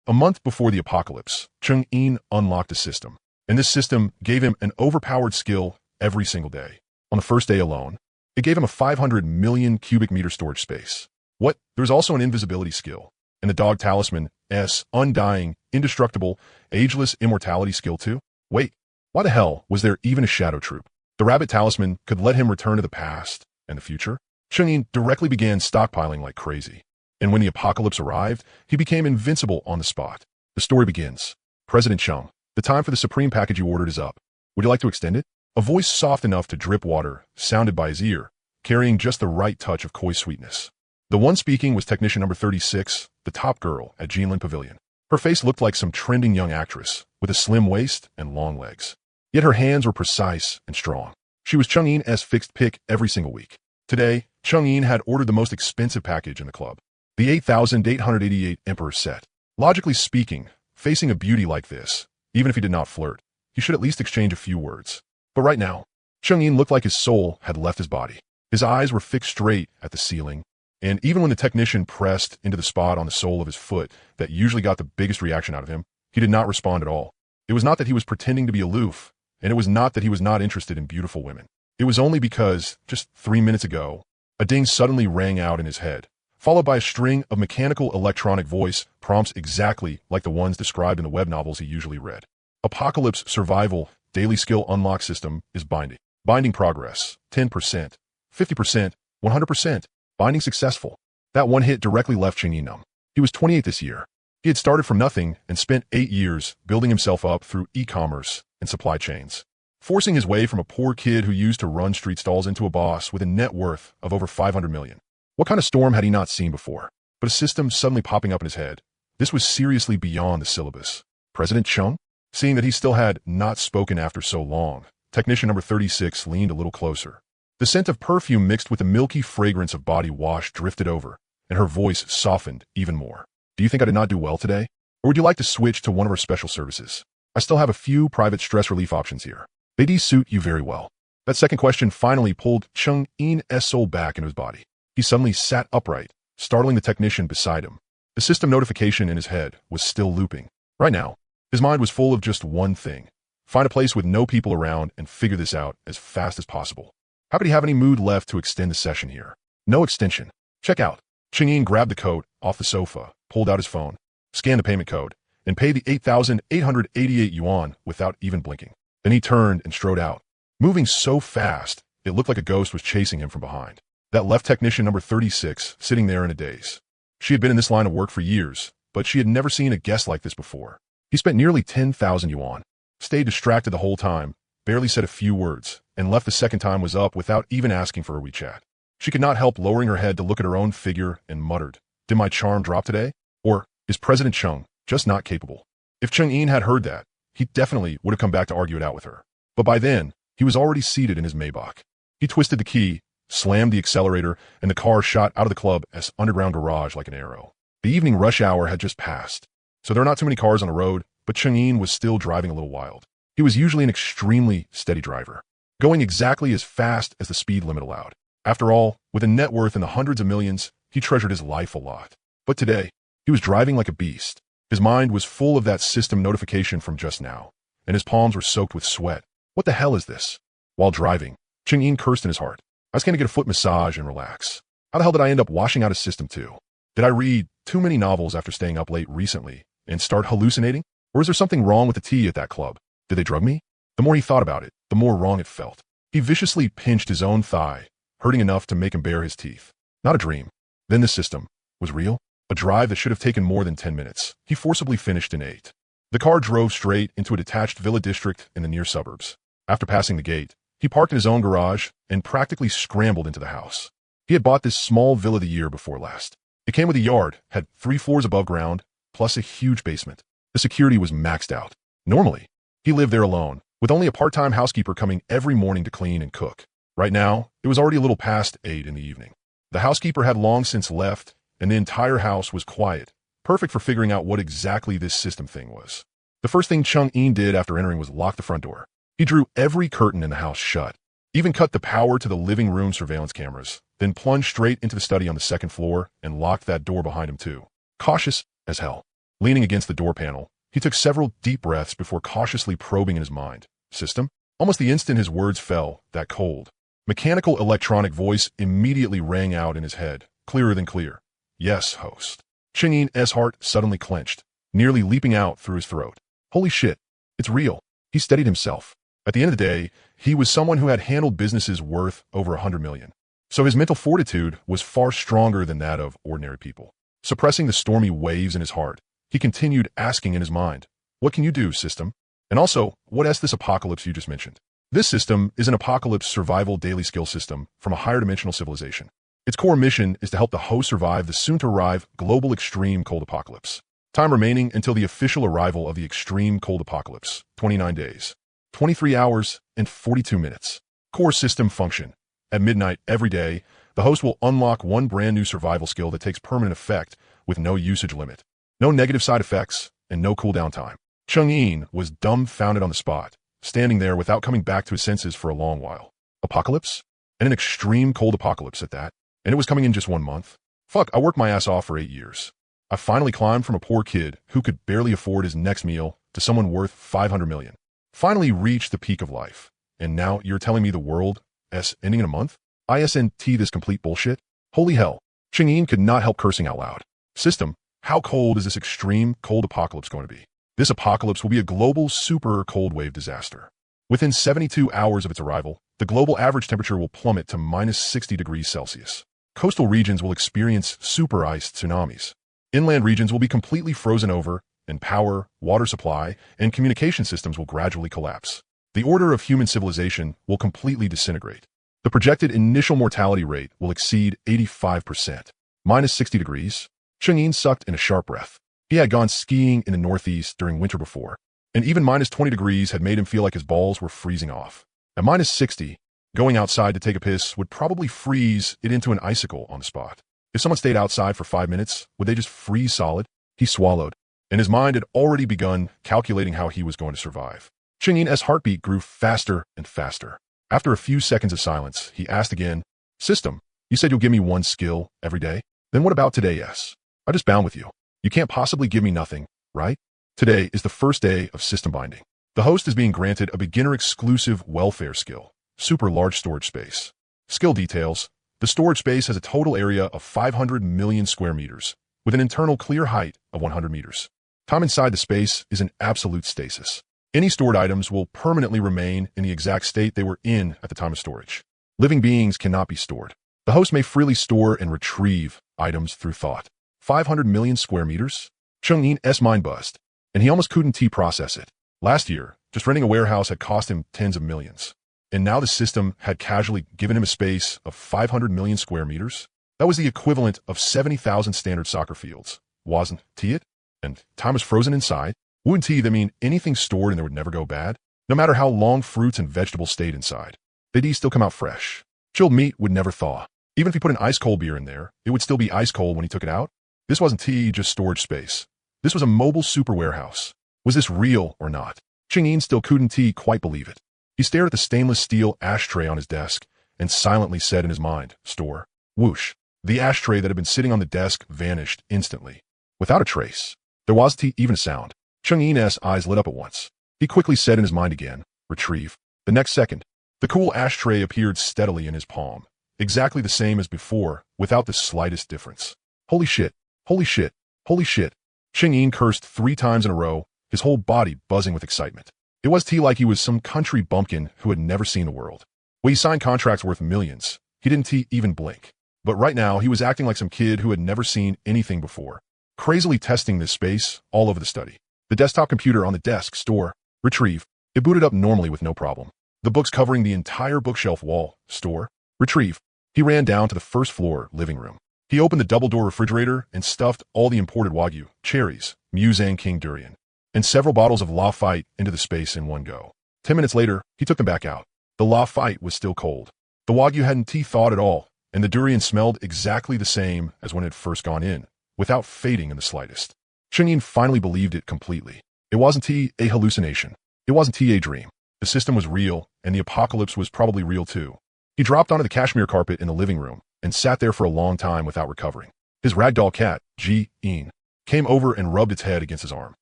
A month before the apocalypse, Cheng-In unlocked a system, and this system gave him an overpowered skill every single day. On the first day alone, it gave him a 500 million cubic meter storage space. What? There was also an invisibility skill, and the Dog Talisman S undying, indestructible, ageless immortality skill too? Wait, why the hell was there even a shadow troop? The Rabbit Talisman could let him return to the past and the future. Cheng-In directly began stockpiling like crazy, and when the apocalypse arrived, he became invincible on the spot. The story begins. President Chung, the time for the supreme package you ordered is up. Would you like to extend it? A voice soft enough to drip water sounded by his ear, carrying just the right touch of coy sweetness. The one speaking was technician number 36, the top girl at Jinlin Pavilion. Her face looked like some trending young actress, with a slim waist and long legs. Yet her hands were precise and strong. She was Cheng-In's fixed pick every single week. Today, Cheng-In had ordered the most expensive package in the club, the 8,888 Emperor set. Logically speaking, facing a beauty like this, even if he did not flirt, he should at least exchange a few words. But right now, Cheng-In looked like his soul had left his body. His eyes were fixed straight at the ceiling, and even when the technician pressed into the spot on the sole of his foot that usually got the biggest reaction out of him, he did not respond at all. It was not that he was pretending to be aloof, and it was not that he was not interested in beautiful women. It was only because, just 3 minutes ago, a ding suddenly rang out in his head, followed by a string of mechanical electronic voice prompts exactly like the ones described in the web novels he usually read. Apocalypse Survival Daily Skill Unlock System is binding. Binding progress, 10%, 50%, 100%. Binding successful. That one hit directly left Cheng-In numb. He was 28 this year. He had started from nothing and spent 8 years building himself up through e-commerce and supply chains, forcing his way from a poor kid who used to run street stalls into a boss with a net worth of over 500 million. What kind of storm had he not seen before? But a system suddenly popping up in his head. This was seriously beyond the syllabus. President Chung? Seeing that he still had not spoken after so long, technician number 36 leaned a little closer. The scent of perfume mixed with the milky fragrance of body wash drifted over, and her voice softened even more. Do you think I did not do well today? Or would you like to switch to one of our special services? I still have a few private stress relief options here. They do suit you very well. That second question finally pulled Cheng-In's soul back into his body. He suddenly sat upright, startling the technician beside him. The system notification in his head was still looping. Right now, his mind was full of just one thing. Find a place with no people around and figure this out as fast as possible. How could he have any mood left to extend the session here? No extension. Check out. Cheng-In grabbed the coat off the sofa, pulled out his phone, scanned the payment code, and paid the 8,888 yuan without even blinking. Then he turned and strode out, moving so fast it looked like a ghost was chasing him from behind. That left technician number 36 sitting there in a daze. She had been in this line of work for years, but she had never seen a guest like this before. He spent nearly 10,000 yuan, stayed distracted the whole time, barely said a few words, and left the second time was up without even asking for a WeChat. She could not help lowering her head to look at her own figure and muttered, "Did my charm drop today? Or is President Chung just not capable?" If Cheng-In had heard that, he definitely would have come back to argue it out with her. But by then, he was already seated in his Maybach. He twisted the key, slammed the accelerator, and the car shot out of the club's underground garage like an arrow. The evening rush hour had just passed, so there are not too many cars on the road, but Cheng-In was still driving a little wild. He was usually an extremely steady driver, going exactly as fast as the speed limit allowed. After all, with a net worth in the hundreds of millions, he treasured his life a lot. But today, he was driving like a beast. His mind was full of that system notification from just now, and his palms were soaked with sweat. What the hell is this? While driving, Cheng-In cursed in his heart. I was going to get a foot massage and relax. How the hell did I end up washing out a system too? Did I read too many novels after staying up late recently and start hallucinating? Or is there something wrong with the tea at that club? Did they drug me? The more he thought about it, the more wrong it felt. He viciously pinched his own thigh, hurting enough to make him bare his teeth. Not a dream. Then the system was real. A drive that should have taken more than 10 minutes. He forcibly finished in 8. The car drove straight into a detached villa district in the near suburbs. After passing the gate, he parked in his own garage and practically scrambled into the house. He had bought this small villa the year before last. It came with a yard, had 3 floors above ground, plus a huge basement. The security was maxed out. Normally, he lived there alone, with only a part-time housekeeper coming every morning to clean and cook. Right now, it was already a little past 8 in the evening. The housekeeper had long since left, and the entire house was quiet, perfect for figuring out what exactly this system thing was. The first thing Cheng-In did after entering was lock the front door. He drew every curtain in the house shut, even cut the power to the living room surveillance cameras, then plunged straight into the study on the second floor and locked that door behind him too. Cautious as hell. Leaning against the door panel, he took several deep breaths before cautiously probing in his mind. System? Almost the instant his words fell, that cold, mechanical electronic voice immediately rang out in his head, clearer than clear. Yes, host. Chang'in's heart suddenly clenched, nearly leaping out through his throat. Holy shit, it's real. He steadied himself. At the end of the day, he was someone who had handled businesses worth over 100 million. So his mental fortitude was far stronger than that of ordinary people. Suppressing the stormy waves in his heart, he continued asking in his mind, what can you do, system? And also, what is this apocalypse you just mentioned? This system is an apocalypse survival daily skill system from a higher dimensional civilization. Its core mission is to help the host survive the soon-to-arrive global extreme cold apocalypse. Time remaining until the official arrival of the extreme cold apocalypse, 29 days, 23 hours, and 42 minutes. Core system function. At midnight every day, the host will unlock one brand new survival skill that takes permanent effect with no usage limit, no negative side effects, and no cooldown time. Chang'in was dumbfounded on the spot, standing there without coming back to his senses for a long while. Apocalypse? And an extreme cold apocalypse at that. And it was coming in just 1 month. Fuck, I worked my ass off for 8 years. I finally climbed from a poor kid who could barely afford his next meal to someone worth 500 million. Finally reached the peak of life. And now you're telling me the world is ending in a month? ISNT this complete bullshit? Holy hell. Chang'in could not help cursing out loud. System, how cold is this extreme cold apocalypse going to be? This apocalypse will be a global super cold wave disaster. Within 72 hours of its arrival, the global average temperature will plummet to minus 60 degrees Celsius. Coastal regions will experience super ice tsunamis. Inland regions will be completely frozen over, and power, water supply, and communication systems will gradually collapse. The order of human civilization will completely disintegrate. The projected initial mortality rate will exceed 85%. Minus 60 degrees. Chang'in sucked in a sharp breath. He had gone skiing in the northeast during winter before, and even minus 20 degrees had made him feel like his balls were freezing off. At minus 60, going outside to take a piss would probably freeze it into an icicle on the spot. If someone stayed outside for 5 minutes, would they just freeze solid? He swallowed, and his mind had already begun calculating how he was going to survive. Chang'in's heartbeat grew faster and faster. After a few seconds of silence, he asked again, System, you said you'll give me one skill every day? Then what about today, yes? I just bound with you. You can't possibly give me nothing, right? Today is the first day of system binding. The host is being granted a beginner-exclusive welfare skill, super large storage space. Skill details. The storage space has a total area of 500 million square meters, with an internal clear height of 100 meters. Time inside the space is in absolute stasis. Any stored items will permanently remain in the exact state they were in at the time of storage. Living beings cannot be stored. The host may freely store and retrieve items through thought. 500 million square meters? Chang'in's mind buzzed, and he almost couldn't process it. Last year, just renting a warehouse had cost him tens of millions. And now the system had casually given him a space of 500 million square meters? That was the equivalent of 70,000 standard soccer fields. Wasn't it? And time was frozen inside? Wouldn't that mean anything stored and they would never go bad? No matter how long fruits and vegetables stayed inside, they'd still come out fresh. Chilled meat would never thaw. Even if he put an ice-cold beer in there, it would still be ice-cold when he took it out. This wasn't just storage space. This was a mobile super warehouse. Was this real or not? Chang'in still couldn't quite believe it. He stared at the stainless steel ashtray on his desk and silently said in his mind, store. Whoosh. The ashtray that had been sitting on the desk vanished instantly. Without a trace. There wasn't even a sound. Chang'in's eyes lit up at once. He quickly said in his mind again, retrieve. The next second, the cool ashtray appeared steadily in his palm. Exactly the same as before, without the slightest difference. Holy shit. Holy shit. Holy shit. Chang'in cursed 3 times in a row, his whole body buzzing with excitement. It was like he was some country bumpkin who had never seen the world. When he signed contracts worth millions, he didn't even blink. But right now, he was acting like some kid who had never seen anything before. Crazily testing this space all over the study. The desktop computer on the desk, store, retrieve. It booted up normally with no problem. The books covering the entire bookshelf wall, store, retrieve. He ran down to the first floor living room. He opened the double-door refrigerator and stuffed all the imported Wagyu, cherries, Muzang King durian, and several bottles of Lafite into the space in one go. 10 minutes later, he took them back out. The Lafite was still cold. The Wagyu hadn't thawed at all, and the durian smelled exactly the same as when it had first gone in, without fading in the slightest. Chang'in finally believed it completely. It wasn't a hallucination. It wasn't a dream. The system was real, and the apocalypse was probably real too. He dropped onto the cashmere carpet in the living room and sat there for a long time without recovering. His ragdoll cat, Ji-in, came over and rubbed its head against his arm.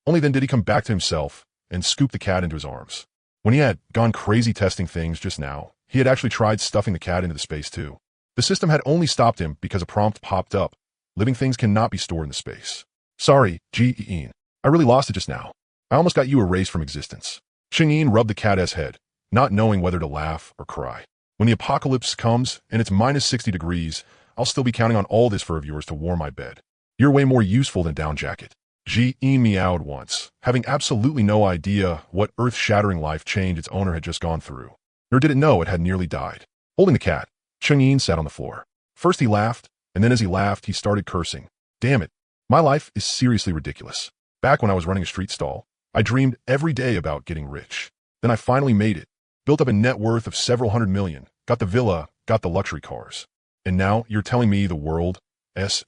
Only then did he come back to himself and scoop the cat into his arms. When he had gone crazy testing things just now, he had actually tried stuffing the cat into the space too. The system had only stopped him because a prompt popped up. Living things cannot be stored in the space. Sorry, G-Een. I really lost it just now. I almost got you erased from existence. Cheng-Een rubbed the cat's head, not knowing whether to laugh or cry. When the apocalypse comes and it's minus 60 degrees, I'll still be counting on all this fur of yours to warm my bed. You're way more useful than Down Jacket. G-Een meowed once, having absolutely no idea what earth-shattering life change its owner had just gone through. Nor did it know it had nearly died. Holding the cat, Cheng-Een sat on the floor. First he laughed, and then as he laughed, he started cursing. Damn it. My life is seriously ridiculous. Back when I was running a street stall, I dreamed every day about getting rich. Then I finally made it. Built up a net worth of several hundred million. Got the villa, got the luxury cars. And now you're telling me the world's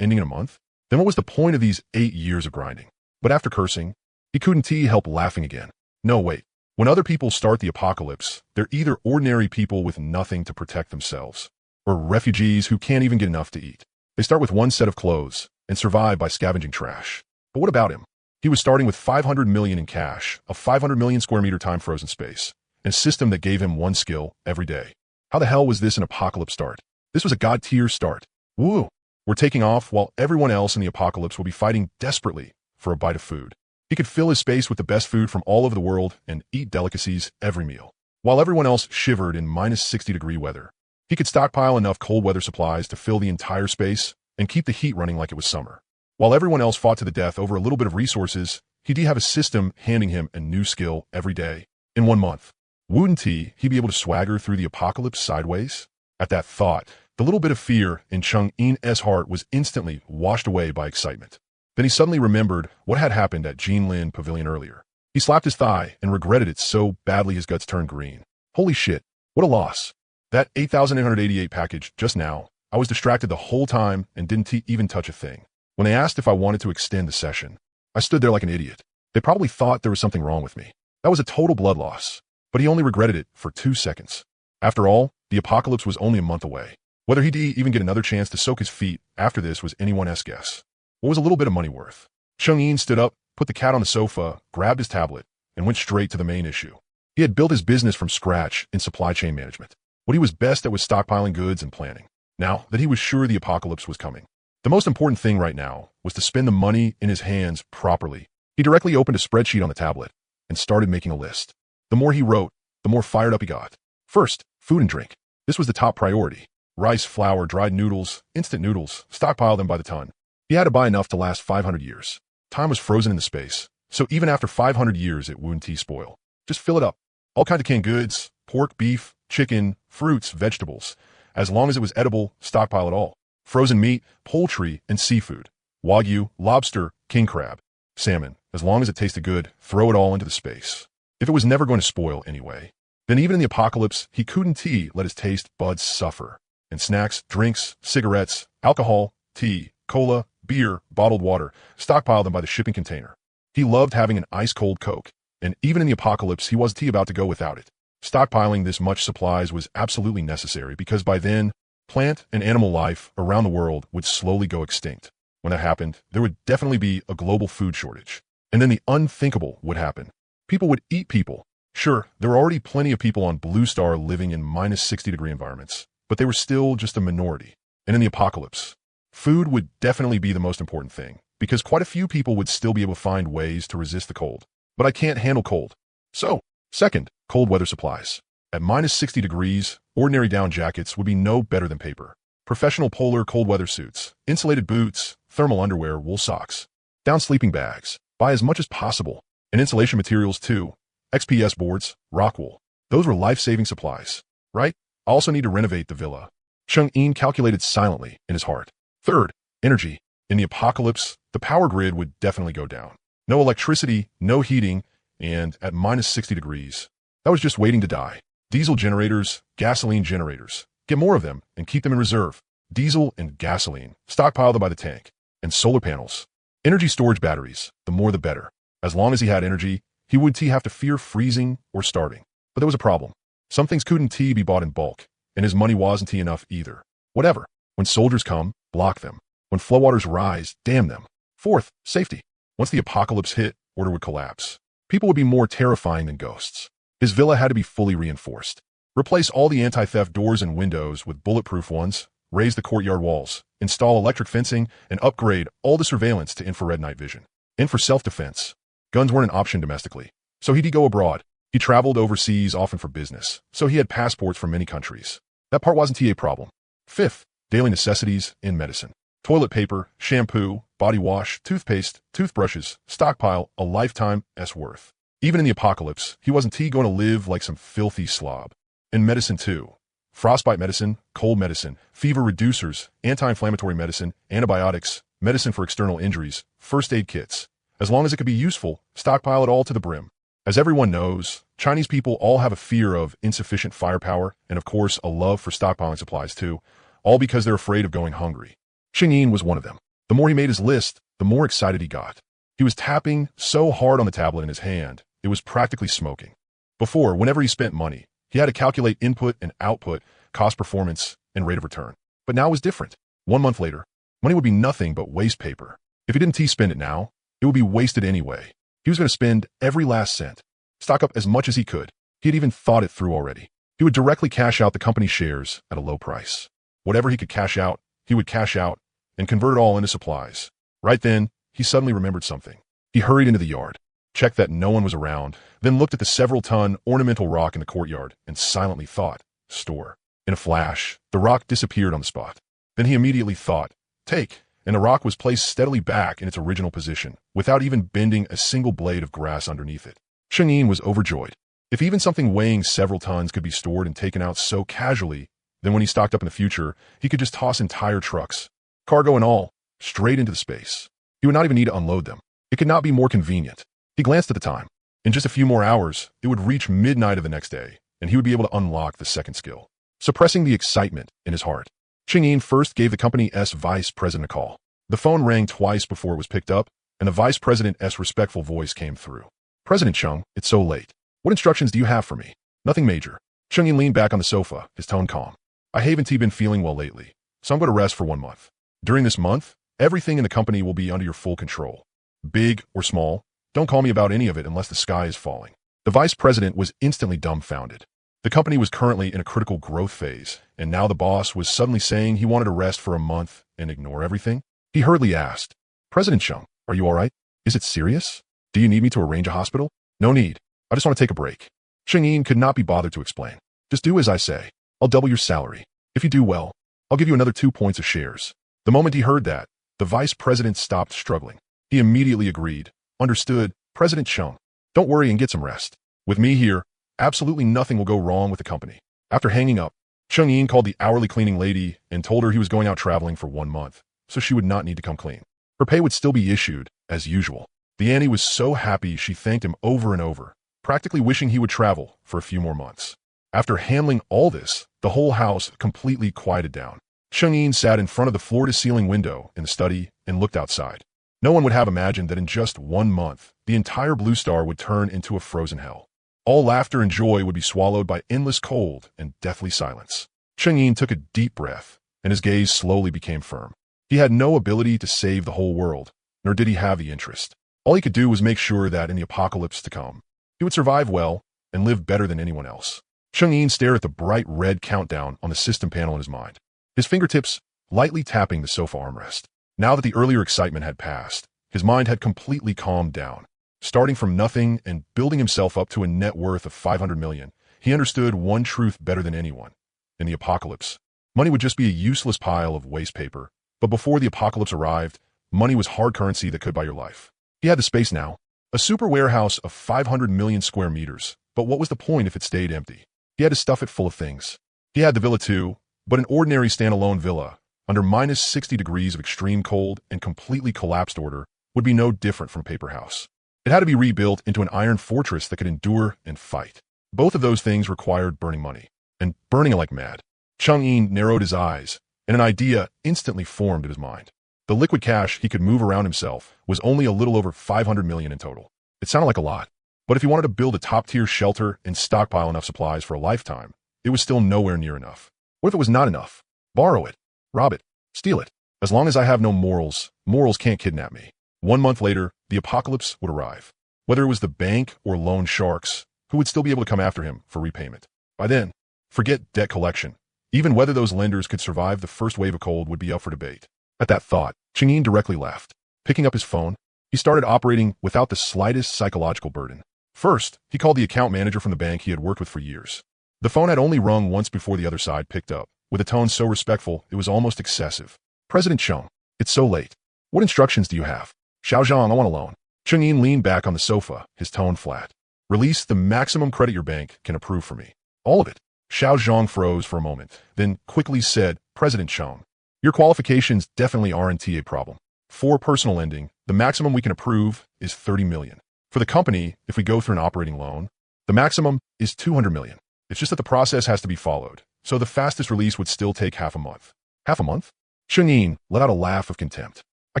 ending in a month? Then what was the point of these 8 years of grinding? But after cursing, he couldn't help laughing again. No, wait. When other people start the apocalypse, they're either ordinary people with nothing to protect themselves, or refugees who can't even get enough to eat. They start with one set of clothes and survive by scavenging trash. But what about him? He was starting with 500 million in cash, a 500 million square meter time frozen space, and a system that gave him one skill every day. How the hell was this an apocalypse start? This was a god-tier start. Woo! We're taking off while everyone else in the apocalypse will be fighting desperately for a bite of food. He could fill his space with the best food from all over the world and eat delicacies every meal. While everyone else shivered in minus 60-degree weather, he could stockpile enough cold weather supplies to fill the entire space and keep the heat running like it was summer. While everyone else fought to the death over a little bit of resources, he'd have a system handing him a new skill every day. In 1 month, wouldn't he'd be able to swagger through the apocalypse sideways? At that thought, the little bit of fear in Cheng-En's heart was instantly washed away by excitement. Then he suddenly remembered what had happened at Jinlin Pavilion earlier. He slapped his thigh and regretted it so badly his guts turned green. Holy shit, what a loss. That 8,888 package just now, I was distracted the whole time and didn't even touch a thing. When they asked if I wanted to extend the session, I stood there like an idiot. They probably thought there was something wrong with me. That was a total blood loss. But he only regretted it for 2 seconds. After all, the apocalypse was only a month away. Whether he'd even get another chance to soak his feet after this was anyone's guess. What was a little bit of money worth? Cheng-En stood up, put the cat on the sofa, grabbed his tablet, and went straight to the main issue. He had built his business from scratch in supply chain management. What he was best at was stockpiling goods and planning. Now that he was sure the apocalypse was coming, the most important thing right now was to spend the money in his hands properly. He directly opened a spreadsheet on the tablet and started making a list. The more he wrote, the more fired up he got. First, food and drink. This was the top priority. Rice, flour, dried noodles, instant noodles, stockpile them by the ton. He had to buy enough to last 500 years. Time was frozen in the space, so even after 500 years it wouldn't spoil. Just fill it up. All kinds of canned goods, pork, beef, chicken, fruits, vegetables. As long as it was edible, stockpile it all. Frozen meat, poultry, and seafood. Wagyu, lobster, king crab, salmon. As long as it tasted good, throw it all into the space. If it was never going to spoil anyway, then even in the apocalypse, he couldn't let his taste buds suffer. And snacks, drinks, cigarettes, alcohol, tea, cola, beer, bottled water, stockpile them by the shipping container. He loved having an ice-cold Coke, and even in the apocalypse, he wasn't about to go without it. Stockpiling this much supplies was absolutely necessary because by then, plant and animal life around the world would slowly go extinct. When that happened, there would definitely be a global food shortage. And then the unthinkable would happen. People would eat people. Sure, there were already plenty of people on Blue Star living in minus 60-degree environments, but they were still just a minority. And in the apocalypse, food would definitely be the most important thing, because quite a few people would still be able to find ways to resist the cold. But I can't handle cold. So, second, cold weather supplies. At minus 60 degrees, ordinary down jackets would be no better than paper. Professional polar cold weather suits, insulated boots, thermal underwear, wool socks, down sleeping bags. Buy as much as possible. And insulation materials too. XPS boards, rock wool. Those were life-saving supplies, right? I also need to renovate the villa. Cheng-En calculated silently in his heart. Third, energy. In the apocalypse, the power grid would definitely go down. No electricity, no heating, and at minus 60 degrees, that was just waiting to die. Diesel generators, gasoline generators. Get more of them and keep them in reserve. Diesel and gasoline. Stockpile them by the tank. And solar panels. Energy storage batteries. The more the better. As long as he had energy, he would have to fear freezing or starving. But there was a problem. Some things couldn't be bought in bulk, and his money wasn't enough either. Whatever. When soldiers come, block them. When floodwaters rise, dam them. Fourth, safety. Once the apocalypse hit, order would collapse. People would be more terrifying than ghosts. His villa had to be fully reinforced. Replace all the anti-theft doors and windows with bulletproof ones, raise the courtyard walls, install electric fencing, and upgrade all the surveillance to infrared night vision. And for self-defense, guns weren't an option domestically, so he'd go abroad. He traveled overseas often for business, so he had passports from many countries. That part wasn't a problem. Fifth, daily necessities in medicine. Toilet paper, shampoo, body wash, toothpaste, toothbrushes, stockpile, a lifetime's worth. Even in the apocalypse, he wasn't going to live like some filthy slob. And medicine too. Frostbite medicine, cold medicine, fever reducers, anti-inflammatory medicine, antibiotics, medicine for external injuries, first aid kits. As long as it could be useful, stockpile it all to the brim. As everyone knows, Chinese people all have a fear of insufficient firepower and of course a love for stockpiling supplies too, all because they're afraid of going hungry. Xing was one of them. The more he made his list, the more excited he got. He was tapping so hard on the tablet in his hand, it was practically smoking. Before, whenever he spent money, he had to calculate input and output, cost performance, and rate of return. But now it was different. 1 month later, money would be nothing but waste paper. If he didn't spend it now, it would be wasted anyway. He was going to spend every last cent, stock up as much as he could. He had even thought it through already. He would directly cash out the company's shares at a low price. Whatever he could cash out, he would cash out and convert it all into supplies. Right then, he suddenly remembered something. He hurried into the yard, checked that no one was around, then looked at the several-ton ornamental rock in the courtyard and silently thought, store. In a flash, the rock disappeared on the spot. Then he immediately thought, take, and the rock was placed steadily back in its original position, without even bending a single blade of grass underneath it. Xing was overjoyed. If even something weighing several tons could be stored and taken out so casually, then when he stocked up in the future, he could just toss entire trucks, cargo and all, straight into the space. He would not even need to unload them. It could not be more convenient. He glanced at the time. In just a few more hours, it would reach midnight of the next day, and he would be able to unlock the second skill. Suppressing the excitement in his heart, Xing first gave the company's vice president a call. The phone rang twice before it was picked up, and the vice president's respectful voice came through. President Chung, it's so late. What instructions do you have for me? Nothing major. Xing leaned back on the sofa, his tone calm. I haven't been feeling well lately, so I'm going to rest for 1 month. During this month, everything in the company will be under your full control. Big or small, don't call me about any of it unless the sky is falling. The vice president was instantly dumbfounded. The company was currently in a critical growth phase, and now the boss was suddenly saying he wanted to rest for a month and ignore everything? He hurriedly asked, President Chung, are you all right? Is it serious? Do you need me to arrange a hospital? No need. I just want to take a break. Xing could not be bothered to explain. Just do as I say. I'll double your salary. If you do well, I'll give you another 2 points of shares. The moment he heard that, the vice president stopped struggling. He immediately agreed. Understood, President Chung. Don't worry and get some rest. With me here, absolutely nothing will go wrong with the company. After hanging up, Xing called the hourly cleaning lady and told her he was going out traveling for 1 month, so she would not need to come clean. Her pay would still be issued, as usual. The Annie was so happy she thanked him over and over, practically wishing he would travel for a few more months. After handling all this, the whole house completely quieted down. Xing sat in front of the floor-to-ceiling window in the study and looked outside. No one would have imagined that in just 1 month, the entire Blue Star would turn into a frozen hell. All laughter and joy would be swallowed by endless cold and deathly silence. Xing took a deep breath, and his gaze slowly became firm. He had no ability to save the whole world, nor did he have the interest. All he could do was make sure that in the apocalypse to come, he would survive well and live better than anyone else. Xing stared at the bright red countdown on the system panel in his mind, his fingertips lightly tapping the sofa armrest. Now that the earlier excitement had passed, his mind had completely calmed down. Starting from nothing and building himself up to a net worth of 500 million, he understood one truth better than anyone. In the apocalypse, money would just be a useless pile of waste paper, but before the apocalypse arrived, money was hard currency that could buy your life. He had the space now, a super warehouse of 500 million square meters, but what was the point if it stayed empty? He had to stuff it full of things. He had the villa too, but an ordinary standalone villa, under minus 60 degrees of extreme cold and completely collapsed order, would be no different from a paper house. It had to be rebuilt into an iron fortress that could endure and fight. Both of those things required burning money, and burning it like mad. Xing narrowed his eyes, and an idea instantly formed in his mind. The liquid cash he could move around himself was only a little over 500 million in total. It sounded like a lot, but if he wanted to build a top-tier shelter and stockpile enough supplies for a lifetime, it was still nowhere near enough. What if it was not enough? Borrow it, rob it, steal it. As long as I have no morals, morals can't kidnap me. 1 month later, the apocalypse would arrive. Whether it was the bank or loan sharks, who would still be able to come after him for repayment. By then, forget debt collection. Even whether those lenders could survive the first wave of cold would be up for debate. At that thought, Chang'in directly laughed. Picking up his phone, he started operating without the slightest psychological burden. First, he called the account manager from the bank he had worked with for years. The phone had only rung once before the other side picked up, with a tone so respectful it was almost excessive. President Cheng, it's so late. What instructions do you have? Xiaozhang, I want a loan. Chang'in leaned back on the sofa, his tone flat. Release the maximum credit your bank can approve for me. All of it. Xiao Zhang froze for a moment, then quickly said, President Cheng, your qualifications definitely aren't a problem. For personal lending, the maximum we can approve is 30 million. For the company, if we go through an operating loan, the maximum is 200 million. It's just that the process has to be followed, so the fastest release would still take half a month. Half a month? Chang'in let out a laugh of contempt. I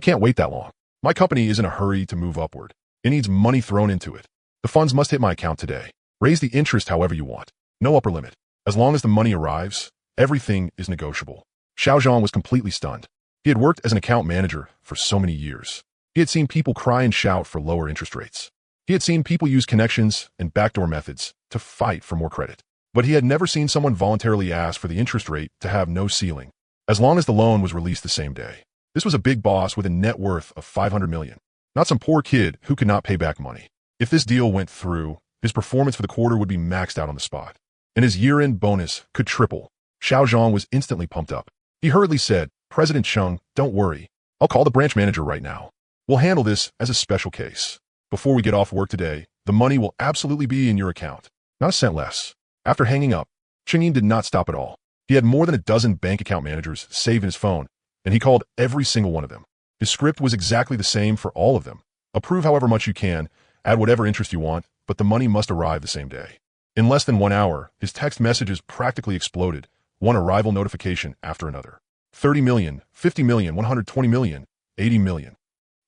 can't wait that long. My company is in a hurry to move upward. It needs money thrown into it. The funds must hit my account today. Raise the interest however you want. No upper limit. As long as the money arrives, everything is negotiable. Xiao Zhang was completely stunned. He had worked as an account manager for so many years. He had seen people cry and shout for lower interest rates. He had seen people use connections and backdoor methods to fight for more credit. But he had never seen someone voluntarily ask for the interest rate to have no ceiling, as long as the loan was released the same day. This was a big boss with a net worth of 500 million, not some poor kid who could not pay back money. If this deal went through, his performance for the quarter would be maxed out on the spot, and his year-end bonus could triple. Xiao Zhang was instantly pumped up. He hurriedly said, President Cheng, don't worry. I'll call the branch manager right now. We'll handle this as a special case. Before we get off work today, the money will absolutely be in your account. Not a cent less. After hanging up, Chang'in did not stop at all. He had more than a dozen bank account managers saved in his phone, and he called every single one of them. His script was exactly the same for all of them. Approve however much you can, add whatever interest you want, but the money must arrive the same day. In less than 1 hour, his text messages practically exploded, one arrival notification after another. 30 million, 50 million, 120 million, 80 million.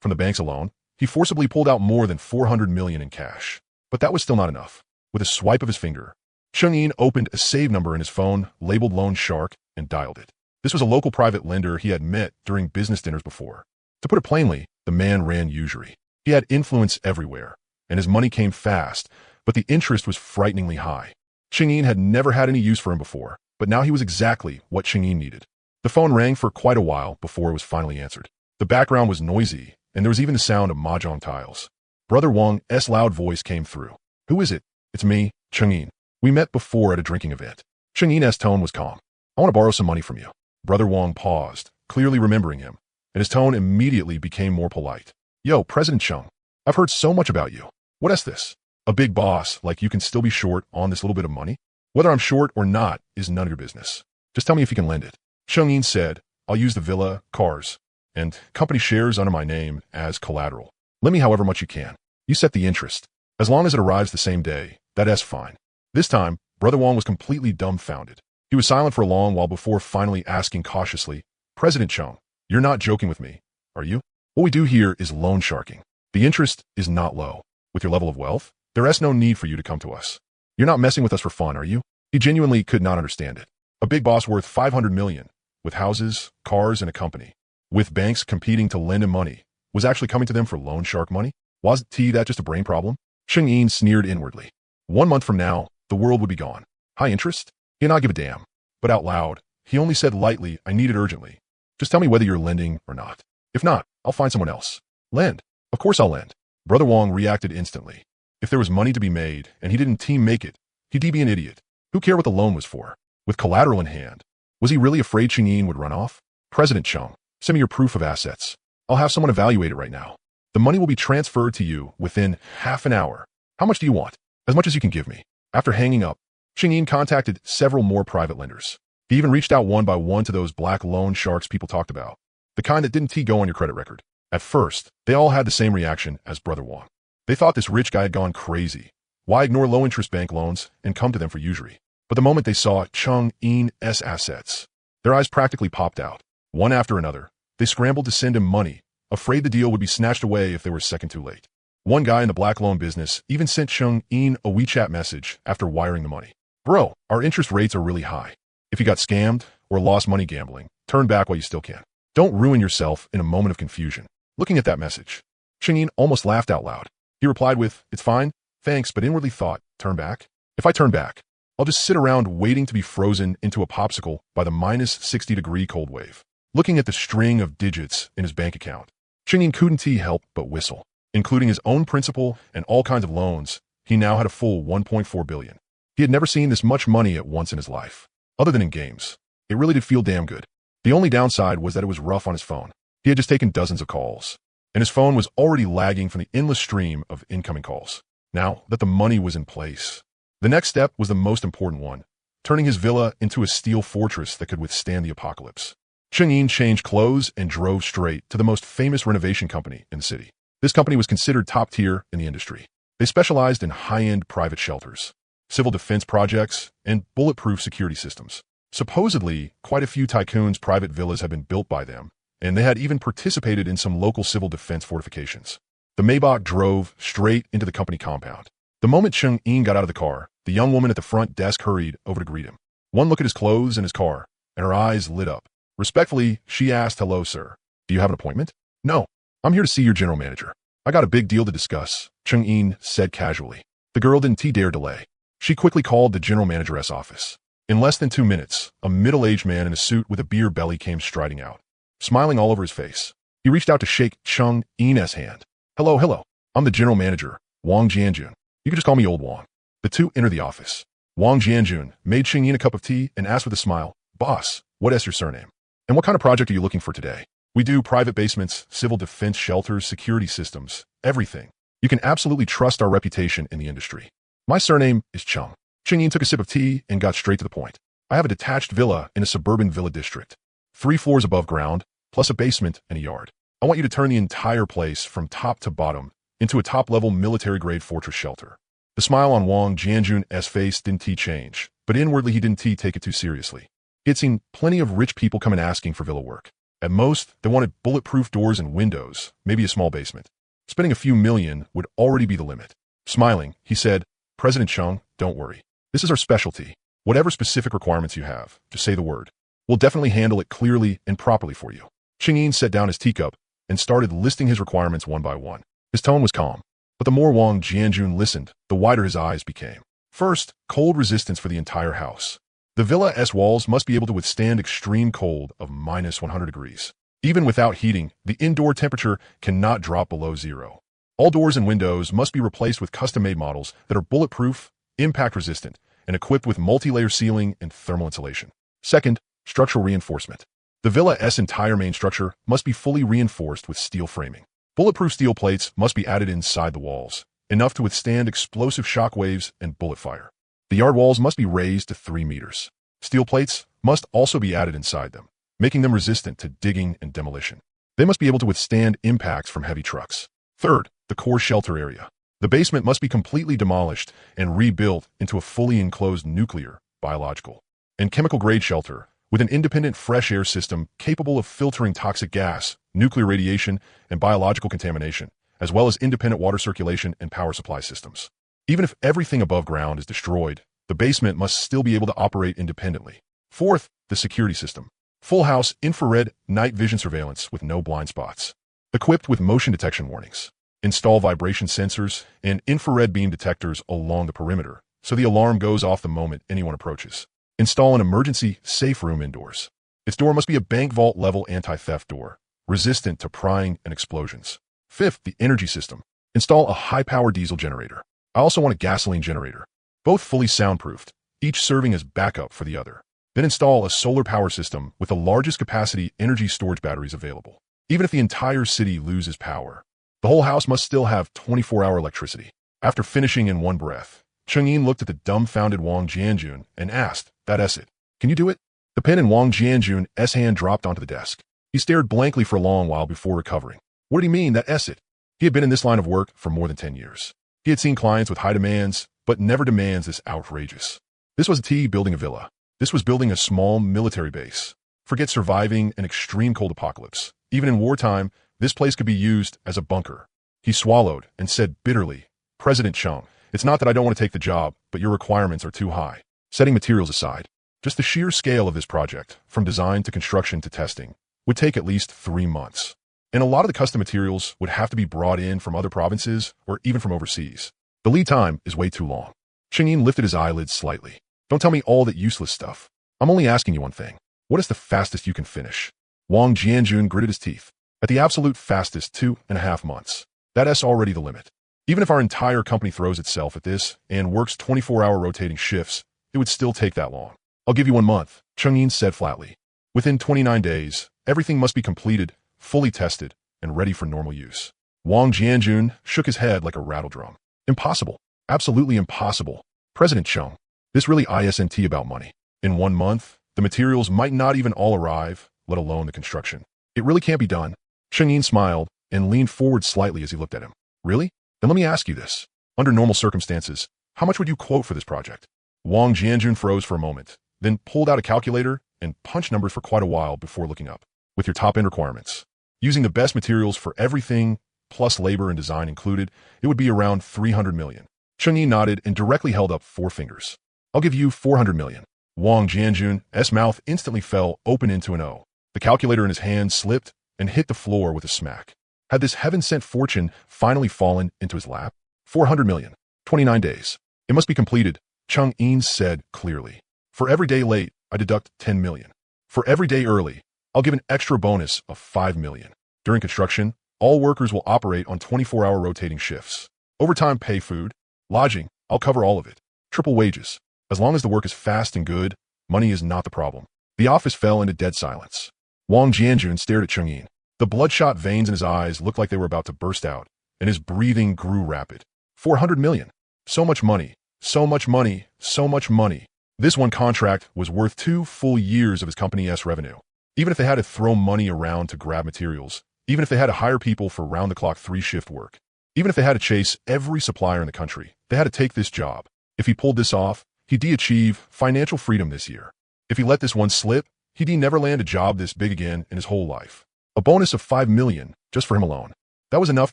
From the banks alone, he forcibly pulled out more than 400 million in cash. But that was still not enough. With a swipe of his finger, Chang'in opened a save number in his phone, labeled Loan Shark, and dialed it. This was a local private lender he had met during business dinners before. To put it plainly, the man ran usury. He had influence everywhere, and his money came fast, but the interest was frighteningly high. Chang'in had never had any use for him before, but now he was exactly what Chang'in needed. The phone rang for quite a while before it was finally answered. The background was noisy, and there was even the sound of mahjong tiles. Brother Wang's loud voice came through. Who is it? It's me, Chang'in. We met before at a drinking event. Chang'in's tone was calm. I want to borrow some money from you. Brother Wang paused, clearly remembering him, and his tone immediately became more polite. Yo, President Cheng, I've heard so much about you. What is this? A big boss like you can still be short on this little bit of money? Whether I'm short or not is none of your business. Just tell me if you can lend it. Chang'in said, I'll use the villa, cars, and company shares under my name as collateral. Lend me however much you can. You set the interest. As long as it arrives the same day, that's fine. This time, Brother Wang was completely dumbfounded. He was silent for a long while before finally asking cautiously, President Cheng, you're not joking with me, are you? What we do here is loan sharking. The interest is not low. With your level of wealth, there is no need for you to come to us. You're not messing with us for fun, are you? He genuinely could not understand it. A big boss worth 500 million, with houses, cars, and a company, with banks competing to lend him money, was actually coming to them for loan shark money? Wasn't that just a brain problem? Chang'in sneered inwardly. 1 month from now, the world would be gone. High interest? He did not give a damn. But out loud, he only said lightly, I need it urgently. Just tell me whether you're lending or not. If not, I'll find someone else. Lend. Of course I'll lend. Brother Wang reacted instantly. If there was money to be made, and he didn't team make it, he'd be an idiot. Who cared what the loan was for? With collateral in hand, was he really afraid Chang'in would run off? President Cheng, send me your proof of assets. I'll have someone evaluate it right now. The money will be transferred to you within half an hour. How much do you want? As much as you can give me. After hanging up, Chang'in contacted several more private lenders. He even reached out one by one to those black loan sharks people talked about. The kind that didn't go on your credit record. At first, they all had the same reaction as Brother Wang. They thought this rich guy had gone crazy. Why ignore low-interest bank loans and come to them for usury? But the moment they saw Chang'in's assets, their eyes practically popped out. One after another, they scrambled to send him money, afraid the deal would be snatched away if they were a second too late. One guy in the black loan business even sent Chang'in a WeChat message after wiring the money. Bro, our interest rates are really high. If you got scammed or lost money gambling, turn back while you still can. Don't ruin yourself in a moment of confusion. Looking at that message, Chang'in almost laughed out loud. He replied with, "It's fine, thanks," but inwardly thought, "Turn back? If I turn back, I'll just sit around waiting to be frozen into a popsicle by the minus 60-degree cold wave." Looking at the string of digits in his bank account, Chang'in couldn't help but whistle. Including his own principal and all kinds of loans, he now had a full 1.4 billion. He had never seen this much money at once in his life. Other than in games, it really did feel damn good. The only downside was that it was rough on his phone. He had just taken dozens of calls, and his phone was already lagging from the endless stream of incoming calls. Now that the money was in place, the next step was the most important one, turning his villa into a steel fortress that could withstand the apocalypse. Chang'in changed clothes and drove straight to the most famous renovation company in the city. This company was considered top tier in the industry. They specialized in high-end private shelters, civil defense projects, and bulletproof security systems. Supposedly, quite a few tycoons' private villas had been built by them, and they had even participated in some local civil defense fortifications. The Maybach drove straight into the company compound. The moment Chang'in got out of the car, the young woman at the front desk hurried over to greet him. One look at his clothes and his car, and her eyes lit up. Respectfully, she asked, "Hello, sir. Do you have an appointment?" "No. I'm here to see your general manager." "I got a big deal to discuss," Chang'in said casually. The girl didn't dare delay. She quickly called the general manager's office. In less than 2 minutes, a middle-aged man in a suit with a beer belly came striding out, smiling all over his face. He reached out to shake Chang'in's hand. Hello. I'm the general manager, Wang Jianjun. You can just call me Old Wang." The two entered the office. Wang Jianjun made Chang'in a cup of tea and asked with a smile, "Boss, what is your surname? And what kind of project are you looking for today?" "We do private basements, civil defense shelters, security systems, everything. You can absolutely trust our reputation in the industry." "My surname is Chung." Chang'in took a sip of tea and got straight to the point. "I have a detached villa in a suburban villa district. 3 floors above ground, plus a basement and a yard. I want you to turn the entire place from top to bottom into a top-level military-grade fortress shelter." The smile on Wang Jianjun's face didn't change, but inwardly he didn't take it too seriously. He had seen plenty of rich people come in asking for villa work. At most, they wanted bulletproof doors and windows, maybe a small basement. Spending a few million would already be the limit. Smiling, he said, "President Chung, don't worry. This is our specialty. Whatever specific requirements you have, just say the word. We'll definitely handle it clearly and properly for you." Chang'in set down his teacup and started listing his requirements one by one. His tone was calm, but the more Wang Jianjun listened, the wider his eyes became. First, cold resistance for the entire house. The villa's walls must be able to withstand extreme cold of minus 100 degrees. Even without heating, the indoor temperature cannot drop below 0. All doors and windows must be replaced with custom-made models that are bulletproof, impact-resistant, and equipped with multi-layer sealing and thermal insulation. Second, structural reinforcement. The villa's entire main structure must be fully reinforced with steel framing. Bulletproof steel plates must be added inside the walls, enough to withstand explosive shock waves and bullet fire. The yard walls must be raised to 3 meters. Steel plates must also be added inside them, making them resistant to digging and demolition. They must be able to withstand impacts from heavy trucks. Third, the core shelter area. The basement must be completely demolished and rebuilt into a fully enclosed nuclear, biological, and chemical-grade shelter with an independent fresh air system capable of filtering toxic gas, nuclear radiation, and biological contamination, as well as independent water circulation and power supply systems. Even if everything above ground is destroyed, the basement must still be able to operate independently. Fourth, the security system. Full house infrared night vision surveillance with no blind spots. Equipped with motion detection warnings. Install vibration sensors and infrared beam detectors along the perimeter, so the alarm goes off the moment anyone approaches. Install an emergency safe room indoors. Its door must be a bank vault level anti-theft door, resistant to prying and explosions. Fifth, the energy system. Install a high-power diesel generator. I also want a gasoline generator, both fully soundproofed, each serving as backup for the other. Then install a solar power system with the largest capacity energy storage batteries available. Even if the entire city loses power, the whole house must still have 24-hour electricity. After finishing in one breath, Chang'in looked at the dumbfounded Wang Jianjun and asked, "That's it. Can you do it?" The pen in Wang Jianjun's hand dropped onto the desk. He stared blankly for a long while before recovering. What did he mean, that's it? He had been in this line of work for more than 10 years. He had seen clients with high demands, but never demands this outrageous. This was building a villa. This was building a small military base. Forget surviving an extreme cold apocalypse. Even in wartime, this place could be used as a bunker. He swallowed and said bitterly, "President Chung, it's not that I don't want to take the job, but your requirements are too high." Setting materials aside, just the sheer scale of this project, from design to construction to testing, would take at least 3 months. and a lot of the custom materials would have to be brought in from other provinces or even from overseas. The lead time is way too long. Chang'in lifted his eyelids slightly. Don't tell me all that useless stuff. I'm only asking you one thing. What is the fastest you can finish? Wang Jianjun gritted his teeth. At the absolute fastest, 2.5 months. That's already the limit. Even if our entire company throws itself at this and works 24-hour rotating shifts, it would still take that long. I'll give you 1 month, Chang'in said flatly. Within 29 days, everything must be completed, fully tested, and ready for normal use. Wang Jianjun shook his head like a rattledrum. Impossible. Absolutely impossible. President Cheng, this really isn't about money. In 1 month, the materials might not even all arrive, let alone the construction. It really can't be done. Chang'in smiled and leaned forward slightly as he looked at him. Really? Then let me ask you this. Under normal circumstances, how much would you quote for this project? Wang Jianjun froze for a moment, then pulled out a calculator and punched numbers for quite a while before looking up. With your top-end requirements, using the best materials for everything, plus labor and design included, it would be around 300 million. Chang'in nodded and directly held up 4 fingers. I'll give you 400 million. Wang Jianjun's mouth instantly fell open into an O. The calculator in his hand slipped and hit the floor with a smack. Had this heaven-sent fortune finally fallen into his lap? 400 million. 29 days. It must be completed, Chang'in said clearly. For every day late, I deduct 10 million. For every day early, I'll give an extra bonus of 5 million. During construction, all workers will operate on 24-hour rotating shifts. Overtime pay, food, lodging, I'll cover all of it. Triple wages. As long as the work is fast and good, money is not the problem. The office fell into dead silence. Wang Jianjun stared at Chang'in. The bloodshot veins in his eyes looked like they were about to burst out, and his breathing grew rapid. 400 million. So much money. So much money. So much money. This one contract was worth 2 full years of his company's revenue. Even if they had to throw money around to grab materials, even if they had to hire people for round-the-clock 3-shift work, even if they had to chase every supplier in the country, they had to take this job. If he pulled this off, he'd achieve financial freedom this year. If he let this one slip, he'd never land a job this big again in his whole life. A bonus of 5 million, just for him alone. That was enough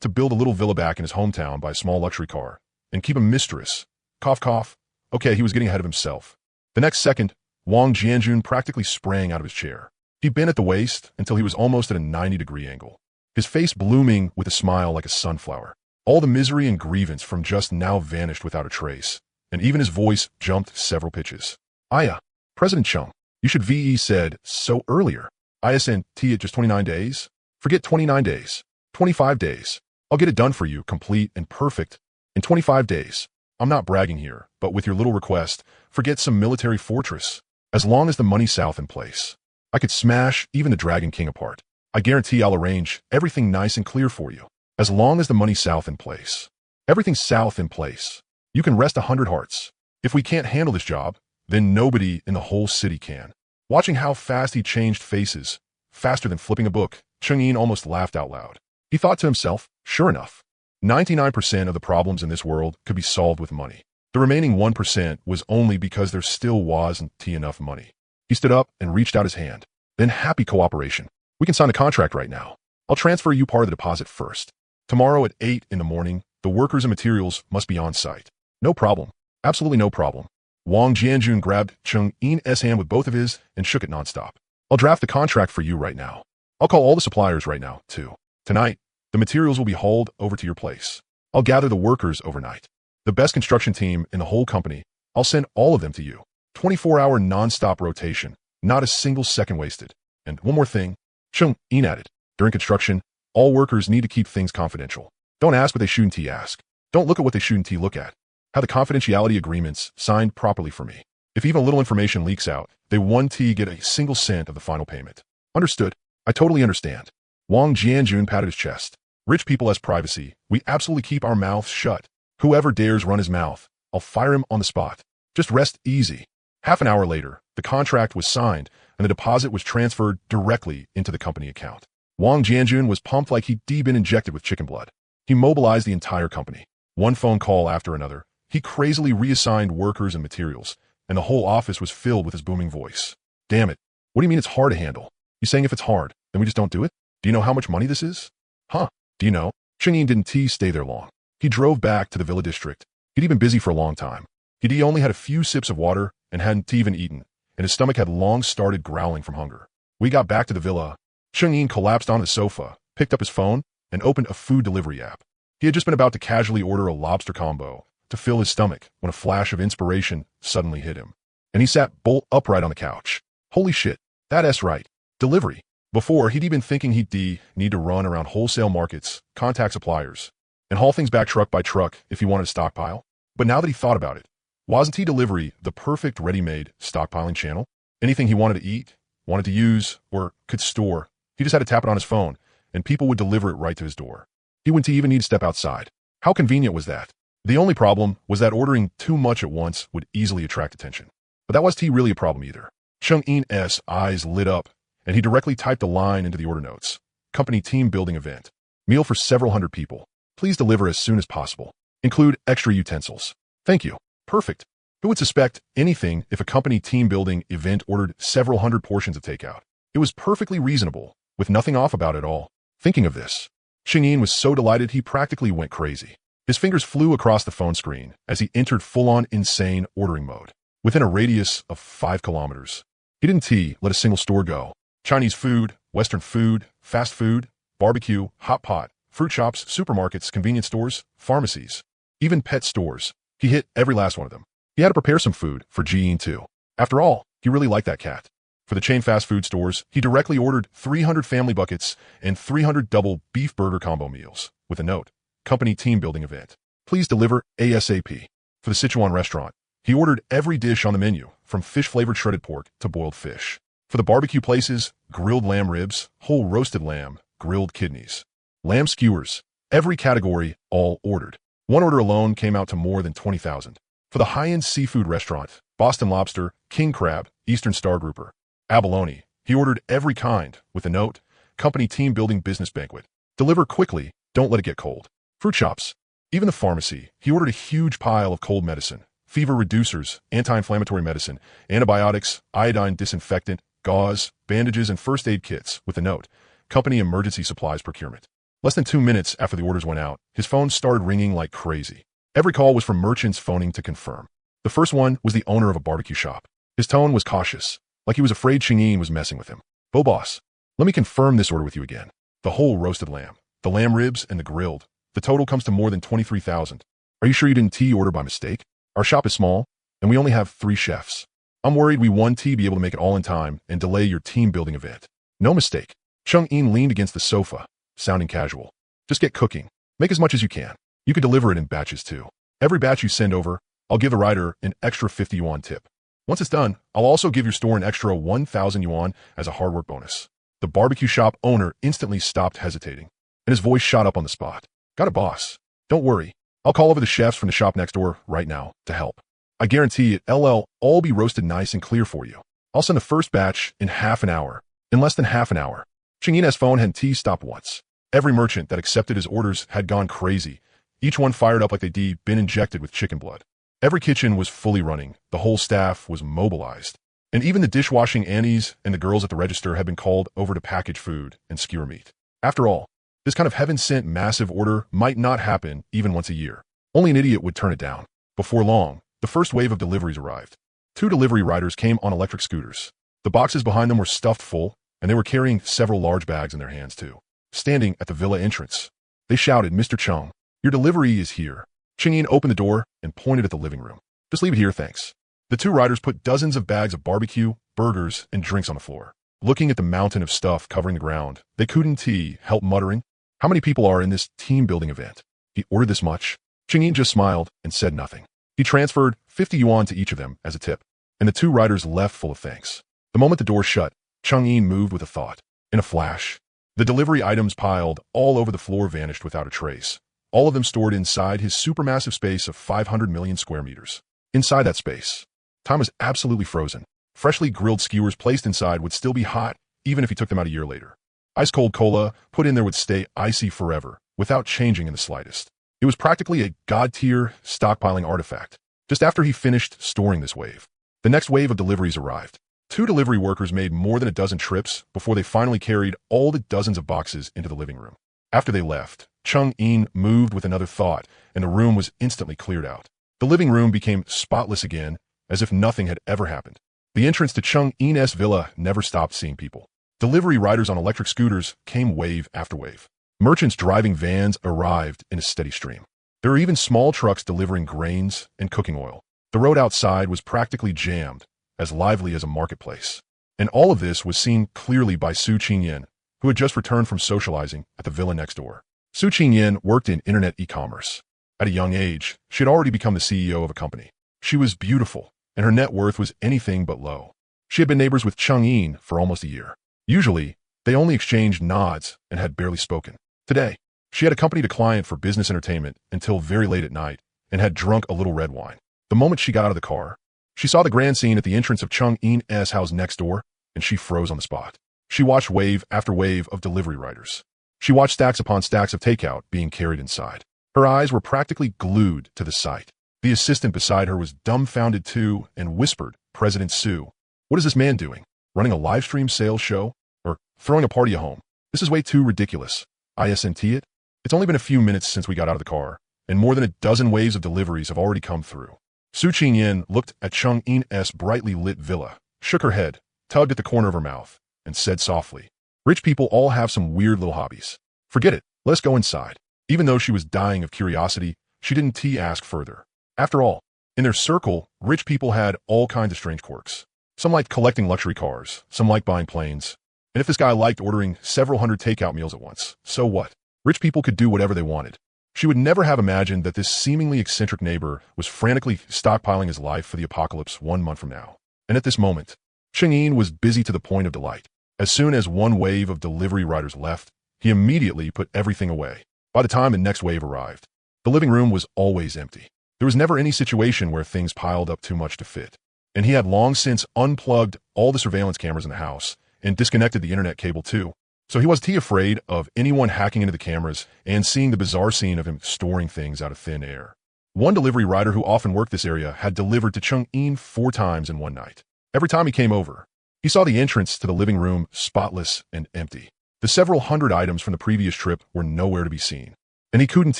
to build a little villa back in his hometown, buy a small luxury car, and keep a mistress. Cough, cough. Okay, he was getting ahead of himself. The next second, Wang Jianjun practically sprang out of his chair. He bent at the waist until he was almost at a 90-degree angle, his face blooming with a smile like a sunflower. All the misery and grievance from just now vanished without a trace, and even his voice jumped several pitches. Aya, President Cheng, you should VE said so earlier. ISNT at just 29 days? Forget 29 days. 25 days. I'll get it done for you, complete and perfect, in 25 days. I'm not bragging here, but with your little request, forget some military fortress. As long as the money south in place, I could smash even the Dragon King apart. I guarantee I'll arrange everything nice and clear for you. As long as the money south in place. Everything south in place. You can rest 100 hearts. If we can't handle this job, then nobody in the whole city can. Watching how fast he changed faces, faster than flipping a book, Chang'in almost laughed out loud. He thought to himself, sure enough, 99% of the problems in this world could be solved with money. The remaining 1% was only because there still wasn't enough money. He stood up and reached out his hand. Then happy cooperation. We can sign the contract right now. I'll transfer you part of the deposit first. Tomorrow at 8 in the morning, the workers and materials must be on site. No problem. Absolutely no problem. Wang Jianjun grabbed Chang'in's hand with both of his and shook it nonstop. I'll draft the contract for you right now. I'll call all the suppliers right now, too. Tonight, the materials will be hauled over to your place. I'll gather the workers overnight. The best construction team in the whole company, I'll send all of them to you. 24-hour non-stop rotation, not a single second wasted. And one more thing, Chang'in added. During construction, all workers need to keep things confidential. Don't ask what they shouldn't ask. Don't look at what they shouldn't look at. Have the confidentiality agreements signed properly for me. If even a little information leaks out, they won't get a single cent of the final payment. Understood. I totally understand. Wang Jianjun patted his chest. Rich people has privacy. We absolutely keep our mouths shut. Whoever dares run his mouth, I'll fire him on the spot. Just rest easy. Half an hour later, the contract was signed and the deposit was transferred directly into the company account. Wang Jianjun was pumped like he'd been injected with chicken blood. He mobilized the entire company. One phone call after another, he crazily reassigned workers and materials, and the whole office was filled with his booming voice. Damn it. What do you mean it's hard to handle? You saying if it's hard, then we just don't do it? Do you know how much money this is? Huh? Do you know? Chang'in didn't stay there long. He drove back to the villa district. He'd been busy for a long time. He'd only had a few sips of water and hadn't even eaten, and his stomach had long started growling from hunger. We got back to the villa. Chang'in collapsed on the sofa, picked up his phone, and opened a food delivery app. He had just been about to casually order a lobster combo to fill his stomach when a flash of inspiration suddenly hit him. And he sat bolt upright on the couch. Holy shit, that's right. Delivery. Before, he'd even thinking he'd need to run around wholesale markets, contact suppliers, and haul things back truck by truck if he wanted a stockpile. But now that he thought about it, wasn't delivery the perfect ready-made stockpiling channel? Anything he wanted to eat, wanted to use, or could store, he just had to tap it on his phone, and people would deliver it right to his door. He wouldn't even need to step outside. How convenient was that? The only problem was that ordering too much at once would easily attract attention. But that wasn't really a problem either. Chung-In's eyes lit up, and he directly typed a line into the order notes. Company team building event. Meal for several hundred people. Please deliver as soon as possible. Include extra utensils. Thank you. Perfect. Who would suspect anything if a company team building event ordered several hundred portions of takeout? It was perfectly reasonable, with nothing off about it at all. Thinking of this, Chung-In was so delighted he practically went crazy. His fingers flew across the phone screen as he entered full-on insane ordering mode. Within a radius of 5 kilometers, he didn't let a single store go. Chinese food, Western food, fast food, barbecue, hot pot, fruit shops, supermarkets, convenience stores, pharmacies, even pet stores. He hit every last one of them. He had to prepare some food for Ji-In too. After all, he really liked that cat. For the chain fast food stores, he directly ordered 300 family buckets and 300 double beef burger combo meals, with a note, company team building event. Please deliver ASAP. For the Sichuan restaurant, he ordered every dish on the menu, from fish-flavored shredded pork to boiled fish. For the barbecue places, grilled lamb ribs, whole roasted lamb, grilled kidneys, lamb skewers, every category, all ordered. One order alone came out to more than 20,000. For the high-end seafood restaurant, Boston Lobster, King Crab, Eastern Star Grouper, Abalone, he ordered every kind, with a note, company team building business banquet. Deliver quickly, don't let it get cold. Fruit shops, even the pharmacy, he ordered a huge pile of cold medicine, fever reducers, anti-inflammatory medicine, antibiotics, iodine disinfectant, gauze, bandages, and first aid kits, with a note, company emergency supplies procurement. Less than 2 minutes after the orders went out, his phone started ringing like crazy. Every call was from merchants phoning to confirm. The first one was the owner of a barbecue shop. His tone was cautious, like he was afraid Chung-In was messing with him. "Oh boss, let me confirm this order with you again. The whole roasted lamb, the lamb ribs, and the grilled. The total comes to more than 23,000. Are you sure you didn't order by mistake? Our shop is small, and we only have 3 chefs. I'm worried we won't be able to make it all in time and delay your team building event." "No mistake." Chung-In leaned against the sofa, sounding casual. "Just get cooking. Make as much as you can. You could deliver it in batches too. Every batch you send over, I'll give the rider an extra 50 yuan tip. Once it's done, I'll also give your store an extra 1,000 yuan as a hard work bonus." The barbecue shop owner instantly stopped hesitating, and his voice shot up on the spot. "Got it, boss. Don't worry. I'll call over the chefs from the shop next door right now to help. I guarantee it'll all be roasted nice and clear for you. I'll send the first batch in half an hour. In less than half an hour." Chung-In's phone hadn't stopped once. Every merchant that accepted his orders had gone crazy, each one fired up like they'd been injected with chicken blood. Every kitchen was fully running, the whole staff was mobilized, and even the dishwashing aunties and the girls at the register had been called over to package food and skewer meat. After all, this kind of heaven-sent massive order might not happen even once a year. Only an idiot would turn it down. Before long, the first wave of deliveries arrived. 2 delivery riders came on electric scooters. The boxes behind them were stuffed full, and they were carrying several large bags in their hands too. Standing at the villa entrance, they shouted, "Mr. Chung, your delivery is here." Chung-In opened the door and pointed at the living room. "Just leave it here, thanks." The 2 riders put dozens of bags of barbecue, burgers, and drinks on the floor. Looking at the mountain of stuff covering the ground, they couldn't help muttering, "How many people are in this team-building event? He ordered this much?" Chung-In just smiled and said nothing. He transferred 50 yuan to each of them as a tip, and the 2 riders left full of thanks. The moment the door shut, Chung-In moved with a thought. In a flash, the delivery items piled all over the floor vanished without a trace, all of them stored inside his supermassive space of 500 million square meters. Inside that space, time was absolutely frozen. Freshly grilled skewers placed inside would still be hot, even if he took them out a year later. Ice-cold cola put in there would stay icy forever, without changing in the slightest. It was practically a god-tier stockpiling artifact. Just after he finished storing this wave, the next wave of deliveries arrived. 2 delivery workers made more than a dozen trips before they finally carried all the dozens of boxes into the living room. After they left, Chung-In moved with another thought, and the room was instantly cleared out. The living room became spotless again, as if nothing had ever happened. The entrance to Chung-In's villa never stopped seeing people. Delivery riders on electric scooters came wave after wave. Merchants driving vans arrived in a steady stream. There were even small trucks delivering grains and cooking oil. The road outside was practically jammed, as lively as a marketplace. And all of this was seen clearly by Su Qingyan, who had just returned from socializing at the villa next door. Su Qingyan worked in internet e-commerce. At a young age, she had already become the CEO of a company. She was beautiful, and her net worth was anything but low. She had been neighbors with Cheng Yin for almost a year. Usually, they only exchanged nods and had barely spoken. Today, she had accompanied a client for business entertainment until very late at night and had drunk a little red wine. The moment she got out of the car, she saw the grand scene at the entrance of Cheng Yin's house next door, and she froze on the spot. She watched wave after wave of delivery riders. She watched stacks upon stacks of takeout being carried inside. Her eyes were practically glued to the sight. The assistant beside her was dumbfounded too and whispered, "President Su, what is this man doing? Running a live stream sales show? Or throwing a party at home? This is way too ridiculous. Isn't it? It's only been a few minutes since we got out of the car, and more than a dozen waves of deliveries have already come through." Su Qingyan looked at Cheng Yin's brightly lit villa, shook her head, tugged at the corner of her mouth, and said softly, "Rich people all have some weird little hobbies. Forget it, let us go inside." Even though she was dying of curiosity, she didn't ask further. After all, in their circle, rich people had all kinds of strange quirks. Some liked collecting luxury cars, some liked buying planes. And if this guy liked ordering several hundred takeout meals at once, so what? Rich people could do whatever they wanted. She would never have imagined that this seemingly eccentric neighbor was frantically stockpiling his life for the apocalypse 1 month from now. And at this moment, Cheng Yin was busy to the point of delight. As soon as one wave of delivery riders left, he immediately put everything away. By the time the next wave arrived, the living room was always empty. There was never any situation where things piled up too much to fit. And he had long since unplugged all the surveillance cameras in the house and disconnected the internet cable too. So he wasn't afraid of anyone hacking into the cameras and seeing the bizarre scene of him storing things out of thin air. One delivery rider who often worked this area had delivered to Cheng Yin 4 times in one night. Every time he came over, he saw the entrance to the living room spotless and empty. The several hundred items from the previous trip were nowhere to be seen. And he couldn't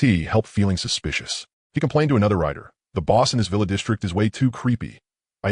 help feeling suspicious. He complained to another rider, "The boss in this villa district is way too creepy. I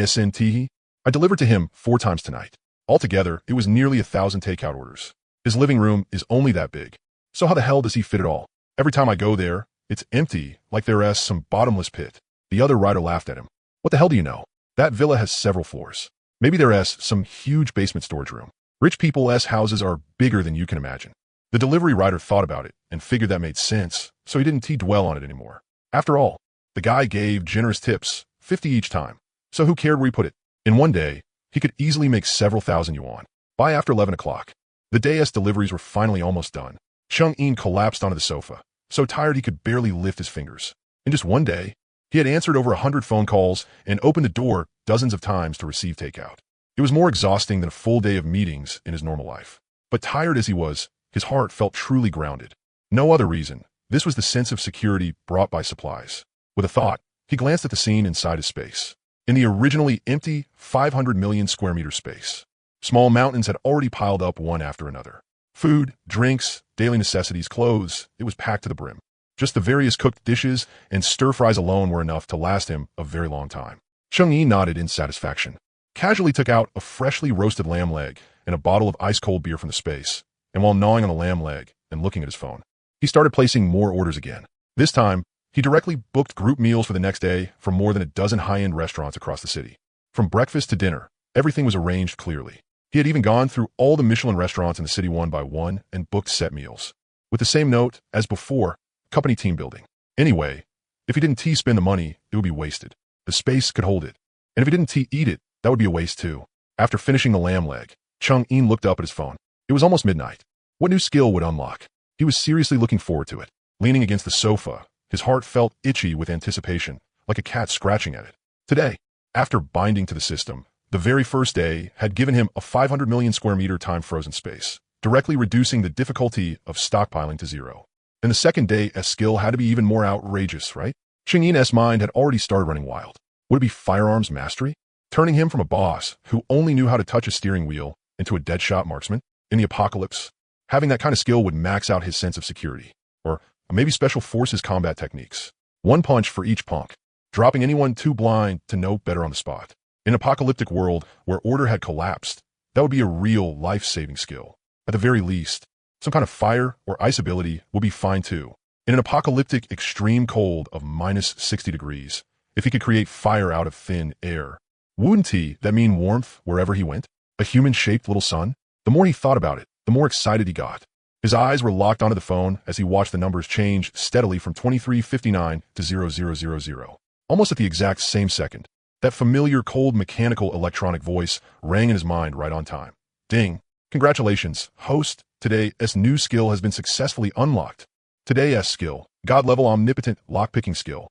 delivered to him 4 times tonight. Altogether, it was nearly 1,000 takeout orders. His living room is only that big. So how the hell does he fit it all? Every time I go there, it's empty, like there's some bottomless pit." The other rider laughed at him. "What the hell do you know? That villa has several floors. Maybe there's some huge basement storage room. Rich people's houses are bigger than you can imagine." The delivery rider thought about it and figured that made sense, so he didn't dwell on it anymore. After all, the guy gave generous tips, 50 each time. So who cared where he put it? In one day, he could easily make several thousand yuan. By after 11 o'clock, the day's deliveries were finally almost done. Cheng Yin collapsed onto the sofa, so tired he could barely lift his fingers. In just one day, he had answered over 100 phone calls and opened the door dozens of times to receive takeout. It was more exhausting than a full day of meetings in his normal life. But tired as he was, his heart felt truly grounded. No other reason. This was the sense of security brought by supplies. With a thought, he glanced at the scene inside his space. In the originally empty 500 million square meter space, small mountains had already piled up one after another. Food, drinks, daily necessities, clothes, it was packed to the brim. Just the various cooked dishes and stir-fries alone were enough to last him a very long time. Cheng Yin nodded in satisfaction, casually took out a freshly roasted lamb leg and a bottle of ice-cold beer from the space, and while gnawing on the lamb leg and looking at his phone, he started placing more orders again. This time, he directly booked group meals for the next day from more than a dozen high-end restaurants across the city. From breakfast to dinner, everything was arranged clearly. He had even gone through all the Michelin restaurants in the city one by one and booked set meals. With the same note as before, company team building. Anyway, if he didn't spend the money, it would be wasted. The space could hold it. And if he didn't eat it, that would be a waste too. After finishing the lamb leg, Cheng Yin looked up at his phone. It was almost midnight. What new skill would unlock? He was seriously looking forward to it. Leaning against the sofa, his heart felt itchy with anticipation, like a cat scratching at it. Today, after binding to the system, the very first day had given him a 500 million square meter time frozen space, directly reducing the difficulty of stockpiling to 0. And the second day, a skill had to be even more outrageous, right? Cheng Yin's mind had already started running wild. Would it be firearms mastery? Turning him from a boss who only knew how to touch a steering wheel into a deadshot marksman? In the apocalypse, having that kind of skill would max out his sense of security. Or maybe special forces combat techniques. 1 punch for each punk, dropping anyone too blind to know better on the spot. In an apocalyptic world where order had collapsed, That would be a real life-saving skill. At the very least, some kind of fire or ice ability would be fine too. In an apocalyptic extreme cold of minus 60 degrees, if he could create fire out of thin air, wouldn't that mean warmth wherever he went? A human-shaped little sun? The more he thought about it, the more excited he got. His eyes were locked onto the phone as he watched the numbers change steadily from 2359 to 0000. Almost at the exact same second, that familiar cold mechanical electronic voice rang in his mind right on time. Ding. Congratulations, host. Today's new skill has been successfully unlocked. Today's skill, God-level omnipotent lock-picking skill.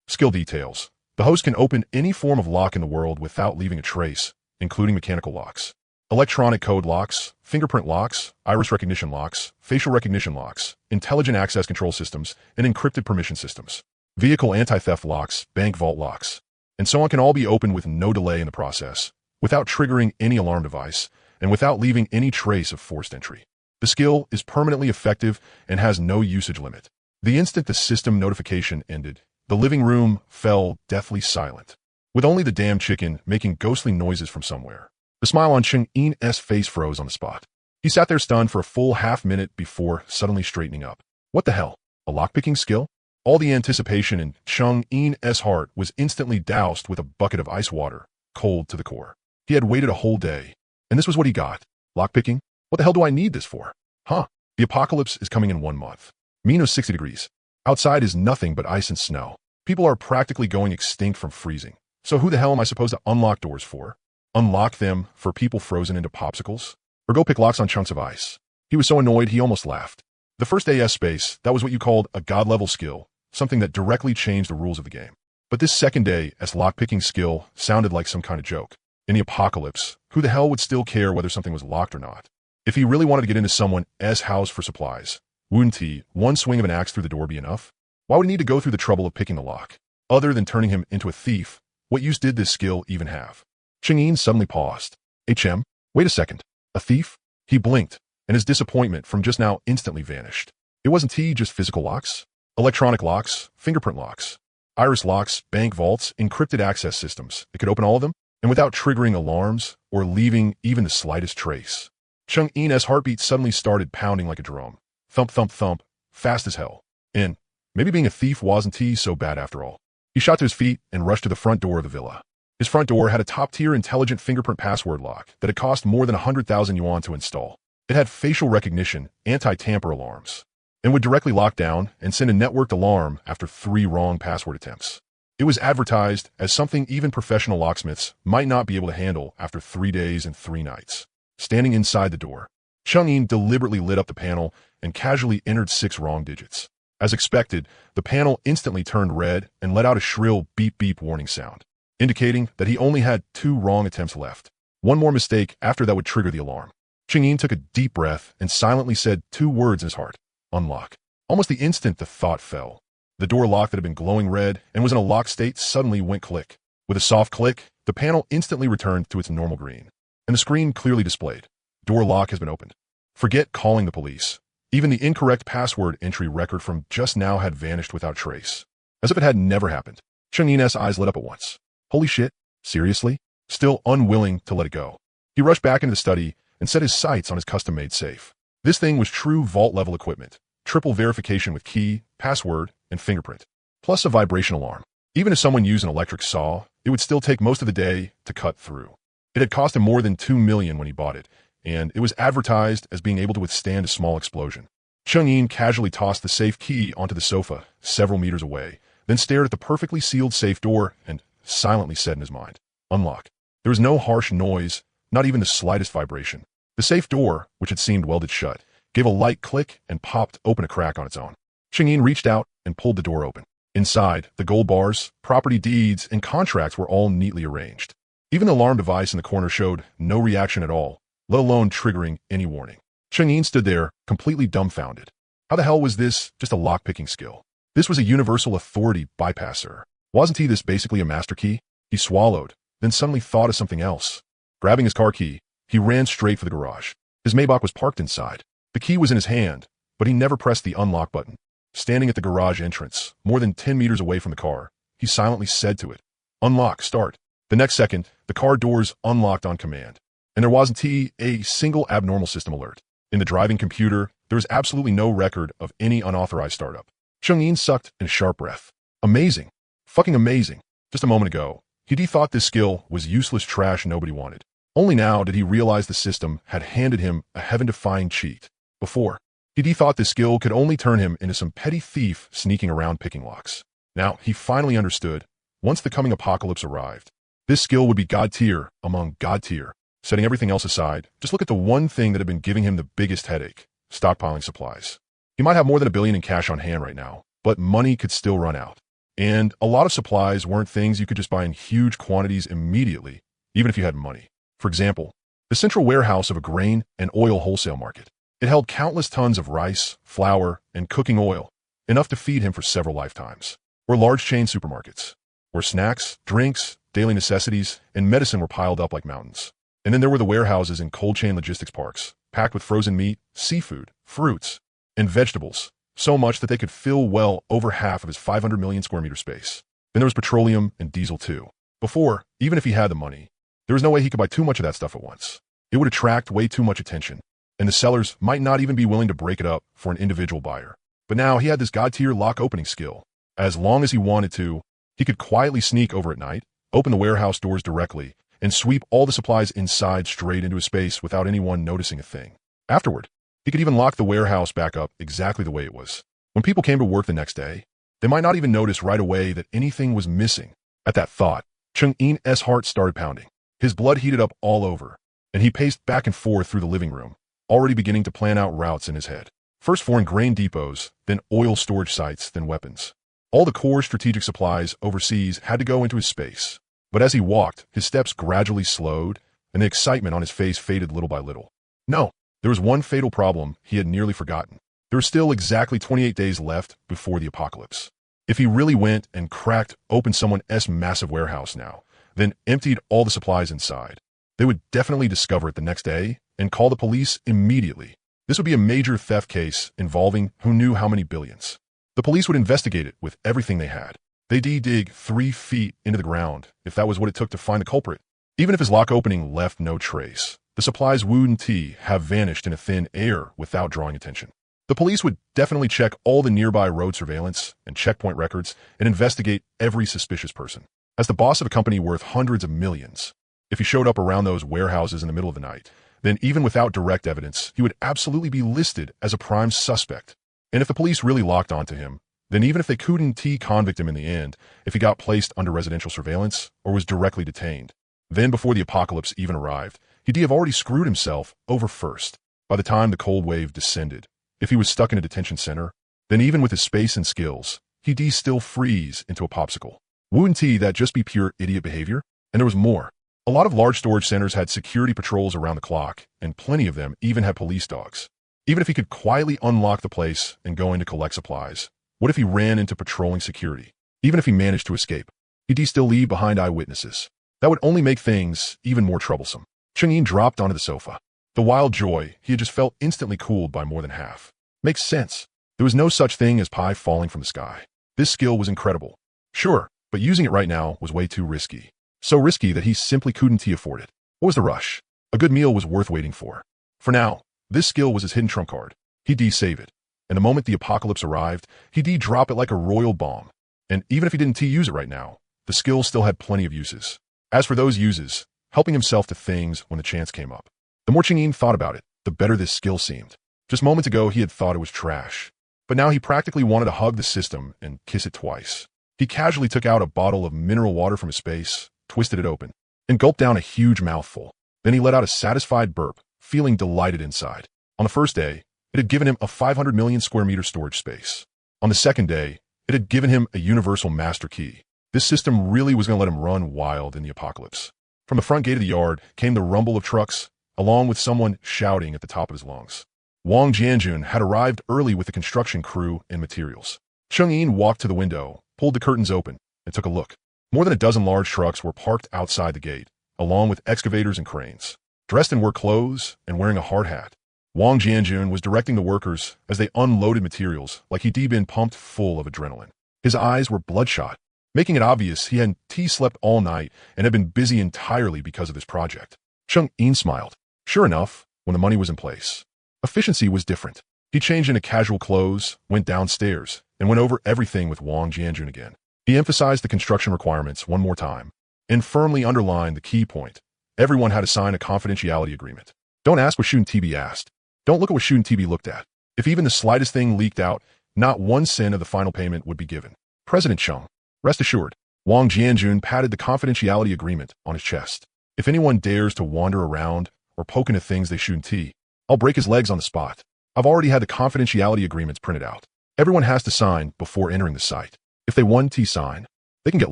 Skill details. The host can open any form of lock in the world without leaving a trace, including mechanical locks, electronic code locks, fingerprint locks, iris recognition locks, facial recognition locks, intelligent access control systems, and encrypted permission systems, vehicle anti-theft locks, bank vault locks, and so on can all be opened with no delay in the process, without triggering any alarm device, and without leaving any trace of forced entry. The skill is permanently effective and has no usage limit. The instant the system notification ended, the living room fell deathly silent, with only the damn chicken making ghostly noises from somewhere. The smile on Cheng-Yin's face froze on the spot. He sat there stunned for a full half-minute before suddenly straightening up. What the hell? A lockpicking skill? All the anticipation in Cheng-Yin's heart was instantly doused with a bucket of ice water, cold to the core. He had waited a whole day, and this was what he got. Lockpicking? What the hell do I need this for? Huh? The apocalypse is coming in 1 month. Minus 60 degrees. Outside is nothing but ice and snow. People are practically going extinct from freezing. So who the hell am I supposed to unlock doors for? Unlock them for people frozen into popsicles? Or go pick locks on chunks of ice? He was so annoyed he almost laughed. The first AS space, that was what you called a god-level skill, something that directly changed the rules of the game. But this second day as lockpicking skill sounded like some kind of joke. In the apocalypse, who the hell would still care whether something was locked or not? If he really wanted to get into someone's house for supplies, wouldn't one swing of an axe through the door be enough? Why would he need to go through the trouble of picking the lock? Other than turning him into a thief, what use did this skill even have? Cheng-Yin suddenly paused. Wait a second. A thief? He blinked, and his disappointment from just now instantly vanished. It wasn't just physical locks? Electronic locks, fingerprint locks, iris locks, bank vaults, encrypted access systems. It could open all of them, and without triggering alarms or leaving even the slightest trace. Cheng-Yin's heartbeat suddenly started pounding like a drum. Thump, thump, thump, fast as hell. And maybe being a thief wasn't so bad after all. He shot to his feet and rushed to the front door of the villa. His front door had a top-tier intelligent fingerprint password lock that had cost more than 100,000 yuan to install. It had facial recognition, anti-tamper alarms, and would directly lock down and send a networked alarm after 3 wrong password attempts. It was advertised as something even professional locksmiths might not be able to handle after 3 days and 3 nights. Standing inside the door, Cheng-Yin deliberately lit up the panel and casually entered 6 wrong digits. As expected, the panel instantly turned red and let out a shrill beep-beep warning sound, indicating that he only had 2 wrong attempts left. One more mistake after that would trigger the alarm. Cheng-Yin took a deep breath and silently said 2 words in his heart. Unlock. Almost the instant the thought fell, the door lock that had been glowing red and was in a locked state suddenly went click. With a soft click, the panel instantly returned to its normal green, and the screen clearly displayed, "Door lock has been opened." Forget calling the police. Even the incorrect password entry record from just now had vanished without trace, as if it had never happened. Cheng-Yin's eyes lit up at once. Holy shit, seriously? Still unwilling to let it go, he rushed back into the study and set his sights on his custom-made safe. This thing was true vault-level equipment, triple verification with key, password, and fingerprint, plus a vibration alarm. Even if someone used an electric saw, it would still take most of the day to cut through. It had cost him more than 2 million when he bought it, and it was advertised as being able to withstand a small explosion. Cheng-Yin casually tossed the safe key onto the sofa several meters away, then stared at the perfectly sealed safe door and silently said in his mind, "Unlock." There was no harsh noise, not even the slightest vibration. The safe door, which had seemed welded shut, gave a light click and popped open a crack on its own. Cheng-Yin reached out and pulled the door open. Inside, the gold bars, property deeds, and contracts were all neatly arranged. Even the alarm device in the corner showed no reaction at all, let alone triggering any warning. Cheng-Yin stood there, completely dumbfounded. How the hell was this just a lock-picking skill? This was a universal authority bypasser. Wasn't this basically a master key? He swallowed, then suddenly thought of something else. Grabbing his car key, he ran straight for the garage. His Maybach was parked inside. The key was in his hand, but he never pressed the unlock button. Standing at the garage entrance, more than 10 meters away from the car, he silently said to it, "Unlock, start." The next second, the car doors unlocked on command, and there wasn't a single abnormal system alert. In the driving computer, there was absolutely no record of any unauthorized startup. Cheng-Yin sucked in a sharp breath. Amazing. Fucking amazing. Just a moment ago, he thought this skill was useless trash nobody wanted. Only now did he realize the system had handed him a heaven-defying cheat. Before, he thought this skill could only turn him into some petty thief sneaking around picking locks. Now, he finally understood, once the coming apocalypse arrived, this skill would be God tier among God tier. Setting everything else aside, just look at the one thing that had been giving him the biggest headache: stockpiling supplies. He might have more than $1 billion in cash on hand right now, but money could still run out. And a lot of supplies weren't things you could just buy in huge quantities immediately, even if you had money. For example, the central warehouse of a grain and oil wholesale market. It held countless tons of rice, flour, and cooking oil, enough to feed him for several lifetimes. Or large chain supermarkets, where snacks, drinks, daily necessities, and medicine were piled up like mountains. And then there were the warehouses in cold chain logistics parks, packed with frozen meat, seafood, fruits, and vegetables, so much that they could fill well over half of his 500 million square meter space. Then there was petroleum and diesel too. Before, even if he had the money, there was no way he could buy too much of that stuff at once. It would attract way too much attention, and the sellers might not even be willing to break it up for an individual buyer. But now he had this god-tier lock opening skill. As long as he wanted to, he could quietly sneak over at night, open the warehouse doors directly, and sweep all the supplies inside straight into a space without anyone noticing a thing. Afterward, he could even lock the warehouse back up exactly the way it was. When people came to work the next day, they might not even notice right away that anything was missing. At that thought, Cheng-Yin's heart started pounding. His blood heated up all over, and he paced back and forth through the living room, already beginning to plan out routes in his head. First foreign grain depots, then oil storage sites, then weapons. All the core strategic supplies overseas had to go into his space. But as he walked, his steps gradually slowed, and the excitement on his face faded little by little. No, there was one fatal problem he had nearly forgotten. There were still exactly 28 days left before the apocalypse. If he really went and cracked open someone's massive warehouse now, then emptied all the supplies inside, they would definitely discover it the next day and call the police immediately. This would be a major theft case involving who knew how many billions. The police would investigate it with everything they had. They'd dig 3 feet into the ground if that was what it took to find the culprit. Even if his lock opening left no trace, the supplies wouldn't have vanished in a thin air without drawing attention. The police would definitely check all the nearby road surveillance and checkpoint records and investigate every suspicious person. As the boss of a company worth hundreds of millions, if he showed up around those warehouses in the middle of the night, then even without direct evidence, he would absolutely be listed as a prime suspect. And if the police really locked onto him, then even if they couldn't convict him in the end, if he got placed under residential surveillance or was directly detained, then before the apocalypse even arrived, he'd have already screwed himself over first. By the time the cold wave descended, if he was stuck in a detention center, then even with his space and skills, he'd still freeze into a popsicle. Wouldn't that just be pure idiot behavior? And there was more. A lot of large storage centers had security patrols around the clock, and plenty of them even had police dogs. Even if he could quietly unlock the place and go in to collect supplies, what if he ran into patrolling security? Even if he managed to escape, he'd still leave behind eyewitnesses. That would only make things even more troublesome. Cheng-Yin dropped onto the sofa. The wild joy he had just felt instantly cooled by more than half. Makes sense. There was no such thing as pie falling from the sky. This skill was incredible. Sure, but using it right now was way too risky. So risky that he simply couldn't afford it. What was the rush? A good meal was worth waiting for. For now, this skill was his hidden trump card. He'd save it. And the moment the apocalypse arrived, he'd drop it like a royal bomb. And even if he didn't use it right now, the skill still had plenty of uses. As for those uses, helping himself to things when the chance came up. The more Cheng-Yin thought about it, the better this skill seemed. Just moments ago, he had thought it was trash. But now he practically wanted to hug the system and kiss it twice. He casually took out a bottle of mineral water from his space, twisted it open, and gulped down a huge mouthful. Then he let out a satisfied burp, feeling delighted inside. On the first day, it had given him a 500 million square meter storage space. On the second day, it had given him a universal master key. This system really was going to let him run wild in the apocalypse. From the front gate of the yard came the rumble of trucks, along with someone shouting at the top of his lungs. Wang Jianjun had arrived early with the construction crew and materials. Cheng-Yin walked to the window, pulled the curtains open, and took a look. More than a dozen large trucks were parked outside the gate, along with excavators and cranes. Dressed in work clothes and wearing a hard hat, Wang Jianjun was directing the workers as they unloaded materials like he'd been pumped full of adrenaline. His eyes were bloodshot, making it obvious he hadn't slept all night and had been busy entirely because of this project. Chung In smiled. Sure enough, when the money was in place, efficiency was different. He changed into casual clothes, went downstairs, and went over everything with Wang Jianjun again. He emphasized the construction requirements one more time, and firmly underlined the key point. Everyone had to sign a confidentiality agreement. Don't ask what Shun TB asked. Don't look at what Shun TB looked at. If even the slightest thing leaked out, not 1 cent of the final payment would be given. President Chung. Rest assured, Wang Jianjun patted the confidentiality agreement on his chest. If anyone dares to wander around or poke into things they shouldn't tea, I'll break his legs on the spot. I've already had the confidentiality agreements printed out. Everyone has to sign before entering the site. If they 1T sign, they can get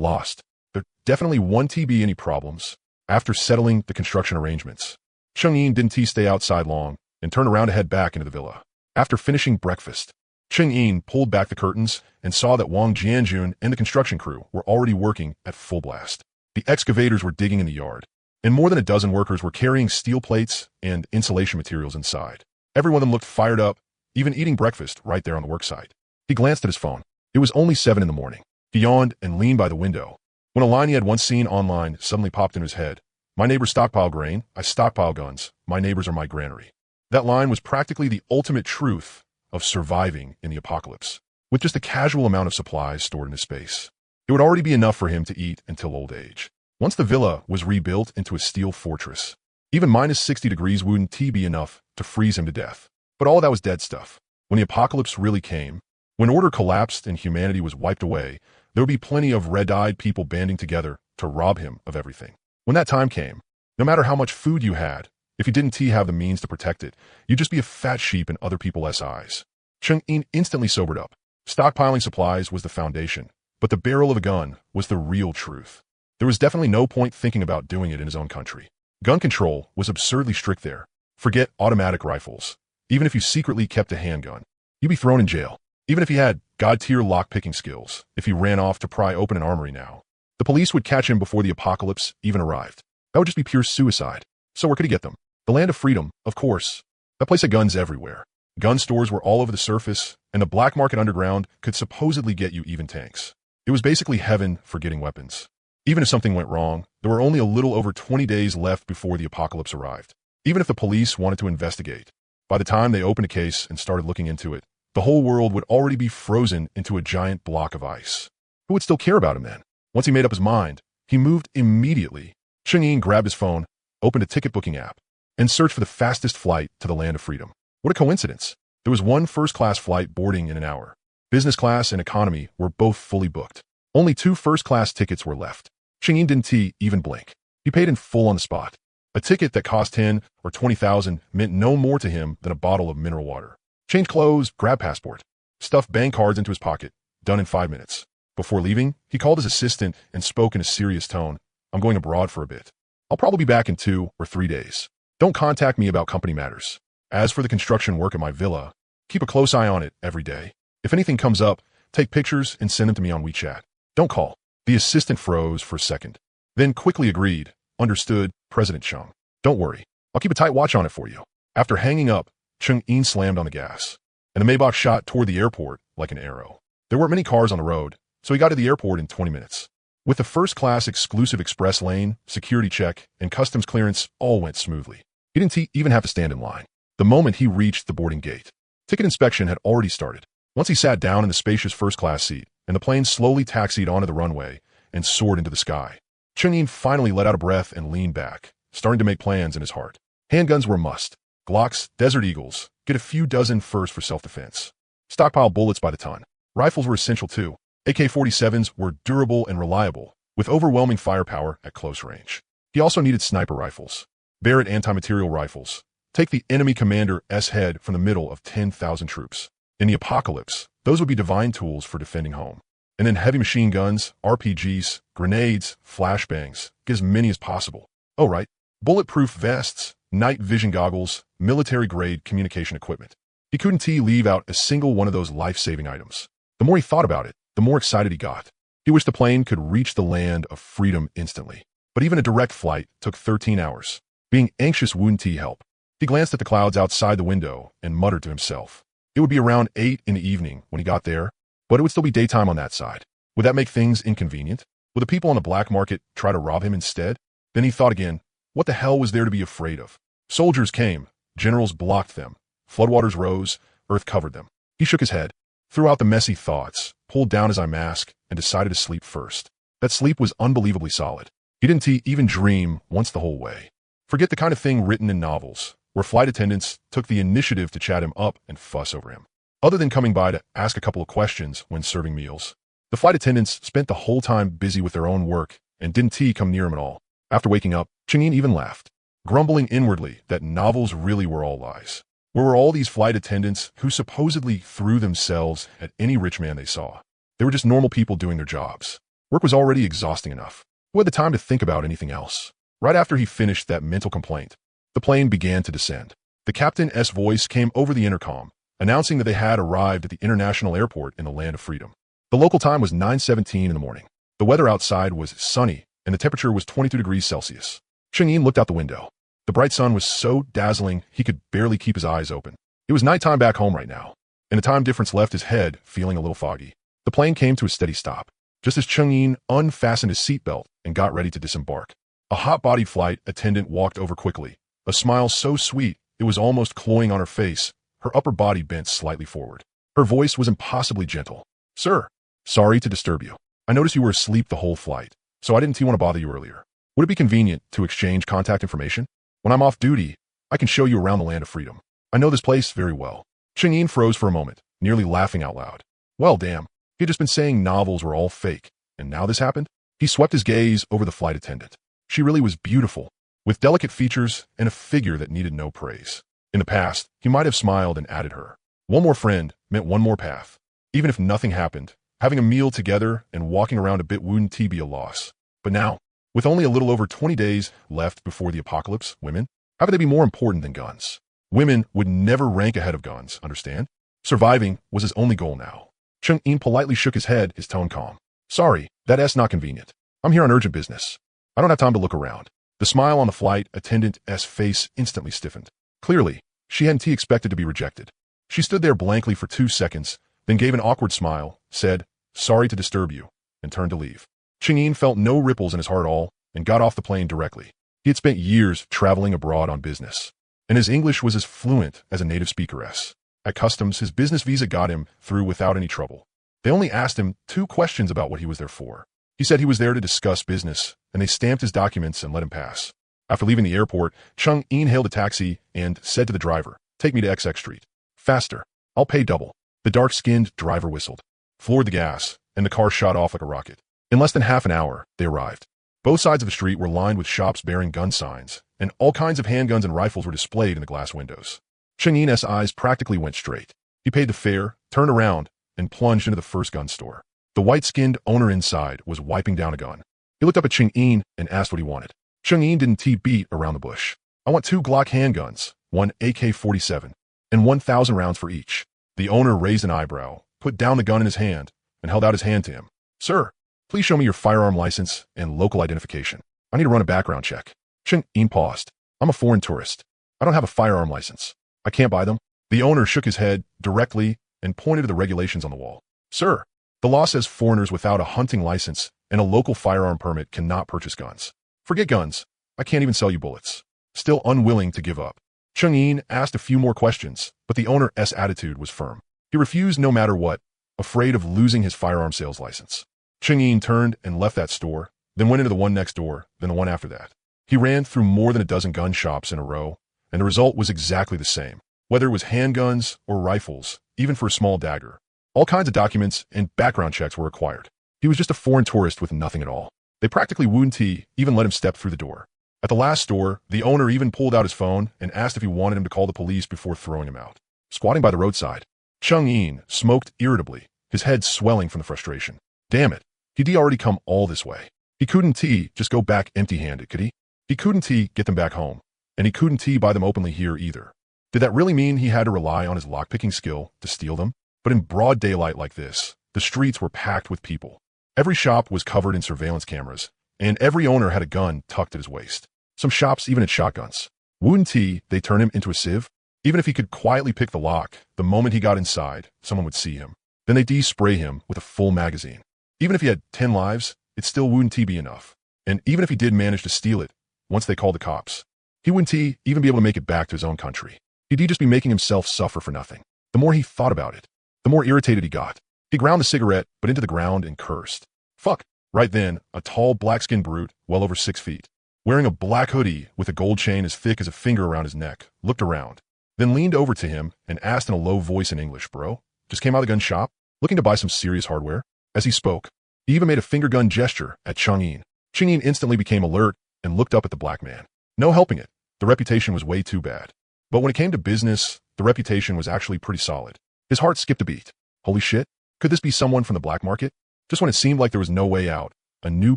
lost. There definitely 1T be any problems. After settling the construction arrangements, Chung Yin didn't stay outside long and turned around to head back into the villa. After finishing breakfast, Chung Yin pulled back the curtains and saw that Wang Jianjun and the construction crew were already working at full blast. The excavators were digging in the yard, and more than a dozen workers were carrying steel plates and insulation materials inside. Every one of them looked fired up, even eating breakfast right there on the worksite. He glanced at his phone. It was only 7 in the morning. He yawned and leaned by the window, when a line he had once seen online suddenly popped into his head. My neighbors stockpile grain, I stockpile guns, my neighbors are my granary. That line was practically the ultimate truth of surviving in the apocalypse. With just a casual amount of supplies stored in his space, it would already be enough for him to eat until old age. Once the villa was rebuilt into a steel fortress, even minus 60 degrees wouldn't be enough to freeze him to death. But all that was dead stuff. When the apocalypse really came, when order collapsed and humanity was wiped away, there would be plenty of red-eyed people banding together to rob him of everything. When that time came, no matter how much food you had, if you didn't have the means to protect it, you'd just be a fat sheep in other people's eyes. Chung In instantly sobered up. Stockpiling supplies was the foundation, but the barrel of a gun was the real truth. There was definitely no point thinking about doing it in his own country. Gun control was absurdly strict there. Forget automatic rifles. Even if you secretly kept a handgun, you'd be thrown in jail. Even if he had god-tier lock-picking skills, if he ran off to pry open an armory now, the police would catch him before the apocalypse even arrived. That would just be pure suicide. So where could he get them? The land of freedom, of course. That place had guns everywhere. Gun stores were all over the surface, and the black market underground could supposedly get you even tanks. It was basically heaven for getting weapons. Even if something went wrong, there were only a little over 20 days left before the apocalypse arrived. Even if the police wanted to investigate, by the time they opened a case and started looking into it, the whole world would already be frozen into a giant block of ice. Who would still care about him then? Once he made up his mind, he moved immediately. Chung Yin grabbed his phone, opened a ticket booking app, and searched for the fastest flight to the land of freedom. What a coincidence. There was one first-class flight boarding in an hour. Business class and economy were both fully booked. Only 2 first-class tickets were left. Chung Yin didn't even blink. He paid in full on the spot. A ticket that cost 10 or 20,000 meant no more to him than a bottle of mineral water. Change clothes, grab passport, stuffed bank cards into his pocket, done in 5 minutes. Before leaving, he called his assistant and spoke in a serious tone. I'm going abroad for a bit. I'll probably be back in 2 or 3 days. Don't contact me about company matters. As for the construction work at my villa, keep a close eye on it every day. If anything comes up, take pictures and send them to me on WeChat. Don't call. The assistant froze for a second, then quickly agreed. Understood, President Chung. Don't worry. I'll keep a tight watch on it for you. After hanging up, Chung In slammed on the gas, and the Maybach shot toward the airport like an arrow. There weren't many cars on the road, so he got to the airport in 20 minutes. With the first-class exclusive express lane, security check, and customs clearance all went smoothly. He didn't even have to stand in line. The moment he reached the boarding gate, ticket inspection had already started. Once he sat down in the spacious first-class seat, and the plane slowly taxied onto the runway and soared into the sky, Chung Yin finally let out a breath and leaned back, starting to make plans in his heart. Handguns were a must. Glocks, Desert Eagles, get a few dozen first for self-defense. Stockpile bullets by the ton. Rifles were essential too. AK-47s were durable and reliable, with overwhelming firepower at close range. He also needed sniper rifles. Barrett anti-material rifles. Take the enemy commander's head from the middle of 10,000 troops. In the apocalypse, those would be divine tools for defending home. And then heavy machine guns, RPGs, grenades, flashbangs, get as many as possible. Oh right, bulletproof vests, night vision goggles, military-grade communication equipment. He couldn't leave out a single one of those life-saving items. The more he thought about it, the more excited he got. He wished the plane could reach the land of freedom instantly. But even a direct flight took 13 hours. Being anxious wouldn't help. He glanced at the clouds outside the window and muttered to himself. It would be around 8 in the evening when he got there, but it would still be daytime on that side. Would that make things inconvenient? Would the people on the black market try to rob him instead? Then he thought again, What the hell was there to be afraid of? Soldiers came, generals blocked them, floodwaters rose, earth covered them. He shook his head, threw out the messy thoughts, pulled down his eye mask, and decided to sleep first. That sleep was unbelievably solid. He didn't even dream once the whole way. Forget the kind of thing written in novels, where flight attendants took the initiative to chat him up and fuss over him. Other than coming by to ask a couple of questions when serving meals, the flight attendants spent the whole time busy with their own work and didn't come near him at all. After waking up, Chang'in even laughed, grumbling inwardly that novels really were all lies. Where were all these flight attendants who supposedly threw themselves at any rich man they saw? They were just normal people doing their jobs. Work was already exhausting enough. Who had the time to think about anything else? Right after he finished that mental complaint, the plane began to descend. The captain's voice came over the intercom, announcing that they had arrived at the international airport in the land of freedom. The local time was 9:17 in the morning. The weather outside was sunny, and the temperature was 22 degrees Celsius. Chang'in looked out the window. The bright sun was so dazzling he could barely keep his eyes open. It was nighttime back home right now, and the time difference left his head feeling a little foggy. The plane came to a steady stop, just as Chang'in unfastened his seatbelt and got ready to disembark. A hot-bodied flight attendant walked over quickly, a smile so sweet it was almost cloying on her face, her upper body bent slightly forward. Her voice was impossibly gentle. "Sir, sorry to disturb you. I noticed you were asleep the whole flight, so I didn't want to bother you earlier. Would it be convenient to exchange contact information? When I'm off duty, I can show you around the land of freedom. I know this place very well." Chang'in froze for a moment, nearly laughing out loud. Well, damn. He had just been saying novels were all fake, and now this happened? He swept his gaze over the flight attendant. She really was beautiful, with delicate features and a figure that needed no praise. In the past, he might have smiled and added her. One more friend meant one more path. Even if nothing happened, having a meal together and walking around a bit wouldn't be a loss. But now, with only a little over 20 days left before the apocalypse, women, how could they be more important than guns? Women would never rank ahead of guns, understand? Surviving was his only goal now. Chang'in politely shook his head, his tone calm. "Sorry, that's not convenient. I'm here on urgent business. I don't have time to look around." The smile on the flight attendant's face instantly stiffened. Clearly, she hadn't expected to be rejected. She stood there blankly for 2 seconds, then gave an awkward smile, said, "Sorry to disturb you," and turned to leave. Chang'in felt no ripples in his heart at all and got off the plane directly. He had spent years traveling abroad on business, and his English was as fluent as a native speakeress. At customs, his business visa got him through without any trouble. They only asked him 2 questions about what he was there for. He said he was there to discuss business, and they stamped his documents and let him pass. After leaving the airport, Chang'in hailed a taxi and said to the driver, "Take me to XX Street. Faster. I'll pay double." The dark-skinned driver whistled, floored the gas, and the car shot off like a rocket. In less than half an hour, they arrived. Both sides of the street were lined with shops bearing gun signs, and all kinds of handguns and rifles were displayed in the glass windows. Chang'in's eyes practically went straight. He paid the fare, turned around, and plunged into the first gun store. The white-skinned owner inside was wiping down a gun. He looked up at Chang'in and asked what he wanted. Chang'in didn't beat around the bush. "I want 2 Glock handguns, 1 AK-47, and 1,000 rounds for each." The owner raised an eyebrow, put down the gun in his hand, and held out his hand to him. "Sir, please show me your firearm license and local identification. I need to run a background check." Chang'in paused. "I'm a foreign tourist. I don't have a firearm license. I can't buy them." The owner shook his head directly and pointed to the regulations on the wall. "Sir, the law says foreigners without a hunting license and a local firearm permit cannot purchase guns. Forget guns. I can't even sell you bullets." Still unwilling to give up, Chang'in asked a few more questions, but the owner's attitude was firm. He refused no matter what, afraid of losing his firearm sales license. Chang'in turned and left that store, then went into the one next door, then the one after that. He ran through more than a dozen gun shops in a row, and the result was exactly the same. Whether it was handguns or rifles, even for a small dagger, all kinds of documents and background checks were required. He was just a foreign tourist with nothing at all. They practically wouldn't even let him step through the door. At the last store, the owner even pulled out his phone and asked if he wanted him to call the police before throwing him out. Squatting by the roadside, Chang'in smoked irritably, his head swelling from the frustration. Damn it, he'd already come all this way. He couldn't just go back empty-handed, could he? He couldn't get them back home, and he couldn't buy them openly here either. Did that really mean he had to rely on his lockpicking skill to steal them? But in broad daylight like this, the streets were packed with people. Every shop was covered in surveillance cameras, and every owner had a gun tucked at his waist. Some shops even had shotguns. Wouldn't they turn him into a sieve? Even if he could quietly pick the lock, the moment he got inside, someone would see him. Then they'd spray him with a full magazine. Even if he had 10 lives, it still wouldn't be enough. And even if he did manage to steal it, once they called the cops. He wouldn't even be able to make it back to his own country. He'd just be making himself suffer for nothing. The more he thought about it, the more irritated he got. He ground the cigarette, but into the ground and cursed. Fuck. Right then, a tall, black-skinned brute, well over 6 feet, wearing a black hoodie with a gold chain as thick as a finger around his neck, looked around, then leaned over to him and asked in a low voice in English, "Bro, just came out of the gun shop, looking to buy some serious hardware?" As he spoke, he even made a finger gun gesture at Chang'in. Chang'in instantly became alert and looked up at the black man. No helping it, the reputation was way too bad. But when it came to business, the reputation was actually pretty solid. His heart skipped a beat. Holy shit, could this be someone from the black market? Just when it seemed like there was no way out, a new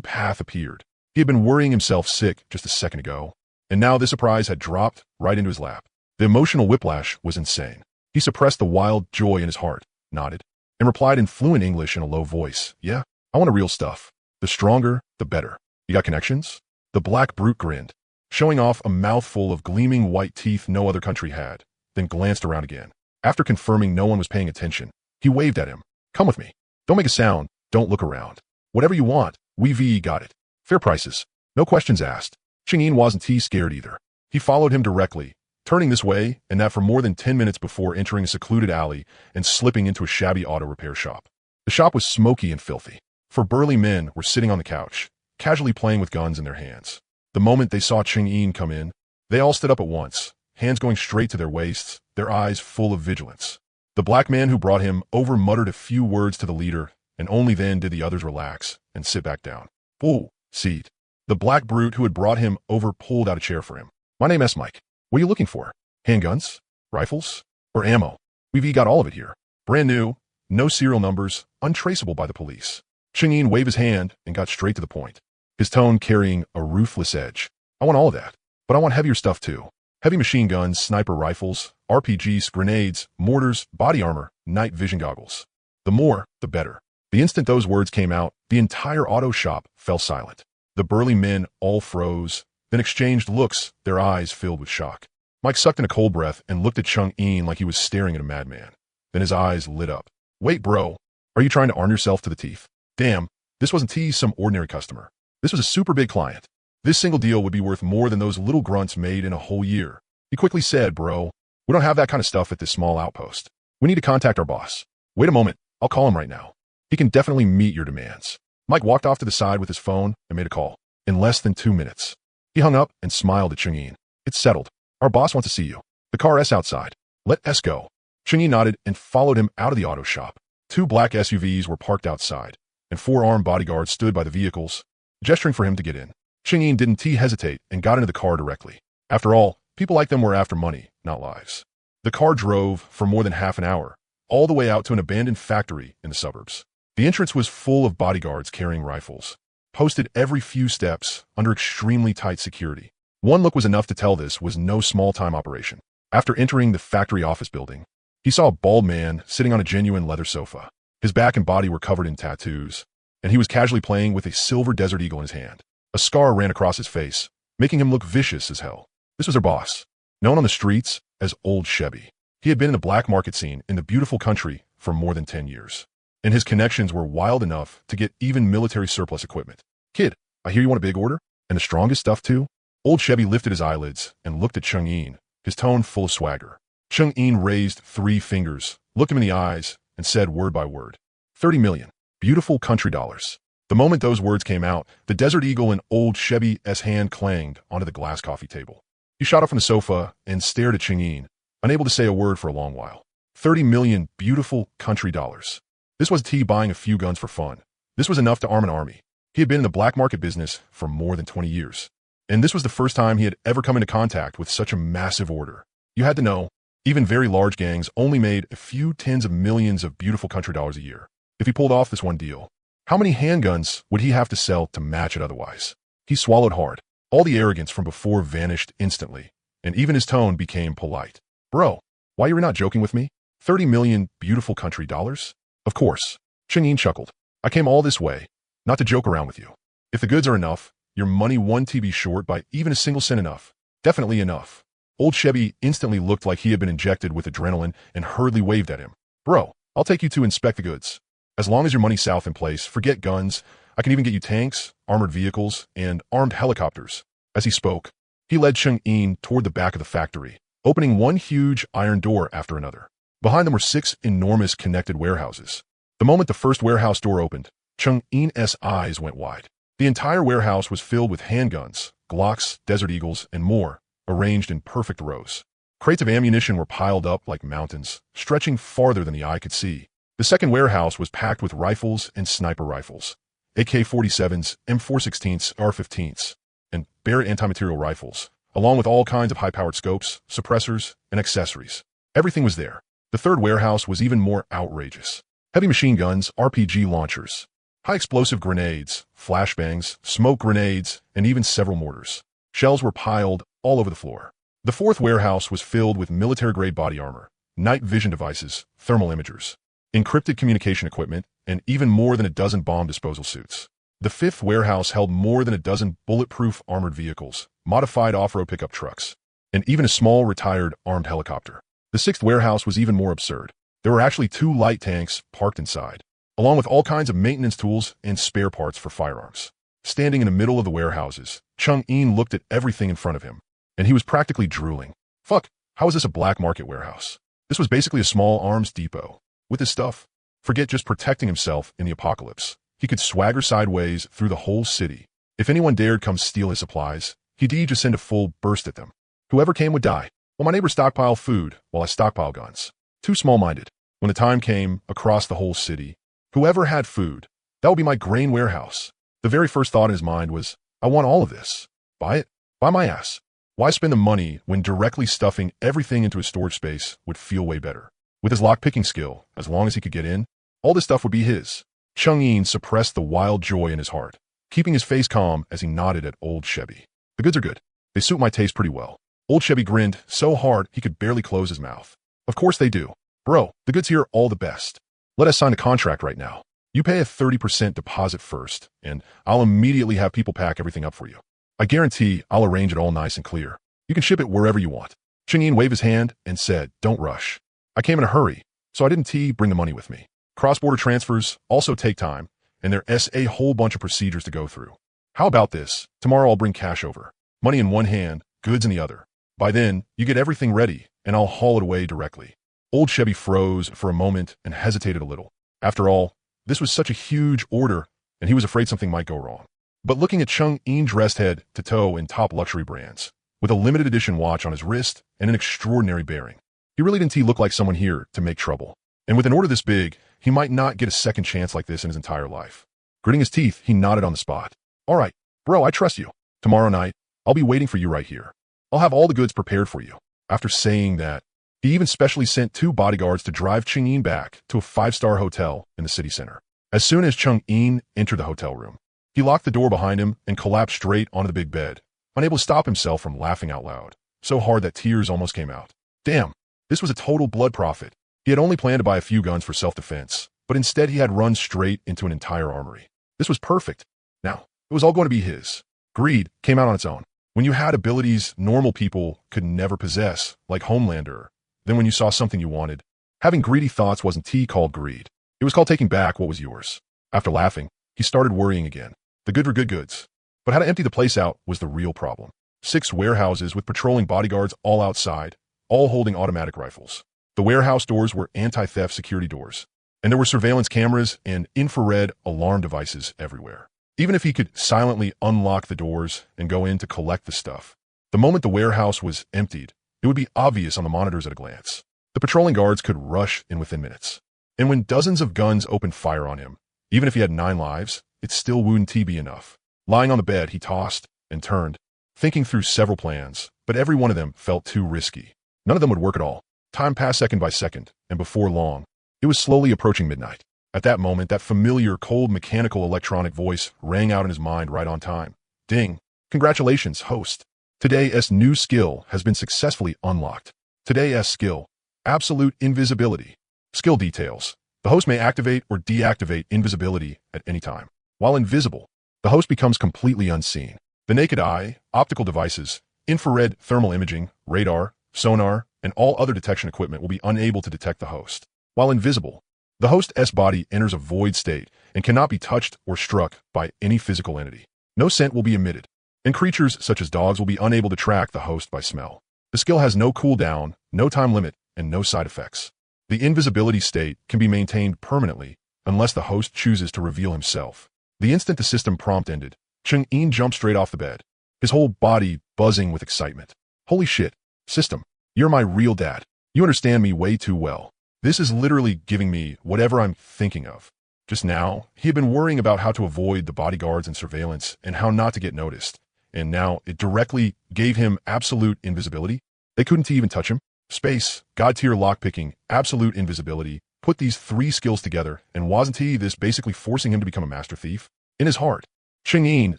path appeared. He had been worrying himself sick just a second ago, and now this surprise had dropped right into his lap. The emotional whiplash was insane. He suppressed the wild joy in his heart, nodded, and replied in fluent English in a low voice, "Yeah, I want the real stuff. The stronger, the better. You got connections?" The black brute grinned, showing off a mouthful of gleaming white teeth no other country had, then glanced around again. After confirming no one was paying attention, he waved at him. "Come with me. Don't make a sound. Don't look around. Whatever you want, we got it. Fair prices. No questions asked." Chang'in wasn't scared either. He followed him directly, turning this way and that for more than 10 minutes before entering a secluded alley and slipping into a shabby auto repair shop. The shop was smoky and filthy. 4 burly men were sitting on the couch, casually playing with guns in their hands. The moment they saw Chang'in come in, they all stood up at once, hands going straight to their waists, their eyes full of vigilance. The black man who brought him over muttered a few words to the leader, and only then did the others relax and sit back down. "Ooh, seat." The black brute who had brought him over pulled out a chair for him. "My name is Mike. What are you looking for? Handguns? Rifles? Or ammo? We've got all of it here. Brand new, no serial numbers, untraceable by the police." Chang'in waved his hand and got straight to the point, his tone carrying a ruthless edge. "I want all of that, but I want heavier stuff too. Heavy machine guns, sniper rifles, RPGs, grenades, mortars, body armor, night vision goggles. The more, the better." The instant those words came out, the entire auto shop fell silent. The burly men all froze, then exchanged looks, their eyes filled with shock. Mike sucked in a cold breath and looked at Chang'in like he was staring at a madman. Then his eyes lit up. "Wait, bro. Are you trying to arm yourself to the teeth? Damn, this wasn't some ordinary customer. This was a super big client. This single deal would be worth more than those little grunts made in a whole year." He quickly said, "Bro, we don't have that kind of stuff at this small outpost. We need to contact our boss. Wait a moment, I'll call him right now. He can definitely meet your demands." Mike walked off to the side with his phone and made a call. In less than 2 minutes, he hung up and smiled at Chang'in. "It's settled. Our boss wants to see you. The car is outside. Let us go." Chang'in nodded and followed him out of the auto shop. 2 black SUVs were parked outside, and 4 armed bodyguards stood by the vehicles, gesturing for him to get in. Chang'in didn't hesitate and got into the car directly. After all, people like them were after money, not lives. The car drove for more than half an hour, all the way out to an abandoned factory in the suburbs. The entrance was full of bodyguards carrying rifles, posted every few steps under extremely tight security. One look was enough to tell this was no small-time operation. After entering the factory office building, he saw a bald man sitting on a genuine leather sofa. His back and body were covered in tattoos, and he was casually playing with a silver desert eagle in his hand. A scar ran across his face, making him look vicious as hell. This was their boss, known on the streets as Old Chevy. He had been in the black market scene in the beautiful country for more than 10 years, and his connections were wild enough to get even military surplus equipment. "Kid, I hear you want a big order? And the strongest stuff too?" Old Chevy lifted his eyelids and looked at Chang'in, his tone full of swagger. Chang'in raised 3 fingers, looked him in the eyes, and said word by word, 30 million. Beautiful country dollars. The moment those words came out, the Desert Eagle in Old Chevy's hand clanged onto the glass coffee table. He shot up from the sofa and stared at Chang'in, unable to say a word for a long while. 30 million beautiful country dollars. This wasn't he buying a few guns for fun. This was enough to arm an army. He had been in the black market business for more than 20 years. And this was the first time he had ever come into contact with such a massive order. You had to know, even very large gangs only made a few tens of millions of beautiful country dollars a year. If he pulled off this one deal, how many handguns would he have to sell to match it otherwise? He swallowed hard. All the arrogance from before vanished instantly, and even his tone became polite. "Bro, why you were not joking with me? 30 million beautiful country dollars? Of course." Chang'in chuckled. "I came all this way, not to joke around with you. If the goods are enough, your money won't be short by even a single cent enough. Definitely enough." Old Chevy instantly looked like he had been injected with adrenaline and hurriedly waved at him. "Bro, I'll take you to inspect the goods. As long as your money's south in place, forget guns. I can even get you tanks, armored vehicles, and armed helicopters. As he spoke, he led Cheng-In toward the back of the factory, opening one huge iron door after another. Behind them were 6 enormous connected warehouses. The moment the first warehouse door opened, Cheng-In's eyes went wide. The entire warehouse was filled with handguns, Glocks, Desert Eagles, and more, arranged in perfect rows. Crates of ammunition were piled up like mountains, stretching farther than the eye could see. The second warehouse was packed with rifles and sniper rifles, AK-47s, M416s, AR-15s, and Barrett anti-material rifles, along with all kinds of high-powered scopes, suppressors, and accessories. Everything was there. The third warehouse was even more outrageous. Heavy machine guns, RPG launchers, high-explosive grenades, flashbangs, smoke grenades, and even several mortars. Shells were piled all over the floor. The fourth warehouse was filled with military-grade body armor, night vision devices, thermal imagers, encrypted communication equipment, and even more than a dozen bomb disposal suits. The fifth warehouse held more than a dozen bulletproof armored vehicles, modified off-road pickup trucks, and even a small retired armed helicopter. The sixth warehouse was even more absurd. There were actually 2 light tanks parked inside, along with all kinds of maintenance tools and spare parts for firearms. Standing in the middle of the warehouses, Cheng-In looked at everything in front of him, and he was practically drooling. Fuck, how is this a black market warehouse? This was basically a small arms depot. With his stuff, forget just protecting himself in the apocalypse. He could swagger sideways through the whole city. If anyone dared come steal his supplies, he'd just send a full burst at them. Whoever came would die. While my neighbors stockpile food, while I stockpile guns. Too small-minded. When the time came, across the whole city, whoever had food, that would be my grain warehouse. The very first thought in his mind was, I want all of this. Buy it? Buy my ass. Why spend the money when directly stuffing everything into a storage space would feel way better? With his lock-picking skill, as long as he could get in, all this stuff would be his. Cheng-In suppressed the wild joy in his heart, keeping his face calm as he nodded at Old Chevy. The goods are good. They suit my taste pretty well. Old Chevy grinned so hard he could barely close his mouth. Of course they do. Bro, the goods here are all the best. Let us sign a contract right now. You pay a 30% deposit first, and I'll immediately have people pack everything up for you. I guarantee I'll arrange it all nice and clear. You can ship it wherever you want. Cheng-In waved his hand and said, don't rush. I came in a hurry, so I didn't bring the money with me. Cross-border transfers also take time, and there's a whole bunch of procedures to go through. How about this? Tomorrow I'll bring cash over. Money in one hand, goods in the other. By then, you get everything ready, and I'll haul it away directly. Old Chevy froze for a moment and hesitated a little. After all, this was such a huge order, and he was afraid something might go wrong. But looking at Cheng-In dressed head to toe in top luxury brands, with a limited edition watch on his wrist and an extraordinary bearing, he really didn't look like someone here to make trouble. And with an order this big, he might not get a second chance like this in his entire life. Gritting his teeth, he nodded on the spot. All right, bro, I trust you. Tomorrow night, I'll be waiting for you right here. I'll have all the goods prepared for you. After saying that, he even specially sent 2 bodyguards to drive Cheng-In back to a 5-star hotel in the city center. As soon as Cheng-In entered the hotel room, he locked the door behind him and collapsed straight onto the big bed, unable to stop himself from laughing out loud, so hard that tears almost came out. Damn, this was a total blood profit. He had only planned to buy a few guns for self-defense, but instead he had run straight into an entire armory. This was perfect. Now, it was all going to be his. Greed came out on its own. When you had abilities normal people could never possess, like Homelander, then when you saw something you wanted, having greedy thoughts wasn't called greed. It was called taking back what was yours. After laughing, he started worrying again. The good were good goods. But how to empty the place out was the real problem. 6 warehouses with patrolling bodyguards all outside, all holding automatic rifles. The warehouse doors were anti-theft security doors, and there were surveillance cameras and infrared alarm devices everywhere. Even if he could silently unlock the doors and go in to collect the stuff, the moment the warehouse was emptied, it would be obvious on the monitors at a glance. The patrolling guards could rush in within minutes. And when dozens of guns opened fire on him, even if he had 9 lives, it still wouldn't be enough. Lying on the bed, he tossed and turned, thinking through several plans, but every one of them felt too risky. None of them would work at all. Time passed second by second, and before long, it was slowly approaching midnight. At that moment, that familiar, cold, mechanical electronic voice rang out in his mind right on time. Ding. Congratulations, host. Today's new skill has been successfully unlocked. Today's skill, absolute invisibility. Skill details. The host may activate or deactivate invisibility at any time. While invisible, the host becomes completely unseen. The naked eye, optical devices, infrared thermal imaging, radar, sonar, and all other detection equipment will be unable to detect the host. While invisible, the host's body enters a void state and cannot be touched or struck by any physical entity. No scent will be emitted. and creatures such as dogs will be unable to track the host by smell. The skill has no cooldown, no time limit, and no side effects. The invisibility state can be maintained permanently unless the host chooses to reveal himself. The instant the system prompt ended, Cheng-Yin jumped straight off the bed, his whole body buzzing with excitement. Holy shit, system, you're my real dad. You understand me way too well. This is literally giving me whatever I'm thinking of. Just now, he had been worrying about how to avoid the bodyguards and surveillance and how not to get noticed. And now it directly gave him absolute invisibility. They couldn't even touch him. Space, God-tier lockpicking, absolute invisibility. Put these three skills together, and wasn't this basically forcing him to become a master thief? In his heart, Cheng-Yin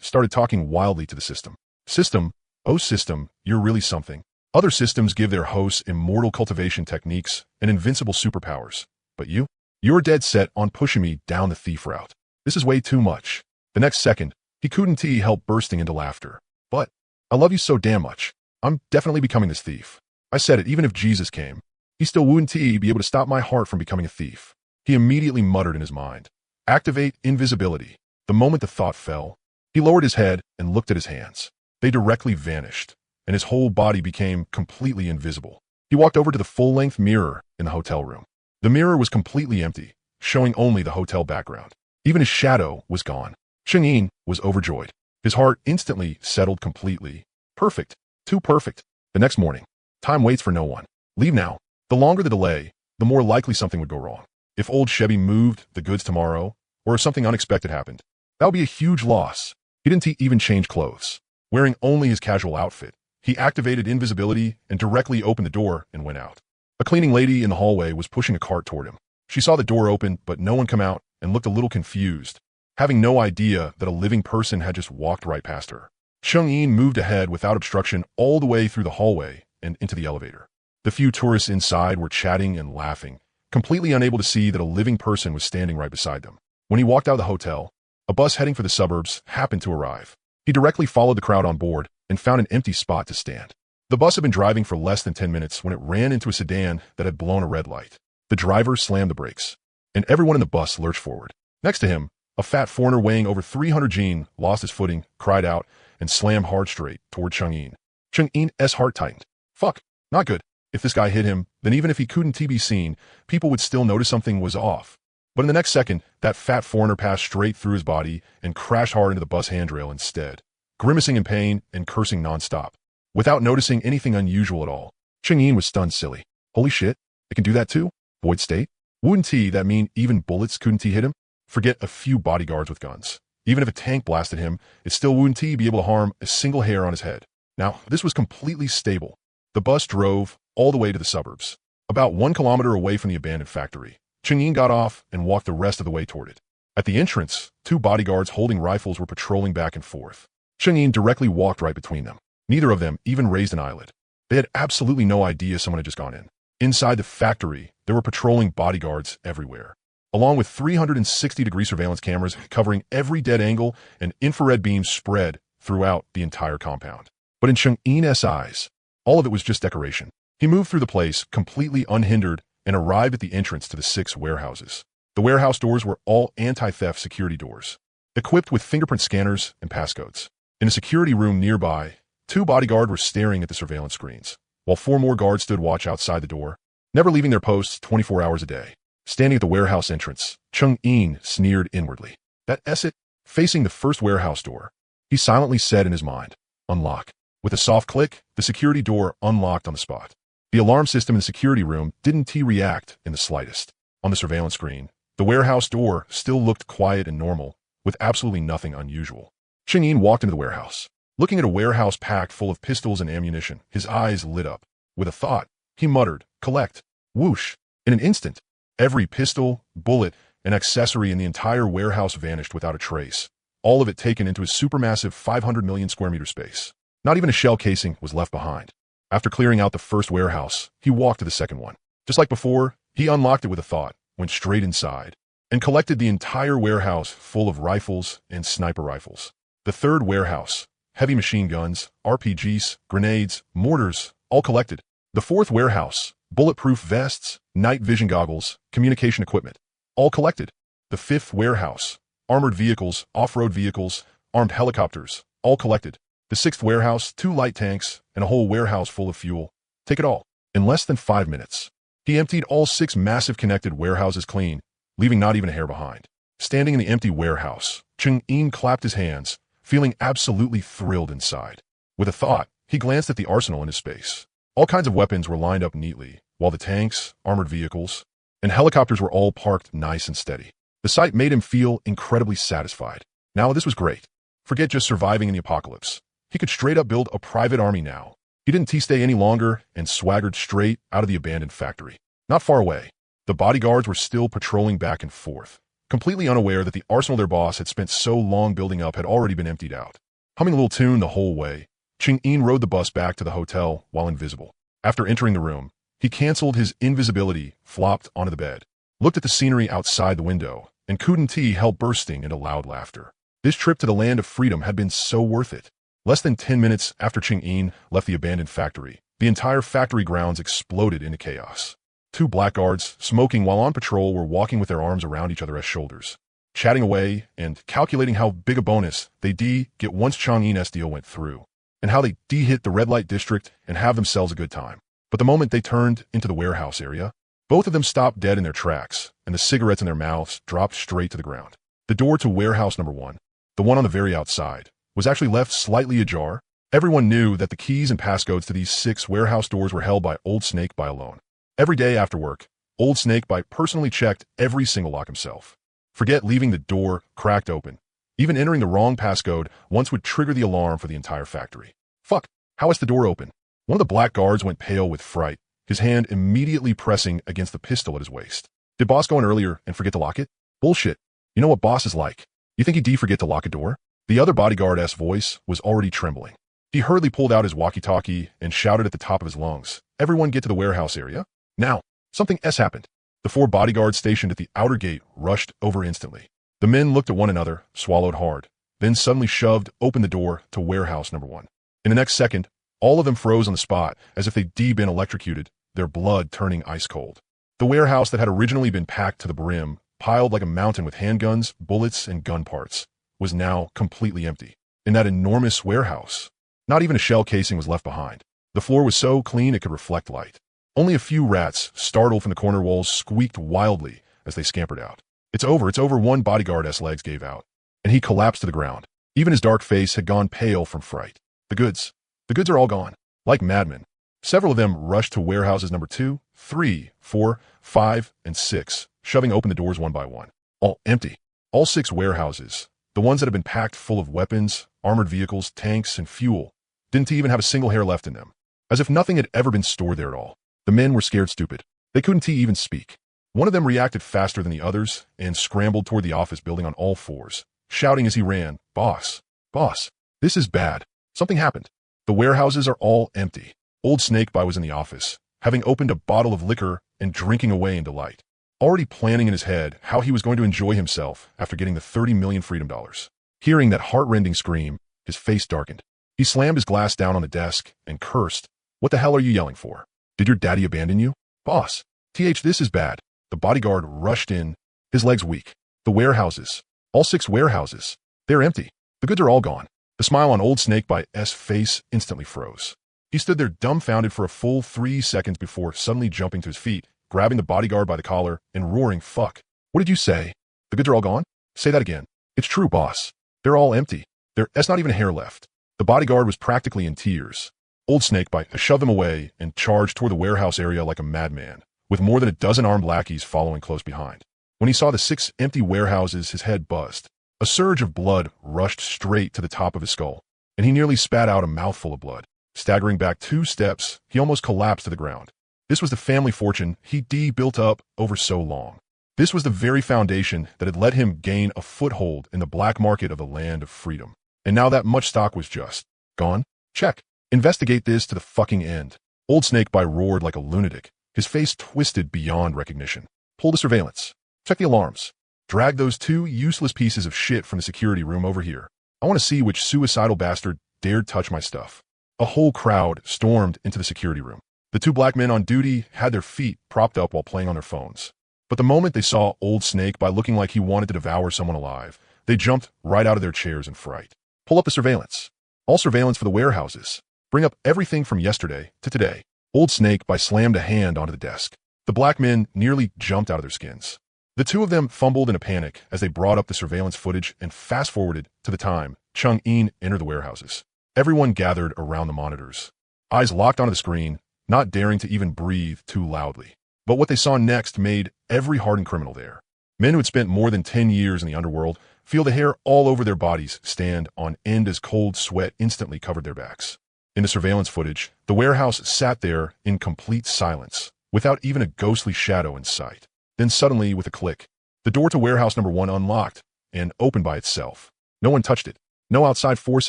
started talking wildly to the system. System, oh system, you're really something. Other systems give their hosts immortal cultivation techniques and invincible superpowers. But you're dead set on pushing me down the thief route. This is way too much. The next second, he couldn't help bursting into laughter. But I love you so damn much. I'm definitely becoming this thief. I said it, even if Jesus came, he still wouldn't be able to stop my heart from becoming a thief. He immediately muttered in his mind, activate invisibility. The moment the thought fell, he lowered his head and looked at his hands. They directly vanished, and his whole body became completely invisible. He walked over to the full-length mirror in the hotel room. The mirror was completely empty, showing only the hotel background. Even his shadow was gone. Cheng-Yin was overjoyed. His heart instantly settled completely. Perfect. Too perfect. The next morning. Time waits for no one. Leave now. The longer the delay, the more likely something would go wrong. If old Chevy moved the goods tomorrow, or if something unexpected happened, that would be a huge loss. He didn't even change clothes. Wearing only his casual outfit, he activated invisibility and directly opened the door and went out. A cleaning lady in the hallway was pushing a cart toward him. She saw the door open, but no one come out and looked a little confused, having no idea that a living person had just walked right past her. Cheng-Yin moved ahead without obstruction all the way through the hallway and into the elevator. The few tourists inside were chatting and laughing, completely unable to see that a living person was standing right beside them. When he walked out of the hotel, a bus heading for the suburbs happened to arrive. He directly followed the crowd on board and found an empty spot to stand. The bus had been driving for less than 10 minutes when it ran into a sedan that had blown a red light. The driver slammed the brakes, and everyone in the bus lurched forward. Next to him, a fat foreigner weighing over 300 Gene lost his footing, cried out, and slammed hard straight toward Cheng-Yin. Cheng-Yin's heart tightened. Fuck, not good. If this guy hit him, then even if he couldn't be seen, people would still notice something was off. But in the next second, that fat foreigner passed straight through his body and crashed hard into the bus handrail instead, grimacing in pain and cursing nonstop. Without noticing anything unusual at all, Cheng-Yin was stunned silly. Holy shit, it can do that too? Void state? Wouldn't that mean even bullets couldn't hit him? Forget a few bodyguards with guns. Even if a tank blasted him, it still wouldn't be able to harm a single hair on his head. Now, this was completely stable. The bus drove all the way to the suburbs. About 1 kilometer away from the abandoned factory, Cheng-Yin got off and walked the rest of the way toward it. At the entrance, 2 bodyguards holding rifles were patrolling back and forth. Cheng-Yin directly walked right between them. Neither of them even raised an eyelid. They had absolutely no idea someone had just gone in. Inside the factory, there were patrolling bodyguards everywhere, along with 360-degree surveillance cameras covering every dead angle and infrared beams spread throughout the entire compound. But in Cheng-Yin's eyes, all of it was just decoration. He moved through the place completely unhindered and arrived at the entrance to the 6 warehouses. The warehouse doors were all anti-theft security doors, equipped with fingerprint scanners and passcodes. In a security room nearby, 2 bodyguards were staring at the surveillance screens, while 4 more guards stood watch outside the door, never leaving their posts 24 hours a day. Standing at the warehouse entrance, Cheng-Yin sneered inwardly. That it? Facing the first warehouse door, he silently said in his mind, unlock. With a soft click, the security door unlocked on the spot. The alarm system in the security room didn't react in the slightest. On the surveillance screen, the warehouse door still looked quiet and normal, with absolutely nothing unusual. Cheng-Yin walked into the warehouse. Looking at a warehouse packed full of pistols and ammunition, his eyes lit up. With a thought, he muttered, collect. Whoosh. In an instant, every pistol, bullet, and accessory in the entire warehouse vanished without a trace, all of it taken into a supermassive 500 million square meter space. Not even a shell casing was left behind. After clearing out the first warehouse, he walked to the second one. Just like before, he unlocked it with a thought, went straight inside, and collected the entire warehouse full of rifles and sniper rifles. The third warehouse, heavy machine guns, RPGs, grenades, mortars, all collected. The fourth warehouse, bulletproof vests, night vision goggles, communication equipment, all collected. The fifth warehouse, armored vehicles, off-road vehicles, armed helicopters, all collected. The sixth warehouse, 2 light tanks, and a whole warehouse full of fuel. Take it all. In less than 5 minutes, he emptied all 6 massive connected warehouses clean, leaving not even a hair behind. Standing in the empty warehouse, Cheng-In clapped his hands, feeling absolutely thrilled inside. With a thought, he glanced at the arsenal in his space. All kinds of weapons were lined up neatly, while the tanks, armored vehicles, and helicopters were all parked nice and steady. The sight made him feel incredibly satisfied. Now this was great. Forget just surviving in the apocalypse. He could straight up build a private army now. He didn't stay any longer and swaggered straight out of the abandoned factory. Not far away, the bodyguards were still patrolling back and forth, completely unaware that the arsenal their boss had spent so long building up had already been emptied out. Humming a little tune the whole way, Cheng-In rode the bus back to the hotel while invisible. After entering the room, he canceled his invisibility, flopped onto the bed, looked at the scenery outside the window, and couldn't help bursting into loud laughter. This trip to the land of freedom had been so worth it. Less than 10 minutes after Cheng-In left the abandoned factory, the entire factory grounds exploded into chaos. 2 blackguards, smoking while on patrol, were walking with their arms around each other as shoulders, chatting away and calculating how big a bonus they'd get once Cheng-In's deal went through, and how they'd hit the red light district and have themselves a good time. But the moment they turned into the warehouse area, both of them stopped dead in their tracks, and the cigarettes in their mouths dropped straight to the ground. The door to warehouse number 1, the one on the very outside, was actually left slightly ajar. Everyone knew that the keys and passcodes to these 6 warehouse doors were held by Old Snake by alone. Every day after work, Old Snake by personally checked every single lock himself. Forget leaving the door cracked open. Even entering the wrong passcode once would trigger the alarm for the entire factory. Fuck, how is the door open? One of the black guards went pale with fright, his hand immediately pressing against the pistol at his waist. Did boss go in earlier and forget to lock it? Bullshit. You know what boss is like. You think he'd forget to lock a door? The other bodyguard's voice was already trembling. He hurriedly pulled out his walkie-talkie and shouted at the top of his lungs, "Everyone get to the warehouse area. Now!" Something happened. The 4 bodyguards stationed at the outer gate rushed over instantly. The men looked at one another, swallowed hard, then suddenly shoved open the door to warehouse number 1. In the next second, all of them froze on the spot as if they'd been electrocuted, their blood turning ice cold. The warehouse that had originally been packed to the brim, piled like a mountain with handguns, bullets, and gun parts, was now completely empty. In that enormous warehouse, not even a shell casing was left behind. The floor was so clean it could reflect light. Only a few rats, startled from the corner walls, squeaked wildly as they scampered out. It's over, one bodyguard's legs gave out, and he collapsed to the ground. Even his dark face had gone pale from fright. The goods are all gone. Like madmen, several of them rushed to warehouses number 2, 3, 4, 5, and 6, shoving open the doors one by one. All empty. All 6 warehouses, the ones that had been packed full of weapons, armored vehicles, tanks, and fuel, didn't even have a single hair left in them. As if nothing had ever been stored there at all. The men were scared stupid. They couldn't even speak. One of them reacted faster than the others and scrambled toward the office building on all 4s, shouting as he ran, "Boss! Boss! This is bad. Something happened. The warehouses are all empty." Old Snakebite was in the office, having opened a bottle of liquor and drinking away in delight, already planning in his head how he was going to enjoy himself after getting the 30 million freedom dollars. Hearing that heart-rending scream, his face darkened. He slammed his glass down on the desk and cursed, "What the hell are you yelling for? Did your daddy abandon you? Boss! This is bad." The bodyguard rushed in, his legs weak. The warehouses, all 6 warehouses, they're empty. The goods are all gone. The smile on Old Snakebite's face instantly froze. He stood there dumbfounded for a full 3 seconds before suddenly jumping to his feet, grabbing the bodyguard by the collar and roaring, "Fuck! What did you say? The goods are all gone? Say that again." "It's true, boss. They're all empty. There's not even a hair left." The bodyguard was practically in tears. Old Snakebite shoved them away and charged toward the warehouse area like a madman, with more than a dozen armed lackeys following close behind. When he saw the 6 empty warehouses, his head buzzed. A surge of blood rushed straight to the top of his skull, and he nearly spat out a mouthful of blood. Staggering back 2 steps, he almost collapsed to the ground. This was the family fortune he'd built up over so long. This was the very foundation that had let him gain a foothold in the black market of the land of freedom. And now that much stock was just gone? Check. Investigate this to the fucking end. Old Snakebite roared like a lunatic, his face twisted beyond recognition. Pull the surveillance. Check the alarms. Drag those 2 useless pieces of shit from the security room over here. I want to see which suicidal bastard dared touch my stuff. A whole crowd stormed into the security room. The 2 black men on duty had their feet propped up while playing on their phones. But the moment they saw Old Snakebite looking like he wanted to devour someone alive, they jumped right out of their chairs in fright. Pull up the surveillance. All surveillance for the warehouses. Bring up everything from yesterday to today. Old Snake by slammed a hand onto the desk. The black men nearly jumped out of their skins. The two of them fumbled in a panic as they brought up the surveillance footage and fast-forwarded to the time Chang-in entered the warehouses. Everyone gathered around the monitors, eyes locked onto the screen, not daring to even breathe too loudly. But what they saw next made every hardened criminal there. Men who had spent more than 10 years in the underworld feel the hair all over their bodies stand on end as cold sweat instantly covered their backs. In the surveillance footage, the warehouse sat there in complete silence, without even a ghostly shadow in sight. Then suddenly, with a click, the door to warehouse number 1 unlocked and opened by itself. No one touched it. No outside force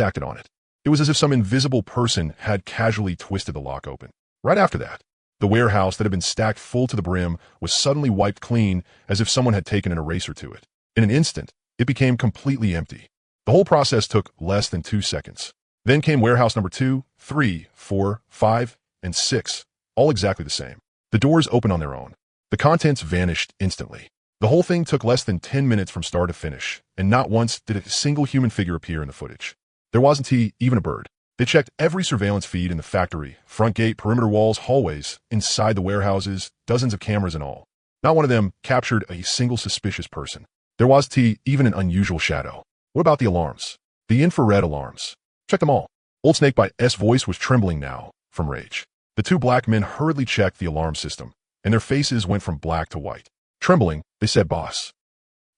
acted on it. It was as if some invisible person had casually twisted the lock open. Right after that, the warehouse that had been stacked full to the brim was suddenly wiped clean as if someone had taken an eraser to it. In an instant, it became completely empty. The whole process took less than 2 seconds. Then came warehouse number 2, 3, 4, 5, and 6, all exactly the same. The doors opened on their own. The contents vanished instantly. The whole thing took less than 10 minutes from start to finish, and not once did a single human figure appear in the footage. There wasn't even a bird. They checked every surveillance feed in the factory, front gate, perimeter walls, hallways, inside the warehouses, dozens of cameras in all. Not one of them captured a single suspicious person. There wasn't even an unusual shadow. What about the alarms? The infrared alarms. Check them all. Old Snake by S voice was trembling now from rage. The two black men hurriedly checked the alarm system, and their faces went from black to white. Trembling, they said, "Boss."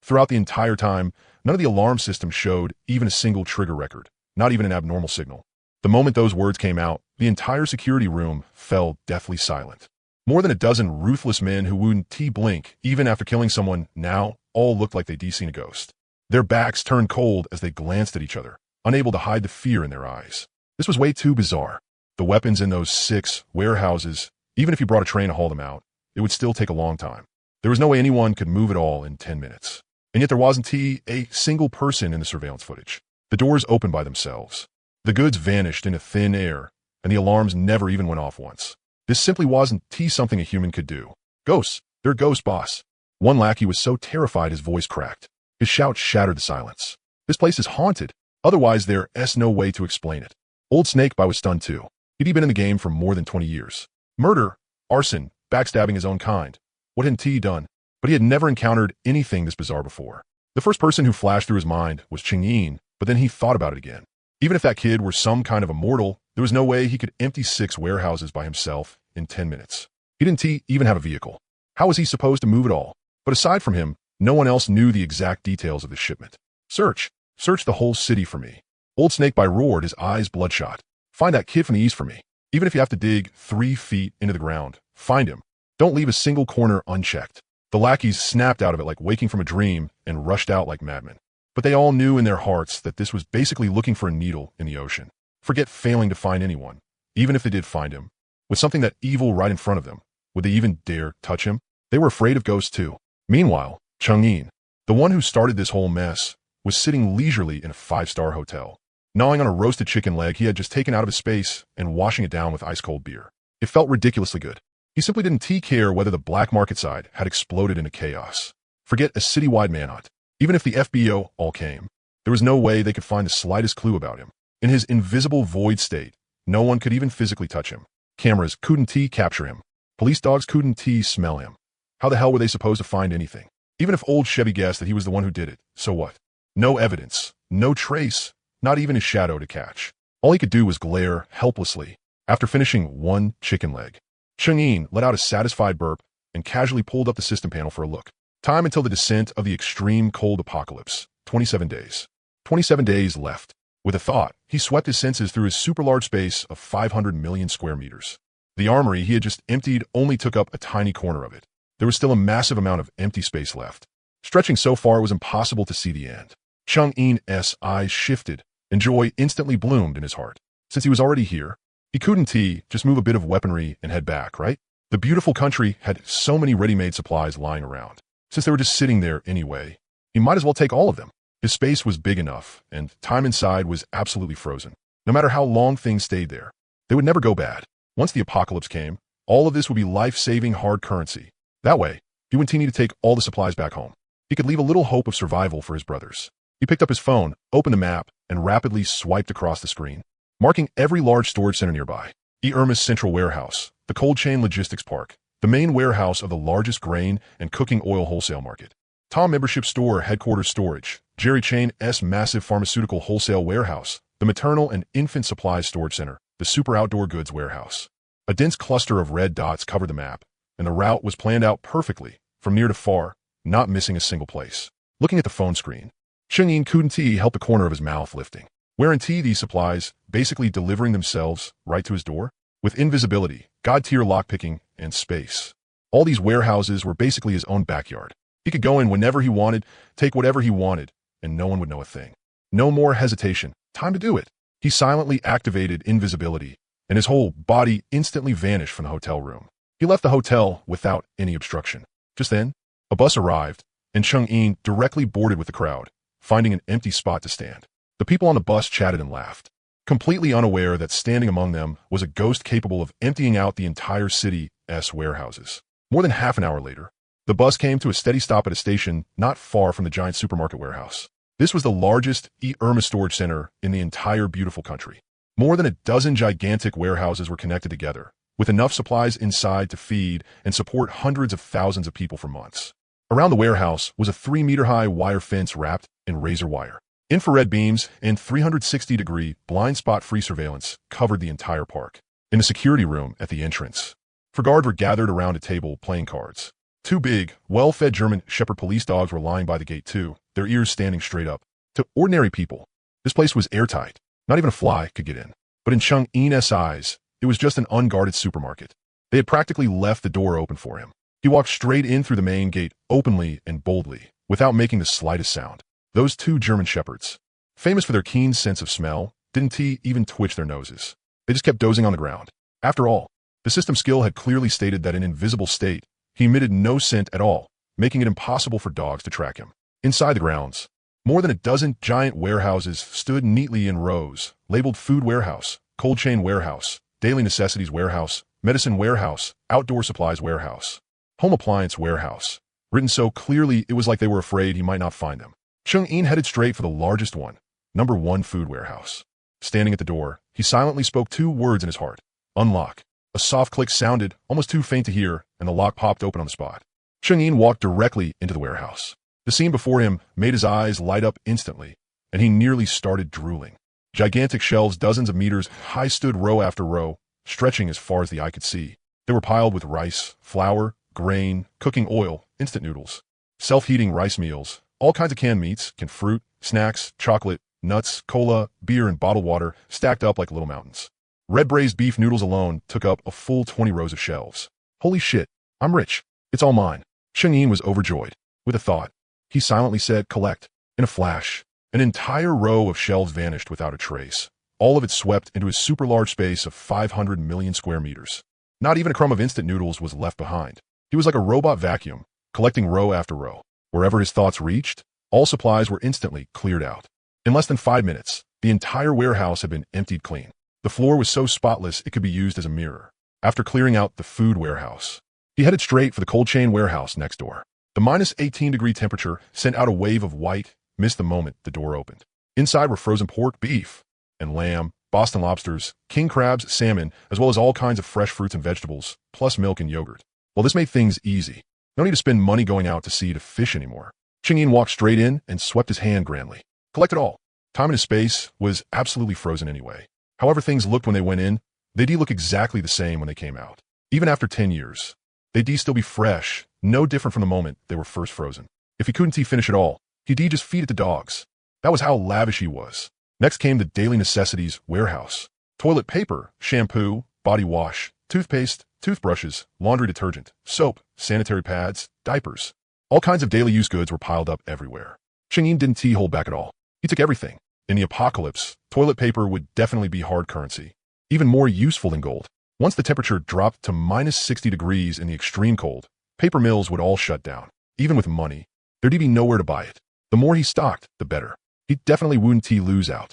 Throughout the entire time, none of the alarm systems showed even a single trigger record, not even an abnormal signal. The moment those words came out, the entire security room fell deathly silent. More than a dozen ruthless men who wouldn't blink even after killing someone now all looked like they'd seen a ghost. Their backs turned cold as they glanced at each other, unable to hide the fear in their eyes. This was way too bizarre. The weapons in those 6 warehouses, even if you brought a train to haul them out, it would still take a long time. There was no way anyone could move it all in 10 minutes. And yet there wasn't a single person in the surveillance footage. The doors opened by themselves. The goods vanished into thin air, and the alarms never even went off once. This simply wasn't something a human could do. Ghosts. They're ghosts, boss. One lackey was so terrified his voice cracked. His shout shattered the silence. This place is haunted. Otherwise, there's no way to explain it. Old Snake was stunned too. He'd been in the game for more than 20 years. Murder, arson, backstabbing his own kind. What hadn't he done? But he had never encountered anything this bizarre before. The first person who flashed through his mind was Chang-in, but then he thought about it again. Even if that kid were some kind of immortal, there was no way he could empty 6 warehouses by himself in 10 minutes. He didn't even have a vehicle. How was he supposed to move it all? But aside from him, no one else knew the exact details of the shipment. Search the whole city for me. Old Snake roared, his eyes bloodshot. Find that kid from the east for me. Even if you have to dig 3 feet into the ground, find him. Don't leave a single corner unchecked. The lackeys snapped out of it like waking from a dream and rushed out like madmen. But they all knew in their hearts that this was basically looking for a needle in the ocean. Forget failing to find anyone. Even if they did find him, with something that evil right in front of them, would they even dare touch him? They were afraid of ghosts too. Meanwhile, Chang-in, the one who started this whole mess, was sitting leisurely in a 5-star hotel, gnawing on a roasted chicken leg he had just taken out of his space and washing it down with ice-cold beer. It felt ridiculously good. He simply didn't care whether the black market side had exploded into chaos. Forget a citywide manhunt. Even if the FBI all came, there was no way they could find the slightest clue about him. In his invisible void state, no one could even physically touch him. Cameras couldn't capture him. Police dogs couldn't smell him. How the hell were they supposed to find anything? Even if old Chevy guessed that he was the one who did it, so what? No evidence, no trace, not even his shadow to catch. All he could do was glare helplessly. After finishing 1 chicken leg, Chang-in let out a satisfied burp and casually pulled up the system panel for a look. Time until the descent of the extreme cold apocalypse. 27 days. 27 days left. With a thought, he swept his senses through his super large space of 500 million square meters. The armory he had just emptied only took up a tiny corner of it. There was still a massive amount of empty space left. Stretching so far it was impossible to see the end. Chang-in's eyes shifted, and joy instantly bloomed in his heart. Since he was already here, he couldn't just move a bit of weaponry and head back, right? The beautiful country had so many ready-made supplies lying around. Since they were just sitting there anyway, he might as well take all of them. His space was big enough, and time inside was absolutely frozen. No matter how long things stayed there, they would never go bad. Once the apocalypse came, all of this would be life-saving hard currency. That way, he wouldn't need to take all the supplies back home. He could leave a little hope of survival for his brothers. He picked up his phone, opened the map, and rapidly swiped across the screen, marking every large storage center nearby. Irma's Central Warehouse, the cold chain logistics park, the main warehouse of the largest grain and cooking oil wholesale market. Tom Membership Store Headquarters Storage, Jerry Chain's massive pharmaceutical wholesale warehouse, the maternal and infant supplies storage center, the super outdoor goods warehouse. A dense cluster of red dots covered the map, and the route was planned out perfectly, from near to far, not missing a single place. Looking at the phone screen, Cheng-Yin couldn't help the corner of his mouth lifting. Guarantee these supplies, basically delivering themselves right to his door? With invisibility, god-tier lockpicking, and space. All these warehouses were basically his own backyard. He could go in whenever he wanted, take whatever he wanted, and no one would know a thing. No more hesitation. Time to do it. He silently activated invisibility, and his whole body instantly vanished from the hotel room. He left the hotel without any obstruction. Just then, a bus arrived, and Cheng-Yin directly boarded with the crowd, finding an empty spot to stand. The people on the bus chatted and laughed, completely unaware that standing among them was a ghost capable of emptying out the entire city's warehouses. More than half an hour later, the bus came to a steady stop at a station not far from the giant supermarket warehouse. This was the largest Irma storage center in the entire beautiful country. More than a dozen gigantic warehouses were connected together, with enough supplies inside to feed and support hundreds of thousands of people for months. Around the warehouse was a 3-meter-high wire fence wrapped in razor wire. Infrared beams and 360-degree blind spot-free surveillance covered the entire park. In the security room at the entrance, guards were gathered around a table playing cards. 2 big, well-fed German Shepherd police dogs were lying by the gate too, their ears standing straight up. To ordinary people, this place was airtight. Not even a fly could get in. But in Cheng-Yin's eyes, it was just an unguarded supermarket. They had practically left the door open for him. He walked straight in through the main gate, openly and boldly, without making the slightest sound. Those 2 German Shepherds, famous for their keen sense of smell, didn't even twitch their noses. They just kept dozing on the ground. After all, the system skill had clearly stated that in invisible state, he emitted no scent at all, making it impossible for dogs to track him. Inside the grounds, more than a dozen giant warehouses stood neatly in rows, labeled Food Warehouse, Cold Chain Warehouse, Daily Necessities Warehouse, Medicine Warehouse, Outdoor Supplies Warehouse, Home Appliance Warehouse. Written so clearly it was like they were afraid he might not find them. Cheng-Yin headed straight for the largest one, number 1 Food Warehouse. Standing at the door, he silently spoke 2 words in his heart. Unlock. A soft click sounded, almost too faint to hear, and the lock popped open on the spot. Cheng-Yin walked directly into the warehouse. The scene before him made his eyes light up instantly, and he nearly started drooling. Gigantic shelves dozens of meters high stood row after row, stretching as far as the eye could see. They were piled with rice, flour, grain, cooking oil, instant noodles, self-heating rice meals, all kinds of canned meats, canned fruit, snacks, chocolate, nuts, cola, beer, and bottled water stacked up like little mountains. Red braised beef noodles alone took up a full 20 rows of shelves. Holy shit, I'm rich. It's all mine. Cheng-Yin was overjoyed. With a thought, he silently said, collect. In a flash, an entire row of shelves vanished without a trace. All of it swept into his super large space of 500 million square meters. Not even a crumb of instant noodles was left behind. He was like a robot vacuum, collecting row after row. Wherever his thoughts reached, all supplies were instantly cleared out. In less than 5 minutes, the entire warehouse had been emptied clean. The floor was so spotless it could be used as a mirror. After clearing out the food warehouse, he headed straight for the cold chain warehouse next door. The minus 18-degree temperature sent out a wave of white mist the moment the door opened. Inside were frozen pork, beef, and lamb, Boston lobsters, king crabs, salmon, as well as all kinds of fresh fruits and vegetables, plus milk and yogurt. Well, this made things easy. No need to spend money going out to sea to fish anymore. Cheng-Yin walked straight in and swept his hand grandly. Collect it all. Time and space was absolutely frozen anyway. However things looked when they went in, they'd look exactly the same when they came out. Even after 10 years, they'd still be fresh, no different from the moment they were first frozen. If he couldn't finish it all, he'd just feed it to dogs. That was how lavish he was. Next came the daily necessities warehouse. Toilet paper, shampoo, body wash, toothpaste, toothbrushes, laundry detergent, soap, sanitary pads, diapers. All kinds of daily use goods were piled up everywhere. Cheng-Yin didn't hold back at all. He took everything. In the apocalypse, toilet paper would definitely be hard currency, even more useful than gold. Once the temperature dropped to minus 60 degrees in the extreme cold, paper mills would all shut down. Even with money, there'd be nowhere to buy it. The more he stocked, the better. He definitely wouldn't lose out.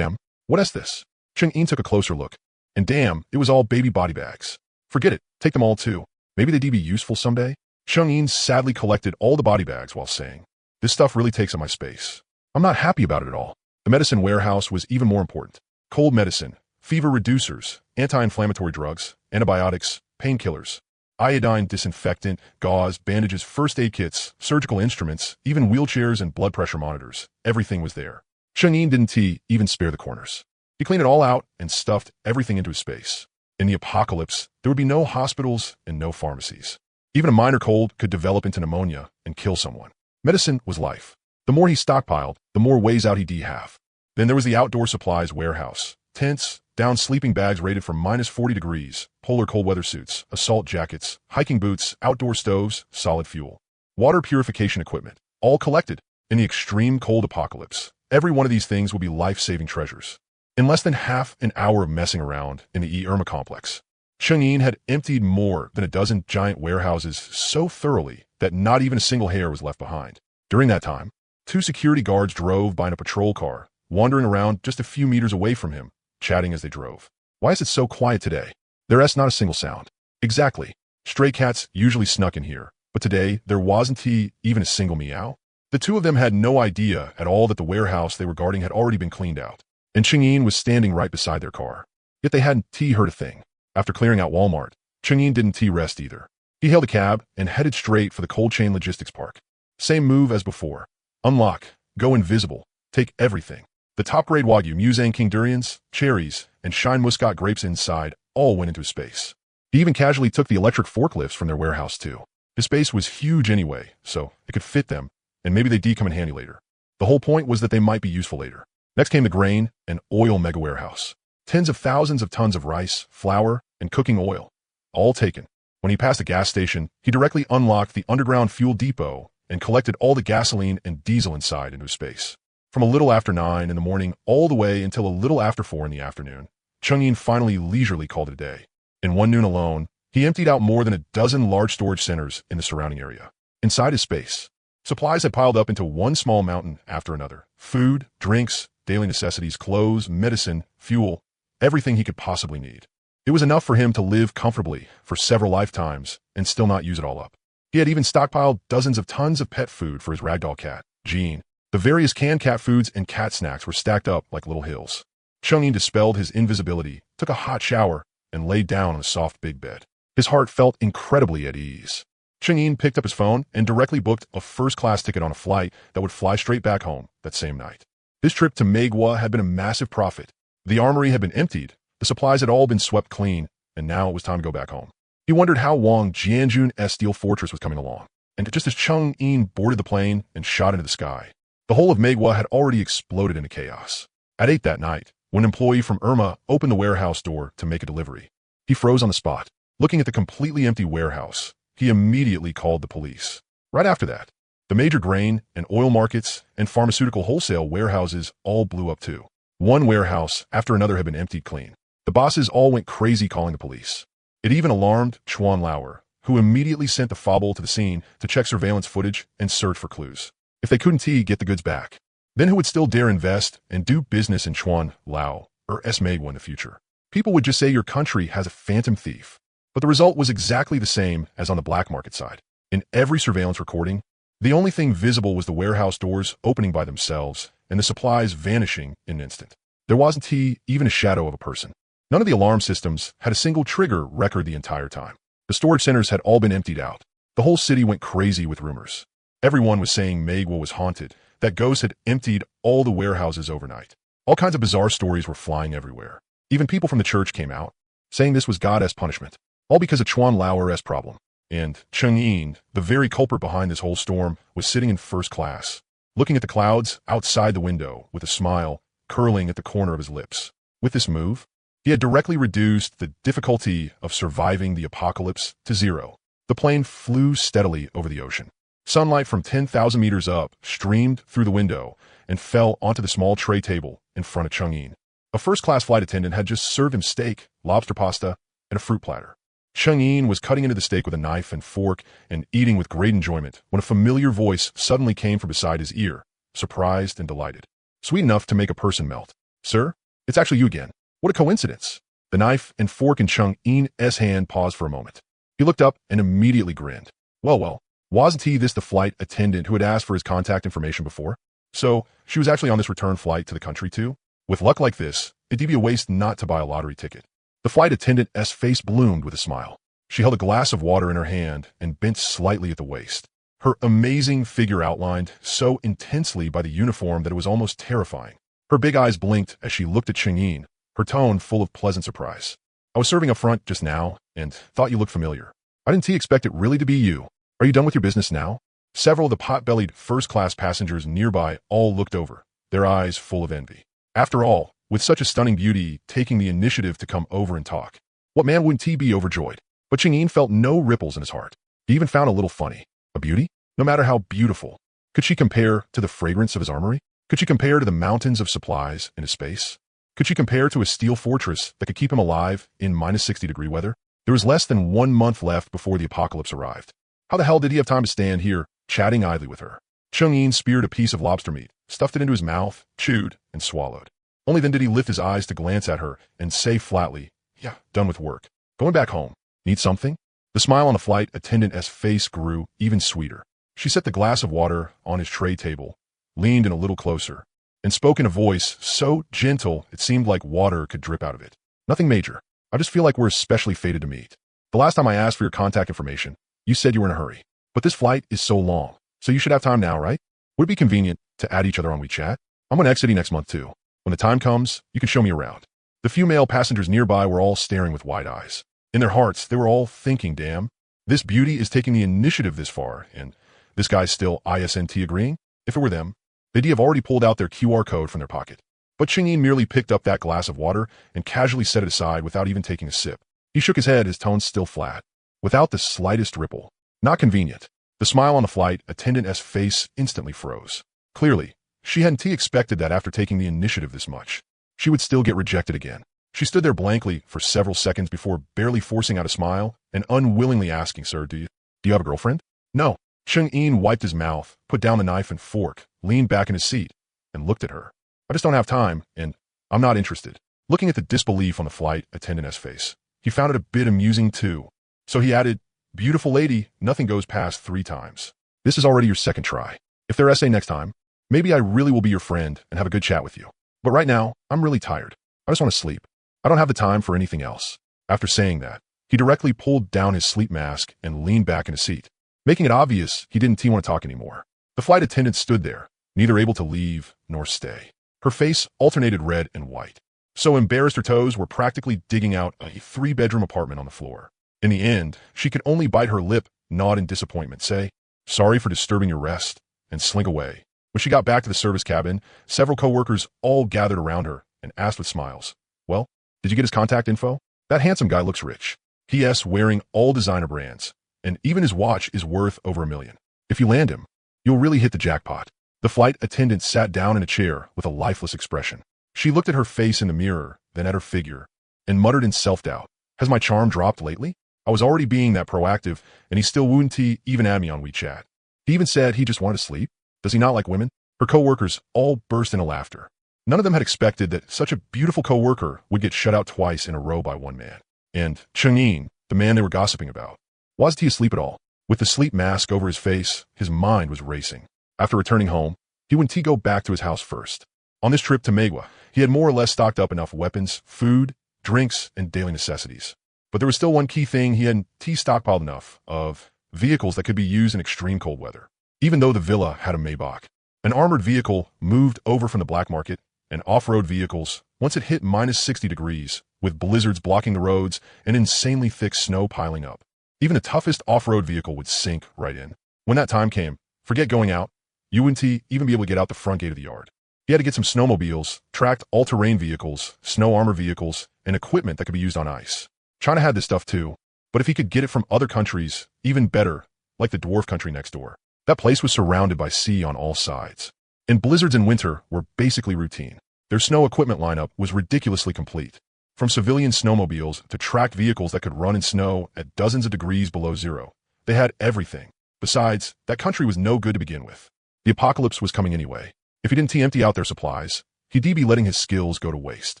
What is this? Cheng-Yin took a closer look, and damn, it was all baby body bags. Forget it, take them all too. Maybe they'd be useful someday? Cheng-Yin sadly collected all the body bags while saying, this stuff really takes up my space. I'm not happy about it at all. The medicine warehouse was even more important. Cold medicine, fever reducers, anti-inflammatory drugs, antibiotics, painkillers, iodine disinfectant, gauze, bandages, first aid kits, surgical instruments, even wheelchairs and blood pressure monitors. Everything was there. Chang'in didn't even spare the corners. He cleaned it all out and stuffed everything into his space. In the apocalypse, there would be no hospitals and no pharmacies. Even a minor cold could develop into pneumonia and kill someone. Medicine was life. The more he stockpiled, the more ways out he'd have. Then there was the outdoor supplies warehouse. Tents, down sleeping bags rated for -40 degrees, polar cold weather suits, assault jackets, hiking boots, outdoor stoves, solid fuel, water purification equipment, all collected. In the extreme cold apocalypse, every one of these things would be life-saving treasures. In less than half an hour of messing around in the Irma complex, Chang'in had emptied more than a dozen giant warehouses so thoroughly that not even a single hair was left behind. During that time, 2 security guards drove by in a patrol car, wandering around just a few meters away from him, chatting as they drove. Why is it so quiet today? There's not a single sound. Exactly. Stray cats usually snuck in here, but today there wasn't even a single meow. The 2 of them had no idea at all that the warehouse they were guarding had already been cleaned out, and Chang'in was standing right beside their car. Yet they hadn't heard a thing. After clearing out Walmart, Chang'in didn't rest either. He hailed a cab and headed straight for the cold chain logistics park. Same move as before. Unlock, go invisible, take everything. The top-grade Wagyu Muzang King durians, cherries, and Shine Muscat grapes inside all went into his space. He even casually took the electric forklifts from their warehouse too. His space was huge anyway, so it could fit them, and maybe they'd come in handy later. The whole point was that they might be useful later. Next came the grain and oil mega warehouse. Tens of thousands of tons of rice, flour, and cooking oil, all taken. When he passed a gas station, he directly unlocked the underground fuel depot and collected all the gasoline and diesel inside into his space. From a little after 9 in the morning all the way until a little after 4 in the afternoon, Chang'in finally leisurely called it a day. In one noon alone, he emptied out more than a dozen large storage centers in the surrounding area. Inside his space, supplies had piled up into one small mountain after another. Food, drinks, daily necessities, clothes, medicine, fuel, everything he could possibly need. It was enough for him to live comfortably for several lifetimes and still not use it all up. He had even stockpiled dozens of tons of pet food for his ragdoll cat, Jean. The various canned cat foods and cat snacks were stacked up like little hills. Chang'in dispelled his invisibility, took a hot shower, and laid down on a soft big bed. His heart felt incredibly at ease. Chang'in picked up his phone and directly booked a first-class ticket on a flight that would fly straight back home that same night. His trip to Megwa had been a massive profit. The armory had been emptied, the supplies had all been swept clean, and now it was time to go back home. He wondered how long Jianjun's steel fortress was coming along, and just as Chang'in boarded the plane and shot into the sky, the whole of Megwa had already exploded into chaos. At 8 that night, when an employee from Irma opened the warehouse door to make a delivery, he froze on the spot. Looking at the completely empty warehouse, he immediately called the police. Right after that, the major grain and oil markets and pharmaceutical wholesale warehouses all blew up too. One warehouse after another had been emptied clean. The bosses all went crazy calling the police. It even alarmed Chuan Lauer, who immediately sent the Fobble to the scene to check surveillance footage and search for clues. If they couldn't get the goods back, then who would still dare invest and do business in Chuan Lao or Megwa in the future? People would just say your country has a phantom thief. But the result was exactly the same as on the black market side. In every surveillance recording, the only thing visible was the warehouse doors opening by themselves and the supplies vanishing in an instant. There wasn't even a shadow of a person. None of the alarm systems had a single trigger record the entire time. The storage centers had all been emptied out. The whole city went crazy with rumors. Everyone was saying Megwa was haunted, that ghosts had emptied all the warehouses overnight. All kinds of bizarre stories were flying everywhere. Even people from the church came out, saying this was God's punishment, all because of Chuan Lauer's problem. And Chang'in, the very culprit behind this whole storm, was sitting in first class, looking at the clouds outside the window with a smile curling at the corner of his lips. With this move, he had directly reduced the difficulty of surviving the apocalypse to 0. The plane flew steadily over the ocean. Sunlight from 10,000 meters up streamed through the window and fell onto the small tray table in front of Chang'in. A first-class flight attendant had just served him steak, lobster pasta, and a fruit platter. Chang'in was cutting into the steak with a knife and fork and eating with great enjoyment when a familiar voice suddenly came from beside his ear, surprised and delighted. Sweet enough to make a person melt. "Sir, it's actually you again. What a coincidence." The knife and fork in Chang'in's hand paused for a moment. He looked up and immediately grinned. Well, wasn't this the flight attendant who had asked for his contact information before? So, she was actually on this return flight to the country too? With luck like this, it'd be a waste not to buy a lottery ticket. The flight attendant's face bloomed with a smile. She held a glass of water in her hand and bent slightly at the waist. Her amazing figure outlined so intensely by the uniform that it was almost terrifying. Her big eyes blinked as she looked at Chang'in, her tone full of pleasant surprise. I was serving up front just now and thought you looked familiar. I didn't expect it really to be you. Are you done with your business now? Several of the pot-bellied first-class passengers nearby all looked over, their eyes full of envy. After all, with such a stunning beauty taking the initiative to come over and talk, what man wouldn't he be overjoyed? But Chang'in felt no ripples in his heart. He even found a little funny. A beauty? No matter how beautiful. Could she compare to the fragrance of his armory? Could she compare to the mountains of supplies in his space? Could she compare to a steel fortress that could keep him alive in minus 60-degree weather? There was less than 1 month left before the apocalypse arrived. How the hell did he have time to stand here, chatting idly with her? Chang'in speared a piece of lobster meat, stuffed it into his mouth, chewed, and swallowed. Only then did he lift his eyes to glance at her and say flatly, "Yeah, done with work. Going back home. Need something?" The smile on the flight attendant's face grew even sweeter. She set the glass of water on his tray table, leaned in a little closer, and spoke in a voice so gentle it seemed like water could drip out of it. "Nothing major. I just feel like we're especially fated to meet. The last time I asked for your contact information, you said you were in a hurry. But this flight is so long, so you should have time now, right? Would it be convenient to add each other on WeChat? I'm going to exit next month too. When the time comes, you can show me around." The few male passengers nearby were all staring with wide eyes. In their hearts, they were all thinking, damn, this beauty is taking the initiative this far, and this guy's still ISNT agreeing? If it were them, they'd have already pulled out their QR code from their pocket. But Chang'in merely picked up that glass of water and casually set it aside without even taking a sip. He shook his head, his tone still flat, without the slightest ripple. Not convenient. The smile on the flight attendant's face instantly froze. Clearly, she hadn't expected that after taking the initiative this much, she would still get rejected again. She stood there blankly for several seconds before barely forcing out a smile and unwillingly asking, "Sir, do you have a girlfriend?" "No." Chang'in wiped his mouth, put down the knife and fork, leaned back in his seat, and looked at her. "I just don't have time, and I'm not interested." Looking at the disbelief on the flight attendant's face, he found it a bit amusing too. So he added, "Beautiful lady, nothing goes past 3 times. This is already your 2nd try. If they're essay next time, maybe I really will be your friend and have a good chat with you. But right now, I'm really tired. I just want to sleep. I don't have the time for anything else." After saying that, he directly pulled down his sleep mask and leaned back in his seat, making it obvious he didn't want to talk anymore. The flight attendant stood there, neither able to leave nor stay. Her face alternated red and white. So embarrassed her toes were practically digging out a 3-bedroom apartment on the floor. In the end, she could only bite her lip, nod in disappointment, say, "Sorry for disturbing your rest," and slink away. When she got back to the service cabin, several coworkers all gathered around her and asked with smiles, "Well, did you get his contact info? That handsome guy looks rich. He's wearing all designer brands, and even his watch is worth over $1 million. If you land him, you'll really hit the jackpot." The flight attendant sat down in a chair with a lifeless expression. She looked at her face in the mirror, then at her figure, and muttered in self-doubt, "Has my charm dropped lately? I was already being that proactive, and he still wouldn't even add me on WeChat. He even said he just wanted to sleep. Does he not like women?" Her coworkers all burst into laughter. None of them had expected that such a beautiful coworker would get shut out twice in a row by one man. And Chang'in, the man they were gossiping about, wasn't he asleep at all? With the sleep mask over his face, his mind was racing. After returning home, he wouldn't go back to his house first. On this trip to Manga, he had more or less stocked up enough weapons, food, drinks, and daily necessities. But there was still one key thing: he hadn't stockpiled enough of vehicles that could be used in extreme cold weather. Even though the villa had a Maybach, an armored vehicle moved over from the black market, and off-road vehicles, once it hit minus 60 degrees, with blizzards blocking the roads and insanely thick snow piling up, even the toughest off-road vehicle would sink right in. When that time came, forget going out, you wouldn't even be able to get out the front gate of the yard. He had to get some snowmobiles, tracked all-terrain vehicles, snow armor vehicles, and equipment that could be used on ice. China had this stuff too, but if he could get it from other countries, even better, like the dwarf country next door. That place was surrounded by sea on all sides, and blizzards in winter were basically routine. Their snow equipment lineup was ridiculously complete, from civilian snowmobiles to tracked vehicles that could run in snow at dozens of degrees below zero. They had everything. Besides, that country was no good to begin with. The apocalypse was coming anyway. If he didn't empty out their supplies, he'd be letting his skills go to waste.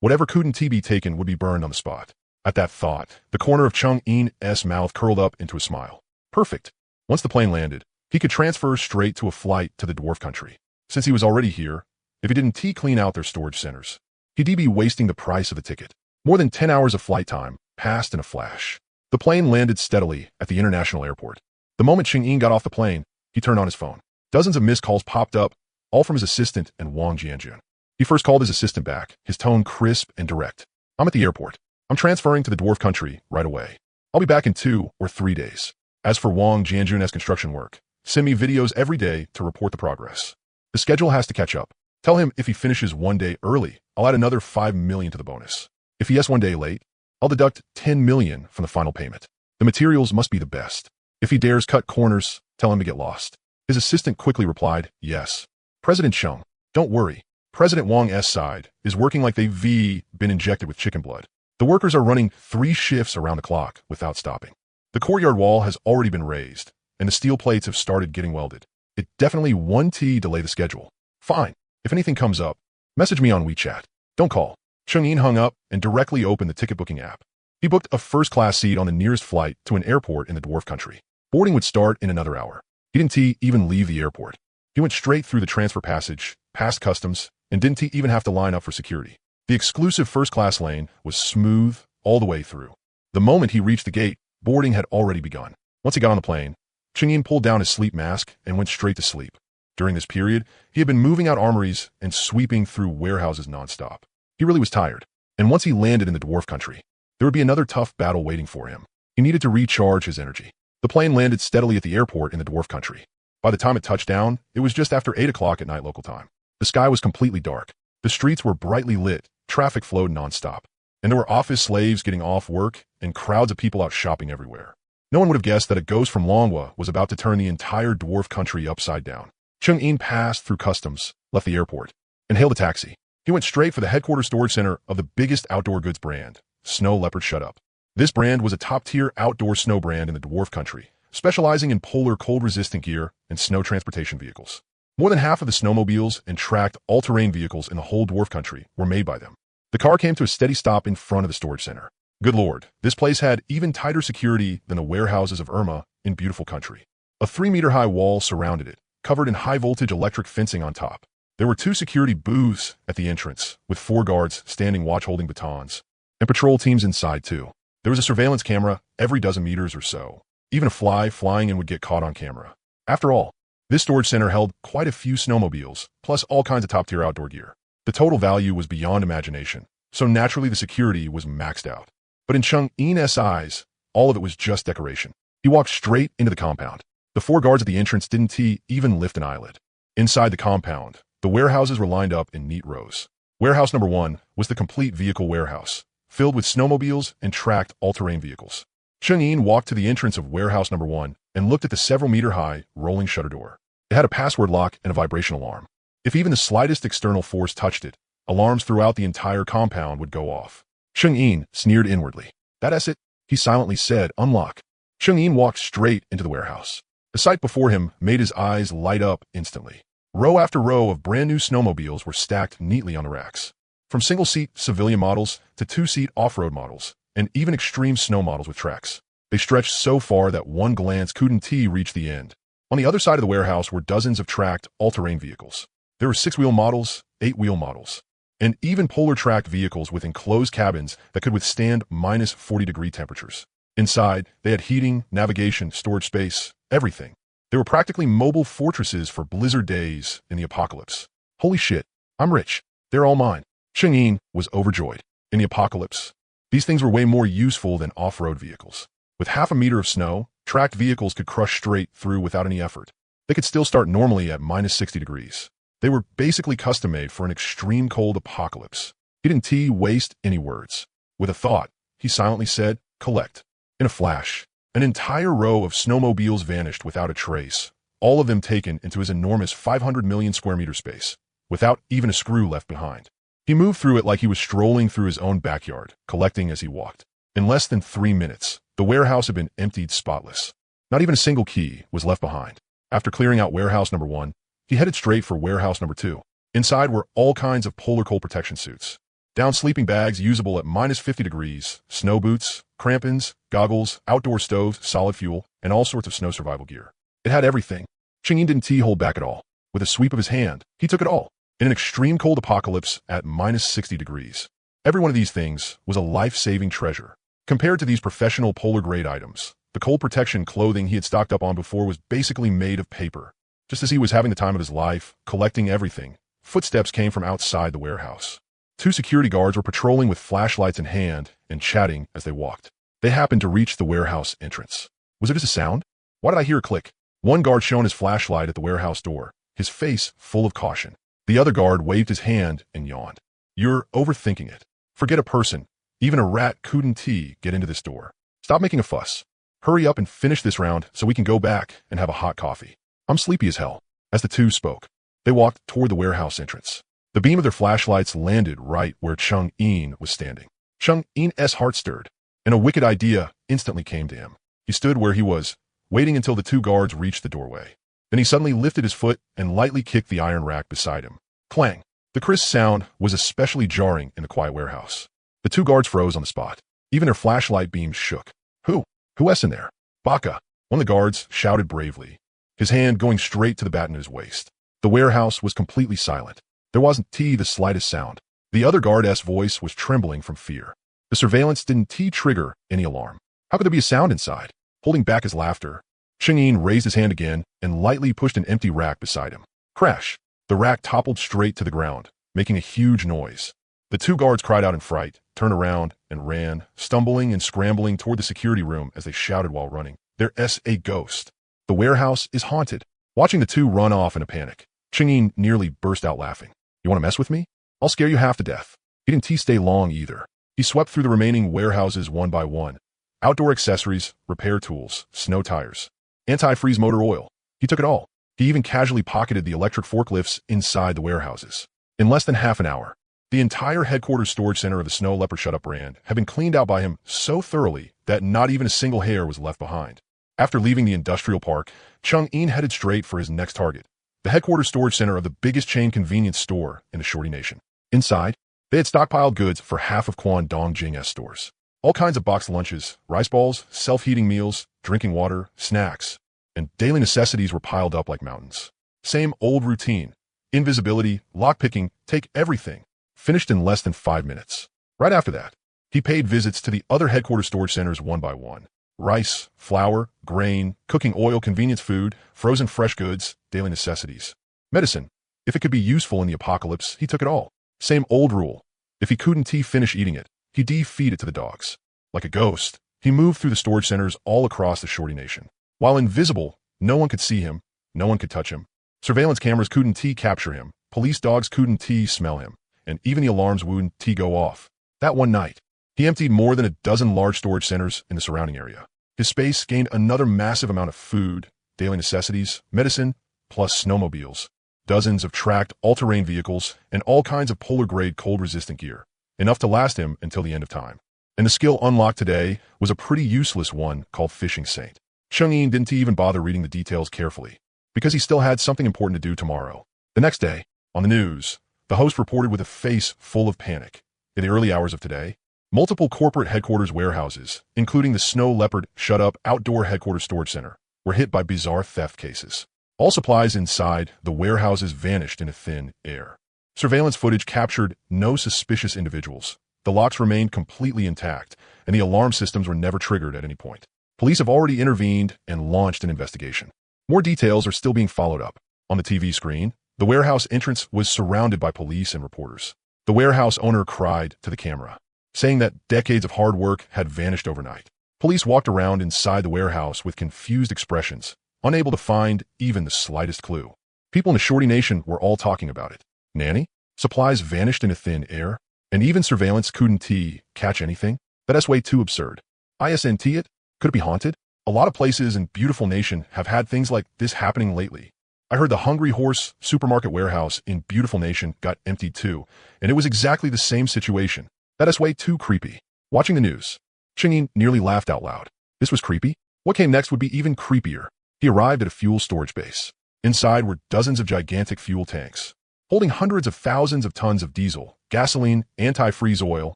Whatever couldn't be taken would be burned on the spot. At that thought, the corner of Chang'in's mouth curled up into a smile. Perfect. Once the plane landed, he could transfer straight to a flight to the dwarf country. Since he was already here, if he didn't clean out their storage centers, he'd be wasting the price of the ticket. More than 10 hours of flight time passed in a flash. The plane landed steadily at the international airport. The moment Chang'in got off the plane, he turned on his phone. Dozens of missed calls popped up, all from his assistant and Wang Jianjun. He first called his assistant back, his tone crisp and direct. "I'm at the airport. I'm transferring to the dwarf country right away. I'll be back in 2 or 3 days. As for Wang Jianjun's construction work, send me videos every day to report the progress. The schedule has to catch up. Tell him if he finishes 1 day early, I'll add another 5 million to the bonus. If he is 1 day late, I'll deduct 10 million from the final payment. The materials must be the best. If he dares cut corners, tell him to get lost." His assistant quickly replied, "Yes. President Cheng, don't worry. President Wang's side is working like they've been injected with chicken blood. The workers are running 3 shifts around the clock without stopping. The courtyard wall has already been raised, and the steel plates have started getting welded. It definitely won't delay the schedule. Fine. If anything comes up, message me on WeChat. Don't call." Chang'in hung up and directly opened the ticket booking app. He booked a first-class seat on the nearest flight to an airport in the dwarf country. Boarding would start in another hour. He didn't even leave the airport. He went straight through the transfer passage, past customs, and didn't even have to line up for security. The exclusive first-class lane was smooth all the way through. The moment he reached the gate, boarding had already begun. Once he got on the plane, Chang'in pulled down his sleep mask and went straight to sleep. During this period, he had been moving out armories and sweeping through warehouses nonstop. He really was tired, and once he landed in the dwarf country, there would be another tough battle waiting for him. He needed to recharge his energy. The plane landed steadily at the airport in the dwarf country. By the time it touched down, it was just after 8 o'clock at night local time. The sky was completely dark. The streets were brightly lit, traffic flowed nonstop, and there were office slaves getting off work and crowds of people out shopping everywhere. No one would have guessed that a ghost from Longwa was about to turn the entire dwarf country upside down. Chang'in passed through customs, left the airport, and hailed a taxi. He went straight for the headquarters storage center of the biggest outdoor goods brand, Snow Leopard Shut Up. This brand was a top-tier outdoor snow brand in the dwarf country, specializing in polar cold-resistant gear and snow transportation vehicles. More than half of the snowmobiles and tracked all-terrain vehicles in the whole dwarf country were made by them. The car came to a steady stop in front of the storage center. Good lord, this place had even tighter security than the warehouses of Irma in beautiful country. A 3-meter-high wall surrounded it, covered in high-voltage electric fencing on top. There were 2 security booths at the entrance, with 4 guards standing watch holding batons, and patrol teams inside too. There was a surveillance camera every dozen meters or so. Even a fly flying in would get caught on camera. After all, this storage center held quite a few snowmobiles, plus all kinds of top-tier outdoor gear. The total value was beyond imagination, so naturally the security was maxed out. But in Chang'in's eyes, all of it was just decoration. He walked straight into the compound. The 4 guards at the entrance didn't even lift an eyelid. Inside the compound, the warehouses were lined up in neat rows. Warehouse number 1 was the complete vehicle warehouse, filled with snowmobiles and tracked all-terrain vehicles. Chang'in walked to the entrance of warehouse number 1 and looked at the several-meter-high rolling shutter door. It had a password lock and a vibration alarm. If even the slightest external force touched it, alarms throughout the entire compound would go off. Chang'in sneered inwardly. "That's it," he silently said, "unlock." Chang'in walked straight into the warehouse. The sight before him made his eyes light up instantly. Row after row of brand-new snowmobiles were stacked neatly on the racks. From single-seat civilian models to 2-seat off-road models, and even extreme snow models with tracks. They stretched so far that one glance couldn't reach the end. On the other side of the warehouse were dozens of tracked all-terrain vehicles. There were 6-wheel models, 8-wheel models, and even polar-tracked vehicles with enclosed cabins that could withstand minus 40-degree temperatures. Inside, they had heating, navigation, storage space, everything. They were practically mobile fortresses for blizzard days in the apocalypse. Holy shit, I'm rich. They're all mine. Chang'in was overjoyed. In the apocalypse, these things were way more useful than off-road vehicles. With half a meter of snow, tracked vehicles could crush straight through without any effort. They could still start normally at minus 60 degrees. They were basically custom-made for an extreme cold apocalypse. He didn't waste any words. With a thought, he silently said, "Collect." In a flash, an entire row of snowmobiles vanished without a trace, all of them taken into his enormous 500 million square meter space, without even a screw left behind. He moved through it like he was strolling through his own backyard, collecting as he walked. In less than 3 minutes, the warehouse had been emptied spotless. Not even a single key was left behind. After clearing out warehouse number 1, he headed straight for warehouse number 2. Inside were all kinds of polar cold protection suits, down sleeping bags usable at minus 50 degrees, snow boots, crampons, goggles, outdoor stoves, solid fuel, and all sorts of snow survival gear. It had everything. Chang'in didn't hold back at all. With a sweep of his hand, he took it all. In an extreme cold apocalypse at minus 60 degrees. Every one of these things was a life-saving treasure. Compared to these professional polar-grade items, the cold protection clothing he had stocked up on before was basically made of paper. Just as he was having the time of his life, collecting everything, footsteps came from outside the warehouse. 2 security guards were patrolling with flashlights in hand and chatting as they walked. They happened to reach the warehouse entrance. Was it just a sound? Why did I hear a click? One guard shone his flashlight at the warehouse door, his face full of caution. The other guard waved his hand and yawned. You're overthinking it. Forget a person. Even a rat couldn't get into this door. Stop making a fuss. Hurry up and finish this round so we can go back and have a hot coffee. I'm sleepy as hell. As the two spoke, they walked toward the warehouse entrance. The beam of their flashlights landed right where Chang-in was standing. Chang-in's heart stirred, and a wicked idea instantly came to him. He stood where he was, waiting until the 2 guards reached the doorway. Then he suddenly lifted his foot and lightly kicked the iron rack beside him. Clang! The crisp sound was especially jarring in the quiet warehouse. The 2 guards froze on the spot. Even their flashlight beams shook. Who's in there? Baka! One of the guards shouted bravely, his hand going straight to the bat in his waist. The warehouse was completely silent. There wasn't the slightest sound. The other guard's voice was trembling from fear. The surveillance didn't trigger any alarm. How could there be a sound inside? Holding back his laughter, Chang-in raised his hand again and lightly pushed an empty rack beside him. Crash! The rack toppled straight to the ground, making a huge noise. The 2 guards cried out in fright, turned around, and ran, stumbling and scrambling toward the security room as they shouted while running. There's a ghost. The warehouse is haunted. Watching the 2 run off in a panic, Chang-in nearly burst out laughing. You want to mess with me? I'll scare you half to death. He didn't stay long either. He swept through the remaining warehouses one by one. Outdoor accessories, repair tools, snow tires, anti-freeze motor oil. He took it all. He even casually pocketed the electric forklifts inside the warehouses. In less than half an hour, the entire headquarters storage center of the Snow Leopard Shut Up brand had been cleaned out by him so thoroughly that not even a single hair was left behind. After leaving the industrial park, Chang-in headed straight for his next target, the headquarters storage center of the biggest chain convenience store in the Shorty Nation. Inside, they had stockpiled goods for half of Kwon Jing's stores. All kinds of boxed lunches, rice balls, self-heating meals, drinking water, snacks, and daily necessities were piled up like mountains. Same old routine. Invisibility, lockpicking, take everything. Finished in less than 5 minutes. Right after that, he paid visits to the other headquarters storage centers one by one. Rice, flour, grain, cooking oil, convenience food, frozen fresh goods, daily necessities. Medicine. If it could be useful in the apocalypse, he took it all. Same old rule. If he couldn't finish eating it, he'd feed it to the dogs. Like a ghost, he moved through the storage centers all across the Shorty Nation. While invisible, no one could see him, no one could touch him. Surveillance cameras couldn't capture him, police dogs couldn't smell him, and even the alarms wouldn't go off. That one night, he emptied more than a dozen large storage centers in the surrounding area. His space gained another massive amount of food, daily necessities, medicine, plus snowmobiles, dozens of tracked all-terrain vehicles, and all kinds of polar-grade cold-resistant gear, enough to last him until the end of time. And the skill unlocked today was a pretty useless one called Fishing Saint. Chang-in didn't even bother reading the details carefully, because he still had something important to do tomorrow. The next day, on the news, the host reported with a face full of panic. In the early hours of today, multiple corporate headquarters warehouses, including the Snow Leopard Shut Up Outdoor Headquarters Storage Center, were hit by bizarre theft cases. All supplies inside the warehouses vanished in a thin air. Surveillance footage captured no suspicious individuals. The locks remained completely intact, and the alarm systems were never triggered at any point. Police have already intervened and launched an investigation. More details are still being followed up. On the TV screen, the warehouse entrance was surrounded by police and reporters. The warehouse owner cried to the camera, saying that decades of hard work had vanished overnight. Police walked around inside the warehouse with confused expressions, unable to find even the slightest clue. People in the Shorty Nation were all talking about it. Nanny? Supplies vanished in a thin air, and even surveillance couldn't catch anything? That's way too absurd. Isn't it? Could it be haunted? A lot of places in Beautiful Nation have had things like this happening lately. I heard the Hungry Horse supermarket warehouse in Beautiful Nation got emptied too, and it was exactly the same situation. That's way too creepy. Watching the news, Chang-in nearly laughed out loud. This was creepy? What came next would be even creepier. He arrived at a fuel storage base. Inside were dozens of gigantic fuel tanks, holding hundreds of thousands of tons of diesel, gasoline, anti-freeze oil,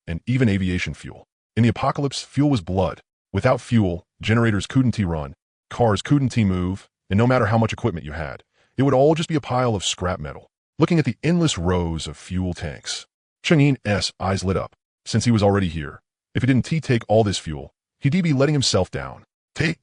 and even aviation fuel. In the apocalypse, fuel was blood. Without fuel, generators couldn't run, cars couldn't move, and no matter how much equipment you had, it would all just be a pile of scrap metal. Looking at the endless rows of fuel tanks, Chang'in's eyes lit up. Since he was already here, if he didn't take all this fuel, he'd be letting himself down. Take.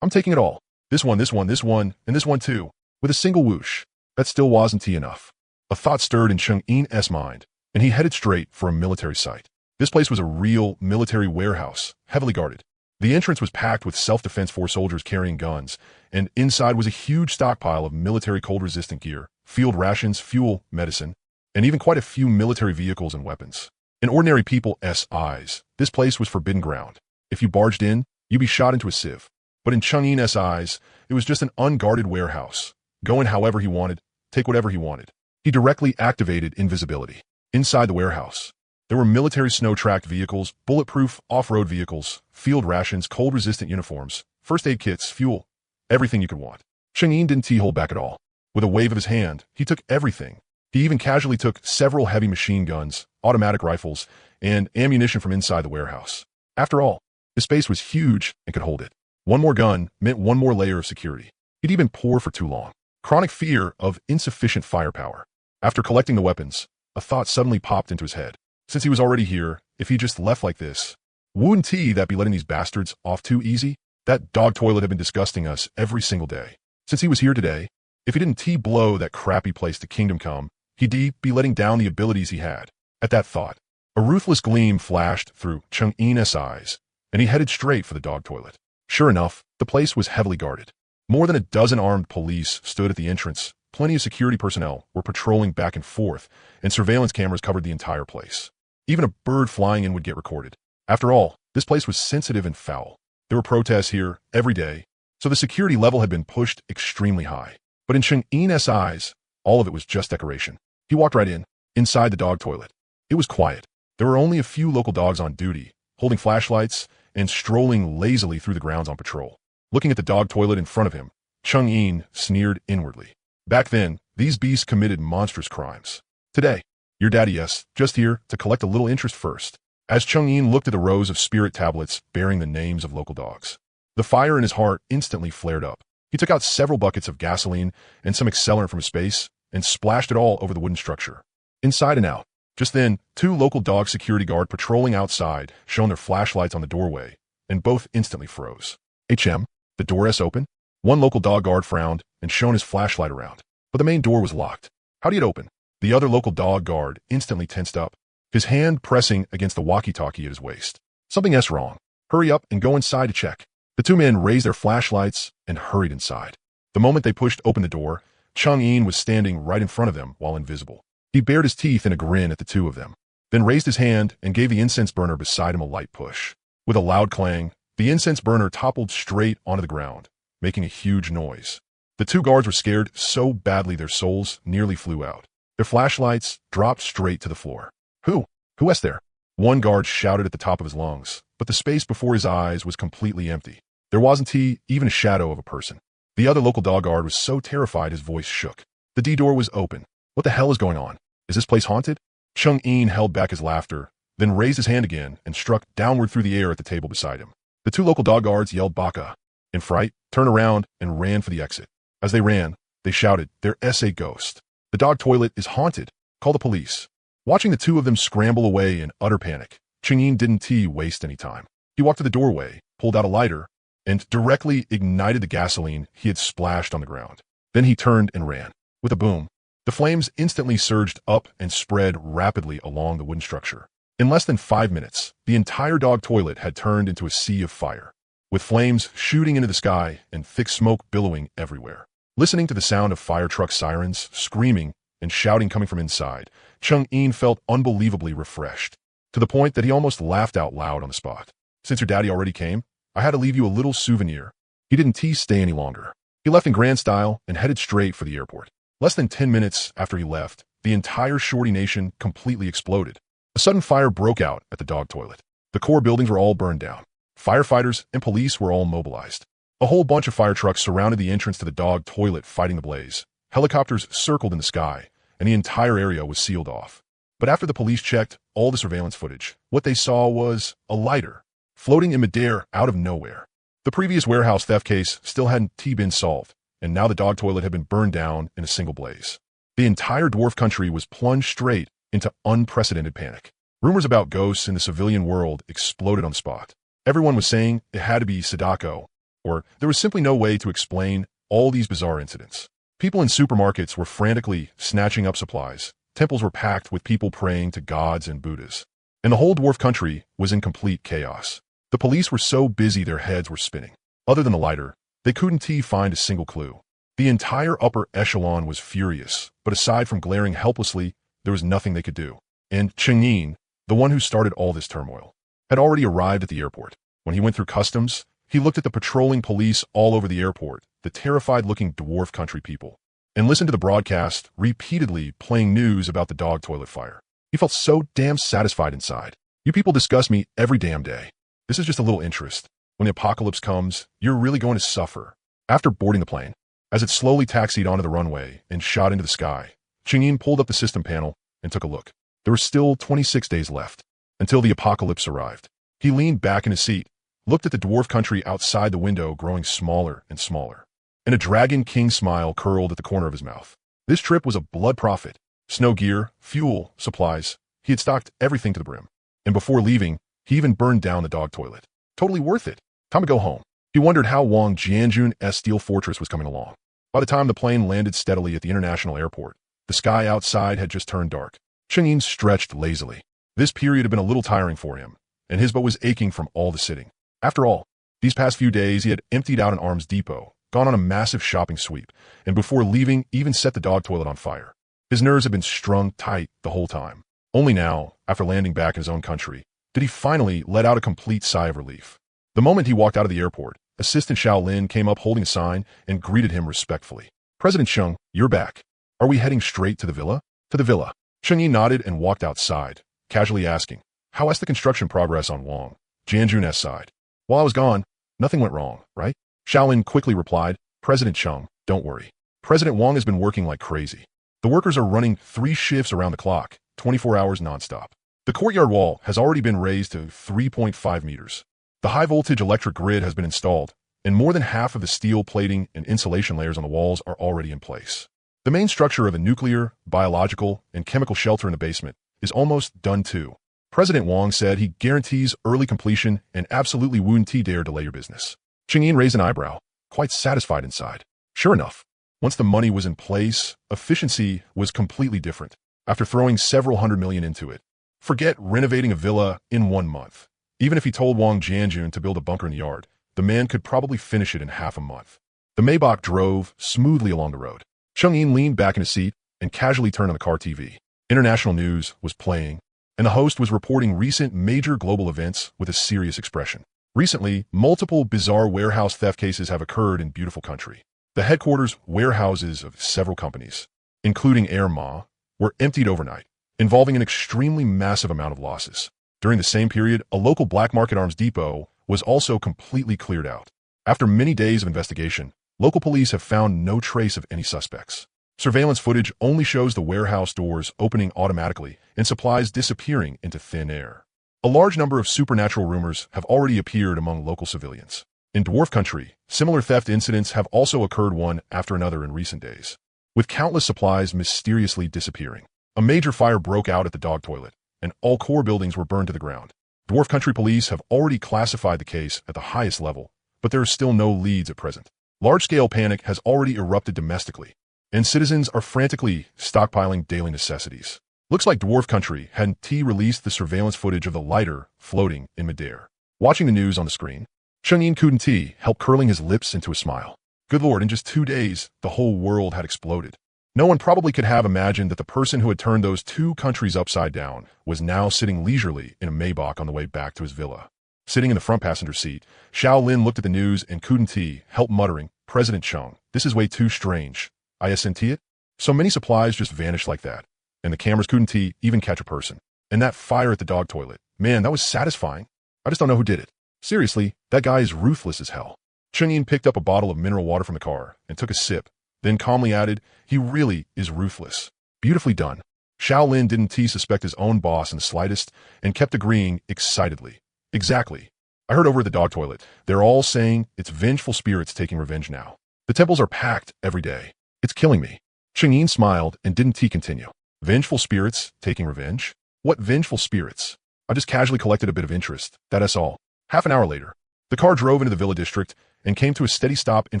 I'm taking it all. This one, and this one too. With a single whoosh. That still wasn't enough. A thought stirred in Chang'in's mind, and he headed straight for a military site. This place was a real military warehouse, heavily guarded. The entrance was packed with self-defense force soldiers carrying guns, and inside was a huge stockpile of military cold-resistant gear, field rations, fuel, medicine, and even quite a few military vehicles and weapons. In ordinary people's eyes, this place was forbidden ground. If you barged in, you'd be shot into a sieve. But in Chang'in's eyes, it was just an unguarded warehouse. Go in however he wanted, take whatever he wanted. He directly activated invisibility. Inside the warehouse, there were military snow-tracked vehicles, bulletproof off-road vehicles, field rations, cold-resistant uniforms, first aid kits, fuel, everything you could want. Chang'in didn't hold back at all. With a wave of his hand, he took everything. He even casually took several heavy machine guns, automatic rifles, and ammunition from inside the warehouse. After all, his space was huge and could hold it. One more gun meant one more layer of security. He'd been poor for too long. Chronic fear of insufficient firepower. After collecting the weapons, a thought suddenly popped into his head. Since he was already here, if he just left like this, wouldn't he that be letting these bastards off too easy? That dog toilet had been disgusting us every single day. Since he was here today, if he didn't blow that crappy place to Kingdom Come, he'd be letting down the abilities he had. At that thought, a ruthless gleam flashed through Chang'in's eyes, and he headed straight for the dog toilet. Sure enough, the place was heavily guarded. More than a dozen armed police stood at the entrance. Plenty of security personnel were patrolling back and forth, and surveillance cameras covered the entire place. Even a bird flying in would get recorded. After all, this place was sensitive and foul. There were protests here every day, so the security level had been pushed extremely high. But in Chang'in's eyes, all of it was just decoration. He walked right inside the dog toilet. It was quiet. There were only a few local dogs on duty, holding flashlights and strolling lazily through the grounds on patrol. Looking at the dog toilet in front of him, Chang'in sneered inwardly. Back then, these beasts committed monstrous crimes. Today, your daddy just here to collect a little interest first. As Chang'in looked at the rows of spirit tablets bearing the names of local dogs, the fire in his heart instantly flared up. He took out several buckets of gasoline and some accelerant from his space and splashed it all over the wooden structure. Inside and out. Just then, two local dog security guard patrolling outside shone their flashlights on the doorway, and both instantly froze. The door's open? One local dog guard frowned and shone his flashlight around, but the main door was locked. How'd it open? The other local dog guard instantly tensed up, his hand pressing against the walkie-talkie at his waist. Something's wrong. Hurry up and go inside to check. The two men raised their flashlights and hurried inside. The moment they pushed open the door, Chang'in was standing right in front of them while invisible. He bared his teeth in a grin at the two of them, then raised his hand and gave the incense burner beside him a light push. With a loud clang, the incense burner toppled straight onto the ground, making a huge noise. The two guards were scared so badly their souls nearly flew out. Their flashlights dropped straight to the floor. Who's there? One guard shouted at the top of his lungs, but the space before his eyes was completely empty. There wasn't even a shadow of a person. The other local dog guard was so terrified his voice shook. The door was open. What the hell is going on? Is this place haunted? Chang'in held back his laughter, then raised his hand again and struck downward through the air at the table beside him. The two local dog guards yelled Baka. In fright, turned around and ran for the exit. As they ran, they shouted, "There's a ghost. The dog toilet is haunted. Call the police." Watching the two of them scramble away in utter panic, Chang'in didn't waste any time. He walked to the doorway, pulled out a lighter, and directly ignited the gasoline he had splashed on the ground. Then he turned and ran. With a boom, the flames instantly surged up and spread rapidly along the wooden structure. In less than 5 minutes, the entire dog toilet had turned into a sea of fire, with flames shooting into the sky and thick smoke billowing everywhere. Listening to the sound of fire truck sirens, screaming, and shouting coming from inside, Chang'in felt unbelievably refreshed, to the point that he almost laughed out loud on the spot. "Since your daddy already came, I had to leave you a little souvenir." He didn't stay any longer. He left in grand style and headed straight for the airport. Less than 10 minutes after he left, the entire Shorty Nation completely exploded. A sudden fire broke out at the dog toilet. The core buildings were all burned down. Firefighters and police were all mobilized. A whole bunch of fire trucks surrounded the entrance to the dog toilet fighting the blaze. Helicopters circled in the sky, and the entire area was sealed off. But after the police checked all the surveillance footage, what they saw was a lighter floating in midair out of nowhere. The previous warehouse theft case still hadn't been solved, and now the dog toilet had been burned down in a single blaze. The entire dwarf country was plunged straight into unprecedented panic. Rumors about ghosts in the civilian world exploded on the spot. Everyone was saying it had to be Sadako, or there was simply no way to explain all these bizarre incidents. People in supermarkets were frantically snatching up supplies. Temples were packed with people praying to gods and Buddhas. And the whole dwarf country was in complete chaos. The police were so busy their heads were spinning. Other than the lighter, they couldn't find a single clue. The entire upper echelon was furious, but aside from glaring helplessly, there was nothing they could do. And Chengyin, the one who started all this turmoil, had already arrived at the airport. When he went through customs, he looked at the patrolling police all over the airport, the terrified-looking dwarf country people, and listened to the broadcast repeatedly playing news about the dog toilet fire. He felt so damn satisfied inside. You people discuss me every damn day. This is just a little interest. When the apocalypse comes, you're really going to suffer. After boarding the plane, as it slowly taxied onto the runway and shot into the sky, Chengyin pulled up the system panel and took a look. There were still 26 days left until the apocalypse arrived. He leaned back in his seat, looked at the dwarf country outside the window growing smaller and smaller, and a Dragon King smile curled at the corner of his mouth. This trip was a blood profit. Snow gear, fuel, supplies. He had stocked everything to the brim. And before leaving, he even burned down the dog toilet. Totally worth it. Time to go home. He wondered how Wang Jianjun's steel fortress was coming along. By the time the plane landed steadily at the international airport, the sky outside had just turned dark. Chengyin stretched lazily. This period had been a little tiring for him, and his butt was aching from all the sitting. After all, these past few days he had emptied out an arms depot, gone on a massive shopping sweep, and before leaving even set the dog toilet on fire. His nerves had been strung tight the whole time. Only now, after landing back in his own country, did he finally let out a complete sigh of relief. The moment he walked out of the airport, Assistant Shaolin came up holding a sign and greeted him respectfully. President Sheng, you're back. Are we heading straight to the villa? To the villa. Chengyi nodded and walked outside, casually asking, how has the construction progress on Wang Jianjun's side? While I was gone, nothing went wrong, right? Shaolin quickly replied, President Sheng, don't worry. President Wang has been working like crazy. The workers are running 3 shifts around the clock, 24 hours nonstop. The courtyard wall has already been raised to 3.5 meters. The high-voltage electric grid has been installed, and more than half of the steel plating and insulation layers on the walls are already in place. The main structure of a nuclear, biological, and chemical shelter in the basement is almost done too. President Wang said he guarantees early completion and absolutely wouldn't dare delay your business. Chengyin raised an eyebrow, quite satisfied inside. Sure enough, once the money was in place, efficiency was completely different. After throwing several $100 million into it, forget renovating a villa in 1 month. Even if he told Wang Jianjun to build a bunker in the yard, the man could probably finish it in half a month. The Maybach drove smoothly along the road. Chengyin leaned back in his seat and casually turned on the car TV. International news was playing, and the host was reporting recent major global events with a serious expression. Recently, multiple bizarre warehouse theft cases have occurred in beautiful country. The headquarters warehouses of several companies, including Air Ma, were emptied overnight, involving an extremely massive amount of losses. During the same period, a local black market arms depot was also completely cleared out. After many days of investigation, local police have found no trace of any suspects. Surveillance footage only shows the warehouse doors opening automatically and supplies disappearing into thin air. A large number of supernatural rumors have already appeared among local civilians. In dwarf country, similar theft incidents have also occurred one after another in recent days, with countless supplies mysteriously disappearing. A major fire broke out at the dog toilet, and all core buildings were burned to the ground. Dwarf country police have already classified the case at the highest level, but there are still no leads at present. Large-scale panic has already erupted domestically, and citizens are frantically stockpiling daily necessities. Looks like dwarf country hadn't released the surveillance footage of the lighter floating in midair. Watching the news on the screen, Chengyin couldn't help curling his lips into a smile. Good lord, in just 2 days, the whole world had exploded. No one probably could have imagined that the person who had turned those 2 countries upside down was now sitting leisurely in a Maybach on the way back to his villa. Sitting in the front passenger seat, Shaolin looked at the news and couldn't help muttering, President Cheng, this is way too strange. Isn't it? So many supplies just vanished like that, and the cameras couldn't even catch a person. And that fire at the dog toilet, man, that was satisfying. I just don't know who did it. Seriously, that guy is ruthless as hell. Chengyin picked up a bottle of mineral water from the car and took a sip, then calmly added, he really is ruthless. Beautifully done. Shaolin didn't suspect his own boss in the slightest and kept agreeing excitedly. Exactly. I heard over at the dog toilet, they're all saying it's vengeful spirits taking revenge now. The temples are packed every day. It's killing me. Chang'in smiled and didn't continue. Vengeful spirits taking revenge? What vengeful spirits? I just casually collected a bit of interest. That's all. Half an hour later, the car drove into the villa district and came to a steady stop in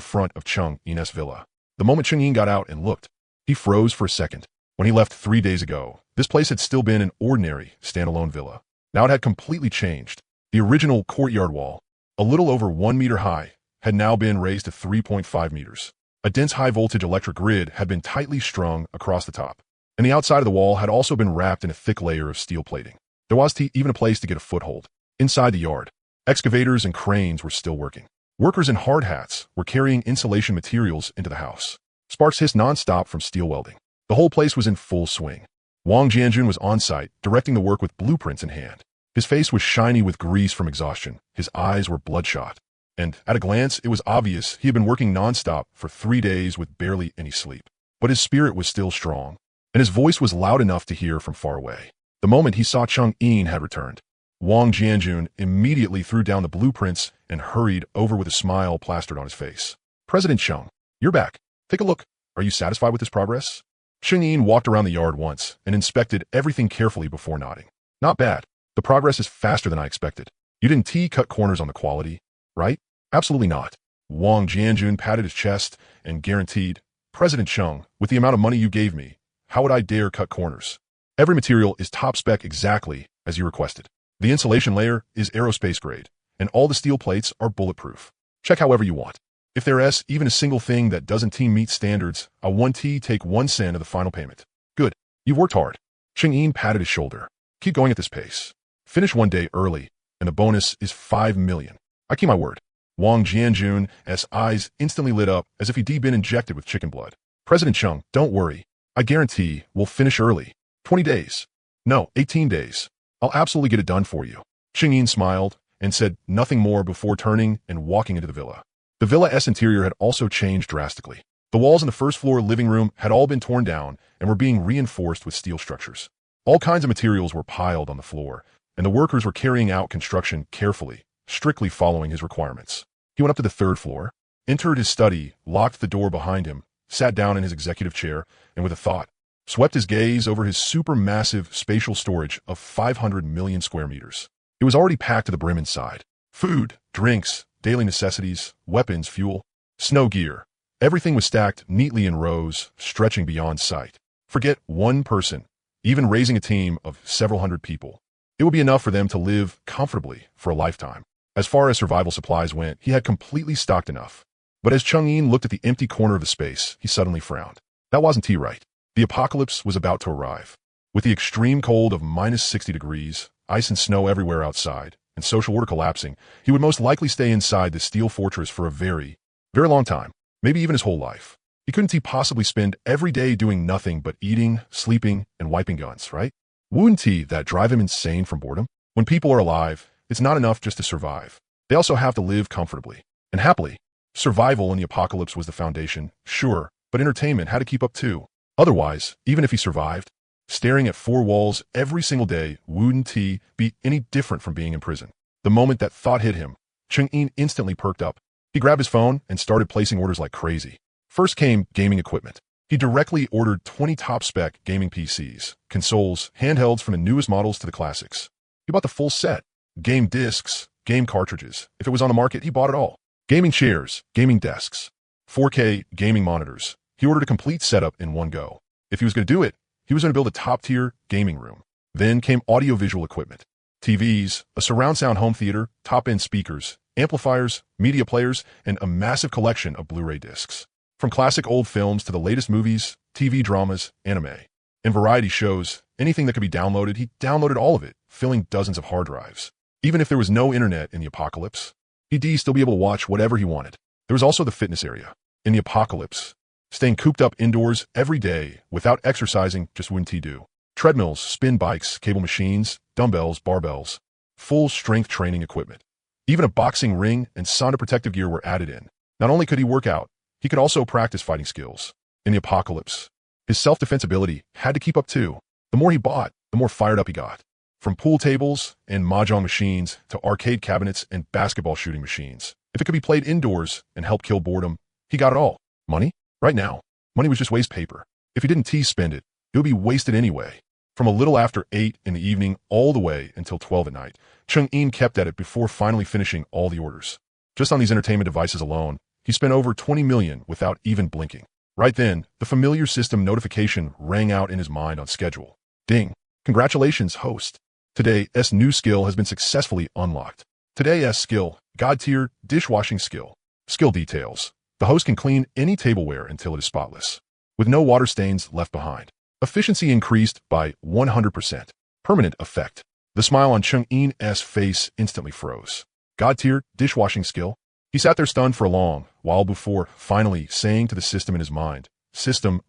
front of Chang'in's villa. The moment Chang'in got out and looked, he froze for a second. When he left 3 days ago, this place had still been an ordinary, standalone villa. Now it had completely changed. The original courtyard wall, a little over 1 meter high, had now been raised to 3.5 meters. A dense high-voltage electric grid had been tightly strung across the top, and the outside of the wall had also been wrapped in a thick layer of steel plating. There was even a place to get a foothold. Inside the yard, excavators and cranes were still working. Workers in hard hats were carrying insulation materials into the house. Sparks hissed non-stop from steel welding. The whole place was in full swing. Wang Jianjun was on site, directing the work with blueprints in hand. His face was shiny with grease from exhaustion. His eyes were bloodshot. And, at a glance, it was obvious he had been working non-stop for 3 days with barely any sleep. But his spirit was still strong, and his voice was loud enough to hear from far away. The moment he saw Chang'in had returned, Wang Jianjun immediately threw down the blueprints and hurried over with a smile plastered on his face. President Cheng, you're back. Take a look. Are you satisfied with this progress? Chang'in walked around the yard once and inspected everything carefully before nodding. Not bad. The progress is faster than I expected. You didn't cut corners on the quality, right? Absolutely not. Wang Jianjun patted his chest and guaranteed, President Cheng, with the amount of money you gave me, how would I dare cut corners? Every material is top spec exactly as you requested. The insulation layer is aerospace grade, and all the steel plates are bulletproof. Check however you want. If there's even a single thing that doesn't meet standards, I'll take 1 cent of the final payment. Good. You've worked hard. Chang'in patted his shoulder. Keep going at this pace. Finish 1 day early, and the bonus is 5 million. I keep my word. Wang Jianjun's eyes instantly lit up as if he'd been injected with chicken blood. President Cheng, don't worry. I guarantee we'll finish early. 20 days. No, 18 days. I'll absolutely get it done for you. Chang'in smiled and said nothing more before turning and walking into the villa. The villa's interior had also changed drastically. The walls in the first-floor living room had all been torn down and were being reinforced with steel structures. All kinds of materials were piled on the floor, and the workers were carrying out construction carefully, strictly following his requirements. He went up to the 3rd floor, entered his study, locked the door behind him, sat down in his executive chair, and with a thought, swept his gaze over his supermassive spatial storage of 500 million square meters. It was already packed to the brim inside. Food, drinks, daily necessities, weapons, fuel, snow gear. Everything was stacked neatly in rows, stretching beyond sight. Forget one person, even raising a team of several hundred people. It would be enough for them to live comfortably for a lifetime. As far as survival supplies went, he had completely stocked enough. But as Chang'in looked at the empty corner of the space, he suddenly frowned. That wasn't right. The apocalypse was about to arrive. With the extreme cold of minus 60 degrees, ice and snow everywhere outside, and social order collapsing, he would most likely stay inside the steel fortress for a very, very long time, maybe even his whole life. He couldn't possibly spend every day doing nothing but eating, sleeping, and wiping guns, right? Wouldn't that drive him insane from boredom? When people are alive, it's not enough just to survive. They also have to live comfortably and happily. Survival in the apocalypse was the foundation, sure, but entertainment had to keep up too. Otherwise, even if he survived, staring at 4 walls every single day wouldn't be any different from being in prison. The moment that thought hit him, Chang'in instantly perked up. He grabbed his phone and started placing orders like crazy. First came gaming equipment. He directly ordered 20 top-spec gaming PCs, consoles, handhelds from the newest models to the classics. He bought the full set. Game discs, game cartridges. If it was on the market, he bought it all. Gaming chairs, gaming desks, 4K gaming monitors. He ordered a complete setup in one go. If he was going to do it, he was going to build a top-tier gaming room. Then came audiovisual equipment. TVs, a surround sound home theater, top-end speakers, amplifiers, media players, and a massive collection of Blu-ray discs. From classic old films to the latest movies, TV dramas, anime, and variety shows, anything that could be downloaded, he downloaded all of it, filling dozens of hard drives. Even if there was no internet in the apocalypse, he'd still be able to watch whatever he wanted. There was also the fitness area. In the apocalypse, staying cooped up indoors every day without exercising just wouldn't do. Treadmills, spin bikes, cable machines, dumbbells, barbells, full strength training equipment. Even a boxing ring and sauna protective gear were added in. Not only could he work out, he could also practice fighting skills. In the apocalypse, his self-defense ability had to keep up too. The more he bought, the more fired up he got. From pool tables and mahjong machines to arcade cabinets and basketball shooting machines. If it could be played indoors and help kill boredom, He got it all. Money? Right now. Money was just waste paper. If he didn't spend it, it would be wasted anyway. From a little after 8 in the evening all the way until 12 at night, Cheng-In kept at it before finally finishing all the orders. Just on these entertainment devices alone, he spent over 20 million without even blinking. Right then, the familiar system notification rang out in his mind on schedule. Ding. Congratulations, host. Today's new skill has been successfully unlocked. Today's skill, God tier, dishwashing skill. Skill details. The host can clean any tableware until it is spotless, with no water stains left behind. Efficiency increased by 100%. Permanent effect. The smile on Cheng-In's face instantly froze. God tier, dishwashing skill. He sat there stunned for a long while before finally saying to the system in his mind, System,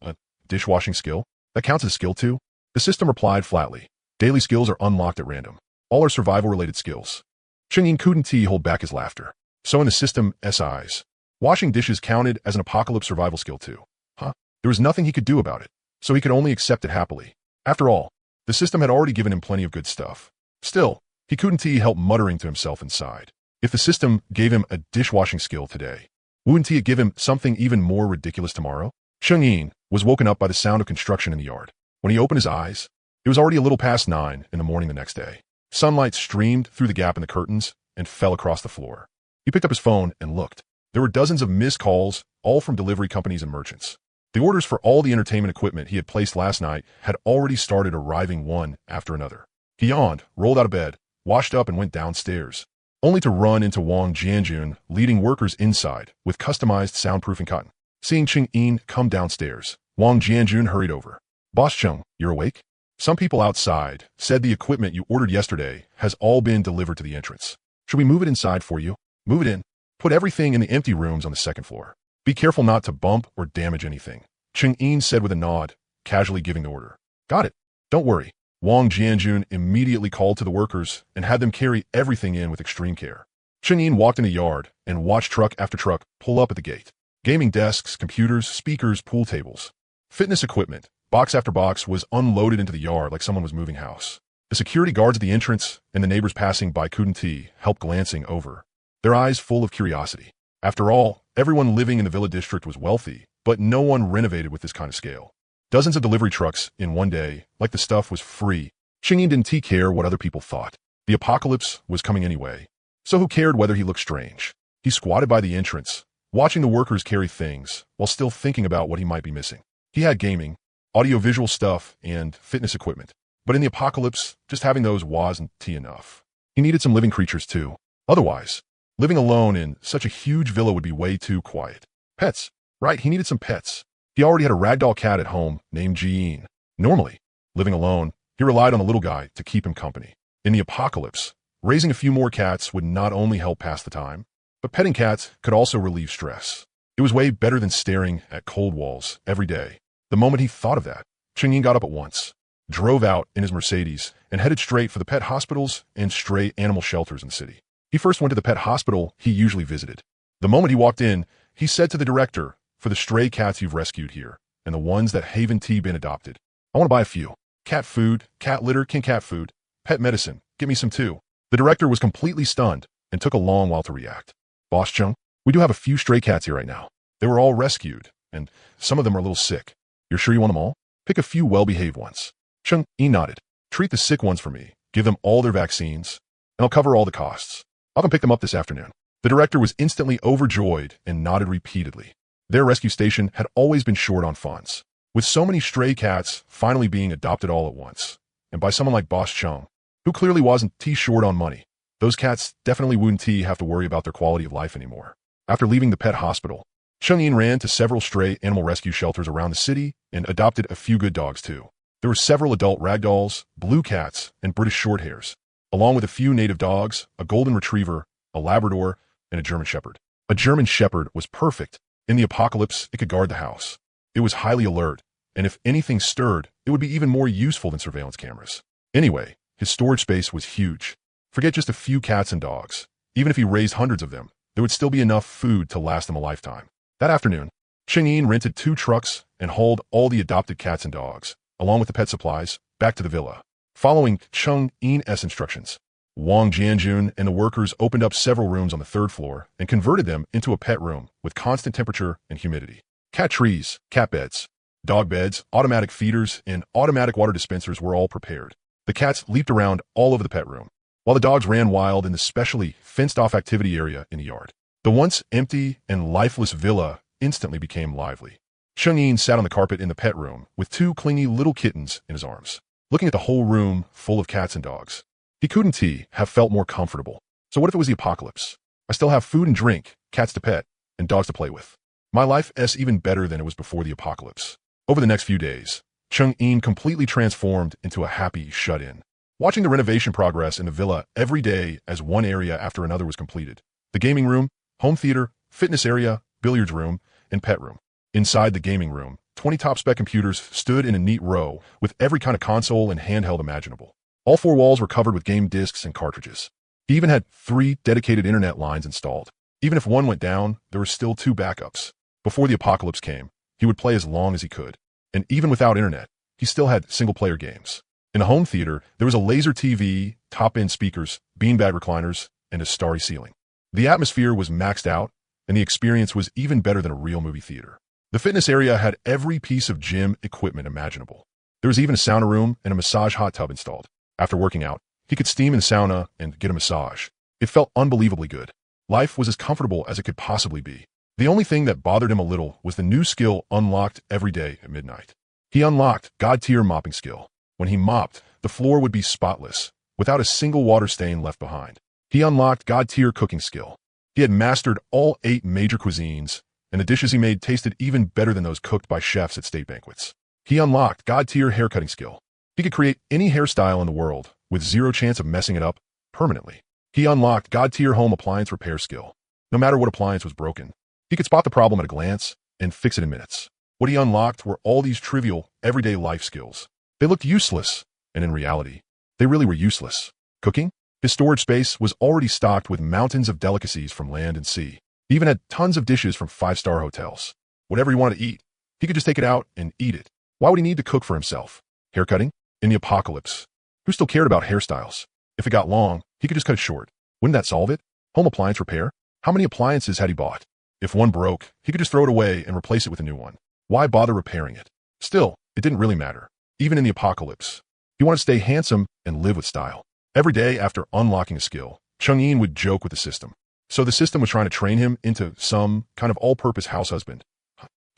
dishwashing skill? That counts as a skill too? The system replied flatly. Daily skills are unlocked at random. All are survival-related skills. Cheng-In couldn't hold back his laughter. So in the system's eyes, washing dishes counted as an apocalypse survival skill too. Huh? There was nothing he could do about it, so he could only accept it happily. After all, the system had already given him plenty of good stuff. Still, he couldn't help muttering to himself inside. If the system gave him a dishwashing skill today, wouldn't it give him something even more ridiculous tomorrow? Cheng-In was woken up by the sound of construction in the yard. When he opened his eyes, it was already a little past 9 in the morning the next day. Sunlight streamed through the gap in the curtains and fell across the floor. He picked up his phone and looked. There were dozens of missed calls, all from delivery companies and merchants. The orders for all the entertainment equipment he had placed last night had already started arriving one after another. He yawned, rolled out of bed, washed up and went downstairs, only to run into Wang Jianjun leading workers inside with customized soundproofing cotton. Seeing Cheng-In come downstairs, Wang Jianjun hurried over. Boss Cheng, you're awake? Some people outside said the equipment you ordered yesterday has all been delivered to the entrance. Should we move it inside for you? Move it in. Put everything in the empty rooms on the second floor. Be careful not to bump or damage anything, Cheng-In said with a nod, casually giving the order. Got it. Don't worry. Wang Jianjun immediately called to the workers and had them carry everything in with extreme care. Cheng-In walked in the yard and watched truck after truck pull up at the gate. Gaming desks, computers, speakers, pool tables. Fitness equipment, box after box, was unloaded into the yard like someone was moving house. The security guards at the entrance and the neighbors passing by couldn't help glancing over, their eyes full of curiosity. After all, everyone living in the villa district was wealthy, but no one renovated with this kind of scale. Dozens of delivery trucks in one day, like the stuff was free. Cheng-In didn't care what other people thought. The apocalypse was coming anyway, so who cared whether he looked strange? He squatted by the entrance, watching the workers carry things, while still thinking about what he might be missing. He had gaming, audiovisual stuff, and fitness equipment. But in the apocalypse, just having those wasn't enough. He needed some living creatures too. Otherwise, living alone in such a huge villa would be way too quiet. Pets. Right, he needed some pets. He already had a ragdoll cat at home named Jean. Normally, living alone, he relied on a little guy to keep him company. In the apocalypse, raising a few more cats would not only help pass the time, but petting cats could also relieve stress. It was way better than staring at cold walls every day. The moment he thought of that, Cheng-In got up at once, drove out in his Mercedes, and headed straight for the pet hospitals and stray animal shelters in the city. He first went to the pet hospital he usually visited. The moment he walked in, he said to the director, for the stray cats you've rescued here, and the ones that haven't been adopted, I want to buy a few. Cat food, cat litter, cat food, pet medicine, get me some too. The director was completely stunned and took a long while to react. Boss Chung, we do have a few stray cats here right now. They were all rescued, and some of them are a little sick. You're sure you want them all? Pick a few well-behaved ones. Cheng-In nodded. Treat the sick ones for me, give them all their vaccines, and I'll cover all the costs. I'll come pick them up this afternoon. The director was instantly overjoyed and nodded repeatedly. Their rescue station had always been short on funds, with so many stray cats finally being adopted all at once, and by someone like Boss Chung, who clearly wasn't short on money. Those cats definitely wouldn't have to worry about their quality of life anymore. After leaving the pet hospital, Cheng-In ran to several stray animal rescue shelters around the city and adopted a few good dogs too. There were several adult ragdolls, blue cats, and British shorthairs, along with a few native dogs, a golden retriever, a Labrador, and a German shepherd. A German shepherd was perfect. In the apocalypse, it could guard the house. It was highly alert, and if anything stirred, it would be even more useful than surveillance cameras. Anyway, his storage space was huge. Forget just a few cats and dogs. Even if he raised hundreds of them, there would still be enough food to last them a lifetime. That afternoon, Cheng-In rented 2 trucks and hauled all the adopted cats and dogs, along with the pet supplies, back to the villa. Following Cheng-In's instructions, Wang Jianjun and the workers opened up several rooms on the third floor and converted them into a pet room with constant temperature and humidity. Cat trees, cat beds, dog beds, automatic feeders, and automatic water dispensers were all prepared. The cats leaped around all over the pet room, while the dogs ran wild in the specially fenced-off activity area in the yard. The once empty and lifeless villa instantly became lively. Cheng-Yin sat on the carpet in the pet room with two clingy little kittens in his arms, looking at the whole room full of cats and dogs. He couldn't have felt more comfortable. So what if it was the apocalypse? I still have food and drink, cats to pet, and dogs to play with. My life is even better than it was before the apocalypse. Over the next few days, Cheng-Yin completely transformed into a happy shut-in, watching the renovation progress in the villa every day as one area after another was completed. The gaming room, home theater, fitness area, billiards room, and pet room. Inside the gaming room, 20 top-spec computers stood in a neat row with every kind of console and handheld imaginable. All four walls were covered with game discs and cartridges. He even had 3 dedicated internet lines installed. Even if one went down, there were still 2 backups. Before the apocalypse came, he would play as long as he could. And even without internet, he still had single-player games. In the home theater, there was a laser TV, top-end speakers, beanbag recliners, and a starry ceiling. The atmosphere was maxed out, and the experience was even better than a real movie theater. The fitness area had every piece of gym equipment imaginable. There was even a sauna room and a massage hot tub installed. After working out, he could steam in the sauna and get a massage. It felt unbelievably good. Life was as comfortable as it could possibly be. The only thing that bothered him a little was the new skill unlocked every day at midnight. He unlocked God-tier mopping skill. When he mopped, the floor would be spotless, without a single water stain left behind. He unlocked God-tier cooking skill. He had mastered all 8 major cuisines, and the dishes he made tasted even better than those cooked by chefs at state banquets. He unlocked God-tier haircutting skill. He could create any hairstyle in the world with 0 chance of messing it up permanently. He unlocked God-tier home appliance repair skill. No matter what appliance was broken, he could spot the problem at a glance and fix it in minutes. What he unlocked were all these trivial, everyday life skills. They looked useless, and in reality, they really were useless. Cooking? His storage space was already stocked with mountains of delicacies from land and sea. He even had tons of dishes from 5-star hotels. Whatever he wanted to eat, he could just take it out and eat it. Why would he need to cook for himself? Haircutting? In the apocalypse, who still cared about hairstyles? If it got long, he could just cut it short. Wouldn't that solve it? Home appliance repair? How many appliances had he bought? If one broke, he could just throw it away and replace it with a new one. Why bother repairing it? Still, it didn't really matter. Even in the apocalypse, he wanted to stay handsome and live with style. Every day after unlocking a skill, Cheng-Yin would joke with the system. So the system was trying to train him into some kind of all-purpose house husband.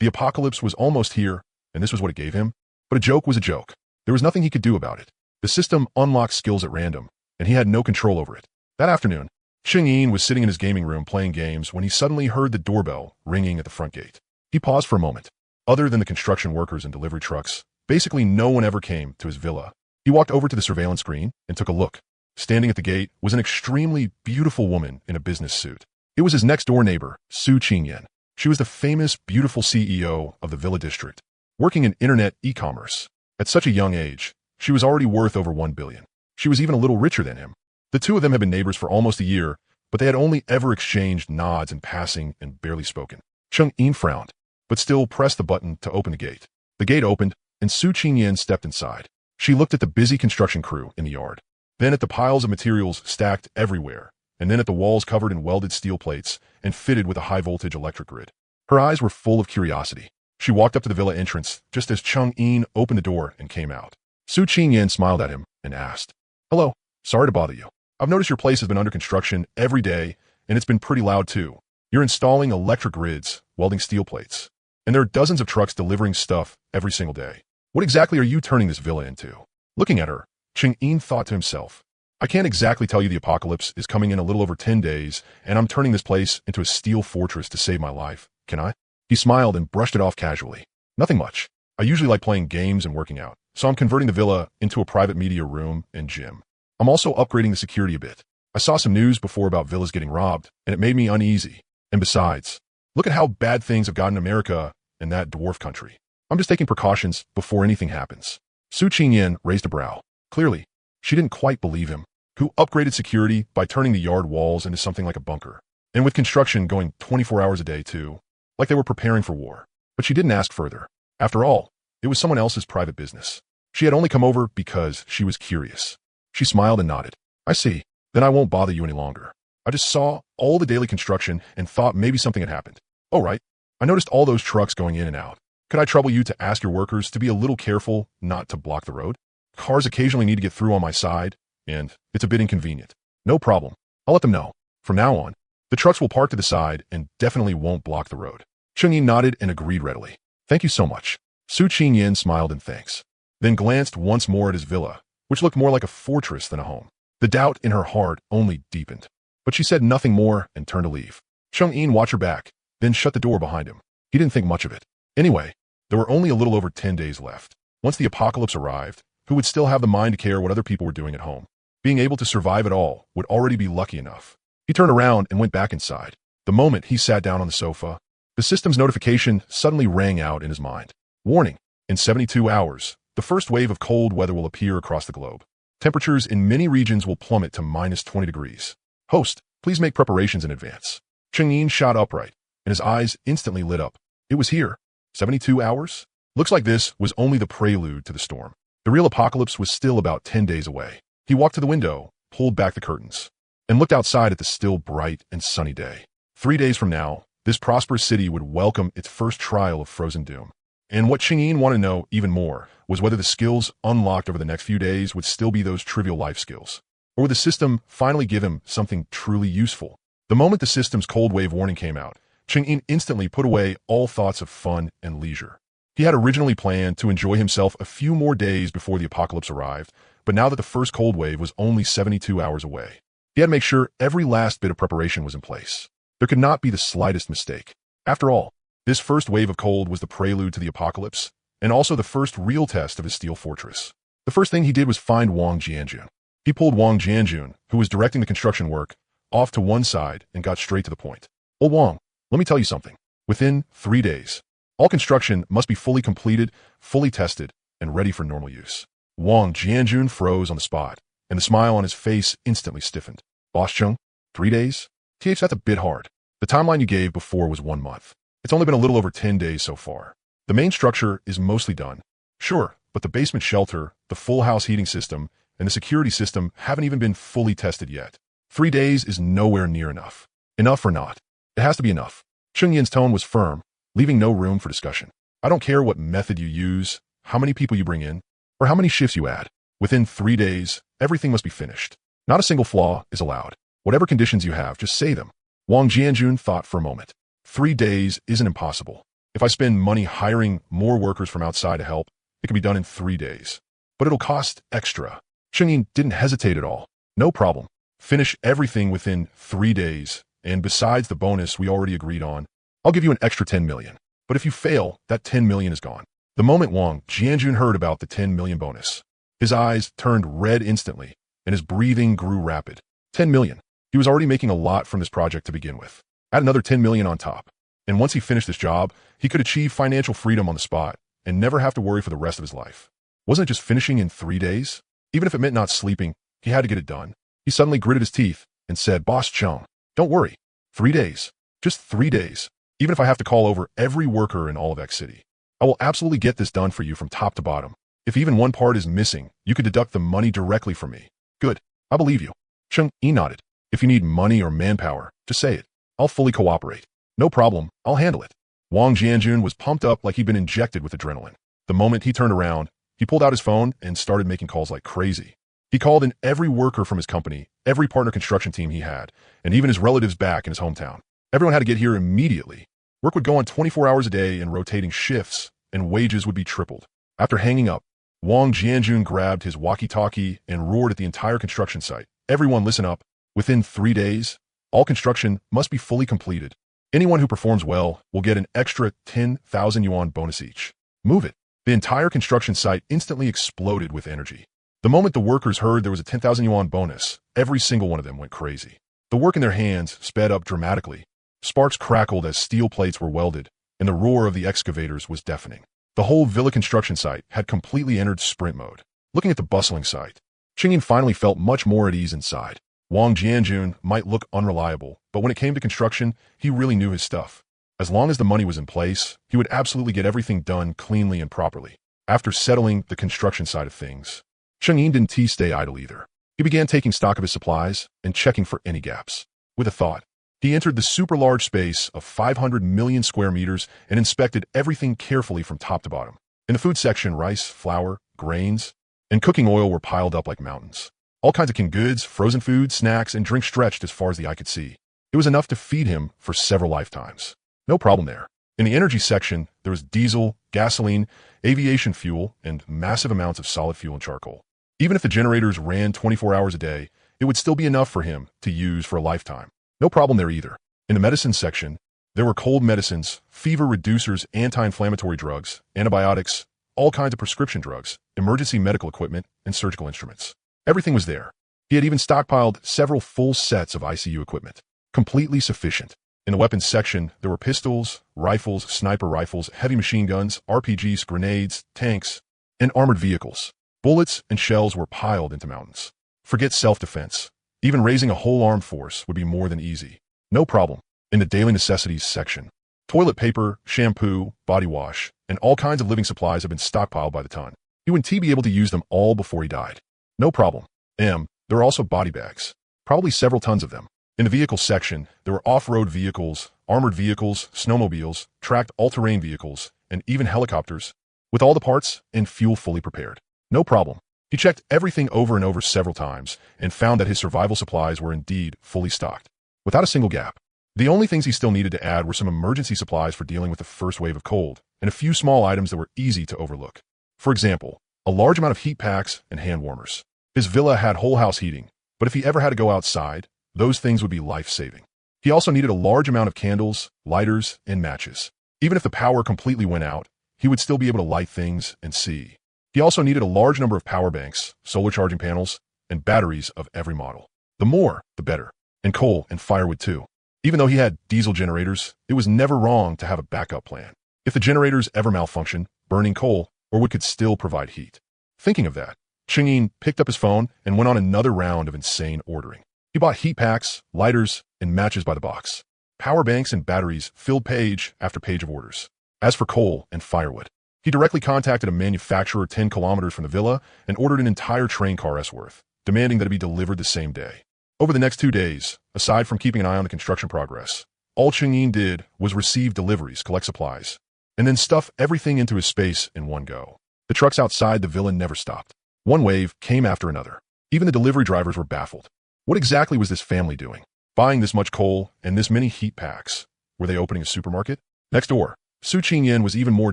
The apocalypse was almost here, and this was what it gave him. But a joke was a joke. There was nothing he could do about it. The system unlocked skills at random, and he had no control over it. That afternoon, Cheng-Yin was sitting in his gaming room playing games when he suddenly heard the doorbell ringing at the front gate. He paused for a moment. Other than the construction workers and delivery trucks, basically no one ever came to his villa. He walked over to the surveillance screen and took a look. Standing at the gate was an extremely beautiful woman in a business suit. It was his next-door neighbor, Su Qingyan. She was the famous, beautiful CEO of the Villa District, working in internet e-commerce. At such a young age, she was already worth over 1 billion. She was even a little richer than him. The two of them had been neighbors for almost a year, but they had only ever exchanged nods in passing and barely spoken. Cheng-Yin frowned, but still pressed the button to open the gate. The gate opened, and Su Qingyan stepped inside. She looked at the busy construction crew in the yard, then at the piles of materials stacked everywhere, and then at the walls covered in welded steel plates and fitted with a high-voltage electric grid. Her eyes were full of curiosity. She walked up to the villa entrance just as Cheng-Yin opened the door and came out. Su Qingyan smiled at him and asked, "Hello, sorry to bother you. I've noticed your place has been under construction every day, and it's been pretty loud too. You're installing electric grids, welding steel plates, and there are dozens of trucks delivering stuff every single day. What exactly are you turning this villa into?" Looking at her, Cheng-Yin thought to himself, "I can't exactly tell you the apocalypse is coming in a little over 10 days, and I'm turning this place into a steel fortress to save my life, can I?" He smiled and brushed it off casually. "Nothing much. I usually like playing games and working out, so I'm converting the villa into a private media room and gym. I'm also upgrading the security a bit. I saw some news before about villas getting robbed, and it made me uneasy. And besides, look at how bad things have gotten in America and that dwarf country. I'm just taking precautions before anything happens." Su Qingyan raised a brow. Clearly, she didn't quite believe him, who upgraded security by turning the yard walls into something like a bunker, and with construction going 24 hours a day too, like they were preparing for war. But she didn't ask further. After all, it was someone else's private business. She had only come over because she was curious. She smiled and nodded. "I see. Then I won't bother you any longer. I just saw all the daily construction and thought maybe something had happened. Oh, right. I noticed all those trucks going in and out. Could I trouble you to ask your workers to be a little careful not to block the road? Cars occasionally need to get through on my side, and it's a bit inconvenient. No problem. I'll let them know. From now on, the trucks will park to the side and definitely won't block the road. Cheng Yin nodded and agreed readily. Thank you so much. Su Qingyan smiled in thanks, then glanced once more at his villa, which looked more like a fortress than a home. The doubt in her heart only deepened, but she said nothing more and turned to leave. Cheng Yin watched her back, then shut the door behind him. He didn't think much of it. Anyway, there were only a little over 10 days left. Once the apocalypse arrived, who would still have the mind to care what other people were doing at home? Being able to survive at all would already be lucky enough. He turned around and went back inside. The moment he sat down on the sofa, the system's notification suddenly rang out in his mind. Warning, in 72 hours, the first wave of cold weather will appear across the globe. Temperatures in many regions will plummet to -20 degrees. Host, please make preparations in advance. Cheng Yin shot upright, and his eyes instantly lit up. It was here. 72 hours? Looks like this was only the prelude to the storm. The real apocalypse was still about 10 days away. He walked to the window, pulled back the curtains, and looked outside at the still bright and sunny day. 3 days from now, this prosperous city would welcome its first trial of frozen doom. And what Cheng Yin wanted to know even more was whether the skills unlocked over the next few days would still be those trivial life skills, or would the system finally give him something truly useful. The moment the system's cold wave warning came out, Cheng Yin instantly put away all thoughts of fun and leisure. He had originally planned to enjoy himself a few more days before the apocalypse arrived, but now that the first cold wave was only 72 hours away, he had to make sure every last bit of preparation was in place. There could not be the slightest mistake. After all, this first wave of cold was the prelude to the apocalypse, and also the first real test of his steel fortress. The first thing he did was find Wang Jianjun. He pulled Wang Jianjun, who was directing the construction work, off to one side and got straight to the point. Old Wang, let me tell you something. Within 3 days, all construction must be fully completed, fully tested, and ready for normal use. Wang Jianjun froze on the spot, and the smile on his face instantly stiffened. Boss Chung, 3 days? That's a bit hard. The timeline you gave before was 1 month. It's only been a little over 10 days so far. The main structure is mostly done. Sure, but the basement shelter, the full house heating system, and the security system haven't even been fully tested yet. 3 days is nowhere near enough. Enough or not, it has to be enough. Cheng Yin's tone was firm, leaving no room for discussion. I don't care what method you use, how many people you bring in, or how many shifts you add. Within 3 days, everything must be finished. Not a single flaw is allowed. Whatever conditions you have, just say them. Wang Jianjun thought for a moment. 3 days isn't impossible. If I spend money hiring more workers from outside to help, it can be done in 3 days. But it'll cost extra. Cheng Yin didn't hesitate at all. No problem. Finish everything within 3 days, and besides the bonus we already agreed on, I'll give you an extra 10 million. But if you fail, that 10 million is gone. The moment Wang Jianjun heard about the 10 million bonus, his eyes turned red instantly, and his breathing grew rapid. 10 million. He was already making a lot from this project to begin with. Add another 10 million on top. And once he finished this job, he could achieve financial freedom on the spot and never have to worry for the rest of his life. Wasn't it just finishing in 3 days? Even if it meant not sleeping, he had to get it done. He suddenly gritted his teeth and said, Boss Chung, don't worry. 3 days. Just 3 days. Even if I have to call over every worker in all of X City. I will absolutely get this done for you from top to bottom. If even one part is missing, you could deduct the money directly from me. Good. I believe you. Cheng Yi nodded. If you need money or manpower, just say it. I'll fully cooperate. No problem. I'll handle it. Wang Jianjun was pumped up like he'd been injected with adrenaline. The moment he turned around, he pulled out his phone and started making calls like crazy. He called in every worker from his company, every partner construction team he had, and even his relatives back in his hometown. Everyone had to get here immediately. Work would go on 24 hours a day in rotating shifts, and wages would be tripled. After hanging up, Wang Jianjun grabbed his walkie-talkie and roared at the entire construction site. Everyone listen up. Within 3 days, all construction must be fully completed. Anyone who performs well will get an extra 10,000 yuan bonus each. Move it. The entire construction site instantly exploded with energy. The moment the workers heard there was a 10,000 yuan bonus, every single one of them went crazy. The work in their hands sped up dramatically. Sparks crackled as steel plates were welded, and the roar of the excavators was deafening. The whole villa construction site had completely entered sprint mode. Looking at the bustling site, Cheng Yin finally felt much more at ease inside. Wang Jianjun might look unreliable, but when it came to construction, he really knew his stuff. As long as the money was in place, he would absolutely get everything done cleanly and properly. After settling the construction side of things, Cheng Yin didn't stay idle either. He began taking stock of his supplies and checking for any gaps. With a thought, he entered the super-large space of 500 million square meters and inspected everything carefully from top to bottom. In the food section, rice, flour, grains, and cooking oil were piled up like mountains. All kinds of canned goods, frozen food, snacks, and drinks stretched as far as the eye could see. It was enough to feed him for several lifetimes. No problem there. In the energy section, there was diesel, gasoline, aviation fuel, and massive amounts of solid fuel and charcoal. Even if the generators ran 24 hours a day, it would still be enough for him to use for a lifetime. No problem there either. In the medicine section, there were cold medicines, fever reducers, anti-inflammatory drugs, antibiotics, all kinds of prescription drugs, emergency medical equipment, and surgical instruments. Everything was there. He had even stockpiled several full sets of ICU equipment. Completely sufficient. In the weapons section, there were pistols, rifles, sniper rifles, heavy machine guns, RPGs, grenades, tanks, and armored vehicles. Bullets and shells were piled into mountains. Forget self-defense. Even raising a whole armed force would be more than easy. No problem. In the daily necessities section, toilet paper, shampoo, body wash, and all kinds of living supplies have been stockpiled by the ton. He wouldn't be able to use them all before he died. No problem. There were also body bags. Probably several tons of them. In the vehicle section, there were off-road vehicles, armored vehicles, snowmobiles, tracked all-terrain vehicles, and even helicopters, with all the parts and fuel fully prepared. No problem. He checked everything over and over several times and found that his survival supplies were indeed fully stocked, without a single gap. The only things he still needed to add were some emergency supplies for dealing with the first wave of cold, and a few small items that were easy to overlook. For example, a large amount of heat packs and hand warmers. His villa had whole house heating, but if he ever had to go outside, those things would be life-saving. He also needed a large amount of candles, lighters, and matches. Even if the power completely went out, he would still be able to light things and see. He also needed a large number of power banks, solar charging panels, and batteries of every model. The more, the better. And coal and firewood too. Even though he had diesel generators, it was never wrong to have a backup plan. If the generators ever malfunctioned, burning coal or wood could still provide heat. Thinking of that, Chang'e picked up his phone and went on another round of insane ordering. He bought heat packs, lighters, and matches by the box. Power banks and batteries filled page after page of orders. As for coal and firewood, he directly contacted a manufacturer 10 kilometers from the villa and ordered an entire train car's worth, demanding that it be delivered the same day. Over the next 2 days, aside from keeping an eye on the construction progress, all Chang'e did was receive deliveries, collect supplies, and then stuff everything into his space in one go. The trucks outside the villa never stopped. One wave came after another. Even the delivery drivers were baffled. What exactly was this family doing? Buying this much coal and this many heat packs? Were they opening a supermarket? Next door, Su Qingyan was even more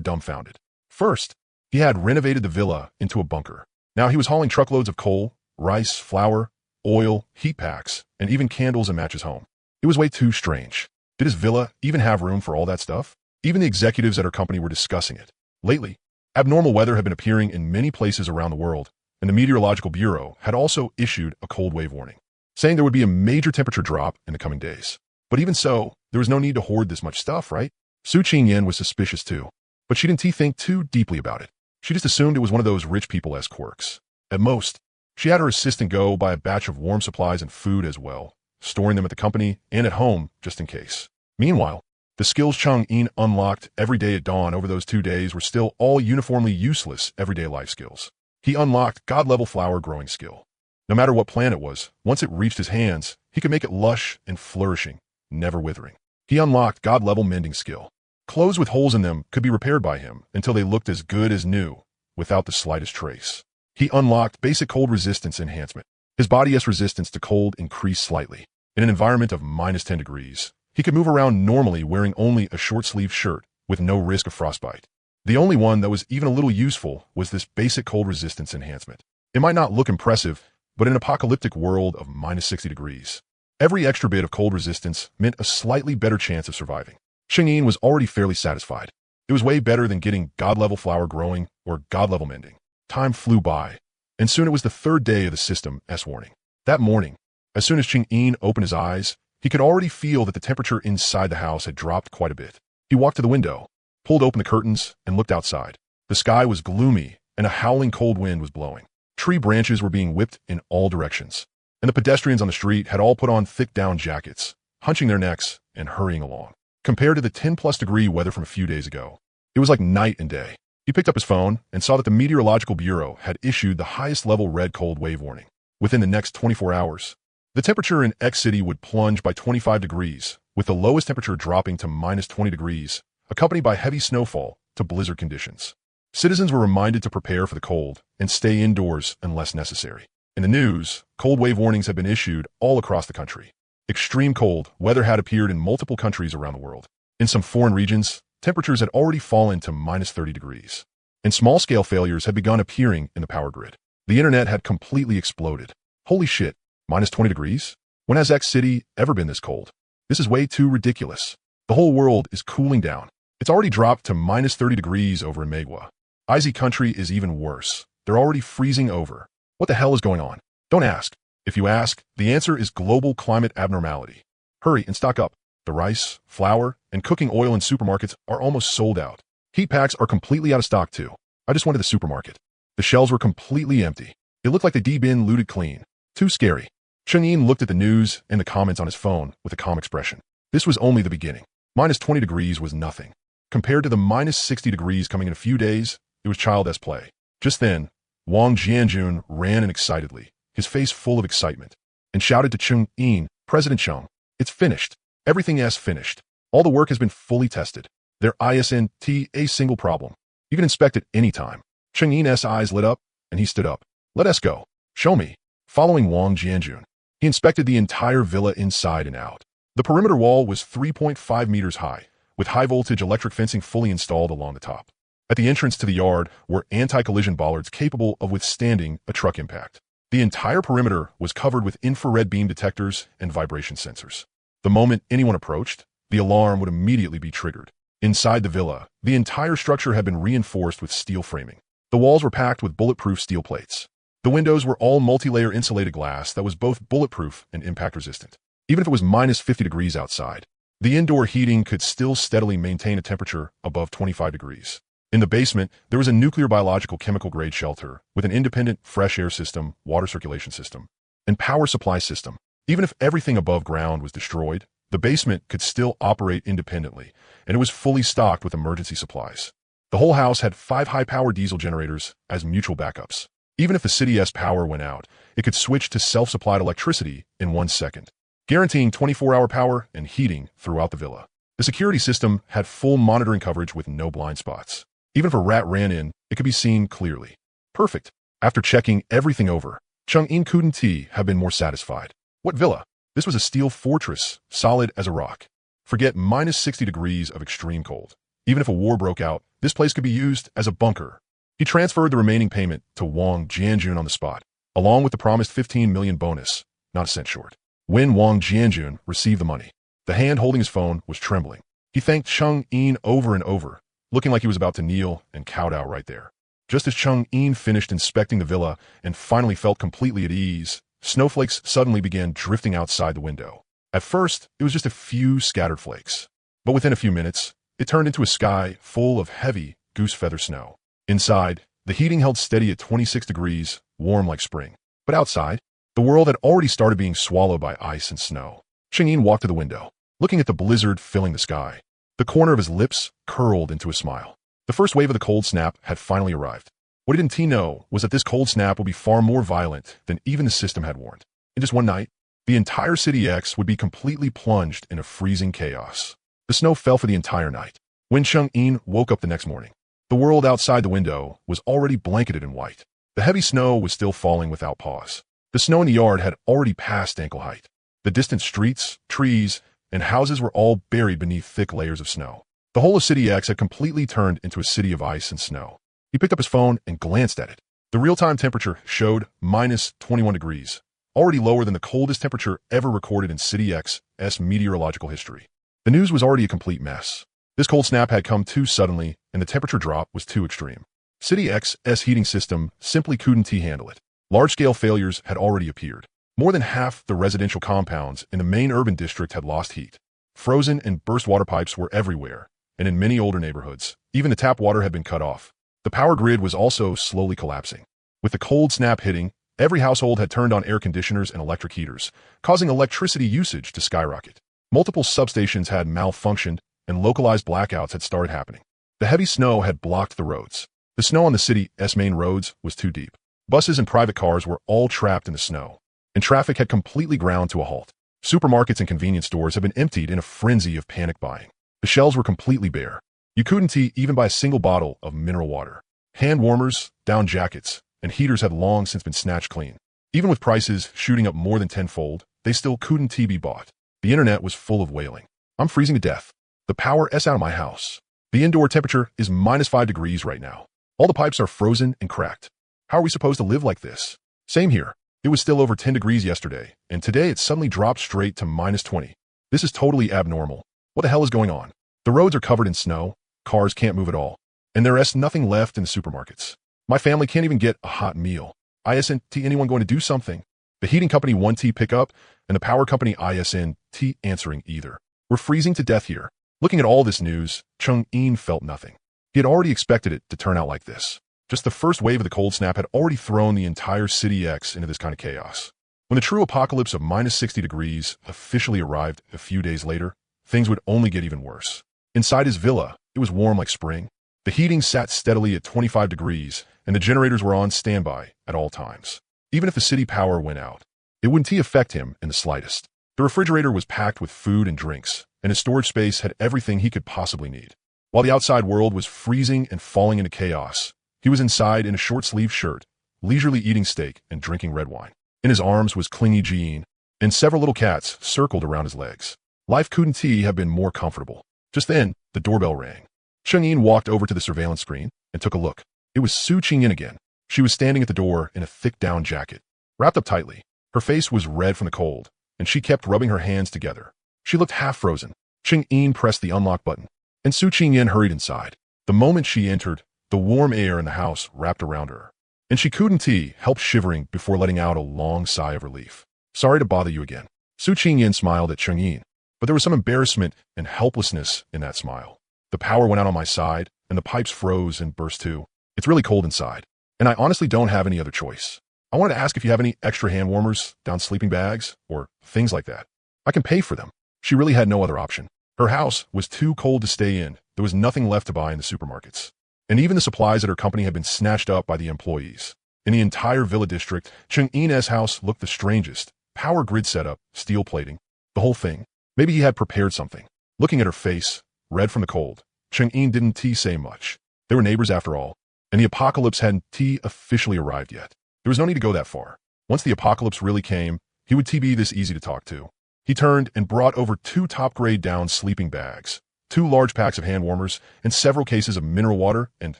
dumbfounded. First, he had renovated the villa into a bunker. Now he was hauling truckloads of coal, rice, flour, oil, heat packs, and even candles and matches home. It was way too strange. Did his villa even have room for all that stuff? Even the executives at her company were discussing it. Lately, abnormal weather had been appearing in many places around the world, and the Meteorological Bureau had also issued a cold wave warning, saying there would be a major temperature drop in the coming days. But even so, there was no need to hoard this much stuff, right? Su Qingyan was suspicious too, but she didn't think too deeply about it. She just assumed it was one of those rich people's quirks. At most, she had her assistant go buy a batch of warm supplies and food as well, storing them at the company and at home just in case. Meanwhile, the skills Chang'e unlocked every day at dawn over those 2 days were still all uniformly useless everyday life skills. He unlocked God-level flower growing skill. No matter what plant it was, once it reached his hands, he could make it lush and flourishing, never withering. He unlocked God-level mending skill. Clothes with holes in them could be repaired by him until they looked as good as new, without the slightest trace. He unlocked basic cold resistance enhancement. His body's resistance to cold increased slightly. In an environment of -10 degrees, he could move around normally wearing only a short-sleeved shirt with no risk of frostbite. The only one that was even a little useful was this basic cold resistance enhancement. It might not look impressive, but in an apocalyptic world of -60 degrees, every extra bit of cold resistance meant a slightly better chance of surviving. Chang'e was already fairly satisfied. It was way better than getting God-level flower growing or God-level mending. Time flew by, and soon it was the 3rd day of the system's warning. That morning, as soon as Chang'e opened his eyes, he could already feel that the temperature inside the house had dropped quite a bit. He walked to the window, pulled open the curtains, and looked outside. The sky was gloomy, and a howling cold wind was blowing. Tree branches were being whipped in all directions, and the pedestrians on the street had all put on thick down jackets, hunching their necks and hurrying along. Compared to the 10+ degree weather from a few days ago, it was like night and day. He picked up his phone and saw that the Meteorological Bureau had issued the highest level red cold wave warning. within the next 24 hours. The temperature in X City would plunge by 25 degrees, with the lowest temperature dropping to minus 20 degrees, accompanied by heavy snowfall to blizzard conditions. Citizens were reminded to prepare for the cold and stay indoors unless necessary. In the news, cold wave warnings had been issued all across the country. Extreme cold weather had appeared in multiple countries around the world. In some foreign regions, temperatures had already fallen to minus 30 degrees. And small-scale failures had begun appearing in the power grid. The internet had completely exploded. Holy shit, minus 20 degrees? When has X City ever been this cold? This is way too ridiculous. The whole world is cooling down. It's already dropped to minus 30 degrees over in Megwa. IZ country is even worse. They're already freezing over. What the hell is going on? Don't ask. If you ask, the answer is global climate abnormality. Hurry and stock up. The rice, flour, and cooking oil in supermarkets are almost sold out. Heat packs are completely out of stock too. I just went to the supermarket. The shelves were completely empty. It looked like the D-bin looted clean. Too scary. Cheng-Yin looked at the news and the comments on his phone with a calm expression. This was only the beginning. Minus 20 degrees was nothing. Compared to the minus 60 degrees coming in a few days, it was child's play. Just then, Wang Jianjun ran in excitedly, his face full of excitement, and shouted to Cheng-Yin, "President Cheng, it's finished. Everything is finished. All the work has been fully tested. There isn't a single problem. You can inspect it anytime." Cheng-Yin's eyes lit up, and he stood up. "Let us go. Show me." Following Wang Jianjun, he inspected the entire villa inside and out. The perimeter wall was 3.5 meters high, with high-voltage electric fencing fully installed along the top. At the entrance to the yard were anti-collision bollards capable of withstanding a truck impact. The entire perimeter was covered with infrared beam detectors and vibration sensors. The moment anyone approached, the alarm would immediately be triggered. Inside the villa, the entire structure had been reinforced with steel framing. The walls were packed with bulletproof steel plates. The windows were all multi-layer insulated glass that was both bulletproof and impact-resistant. Even if it was minus 50 degrees outside, the indoor heating could still steadily maintain a temperature above 25 degrees. In the basement, there was a nuclear biological chemical-grade shelter with an independent fresh air system, water circulation system, and power supply system. Even if everything above ground was destroyed, the basement could still operate independently, and it was fully stocked with emergency supplies. The whole house had 5 high-power diesel generators as mutual backups. Even if the city's power went out, it could switch to self-supplied electricity in 1 second, guaranteeing 24-hour power and heating throughout the villa. The security system had full monitoring coverage with no blind spots. Even if a rat ran in, it could be seen clearly. Perfect. After checking everything over, Cheng-Yin couldn't have been more satisfied. What villa? This was a steel fortress, solid as a rock. Forget minus 60 degrees of extreme cold. Even if a war broke out, this place could be used as a bunker. He transferred the remaining payment to Wang Jianjun on the spot, along with the promised 15 million bonus, not a cent short. When Wang Jianjun received the money, the hand holding his phone was trembling. He thanked Cheng-Yin over and over, looking like he was about to kneel and kowtow right there. Just as Cheng-Yin finished inspecting the villa and finally felt completely at ease, snowflakes suddenly began drifting outside the window. At first, it was just a few scattered flakes. But within a few minutes, it turned into a sky full of heavy goose feather snow. Inside, the heating held steady at 26 degrees, warm like spring. But outside, the world had already started being swallowed by ice and snow. Cheng-Yin walked to the window, looking at the blizzard filling the sky. The corner of his lips curled into a smile. The first wave of the cold snap had finally arrived. What he didn't know was that this cold snap would be far more violent than even the system had warned. In just one night, the entire City X would be completely plunged in a freezing chaos. The snow fell for the entire night. When Cheng-Yin woke up the next morning, the world outside the window was already blanketed in white. The heavy snow was still falling without pause. The snow in the yard had already passed ankle height. The distant streets, trees, and houses were all buried beneath thick layers of snow. The whole of City X had completely turned into a city of ice and snow. He picked up his phone and glanced at it. The real-time temperature showed minus 21 degrees, already lower than the coldest temperature ever recorded in City X's meteorological history. The news was already a complete mess. This cold snap had come too suddenly, and the temperature drop was too extreme. City X's heating system simply couldn't handle it. Large-scale failures had already appeared. More than half the residential compounds in the main urban district had lost heat. Frozen and burst water pipes were everywhere, and in many older neighborhoods, even the tap water had been cut off. The power grid was also slowly collapsing. With the cold snap hitting, every household had turned on air conditioners and electric heaters, causing electricity usage to skyrocket. Multiple substations had malfunctioned, and localized blackouts had started happening. The heavy snow had blocked the roads. The snow on the city's main roads was too deep. Buses and private cars were all trapped in the snow, and traffic had completely ground to a halt. Supermarkets and convenience stores had been emptied in a frenzy of panic buying. The shelves were completely bare. You couldn't even buy a single bottle of mineral water. Hand warmers, down jackets, and heaters had long since been snatched clean. Even with prices shooting up more than tenfold, they still couldn't be bought. The internet was full of wailing. I'm freezing to death. The power is out of my house. The indoor temperature is -5 degrees right now. All the pipes are frozen and cracked. How are we supposed to live like this? Same here. It was still over 10 degrees yesterday, and today it suddenly dropped straight to -20. This is totally abnormal. What the hell is going on? The roads are covered in snow, cars can't move at all, and there is nothing left in the supermarkets. My family can't even get a hot meal. Isn't anyone going to do something? The heating company won't pick up, and the power company isn't answering either. We're freezing to death here. Looking at all this news, Chung-in felt nothing. He had already expected it to turn out like this. Just the first wave of the cold snap had already thrown the entire City X into this kind of chaos. When the true apocalypse of -60 degrees officially arrived a few days later, things would only get even worse. Inside his villa, it was warm like spring. The heating sat steadily at 25 degrees, and the generators were on standby at all times. Even if the city power went out, it wouldn't affect him in the slightest. The refrigerator was packed with food and drinks, and his storage space had everything he could possibly need. While the outside world was freezing and falling into chaos, he was inside in a short-sleeved shirt, leisurely eating steak and drinking red wine. In his arms was clingy Jean, and several little cats circled around his legs. Life couldn't have been more comfortable. Just then, the doorbell rang. Chung-in walked over to the surveillance screen and took a look. It was Su Ching-yin again. She was standing at the door in a thick down jacket, wrapped up tightly. Her face was red from the cold, and she kept rubbing her hands together. She looked half frozen. Chung-in pressed the unlock button, and Su Ching-yin hurried inside. The moment she entered, the warm air in the house wrapped around her, and she couldn't help shivering before letting out a long sigh of relief. Sorry to bother you again. Su Ching-yin smiled at Chung-in, but there was some embarrassment and helplessness in that smile. The power went out on my side, and the pipes froze and burst too. It's really cold inside, and I honestly don't have any other choice. I wanted to ask if you have any extra hand warmers, down sleeping bags, or things like that. I can pay for them. She really had no other option. Her house was too cold to stay in. There was nothing left to buy in the supermarkets. And even the supplies at her company had been snatched up by the employees. In the entire villa district, Chung-in's house looked the strangest. Power grid setup, steel plating, the whole thing. Maybe he had prepared something. Looking at her face, red from the cold, Chung-in didn't say much. They were neighbors after all, and the apocalypse hadn't officially arrived yet. There was no need to go that far. Once the apocalypse really came, he would be this easy to talk to. He turned and brought over 2 top-grade down sleeping bags, 2 large packs of hand warmers, and several cases of mineral water and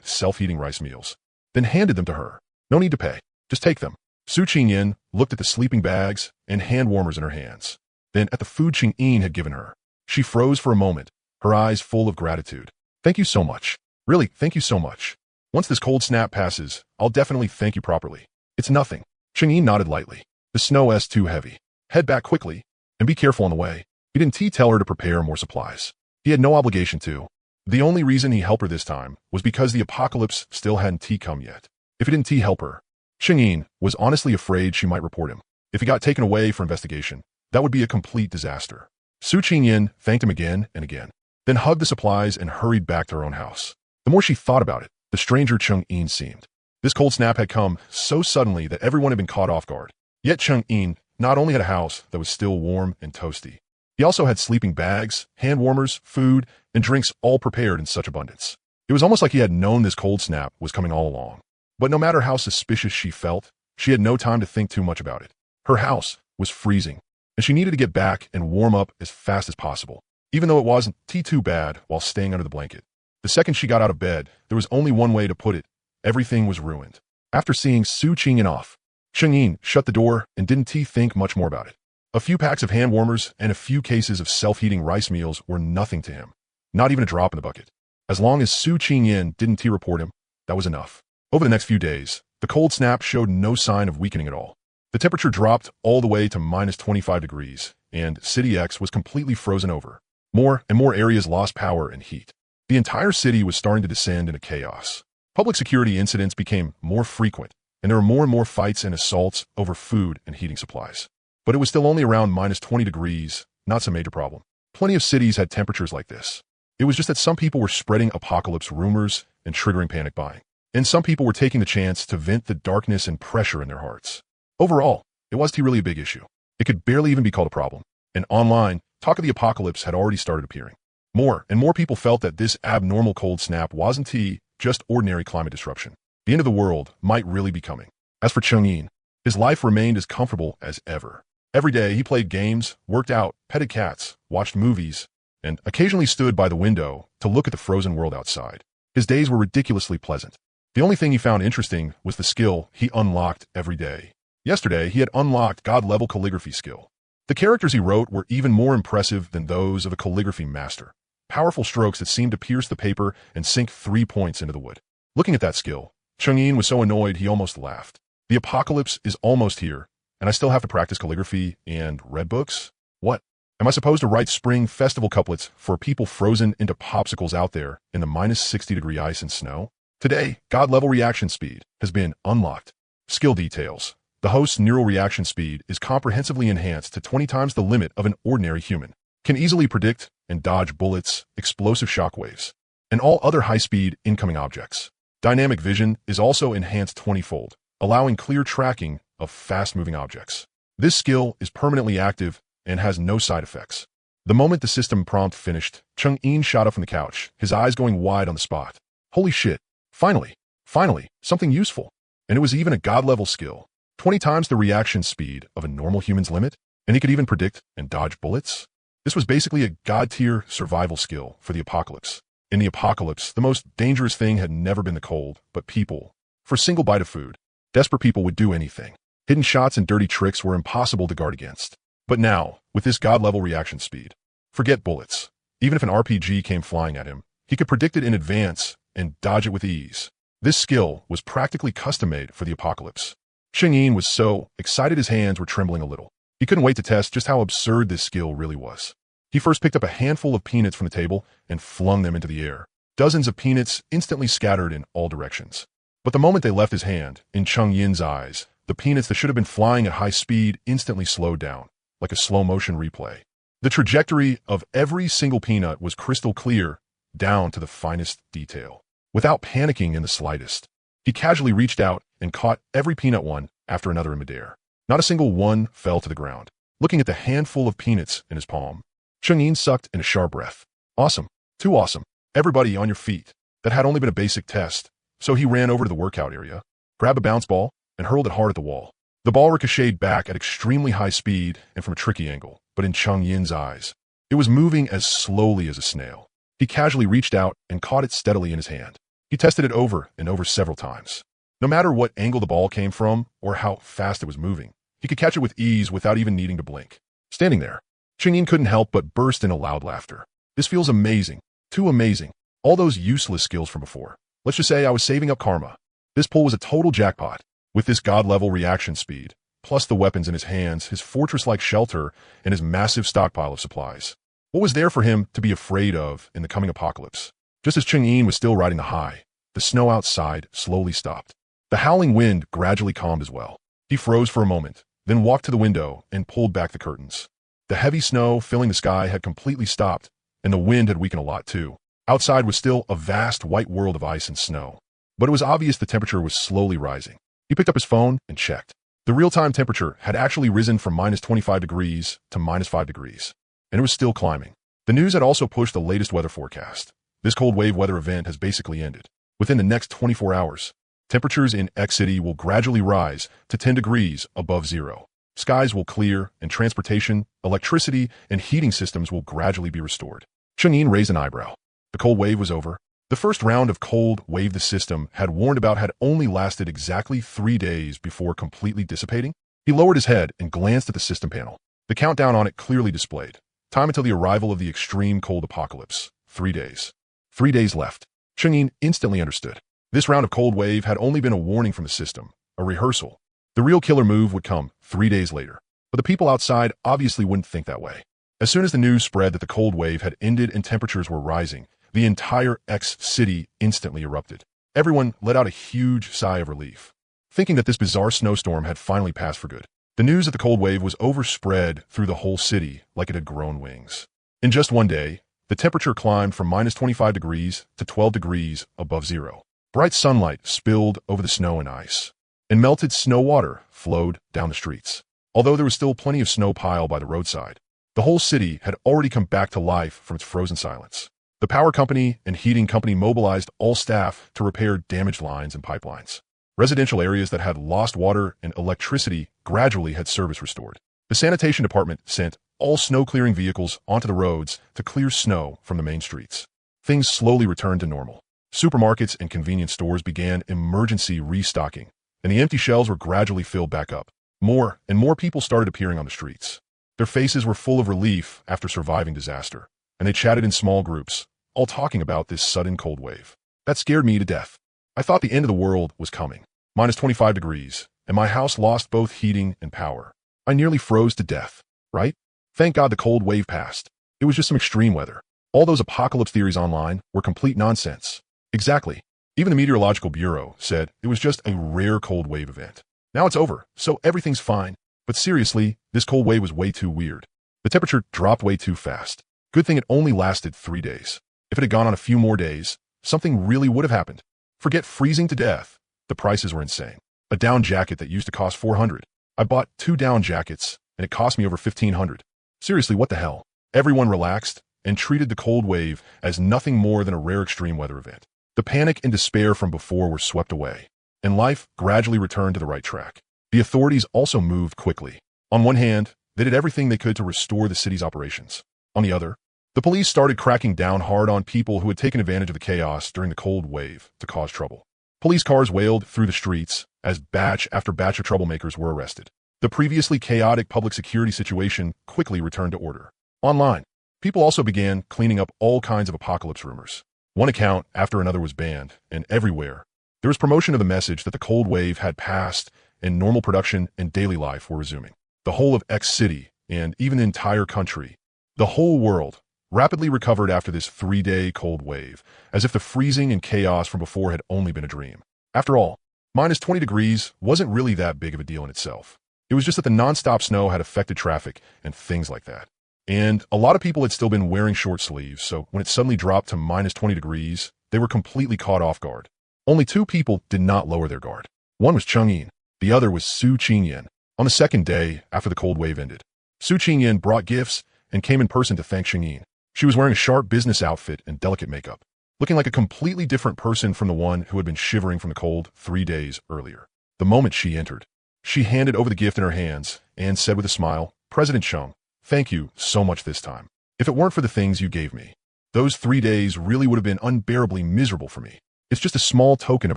self-heating rice meals. Then handed them to her. No need to pay. Just take them. Su Ching-yin looked at the sleeping bags and hand warmers in her hands, then at the food Chung-in had given her. She froze for a moment, her eyes full of gratitude. Thank you so much. Really, thank you so much. Once this cold snap passes, I'll definitely thank you properly. It's nothing. Chung-in nodded lightly. The snow is too heavy. Head back quickly, and be careful on the way. He didn't tell her to prepare more supplies. He had no obligation to. The only reason he helped her this time was because the apocalypse still hadn't come yet. If he didn't help her, Chung-in was honestly afraid she might report him. If he got taken away for investigation, that would be a complete disaster. Su Ching-yin thanked him again and again, then hugged the supplies and hurried back to her own house. The more she thought about it, the stranger Chung-in seemed. This cold snap had come so suddenly that everyone had been caught off guard. Yet Chung-in not only had a house that was still warm and toasty, he also had sleeping bags, hand warmers, food, and drinks all prepared in such abundance. It was almost like he had known this cold snap was coming all along. But no matter how suspicious she felt, she had no time to think too much about it. Her house was freezing, and she needed to get back and warm up as fast as possible, even though it wasn't too bad while staying under the blanket. The second she got out of bed, there was only one way to put it. Everything was ruined. After seeing Su Ching-yin off, Chung-in shut the door and didn't think much more about it. A few packs of hand warmers and a few cases of self-heating rice meals were nothing to him. Not even a drop in the bucket. As long as Su Ching-yin didn't report him, that was enough. Over the next few days, the cold snap showed no sign of weakening at all. The temperature dropped all the way to -25 degrees, and City X was completely frozen over. More and more areas lost power and heat. The entire city was starting to descend into chaos. Public security incidents became more frequent, and there were more and more fights and assaults over food and heating supplies. But it was still only around -20 degrees, not some major problem. Plenty of cities had temperatures like this. It was just that some people were spreading apocalypse rumors and triggering panic buying. and some people were taking the chance to vent the darkness and pressure in their hearts. Overall, it wasn't really a big issue. It could barely even be called a problem. And online, talk of the apocalypse had already started appearing. More and more people felt that this abnormal cold snap wasn't just ordinary climate disruption. The end of the world might really be coming. As for Chang'in, his life remained as comfortable as ever. Every day he played games, worked out, petted cats, watched movies, and occasionally stood by the window to look at the frozen world outside. His days were ridiculously pleasant. The only thing he found interesting was the skill he unlocked every day. Yesterday, he had unlocked God-level calligraphy skill. The characters he wrote were even more impressive than those of a calligraphy master. Powerful strokes that seemed to pierce the paper and sink 3 points into the wood. Looking at that skill, Chang'in was so annoyed he almost laughed. The apocalypse is almost here, and I still have to practice calligraphy and read books? What? Am I supposed to write spring festival couplets for people frozen into popsicles out there in the -60-degree ice and snow? Today, God-level reaction speed has been unlocked. Skill details. The host's neural reaction speed is comprehensively enhanced to 20 times the limit of an ordinary human. Can easily predict and dodge bullets, explosive shockwaves, and all other high-speed incoming objects. Dynamic vision is also enhanced 20-fold, allowing clear tracking of fast-moving objects. This skill is permanently active and has no side effects. The moment the system prompt finished, Chang'in shot up from the couch, his eyes going wide on the spot. Holy shit. Finally, something useful. And it was even a god-level skill. 20 times the reaction speed of a normal human's limit, and he could even predict and dodge bullets? This was basically a god-tier survival skill for the apocalypse. In the apocalypse, the most dangerous thing had never been the cold, but people. For a single bite of food, desperate people would do anything. Hidden shots and dirty tricks were impossible to guard against. But now, with this god-level reaction speed, forget bullets. Even if an RPG came flying at him, he could predict it in advance and dodge it with ease. This skill was practically custom-made for the apocalypse. Chang'in was so excited his hands were trembling a little. He couldn't wait to test just how absurd this skill really was. He first picked up a handful of peanuts from the table and flung them into the air. Dozens of peanuts instantly scattered in all directions. But the moment they left his hand, in Chang'in's eyes, the peanuts that should have been flying at high speed instantly slowed down, like a slow-motion replay. The trajectory of every single peanut was crystal clear, down to the finest detail. Without panicking in the slightest, he casually reached out and caught every peanut one after another in midair. Not a single one fell to the ground. Looking at the handful of peanuts in his palm, Chang'in sucked in a sharp breath. Awesome. Too awesome. Everybody on your feet. That had only been a basic test, so he ran over to the workout area, grabbed a bounce ball, and hurled it hard at the wall. The ball ricocheted back at extremely high speed and from a tricky angle, but in Chang'in's eyes, it was moving as slowly as a snail. He casually reached out and caught it steadily in his hand. He tested it over and over several times. No matter what angle the ball came from or how fast it was moving, he could catch it with ease without even needing to blink. Standing there, Chang'in couldn't help but burst into loud laughter. This feels amazing. Too amazing. All those useless skills from before. Let's just say I was saving up karma. This pull was a total jackpot. With this god-level reaction speed, plus the weapons in his hands, his fortress-like shelter, and his massive stockpile of supplies. What was there for him to be afraid of in the coming apocalypse? Just as Chang'in was still riding the high, the snow outside slowly stopped. The howling wind gradually calmed as well. He froze for a moment, then walked to the window and pulled back the curtains. The heavy snow filling the sky had completely stopped, and the wind had weakened a lot too. Outside was still a vast white world of ice and snow, but it was obvious the temperature was slowly rising. He picked up his phone and checked. The real-time temperature had actually risen from -25 degrees to -5 degrees, and it was still climbing. The news had also pushed the latest weather forecast. This cold wave weather event has basically ended. Within the next 24 hours, temperatures in X City will gradually rise to 10 degrees above zero. Skies will clear, and transportation, electricity, and heating systems will gradually be restored. Chang'in raised an eyebrow. The cold wave was over. The first round of cold wave the system had warned about had only lasted exactly 3 days before completely dissipating. He lowered his head and glanced at the system panel. The countdown on it clearly displayed. Time until the arrival of the extreme cold apocalypse. 3 days. 3 days left. Chang'in instantly understood. This round of cold wave had only been a warning from the system, a rehearsal. The real killer move would come 3 days later. But the people outside obviously wouldn't think that way. As soon as the news spread that the cold wave had ended and temperatures were rising, the entire X city instantly erupted. Everyone let out a huge sigh of relief, thinking that this bizarre snowstorm had finally passed for good. The news of the cold wave was overspread through the whole city like it had grown wings. In just one day, the temperature climbed from -25 degrees to 12 degrees above zero. Bright sunlight spilled over the snow and ice, and melted snow water flowed down the streets. Although there was still plenty of snow piled by the roadside, the whole city had already come back to life from its frozen silence. The power company and heating company mobilized all staff to repair damaged lines and pipelines. Residential areas that had lost water and electricity gradually had service restored. The sanitation department sent all snow-clearing vehicles onto the roads to clear snow from the main streets. Things slowly returned to normal. Supermarkets and convenience stores began emergency restocking, and the empty shelves were gradually filled back up. More and more people started appearing on the streets. Their faces were full of relief after surviving disaster, and they chatted in small groups, all talking about this sudden cold wave. That scared me to death. I thought the end of the world was coming. Minus 25 degrees, and my house lost both heating and power. I nearly froze to death, right? Thank God the cold wave passed. It was just some extreme weather. All those apocalypse theories online were complete nonsense. Exactly. Even the Meteorological Bureau said it was just a rare cold wave event. Now it's over, so everything's fine. But seriously, this cold wave was way too weird. The temperature dropped way too fast. Good thing it only lasted 3 days. If it had gone on a few more days, something really would have happened. Forget freezing to death. The prices were insane. A down jacket that used to cost $400. I bought 2 down jackets, and it cost me over $1,500. Seriously, what the hell? Everyone relaxed and treated the cold wave as nothing more than a rare extreme weather event. The panic and despair from before were swept away, and life gradually returned to the right track. The authorities also moved quickly. On one hand, they did everything they could to restore the city's operations. On the other, the police started cracking down hard on people who had taken advantage of the chaos during the cold wave to cause trouble. Police cars wailed through the streets as batch after batch of troublemakers were arrested. The previously chaotic public security situation quickly returned to order. Online, people also began cleaning up all kinds of apocalypse rumors. One account after another was banned, and everywhere, there was promotion of the message that the cold wave had passed and normal production and daily life were resuming. The whole of X city, and even the entire country, the whole world, rapidly recovered after this 3-day cold wave, as if the freezing and chaos from before had only been a dream. After all, minus 20 degrees wasn't really that big of a deal in itself. It was just that the non-stop snow had affected traffic and things like that. And a lot of people had still been wearing short sleeves, so when it suddenly dropped to minus 20 degrees, they were completely caught off guard. Only 2 people did not lower their guard. One was Cheng-Yin, the other was Su Qingyan. On the second day after the cold wave ended, Su Qingyan brought gifts and came in person to thank Cheng-Yin. She was wearing a sharp business outfit and delicate makeup, looking like a completely different person from the one who had been shivering from the cold 3 days earlier. The moment she entered, she handed over the gift in her hands and said with a smile, "President Cheng, thank you so much this time. If it weren't for the things you gave me, those 3 days really would have been unbearably miserable for me. It's just a small token of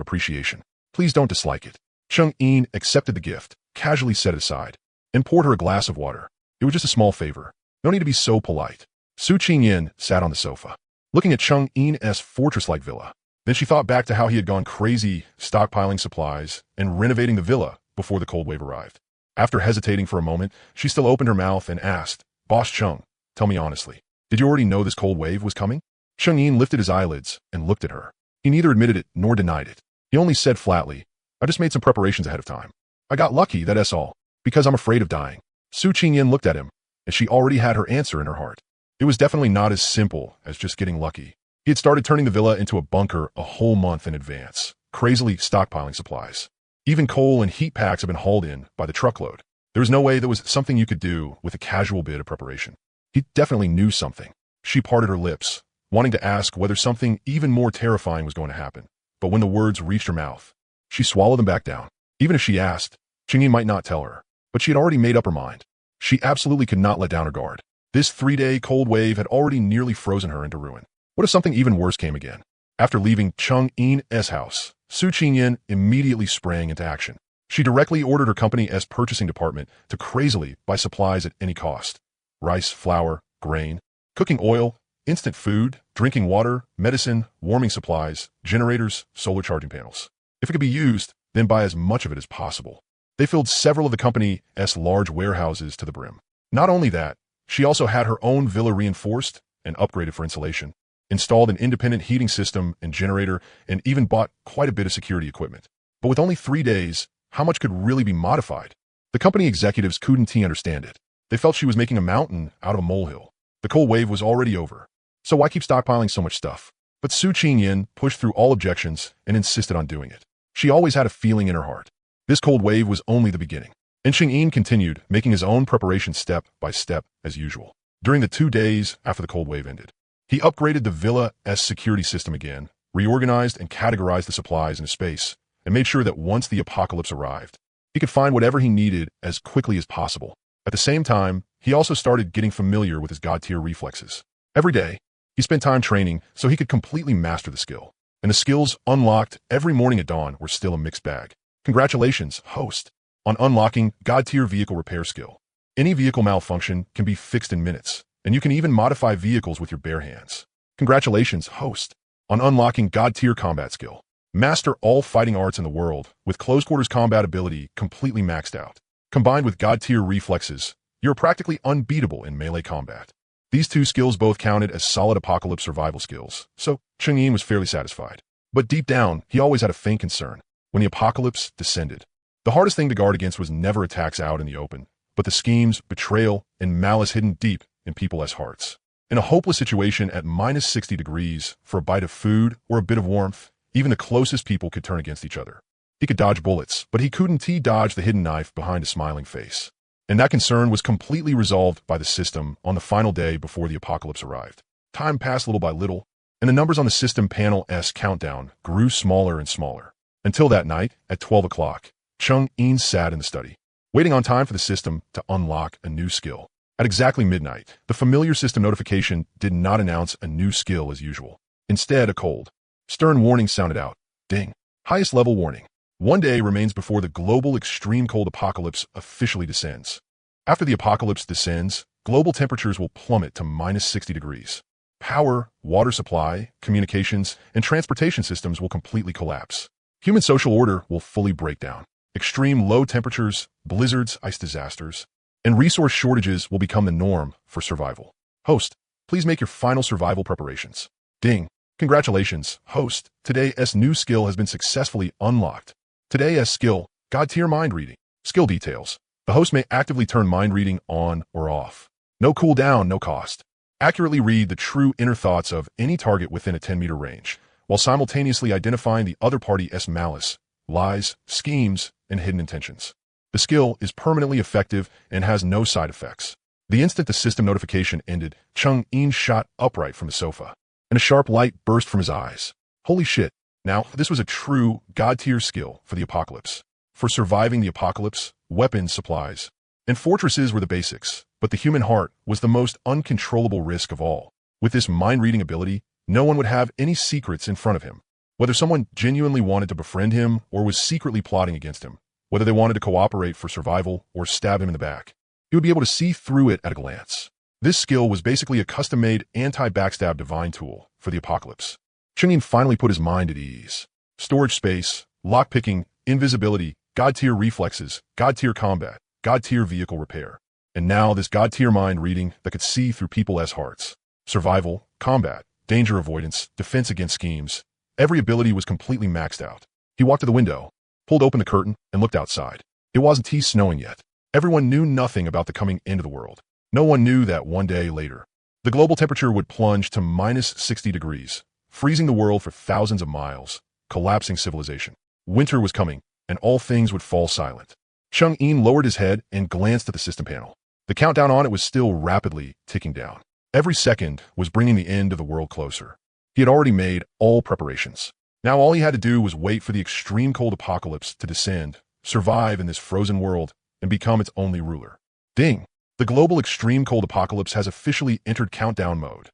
appreciation. Please don't dislike it." Cheng-Yin accepted the gift, casually set it aside, and poured her a glass of water. It was just a small favor. No need to be so polite. Su Qingyan sat on the sofa, looking at Cheng-Yin's fortress-like villa. Then she thought back to how he had gone crazy stockpiling supplies and renovating the villa before the cold wave arrived. After hesitating for a moment, she still opened her mouth and asked, "Boss Cheng, tell me honestly, did you already know this cold wave was coming?" Cheng-Yin lifted his eyelids and looked at her. He neither admitted it nor denied it. He only said flatly, "I just made some preparations ahead of time. I got lucky, that's all, because I'm afraid of dying." Su Qingyan looked at him, and she already had her answer in her heart. It was definitely not as simple as just getting lucky. He had started turning the villa into a bunker a whole month in advance, crazily stockpiling supplies. Even coal and heat packs had been hauled in by the truckload. There was no way there was something you could do with a casual bit of preparation. He definitely knew something. She parted her lips, wanting to ask whether something even more terrifying was going to happen. But when the words reached her mouth, she swallowed them back down. Even if she asked, Cheng-Yin might not tell her. But she had already made up her mind. She absolutely could not let down her guard. This 3-day cold wave had already nearly frozen her into ruin. What if something even worse came again? After leaving Cheng-Yin's house, Su Qingyan immediately sprang into action. She directly ordered her company's purchasing department to crazily buy supplies at any cost. Rice, flour, grain, cooking oil, instant food, drinking water, medicine, warming supplies, generators, solar charging panels. If it could be used, then buy as much of it as possible. They filled several of the company's large warehouses to the brim. Not only that, she also had her own villa reinforced and upgraded for insulation, installed an independent heating system and generator, and even bought quite a bit of security equipment. But with only 3 days, how much could really be modified? The company executives couldn't understand it. They felt she was making a mountain out of a molehill. The cold wave was already over. So why keep stockpiling so much stuff? But Su Qingyin pushed through all objections and insisted on doing it. She always had a feeling in her heart. This cold wave was only the beginning. And Qingyin continued, making his own preparation step by step as usual. During the 2 days after the cold wave ended, he upgraded the Villa's security system again, reorganized and categorized the supplies into space, and made sure that once the apocalypse arrived, he could find whatever he needed as quickly as possible. At the same time, he also started getting familiar with his god-tier reflexes. Every day, he spent time training so he could completely master the skill. And the skills unlocked every morning at dawn were still a mixed bag. Congratulations, host, on unlocking god-tier vehicle repair skill. Any vehicle malfunction can be fixed in minutes, and you can even modify vehicles with your bare hands. Congratulations, host, on unlocking god-tier combat skill. Master all fighting arts in the world with close-quarters combat ability completely maxed out. Combined with god-tier reflexes, you're practically unbeatable in melee combat. These 2 skills both counted as solid apocalypse survival skills, so Qingyin was fairly satisfied. But deep down, he always had a faint concern. When the apocalypse descended, the hardest thing to guard against was never attacks out in the open, but the schemes, betrayal, and malice hidden deep in people's hearts. In a hopeless situation at minus 60 degrees, for a bite of food or a bit of warmth, even the closest people could turn against each other. He could dodge bullets, but he couldn't dodge the hidden knife behind a smiling face. And that concern was completely resolved by the system on the final day before the apocalypse arrived. Time passed little by little, and the numbers on the system panel's countdown grew smaller and smaller. Until that night, at 12 o'clock, Qingyin sat in the study, waiting on time for the system to unlock a new skill. At exactly midnight, the familiar system notification did not announce a new skill as usual. Instead, a cold, stern warning sounded out. Ding. Highest level warning. 1 day remains before the global extreme cold apocalypse officially descends. After the apocalypse descends, global temperatures will plummet to minus 60 degrees. Power, water supply, communications, and transportation systems will completely collapse. Human social order will fully break down. Extreme low temperatures, blizzards, ice disasters, and resource shortages will become the norm for survival. Host, please make your final survival preparations. Ding. Congratulations, host. Today's new skill has been successfully unlocked. Today's skill, God-tier mind reading. Skill details. The host may actively turn mind reading on or off. No cooldown, no cost. Accurately read the true inner thoughts of any target within a 10-meter range, while simultaneously identifying the other party's malice, lies, schemes, and hidden intentions. The skill is permanently effective and has no side effects. The instant the system notification ended, Qingyin shot upright from the sofa, and a sharp light burst from his eyes. Holy shit. Now, this was a true god-tier skill for the apocalypse. For surviving the apocalypse, weapons, supplies, and fortresses were the basics, but the human heart was the most uncontrollable risk of all. With this mind-reading ability, no one would have any secrets in front of him. Whether someone genuinely wanted to befriend him or was secretly plotting against him, whether they wanted to cooperate for survival or stab him in the back, he would be able to see through it at a glance. This skill was basically a custom-made anti-backstab divine tool for the apocalypse. Qingyin finally put his mind at ease. Storage space, lockpicking, invisibility, god-tier reflexes, god-tier combat, god-tier vehicle repair. And now this god-tier mind reading that could see through people's hearts. Survival, combat, danger avoidance, defense against schemes. Every ability was completely maxed out. He walked to the window, pulled open the curtain, and looked outside. It wasn't snowing yet. Everyone knew nothing about the coming end of the world. No one knew that 1 day later, the global temperature would plunge to minus 60 degrees, freezing the world for thousands of miles, collapsing civilization. Winter was coming, and all things would fall silent. Qingyin lowered his head and glanced at the system panel. The countdown on it was still rapidly ticking down. Every second was bringing the end of the world closer. He had already made all preparations. Now all he had to do was wait for the extreme cold apocalypse to descend, survive in this frozen world, and become its only ruler. Ding! The global extreme cold apocalypse has officially entered countdown mode.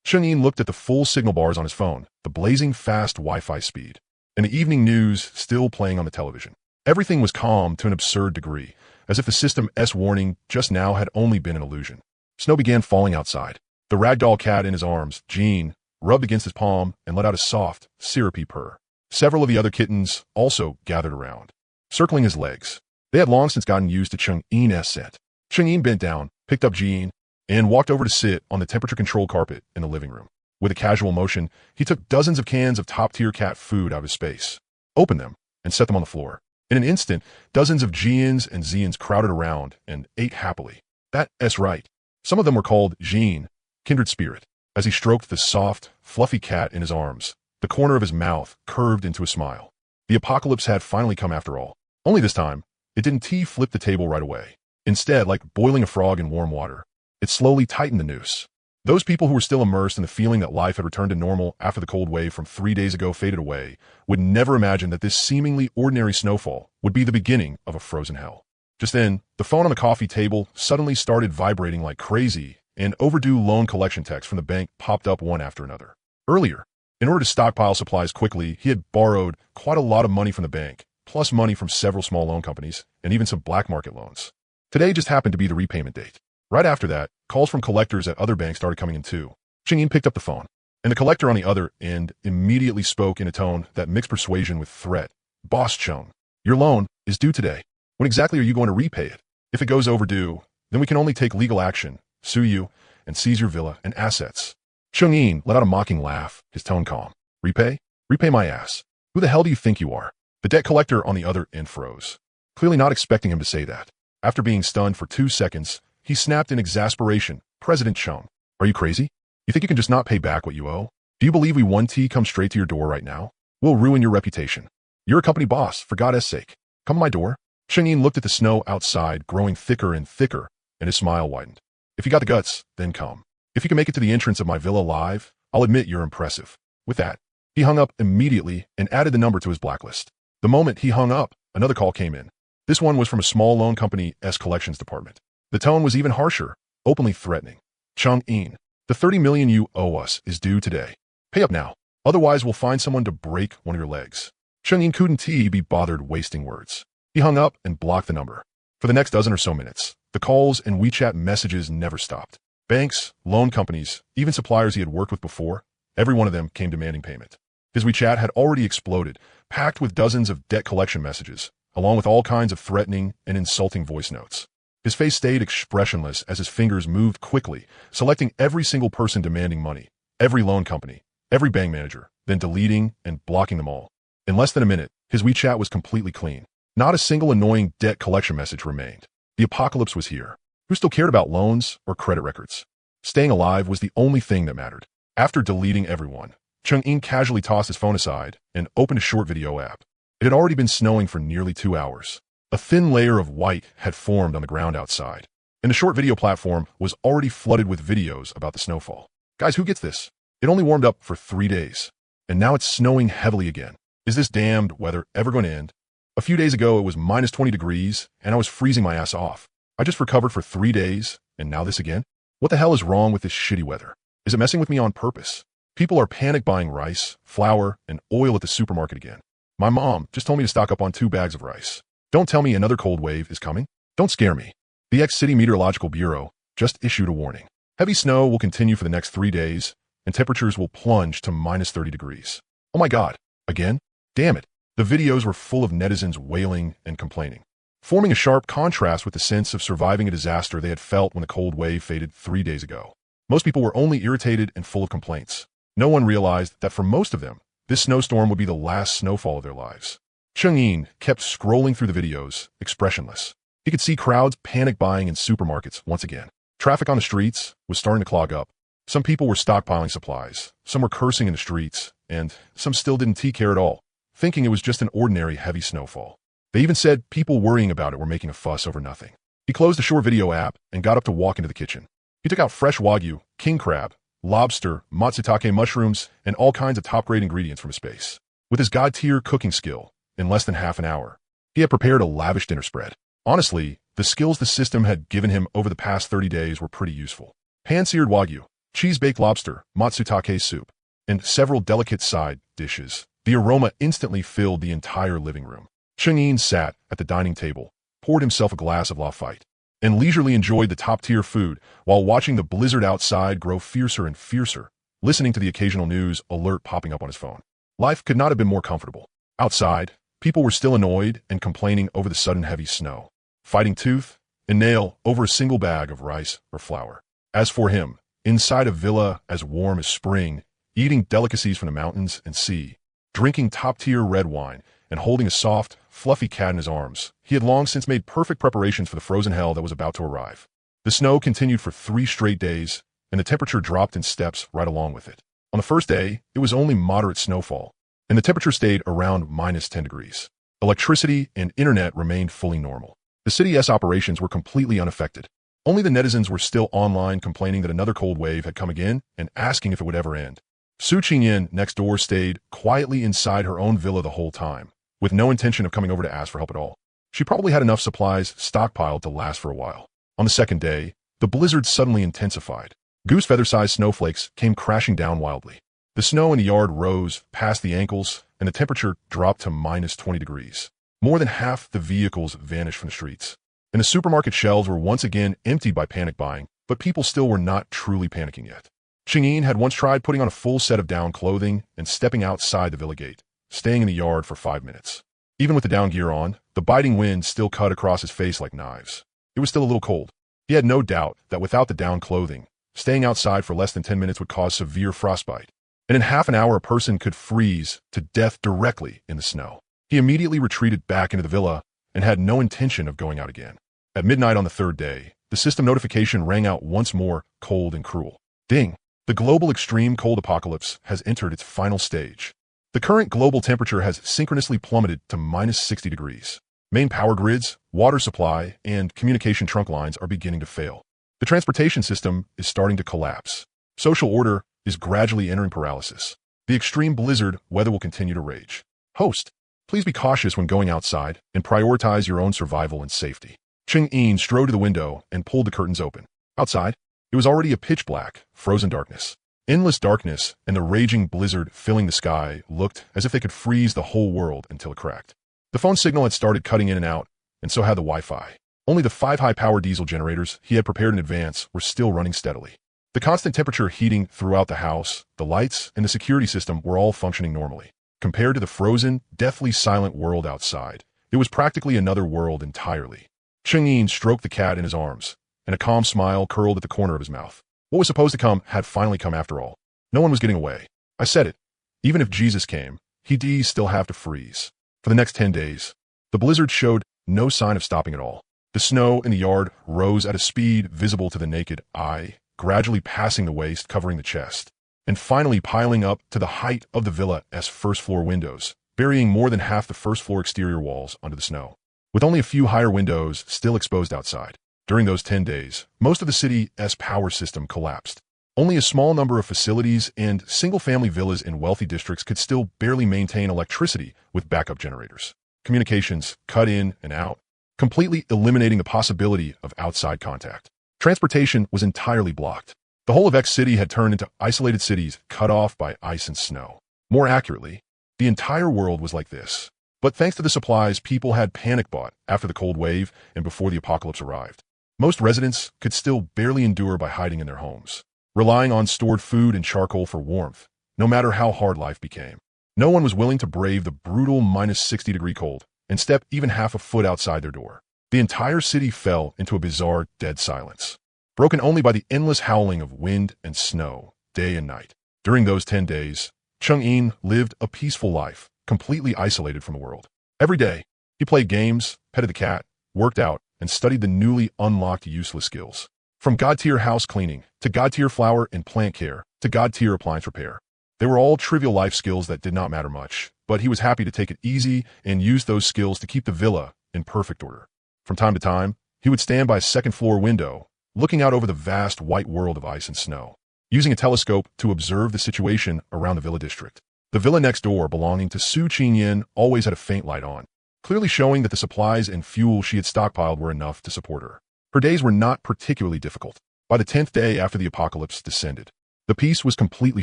Qingyin looked at the full signal bars on his phone, the blazing fast Wi-Fi speed, and the evening news still playing on the television. Everything was calm to an absurd degree, as if the system's warning just now had only been an illusion. Snow began falling outside. The ragdoll cat in his arms, Jean, rubbed against his palm and let out a soft, syrupy purr. Several of the other kittens also gathered around, circling his legs. They had long since gotten used to Qingyin's scent. Qingyin bent down, picked up Jean, and walked over to sit on the temperature-controlled carpet in the living room. With a casual motion, he took dozens of cans of top-tier cat food out of his space, opened them, and set them on the floor. In an instant, dozens of Jians and Xians crowded around and ate happily. That's right. Some of them were called Jin, kindred spirit. As he stroked the soft, fluffy cat in his arms, the corner of his mouth curved into a smile. The apocalypse had finally come after all. Only this time, it didn't flip the table right away. Instead, like boiling a frog in warm water, it slowly tightened the noose. Those people who were still immersed in the feeling that life had returned to normal after the cold wave from 3 days ago faded away would never imagine that this seemingly ordinary snowfall would be the beginning of a frozen hell. Just then, the phone on the coffee table suddenly started vibrating like crazy, and overdue loan collection texts from the bank popped up one after another. Earlier, in order to stockpile supplies quickly, he had borrowed quite a lot of money from the bank, plus money from several small loan companies, and even some black market loans. Today just happened to be the repayment date. Right after that, calls from collectors at other banks started coming in too. Cheng-Yin picked up the phone, and the collector on the other end immediately spoke in a tone that mixed persuasion with threat. "Boss Chung, your loan is due today. When exactly are you going to repay it? If it goes overdue, then we can only take legal action, sue you, and seize your villa and assets." Cheng-Yin let out a mocking laugh, his tone calm. "Repay? Repay my ass. Who the hell do you think you are?" The debt collector on the other end froze, clearly not expecting him to say that. After being stunned for 2 seconds, he snapped in exasperation. "President Chung, are you crazy? You think you can just not pay back what you owe? Do you believe we 1T come straight to your door right now? We'll ruin your reputation. You're a company boss, for God's sake. Come to my door." Cheng-Yin looked at the snow outside, growing thicker and thicker, and his smile widened. "If you got the guts, then come. If you can make it to the entrance of my villa alive, I'll admit you're impressive." With that, he hung up immediately and added the number to his blacklist. The moment he hung up, another call came in. This one was from a small loan company's collections department. The tone was even harsher, openly threatening. "Cheng-Yin, the 30 million you owe us is due today. Pay up now, otherwise we'll find someone to break one of your legs." Cheng-Yin couldn't be bothered wasting words. He hung up and blocked the number. For the next dozen or so minutes, the calls and WeChat messages never stopped. Banks, loan companies, even suppliers he had worked with before, every one of them came demanding payment. His WeChat had already exploded, packed with dozens of debt collection messages, along with all kinds of threatening and insulting voice notes. His face stayed expressionless as his fingers moved quickly, selecting every single person demanding money, every loan company, every bank manager, then deleting and blocking them all. In less than a minute, his WeChat was completely clean. Not a single annoying debt collection message remained. The apocalypse was here. Who still cared about loans or credit records? Staying alive was the only thing that mattered. After deleting everyone, Cheng-Yin casually tossed his phone aside and opened a short video app. It had already been snowing for nearly 2 hours. A thin layer of white had formed on the ground outside, and the short video platform was already flooded with videos about the snowfall. Guys, who gets this? It only warmed up for 3 days, and now it's snowing heavily again. Is this damned weather ever going to end? A few days ago, it was minus 20 degrees, and I was freezing my ass off. I just recovered for 3 days, and now this again? What the hell is wrong with this shitty weather? Is it messing with me on purpose? People are panic buying rice, flour, and oil at the supermarket again. My mom just told me to stock up on 2 bags of rice. Don't tell me another cold wave is coming. Don't scare me. The ex-City Meteorological Bureau just issued a warning. Heavy snow will continue for the next 3 days, and temperatures will plunge to minus 30 degrees. Oh my God, again? Damn it. The videos were full of netizens wailing and complaining, forming a sharp contrast with the sense of surviving a disaster they had felt when the cold wave faded 3 days ago. Most people were only irritated and full of complaints. No one realized that for most of them, this snowstorm would be the last snowfall of their lives. Cheng-Yin kept scrolling through the videos, expressionless. He could see crowds panic buying in supermarkets once again. Traffic on the streets was starting to clog up. Some people were stockpiling supplies, some were cursing in the streets, and some still didn't care at all, thinking it was just an ordinary heavy snowfall. They even said people worrying about it were making a fuss over nothing. He closed the short video app and got up to walk into the kitchen. He took out fresh wagyu, king crab, lobster, matsutake mushrooms, and all kinds of top-grade ingredients from his space. With his god-tier cooking skill, in less than half an hour, he had prepared a lavish dinner spread. Honestly, the skills the system had given him over the past 30 days were pretty useful. Pan-seared wagyu, cheese-baked lobster, matsutake soup, and several delicate side dishes. The aroma instantly filled the entire living room. Cheng-Yin sat at the dining table, poured himself a glass of Lafite, and leisurely enjoyed the top-tier food while watching the blizzard outside grow fiercer and fiercer, listening to the occasional news alert popping up on his phone. Life could not have been more comfortable. Outside, people were still annoyed and complaining over the sudden heavy snow, fighting tooth and nail over a single bag of rice or flour. As for him, inside a villa as warm as spring, eating delicacies from the mountains and sea, drinking top-tier red wine, and holding a soft, fluffy cat in his arms, he had long since made perfect preparations for the frozen hell that was about to arrive. The snow continued for 3 straight days, and the temperature dropped in steps right along with it. On the first day, it was only moderate snowfall, and the temperature stayed around -10 degrees. Electricity and internet remained fully normal. The city's operations were completely unaffected. Only the netizens were still online complaining that another cold wave had come again and asking if it would ever end. Su Qingyan next door stayed quietly inside her own villa the whole time, with no intention of coming over to ask for help at all. She probably had enough supplies stockpiled to last for a while. On the second day, the blizzard suddenly intensified. Goose feather-sized snowflakes came crashing down wildly. The snow in the yard rose past the ankles, and the temperature dropped to -20 degrees. More than half the vehicles vanished from the streets. And the supermarket shelves were once again emptied by panic buying, but people still were not truly panicking yet. Qingyin had once tried putting on a full set of down clothing and stepping outside the villa gate, staying in the yard for 5 minutes. Even with the down gear on, the biting wind still cut across his face like knives. It was still a little cold. He had no doubt that without the down clothing, staying outside for less than 10 minutes would cause severe frostbite. And in half an hour, a person could freeze to death directly in the snow. He immediately retreated back into the villa and had no intention of going out again. At midnight on the third day, the system notification rang out once more, cold and cruel. Ding! The global extreme cold apocalypse has entered its final stage. The current global temperature has synchronously plummeted to -60 degrees. Main power grids, water supply, and communication trunk lines are beginning to fail. The transportation system is starting to collapse. Social order is gradually entering paralysis. The extreme blizzard weather will continue to rage. Host, please be cautious when going outside and prioritize your own survival and safety. Qingyin strode to the window and pulled the curtains open. Outside, it was already a pitch black, frozen darkness. Endless darkness and the raging blizzard filling the sky looked as if they could freeze the whole world until it cracked. The phone signal had started cutting in and out, and so had the Wi-Fi. Only the 5 high-power diesel generators he had prepared in advance were still running steadily. The constant temperature heating throughout the house, the lights, and the security system were all functioning normally. Compared to the frozen, deathly silent world outside, it was practically another world entirely. Qingyin stroked the cat in his arms, and a calm smile curled at the corner of his mouth. What was supposed to come had finally come after all. No one was getting away. I said it. Even if Jesus came, he'd still have to freeze. For the next 10 days, the blizzard showed no sign of stopping at all. The snow in the yard rose at a speed visible to the naked eye, gradually passing the waist, covering the chest, and finally piling up to the height of the villa's first-floor windows, burying more than half the first-floor exterior walls under the snow. With only a few higher windows still exposed outside. During those 10 days, most of the city's power system collapsed. Only a small number of facilities and single-family villas in wealthy districts could still barely maintain electricity with backup generators. Communications cut in and out, completely eliminating the possibility of outside contact. Transportation was entirely blocked. The whole of X City had turned into isolated cities cut off by ice and snow. More accurately, the entire world was like this. But thanks to the supplies people had panic bought after the cold wave and before the apocalypse arrived, most residents could still barely endure by hiding in their homes, relying on stored food and charcoal for warmth, no matter how hard life became. No one was willing to brave the brutal -60-degree cold and step even half a foot outside their door. The entire city fell into a bizarre dead silence, broken only by the endless howling of wind and snow, day and night. During those 10 days, Qingyin lived a peaceful life, completely isolated from the world. Every day, he played games, petted the cat, worked out, and studied the newly unlocked useless skills. From God-tier house cleaning, to God-tier flower and plant care, to God-tier appliance repair. They were all trivial life skills that did not matter much, but he was happy to take it easy and use those skills to keep the villa in perfect order. From time to time, he would stand by a second-floor window, looking out over the vast white world of ice and snow, using a telescope to observe the situation around the villa district. The villa next door, belonging to Su Qingyan, always had a faint light on, clearly showing that the supplies and fuel she had stockpiled were enough to support her. Her days were not particularly difficult. By the 10th day after the apocalypse descended, the peace was completely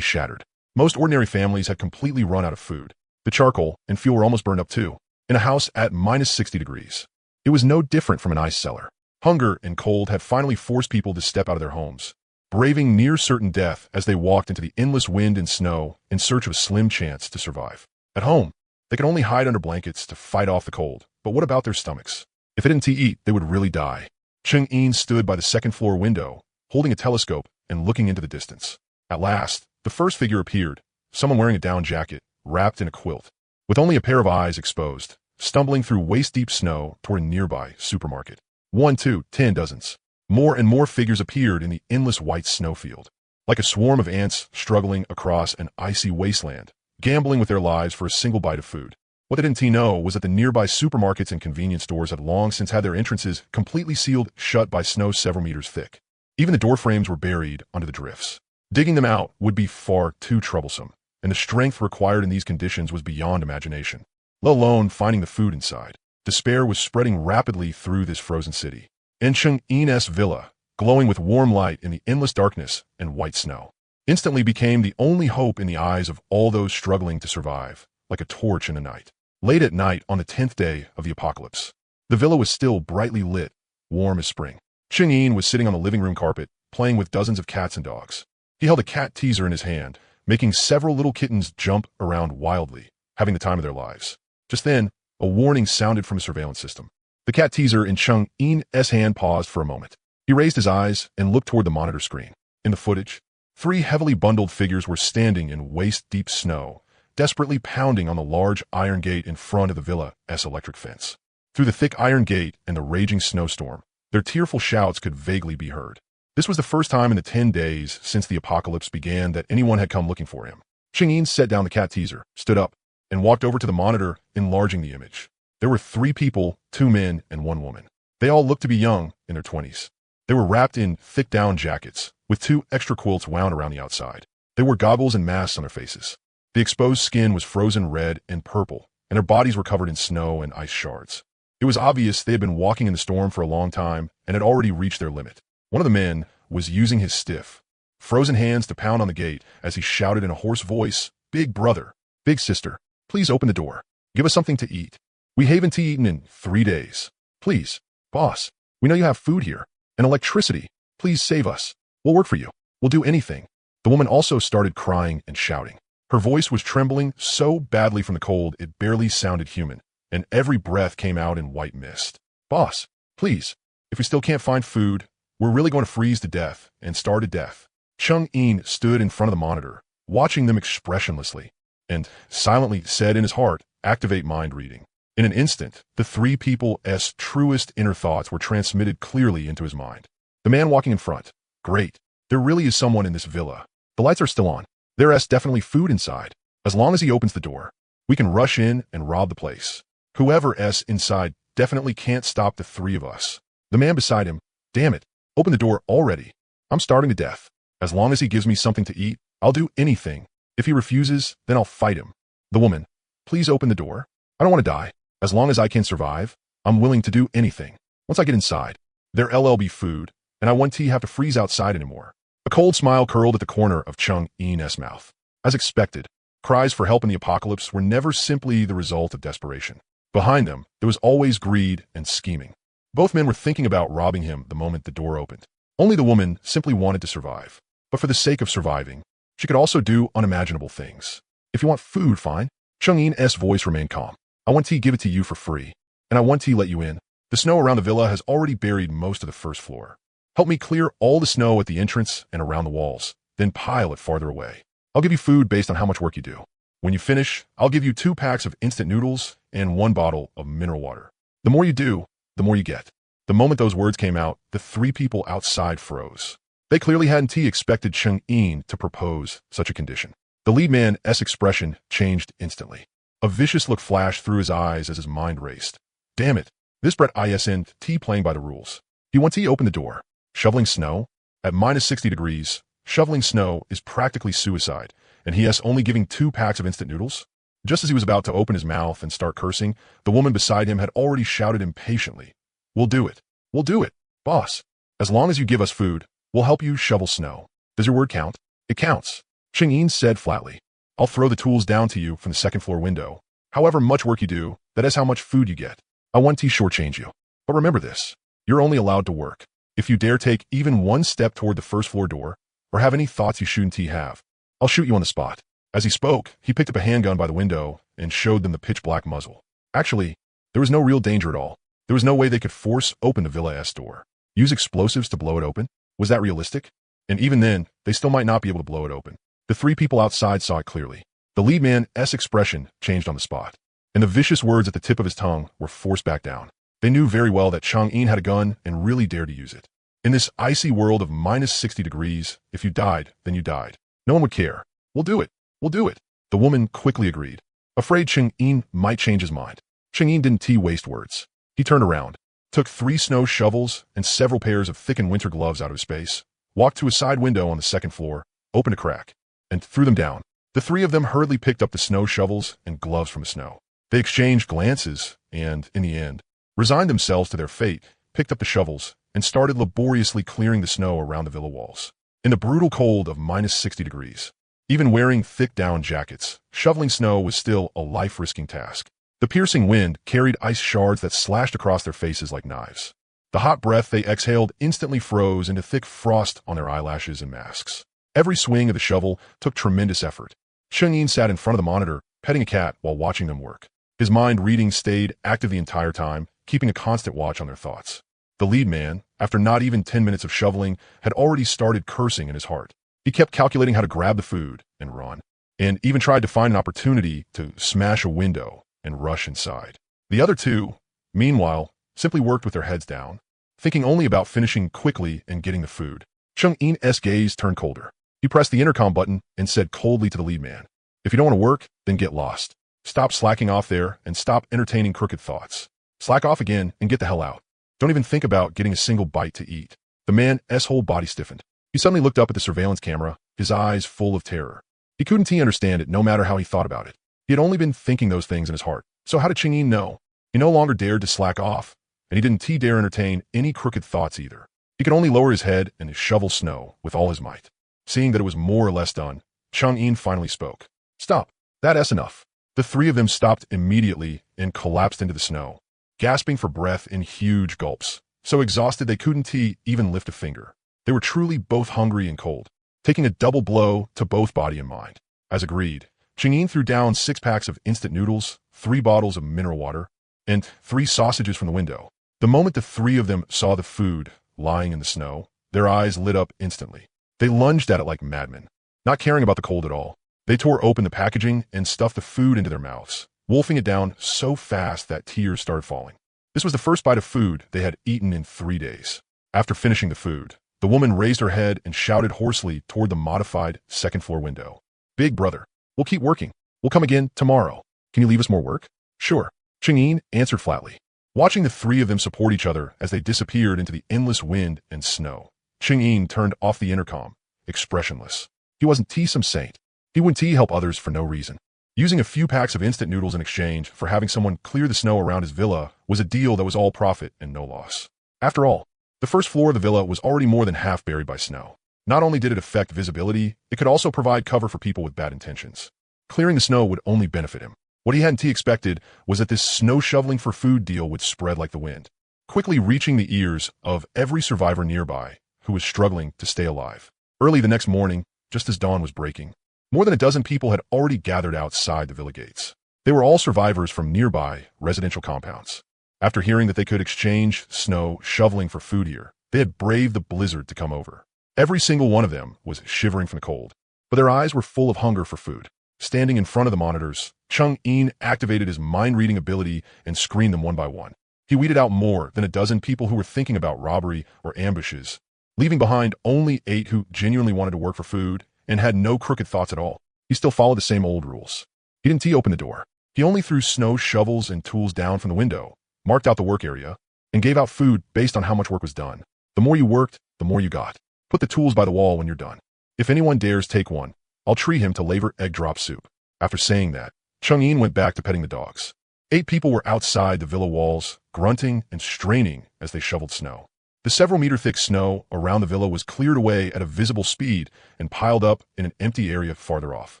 shattered. Most ordinary families had completely run out of food. The charcoal and fuel were almost burned up too, in a house at -60 degrees. It was no different from an ice cellar. Hunger and cold had finally forced people to step out of their homes, braving near certain death as they walked into the endless wind and snow in search of a slim chance to survive. At home, they could only hide under blankets to fight off the cold, but what about their stomachs? If they didn't eat, they would really die. Qingyin stood by the second-floor window, holding a telescope and looking into the distance. At last, the first figure appeared, someone wearing a down jacket, wrapped in a quilt, with only a pair of eyes exposed, stumbling through waist-deep snow toward a nearby supermarket. 1, 2, 10 dozens. More and more figures appeared in the endless white snowfield. like a swarm of ants struggling across an icy wasteland, gambling with their lives for a single bite of food. What they didn't know was that the nearby supermarkets and convenience stores had long since had their entrances completely sealed shut by snow several meters thick. Even the door frames were buried under the drifts. Digging them out would be far too troublesome, and the strength required in these conditions was beyond imagination, let alone finding the food inside. Despair was spreading rapidly through this frozen city. In Chang'in's villa, glowing with warm light in the endless darkness and white snow, instantly became the only hope in the eyes of all those struggling to survive, like a torch in the night. Late at night on the 10th day of the apocalypse, the villa was still brightly lit, warm as spring. Chang'in was sitting on the living room carpet, playing with dozens of cats and dogs. He held a cat teaser in his hand, making several little kittens jump around wildly, having the time of their lives. Just then, a warning sounded from a surveillance system. The cat teaser in Chang'in's hand paused for a moment. He raised his eyes and looked toward the monitor screen. In the footage, 3 heavily bundled figures were standing in waist-deep snow, desperately pounding on the large iron gate in front of the villa's electric fence. Through the thick iron gate and the raging snowstorm, their tearful shouts could vaguely be heard. This was the first time in the 10 days since the apocalypse began that anyone had come looking for him. Chang'in set down the cat teaser, stood up, and walked over to the monitor, enlarging the image. There were 3 people, 2 men, and 1 woman. They all looked to be young, in their 20s. They were wrapped in thick down jackets, with 2 extra quilts wound around the outside. They wore goggles and masks on their faces. The exposed skin was frozen red and purple, and their bodies were covered in snow and ice shards. It was obvious they had been walking in the storm for a long time and had already reached their limit. One of the men was using his stiff, frozen hands to pound on the gate as he shouted in a hoarse voice, "Big brother, big sister, please open the door. Give us something to eat. We haven't eaten in 3 days. Please, boss, we know you have food here and electricity. Please save us. We'll work for you. We'll do anything." The woman also started crying and shouting. Her voice was trembling so badly from the cold it barely sounded human, and every breath came out in white mist. "Boss, please, if we still can't find food, we're really going to freeze to death and starve to death." Chang'in stood in front of the monitor, watching them expressionlessly, and silently said in his heart, "Activate mind reading." In an instant, the 3 people's truest inner thoughts were transmitted clearly into his mind. The man walking in front. "Great. There really is someone in this villa. The lights are still on. There's definitely food inside. As long as he opens the door, we can rush in and rob the place. Whoever's inside definitely can't stop the 3 of us." The man beside him. "Damn it. Open the door already. I'm starving to death. As long as he gives me something to eat, I'll do anything. If he refuses, then I'll fight him." The woman. "Please open the door. I don't want to die. As long as I can survive, I'm willing to do anything. Once I get inside, there'll be food, and I won't have to freeze outside anymore." A cold smile curled at the corner of Chang'in's mouth. As expected, cries for help in the apocalypse were never simply the result of desperation. Behind them, there was always greed and scheming. Both men were thinking about robbing him the moment the door opened. Only the woman simply wanted to survive. But for the sake of surviving, she could also do unimaginable things. "If you want food, fine." Chang'in's voice remained calm. "I want to give it to you for free, and I want to let you in. The snow around the villa has already buried most of the first floor. Help me clear all the snow at the entrance and around the walls, then pile it farther away. I'll give you food based on how much work you do. When you finish, I'll give you 2 packs of instant noodles and 1 bottle of mineral water. The more you do, the more you get." The moment those words came out, the 3 people outside froze. They clearly hadn't expected Chang'in to propose such a condition. The lead man's expression changed instantly. A vicious look flashed through his eyes as his mind raced. "Damn it, this brat isn't playing by the rules. He wants to open the door. Shoveling snow? At minus 60 degrees, shoveling snow is practically suicide, and he is only giving 2 packs of instant noodles?" Just as he was about to open his mouth and start cursing, the woman beside him had already shouted impatiently, "We'll do it. We'll do it, boss. As long as you give us food, we'll help you shovel snow. Does your word count?" "It counts," Chang'in said flatly. "I'll throw the tools down to you from the 2nd floor window. However much work you do, that is how much food you get. I want to shortchange you. But remember this, you're only allowed to work. If you dare take even 1 step toward the 1st floor door, or have any thoughts you shouldn't have, I'll shoot you on the spot." As he spoke, he picked up a handgun by the window and showed them the pitch-black muzzle. Actually, there was no real danger at all. There was no way they could force open the villa's door. Use explosives to blow it open? Was that realistic? And even then, they still might not be able to blow it open. The 3 people outside saw it clearly. The lead man's expression changed on the spot, and the vicious words at the tip of his tongue were forced back down. They knew very well that Chang'in had a gun and really dared to use it. In this icy world of minus 60 degrees, if you died, then you died. No one would care. We'll do it. We'll do it. The woman quickly agreed, afraid Cheng-Yin might change his mind. Cheng-Yin didn't waste words. He turned around, took 3 snow shovels and several pairs of thickened winter gloves out of his space, walked to a side window on the second floor, opened a crack, and threw them down. The 3 of them hurriedly picked up the snow shovels and gloves from the snow. They exchanged glances and, in the end, resigned themselves to their fate, picked up the shovels, and started laboriously clearing the snow around the villa walls. In the brutal cold of minus 60 degrees, even wearing thick down jackets, shoveling snow was still a life-risking task. The piercing wind carried ice shards that slashed across their faces like knives. The hot breath they exhaled instantly froze into thick frost on their eyelashes and masks. Every swing of the shovel took tremendous effort. Cheng-Yin sat in front of the monitor, petting a cat while watching them work. His mind reading stayed active the entire time, keeping a constant watch on their thoughts. The lead man, after not even 10 minutes of shoveling, had already started cursing in his heart. He kept calculating how to grab the food and run, and even tried to find an opportunity to smash a window and rush inside. The other 2, meanwhile, simply worked with their heads down, thinking only about finishing quickly and getting the food. Cheng-Yin's gaze turned colder. He pressed the intercom button and said coldly to the lead man, "If you don't want to work, then get lost. Stop slacking off there and stop entertaining crooked thoughts. Slack off again and get the hell out. Don't even think about getting a single bite to eat." The man's whole body stiffened. He suddenly looked up at the surveillance camera, his eyes full of terror. He couldn't understand it no matter how he thought about it. He had only been thinking those things in his heart. So how did Cheng-Yin know? He no longer dared to slack off, and he didn't dare entertain any crooked thoughts either. He could only lower his head and shovel snow with all his might. Seeing that it was more or less done, Cheng-Yin finally spoke. "Stop. That's enough." The 3 of them stopped immediately and collapsed into the snow, gasping for breath in huge gulps, so exhausted they couldn't even lift a finger. They were truly both hungry and cold, taking a double blow to both body and mind. As agreed, Cheng-Yin threw down 6 packs of instant noodles, 3 bottles of mineral water, and 3 sausages from the window. The moment the 3 of them saw the food lying in the snow, their eyes lit up instantly. They lunged at it like madmen, not caring about the cold at all. They tore open the packaging and stuffed the food into their mouths, wolfing it down so fast that tears started falling. This was the first bite of food they had eaten in 3 days. After finishing the food, the woman raised her head and shouted hoarsely toward the modified second-floor window. "Big brother, we'll keep working. We'll come again tomorrow. Can you leave us more work?" "Sure," Cheng-Yin answered flatly. Watching the 3 of them support each other as they disappeared into the endless wind and snow, Cheng-Yin turned off the intercom, expressionless. He wasn't some saint. He wouldn't help others for no reason. Using a few packs of instant noodles in exchange for having someone clear the snow around his villa was a deal that was all profit and no loss. After all, the first floor of the villa was already more than half buried by snow. Not only did it affect visibility, it could also provide cover for people with bad intentions. Clearing the snow would only benefit him. What he hadn't expected was that this snow shoveling for food deal would spread like the wind, quickly reaching the ears of every survivor nearby who was struggling to stay alive. Early the next morning, just as dawn was breaking, more than a dozen people had already gathered outside the villa gates. They were all survivors from nearby residential compounds. After hearing that they could exchange snow shoveling for food here, they had braved the blizzard to come over. Every single one of them was shivering from the cold, but their eyes were full of hunger for food. Standing in front of the monitors, Cheng-Yin activated his mind-reading ability and screened them one by one. He weeded out more than a dozen people who were thinking about robbery or ambushes, leaving behind only 8 who genuinely wanted to work for food and had no crooked thoughts at all. He still followed the same old rules. He didn't open the door. He only threw snow shovels and tools down from the window, marked out the work area, and gave out food based on how much work was done. The more you worked, the more you got. Put the tools by the wall when you're done. If anyone dares take one, I'll treat him to laver egg drop soup. After saying that, Cheng-Yin went back to petting the dogs. 8 people were outside the villa walls, grunting and straining as they shoveled snow. The several-meter-thick snow around the villa was cleared away at a visible speed and piled up in an empty area farther off.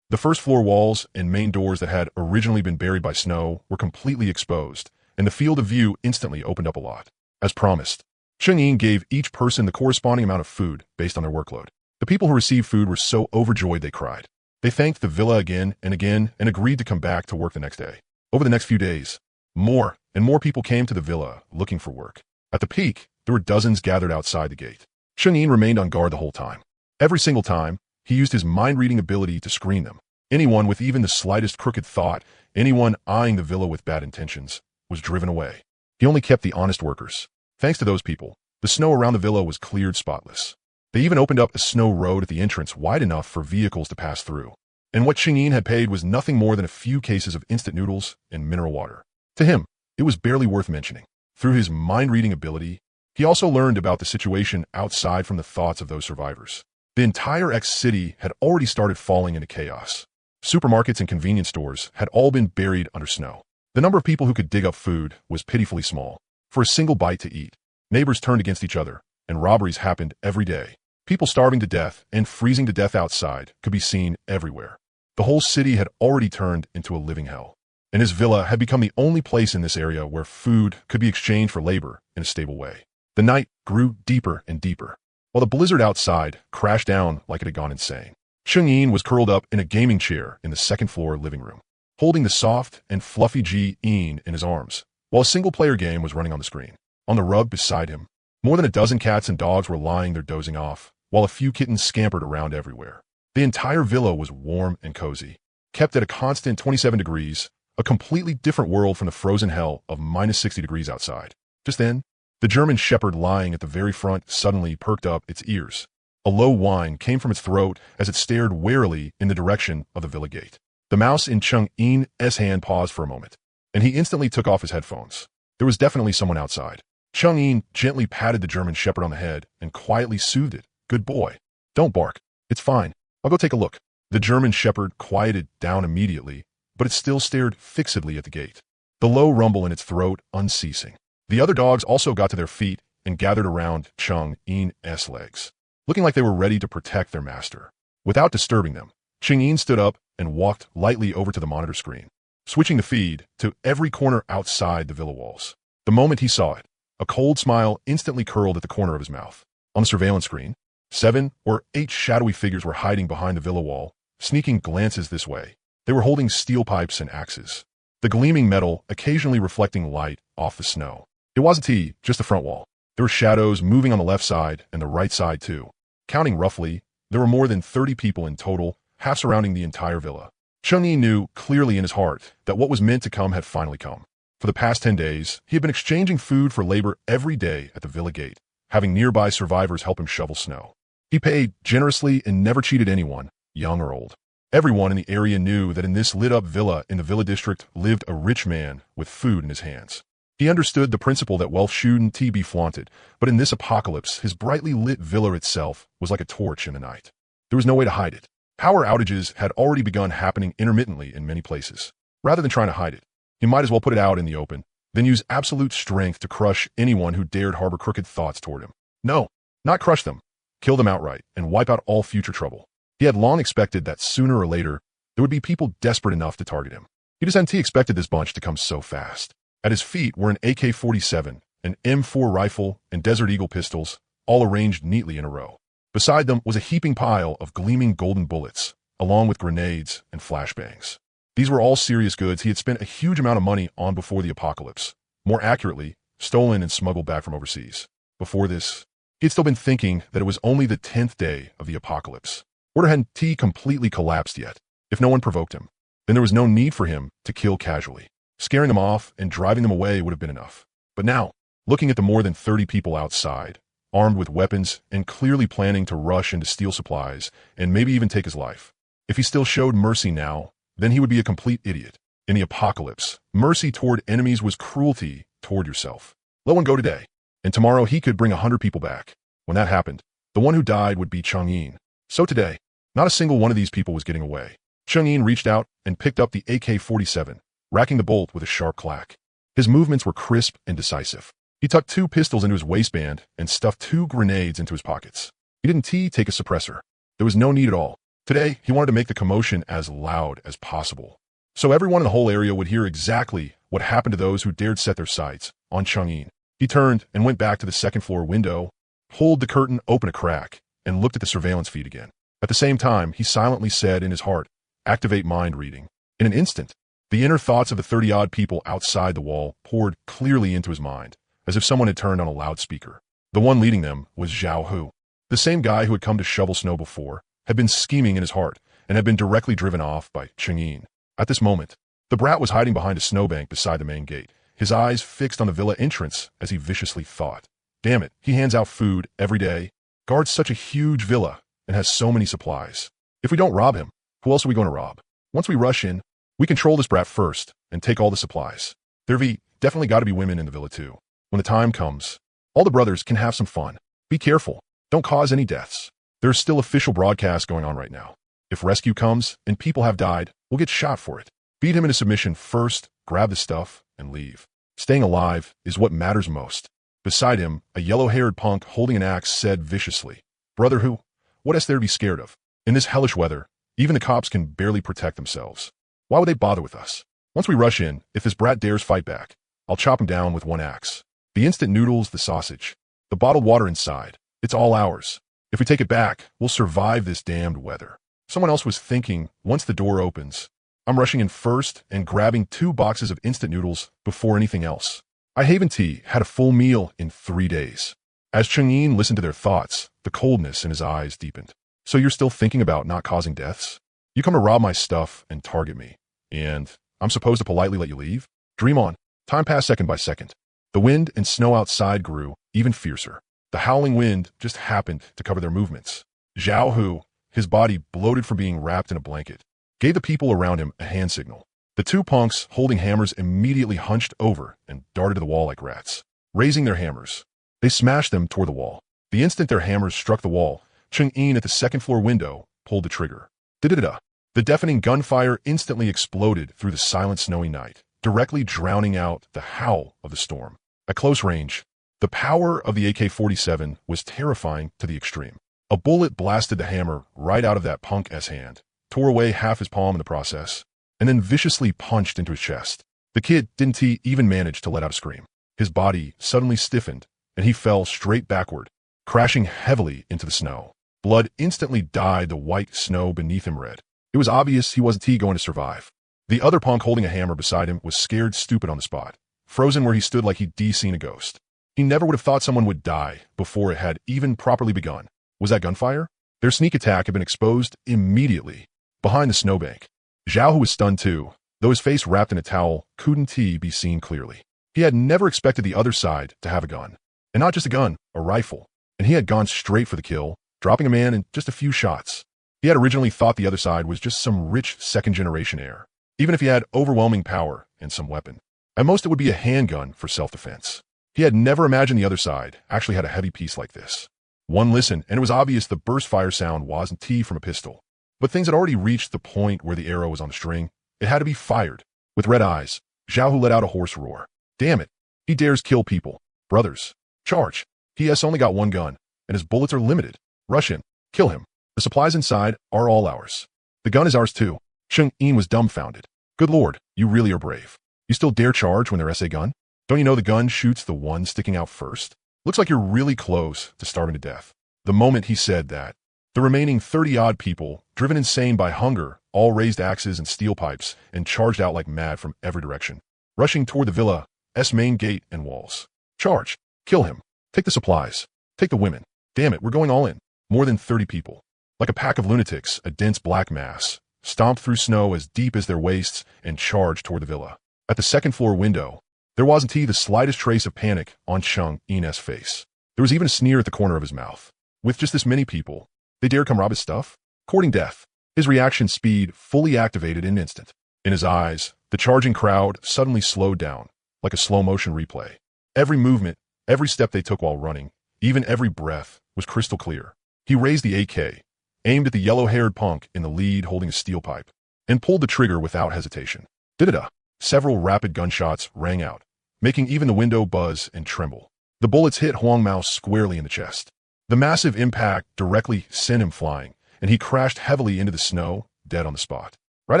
The first-floor walls and main doors that had originally been buried by snow were completely exposed, and the field of view instantly opened up a lot. As promised, Cheng-Yin gave each person the corresponding amount of food based on their workload. The people who received food were so overjoyed they cried. They thanked the villa again and agreed to come back to work the next day. Over the next few days, more and more people came to the villa looking for work. At the peak, there were dozens gathered outside the gate. Cheng-Yin remained on guard the whole time. Every single time, he used his mind-reading ability to screen them. Anyone with even the slightest crooked thought, anyone eyeing the villa with bad intentions, was driven away. He only kept the honest workers. Thanks to those people, The snow around the villa was cleared spotless. They even opened up a snow road at the entrance wide enough for vehicles to pass through. And what Chang'in had paid was nothing more than a few cases of instant noodles and mineral water. To him, it was barely worth mentioning. Through his mind-reading ability, he also learned about the situation outside from the thoughts of those survivors. The entire X-City had already started falling into chaos. Supermarkets and convenience stores had all been buried under snow. The number of people who could dig up food was pitifully small. For a single bite to eat, neighbors turned against each other, and robberies happened every day. People starving to death and freezing to death outside could be seen everywhere. The whole city had already turned into a living hell, and his villa had become the only place in this area where food could be exchanged for labor in a stable way. The night grew deeper and deeper, while the blizzard outside crashed down like it had gone insane. Chang'in was curled up in a gaming chair in the second-floor living room, holding the soft and fluffy Ji-in in his arms, while a single-player game was running on the screen. On the rug beside him, more than a dozen cats and dogs were lying there dozing off, while a few kittens scampered around everywhere. The entire villa was warm and cozy, kept at a constant 27 degrees, a completely different world from the frozen hell of minus 60 degrees outside. Just then, the German shepherd lying at the very front suddenly perked up its ears. A low whine came from its throat as it stared warily in the direction of the villa gate. The mouse in Chang'in's hand paused for a moment, and he instantly took off his headphones. There was definitely someone outside. Chang'in gently patted the German shepherd on the head and quietly soothed it. "Good boy. Don't bark. It's fine. I'll go take a look." The German shepherd quieted down immediately, but it still stared fixedly at the gate, the low rumble in its throat unceasing. The other dogs also got to their feet and gathered around Chang'in's legs, looking like they were ready to protect their master. Without disturbing them, Chang'in stood up and walked lightly over to the monitor screen, switching the feed to every corner outside the villa walls. The moment he saw it, a cold smile instantly curled at the corner of his mouth. On the surveillance screen, 7 or 8 shadowy figures were hiding behind the villa wall, sneaking glances this way. They were holding steel pipes and axes, the gleaming metal occasionally reflecting light off the snow. It wasn't just the front wall. There were shadows moving on the left side and the right side too. Counting roughly, there were more than 30 people in total, half surrounding the entire villa. Chang'in knew clearly in his heart that what was meant to come had finally come. For the past 10 days, he had been exchanging food for labor every day at the villa gate, having nearby survivors help him shovel snow. He paid generously and never cheated anyone, young or old. Everyone in the area knew that in this lit-up villa in the villa district lived a rich man with food in his hands. He understood the principle that wealth shouldn't be flaunted, but in this apocalypse, his brightly lit villa itself was like a torch in the night. There was no way to hide it. Power outages had already begun happening intermittently in many places. Rather than trying to hide it, he might as well put it out in the open, then use absolute strength to crush anyone who dared harbor crooked thoughts toward him. No, not crush them, kill them outright, and wipe out all future trouble. He had long expected that sooner or later, there would be people desperate enough to target him. He just hadn't expected this bunch to come so fast. At his feet were an AK-47, an M4 rifle, and Desert Eagle pistols, all arranged neatly in a row. Beside them was a heaping pile of gleaming golden bullets, along with grenades and flashbangs. These were all serious goods he had spent a huge amount of money on before the apocalypse. More accurately, stolen and smuggled back from overseas. Before this, he had still been thinking that it was only the 10th day of the apocalypse. Order hadn't completely collapsed yet. If no one provoked him, then there was no need for him to kill casually. Scaring them off and driving them away would have been enough. But now, looking at the more than 30 people outside, armed with weapons and clearly planning to rush in to steal supplies and maybe even take his life. If he still showed mercy now, then he would be a complete idiot. In the apocalypse, mercy toward enemies was cruelty toward yourself. Let one go today, and tomorrow he could bring 100 people back. When that happened, the one who died would be Chang'in. So today, not a single one of these people was getting away. Chang'in reached out and picked up the AK-47, racking the bolt with a sharp clack. His movements were crisp and decisive. He tucked 2 pistols into his waistband and stuffed 2 grenades into his pockets. He didn't take a suppressor. There was no need at all. Today, he wanted to make the commotion as loud as possible, so everyone in the whole area would hear exactly what happened to those who dared set their sights on Chang'in. He turned and went back to the second-floor window, pulled the curtain open a crack, and looked at the surveillance feed again. At the same time, he silently said in his heart, "Activate mind reading." In an instant, the inner thoughts of the 30-odd people outside the wall poured clearly into his mind, as if someone had turned on a loudspeaker. The one leading them was Zhao Hu. The same guy who had come to shovel snow before had been scheming in his heart and had been directly driven off by Chang'in. At this moment, the brat was hiding behind a snowbank beside the main gate, his eyes fixed on the villa entrance as he viciously thought. Damn it, he hands out food every day, guards such a huge villa, and has so many supplies. If we don't rob him, who else are we going to rob? Once we rush in, we control this brat first and take all the supplies. There've definitely got to be women in the villa too. When the time comes, all the brothers can have some fun. Be careful. Don't cause any deaths. There's still official broadcasts going on right now. If rescue comes and people have died, we'll get shot for it. Beat him into submission first, grab the stuff, and leave. Staying alive is what matters most. Beside him, a yellow-haired punk holding an axe said viciously, "Brother who? What is there to be scared of? In this hellish weather, even the cops can barely protect themselves. Why would they bother with us? Once we rush in, if this brat dares fight back, I'll chop him down with one axe. The instant noodles, the sausage, the bottled water inside, it's all ours. If we take it back, we'll survive this damned weather." Someone else was thinking, once the door opens, I'm rushing in first and grabbing 2 boxes of instant noodles before anything else. I Haven Tea had a full meal in 3 days. As Cheng-Yin listened to their thoughts, the coldness in his eyes deepened. So you're still thinking about not causing deaths? You come to rob my stuff and target me, and I'm supposed to politely let you leave? Dream on. Time passed second by second. The wind and snow outside grew even fiercer. The howling wind just happened to cover their movements. Zhao Hu, his body bloated from being wrapped in a blanket, gave the people around him a hand signal. The 2 punks holding hammers immediately hunched over and darted to the wall like rats. Raising their hammers, they smashed them toward the wall. The instant their hammers struck the wall, Cheng-Yin at the second-floor window pulled the trigger. Da-da-da-da. The deafening gunfire instantly exploded through the silent snowy night, directly drowning out the howl of the storm. At close range, the power of the AK-47 was terrifying to the extreme. A bullet blasted the hammer right out of that punk's hand, tore away half his palm in the process, and then viciously punched into his chest. The kid didn't even manage to let out a scream. His body suddenly stiffened, and he fell straight backward, crashing heavily into the snow. Blood instantly dyed the white snow beneath him red. It was obvious he wasn't going to survive. The other punk holding a hammer beside him was scared stupid on the spot, frozen where he stood like he'd seen a ghost. He never would have thought someone would die before it had even properly begun. Was that gunfire? Their sneak attack had been exposed immediately, behind the snowbank. Zhao, who was stunned too, though his face wrapped in a towel, couldn't be seen clearly. He had never expected the other side to have a gun. And not just a gun, a rifle. And he had gone straight for the kill, dropping a man in just a few shots. He had originally thought the other side was just some rich second-generation heir, even if he had overwhelming power and some weapon. At most it would be a handgun for self-defense. He had never imagined the other side actually had a heavy piece like this. One listen, and it was obvious the burst fire sound wasn't from a pistol. But things had already reached the point where the arrow was on the string. It had to be fired. With red eyes, Zhao Hu let out a hoarse roar. Damn it, he dares kill people. Brothers, charge. He has only got one gun, and his bullets are limited. Rush in, kill him. The supplies inside are all ours. The gun is ours too. Cheng-Yin was dumbfounded. Good lord, you really are brave. You still dare charge when there's a gun? Don't you know the gun shoots the one sticking out first? Looks like you're really close to starving to death. The moment he said that, the remaining 30-odd people, driven insane by hunger, all raised axes and steel pipes and charged out like mad from every direction, rushing toward the villa's main gate and walls. Charge. Kill him. Take the supplies. Take the women. Damn it, we're going all in. More than 30 people. Like a pack of lunatics, a dense black mass, stomped through snow as deep as their waists and charged toward the villa. At the second-floor window, there wasn't the slightest trace of panic on Cheng-Yin's face. There was even a sneer at the corner of his mouth. With just this many people, they dare come rob his stuff? Courting death. His reaction speed fully activated in an instant. In his eyes, the charging crowd suddenly slowed down, like a slow-motion replay. Every movement, every step they took while running, even every breath, was crystal clear. He raised the AK, aimed at the yellow-haired punk in the lead holding a steel pipe, and pulled the trigger without hesitation. Da-da-da. Several rapid gunshots rang out, making even the window buzz and tremble. The bullets hit Huang Mao squarely in the chest. The massive impact directly sent him flying, and he crashed heavily into the snow, dead on the spot. Right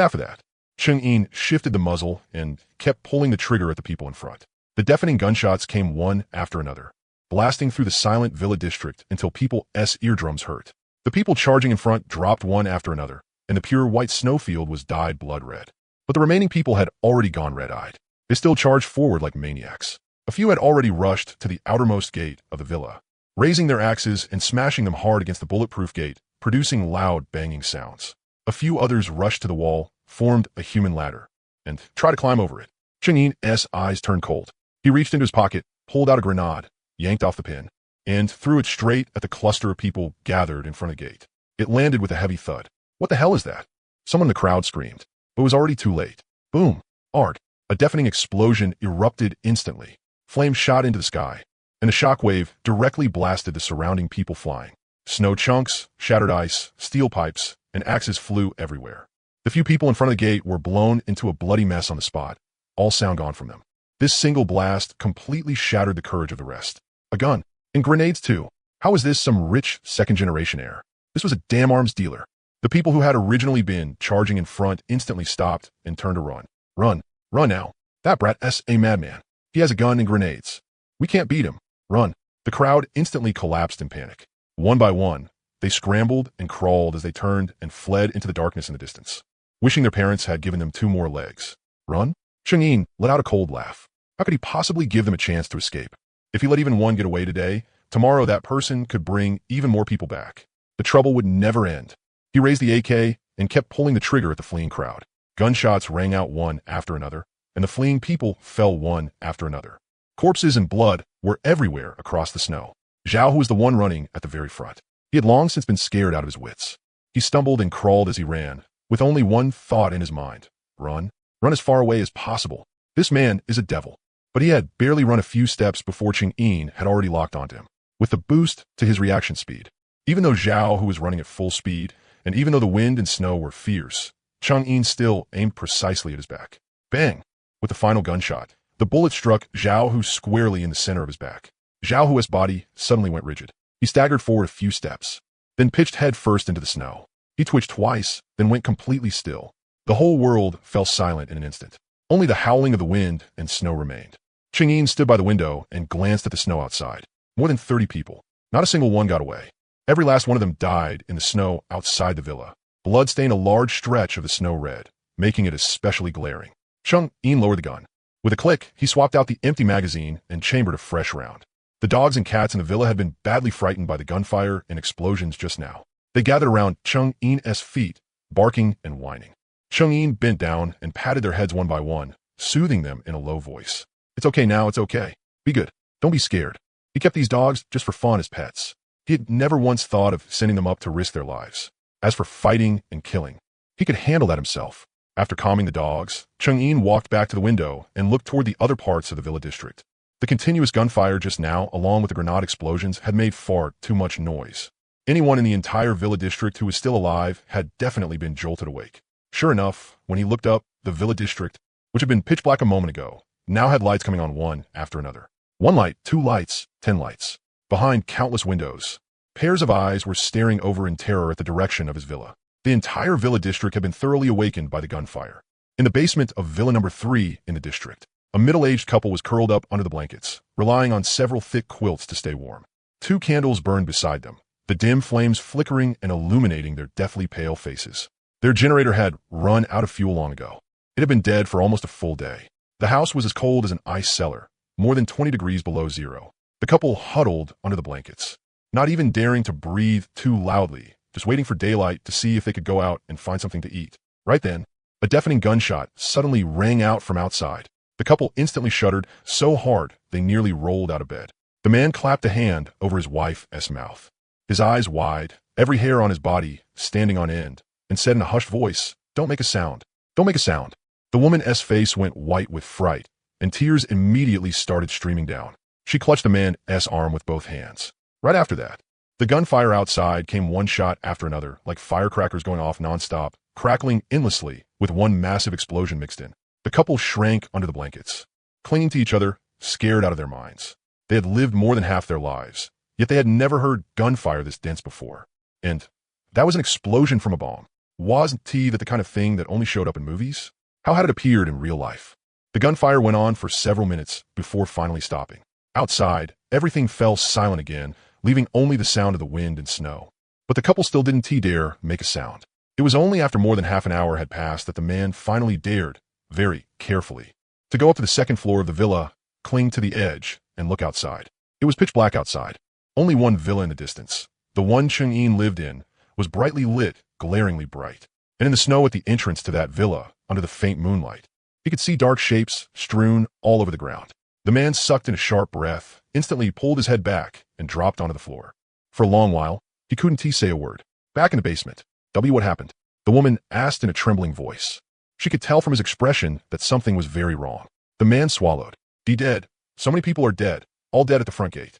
after that, Cheng-Yin shifted the muzzle and kept pulling the trigger at the people in front. The deafening gunshots came one after another, blasting through the silent villa district until people's eardrums hurt. The people charging in front dropped one after another, and the pure white snowfield was dyed blood red. But the remaining people had already gone red-eyed. They still charged forward like maniacs. A few had already rushed to the outermost gate of the villa, raising their axes and smashing them hard against the bulletproof gate, producing loud banging sounds. A few others rushed to the wall, formed a human ladder, and tried to climb over it. Cheng-Yin's eyes turned cold. He reached into his pocket, pulled out a grenade, yanked off the pin, and threw it straight at the cluster of people gathered in front of the gate. It landed with a heavy thud. What the hell is that? Someone in the crowd screamed, but it was already too late. Boom! Arg! A deafening explosion erupted instantly. Flames shot into the sky, and the shockwave directly blasted the surrounding people flying. Snow chunks, shattered ice, steel pipes, and axes flew everywhere. The few people in front of the gate were blown into a bloody mess on the spot, all sound gone from them. This single blast completely shattered the courage of the rest. A gun, and grenades too. How is this some rich second-generation heir? This was a damn arms dealer. The people who had originally been charging in front instantly stopped and turned to run. Run. Run now. That brat's a madman. He has a gun and grenades. We can't beat him. Run. The crowd instantly collapsed in panic. One by one, they scrambled and crawled as they turned and fled into the darkness in the distance, wishing their parents had given them 2 more legs. Run? Cheng-Yin let out a cold laugh. How could he possibly give them a chance to escape? If he let even one get away today, tomorrow that person could bring even more people back. The trouble would never end. He raised the AK and kept pulling the trigger at the fleeing crowd. Gunshots rang out one after another, and the fleeing people fell one after another. Corpses and blood were everywhere across the snow. Zhao was the one running at the very front. He had long since been scared out of his wits. He stumbled and crawled as he ran, with only one thought in his mind. Run. Run as far away as possible. This man is a devil. But he had barely run a few steps before Cheng-Yin had already locked onto him, with the boost to his reaction speed. Even though Zhao, who was running at full speed, and even though the wind and snow were fierce, Cheng-Yin still aimed precisely at his back. Bang! With the final gunshot, the bullet struck Zhao Hu squarely in the center of his back. Zhao Hu's body suddenly went rigid. He staggered forward a few steps, then pitched head first into the snow. He twitched twice, then went completely still. The whole world fell silent in an instant. Only the howling of the wind and snow remained. Cheng-Yin stood by the window and glanced at the snow outside. More than 30 people. Not a single one got away. Every last one of them died in the snow outside the villa. Blood stained a large stretch of the snow red, making it especially glaring. Cheng-Yin lowered the gun. With a click, he swapped out the empty magazine and chambered a fresh round. The dogs and cats in the villa had been badly frightened by the gunfire and explosions just now. They gathered around Cheng-Yin's feet, barking and whining. Cheng-Yin bent down and patted their heads one by one, soothing them in a low voice. It's okay now, it's okay. Be good. Don't be scared. He kept these dogs just for fun as pets. He had never once thought of sending them up to risk their lives. As for fighting and killing, he could handle that himself. After calming the dogs, Cheng-Yin walked back to the window and looked toward the other parts of the villa district. The continuous gunfire just now, along with the grenade explosions, had made far too much noise. Anyone in the entire villa district who was still alive had definitely been jolted awake. Sure enough, when he looked up, the villa district, which had been pitch black a moment ago, now had lights coming on one after another. 1 light, 2 lights, 10 lights. Behind countless windows, pairs of eyes were staring over in terror at the direction of his villa. The entire villa district had been thoroughly awakened by the gunfire. In the basement of villa number 3 in the district, a middle-aged couple was curled up under the blankets, relying on several thick quilts to stay warm. 2 candles burned beside them, the dim flames flickering and illuminating their deathly pale faces. Their generator had run out of fuel long ago. It had been dead for almost a full day. The house was as cold as an ice cellar, more than 20 degrees below zero. The couple huddled under the blankets, not even daring to breathe too loudly, just waiting for daylight to see if they could go out and find something to eat. Right then, a deafening gunshot suddenly rang out from outside. The couple instantly shuddered so hard they nearly rolled out of bed. The man clapped a hand over his wife's mouth, his eyes wide, every hair on his body standing on end, and said in a hushed voice, "Don't make a sound. Don't make a sound." The woman's face went white with fright, and tears immediately started streaming down. She clutched the man's arm with both hands. Right after that, the gunfire outside came one shot after another, like firecrackers going off nonstop, crackling endlessly with one massive explosion mixed in. The couple shrank under the blankets, clinging to each other, scared out of their minds. They had lived more than half their lives, yet they had never heard gunfire this dense before. And that was an explosion from a bomb. Wasn't that the kind of thing that only showed up in movies? How had it appeared in real life? The gunfire went on for several minutes before finally stopping. Outside, everything fell silent again, leaving only the sound of the wind and snow. But the couple still didn't dare make a sound. It was only after more than half an hour had passed that the man finally dared, very carefully, to go up to the second floor of the villa, cling to the edge, and look outside. It was pitch black outside. Only one villa in the distance, the one Cheng-Yin lived in, was brightly lit, glaringly bright. And in the snow at the entrance to that villa, under the faint moonlight, he could see dark shapes strewn all over the ground. The man sucked in a sharp breath instantly pulled his head back and dropped onto the floor. For a long while, he couldn't say a word. Back in the basement. What happened? The woman asked in a trembling voice. She could tell from his expression that something was very wrong. The man swallowed. Dead. So many people are dead. All dead at the front gate.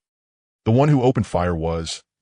The one who opened fire it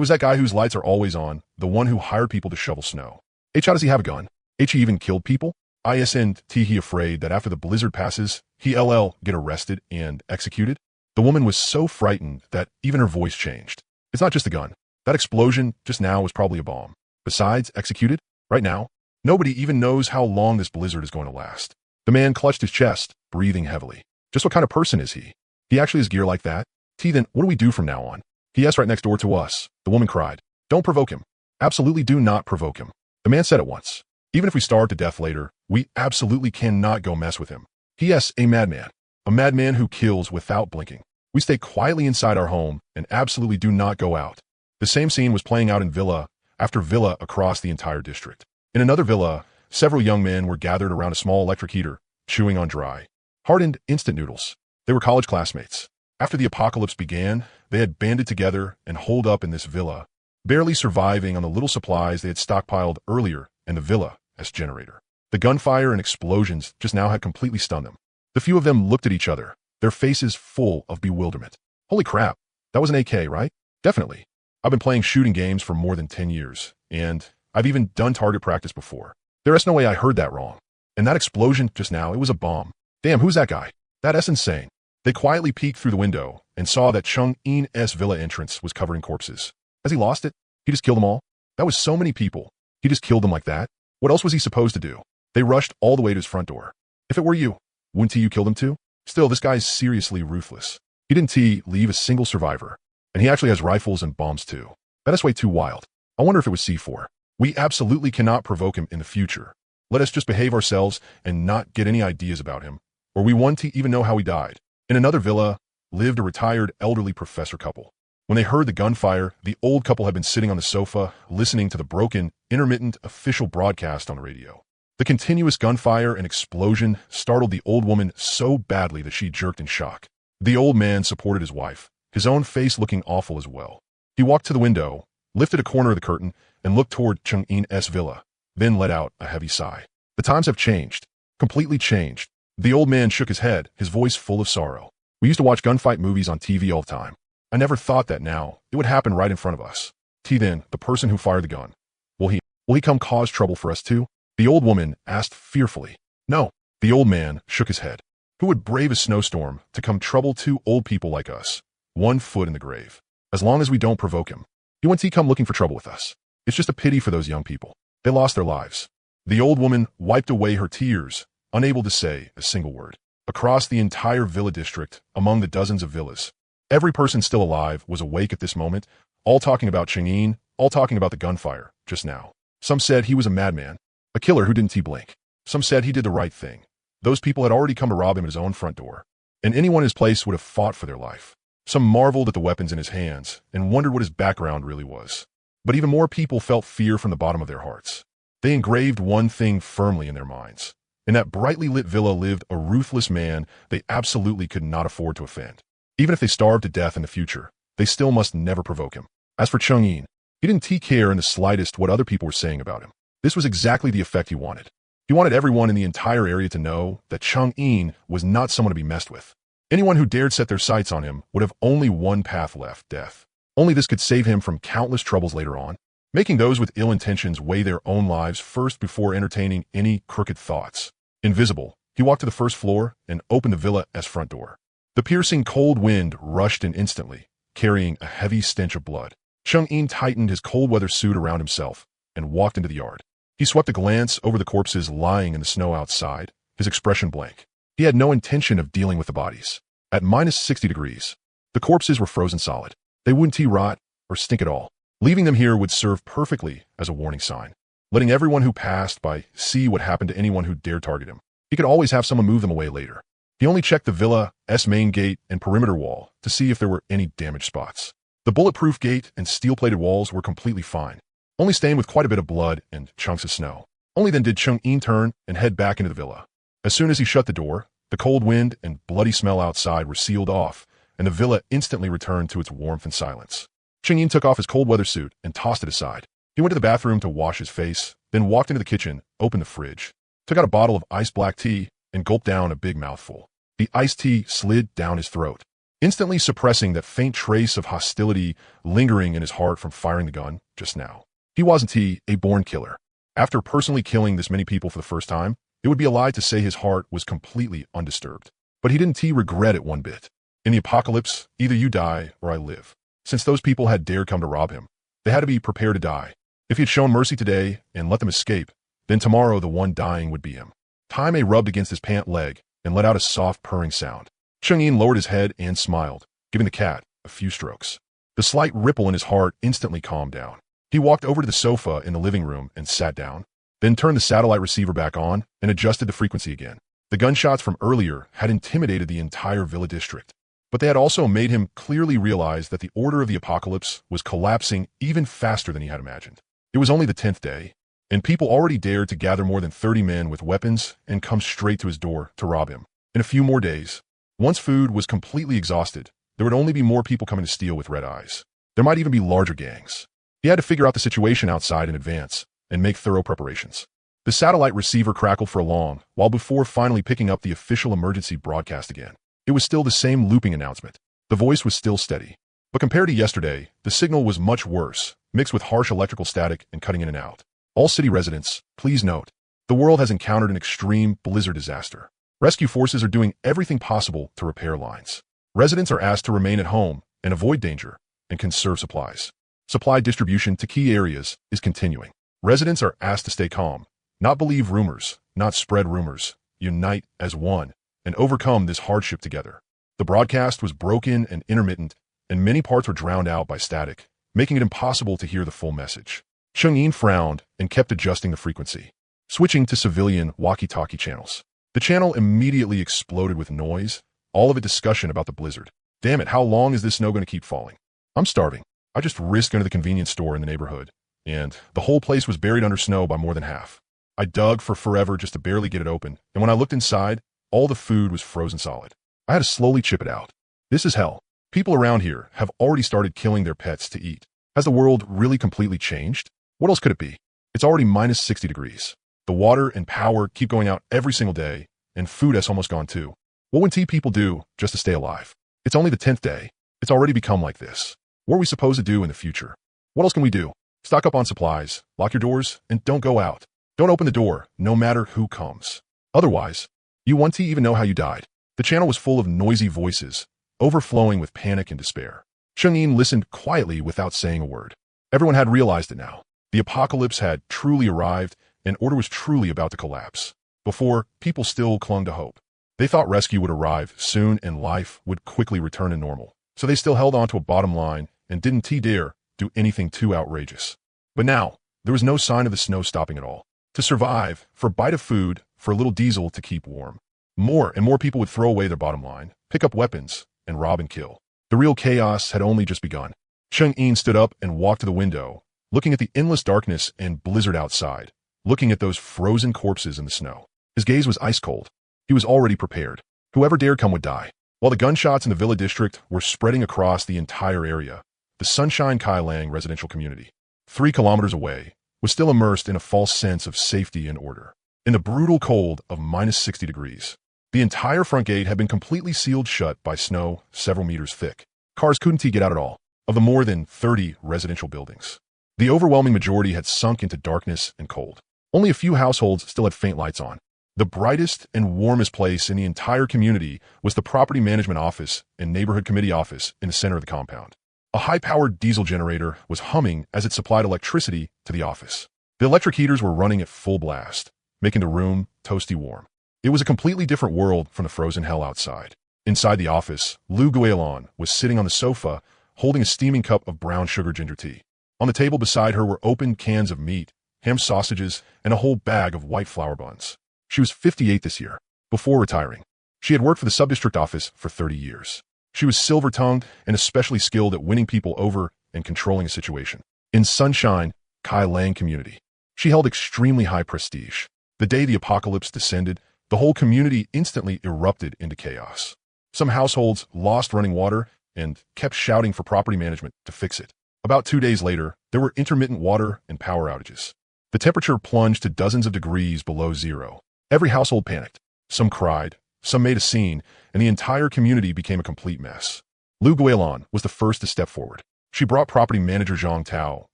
was that guy whose lights are always on, the one who hired people to shovel snow. How does he have a gun? He even killed people? Isn't he afraid that after the blizzard passes, he'll get arrested and executed? The woman was so frightened that even her voice changed. It's not just the gun. That explosion just now was probably a bomb. Besides, executed? Right now? Nobody even knows how long this blizzard is going to last. The man clutched his chest, breathing heavily. Just what kind of person is he? He actually has gear like that? Then what do we do from now on? He is right next door to us. The woman cried. Don't provoke him. Absolutely do not provoke him. The man said it once. Even if we starve to death later, we absolutely cannot go mess with him. He is a madman. A madman who kills without blinking. We stay quietly inside our home and absolutely do not go out. The same scene was playing out in villa after villa across the entire district. In another villa, several young men were gathered around a small electric heater, chewing on dry, hardened instant noodles. They were college classmates. After the apocalypse began, they had banded together and holed up in this villa, barely surviving on the little supplies they had stockpiled earlier in the villa as generator. The gunfire and explosions just now had completely stunned them. The few of them looked at each other, their faces full of bewilderment. Holy crap, that was an AK, right? Definitely. I've been playing shooting games for more than 10 years, and I've even done target practice before. There is no way I heard that wrong. And that explosion just now, it was a bomb. Damn, who's that guy? That's insane. They quietly peeked through the window and saw that Chung-In's villa entrance was covering corpses. Has he lost it? He just killed them all? That was so many people. He just killed them like that? What else was he supposed to do? They rushed all the way to his front door. If it were you, wouldn't you kill them too? Still, this guy's seriously ruthless. He didn't leave a single survivor. And he actually has rifles and bombs too. That is way too wild. I wonder if it was C4. We absolutely cannot provoke him in the future. Let us just behave ourselves and not get any ideas about him, or we want to even know how he died. In another villa lived a retired elderly professor couple. When they heard the gunfire, the old couple had been sitting on the sofa, listening to the broken, intermittent official broadcast on the radio. The continuous gunfire and explosion startled the old woman so badly that she jerked in shock. The old man supported his wife, his own face looking awful as well. He walked to the window, lifted a corner of the curtain, and looked toward Chung-In's villa, then let out a heavy sigh. The times have changed. Completely changed. The old man shook his head, his voice full of sorrow. We used to watch gunfight movies on TV all the time. I never thought that now it would happen right in front of us. Then, the person who fired the gun. Will he come cause trouble for us too? The old woman asked fearfully. No. The old man shook his head. Who would brave a snowstorm to come trouble two old people like us? 1 foot in the grave. As long as we don't provoke him. He won't come looking for trouble with us. It's just a pity for those young people. They lost their lives. The old woman wiped away her tears, unable to say a single word. Across the entire villa district, among the dozens of villas, every person still alive was awake at this moment, all talking about Chung-In, all talking about the gunfire, just now. Some said he was a madman, a killer who didn't blink. Some said he did the right thing. Those people had already come to rob him at his own front door, and anyone in his place would have fought for their life. Some marveled at the weapons in his hands and wondered what his background really was. But even more people felt fear from the bottom of their hearts. They engraved one thing firmly in their minds. In that brightly lit villa lived a ruthless man they absolutely could not afford to offend. Even if they starved to death in the future, they still must never provoke him. As for Chung-In, he didn't care in the slightest what other people were saying about him. This was exactly the effect he wanted. He wanted everyone in the entire area to know that Chung-In was not someone to be messed with. Anyone who dared set their sights on him would have only one path left, death. Only this could save him from countless troubles later on, making those with ill intentions weigh their own lives first before entertaining any crooked thoughts. Invisible, he walked to the first floor and opened the villa's front door. The piercing cold wind rushed in instantly, carrying a heavy stench of blood. Chung-In tightened his cold weather suit around himself and walked into the yard. He swept a glance over the corpses lying in the snow outside, his expression blank. He had no intention of dealing with the bodies. At minus 60 degrees, the corpses were frozen solid. They wouldn't rot or stink at all. Leaving them here would serve perfectly as a warning sign, letting everyone who passed by see what happened to anyone who dared target him. He could always have someone move them away later. He only checked the villa's main gate and perimeter wall to see if there were any damaged spots. The bulletproof gate and steel-plated walls were completely fine, only stained with quite a bit of blood and chunks of snow. Only then did Chung-In turn and head back into the villa. As soon as he shut the door, the cold wind and bloody smell outside were sealed off, and the villa instantly returned to its warmth and silence. Chang'in took off his cold weather suit and tossed it aside. He went to the bathroom to wash his face, then walked into the kitchen, opened the fridge, took out a bottle of iced black tea, and gulped down a big mouthful. The iced tea slid down his throat, instantly suppressing that faint trace of hostility lingering in his heart from firing the gun just now. He wasn't a born killer. After personally killing this many people for the first time, it would be a lie to say his heart was completely undisturbed. But he didn't regret it one bit. In the apocalypse, either you die or I live. Since those people had dared come to rob him, they had to be prepared to die. If he had shown mercy today and let them escape, then tomorrow the one dying would be him. Time rubbed against his pant leg and let out a soft purring sound. Chang'in lowered his head and smiled, giving the cat a few strokes. The slight ripple in his heart instantly calmed down. He walked over to the sofa in the living room and sat down, then turned the satellite receiver back on and adjusted the frequency again. The gunshots from earlier had intimidated the entire villa district, but they had also made him clearly realize that the order of the apocalypse was collapsing even faster than he had imagined. It was only the 10th day, and people already dared to gather more than 30 men with weapons and come straight to his door to rob him. In a few more days, once food was completely exhausted, there would only be more people coming to steal with red eyes. There might even be larger gangs. He had to figure out the situation outside in advance and make thorough preparations. The satellite receiver crackled for a long while before finally picking up the official emergency broadcast again. It was still the same looping announcement. The voice was still steady. But compared to yesterday, the signal was much worse, mixed with harsh electrical static and cutting in and out. All city residents, please note, the world has encountered an extreme blizzard disaster. Rescue forces are doing everything possible to repair lines. Residents are asked to remain at home and avoid danger and conserve supplies. Supply distribution to key areas is continuing. Residents are asked to stay calm, not believe rumors, not spread rumors, unite as one, and overcome this hardship together. The broadcast was broken and intermittent, and many parts were drowned out by static, making it impossible to hear the full message. Chang'in frowned and kept adjusting the frequency, switching to civilian walkie-talkie channels. The channel immediately exploded with noise, all of it discussion about the blizzard. Damn it, how long is this snow going to keep falling? I'm starving. I just risked going to the convenience store in the neighborhood, and the whole place was buried under snow by more than half. I dug for forever just to barely get it open, and when I looked inside, all the food was frozen solid. I had to slowly chip it out. This is hell. People around here have already started killing their pets to eat. Has the world really completely changed? What else could it be? It's already minus 60 degrees. The water and power keep going out every single day, and food has almost gone too. What would people do just to stay alive? It's only the 10th day. It's already become like this. What are we supposed to do in the future? What else can we do? Stock up on supplies, lock your doors, and don't go out. Don't open the door, no matter who comes. Otherwise, you won't even know how you died. The channel was full of noisy voices, overflowing with panic and despair. Chang'in listened quietly without saying a word. Everyone had realized it now. The apocalypse had truly arrived, and order was truly about to collapse. Before, people still clung to hope. They thought rescue would arrive soon and life would quickly return to normal. So they still held on to a bottom line and didn't dare do anything too outrageous. But now, there was no sign of the snow stopping at all. To survive, for a bite of food, for a little diesel to keep warm. More and more people would throw away their bottom line, pick up weapons, and rob and kill. The real chaos had only just begun. Chang'in stood up and walked to the window, looking at the endless darkness and blizzard outside, looking at those frozen corpses in the snow. His gaze was ice cold. He was already prepared. Whoever dared come would die. While the gunshots in the villa district were spreading across the entire area, the Sunshine Kailang residential community, 3 kilometers away, was still immersed in a false sense of safety and order. In the brutal cold of minus 60 degrees, the entire front gate had been completely sealed shut by snow several meters thick. Cars couldn't get out at all. Of the more than 30 residential buildings, the overwhelming majority had sunk into darkness and cold. Only a few households still had faint lights on. The brightest and warmest place in the entire community was the property management office and neighborhood committee office in the center of the compound. A high-powered diesel generator was humming as it supplied electricity to the office. The electric heaters were running at full blast, making the room toasty warm. It was a completely different world from the frozen hell outside. Inside the office, Lu Guilon was sitting on the sofa, holding a steaming cup of brown sugar ginger tea. On the table beside her were open cans of meat, ham sausages, and a whole bag of white flour buns. She was 58 this year. Before retiring, she had worked for the sub-district office for 30 years. She was silver-tongued and especially skilled at winning people over and controlling a situation. In Sunshine, Kailang community, she held extremely high prestige. The day the apocalypse descended, the whole community instantly erupted into chaos. Some households lost running water and kept shouting for property management to fix it. About 2 days later, there were intermittent water and power outages. The temperature plunged to dozens of degrees below zero. Every household panicked. Some cried, some made a scene, and the entire community became a complete mess. Lu Guilin was the first to step forward. She brought property manager Zhang Tao,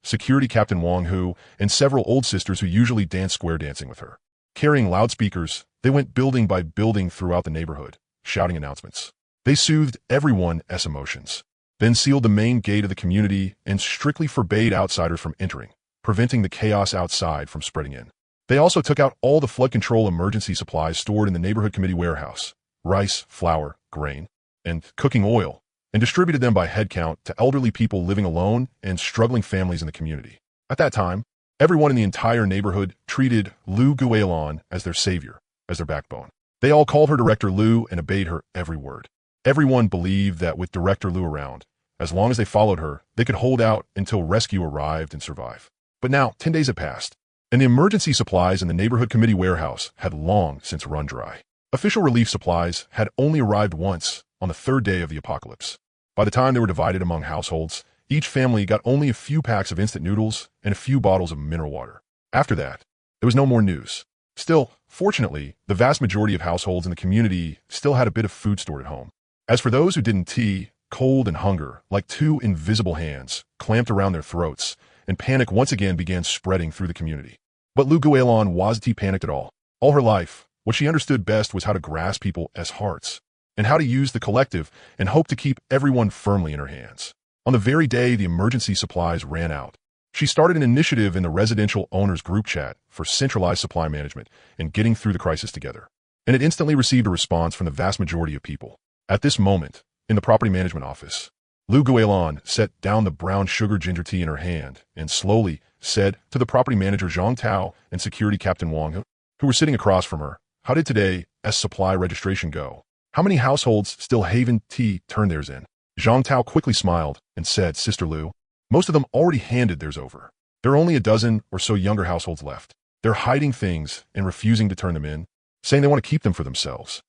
security captain Wang Hu, and several old sisters who usually danced square dancing with her. Carrying loudspeakers, they went building by building throughout the neighborhood, shouting announcements. They soothed everyone's emotions, then sealed the main gate of the community and strictly forbade outsiders from entering, preventing the chaos outside from spreading in. They also took out all the flood control emergency supplies stored in the neighborhood committee warehouse, rice, flour, grain, and cooking oil, and distributed them by head count to elderly people living alone and struggling families in the community. At that time, everyone in the entire neighborhood treated Lu Guilin as their savior, as their backbone. They all called her Director Lu and obeyed her every word. Everyone believed that with Director Lu around, as long as they followed her, they could hold out until rescue arrived and survive. But now, 10 days had passed, and the emergency supplies in the neighborhood committee warehouse had long since run dry. Official relief supplies had only arrived once, on the third day of the apocalypse. By the time they were divided among households, each family got only a few packs of instant noodles and a few bottles of mineral water. After that, there was no more news. Still, fortunately, the vast majority of households in the community still had a bit of food stored at home. As for those who didn't, tea, cold and hunger, like two invisible hands, clamped around their throats, and panic once again began spreading through the community. But Lu Guilin wasn't panicked at all. All her life, what she understood best was how to grasp people as hearts, and how to use the collective and hope to keep everyone firmly in her hands. On the very day the emergency supplies ran out, she started an initiative in the residential owners group chat for centralized supply management and getting through the crisis together. And it instantly received a response from the vast majority of people. At this moment, in the property management office, Lu Guilin set down the brown sugar ginger tea in her hand and slowly said to the property manager Zhang Tao and security captain Wang Hu, who were sitting across from her, "How did today's supply registration go? How many households still haven't turned theirs in?" Zhang Tao quickly smiled and said, "Sister Lu, most of them already handed theirs over. There are only a dozen or so younger households left. They're hiding things and refusing to turn them in, saying they want to keep them for themselves.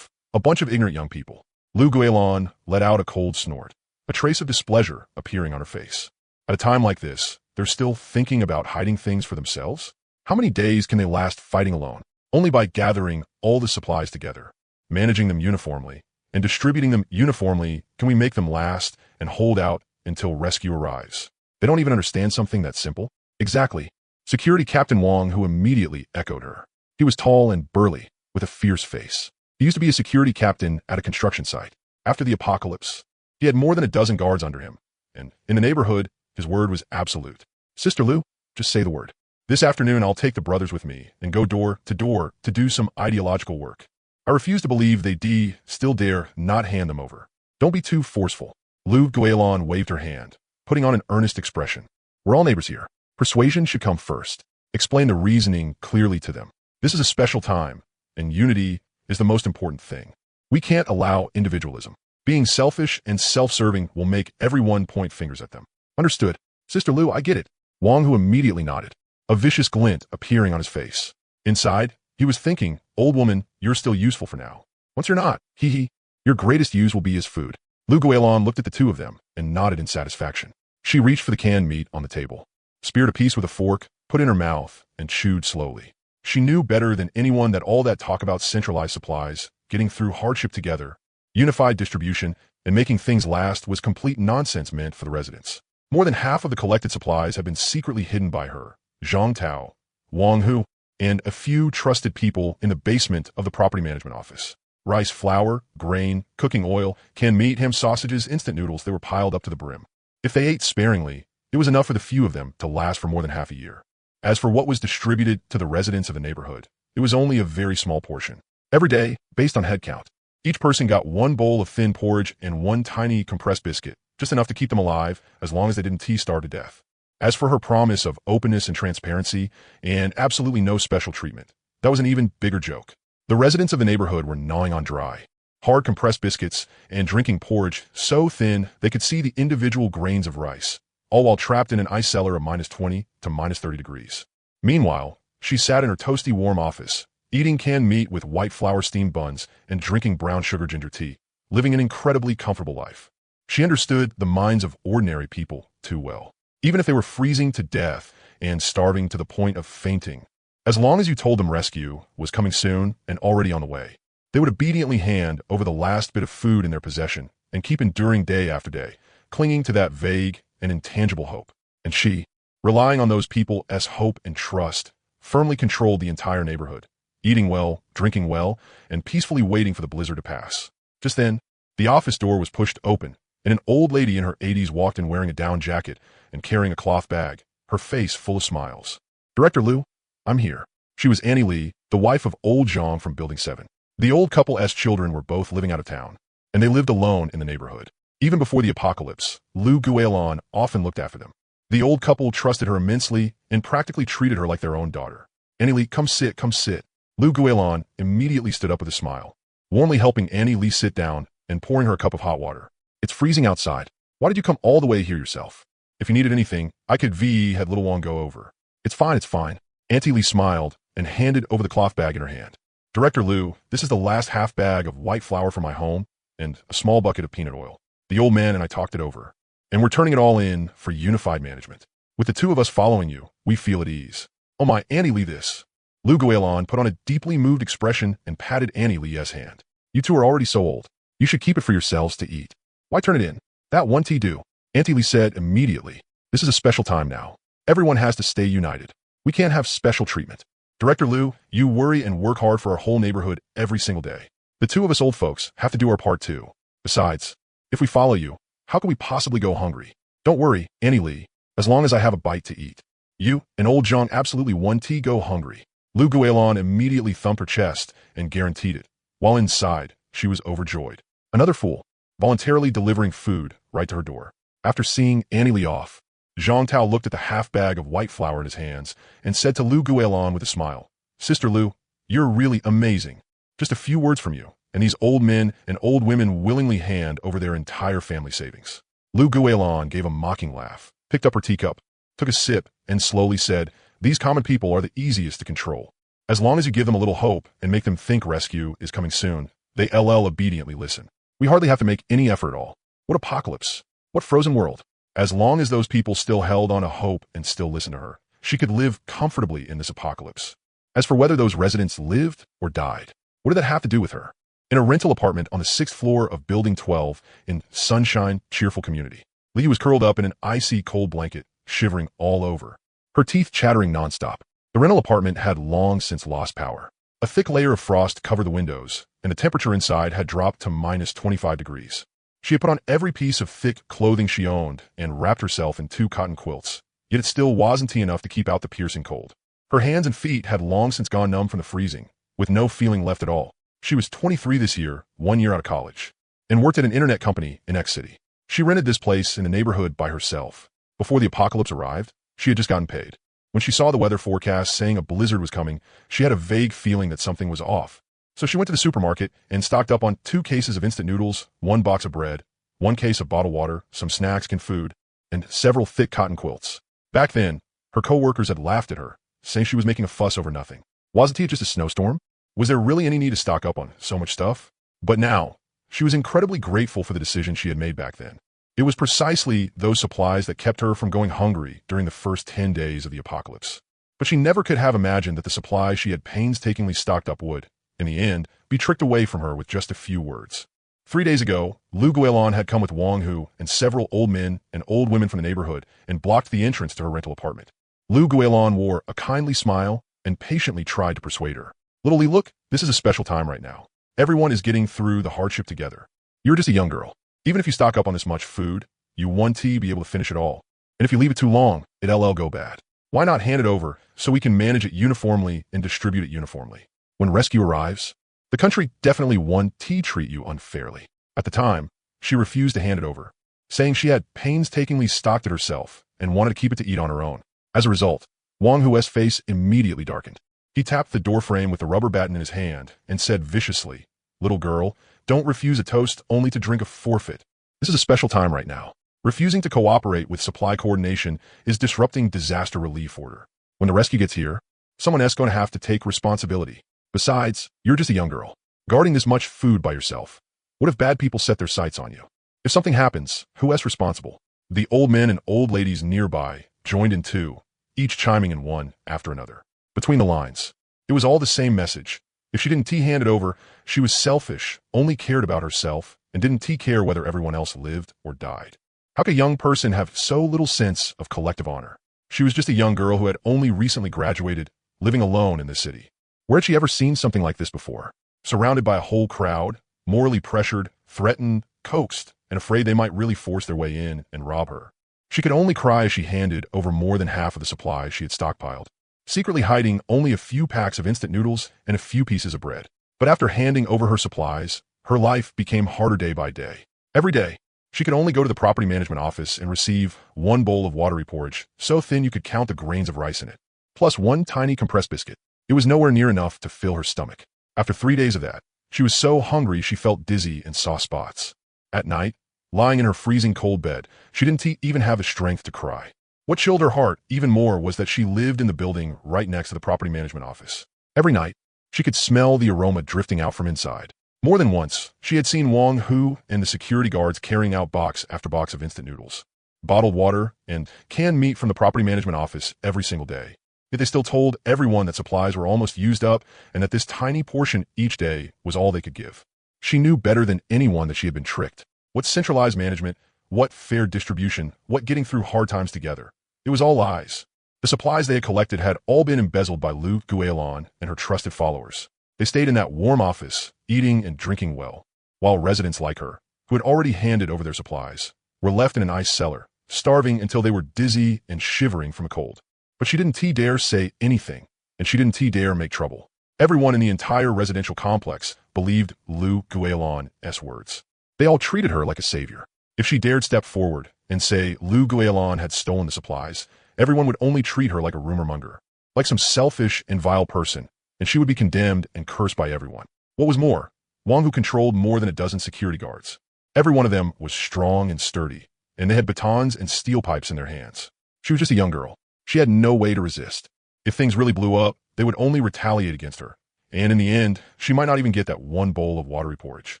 A bunch of ignorant young people." Lu Guilin let out a cold snort, a trace of displeasure appearing on her face. At a time like this, they're still thinking about hiding things for themselves? How many days can they last fighting alone? Only by gathering all the supplies together, managing them uniformly, and distributing them uniformly can we make them last and hold out until rescue arrives. They don't even understand something that simple. Exactly. Security Captain Wang, who immediately echoed her. He was tall and burly, with a fierce face. He used to be a security captain at a construction site. After the apocalypse, he had more than a dozen guards under him, and in the neighborhood, his word was absolute. "Sister Lu, just say the word. This afternoon I'll take the brothers with me and go door to do some ideological work. I refuse to believe they still dare not hand them over. Don't be too forceful." Lu Guilin waved her hand, putting on an earnest expression. "We're all neighbors here. Persuasion should come first. Explain the reasoning clearly to them. This is a special time, and unity is the most important thing. We can't allow individualism. Being selfish and self-serving will make everyone point fingers at them." "Understood. Sister Lu, I get it." Wang Hu immediately nodded, a vicious glint appearing on his face. Inside, he was thinking, "Old woman, you're still useful for now. Once you're not, your greatest use will be as food." Lu Guilin looked at the two of them and nodded in satisfaction. She reached for the canned meat on the table, speared a piece with a fork, put it in her mouth, and chewed slowly. She knew better than anyone that all that talk about centralized supplies, getting through hardship together, unified distribution, and making things last was complete nonsense meant for the residents. More than half of the collected supplies had been secretly hidden by her, Zhang Tao, Wang Hu, and a few trusted people in the basement of the property management office. Rice, flour, grain, cooking oil, canned meat, ham sausages, instant noodles, they were piled up to the brim. If they ate sparingly, it was enough for the few of them to last for more than half a year. As for what was distributed to the residents of the neighborhood, it was only a very small portion. Every day, based on head count, each person got one bowl of thin porridge and one tiny compressed biscuit, just enough to keep them alive as long as they didn't starve to death. As for her promise of openness and transparency and absolutely no special treatment, that was an even bigger joke. The residents of the neighborhood were gnawing on dry, hard compressed biscuits and drinking porridge so thin they could see the individual grains of rice, all while trapped in an ice cellar of -20 to -30 degrees. Meanwhile, she sat in her toasty warm office, eating canned meat with white flour steamed buns and drinking brown sugar ginger tea, living an incredibly comfortable life. She understood the minds of ordinary people too well. Even if they were freezing to death and starving to the point of fainting, as long as you told them rescue was coming soon and already on the way, they would obediently hand over the last bit of food in their possession and keep enduring day after day, clinging to that vague and intangible hope. And she, relying on those people as hope and trust, firmly controlled the entire neighborhood, eating well, drinking well, and peacefully waiting for the blizzard to pass. Just then, the office door was pushed open, and an old lady in her 80s walked in wearing a down jacket and carrying a cloth bag, her face full of smiles. "Director Liu, I'm here." She was Annie Lee, the wife of old Zhang from Building 7. The old couple's children were both living out of town, and they lived alone in the neighborhood. Even before the apocalypse, Lu Guilin often looked after them. The old couple trusted her immensely and practically treated her like their own daughter. "Annie Lee, come sit, come sit." Lu Guilin immediately stood up with a smile, warmly helping Annie Lee sit down and pouring her a cup of hot water. "It's freezing outside. Why did you come all the way here yourself? If you needed anything, I could had little Wong go over." It's fine, it's fine." Auntie Lee smiled and handed over the cloth bag in her hand. "Director Liu, this is the last half bag of white flour for my home and a small bucket of peanut oil. The old man and I talked it over, and we're turning it all in for unified management. With the two of us following you, we feel at ease." "Oh my, Annie Lee, this." Lu Guilin put on a deeply moved expression and patted Annie Lee's hand. "You two are already so old. You should keep it for yourselves to eat. Why turn it in? That one tea do." Auntie Lee said immediately, "This is a special time now. Everyone has to stay united. We can't have special treatment. Director Liu, you worry and work hard for our whole neighborhood every single day. The two of us old folks have to do our part too. Besides, if we follow you, how can we possibly go hungry? Don't worry, Annie Lee, as long as I have a bite to eat. You and old Zhang absolutely one tea go hungry." Lu Guilin immediately thumped her chest and guaranteed it, while inside, she was overjoyed. Another fool, voluntarily delivering food right to her door. After seeing Annie Lee off, Zhang Tao looked at the half bag of white flour in his hands and said to Lu Guilin with a smile, "Sister Lu, you're really amazing. Just a few words from you, and these old men and old women willingly hand over their entire family savings." Lu Guilin gave a mocking laugh, picked up her teacup, took a sip, and slowly said, "These common people are the easiest to control. As long as you give them a little hope and make them think rescue is coming soon, they obediently listen. We hardly have to make any effort at all. What apocalypse? What frozen world? As long as those people still held on to hope and still listened to her, she could live comfortably in this apocalypse. As for whether those residents lived or died, what did that have to do with her? In a rental apartment on the 6th floor of Building 12 in Sunshine, cheerful community, Lee was curled up in an icy cold blanket, shivering all over, her teeth chattering nonstop. The rental apartment had long since lost power. A thick layer of frost covered the windows, and the temperature inside had dropped to minus 25 degrees. She had put on every piece of thick clothing she owned and wrapped herself in 2 cotton quilts, yet it still wasn't enough to keep out the piercing cold. Her hands and feet had long since gone numb from the freezing, with no feeling left at all. She was 23 this year, 1 year out of college, and worked at an internet company in X City. She rented this place in the neighborhood by herself. Before the apocalypse arrived, she had just gotten paid. When she saw the weather forecast saying a blizzard was coming, she had a vague feeling that something was off. So she went to the supermarket and stocked up on 2 cases of instant noodles, 1 box of bread, 1 case of bottled water, some snacks and food, and several thick cotton quilts. Back then, her co-workers had laughed at her, saying she was making a fuss over nothing. Wasn't it just a snowstorm? Was there really any need to stock up on so much stuff? But now, she was incredibly grateful for the decision she had made back then. It was precisely those supplies that kept her from going hungry during the first 10 days of the apocalypse. But she never could have imagined that the supplies she had painstakingly stocked up would, in the end, be tricked away from her with just a few words. 3 days ago, Lu Guilin had come with Wang Hu and several old men and old women from the neighborhood and blocked the entrance to her rental apartment. Lu Guilin wore a kindly smile and patiently tried to persuade her. "Little Lee, look, this is a special time right now. Everyone is getting through the hardship together. You're just a young girl. Even if you stock up on this much food, you one tea be able to finish it all. And if you leave it too long, it'll go bad. Why not hand it over so we can manage it uniformly and distribute it uniformly? When rescue arrives, the country definitely won't treat you unfairly." At the time, she refused to hand it over, saying she had painstakingly stocked it herself and wanted to keep it to eat on her own. As a result, Wang Hu's face immediately darkened. He tapped the doorframe with the rubber baton in his hand and said viciously, "Little girl, don't refuse a toast only to drink a forfeit. This is a special time right now. Refusing to cooperate with supply coordination is disrupting disaster relief order. When the rescue gets here, someone else is going to have to take responsibility. Besides, you're just a young girl. Guarding this much food by yourself What if bad people set their sights on you? If something happens, who is responsible? The old men and old ladies nearby joined in too, each chiming in one after another. Between the lines, it was all the same message. If she didn't hand it over, she was selfish, only cared about herself, and didn't care whether everyone else lived or died. How could a young person have so little sense of collective honor? She was just a young girl who had only recently graduated, living alone in the city. Where had she ever seen something like this before? Surrounded by a whole crowd, morally pressured, threatened, coaxed, and afraid they might really force their way in and rob her. She could only cry as she handed over more than half of the supplies she had stockpiled, secretly hiding only a few packs of instant noodles and a few pieces of bread. But after handing over her supplies, her life became harder day by day. Every day, she could only go to the property management office and receive one bowl of watery porridge, so thin you could count the grains of rice in it, plus one tiny compressed biscuit. It was nowhere near enough to fill her stomach. After 3 days of that, she was so hungry she felt dizzy and saw spots. At night, lying in her freezing cold bed, she didn't even have the strength to cry. What chilled her heart even more was that she lived in the building right next to the property management office. Every night, she could smell the aroma drifting out from inside. More than once, she had seen Wong Hu and the security guards carrying out box after box of instant noodles, bottled water, and canned meat from the property management office every single day. Yet they still told everyone that supplies were almost used up and that this tiny portion each day was all they could give. She knew better than anyone that she had been tricked. What centralized management, what fair distribution, what getting through hard times together. It was all lies. The supplies they had collected had all been embezzled by Lu Guilin and her trusted followers. They stayed in that warm office, eating and drinking well, while residents like her, who had already handed over their supplies, were left in an ice cellar, starving until they were dizzy and shivering from a cold. But she didn't dare say anything, and she didn't dare make trouble. Everyone in the entire residential complex believed Lu Guilin's words. They all treated her like a savior. If she dared step forward and say Lu Guilin had stolen the supplies, everyone would only treat her like a rumor monger, like some selfish and vile person, and she would be condemned and cursed by everyone. What was more, Wong Hu controlled more than a dozen security guards. Every one of them was strong and sturdy, and they had batons and steel pipes in their hands. She was just a young girl. She had no way to resist. If things really blew up, they would only retaliate against her, and in the end, she might not even get that one bowl of watery porridge.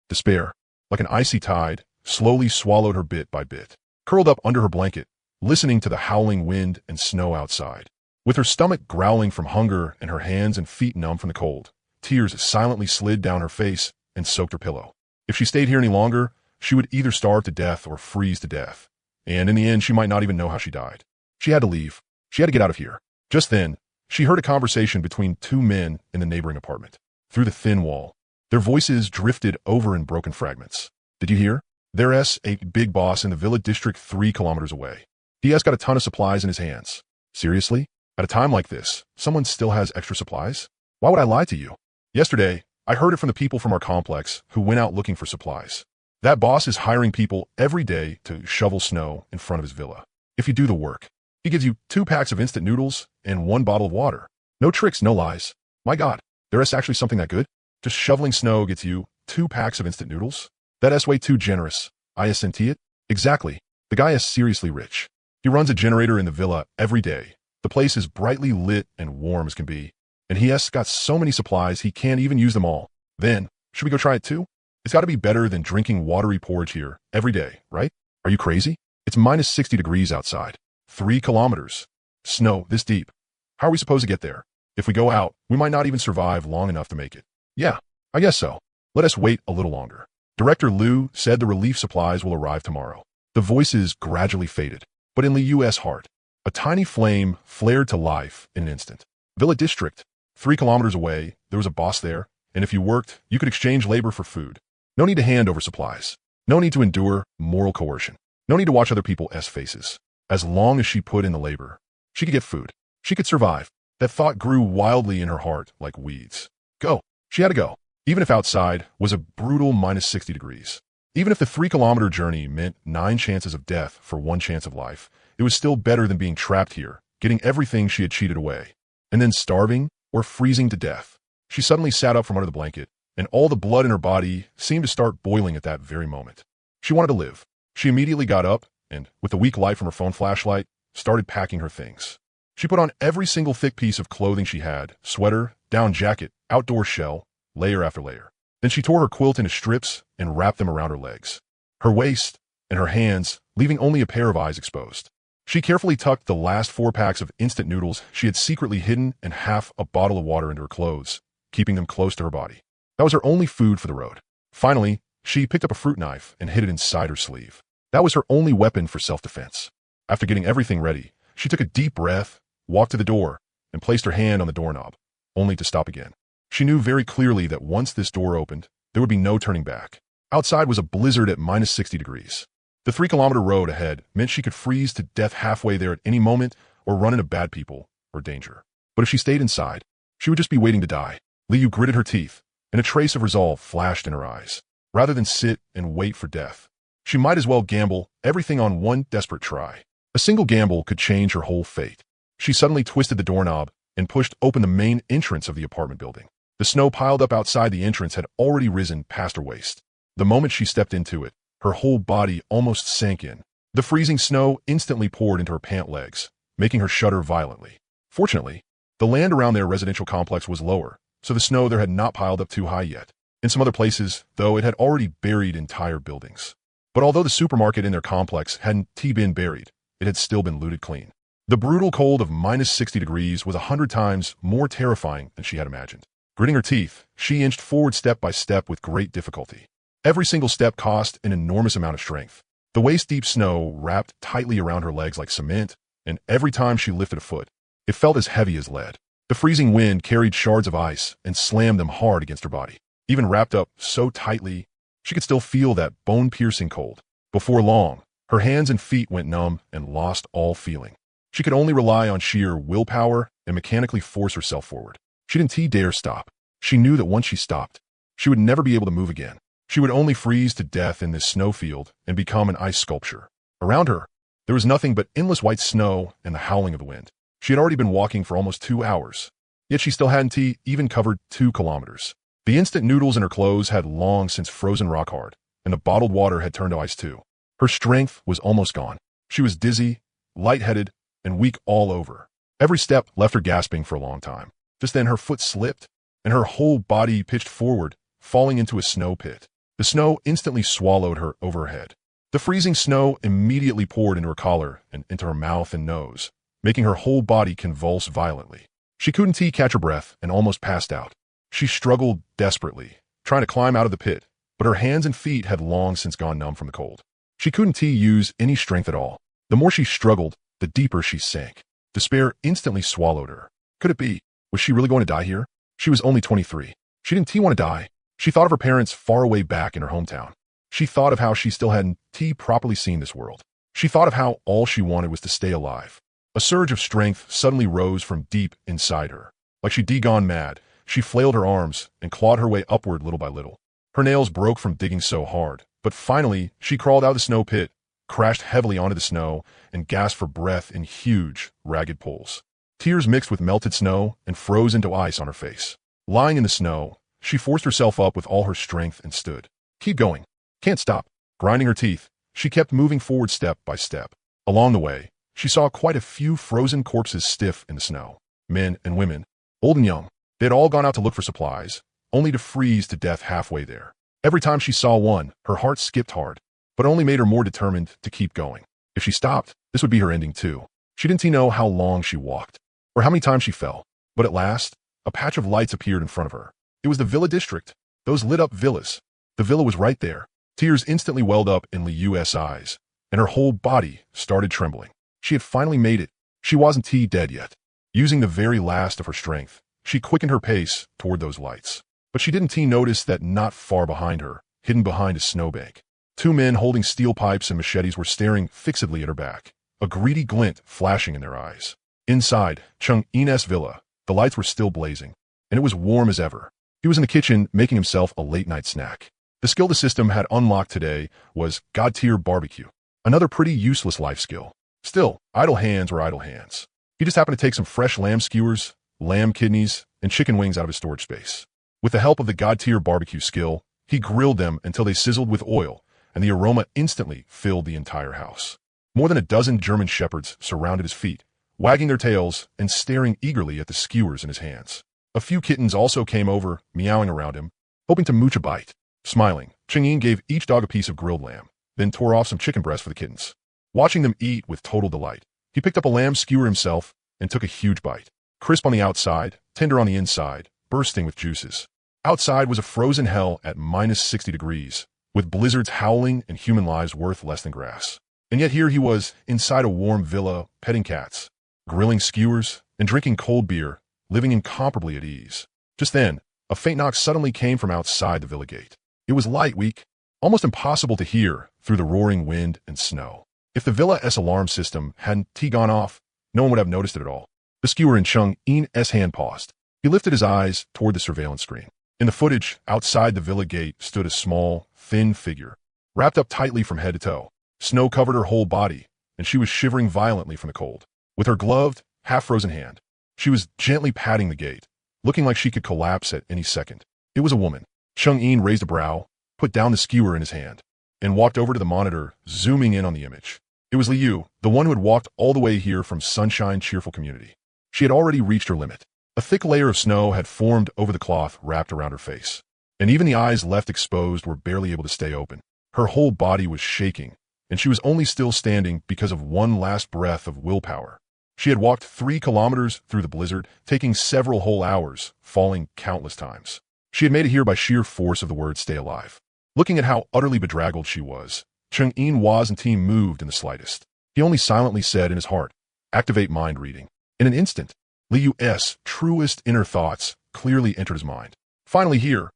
Despair, like an icy tide, slowly swallowed her bit by bit. Curled up under her blanket, listening to the howling wind and snow outside. With her stomach growling from hunger and her hands and feet numb from the cold, tears silently slid down her face and soaked her pillow. If she stayed here any longer, she would either starve to death or freeze to death, and in the end, she might not even know how she died. She had to leave. She had to get out of here. Just then, she heard a conversation between two men in the neighboring apartment. Through the thin wall, their voices drifted over in broken fragments. Did you hear? There's a big boss in the villa district 3 kilometers away. He has got a ton of supplies in his hands. Seriously? At a time like this, someone still has extra supplies? Why would I lie to you? Yesterday, I heard it from the people from our complex who went out looking for supplies. That boss is hiring people every day to shovel snow in front of his villa. If you do the work, he gives you 2 packs of instant noodles and 1 bottle of water. No tricks, no lies. My God, there is actually something that good? Just shoveling snow gets you 2 packs of instant noodles? That is way too generous. I sent it? Exactly. The guy is seriously rich. He runs a generator in the villa every day. The place is brightly lit and warm as can be. And he has got so many supplies he can't even use them all. Then, should we go try it too? It's got to be better than drinking watery porridge here every day, right? Are you crazy? It's minus 60 degrees outside. 3 kilometers. Snow this deep. How are we supposed to get there? If we go out, we might not even survive long enough to make it. Yeah, I guess so. Let us wait a little longer. Director Liu said the relief supplies will arrive tomorrow. The voices gradually faded, but in Liu's heart, a tiny flame flared to life in an instant. Villa District, 3 kilometers away, there was a boss there, and if you worked, you could exchange labor for food. No need to hand over supplies. No need to endure moral coercion. No need to watch other people's faces. As long as she put in the labor, she could get food. She could survive. That thought grew wildly in her heart like weeds. Go. She had to go. Even if outside was a brutal minus 60 degrees. Even if the 3-kilometer journey meant 9 chances of death for 1 chance of life, it was still better than being trapped here, getting everything she had cheated away, and then starving or freezing to death. She suddenly sat up from under the blanket, and all the blood in her body seemed to start boiling at that very moment. She wanted to live. She immediately got up, and, with the weak light from her phone flashlight, started packing her things. She put on every single thick piece of clothing she had, sweater, down jacket, outdoor shell, layer after layer. Then she tore her quilt into strips and wrapped them around her legs, her waist, and her hands, leaving only a pair of eyes exposed. She carefully tucked the last 4 packs of instant noodles she had secretly hidden and half a bottle of water into her clothes, keeping them close to her body. That was her only food for the road. Finally, she picked up a fruit knife and hid it inside her sleeve. That was her only weapon for self-defense. After getting everything ready, she took a deep breath, walked to the door, and placed her hand on the doorknob, only to stop again. She knew very clearly that once this door opened, there would be no turning back. Outside was a blizzard at minus 60 degrees. The 3-kilometer road ahead meant she could freeze to death halfway there at any moment or run into bad people or danger. But if she stayed inside, she would just be waiting to die. Liu gritted her teeth, and a trace of resolve flashed in her eyes. Rather than sit and wait for death, she might as well gamble everything on one desperate try. A single gamble could change her whole fate. She suddenly twisted the doorknob and pushed open the main entrance of the apartment building. The snow piled up outside the entrance had already risen past her waist. The moment she stepped into it, her whole body almost sank in. The freezing snow instantly poured into her pant legs, making her shudder violently. Fortunately, the land around their residential complex was lower, so the snow there had not piled up too high yet. In some other places, though, it had already buried entire buildings. But although the supermarket in their complex hadn't been buried, it had still been looted clean. The brutal cold of minus 60 degrees was 100 times more terrifying than she had imagined. Gritting her teeth, she inched forward step by step with great difficulty. Every single step cost an enormous amount of strength. The waist-deep snow wrapped tightly around her legs like cement, and every time she lifted a foot, it felt as heavy as lead. The freezing wind carried shards of ice and slammed them hard against her body. Even wrapped up so tightly, she could still feel that bone-piercing cold. Before long, her hands and feet went numb and lost all feeling. She could only rely on sheer willpower and mechanically force herself forward. She didn't dare stop. She knew that once she stopped, she would never be able to move again. She would only freeze to death in this snowfield and become an ice sculpture. Around her, there was nothing but endless white snow and the howling of the wind. She had already been walking for almost 2 hours, yet she still hadn't even covered 2 kilometers. The instant noodles in her clothes had long since frozen rock hard, and the bottled water had turned to ice too. Her strength was almost gone. She was dizzy, lightheaded, and weak all over. Every step left her gasping for a long time. Just then her foot slipped, and her whole body pitched forward, falling into a snow pit. The snow instantly swallowed her over her head. The freezing snow immediately poured into her collar and into her mouth and nose, making her whole body convulse violently. She couldn't catch her breath and almost passed out. She struggled desperately, trying to climb out of the pit, but her hands and feet had long since gone numb from the cold. She couldn't use any strength at all. The more she struggled, the deeper she sank. Despair instantly swallowed her. Could it be? Was she really going to die here? She was only 23. She didn't want to die. She thought of her parents far away back in her hometown. She thought of how she still hadn't properly seen this world. She thought of how all she wanted was to stay alive. A surge of strength suddenly rose from deep inside her. Like she'd gone mad, she flailed her arms and clawed her way upward little by little. Her nails broke from digging so hard, but finally she crawled out of the snow pit, crashed heavily onto the snow, and gasped for breath in huge, ragged pulls. Tears mixed with melted snow and froze into ice on her face. Lying in the snow, she forced herself up with all her strength and stood. Keep going. Can't stop. Grinding her teeth, she kept moving forward step by step. Along the way, she saw quite a few frozen corpses stiff in the snow. Men and women, old and young. They had all gone out to look for supplies, only to freeze to death halfway there. Every time she saw one, her heart skipped hard, but only made her more determined to keep going. If she stopped, this would be her ending too. She didn't know how long she walked, or how many times she fell, but at last, a patch of lights appeared in front of her. It was the villa district, those lit-up villas. The villa was right there. Tears instantly welled up in Liu's eyes, and her whole body started trembling. She had finally made it. She wasn't dead yet. Using the very last of her strength, she quickened her pace toward those lights. But she didn't notice that not far behind her, hidden behind a snowbank, 2 men holding steel pipes and machetes were staring fixedly at her back, a greedy glint flashing in their eyes. Inside Chung In's villa, the lights were still blazing, and it was warm as ever. He was in the kitchen making himself a late-night snack. The skill the system had unlocked today was God-tier barbecue, another pretty useless life skill. Still, idle hands were idle hands. He just happened to take some fresh lamb skewers, lamb kidneys, and chicken wings out of his storage space. With the help of the God-tier barbecue skill, he grilled them until they sizzled with oil, and the aroma instantly filled the entire house. More than a dozen German shepherds surrounded his feet, wagging their tails and staring eagerly at the skewers in his hands. A few kittens also came over, meowing around him, hoping to mooch a bite. Smiling, Chang'in gave each dog a piece of grilled lamb, then tore off some chicken breast for the kittens. Watching them eat with total delight, he picked up a lamb skewer himself and took a huge bite. Crisp on the outside, tender on the inside, bursting with juices. Outside was a frozen hell at -60 degrees, with blizzards howling and human lives worth less than grass. And yet here he was, inside a warm villa, petting cats, grilling skewers, and drinking cold beer, living incomparably at ease. Just then, a faint knock suddenly came from outside the villa gate. It was light, weak, almost impossible to hear through the roaring wind and snow. If the villa's alarm system hadn't gone off, no one would have noticed it at all. The skewer in Chang'in's hand paused. He lifted his eyes toward the surveillance screen. In the footage, outside the villa gate stood a small, thin figure, wrapped up tightly from head to toe. Snow covered her whole body, and she was shivering violently from the cold. With her gloved, half-frozen hand, she was gently patting the gate, looking like she could collapse at any second. It was a woman. Chang'in raised a brow, put down the skewer in his hand, and walked over to the monitor, zooming in on the image. It was Liu, the one who had walked all the way here from Sunshine Cheerful Community. She had already reached her limit. A thick layer of snow had formed over the cloth wrapped around her face, and even the eyes left exposed were barely able to stay open. Her whole body was shaking, and she was only still standing because of one last breath of willpower. She had walked 3 kilometers through the blizzard, taking several whole hours, falling countless times. She had made it here by sheer force of the word stay alive. Looking at how utterly bedraggled she was, Chang'in wasn't moved in the slightest. He only silently said in his heart, "Activate mind reading." In an instant, Liu's truest inner thoughts clearly entered his mind. Finally here.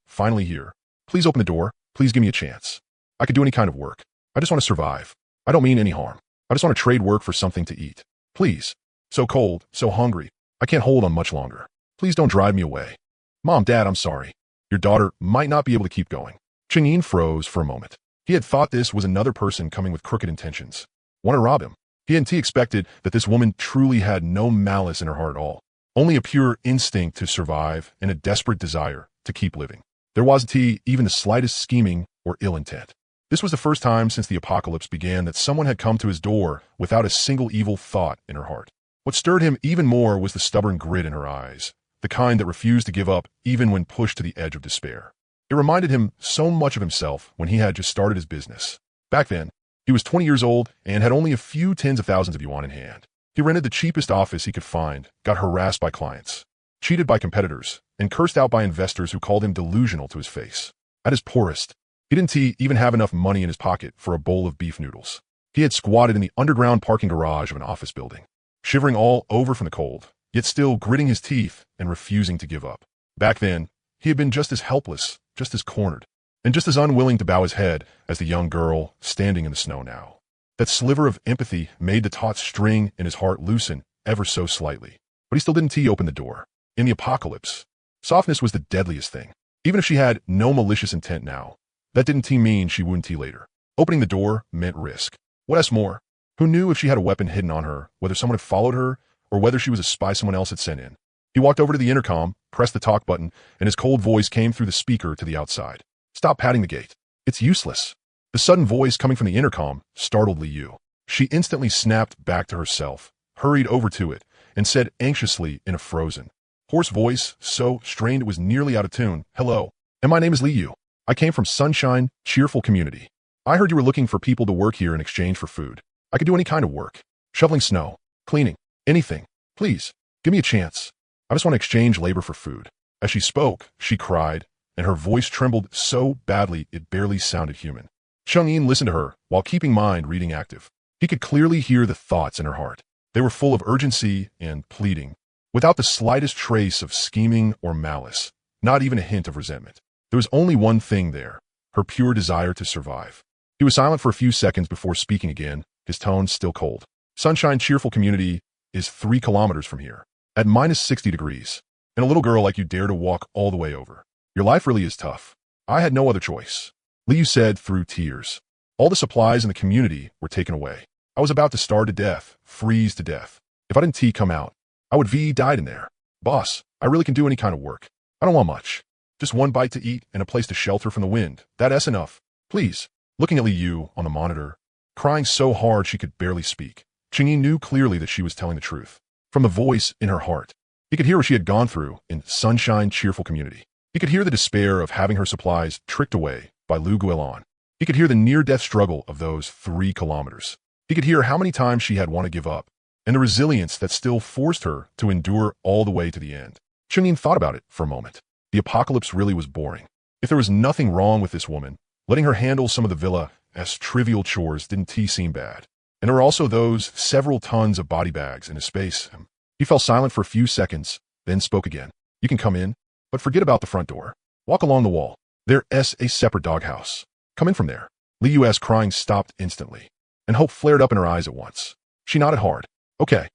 Please open the door. Please give me a chance. I could do any kind of work. I just want to survive. I don't mean any harm. I just want to trade work for something to eat. Please. So cold, so hungry. I can't hold on much longer. Please don't drive me away. Mom, Dad, I'm sorry. Your daughter might not be able to keep going. Chang'in froze for a moment. He had thought this was another person coming with crooked intentions. Want to rob him. He hadn't expected that this woman truly had no malice in her heart at all. Only a pure instinct to survive and a desperate desire to keep living. There wasn't even the slightest scheming or ill intent. This was the first time since the apocalypse began that someone had come to his door without a single evil thought in her heart. What stirred him even more was the stubborn grit in her eyes, the kind that refused to give up even when pushed to the edge of despair. It reminded him so much of himself when he had just started his business. Back then, he was 20 years old and had only a few tens of thousands of yuan in hand. He rented the cheapest office he could find, got harassed by clients, cheated by competitors, and cursed out by investors who called him delusional to his face. At his poorest, he didn't even have enough money in his pocket for a bowl of beef noodles. He had squatted in the underground parking garage of an office building, shivering all over from the cold, yet still gritting his teeth and refusing to give up. Back then, he had been just as helpless, just as cornered, and just as unwilling to bow his head as the young girl standing in the snow now. That sliver of empathy made the taut string in his heart loosen ever so slightly, but he still didn't open the door. In the apocalypse, softness was the deadliest thing. Even if she had no malicious intent now, that didn't mean she wouldn't later. Opening the door meant risk. What else more? Who knew if she had a weapon hidden on her, whether someone had followed her, or whether she was a spy someone else had sent in? He walked over to the intercom, pressed the talk button, and his cold voice came through the speaker to the outside. Stop patting the gate. It's useless. The sudden voice coming from the intercom startled Liu. She instantly snapped back to herself, hurried over to it, and said anxiously in a frozen, hoarse voice, so strained it was nearly out of tune, "Hello, and my name is Liu. I came from Sunshine Cheerful Community. I heard you were looking for people to work here in exchange for food. I could do any kind of work. Shoveling snow, cleaning, anything. Please, give me a chance. I just want to exchange labor for food." As she spoke, she cried, and her voice trembled so badly it barely sounded human. Chang'in listened to her while keeping mind reading active. He could clearly hear the thoughts in her heart. They were full of urgency and pleading, without the slightest trace of scheming or malice, not even a hint of resentment. There was only one thing there, her pure desire to survive. He was silent for a few seconds before speaking again, his tone still cold. Sunshine Cheerful Community is 3 kilometers from here, at -60 degrees, and a little girl like you dare to walk all the way over. Your life really is tough. I had no other choice. Liu said through tears. All the supplies in the community were taken away. I was about to starve to death, freeze to death. If I didn't come out, I would died in there. Boss, I really can do any kind of work. I don't want much. Just one bite to eat and a place to shelter from the wind. That's enough. Please. Looking at Liu on the monitor, crying so hard she could barely speak, Chang'in knew clearly that she was telling the truth. From the voice in her heart, he could hear what she had gone through in Sunshine Cheerful Community. He could hear the despair of having her supplies tricked away by Lu Guilin. He could hear the near-death struggle of those 3 kilometers. He could hear how many times she had wanted to give up, and the resilience that still forced her to endure all the way to the end. Chang'in thought about it for a moment. The apocalypse really was boring. If there was nothing wrong with this woman, letting her handle some of the villa's trivial chores didn't seem bad. And there were also those several tons of body bags in his space. He fell silent for a few seconds, then spoke again. You can come in, but forget about the front door. Walk along the wall. There's a separate doghouse. Come in from there. Liu's crying stopped instantly, and hope flared up in her eyes at once. She nodded hard. Okay,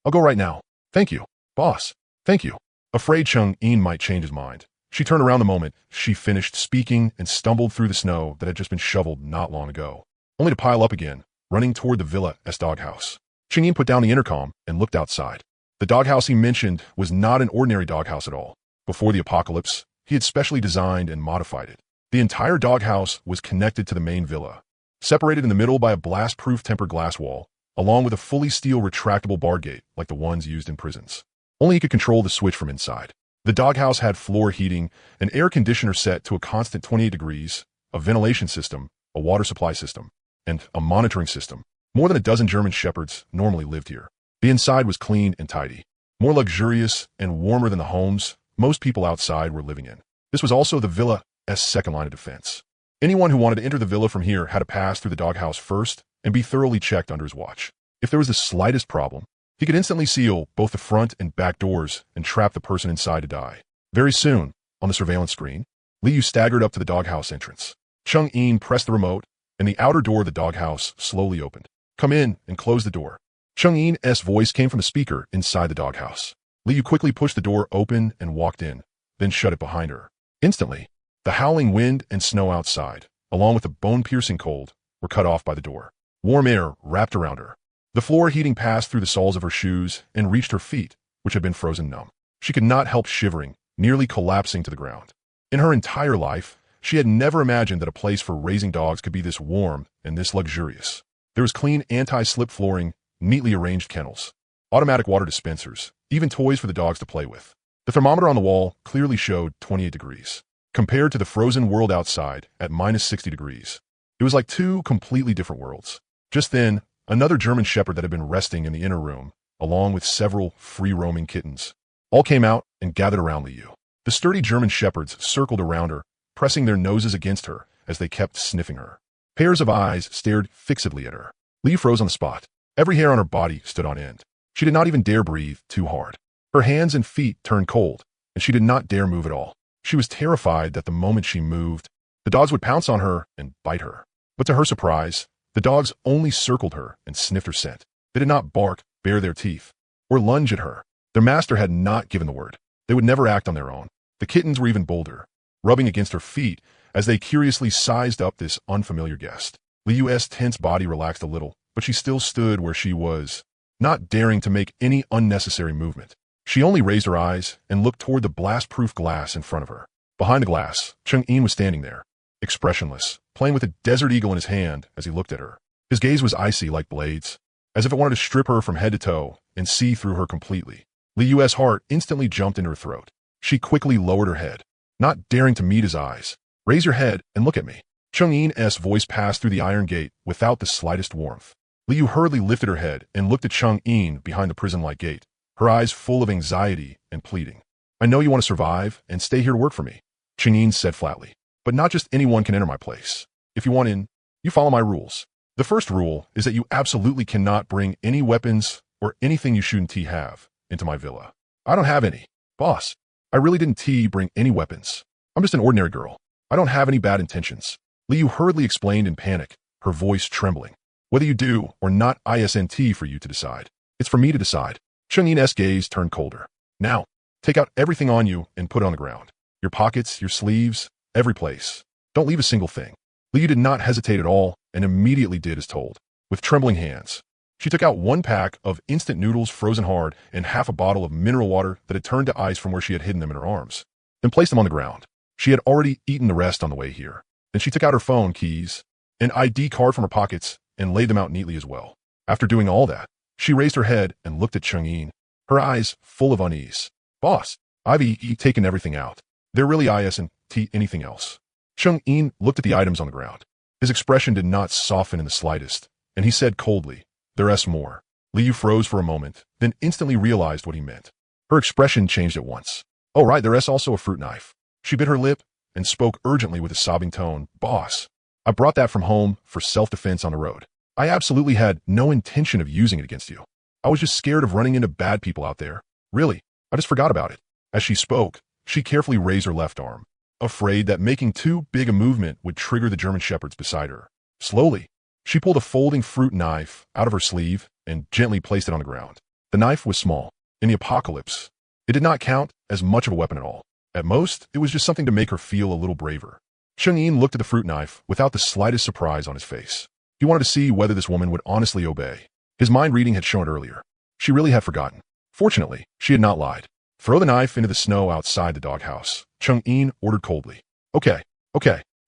I'll go right now. Thank you, boss. Thank you. Afraid Chang'in might change his mind, she turned around the moment she finished speaking and stumbled through the snow that had just been shoveled not long ago, only to pile up again, running toward the villa's doghouse. Chang'in put down the intercom and looked outside. The doghouse he mentioned was not an ordinary doghouse at all. Before the apocalypse, he had specially designed and modified it. The entire doghouse was connected to the main villa, separated in the middle by a blast-proof tempered glass wall, along with a fully steel retractable bar gate like the ones used in prisons. Only he could control the switch from inside. The doghouse had floor heating, an air conditioner set to a constant 28 degrees, a ventilation system, a water supply system, and a monitoring system. More than a dozen German shepherds normally lived here. The inside was clean and tidy, more luxurious and warmer than the homes most people outside were living in. This was also the villa's second line of defense. Anyone who wanted to enter the villa from here had to pass through the doghouse first and be thoroughly checked under his watch. If there was the slightest problem, he could instantly seal both the front and back doors and trap the person inside to die. Very soon, on the surveillance screen, Liu staggered up to the doghouse entrance. Chang'in pressed the remote, and the outer door of the doghouse slowly opened. Come in and close the door. Chang'in's voice came from the speaker inside the doghouse. Liu quickly pushed the door open and walked in, then shut it behind her. Instantly, the howling wind and snow outside, along with the bone-piercing cold, were cut off by the door. Warm air wrapped around her. The floor heating passed through the soles of her shoes and reached her feet, which had been frozen numb. She could not help shivering, nearly collapsing to the ground. In her entire life, she had never imagined that a place for raising dogs could be this warm and this luxurious. There was clean anti-slip flooring, neatly arranged kennels, automatic water dispensers, even toys for the dogs to play with. The thermometer on the wall clearly showed 28 degrees. Compared to the frozen world outside at minus 60 degrees, it was like 2 completely different worlds. Just then, another German shepherd that had been resting in the inner room, along with several free-roaming kittens, all came out and gathered around Liu. The sturdy German shepherds circled around her, pressing their noses against her as they kept sniffing her. Pairs of eyes stared fixedly at her. Liu froze on the spot. Every hair on her body stood on end. She did not even dare breathe too hard. Her hands and feet turned cold, and she did not dare move at all. She was terrified that the moment she moved, the dogs would pounce on her and bite her. But to her surprise, the dogs only circled her and sniffed her scent. They did not bark, bare their teeth, or lunge at her. Their master had not given the word. They would never act on their own. The kittens were even bolder, rubbing against her feet as they curiously sized up this unfamiliar guest. Liu's tense body relaxed a little, but she still stood where she was, not daring to make any unnecessary movement. She only raised her eyes and looked toward the blast-proof glass in front of her. Behind the glass, Chang'in was standing there, expressionless, playing with a desert eagle in his hand as he looked at her. His gaze was icy like blades, as if it wanted to strip her from head to toe and see through her completely. Liu's heart instantly jumped into her throat. She quickly lowered her head, not daring to meet his eyes. Raise your head and look at me. Chang'in's voice passed through the iron gate without the slightest warmth. Liu hurriedly lifted her head and looked at Chang'in behind the prison-like gate, her eyes full of anxiety and pleading. I know you want to survive and stay here to work for me, Chang'in said flatly. But not just anyone can enter my place. If you want in, you follow my rules. The first rule is that you absolutely cannot bring any weapons or anything you shouldn't have into my villa. I don't have any. Boss, I really didn't bring any weapons. I'm just an ordinary girl. I don't have any bad intentions. Liu hurriedly explained in panic, her voice trembling. Whether you do or not isn't for you to decide. It's for me to decide. Chang'in's gaze turned colder. Now, take out everything on you and put it on the ground. Your pockets, your sleeves, every place. Don't leave a single thing. Liu did not hesitate at all and immediately did as told. With trembling hands, she took out 1 pack of instant noodles frozen hard and half a bottle of mineral water that had turned to ice from where she had hidden them in her arms, then placed them on the ground. She had already eaten the rest on the way here. Then she took out her phone, keys, an ID card from her pockets and laid them out neatly as well. After doing all that, she raised her head and looked at Chang'in, her eyes full of unease. Boss, I've taken everything out. They're really isn't anything else. Cheng-In looked at the items on the ground. His expression did not soften in the slightest, and he said coldly, "There's more." Liu froze for a moment, then instantly realized what he meant. Her expression changed at once. "Oh right, there's also a fruit knife." She bit her lip and spoke urgently with a sobbing tone. "Boss, I brought that from home for self-defense on the road. I absolutely had no intention of using it against you. I was just scared of running into bad people out there. Really, I just forgot about it." As she spoke, she carefully raised her left arm, afraid that making too big a movement would trigger the German shepherds beside her. Slowly, she pulled a folding fruit knife out of her sleeve and gently placed it on the ground. The knife was small. In the apocalypse, it did not count as much of a weapon at all. At most, it was just something to make her feel a little braver. Cheng-In looked at the fruit knife without the slightest surprise on his face. He wanted to see whether this woman would honestly obey. His mind reading had shown it earlier. She really had forgotten. Fortunately, she had not lied. "Throw the knife into the snow outside the doghouse," Cheng-In ordered coldly. Okay.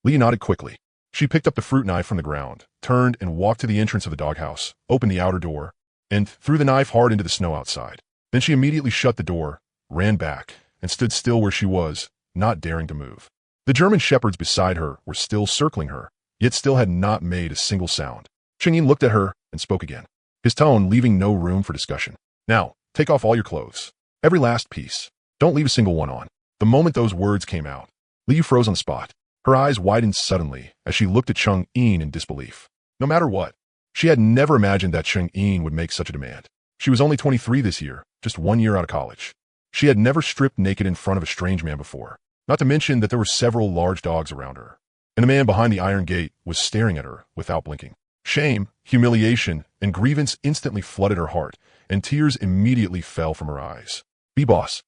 Li nodded quickly. She picked up the fruit knife from the ground, turned and walked to the entrance of the doghouse, opened the outer door, and threw the knife hard into the snow outside. Then she immediately shut the door, ran back, and stood still where she was, not daring to move. The German shepherds beside her were still circling her, yet still had not made a single sound. Cheng-In looked at her and spoke again, his tone leaving no room for discussion. "Now, take off all your clothes. Every last piece. Don't leave a single one on." The moment those words came out, Liu froze on the spot. Her eyes widened suddenly as she looked at Cheng-In in disbelief. No matter what, she had never imagined that Cheng-In would make such a demand. She was only 23 this year, just 1 year out of college. She had never stripped naked in front of a strange man before, not to mention that there were several large dogs around her. And the man behind the iron gate was staring at her without blinking. Shame, humiliation, and grievance instantly flooded her heart, and tears immediately fell from her eyes. "Boss,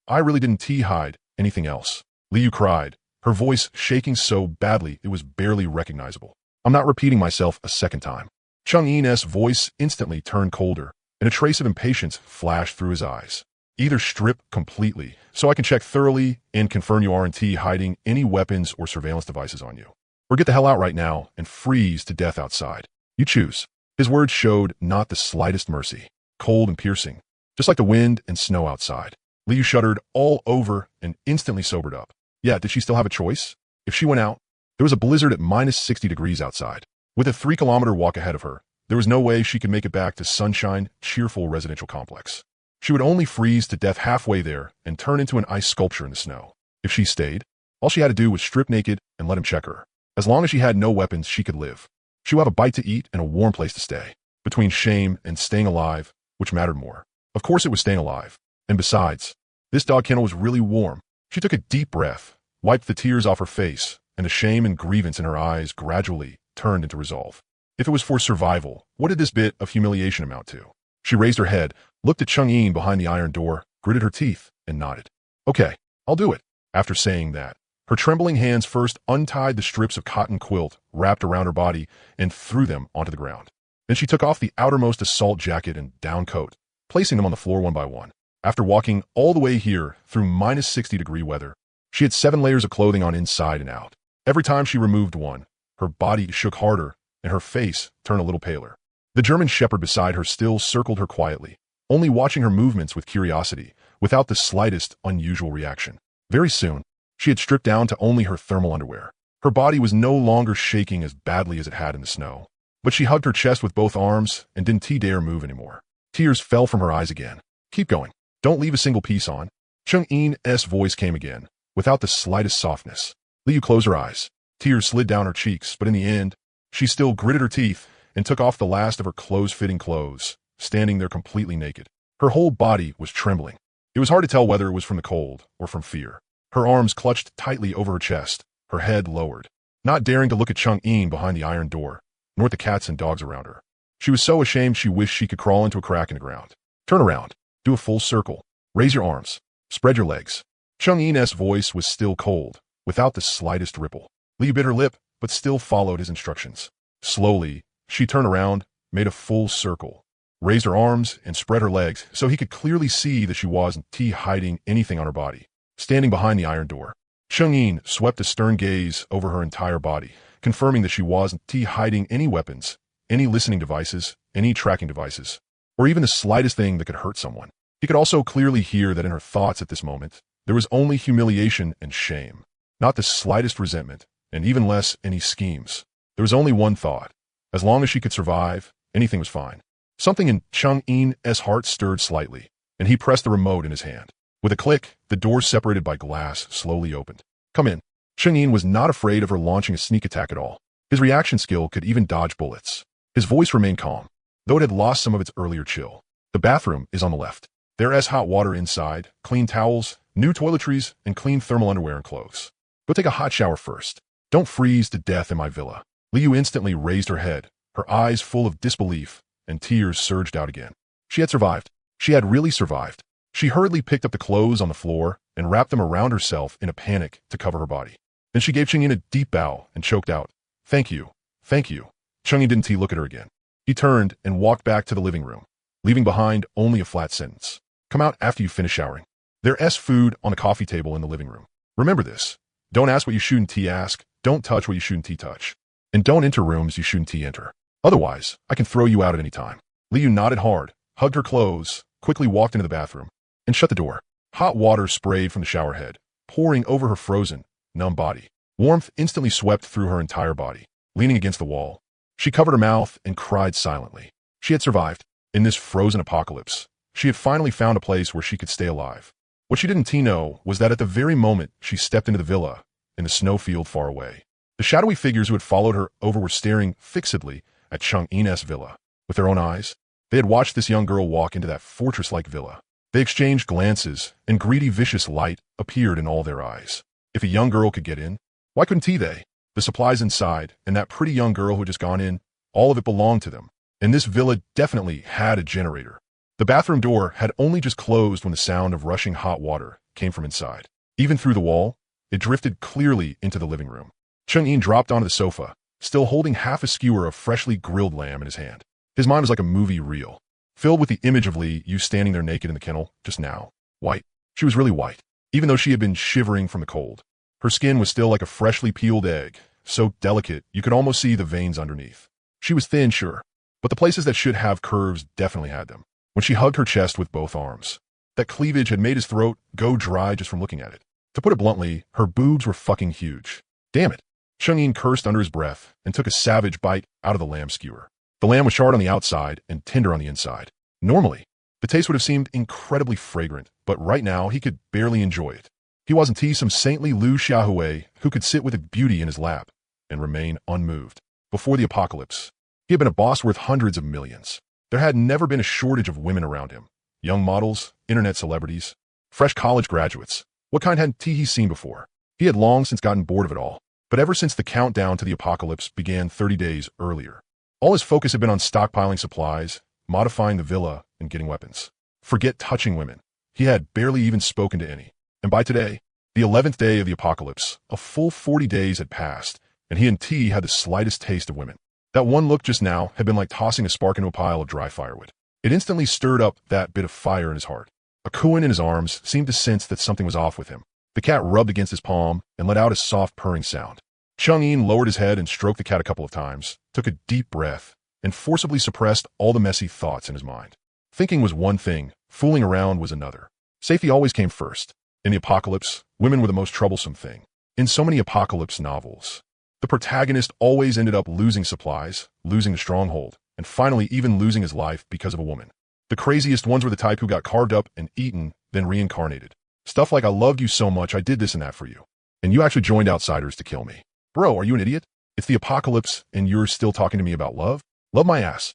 I really didn't hide anything else," Liu cried, her voice shaking so badly it was barely recognizable. "I'm not repeating myself a second time." Cheng-In's voice instantly turned colder, and a trace of impatience flashed through his eyes. "Either strip completely, so I can check thoroughly and confirm you aren't hiding any weapons or surveillance devices on you, or get the hell out right now and freeze to death outside. You choose." His words showed not the slightest mercy, cold and piercing, just like the wind and snow outside. Liu shuddered all over and instantly sobered up. Yeah, did she still have a choice? If she went out, there was a blizzard at minus 60 degrees outside. With a 3-kilometer walk ahead of her, there was no way she could make it back to sunshine, cheerful residential complex. She would only freeze to death halfway there and turn into an ice sculpture in the snow. If she stayed, all she had to do was strip naked and let him check her. As long as she had no weapons, she could live. She would have a bite to eat and a warm place to stay. Between shame and staying alive, which mattered more? Of course it was staying alive. And besides, this dog kennel was really warm. She took a deep breath, wiped the tears off her face, and the shame and grievance in her eyes gradually turned into resolve. If it was for survival, what did this bit of humiliation amount to? She raised her head, looked at Cheng-In behind the iron door, gritted her teeth, and nodded. "Okay, I'll do it." After saying that, her trembling hands first untied the strips of cotton quilt wrapped around her body and threw them onto the ground. Then she took off the outermost assault jacket and down coat, placing them on the floor one by one. After walking all the way here through minus 60-degree weather, she had 7 layers of clothing on inside and out. Every time she removed one, her body shook harder and her face turned a little paler. The German shepherd beside her still circled her quietly, only watching her movements with curiosity, without the slightest unusual reaction. Very soon, she had stripped down to only her thermal underwear. Her body was no longer shaking as badly as it had in the snow, but she hugged her chest with both arms and didn't dare move anymore. Tears fell from her eyes again. "Keep going. Don't leave a single piece on." Cheng-In's voice came again, without the slightest softness. Liu closed her eyes. Tears slid down her cheeks, but in the end, she still gritted her teeth and took off the last of her close-fitting clothes, standing there completely naked. Her whole body was trembling. It was hard to tell whether it was from the cold or from fear. Her arms clutched tightly over her chest, her head lowered, not daring to look at Cheng-In behind the iron door, nor at the cats and dogs around her. She was so ashamed she wished she could crawl into a crack in the ground. "Turn around. Do a full circle. Raise your arms. Spread your legs." Cheng-In's voice was still cold, without the slightest ripple. Liu bit her lip, but still followed his instructions. Slowly, she turned around, made a full circle, raised her arms, and spread her legs so he could clearly see that she wasn't hiding anything on her body. Standing behind the iron door, Cheng-In swept a stern gaze over her entire body, confirming that she wasn't hiding any weapons, any listening devices, any tracking devices, or even the slightest thing that could hurt someone. He could also clearly hear that in her thoughts at this moment, There was only humiliation and shame, not the slightest resentment, and even less any schemes. There was only one thought. As long as she could survive, anything was fine. Something in Chang'in's heart stirred slightly, and he pressed the remote in his hand. With a click, the door separated by glass slowly opened. Come in. Chang'in was not afraid of her launching a sneak attack at all. His reaction skill could even dodge bullets. His voice remained calm, though it had lost some of its earlier chill. The bathroom is on the left. There's hot water inside, clean towels, new toiletries, and clean thermal underwear and clothes. Go take a hot shower first. Don't freeze to death in my villa. Liu instantly raised her head, her eyes full of disbelief, and tears surged out again. She had survived. She had really survived. She hurriedly picked up the clothes on the floor and wrapped them around herself in a panic to cover her body. Then she gave Chang'in a deep bow and choked out, "Thank you. Thank you." Chang'in didn't look at her again. He turned and walked back to the living room, leaving behind only a flat sentence. Come out after you finish showering. There's food on the coffee table in the living room. Remember this. Don't ask what you shouldn't ask. Don't touch what you shouldn't touch. And don't enter rooms you shouldn't enter. Otherwise, I can throw you out at any time. Liu nodded hard, hugged her clothes, quickly walked into the bathroom, and shut the door. Hot water sprayed from the shower head, pouring over her frozen, numb body. Warmth instantly swept through her entire body. Leaning against the wall, she covered her mouth and cried silently. She had survived. In this frozen apocalypse, she had finally found a place where she could stay alive. What she didn't know was that at the very moment she stepped into the villa, in the snowfield far away, the shadowy figures who had followed her over were staring fixedly at Chang'in's villa. With their own eyes, they had watched this young girl walk into that fortress-like villa. They exchanged glances, and greedy, vicious light appeared in all their eyes. If a young girl could get in, why couldn't they? The supplies inside, and that pretty young girl who had just gone in, all of it belonged to them. And this villa definitely had a generator. The bathroom door had only just closed when the sound of rushing hot water came from inside. Even through the wall, it drifted clearly into the living room. Chang'in dropped onto the sofa, still holding half a skewer of freshly grilled lamb in his hand. His mind was like a movie reel, filled with the image of Liu standing there naked in the kennel, just now. White. She was really white, even though she had been shivering from the cold. Her skin was still like a freshly peeled egg, so delicate you could almost see the veins underneath. She was thin, sure, but the places that should have curves definitely had them. When she hugged her chest with both arms, that cleavage had made his throat go dry just from looking at it. To put it bluntly, her boobs were fucking huge. Damn it. Chang'in cursed under his breath and took a savage bite out of the lamb skewer. The lamb was charred on the outside and tender on the inside. Normally, the taste would have seemed incredibly fragrant, but right now he could barely enjoy it. He wasn't some saintly Liu Xiaohui who could sit with a beauty in his lap and remain unmoved. Before the apocalypse, he had been a boss worth hundreds of millions. There had never been a shortage of women around him. Young models, internet celebrities, fresh college graduates. What kind hadn't he seen before? He had long since gotten bored of it all. But ever since the countdown to the apocalypse began 30 days earlier, all his focus had been on stockpiling supplies, modifying the villa, and getting weapons. Forget touching women. He had barely even spoken to any. And by today, the 11th day of the apocalypse, a full 40 days had passed, and he and T had the slightest taste of women. That one look just now had been like tossing a spark into a pile of dry firewood. It instantly stirred up that bit of fire in his heart. A cooing in his arms seemed to sense that something was off with him. The cat rubbed against his palm and let out a soft purring sound. Chang'in lowered his head and stroked the cat a couple of times, took a deep breath, and forcibly suppressed all the messy thoughts in his mind. Thinking was one thing, fooling around was another. Safety always came first. In the apocalypse, women were the most troublesome thing. In so many apocalypse novels, the protagonist always ended up losing supplies, losing the stronghold, and finally even losing his life because of a woman. The craziest ones were the type who got carved up and eaten, then reincarnated. Stuff like, I loved you so much I did this and that for you. And you actually joined outsiders to kill me. Bro, are you an idiot? It's the apocalypse and you're still talking to me about love? Love my ass.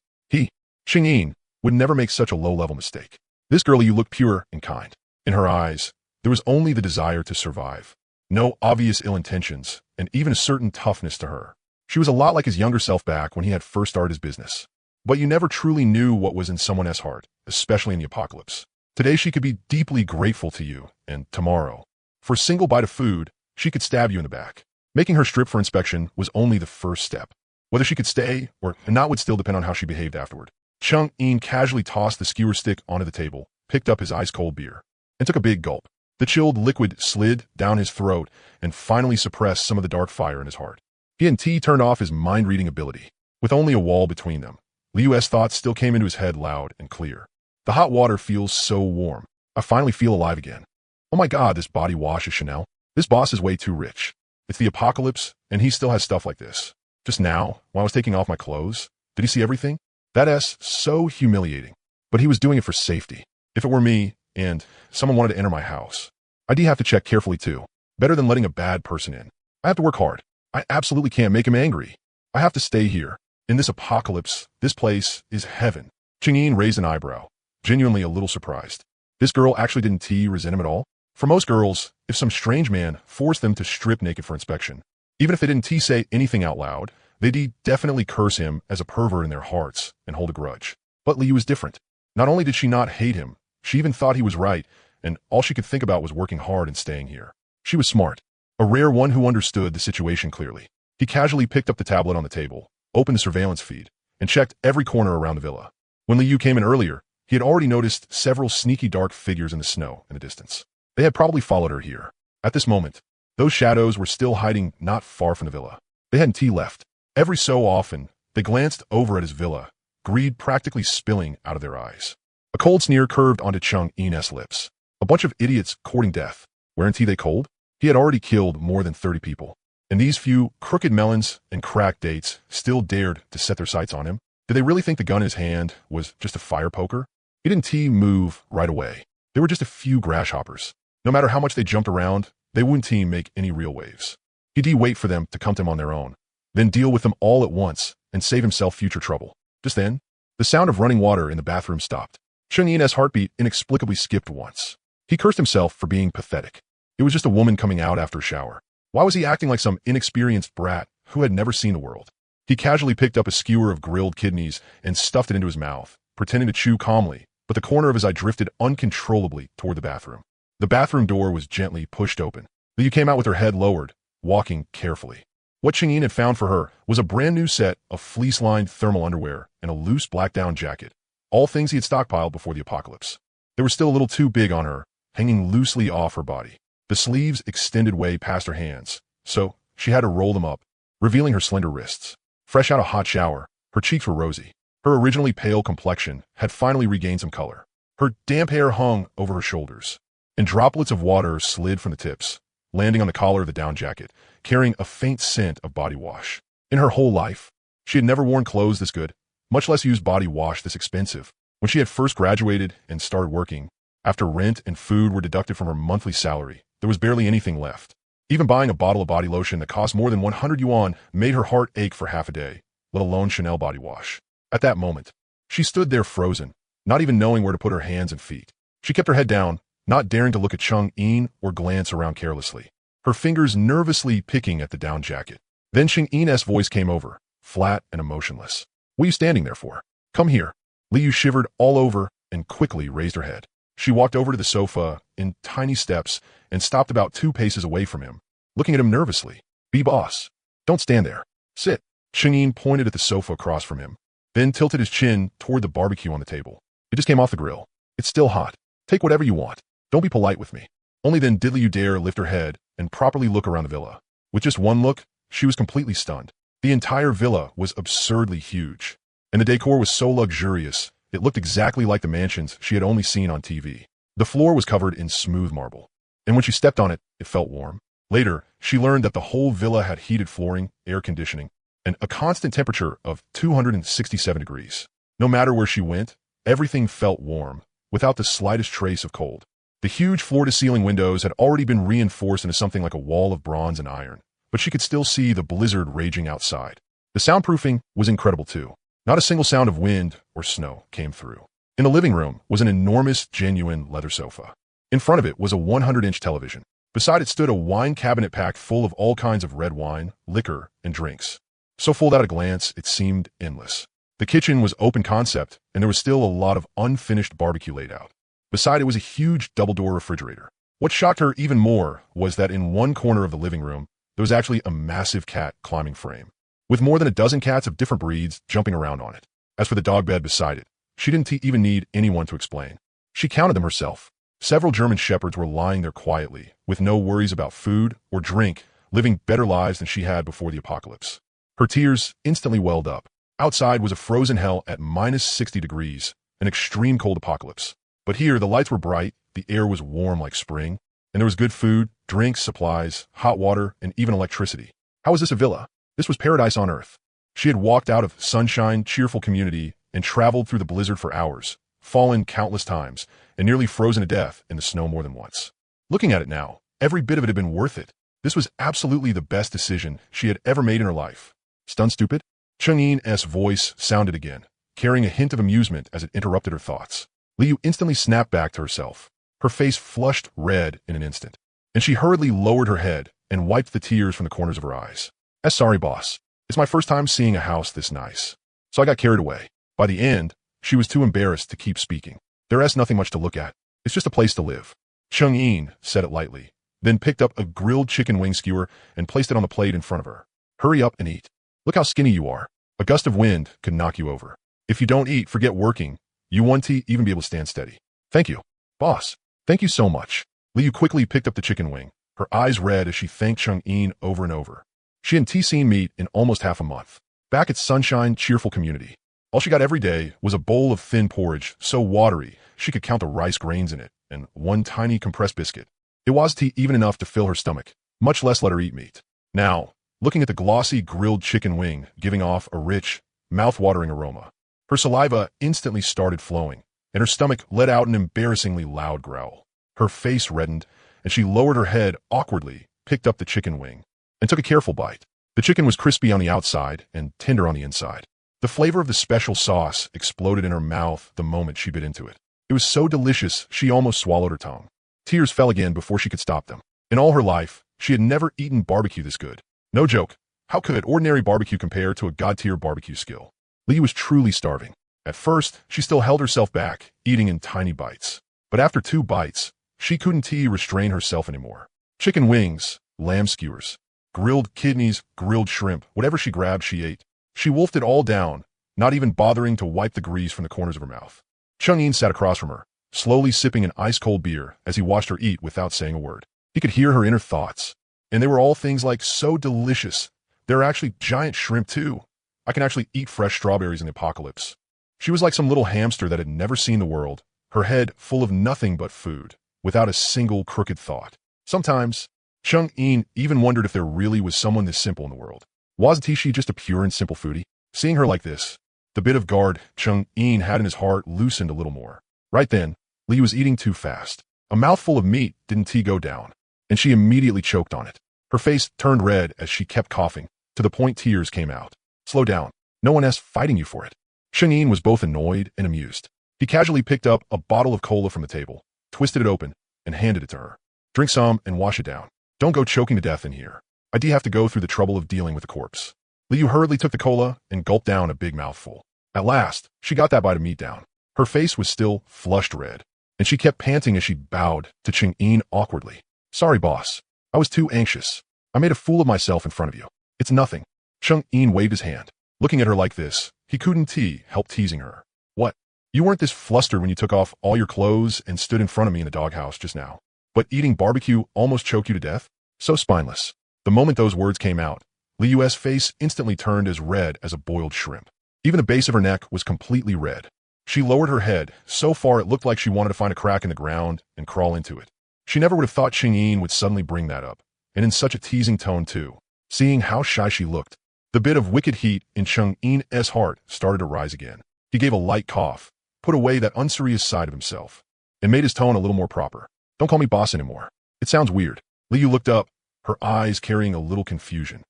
Chang'in, would never make such a low-level mistake. This girl, you look pure and kind. In her eyes, there was only the desire to survive. No obvious ill intentions, and even a certain toughness to her. She was a lot like his younger self back when he had first started his business. But you never truly knew what was in someone else's heart, especially in the apocalypse. Today she could be deeply grateful to you, and tomorrow, for a single bite of food, she could stab you in the back. Making her strip for inspection was only the first step. Whether she could stay or not would still depend on how she behaved afterward. Chang'in casually tossed the skewer stick onto the table, picked up his ice-cold beer, and took a big gulp. The chilled liquid slid down his throat and finally suppressed some of the dark fire in his heart. He and T turned off his mind-reading ability. With only a wall between them, Liu's thoughts still came into his head loud and clear. The hot water feels so warm. I finally feel alive again. Oh my god, this body wash is Chanel. This boss is way too rich. It's the apocalypse, and he still has stuff like this. Just now, while I was taking off my clothes, did he see everything? That's so humiliating. But he was doing it for safety. If it were me, and someone wanted to enter my house, I'd have to check carefully too. Better than letting a bad person in. I have to work hard. I absolutely can't make him angry. I have to stay here. In this apocalypse, this place is heaven. Chang'in raised an eyebrow, genuinely a little surprised. This girl actually didn't resent him at all? For most girls, if some strange man forced them to strip naked for inspection, even if they didn't say anything out loud, they'd definitely curse him as a pervert in their hearts and hold a grudge. But Liu was different. Not only did she not hate him, she even thought he was right, and all she could think about was working hard and staying here. She was smart, a rare one who understood the situation clearly. He casually picked up the tablet on the table, opened the surveillance feed, and checked every corner around the villa. When Liu came in earlier, he had already noticed several sneaky dark figures in the snow in the distance. They had probably followed her here. At this moment, those shadows were still hiding not far from the villa. They hadn't left. Every so often, they glanced over at his villa, greed practically spilling out of their eyes. A cold sneer curved onto Chang'in's lips. A bunch of idiots courting death. Weren't they cold? He had already killed more than 30 people. And these few crooked melons and cracked dates still dared to set their sights on him? Did they really think the gun in his hand was just a fire poker? He didn't move right away. They were just a few grasshoppers. No matter how much they jumped around, they wouldn't make any real waves. He'd wait for them to come to him on their own, then deal with them all at once and save himself future trouble. Just then, the sound of running water in the bathroom stopped. Chang'in's heartbeat inexplicably skipped once. He cursed himself for being pathetic. It was just a woman coming out after a shower. Why was he acting like some inexperienced brat who had never seen the world? He casually picked up a skewer of grilled kidneys and stuffed it into his mouth, pretending to chew calmly, but the corner of his eye drifted uncontrollably toward the bathroom. The bathroom door was gently pushed open. Liu came out with her head lowered, walking carefully. What Chang'in had found for her was a brand new set of fleece-lined thermal underwear and a loose black down jacket, all things he had stockpiled before the apocalypse. They were still a little too big on her, hanging loosely off her body. The sleeves extended way past her hands, so she had to roll them up, revealing her slender wrists. Fresh out of a hot shower, her cheeks were rosy. Her originally pale complexion had finally regained some color. Her damp hair hung over her shoulders, and droplets of water slid from the tips, landing on the collar of the down jacket, carrying a faint scent of body wash. In her whole life, she had never worn clothes this good, much less used body wash this expensive. When she had first graduated and started working, after rent and food were deducted from her monthly salary, there was barely anything left. Even buying a bottle of body lotion that cost more than 100 yuan made her heart ache for half a day, let alone Chanel body wash. At that moment, she stood there frozen, not even knowing where to put her hands and feet. She kept her head down, not daring to look at Chang'in or glance around carelessly, her fingers nervously picking at the down jacket. Then Chang'in's voice came over, flat and emotionless. "What are you standing there for? Come here." Liu shivered all over and quickly raised her head. She walked over to the sofa in tiny steps and stopped about 2 paces away from him, looking at him nervously. "Be boss. Don't stand there. Sit." Chang'in pointed at the sofa across from him, then tilted his chin toward the barbecue on the table. "It just came off the grill. It's still hot. Take whatever you want. Don't be polite with me." Only then did Liu dare lift her head and properly look around the villa. With just one look, she was completely stunned. The entire villa was absurdly huge, and the decor was so luxurious, it looked exactly like the mansions she had only seen on TV. The floor was covered in smooth marble, and when she stepped on it, it felt warm. Later, she learned that the whole villa had heated flooring, air conditioning, and a constant temperature of 267 degrees. No matter where she went, everything felt warm, without the slightest trace of cold. The huge floor-to-ceiling windows had already been reinforced into something like a wall of bronze and iron, but she could still see the blizzard raging outside. The soundproofing was incredible too. Not a single sound of wind or snow came through. In the living room was an enormous, genuine leather sofa. In front of it was a 100-inch television. Beside it stood a wine cabinet packed full of all kinds of red wine, liquor, and drinks. So full that at a glance, it seemed endless. The kitchen was open concept, and there was still a lot of unfinished barbecue laid out. Beside it was a huge double-door refrigerator. What shocked her even more was that in one corner of the living room, there was actually a massive cat climbing frame, with more than a dozen cats of different breeds jumping around on it. As for the dog bed beside it, she didn't even need anyone to explain. She counted them herself. Several German shepherds were lying there quietly, with no worries about food or drink, living better lives than she had before the apocalypse. Her tears instantly welled up. Outside was a frozen hell at minus 60 degrees, an extreme cold apocalypse. But here, the lights were bright, the air was warm like spring, And there was good food, drinks, supplies, hot water, and even electricity. How was this a villa? This was paradise on earth. She had walked out of sunshine, cheerful community, and traveled through the blizzard for hours, fallen countless times, and nearly frozen to death in the snow more than once. Looking at it now, every bit of it had been worth it. This was absolutely the best decision she had ever made in her life. Stunned stupid? Cheng-Yin's voice sounded again, carrying a hint of amusement as it interrupted her thoughts. Liu instantly snapped back to herself. Her face flushed red in an instant, and she hurriedly lowered her head and wiped the tears from the corners of her eyes. Sorry, boss. It's my first time seeing a house this nice. So I got carried away. By the end, she was too embarrassed to keep speaking. There's nothing much to look at. It's just a place to live. Cheng-Yin said it lightly, then picked up a grilled chicken wing skewer and placed it on the plate in front of her. Hurry up and eat. Look how skinny you are. A gust of wind could knock you over. If you don't eat, forget working. You won't even be able to stand steady. Thank you, boss. Thank you so much. Liu quickly picked up the chicken wing, her eyes red as she thanked Cheng-Yin over and over. She hadn't seen meat in almost half a month. Back at Sunshine, cheerful community, all she got every day was a bowl of thin porridge, so watery she could count the rice grains in it, and one tiny compressed biscuit. It wasn't even enough to fill her stomach, much less let her eat meat. Now, looking at the glossy grilled chicken wing giving off a rich, mouth-watering aroma, her saliva instantly started flowing, and her stomach let out an embarrassingly loud growl. Her face reddened, and she lowered her head awkwardly, picked up the chicken wing, and took a careful bite. The chicken was crispy on the outside and tender on the inside. The flavor of the special sauce exploded in her mouth the moment she bit into it. It was so delicious she almost swallowed her tongue. Tears fell again before she could stop them. In all her life, she had never eaten barbecue this good. No joke, how could ordinary barbecue compare to a god-tier barbecue skill? Liu was truly starving. At first, she still held herself back, eating in tiny bites. But after 2 bites, she couldn't restrain herself anymore. Chicken wings, lamb skewers, grilled kidneys, grilled shrimp, whatever she grabbed, she ate. She wolfed it all down, not even bothering to wipe the grease from the corners of her mouth. Cheng-Yin sat across from her, slowly sipping an ice-cold beer as he watched her eat without saying a word. He could hear her inner thoughts, and they were all things like, so delicious. There are actually giant shrimp, too. I can actually eat fresh strawberries in the apocalypse. She was like some little hamster that had never seen the world, her head full of nothing but food, without a single crooked thought. Sometimes, Cheng-Yin even wondered if there really was someone this simple in the world. Wasn't she just a pure and simple foodie? Seeing her like this, the bit of guard Cheng-Yin had in his heart loosened a little more. Right then, Li was eating too fast. A mouthful of meat didn't go down, and she immediately choked on it. Her face turned red as she kept coughing, to the point tears came out. Slow down. No one else fighting you for it. Cheng-Yin was both annoyed and amused. He casually picked up a bottle of cola from the table, twisted it open, and handed it to her. Drink some and wash it down. Don't go choking to death in here. I do have to go through the trouble of dealing with the corpse. Liu hurriedly took the cola and gulped down a big mouthful. At last, she got that bite of meat down. Her face was still flushed red, and she kept panting as she bowed to Cheng-Yin awkwardly. Sorry, boss. I was too anxious. I made a fool of myself in front of you. It's nothing. Cheng-Yin waved his hand. Looking at her like this, he couldn't help teasing her. What? You weren't this flustered when you took off all your clothes and stood in front of me in the doghouse just now. But eating barbecue almost choked you to death? So spineless. The moment those words came out, Liu's face instantly turned as red as a boiled shrimp. Even the base of her neck was completely red. She lowered her head, so far it looked like she wanted to find a crack in the ground and crawl into it. She never would have thought Cheng-Yin would suddenly bring that up, and in such a teasing tone too. Seeing how shy she looked, the bit of wicked heat in Cheng-Yin's heart started to rise again. He gave a light cough, put away that unserious side of himself, and made his tone a little more proper. Don't call me boss anymore. It sounds weird. Liu looked up, her eyes carrying a little confusion.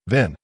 Then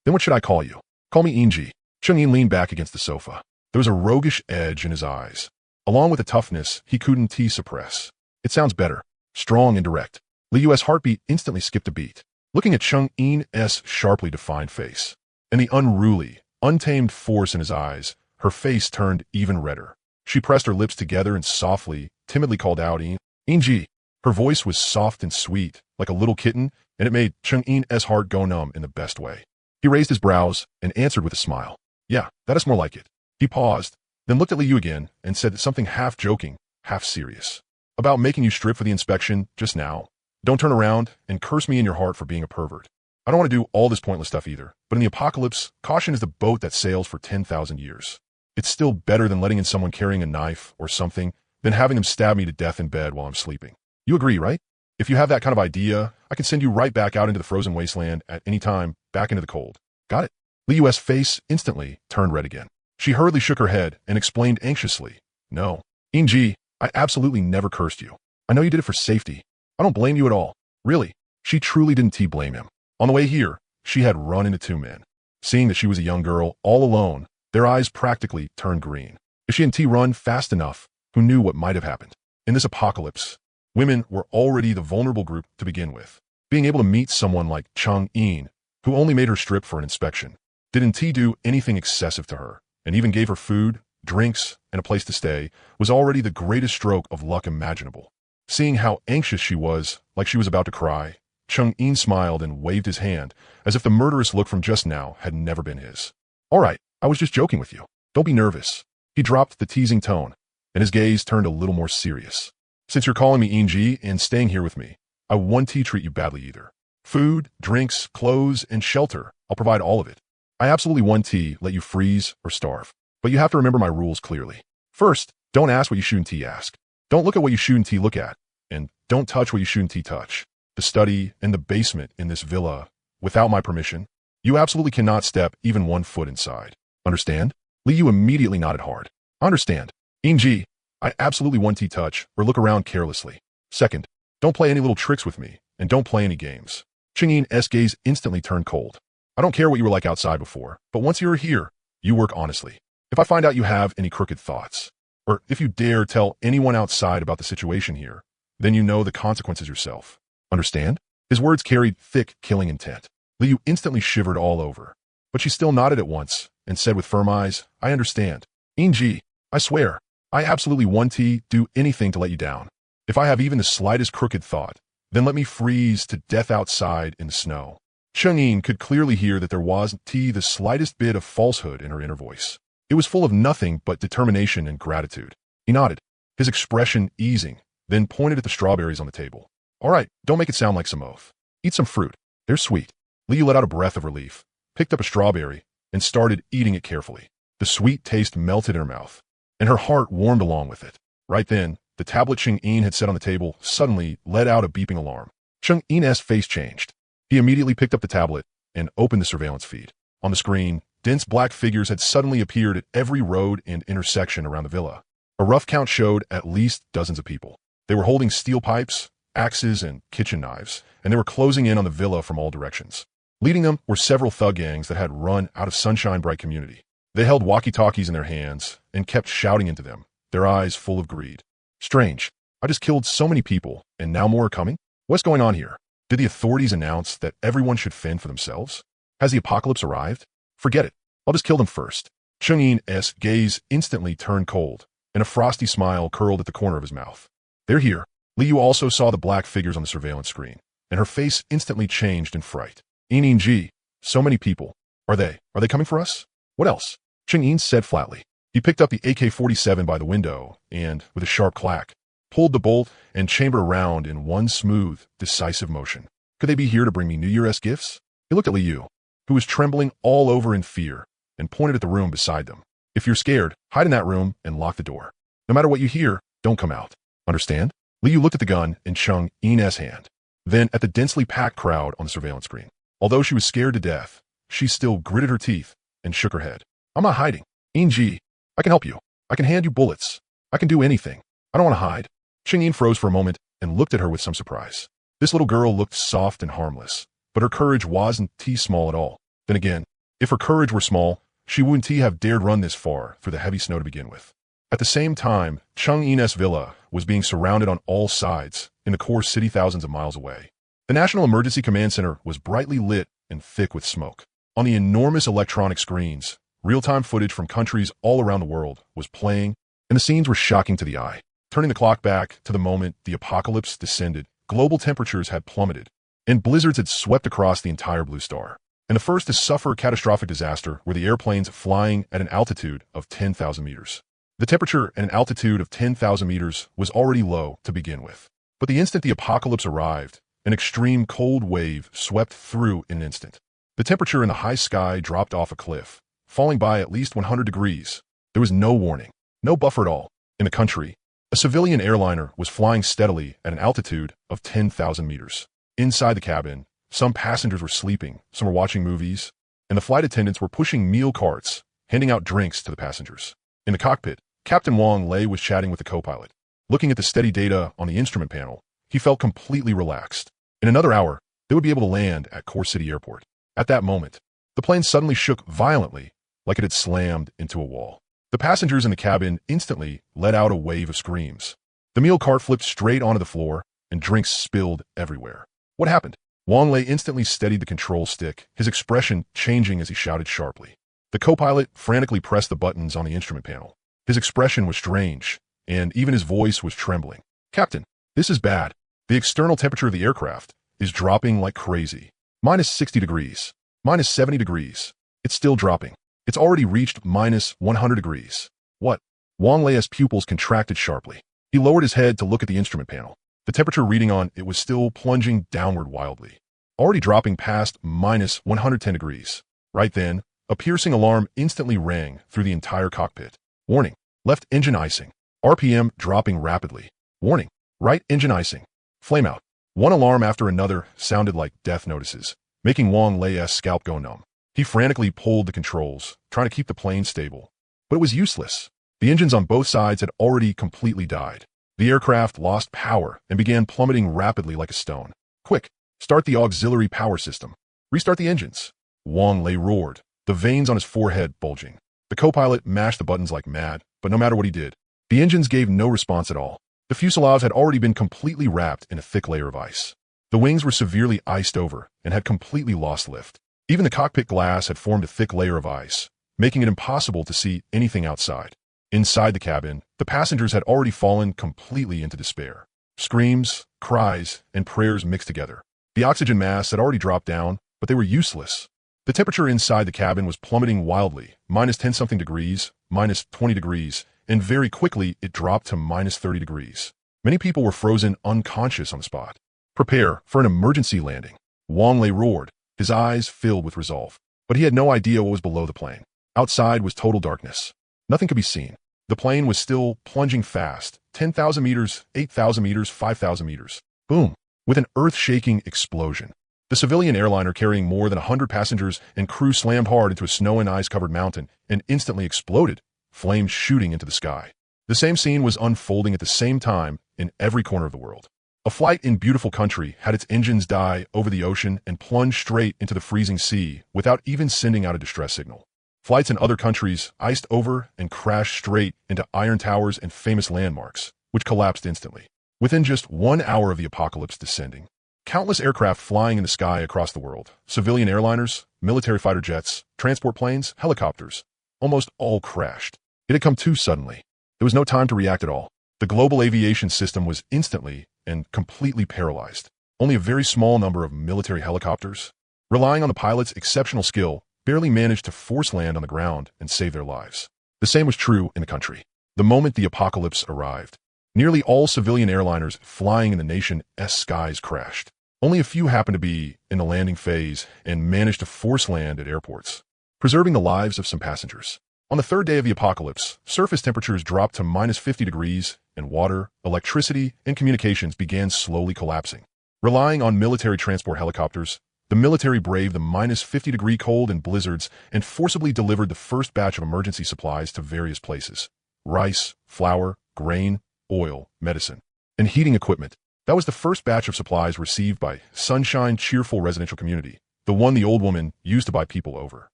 what should I call you? Call me Inji. Cheng-Yin leaned back against the sofa. There was a roguish edge in his eyes, along with a toughness he couldn't suppress. It sounds better, strong and direct. Liu's heartbeat instantly skipped a beat, looking at Cheng-Yin's sharply defined face, and the unruly, untamed force in his eyes. Her face turned even redder. She pressed her lips together and softly, timidly called out, Inji. Her voice was soft and sweet, like a little kitten, and it made Cheng-Yin's heart go numb in the best way. He raised his brows and answered with a smile. Yeah, that is more like it. He paused, then looked at Liu again and said something half joking, half serious. About making you strip for the inspection just now. Don't turn around and curse me in your heart for being a pervert. I don't want to do all this pointless stuff either, but in the apocalypse, caution is the boat that sails for 10,000 years. It's still better than letting in someone carrying a knife or something than having them stab me to death in bed while I'm sleeping. You agree, right? If you have that kind of idea, I can send you right back out into the frozen wasteland at any time, back into the cold. Got it? Liu's face instantly turned red again. She hurriedly shook her head and explained anxiously, No. Inji, I absolutely never cursed you. I know you did it for safety. I don't blame you at all. Really. She truly didn't blame him. On the way here, she had run into two men. Seeing that she was a young girl, all alone, their eyes practically turned green. If she hadn't run fast enough, who knew what might have happened? In this apocalypse, women were already the vulnerable group to begin with. Being able to meet someone like Chang-in, who only made her strip for an inspection, didn't do anything excessive to her, and even gave her food, drinks, and a place to stay, was already the greatest stroke of luck imaginable. Seeing how anxious she was, like she was about to cry, Chang-in smiled and waved his hand, as if the murderous look from just now had never been his. All right, I was just joking with you. Don't be nervous. He dropped the teasing tone, and his gaze turned a little more serious. Since you're calling me Inji and staying here with me, I won't treat you badly either. Food, drinks, clothes, and shelter, I'll provide all of it. I absolutely won't let you freeze or starve. But you have to remember my rules clearly. First, don't ask what you shouldn't ask. Don't look at what you shouldn't look at. And don't touch what you shouldn't touch. The study and the basement in this villa, without my permission, you absolutely cannot step even 1 foot inside. Understand? Liu immediately nodded hard. Understand. Inji, I absolutely won't touch or look around carelessly. Second, don't play any little tricks with me, and don't play any games. Ching-in's gaze instantly turned cold. I don't care what you were like outside before, but once you're here, you work honestly. If I find out you have any crooked thoughts, or if you dare tell anyone outside about the situation here, then you know the consequences yourself. Understand? His words carried thick, killing intent. Liu instantly shivered all over, but she still nodded at once and said with firm eyes, I understand. Inji, I swear, I absolutely won't do anything to let you down. If I have even the slightest crooked thought, then let me freeze to death outside in the snow. Cheng-in could clearly hear that there wasn't the slightest bit of falsehood in her inner voice. It was full of nothing but determination and gratitude. He nodded, his expression easing, then pointed at the strawberries on the table. All right, don't make it sound like some oath. Eat some fruit. They're sweet. Liu let out a breath of relief, picked up a strawberry, and started eating it carefully. The sweet taste melted in her mouth, and her heart warmed along with it. Right then, the tablet Cheng-in had set on the table suddenly let out a beeping alarm. Cheng-in's face changed. He immediately picked up the tablet and opened the surveillance feed. On the screen, dense black figures had suddenly appeared at every road and intersection around the villa. A rough count showed at least dozens of people. They were holding steel pipes, axes, and kitchen knives, and they were closing in on the villa from all directions. Leading them were several thug gangs that had run out of Sunshine Bright Community. They held walkie-talkies in their hands and kept shouting into them, their eyes full of greed. Strange. I just killed so many people, and now more are coming? What's going on here? Did the authorities announce that everyone should fend for themselves? Has the apocalypse arrived? Forget it. I'll just kill them first. Cheng-in's gaze instantly turned cold, and a frosty smile curled at the corner of his mouth. They're here. Liu also saw the black figures on the surveillance screen, and her face instantly changed in fright. Inji, so many people. Are they coming for us? What else? Cheng-in said flatly. He picked up the AK-47 by the window and, with a sharp clack, pulled the bolt and chambered around in one smooth, decisive motion. Could they be here to bring me New Year's gifts? He looked at Liu, who was trembling all over in fear, and pointed at the room beside them. If you're scared, hide in that room and lock the door. No matter what you hear, don't come out. Understand? Liu looked at the gun in Cheng-in's hand, then at the densely packed crowd on the surveillance screen. Although she was scared to death, she still gritted her teeth and shook her head. I'm not hiding. Inji, I can help you. I can hand you bullets. I can do anything. I don't want to hide. Cheng-in froze for a moment and looked at her with some surprise. This little girl looked soft and harmless, but her courage wasn't small at all. Then again, if her courage were small, she wouldn't have dared run this far through the heavy snow to begin with. At the same time, Cheng-in's villa was being surrounded on all sides in the core city thousands of miles away. The National Emergency Command Center was brightly lit and thick with smoke. On the enormous electronic screens, real-time footage from countries all around the world was playing, and the scenes were shocking to the eye. Turning the clock back to the moment the apocalypse descended, global temperatures had plummeted, and blizzards had swept across the entire blue star. And the first to suffer a catastrophic disaster were the airplanes flying at an altitude of 10,000 meters. The temperature at an altitude of 10,000 meters was already low to begin with. But the instant the apocalypse arrived, an extreme cold wave swept through in an instant. The temperature in the high sky dropped off a cliff, falling by at least 100 degrees. There was no warning, no buffer at all. In the country, A civilian airliner was flying steadily at an altitude of 10,000 meters. Inside the cabin, some passengers were sleeping, some were watching movies, and the flight attendants were pushing meal carts, handing out drinks to the passengers. In the cockpit, Captain Wang Lei was chatting with the co-pilot. Looking at the steady data on the instrument panel, he felt completely relaxed. In another hour, they would be able to land at Core City Airport. At that moment, the plane suddenly shook violently, like it had slammed into a wall. The passengers in the cabin instantly let out a wave of screams. The meal cart flipped straight onto the floor, and drinks spilled everywhere. What happened? Wang Lei instantly steadied the control stick, his expression changing as he shouted sharply. The co-pilot frantically pressed the buttons on the instrument panel. His expression was strange, and even his voice was trembling. Captain, this is bad. The external temperature of the aircraft is dropping like crazy. Minus 60 degrees. Minus 70 degrees. It's still dropping. It's already reached minus 100 degrees. What? Wang Lei's pupils contracted sharply. He lowered his head to look at the instrument panel. The temperature reading on it was still plunging downward wildly, already dropping past minus 110 degrees. Right then, a piercing alarm instantly rang through the entire cockpit. Warning, left engine icing. RPM dropping rapidly. Warning, right engine icing. Flame out. One alarm after another sounded like death notices, making Wang Lei's scalp go numb. He frantically pulled the controls, trying to keep the plane stable. But it was useless. The engines on both sides had already completely died. The aircraft lost power and began plummeting rapidly like a stone. Quick, start the auxiliary power system. Restart the engines. Wang Lei roared, the veins on his forehead bulging. The co-pilot mashed the buttons like mad, but no matter what he did, the engines gave no response at all. The fuselage had already been completely wrapped in a thick layer of ice. The wings were severely iced over and had completely lost lift. Even the cockpit glass had formed a thick layer of ice, making it impossible to see anything outside. Inside the cabin, the passengers had already fallen completely into despair. Screams, cries, and prayers mixed together. The oxygen masks had already dropped down, but they were useless. The temperature inside the cabin was plummeting wildly, minus 10-something degrees, minus 20 degrees, and very quickly it dropped to minus 30 degrees. Many people were frozen unconscious on the spot. Prepare for an emergency landing. Wang Lei roared, his eyes filled with resolve. But he had no idea what was below the plane. Outside was total darkness. Nothing could be seen. The plane was still plunging fast. 10,000 meters, 8,000 meters, 5,000 meters. Boom! With an earth-shaking explosion. The civilian airliner carrying more than 100 passengers and crew slammed hard into a snow and ice-covered mountain and instantly exploded, flames shooting into the sky. The same scene was unfolding at the same time in every corner of the world. A flight in beautiful country had its engines die over the ocean and plunge straight into the freezing sea without even sending out a distress signal. Flights in other countries iced over and crashed straight into iron towers and famous landmarks, which collapsed instantly. Within just 1 hour of the apocalypse descending, countless aircraft flying in the sky across the world, civilian airliners, military fighter jets, transport planes, helicopters, almost all crashed. It had come too suddenly. There was no time to react at all. The global aviation system was instantly and completely paralyzed. Only a very small number of military helicopters, relying on the pilots' exceptional skill, barely managed to force land on the ground and save their lives. The same was true in the country. The moment the apocalypse arrived, nearly all civilian airliners flying in the nation's skies crashed. Only a few happened to be in the landing phase and managed to force land at airports, preserving the lives of some passengers. On the third day of the apocalypse, surface temperatures dropped to minus 50 degrees, and water, electricity, and communications began slowly collapsing. Relying on military transport helicopters, the military braved the minus 50-degree cold and blizzards and forcibly delivered the first batch of emergency supplies to various places. Rice, flour, grain, oil, medicine, and heating equipment. That was the first batch of supplies received by Sunshine Cheerful Residential Community, the one the old woman used to buy people over.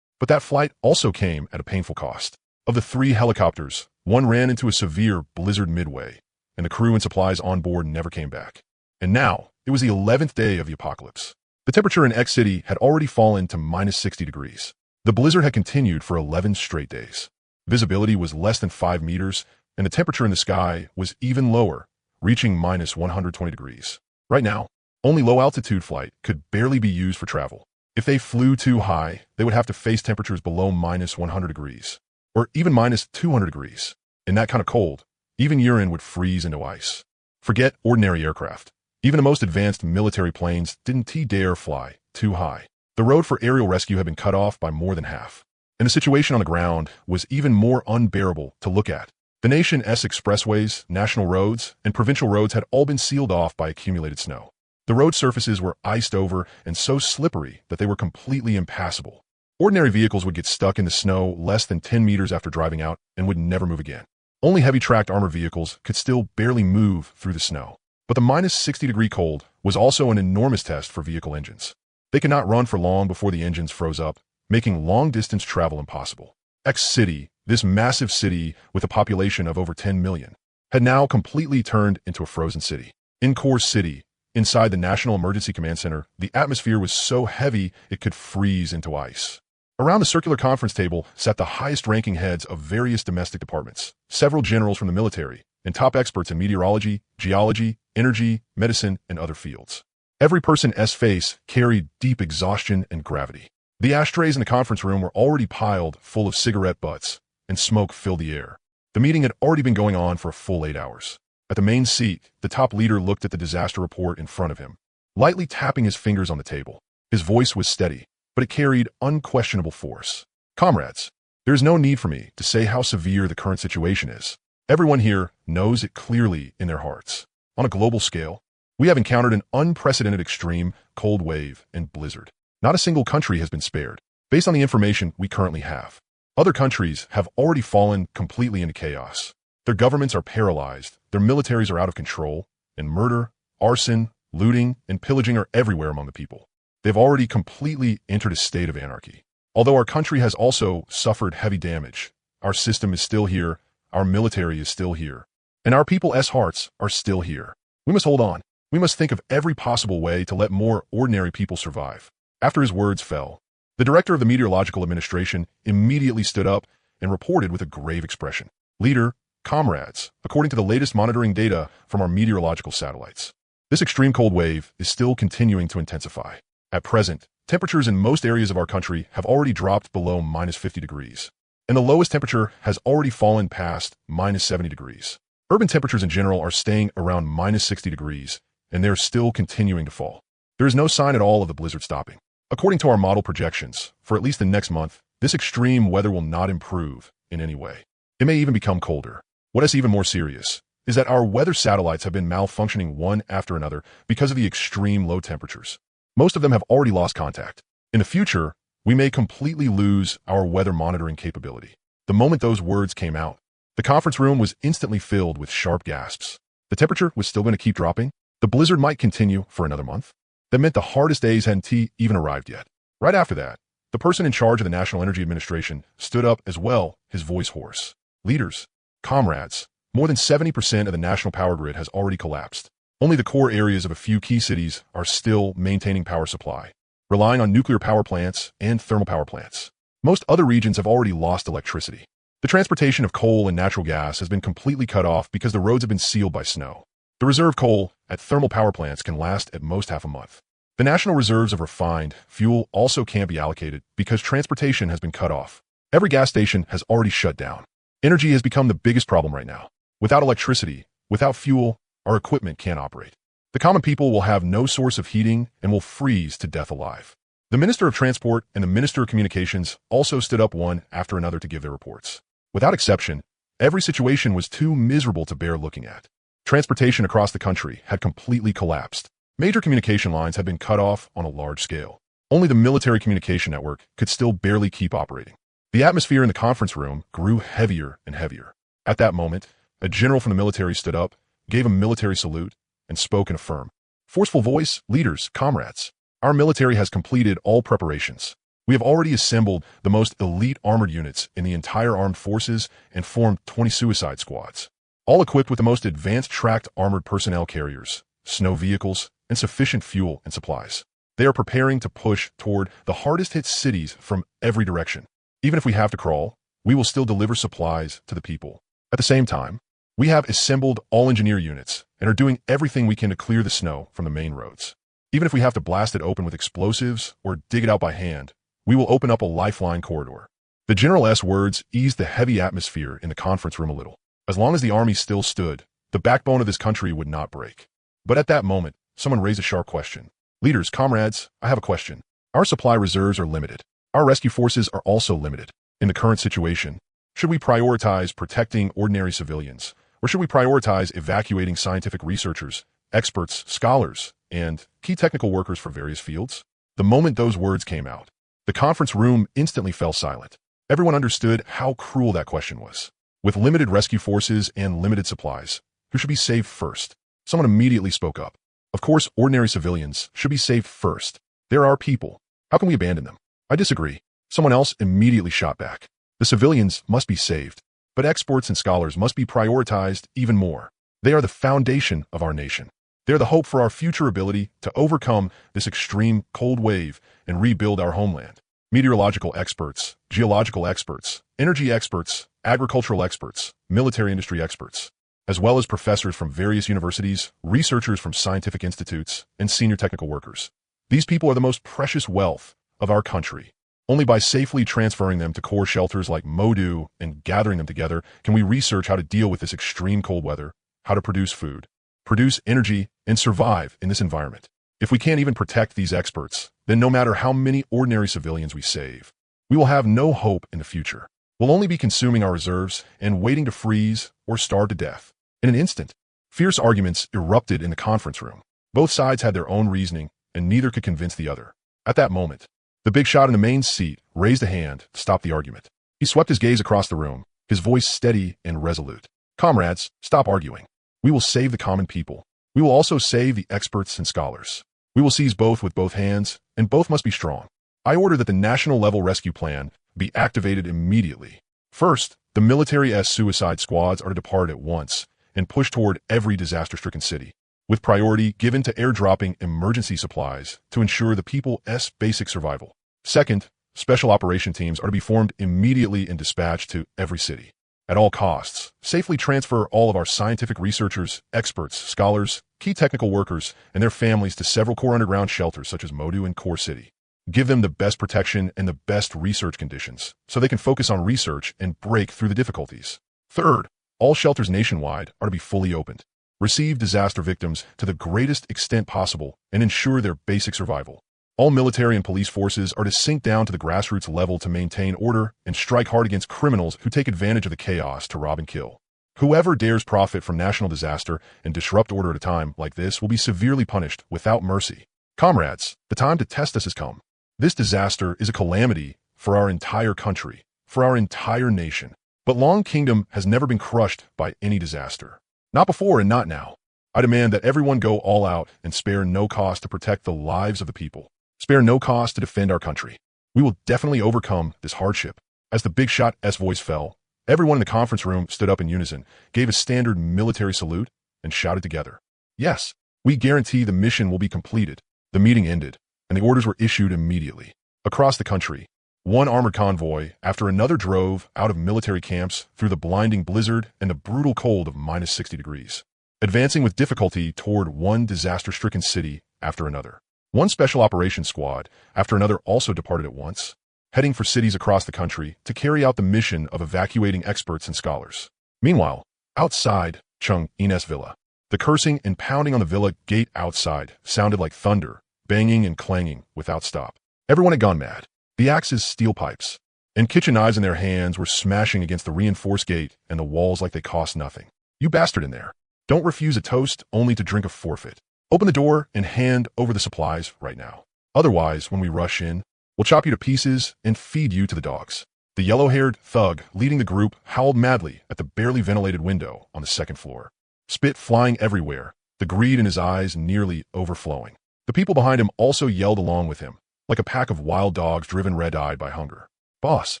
But that flight also came at a painful cost. Of the 3 helicopters, one ran into a severe blizzard midway, and the crew and supplies on board never came back. And now, it was the 11th day of the apocalypse. The temperature in X City had already fallen to minus 60 degrees. The blizzard had continued for 11 straight days. Visibility was less than 5 meters, and the temperature in the sky was even lower, reaching minus 120 degrees. Right now, only low-altitude flight could barely be used for travel. If they flew too high, they would have to face temperatures below minus 100 degrees, or even minus 200 degrees. In that kind of cold, even urine would freeze into ice. Forget ordinary aircraft. Even the most advanced military planes didn't dare fly too high. The road for aerial rescue had been cut off by more than half, and the situation on the ground was even more unbearable to look at. The nation's expressways, national roads, and provincial roads had all been sealed off by accumulated snow. The road surfaces were iced over and so slippery that they were completely impassable. Ordinary vehicles would get stuck in the snow less than 10 meters after driving out and would never move again. Only heavy tracked armored vehicles could still barely move through the snow. But the minus 60-degree cold was also an enormous test for vehicle engines. They could not run for long before the engines froze up, making long-distance travel impossible. X-City, this massive city with a population of over 10 million, had now completely turned into a frozen city. In Core City, inside the National Emergency Command Center, the atmosphere was so heavy it could freeze into ice. Around the circular conference table sat the highest-ranking heads of various domestic departments, several generals from the military, and top experts in meteorology, geology, energy, medicine, and other fields. Every person's face carried deep exhaustion and gravity. The ashtrays in the conference room were already piled full of cigarette butts, and smoke filled the air. The meeting had already been going on for a full 8 hours. At the main seat, the top leader looked at the disaster report in front of him, lightly tapping his fingers on the table. His voice was steady, but it carried unquestionable force. Comrades, there is no need for me to say how severe the current situation is. Everyone here knows it clearly in their hearts. On a global scale, we have encountered an unprecedented extreme, cold wave, and blizzard. Not a single country has been spared. Based on the information we currently have, other countries have already fallen completely into chaos. Their governments are paralyzed, their militaries are out of control, and murder, arson, looting, and pillaging are everywhere among the people. They've already completely entered a state of anarchy. Although our country has also suffered heavy damage, our system is still here, our military is still here, and our people's hearts are still here. We must hold on. We must think of every possible way to let more ordinary people survive. After his words fell, the director of the Meteorological Administration immediately stood up and reported with a grave expression. Leader, comrades, according to the latest monitoring data from our meteorological satellites, this extreme cold wave is still continuing to intensify. At present, temperatures in most areas of our country have already dropped below minus 50 degrees, and the lowest temperature has already fallen past minus 70 degrees. Urban temperatures in general are staying around minus 60 degrees, and they're still continuing to fall. There is no sign at all of the blizzard stopping. According to our model projections, for at least the next month, this extreme weather will not improve in any way. It may even become colder. What is even more serious is that our weather satellites have been malfunctioning one after another because of the extreme low temperatures. Most of them have already lost contact. In the future, we may completely lose our weather monitoring capability. The moment those words came out, the conference room was instantly filled with sharp gasps. The temperature was still going to keep dropping. The blizzard might continue for another month. That meant the hardest days hadn't even arrived yet. Right after that, the person in charge of the National Energy Administration stood up as well, his voice hoarse. Leaders, comrades, more than 70% of the national power grid has already collapsed. Only the core areas of a few key cities are still maintaining power supply, relying on nuclear power plants and thermal power plants. Most other regions have already lost electricity. The transportation of coal and natural gas has been completely cut off because the roads have been sealed by snow. The reserve coal at thermal power plants can last at most half a month. The national reserves of refined fuel also can't be allocated because transportation has been cut off. Every gas station has already shut down. Energy has become the biggest problem right now. Without electricity, without fuel, our equipment can't operate. The common people will have no source of heating and will freeze to death alive. The Minister of Transport and the Minister of Communications also stood up one after another to give their reports. Without exception, every situation was too miserable to bear looking at. Transportation across the country had completely collapsed. Major communication lines had been cut off on a large scale. Only the military communication network could still barely keep operating. The atmosphere in the conference room grew heavier and heavier. At that moment, a general from the military stood up, gave a military salute, and spoke in a firm, forceful voice. Leaders, comrades, our military has completed all preparations. We have already assembled the most elite armored units in the entire armed forces and formed 20 suicide squads, all equipped with the most advanced tracked armored personnel carriers, snow vehicles, and sufficient fuel and supplies. They are preparing to push toward the hardest-hit cities from every direction. Even if we have to crawl, we will still deliver supplies to the people. At the same time, we have assembled all engineer units and are doing everything we can to clear the snow from the main roads. Even if we have to blast it open with explosives or dig it out by hand, we will open up a lifeline corridor. The General's words eased the heavy atmosphere in the conference room a little. As long as the army still stood, the backbone of this country would not break. But at that moment, someone raised a sharp question. Leaders, comrades, I have a question. Our supply reserves are limited. Our rescue forces are also limited. In the current situation, Should we prioritize protecting ordinary civilians, or should we prioritize evacuating scientific researchers, experts, scholars, and key technical workers for various fields? The moment those words came out, the conference room instantly fell silent. Everyone understood how cruel that question was. With limited rescue forces and limited supplies, who should be saved first? Someone immediately spoke up. Of course, ordinary civilians should be saved first. They're our people. How can we abandon them? I disagree. Someone else immediately shot back. The civilians must be saved, but experts and scholars must be prioritized even more. They are the foundation of our nation. They are the hope for our future ability to overcome this extreme cold wave and rebuild our homeland. Meteorological experts, geological experts, energy experts, agricultural experts, military industry experts, as well as professors from various universities, researchers from scientific institutes, and senior technical workers. These people are the most precious wealth of our country. Only by safely transferring them to core shelters like Modu and gathering them together can we research how to deal with this extreme cold weather, how to produce food, produce energy, and survive in this environment. If we can't even protect these experts, then no matter how many ordinary civilians we save, we will have no hope in the future. We'll only be consuming our reserves and waiting to freeze or starve to death. In an instant, fierce arguments erupted in the conference room. Both sides had their own reasoning, and neither could convince the other. At that moment, the big shot in the main seat raised a hand to stop the argument. He swept his gaze across the room, his voice steady and resolute. Comrades, stop arguing. We will save the common people. We will also save the experts and scholars. We will seize both with both hands, and both must be strong. I order that the national-level rescue plan be activated immediately. First, the military-S suicide squads are to depart at once and push toward every disaster-stricken city, with priority given to airdropping emergency supplies to ensure the people's basic survival. Second, special operation teams are to be formed immediately and dispatched to every city. At all costs, safely transfer all of our scientific researchers, experts, scholars, key technical workers, and their families to several core underground shelters such as Modu and Core City. Give them the best protection and the best research conditions so they can focus on research and break through the difficulties. Third, all shelters nationwide are to be fully opened. Receive disaster victims to the greatest extent possible and ensure their basic survival. All military and police forces are to sink down to the grassroots level to maintain order and strike hard against criminals who take advantage of the chaos to rob and kill. Whoever dares profit from national disaster and disrupt order at a time like this will be severely punished without mercy. Comrades, the time to test us has come. This disaster is a calamity for our entire country, for our entire nation. But Long Kingdom has never been crushed by any disaster. Not before and not now. I demand that everyone go all out and spare no cost to protect the lives of the people. Spare no cost to defend our country. We will definitely overcome this hardship. As the big shot's voice fell, everyone in the conference room stood up in unison, gave a standard military salute, and shouted together. Yes, we guarantee the mission will be completed. The meeting ended, and the orders were issued immediately. Across the country, one armored convoy after another drove out of military camps through the blinding blizzard and the brutal cold of minus 60 degrees, advancing with difficulty toward one disaster-stricken city after another. One special operations squad after another also departed at once, heading for cities across the country to carry out the mission of evacuating experts and scholars. Meanwhile, outside Chung In's villa, the cursing and pounding on the villa gate outside sounded like thunder, banging and clanging without stop. Everyone had gone mad. The axes, steel pipes, and kitchen knives in their hands were smashing against the reinforced gate and the walls like they cost nothing. You bastard in there. Don't refuse a toast only to drink a forfeit. Open the door and hand over the supplies right now. Otherwise, when we rush in, we'll chop you to pieces and feed you to the dogs. The yellow-haired thug leading the group howled madly at the barely ventilated window on the second floor. Spit flying everywhere, the greed in his eyes nearly overflowing. The people behind him also yelled along with him, like a pack of wild dogs driven red-eyed by hunger. Boss,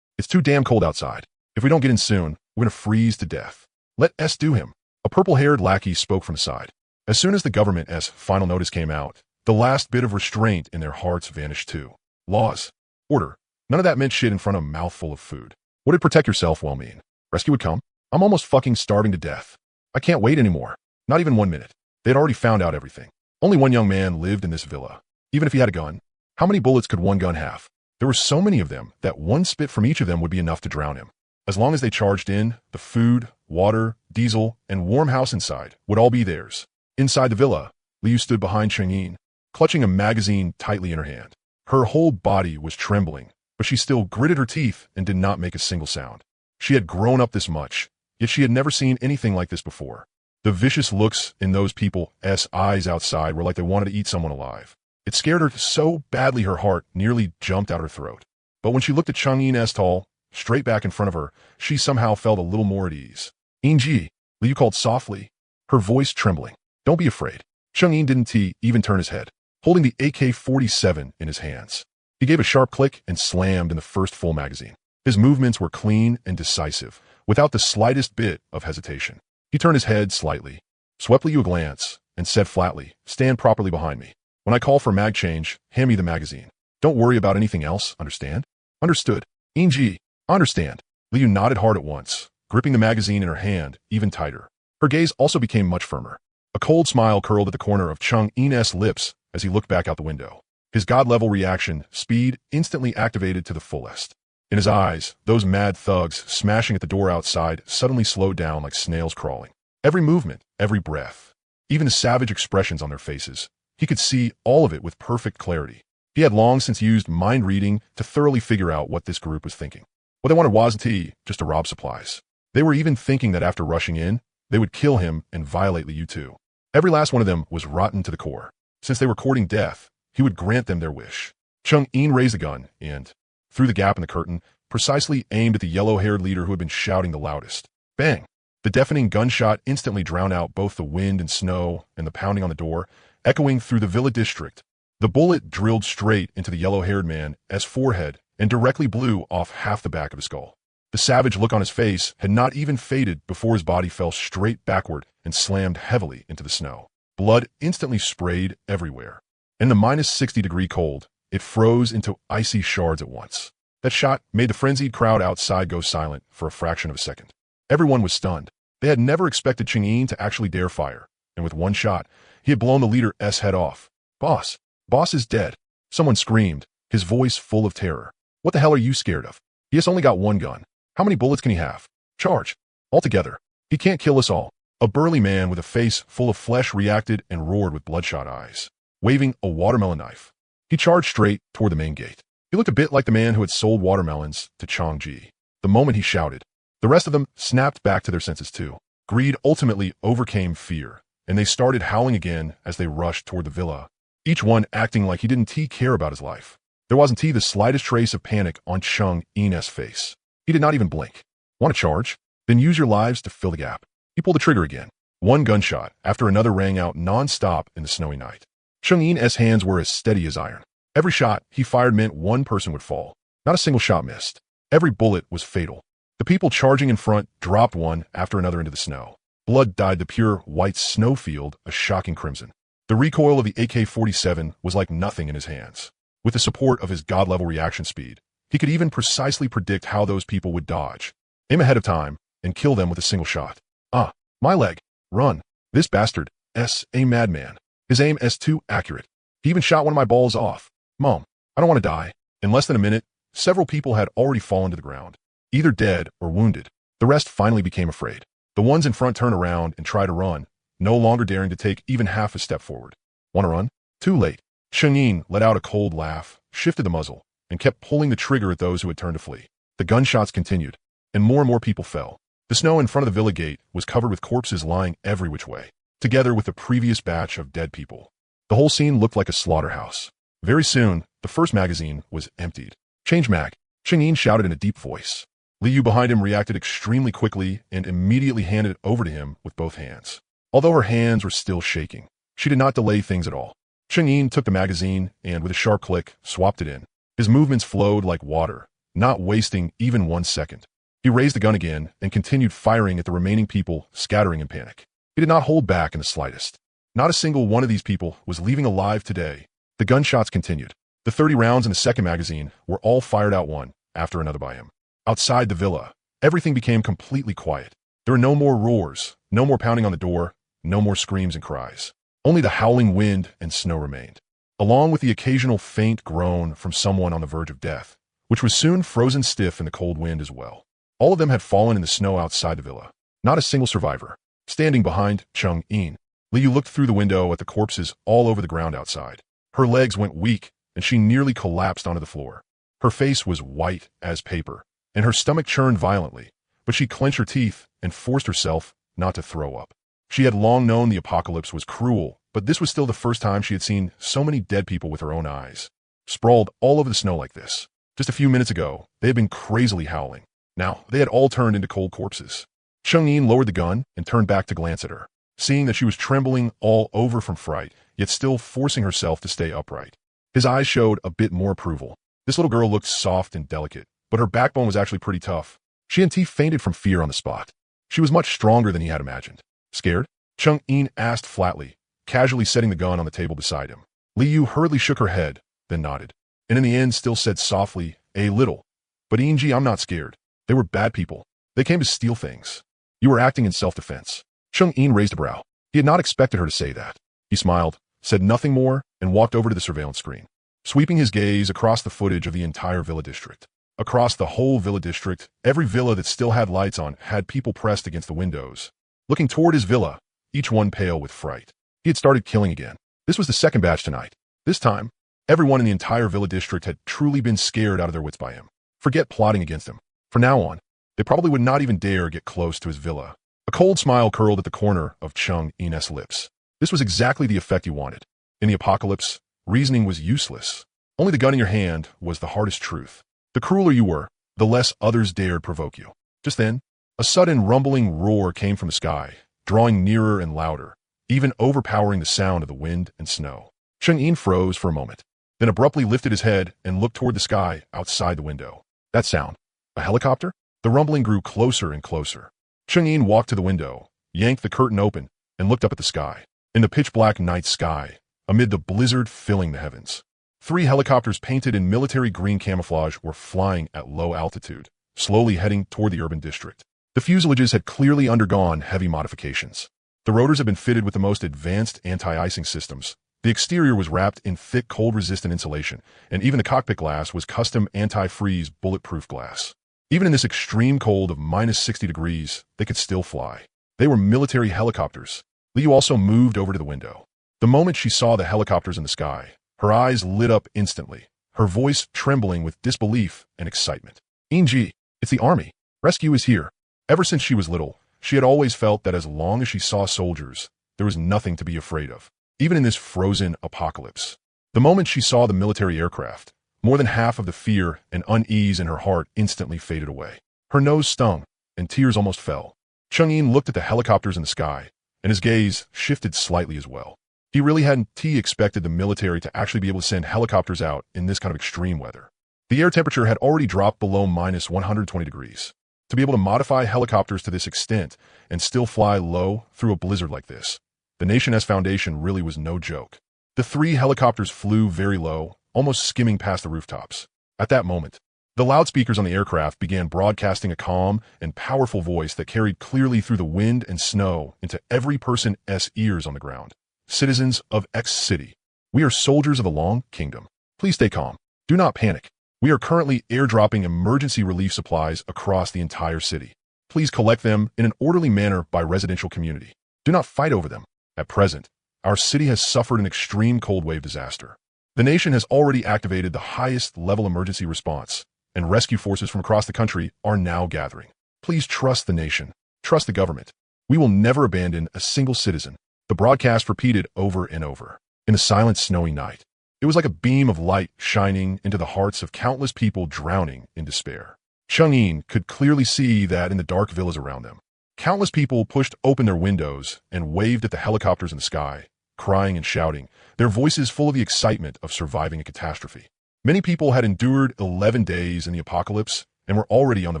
it's too damn cold outside. If we don't get in soon, we're gonna freeze to death. Let S do him. A purple-haired lackey spoke from the side. As soon as the government's final notice came out, the last bit of restraint in their hearts vanished too. Laws. Order. None of that meant shit in front of a mouthful of food. What did protect yourself well mean? Rescue would come? I'm almost fucking starving to death. I can't wait anymore. Not even 1 minute. They'd already found out everything. Only one young man lived in this villa. Even if he had a gun, how many bullets could one gun have? There were so many of them that one spit from each of them would be enough to drown him. As long as they charged in, the food, water, diesel, and warm house inside would all be theirs. Inside the villa, Liu stood behind Chang'in, clutching a magazine tightly in her hand. Her whole body was trembling, but she still gritted her teeth and did not make a single sound. She had grown up this much, yet she had never seen anything like this before. The vicious looks in those people's eyes outside were like they wanted to eat someone alive. It scared her so badly her heart nearly jumped out her throat. But when she looked at Chang'in tall, straight back in front of her, she somehow felt a little more at ease. "Inji," Liu called softly, her voice trembling. "Don't be afraid." Chang'in didn't even turn his head, holding the AK-47 in his hands. He gave a sharp click and slammed in the first full magazine. His movements were clean and decisive, without the slightest bit of hesitation. He turned his head slightly, swept Liu a glance, and said flatly, "Stand properly behind me. When I call for mag change, hand me the magazine. Don't worry about anything else, understand?" "Understood." "Inji, understand." Liu nodded hard at once, gripping the magazine in her hand even tighter. Her gaze also became much firmer. A cold smile curled at the corner of Chang'in's lips as he looked back out the window. His god-level reaction speed instantly activated to the fullest. In his eyes, those mad thugs smashing at the door outside suddenly slowed down like snails crawling. Every movement, every breath, even the savage expressions on their faces, he could see all of it with perfect clarity. He had long since used mind reading to thoroughly figure out what this group was thinking. What they wanted wasn't just to rob supplies. They were even thinking that after rushing in, they would kill him and violate Liu too. Every last one of them was rotten to the core. Since they were courting death, he would grant them their wish. Chang'in raised a gun and, through the gap in the curtain, precisely aimed at the yellow-haired leader who had been shouting the loudest. Bang! The deafening gunshot instantly drowned out both the wind and snow and the pounding on the door, echoing through the villa district. The bullet drilled straight into the yellow-haired man's forehead and directly blew off half the back of his skull. The savage look on his face had not even faded before his body fell straight backward and slammed heavily into the snow. Blood instantly sprayed everywhere. In the -60-degree cold, it froze into icy shards at once. That shot made the frenzied crowd outside go silent for a fraction of a second. Everyone was stunned. They had never expected Chang'in to actually dare fire, and with one shot, he had blown the leader's head off. "Boss! Boss is dead!" Someone screamed, his voice full of terror. "What the hell are you scared of? He has only got one gun. How many bullets can he have? Charge! Altogether. He can't kill us all." A burly man with a face full of flesh reacted and roared with bloodshot eyes, waving a watermelon knife. He charged straight toward the main gate. He looked a bit like the man who had sold watermelons to Changji. The moment he shouted, the rest of them snapped back to their senses too. Greed ultimately overcame fear, and they started howling again as they rushed toward the villa, each one acting like he didn't care about his life. There wasn't the slightest trace of panic on Chang'in's face. He did not even blink. "Want to charge? Then use your lives to fill the gap." He pulled the trigger again. One gunshot after another rang out non-stop in the snowy night. Chang'in's hands were as steady as iron. Every shot he fired meant one person would fall. Not a single shot missed. Every bullet was fatal. The people charging in front dropped one after another into the snow. Blood dyed the pure white snowfield a shocking crimson. The recoil of the AK-47 was like nothing in his hands. With the support of his god-level reaction speed, he could even precisely predict how those people would dodge, aim ahead of time, and kill them with a single shot. "Ah, my leg! Run! This bastard is a madman. His aim is too accurate. He even shot one of my balls off. Mom, I don't want to die." In less than a minute, several people had already fallen to the ground, either dead or wounded. The rest finally became afraid. The ones in front turned around and tried to run, no longer daring to take even half a step forward. "Want to run?" Too late. Chang'in let out a cold laugh, shifted the muzzle, and kept pulling the trigger at those who had turned to flee. The gunshots continued, and more people fell. The snow in front of the villa gate was covered with corpses lying every which way, together with the previous batch of dead people. The whole scene looked like a slaughterhouse. Very soon, the first magazine was emptied. "Change mag," Chang'in shouted in a deep voice. Liu behind him reacted extremely quickly and immediately handed it over to him with both hands. Although her hands were still shaking, she did not delay things at all. Chang'in took the magazine and, with a sharp click, swapped it in. His movements flowed like water, not wasting even 1 second. He raised the gun again and continued firing at the remaining people scattering in panic. He did not hold back in the slightest. Not a single one of these people was leaving alive today. The gunshots continued. The 30 rounds in the second magazine were all fired out one after another by him. Outside the villa, everything became completely quiet. There were no more roars, no more pounding on the door, no more screams and cries. Only the howling wind and snow remained, along with the occasional faint groan from someone on the verge of death, which was soon frozen stiff in the cold wind as well. All of them had fallen in the snow outside the villa. Not a single survivor. Standing behind Chang'in, Liu looked through the window at the corpses all over the ground outside. Her legs went weak, and she nearly collapsed onto the floor. Her face was white as paper, and her stomach churned violently, but she clenched her teeth and forced herself not to throw up. She had long known the apocalypse was cruel, but this was still the first time she had seen so many dead people with her own eyes, sprawled all over the snow like this. Just a few minutes ago, they had been crazily howling. Now, they had all turned into cold corpses. Chang'in lowered the gun and turned back to glance at her, seeing that she was trembling all over from fright, yet still forcing herself to stay upright. His eyes showed a bit more approval. This little girl looked soft and delicate, but her backbone was actually pretty tough. She and T fainted from fear on the spot. She was much stronger than he had imagined. Scared? Chang'in asked flatly, casually setting the gun on the table beside him. Liu hurriedly shook her head, then nodded, and in the end still said softly, a little. But Inji, I'm not scared. They were bad people. They came to steal things. You were acting in self-defense. Chang'in raised a brow. He had not expected her to say that. He smiled, said nothing more, and walked over to the surveillance screen, sweeping his gaze across the footage of the entire villa district. Across the whole villa district, every villa that still had lights on had people pressed against the windows, looking toward his villa, each one pale with fright. He had started killing again. This was the second batch tonight. This time, everyone in the entire villa district had truly been scared out of their wits by him. Forget plotting against him. From now on, they probably would not even dare get close to his villa. A cold smile curled at the corner of Chang'in's lips. This was exactly the effect he wanted. In the apocalypse, reasoning was useless. Only the gun in your hand was the hardest truth. The crueler you were, the less others dared provoke you. Just then, a sudden rumbling roar came from the sky, drawing nearer and louder, even overpowering the sound of the wind and snow. Chang'in froze for a moment, then abruptly lifted his head and looked toward the sky outside the window. That sound. A helicopter? The rumbling grew closer and closer. Chang'in walked to the window, yanked the curtain open, and looked up at the sky. In the pitch-black night sky, amid the blizzard filling the heavens, 3 helicopters painted in military green camouflage were flying at low altitude, slowly heading toward the urban district. The fuselages had clearly undergone heavy modifications. The rotors had been fitted with the most advanced anti-icing systems. The exterior was wrapped in thick cold-resistant insulation, and even the cockpit glass was custom anti-freeze bulletproof glass. Even in this extreme cold of minus 60 degrees, they could still fly. They were military helicopters. Liu also moved over to the window. The moment she saw the helicopters in the sky, her eyes lit up instantly, her voice trembling with disbelief and excitement. Inji, it's the army. Rescue is here. Ever since she was little, she had always felt that as long as she saw soldiers, there was nothing to be afraid of, even in this frozen apocalypse. The moment she saw the military aircraft, more than half of the fear and unease in her heart instantly faded away. Her nose stung, and tears almost fell. Chang'in looked at the helicopters in the sky, and his gaze shifted slightly as well. He really hadn't expected the military to actually be able to send helicopters out in this kind of extreme weather. The air temperature had already dropped below minus 120 degrees. To be able to modify helicopters to this extent and still fly low through a blizzard like this, the Nation's foundation really was no joke. The 3 helicopters flew very low, almost skimming past the rooftops. At that moment, the loudspeakers on the aircraft began broadcasting a calm and powerful voice that carried clearly through the wind and snow into every person's ears on the ground. Citizens of X City, we are soldiers of the Long Kingdom. Please stay calm. Do not panic. We are currently airdropping emergency relief supplies across the entire city. Please collect them in an orderly manner by residential community. Do not fight over them. At present, our city has suffered an extreme cold wave disaster. The nation has already activated the highest level emergency response, and rescue forces from across the country are now gathering. Please trust the nation. Trust the government. We will never abandon a single citizen. The broadcast repeated over and over. In the silent, snowy night, it was like a beam of light shining into the hearts of countless people drowning in despair. Chang'in could clearly see that in the dark villas around them, countless people pushed open their windows and waved at the helicopters in the sky, crying and shouting, their voices full of the excitement of surviving a catastrophe. Many people had endured 11 days in the apocalypse and were already on the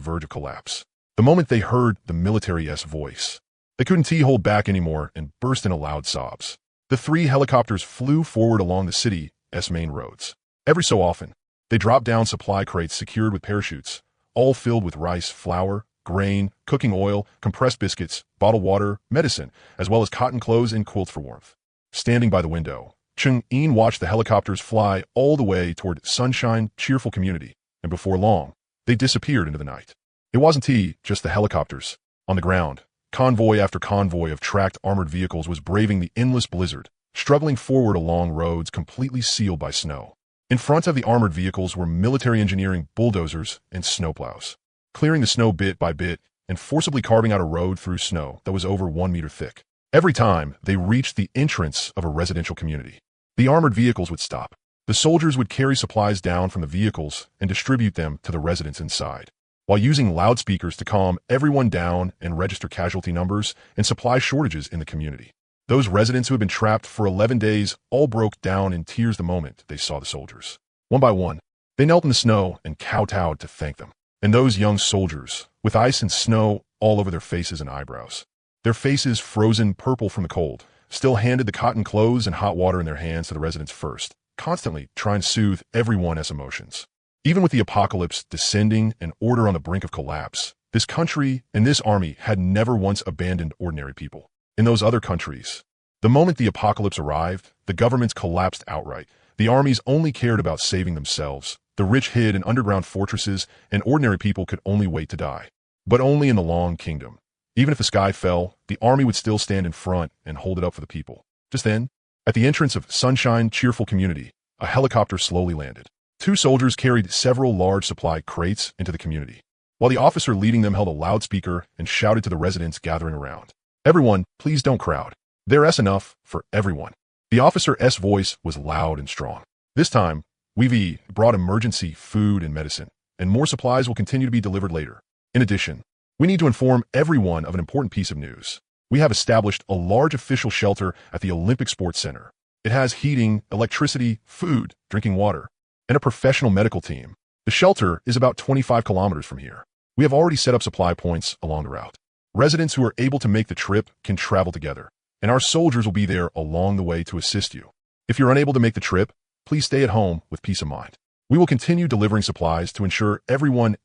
verge of collapse. The moment they heard the military's voice, they couldn't hold back anymore and burst into loud sobs. The 3 helicopters flew forward along the city's main roads. Every so often, they dropped down supply crates secured with parachutes, all filled with rice, flour, grain, cooking oil, compressed biscuits, bottled water, medicine, as well as cotton clothes and quilts for warmth. Standing by the window, Chang'in watched the helicopters fly all the way toward sunshine, cheerful community, and before long, they disappeared into the night. It wasn't just the helicopters. On the ground, convoy after convoy of tracked armored vehicles was braving the endless blizzard, struggling forward along roads completely sealed by snow. In front of the armored vehicles were military engineering bulldozers and snowplows, clearing the snow bit by bit, and forcibly carving out a road through snow that was over 1 meter thick. Every time they reached the entrance of a residential community, the armored vehicles would stop. The soldiers would carry supplies down from the vehicles and distribute them to the residents inside, while using loudspeakers to calm everyone down and register casualty numbers and supply shortages in the community. Those residents who had been trapped for 11 days all broke down in tears the moment they saw the soldiers. One by one, they knelt in the snow and kowtowed to thank them. And those young soldiers, with ice and snow all over their faces and eyebrows, their faces frozen purple from the cold, still handed the cotton clothes and hot water in their hands to the residents first, constantly trying to soothe everyone's emotions. Even with the apocalypse descending and order on the brink of collapse, this country and this army had never once abandoned ordinary people. In those other countries, the moment the apocalypse arrived, the governments collapsed outright. The armies only cared about saving themselves. The rich hid in underground fortresses, and ordinary people could only wait to die. But only in the Long Kingdom. Even if the sky fell, the army would still stand in front and hold it up for the people. Just then, at the entrance of Sunshine Cheerful Community, a helicopter slowly landed. 2 soldiers carried several large supply crates into the community, while the officer leading them held a loudspeaker and shouted to the residents gathering around. "Everyone, please don't crowd. There's enough for everyone." The officer's voice was loud and strong. "This time, we've brought emergency food and medicine, and more supplies will continue to be delivered later. In addition, we need to inform everyone of an important piece of news. We have established a large official shelter at the Olympic Sports Center. It has heating, electricity, food, drinking water, and a professional medical team. The shelter is about 25 kilometers from here. We have already set up supply points along the route. Residents who are able to make the trip can travel together, and our soldiers will be there along the way to assist you. If you're unable to make the trip, please stay at home with peace of mind. We will continue delivering supplies to ensure everyone's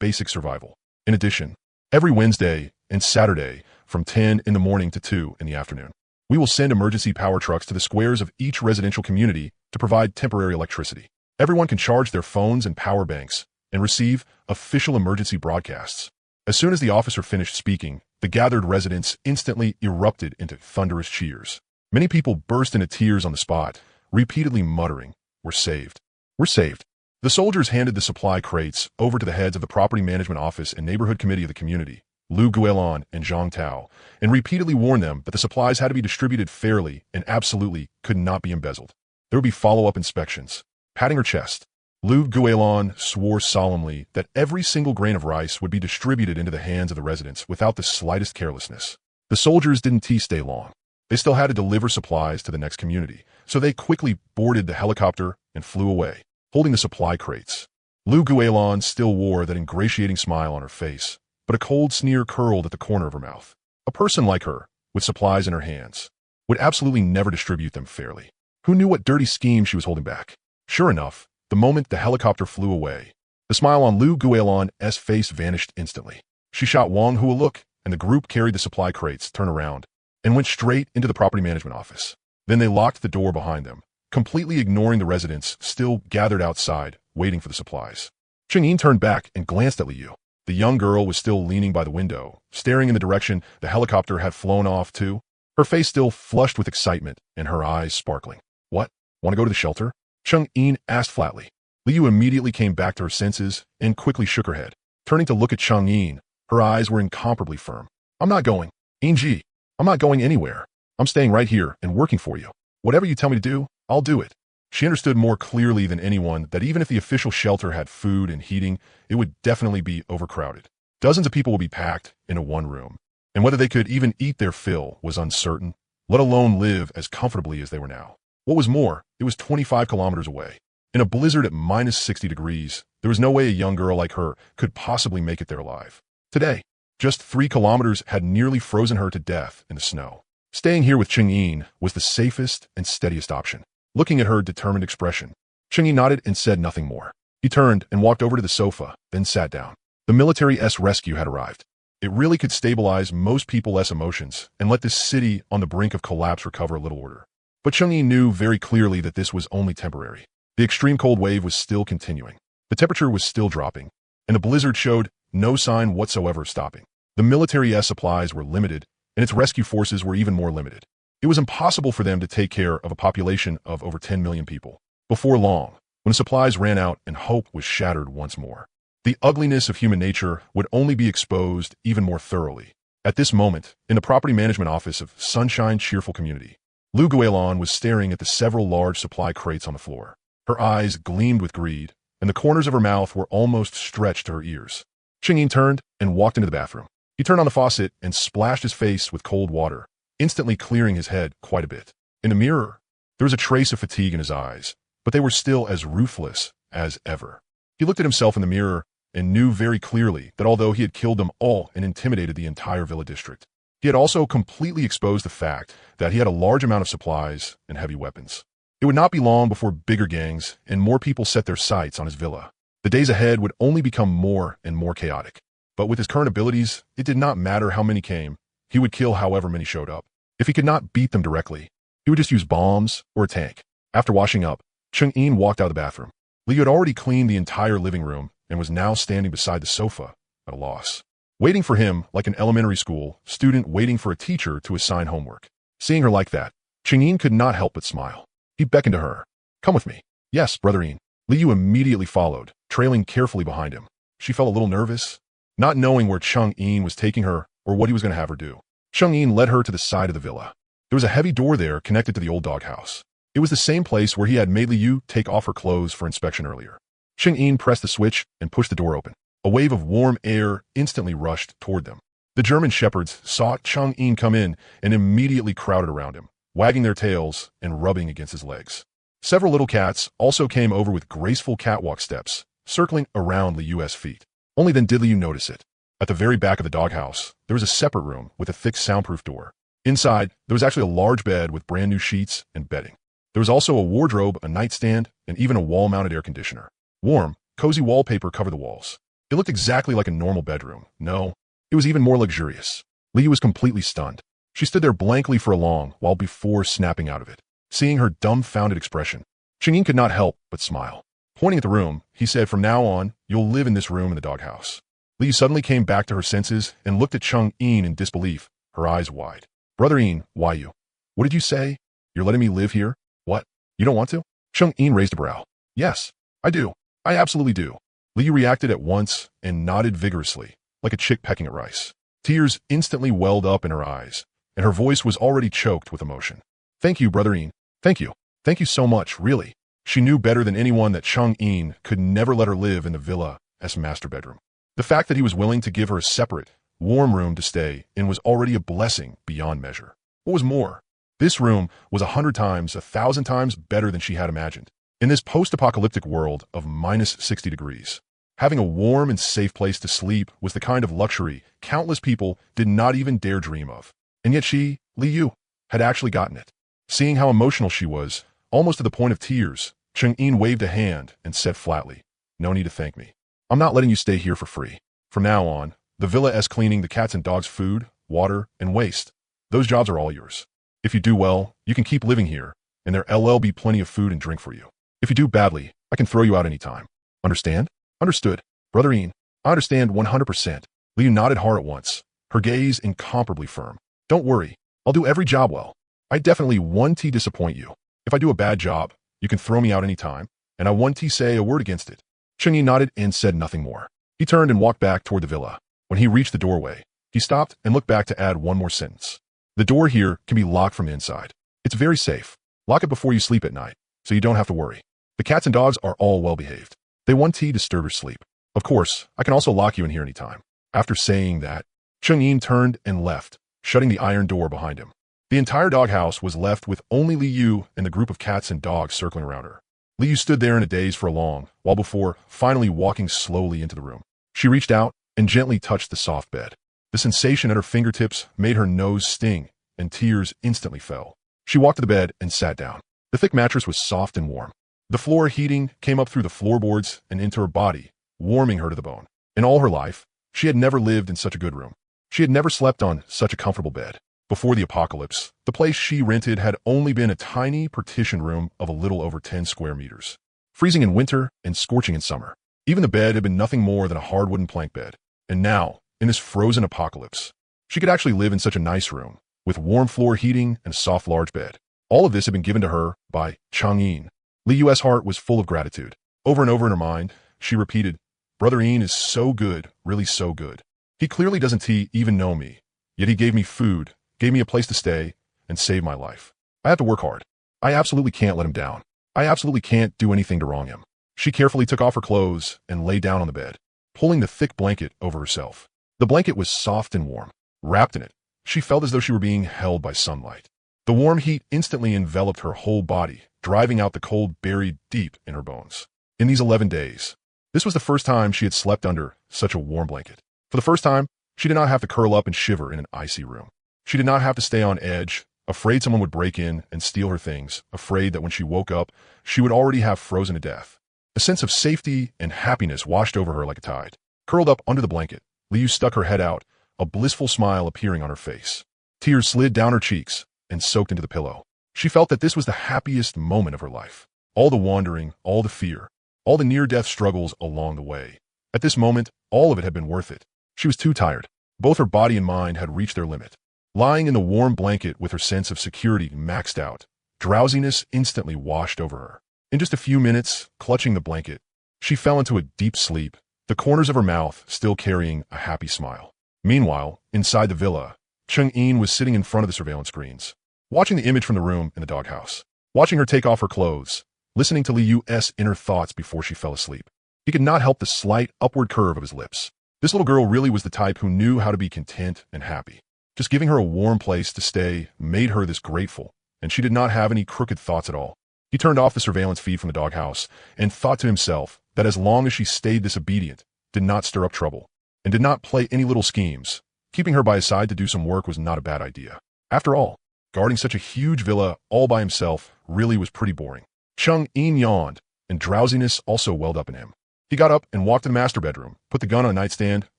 basic survival. In addition, every Wednesday and Saturday from 10 in the morning to 2 in the afternoon, we will send emergency power trucks to the squares of each residential community to provide temporary electricity. Everyone can charge their phones and power banks and receive official emergency broadcasts. As soon as the officer finished speaking, the gathered residents instantly erupted into thunderous cheers. Many people burst into tears on the spot, repeatedly muttering, "We're saved. We're saved." The soldiers handed the supply crates over to the heads of the property management office and neighborhood committee of the community, Lu Guilin and Zhang Tao, and repeatedly warned them that the supplies had to be distributed fairly and absolutely could not be embezzled. There would be follow-up inspections. Patting her chest, Lu Guilin swore solemnly that every single grain of rice would be distributed into the hands of the residents without the slightest carelessness. The soldiers didn't stay long. They still had to deliver supplies to the next community, so they quickly boarded the helicopter and flew away, holding the supply crates. Lu Guilin still wore that ingratiating smile on her face, but a cold sneer curled at the corner of her mouth. A person like her, with supplies in her hands, would absolutely never distribute them fairly. Who knew what dirty scheme she was holding back? Sure enough, the moment the helicopter flew away, the smile on Lu Guilin's face vanished instantly. She shot Wang Hu a look, and the group carried the supply crates, turned around, and went straight into the property management office. Then they locked the door behind them, completely ignoring the residents still gathered outside, waiting for the supplies. Cheng-Yin turned back and glanced at Liu. The young girl was still leaning by the window, staring in the direction the helicopter had flown off to, her face still flushed with excitement and her eyes sparkling. "What? Want to go to the shelter?" Cheng-Yin asked flatly. Liu immediately came back to her senses and quickly shook her head. Turning to look at Cheng-Yin, her eyes were incomparably firm. "I'm not going. Yin-Ji, I'm not going anywhere. I'm staying right here and working for you. Whatever you tell me to do, I'll do it." She understood more clearly than anyone that even if the official shelter had food and heating, it would definitely be overcrowded. Dozens of people would be packed into one room, and whether they could even eat their fill was uncertain, let alone live as comfortably as they were now. What was more, it was 25 kilometers away. In a blizzard at minus 60 degrees, there was no way a young girl like her could possibly make it there alive. Today, just 3 kilometers had nearly frozen her to death in the snow. Staying here with Cheng-Yin was the safest and steadiest option. Looking at her determined expression, Cheng-Yin nodded and said nothing more. He turned and walked over to the sofa, then sat down. The military's rescue had arrived. It really could stabilize most people's emotions and let this city on the brink of collapse recover a little order. But Cheng-Yin knew very clearly that this was only temporary. The extreme cold wave was still continuing. The temperature was still dropping, and the blizzard showed no sign whatsoever of stopping. The military's supplies were limited, and its rescue forces were even more limited. It was impossible for them to take care of a population of over 10 million people. Before long, when the supplies ran out and hope was shattered once more, The ugliness of human nature would only be exposed even more thoroughly. At this moment, in the property management office of Sunshine Cheerful Community, Lu Guilon was staring at the several large supply crates on the floor. Her eyes gleamed with greed, and the corners of her mouth were almost stretched to her ears. Changyin turned and walked into the bathroom. He turned on the faucet and splashed his face with cold water, instantly clearing his head quite a bit. In the mirror, there was a trace of fatigue in his eyes, but they were still as ruthless as ever. He looked at himself in the mirror and knew very clearly that although he had killed them all and intimidated the entire villa district, he had also completely exposed the fact that he had a large amount of supplies and heavy weapons. It would not be long before bigger gangs and more people set their sights on his villa. The days ahead would only become more and more chaotic. But with his current abilities, it did not matter how many came. He would kill however many showed up. If he could not beat them directly, he would just use bombs or a tank. After washing up, Changyin walked out of the bathroom. Liu had already cleaned the entire living room and was now standing beside the sofa at a loss, waiting for him like an elementary school student waiting for a teacher to assign homework. Seeing her like that, Changyin could not help but smile. He beckoned to her. Come with me. Yes, brother-in. Liu immediately followed, trailing carefully behind him. She felt a little nervous, not knowing where Changyin was taking her or what he was going to have her do. Changyin led her to the side of the villa. There was a heavy door there connected to the old doghouse. It was the same place where he had made Liu take off her clothes for inspection earlier. Changyin pressed the switch and pushed the door open. A wave of warm air instantly rushed toward them. The German shepherds saw Changyin come in and immediately crowded around him, wagging their tails and rubbing against his legs. Several little cats also came over with graceful catwalk steps, circling around Liu's feet. Only then did Liu notice it. At the very back of the doghouse, there was a separate room with a thick soundproof door. Inside, there was actually a large bed with brand new sheets and bedding. There was also a wardrobe, a nightstand, and even a wall-mounted air conditioner. Warm, cozy wallpaper covered the walls. It looked exactly like a normal bedroom. No, it was even more luxurious. Liu was completely stunned. She stood there blankly for a long while before snapping out of it. Seeing her dumbfounded expression, Changyin could not help but smile. Pointing at the room, he said, "From now on, you'll live in this room in the doghouse." Liu suddenly came back to her senses and looked at Changyin in disbelief, her eyes wide. "Brother-in, why you? What did you say? You're letting me live here? What? You don't want to?" Changyin raised a brow. "Yes, I do. I absolutely do." Liu reacted at once and nodded vigorously, like a chick pecking at rice. Tears instantly welled up in her eyes, and her voice was already choked with emotion. "Thank you, brother-in. Thank you. Thank you so much, really." She knew better than anyone that Changyin could never let her live in the villa as master bedroom. The fact that he was willing to give her a separate, warm room to stay in was already a blessing beyond measure. What was more, this room was 100 times, 1,000 times better than she had imagined. In this post-apocalyptic world of minus 60 degrees, having a warm and safe place to sleep was the kind of luxury countless people did not even dare dream of. And yet she, Liu, had actually gotten it. Seeing how emotional she was, almost to the point of tears, Changyin waved a hand and said flatly, "No need to thank me. I'm not letting you stay here for free. From now on, the villa is cleaning the cats and dogs' food, water, and waste. Those jobs are all yours. If you do well, you can keep living here, and there'll be plenty of food and drink for you. If you do badly, I can throw you out any time. Understand?" "Understood. Brother-in, I understand 100%. Liu nodded hard at once, her gaze incomparably firm. "Don't worry. I'll do every job well. I definitely won't disappoint you. If I do a bad job, you can throw me out any time, and I won't say a word against it." Changyin nodded and said nothing more. He turned and walked back toward the villa. When he reached the doorway, he stopped and looked back to add one more sentence. "The door here can be locked from inside. It's very safe. Lock it before you sleep at night, so you don't have to worry. The cats and dogs are all well behaved. They won't disturb your sleep. Of course, I can also lock you in here anytime." After saying that, Changyin turned and left, shutting the iron door behind him. The entire doghouse was left with only Liu and the group of cats and dogs circling around her. Liu stood there in a daze for a long while before finally walking slowly into the room. She reached out and gently touched the soft bed. The sensation at her fingertips made her nose sting, and tears instantly fell. She walked to the bed and sat down. The thick mattress was soft and warm. The floor heating came up through the floorboards and into her body, warming her to the bone. In all her life, she had never lived in such a good room. She had never slept on such a comfortable bed. Before the apocalypse, the place she rented had only been a tiny partitioned room of a little over 10 square meters, freezing in winter and scorching in summer. Even the bed had been nothing more than a hard wooden plank bed. And now, in this frozen apocalypse, she could actually live in such a nice room, with warm floor heating and a soft large bed. All of this had been given to her by Changyin. Liu's heart was full of gratitude. Over and over in her mind, she repeated, Brother Ian is so good, really so good. He clearly doesn't even know me, yet he gave me food, gave me a place to stay, and saved my life. I have to work hard. I absolutely can't let him down. I absolutely can't do anything to wrong him. She carefully took off her clothes and lay down on the bed, pulling the thick blanket over herself. The blanket was soft and warm. Wrapped in it, she felt as though she were being held by sunlight. The warm heat instantly enveloped her whole body, driving out the cold buried deep in her bones. In these 11 days, this was the first time she had slept under such a warm blanket. For the first time, she did not have to curl up and shiver in an icy room. She did not have to stay on edge, afraid someone would break in and steal her things, afraid that when she woke up, she would already have frozen to death. A sense of safety and happiness washed over her like a tide. Curled up under the blanket, Liu stuck her head out, a blissful smile appearing on her face. Tears slid down her cheeks and soaked into the pillow. She felt that this was the happiest moment of her life. All the wandering, all the fear, all the near-death struggles along the way. At this moment, all of it had been worth it. She was too tired. Both her body and mind had reached their limit. Lying in the warm blanket with her sense of security maxed out, drowsiness instantly washed over her. In just a few minutes, clutching the blanket, she fell into a deep sleep, the corners of her mouth still carrying a happy smile. Meanwhile, inside the villa, Cheng-Yin was sitting in front of the surveillance screens, watching the image from the room in the doghouse, watching her take off her clothes, listening to Liu's inner thoughts before she fell asleep. He could not help the slight upward curve of his lips. This little girl really was the type who knew how to be content and happy. Just giving her a warm place to stay made her this grateful, and she did not have any crooked thoughts at all. He turned off the surveillance feed from the doghouse and thought to himself that as long as she stayed disobedient, did not stir up trouble, and did not play any little schemes, keeping her by his side to do some work was not a bad idea. After all, guarding such a huge villa all by himself really was pretty boring. Cheng-Yin yawned, and drowsiness also welled up in him. He got up and walked to the master bedroom, put the gun on a nightstand,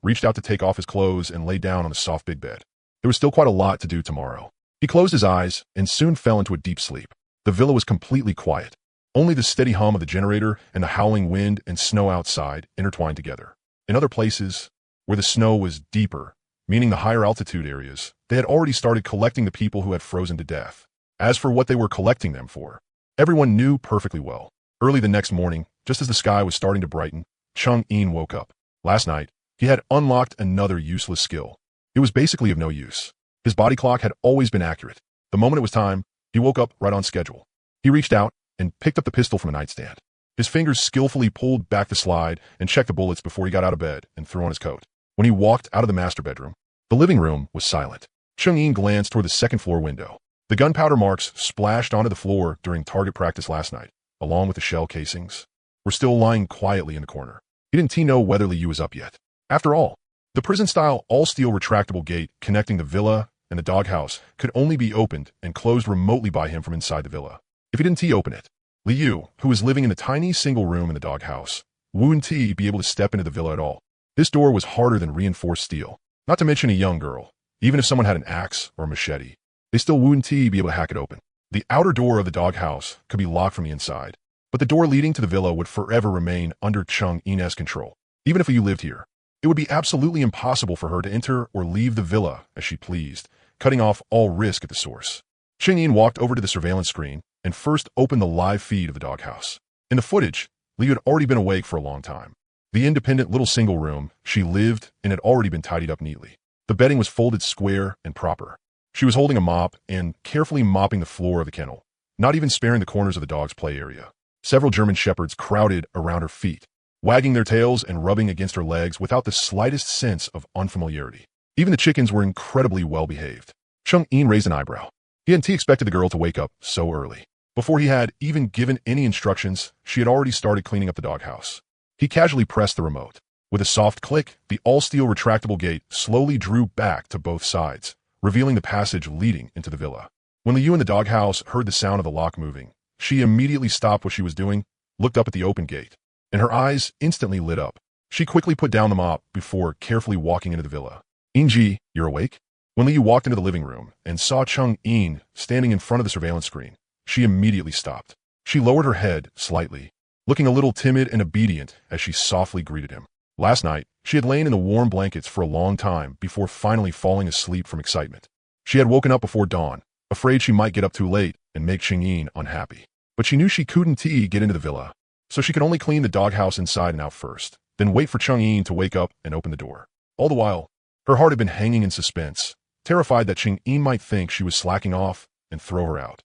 reached out to take off his clothes, and lay down on the soft big bed. There was still quite a lot to do tomorrow. He closed his eyes and soon fell into a deep sleep. The villa was completely quiet. Only the steady hum of the generator and the howling wind and snow outside intertwined together. In other places, where the snow was deeper, meaning the higher altitude areas, they had already started collecting the people who had frozen to death. As for what they were collecting them for, everyone knew perfectly well. Early the next morning, just as the sky was starting to brighten, Cheng-Yin woke up. Last night, he had unlocked another useless skill. It was basically of no use. His body clock had always been accurate. The moment it was time, he woke up right on schedule. He reached out and picked up the pistol from a nightstand. His fingers skillfully pulled back the slide and checked the bullets before he got out of bed and threw on his coat. When he walked out of the master bedroom, the living room was silent. Cheng-Yin glanced toward the second-floor window. The gunpowder marks splashed onto the floor during target practice last night, along with the shell casings, were still lying quietly in the corner. He didn't know whether Liu was up yet. After all, the prison-style all-steel retractable gate connecting the villa and the doghouse could only be opened and closed remotely by him from inside the villa. If he didn't open it, Liu, who was living in a tiny single room in the doghouse, wouldn't be able to step into the villa at all. This door was harder than reinforced steel, not to mention a young girl. Even if someone had an axe or a machete, they still wouldn't be able to hack it open. The outer door of the doghouse could be locked from the inside, but the door leading to the villa would forever remain under Cheng-Yin's control. Even if Liu lived here, it would be absolutely impossible for her to enter or leave the villa as she pleased, cutting off all risk at the source. Cheng-Yin walked over to the surveillance screen and first opened the live feed of the doghouse. In the footage, Liu had already been awake for a long time. The independent little single room she lived in had already been tidied up neatly. The bedding was folded square and proper. She was holding a mop and carefully mopping the floor of the kennel, not even sparing the corners of the dog's play area. Several German shepherds crowded around her feet, wagging their tails and rubbing against her legs without the slightest sense of unfamiliarity. Even the chickens were incredibly well-behaved. Cheng-Yin raised an eyebrow. He hadn't expected the girl to wake up so early. Before he had even given any instructions, she had already started cleaning up the doghouse. He casually pressed the remote. With a soft click, the all-steel retractable gate slowly drew back to both sides, revealing the passage leading into the villa. When Liu in the doghouse heard the sound of the lock moving, she immediately stopped what she was doing, looked up at the open gate, and her eyes instantly lit up. She quickly put down the mop before carefully walking into the villa. "Inji, you're awake?" When Liu walked into the living room and saw Cheng-Yin standing in front of the surveillance screen, she immediately stopped. She lowered her head slightly, looking a little timid and obedient as she softly greeted him. Last night, she had lain in the warm blankets for a long time before finally falling asleep from excitement. She had woken up before dawn, afraid she might get up too late and make Cheng-Yin unhappy. But she knew she couldn't get into the villa, so she could only clean the doghouse inside and out first. then wait for Chang'e to wake up and open the door. All the while, her heart had been hanging in suspense, terrified that Chang'e might think she was slacking off and throw her out.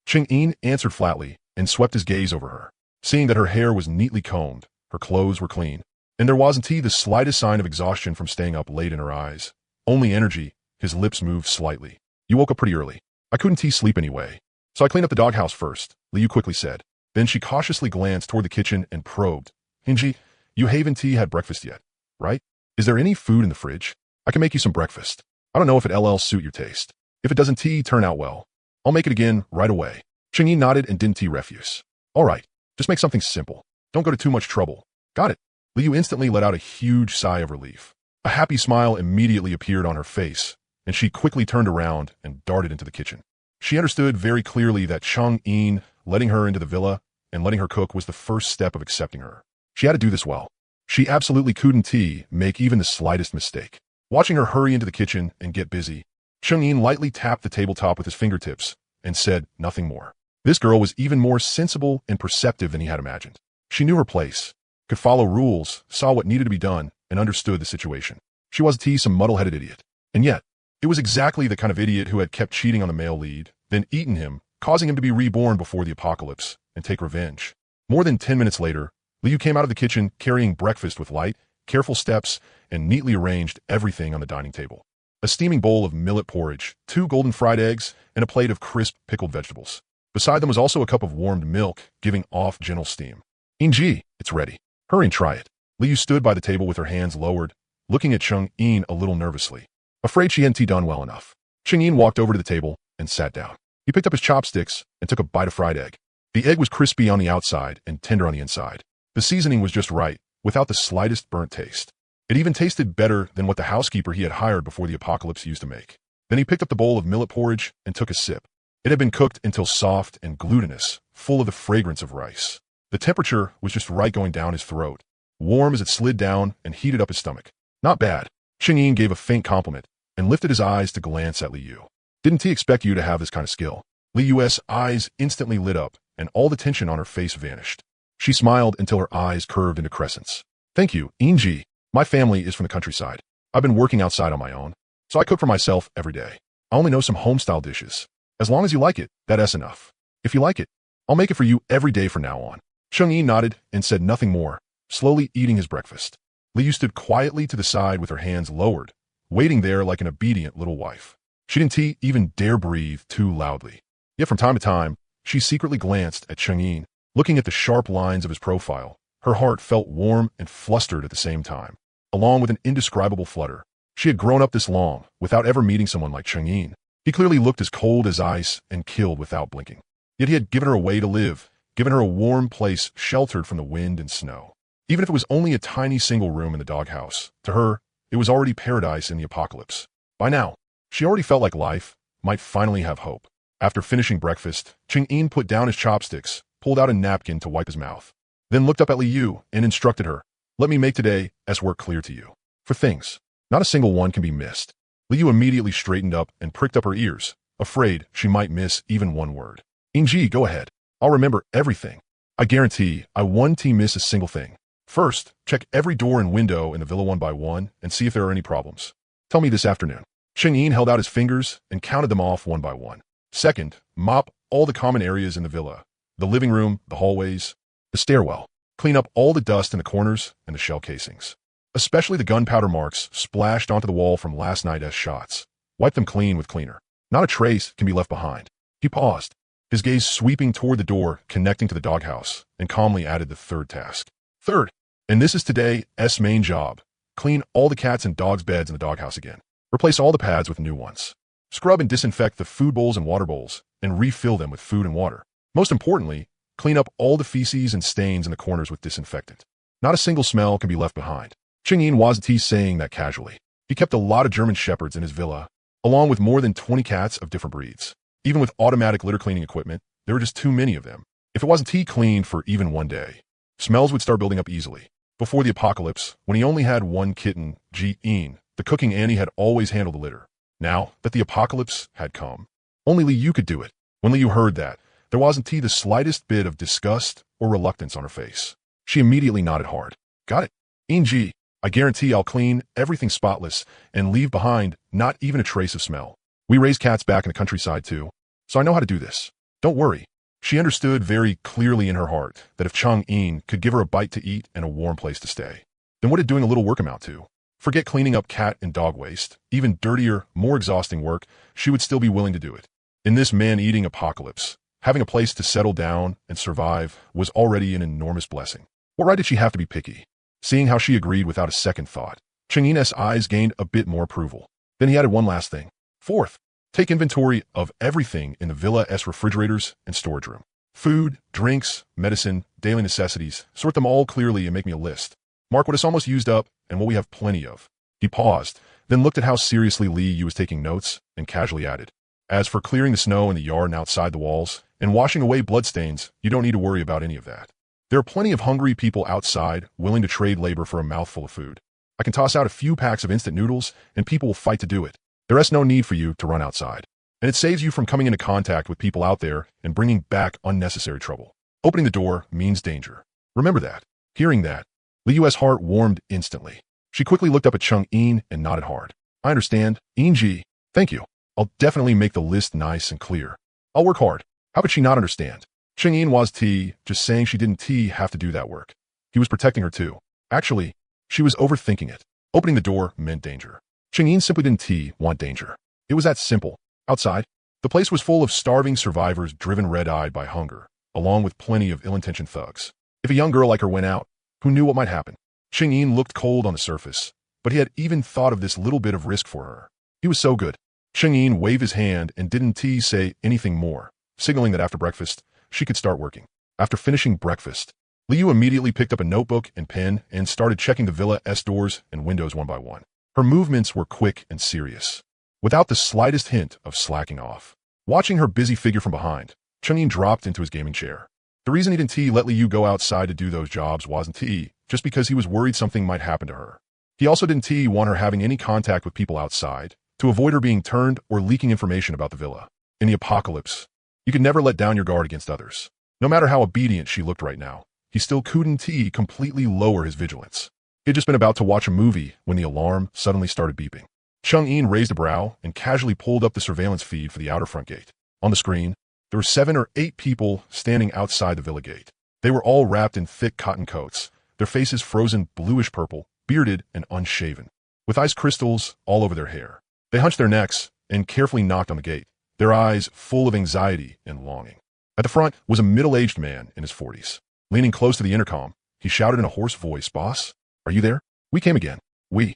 Chang'e answered flatly and swept his gaze over her. Seeing that her hair was neatly combed, her clothes were clean, and there wasn't the slightest sign of exhaustion from staying up late in her eyes. Only energy. His lips moved slightly. You woke up pretty early. I couldn't sleep anyway. So I cleaned up the doghouse first, Liu quickly said. Then she cautiously glanced toward the kitchen and probed. Inji, you haven't had breakfast yet, right? Is there any food in the fridge? I can make you some breakfast. I don't know if it'll suit your taste. If it doesn't turn out well, I'll make it again right away. Chang'e nodded and didn't refuse. All right, just make something simple. Don't go to too much trouble. Got it. Liu instantly let out a huge sigh of relief. A happy smile immediately appeared on her face, and she quickly turned around and darted into the kitchen. She understood very clearly that Chang'e letting her into the villa and letting her cook was the first step of accepting her. She had to do this well. She absolutely couldn't make even the slightest mistake. Watching her hurry into the kitchen and get busy, Chang'e lightly tapped the tabletop with his fingertips and said nothing more. This girl was even more sensible and perceptive than he had imagined. She knew her place, could follow rules, saw what needed to be done, and understood the situation. She wasn't some muddle-headed idiot. And yet, it was exactly the kind of idiot who had kept cheating on the male lead, then eaten him, causing him to be reborn before the apocalypse, and take revenge. More than 10 minutes later, Liu came out of the kitchen carrying breakfast with light, careful steps, and neatly arranged everything on the dining table. A steaming bowl of millet porridge, 2 golden fried eggs, and a plate of crisp pickled vegetables. Beside them was also a cup of warmed milk, giving off gentle steam. Inji, it's ready. Hurry and try it. Liu stood by the table with her hands lowered, looking at Chang'e a little nervously. Afraid she hadn't done well enough. Chang'e walked over to the table and sat down. He picked up his chopsticks and took a bite of fried egg. The egg was crispy on the outside and tender on the inside. The seasoning was just right, without the slightest burnt taste. It even tasted better than what the housekeeper he had hired before the apocalypse used to make. Then he picked up the bowl of millet porridge and took a sip. It had been cooked until soft and glutinous, full of the fragrance of rice. The temperature was just right going down his throat, warm as it slid down and heated up his stomach. Not bad. Chang'e gave a faint compliment and lifted his eyes to glance at Liu. Didn't he expect you to have this kind of skill? Liu's eyes instantly lit up and all the tension on her face vanished. She smiled until her eyes curved into crescents. Thank you, Inji. My family is from the countryside. I've been working outside on my own, so I cook for myself every day. I only know some home-style dishes. As long as you like it, that's enough. If you like it, I'll make it for you every day from now on. Chang'e nodded and said nothing more, slowly eating his breakfast. Liu stood quietly to the side with her hands lowered, waiting there like an obedient little wife. She didn't even dare breathe too loudly. Yet from time to time, she secretly glanced at Chang'e, looking at the sharp lines of his profile. Her heart felt warm and flustered at the same time, along with an indescribable flutter. She had grown up this long without ever meeting someone like Chang'e. He clearly looked as cold as ice and killed without blinking. Yet he had given her a way to live, given her a warm place sheltered from the wind and snow. Even if it was only a tiny single room in the doghouse, to her, it was already paradise in the apocalypse. By now, she already felt like life might finally have hope. After finishing breakfast, Chang'e put down his chopsticks, pulled out a napkin to wipe his mouth, then looked up at Liu and instructed her, let me make today's work clear to you. For things, not a single one can be missed. Liu immediately straightened up and pricked up her ears, afraid she might miss even one word. Inji, go ahead. I'll remember everything. I guarantee I won't miss a single thing. First, check every door and window in the villa one by one and see if there are any problems. Tell me this afternoon. Chang'e held out his fingers and counted them off one by one. Second, mop all the common areas in the villa. The living room, the hallways, the stairwell. Clean up all the dust in the corners and the shell casings. Especially the gunpowder marks splashed onto the wall from last night's shots. Wipe them clean with cleaner. Not a trace can be left behind. He paused, his gaze sweeping toward the door connecting to the doghouse, and calmly added the third task. Third, and this is today's main job, clean all the cats' and dogs' beds in the doghouse again. Replace all the pads with new ones. Scrub and disinfect the food bowls and water bowls, and refill them with food and water. Most importantly, clean up all the feces and stains in the corners with disinfectant. Not a single smell can be left behind. Chang'e wasn't saying that casually. He kept a lot of German shepherds in his villa, along with more than 20 cats of different breeds. Even with automatic litter cleaning equipment, there were just too many of them. If it wasn't cleaned for even one day, smells would start building up easily. Before the apocalypse, when he only had one kitten, Jean, the cooking Annie had always handled the litter. Now that the apocalypse had come, only Liu could do it. When Liu heard that, there wasn't the slightest bit of disgust or reluctance on her face. She immediately nodded hard. Got it. Inji, I guarantee I'll clean everything spotless and leave behind not even a trace of smell. We raise cats back in the countryside too, so I know how to do this. Don't worry. She understood very clearly in her heart that if Chang-in could give her a bite to eat and a warm place to stay, then what did doing a little work amount to? Forget cleaning up cat and dog waste, even dirtier, more exhausting work, she would still be willing to do it. In this man-eating apocalypse, having a place to settle down and survive was already an enormous blessing. What right did she have to be picky? Seeing how she agreed without a second thought, Chang-in's eyes gained a bit more approval. Then he added one last thing. Fourth, take inventory of everything in the villa's refrigerators and storage room. Food, drinks, medicine, daily necessities. Sort them all clearly and make me a list. Mark what is almost used up and what we have plenty of. He paused, then looked at how seriously Li Yu was taking notes and casually added. As for clearing the snow in the yard and outside the walls, and washing away bloodstains, you don't need to worry about any of that. There are plenty of hungry people outside willing to trade labor for a mouthful of food. I can toss out a few packs of instant noodles and people will fight to do it. There is no need for you to run outside. And it saves you from coming into contact with people out there and bringing back unnecessary trouble. Opening the door means danger. Remember that. Hearing that, Li Yu's heart warmed instantly. She quickly looked up at Chang-in and nodded hard. I understand. Inji, thank you. I'll definitely make the list nice and clear. I'll work hard. How could she not understand? Chang-in was just saying she didn't have to do that work. He was protecting her too. Actually, she was overthinking it. Opening the door meant danger. Chang-in simply didn't want danger. It was that simple. Outside, the place was full of starving survivors driven red-eyed by hunger, along with plenty of ill-intentioned thugs. If a young girl like her went out, who knew what might happen? Chang-in looked cold on the surface, but he had even thought of this little bit of risk for her. He was so good. Chang-in waved his hand and didn't say anything more, signaling that after breakfast, she could start working. After finishing breakfast, Li Yu immediately picked up a notebook and pen and started checking the villa's doors and windows one by one. Her movements were quick and serious, without the slightest hint of slacking off. Watching her busy figure from behind, Chang-in dropped into his gaming chair. The reason he didn't let Li Yu go outside to do those jobs wasn't just because he was worried something might happen to her. He also didn't want her having any contact with people outside, to avoid her being turned or leaking information about the villa. In the apocalypse, you could never let down your guard against others. No matter how obedient she looked right now, he still couldn't completely lower his vigilance. He had just been about to watch a movie when the alarm suddenly started beeping. Chang-in raised a brow and casually pulled up the surveillance feed for the outer front gate. On the screen, there were 7 or 8 people standing outside the villa gate. They were all wrapped in thick cotton coats, their faces frozen bluish-purple, bearded and unshaven, with ice crystals all over their hair. They hunched their necks and carefully knocked on the gate, their eyes full of anxiety and longing. At the front was a middle-aged man in his 40s. Leaning close to the intercom, he shouted in a hoarse voice, "Boss, are you there? We came again. We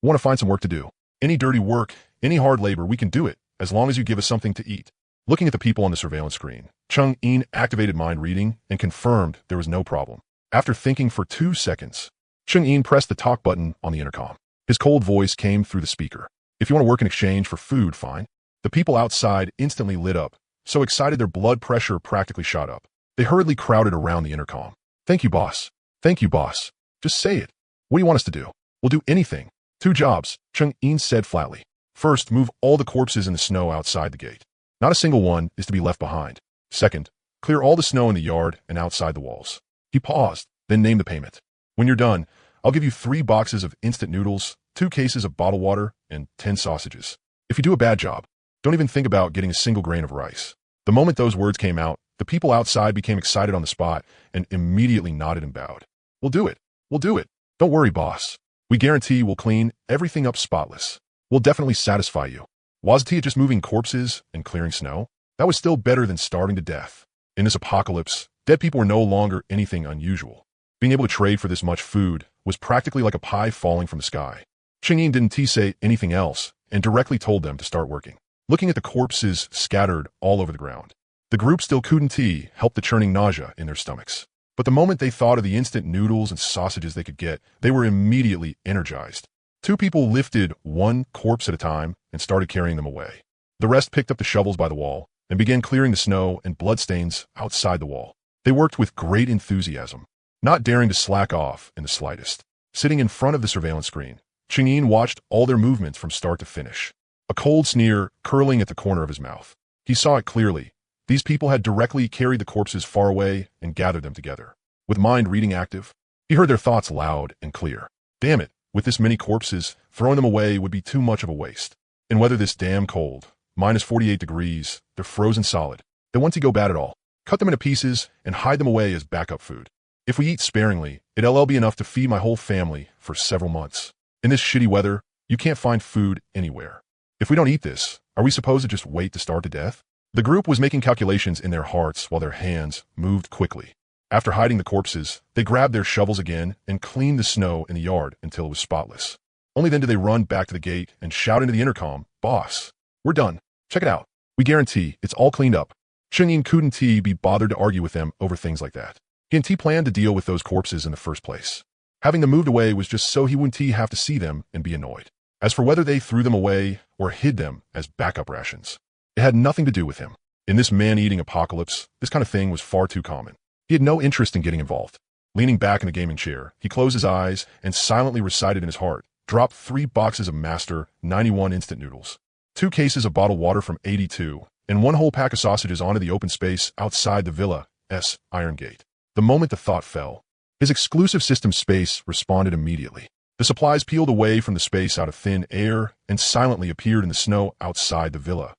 want to find some work to do. Any dirty work, any hard labor, we can do it, as long as you give us something to eat." Looking at the people on the surveillance screen, Chang-in activated mind reading and confirmed there was no problem. After thinking for 2 seconds, Chang-in pressed the talk button on the intercom. His cold voice came through the speaker. "If you want to work in exchange for food, fine." The people outside instantly lit up, so excited their blood pressure practically shot up. They hurriedly crowded around the intercom. "Thank you, boss. Thank you, boss. Just say it. What do you want us to do? We'll do anything." 2 jobs, Chang-in said flatly. First, move all the corpses in the snow outside the gate. Not a single one is to be left behind. Second, clear all the snow in the yard and outside the walls. He paused, then named the payment. "When you're done, I'll give you 3 boxes of instant noodles, 2 cases of bottled water, and 10 sausages. If you do a bad job, don't even think about getting a single grain of rice." The moment those words came out, the people outside became excited on the spot and immediately nodded and bowed. "We'll do it. We'll do it. Don't worry, boss. We guarantee we'll clean everything up spotless. We'll definitely satisfy you." Was it just moving corpses and clearing snow? That was still better than starving to death. In this apocalypse, dead people were no longer anything unusual. Being able to trade for this much food was practically like a pie falling from the sky. Chang-in didn't say anything else and directly told them to start working. Looking at the corpses scattered all over the ground, the group still couldn't help the churning nausea in their stomachs. But the moment they thought of the instant noodles and sausages they could get, they were immediately energized. 2 people lifted 1 corpse at a time and started carrying them away. The rest picked up the shovels by the wall and began clearing the snow and bloodstains outside the wall. They worked with great enthusiasm, not daring to slack off in the slightest. Sitting in front of the surveillance screen, Chang-in watched all their movements from start to finish, a cold sneer curling at the corner of his mouth. He saw it clearly. These people had directly carried the corpses far away and gathered them together. With mind reading active, he He heard their thoughts loud and clear. Damn it, with this many corpses, throwing them away would be too much of a waste. In weather this damn cold, minus 48 degrees, they're frozen solid. They want to go bad at all. Cut them into pieces and hide them away as backup food. If we eat sparingly, it'll be enough to feed my whole family for several months. In this shitty weather, you can't find food anywhere. If we don't eat this, are we supposed to just wait to starve to death? The group was making calculations in their hearts while their hands moved quickly. After hiding the corpses, they grabbed their shovels again and cleaned the snow in the yard until it was spotless. Only then did they run back to the gate and shout into the intercom, "Boss, we're done. Check it out. We guarantee it's all cleaned up." Cheng-Yin couldn't be bothered to argue with them over things like that. He and T planned to deal with those corpses in the first place. Having them moved away was just so he wouldn't have to see them and be annoyed. As for whether they threw them away or hid them as backup rations, it had nothing to do with him. In this man-eating apocalypse, this kind of thing was far too common. He had no interest in getting involved. Leaning back in the gaming chair, he closed his eyes and silently recited in his heart, dropped 3 boxes of Master 91 instant noodles, 2 cases of bottled water from 82, and 1 whole pack of sausages onto the open space outside the villa's iron gate. The moment the thought fell, his exclusive system space responded immediately. The supplies peeled away from the space out of thin air and silently appeared in the snow outside the villa's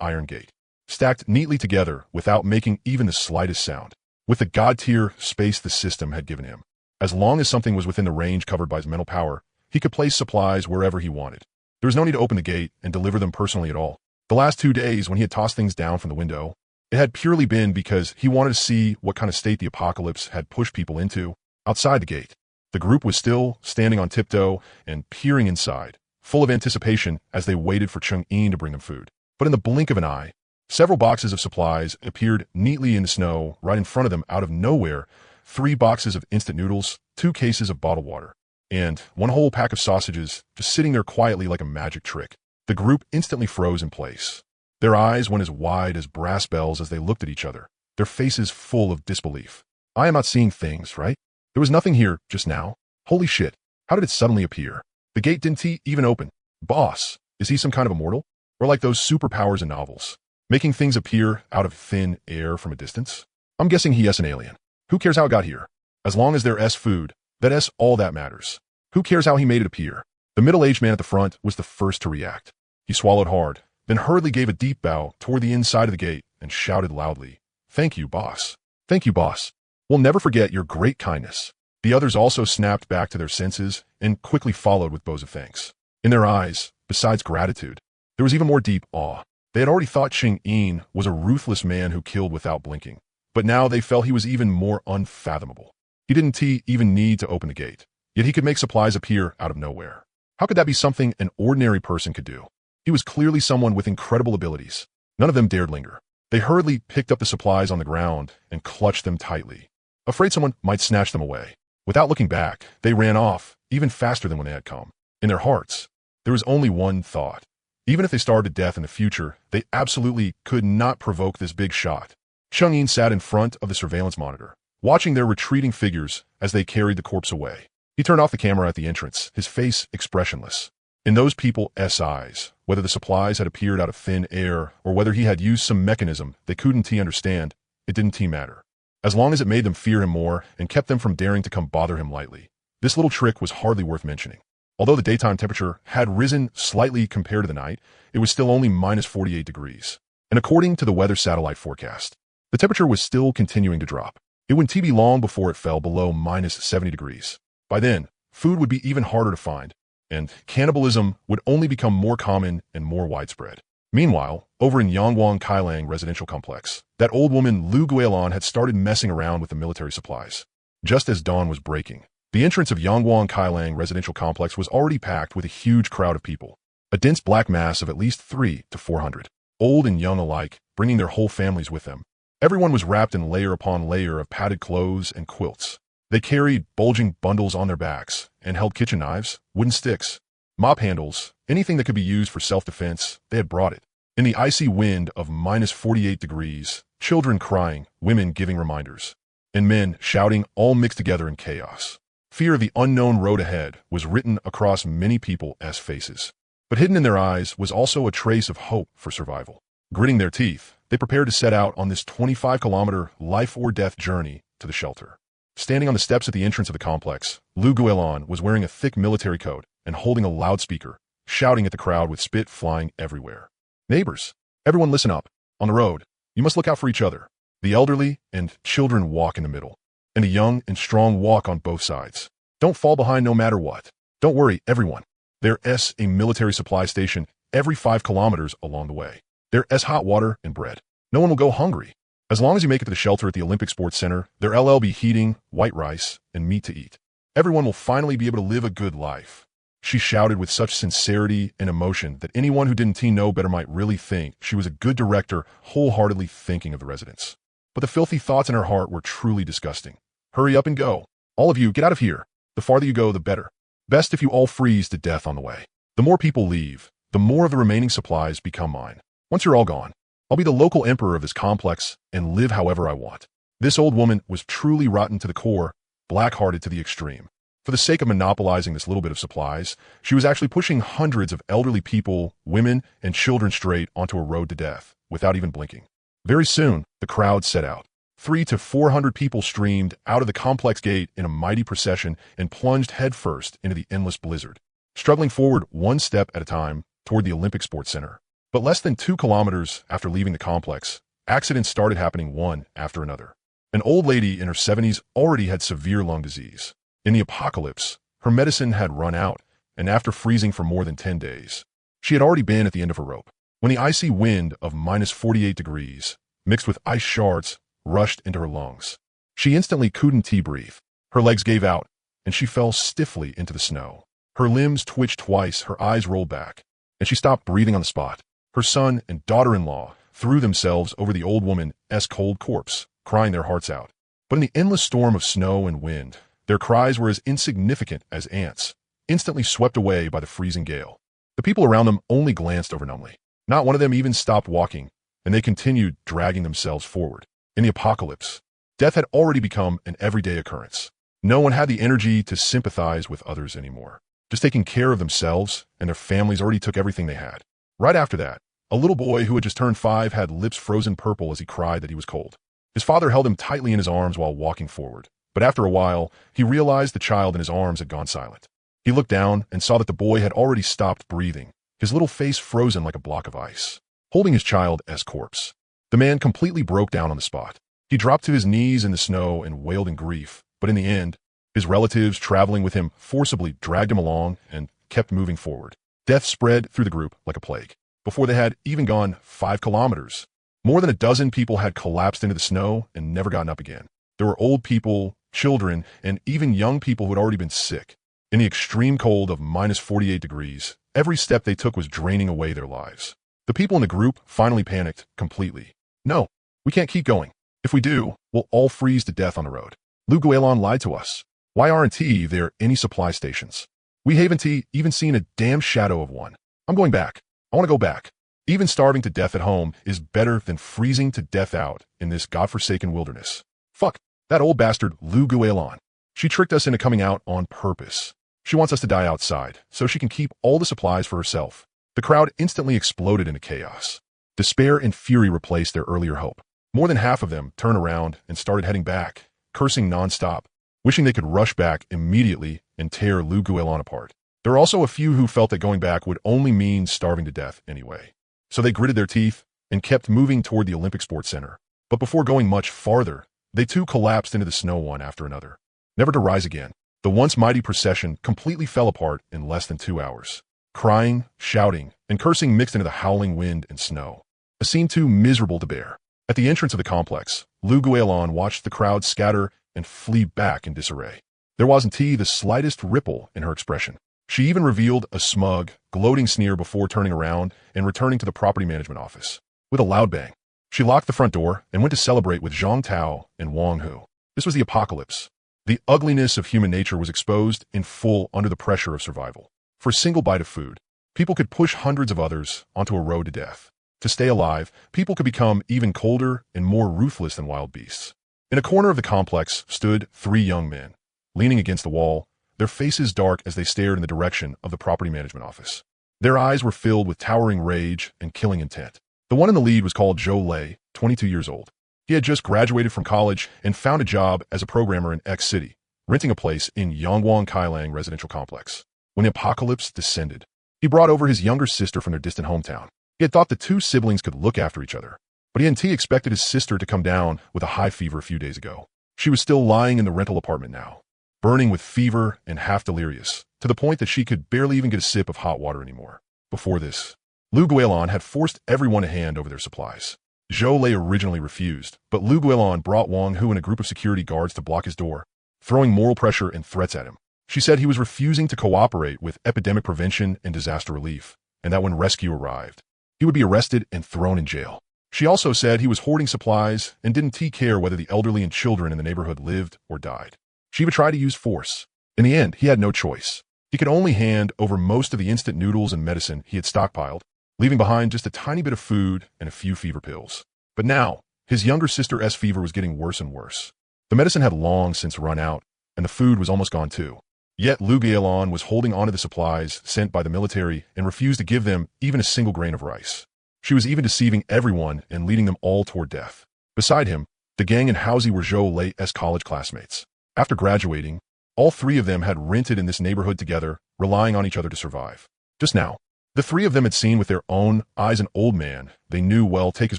iron gate, stacked neatly together without making even the slightest sound. With the god-tier space the system had given him, as long as something was within the range covered by his mental power, he could place supplies wherever he wanted. There was no need to open the gate and deliver them personally at all. The last 2 days when he had tossed things down from the window, it had purely been because he wanted to see what kind of state the apocalypse had pushed people into outside the gate. The group was still standing on tiptoe and peering inside, full of anticipation as they waited for Cheng-Yin to bring them food. But in the blink of an eye, several boxes of supplies appeared neatly in the snow right in front of them out of nowhere. 3 boxes of instant noodles, 2 cases of bottled water, and 1 whole pack of sausages just sitting there quietly like a magic trick. The group instantly froze in place. Their eyes went as wide as brass bells as they looked at each other, their faces full of disbelief. I am not seeing things, right? There was nothing here just now. Holy shit, how did it suddenly appear? The gate didn't even open. Boss, is he some kind of immortal? Or like those superpowers in novels, making things appear out of thin air from a distance? I'm guessing he is an alien. Who cares how it got here? As long as there's food, that's all that matters. Who cares how he made it appear? The middle-aged man at the front was the first to react. He swallowed hard, then hurriedly gave a deep bow toward the inside of the gate and shouted loudly, "Thank you, boss. Thank you, boss. We'll never forget your great kindness." The others also snapped back to their senses and quickly followed with bows of thanks. In their eyes, besides gratitude, there was even more deep awe. They had already thought Cheng-Yin was a ruthless man who killed without blinking, but now they felt he was even more unfathomable. He didn't even need to open the gate, yet he could make supplies appear out of nowhere. How could that be something an ordinary person could do? He was clearly someone with incredible abilities. None of them dared linger. They hurriedly picked up the supplies on the ground and clutched them tightly, afraid someone might snatch them away. Without looking back, they ran off, even faster than when they had come. In their hearts, there was only one thought. Even if they starved to death in the future, they absolutely could not provoke this big shot. Cheng-Yin sat in front of the surveillance monitor, watching their retreating figures as they carried the corpse away. He turned off the camera at the entrance, his face expressionless. In those people's eyes, whether the supplies had appeared out of thin air or whether he had used some mechanism they couldn't understand, it didn't matter. As long as it made them fear him more and kept them from daring to come bother him lightly, this little trick was hardly worth mentioning. Although the daytime temperature had risen slightly compared to the night, it was still only minus 48 degrees. And according to the weather satellite forecast, the temperature was still continuing to drop. It wouldn't be long before it fell below minus 70 degrees. By then, food would be even harder to find, and cannibalism would only become more common and more widespread. Meanwhile, over in Yangwang Kailang residential complex, that old woman Lu Guilin had started messing around with the military supplies. Just as dawn was breaking, the entrance of Yangwang Kailang residential complex was already packed with a huge crowd of people, a dense black mass of at least 300 to 400, old and young alike, bringing their whole families with them. Everyone was wrapped in layer upon layer of padded clothes and quilts. They carried bulging bundles on their backs and held kitchen knives, wooden sticks, mop handles, anything that could be used for self-defense. They had brought it. In the icy wind of minus 48 degrees, children crying, women giving reminders, and men shouting, all mixed together in chaos. Fear of the unknown road ahead was written across many people's faces. But hidden in their eyes was also a trace of hope for survival. Gritting their teeth, they prepared to set out on this 25-kilometer life-or-death journey to the shelter. Standing on the steps at the entrance of the complex, Lu Guilin was wearing a thick military coat and holding a loudspeaker, shouting at the crowd with spit flying everywhere. Neighbors, everyone listen up. On the road, you must look out for each other. The elderly and children walk in the middle, and the young and strong walk on both sides. Don't fall behind no matter what. Don't worry, everyone. There's a military supply station every 5 kilometers along the way. There's hot water and bread. No one will go hungry. As long as you make it to the shelter at the Olympic Sports Center, there'll be heating, white rice, and meat to eat. Everyone will finally be able to live a good life. She shouted with such sincerity and emotion that anyone who didn't know better might really think she was a good director, wholeheartedly thinking of the residents. But the filthy thoughts in her heart were truly disgusting. Hurry up and go. All of you, get out of here. The farther you go, the better. Best if you all freeze to death on the way. The more people leave, the more of the remaining supplies become mine. Once you're all gone, I'll be the local emperor of this complex and live however I want. This old woman was truly rotten to the core, black-hearted to the extreme. For the sake of monopolizing this little bit of supplies, she was actually pushing hundreds of elderly people, women, and children straight onto a road to death, without even blinking. Very soon, the crowd set out. 300 to 400 people streamed out of the complex gate in a mighty procession and plunged headfirst into the endless blizzard, struggling forward one step at a time toward the Olympic Sports Center. But less than 2 kilometers after leaving the complex, accidents started happening one after another. An old lady in her 70s already had severe lung disease. In the apocalypse, her medicine had run out, and after freezing for more than 10 days, she had already been at the end of her rope, when the icy wind of minus 48 degrees, mixed with ice shards, rushed into her lungs. She instantly couldn't breathe. Her legs gave out, and she fell stiffly into the snow. Her limbs twitched twice, her eyes rolled back, and she stopped breathing on the spot. Her son and daughter-in-law threw themselves over the old woman's cold corpse, crying their hearts out. But in the endless storm of snow and wind, their cries were as insignificant as ants, instantly swept away by the freezing gale. The people around them only glanced over numbly. Not one of them even stopped walking, and they continued dragging themselves forward. In the apocalypse, death had already become an everyday occurrence. No one had the energy to sympathize with others anymore. Just taking care of themselves and their families already took everything they had. Right after that, a little boy who had just turned 5 had lips frozen purple as he cried that he was cold. His father held him tightly in his arms while walking forward. But after a while, he realized the child in his arms had gone silent. He looked down and saw that the boy had already stopped breathing, his little face frozen like a block of ice, holding his child's corpse. The man completely broke down on the spot. He dropped to his knees in the snow and wailed in grief, but in the end, his relatives traveling with him forcibly dragged him along and kept moving forward. Death spread through the group like a plague. Before they had even gone 5 kilometers, more than a dozen people had collapsed into the snow and never gotten up again. There were old people, children, and even young people who had already been sick. In the extreme cold of minus 48 degrees, every step they took was draining away their lives. The people in the group finally panicked completely. No, we can't keep going. If we do, we'll all freeze to death on the road. Lu Guilin lied to us. Why aren't there any supply stations? We haven't even seen a damn shadow of one. I'm going back. I want to go back. Even starving to death at home is better than freezing to death out in this godforsaken wilderness. Fuck. That old bastard Lu Guilin. She tricked us into coming out on purpose. She wants us to die outside, so she can keep all the supplies for herself. The crowd instantly exploded into chaos. Despair and fury replaced their earlier hope. More than half of them turned around and started heading back, cursing nonstop, wishing they could rush back immediately and tear Lu Guilin apart. There were also a few who felt that going back would only mean starving to death anyway. So they gritted their teeth and kept moving toward the Olympic Sports Center. But before going much farther, they too collapsed into the snow one after another, never to rise again. The once mighty procession completely fell apart in less than 2 hours. Crying, shouting, and cursing mixed into the howling wind and snow. A scene too miserable to bear. At the entrance of the complex, Lu Guilin watched the crowd scatter and flee back in disarray. There wasn't the slightest ripple in her expression. She even revealed a smug, gloating sneer before turning around and returning to the property management office. With a loud bang, she locked the front door and went to celebrate with Zhang Tao and Wang Hu. This was the apocalypse. The ugliness of human nature was exposed in full under the pressure of survival. For a single bite of food, people could push hundreds of others onto a road to death. To stay alive, people could become even colder and more ruthless than wild beasts. In a corner of the complex stood 3 young men, leaning against the wall, their faces dark as they stared in the direction of the property management office. Their eyes were filled with towering rage and killing intent. The one in the lead was called Zhou Lei, 22 years old. He had just graduated from college and found a job as a programmer in X City, renting a place in Yongwang Kailang residential complex. When the apocalypse descended, he brought over his younger sister from their distant hometown. He had thought the two siblings could look after each other, but he expected his sister to come down with a high fever a few days ago. She was still lying in the rental apartment now, burning with fever and half delirious, to the point that she could barely even get a sip of hot water anymore. Before this, Lu Guilon had forced everyone to hand over their supplies. Zhou Lei originally refused, but Lu Guilon brought Wang Hu and a group of security guards to block his door, throwing moral pressure and threats at him. She said he was refusing to cooperate with epidemic prevention and disaster relief, and that when rescue arrived, he would be arrested and thrown in jail. She also said he was hoarding supplies and didn't care whether the elderly and children in the neighborhood lived or died. She would try to use force. In the end, he had no choice. He could only hand over most of the instant noodles and medicine he had stockpiled, leaving behind just a tiny bit of food and a few fever pills. But now, his younger sister's fever was getting worse and worse. The medicine had long since run out, and the food was almost gone too. Yet Lu Guilon was holding onto the supplies sent by the military and refused to give them even a single grain of rice. She was even deceiving everyone and leading them all toward death. Beside him, the gang and Housie were Zhou Lei's college classmates. After graduating, all three of them had rented in this neighborhood together, relying on each other to survive. Just now, the three of them had seen with their own eyes an old man they knew well take his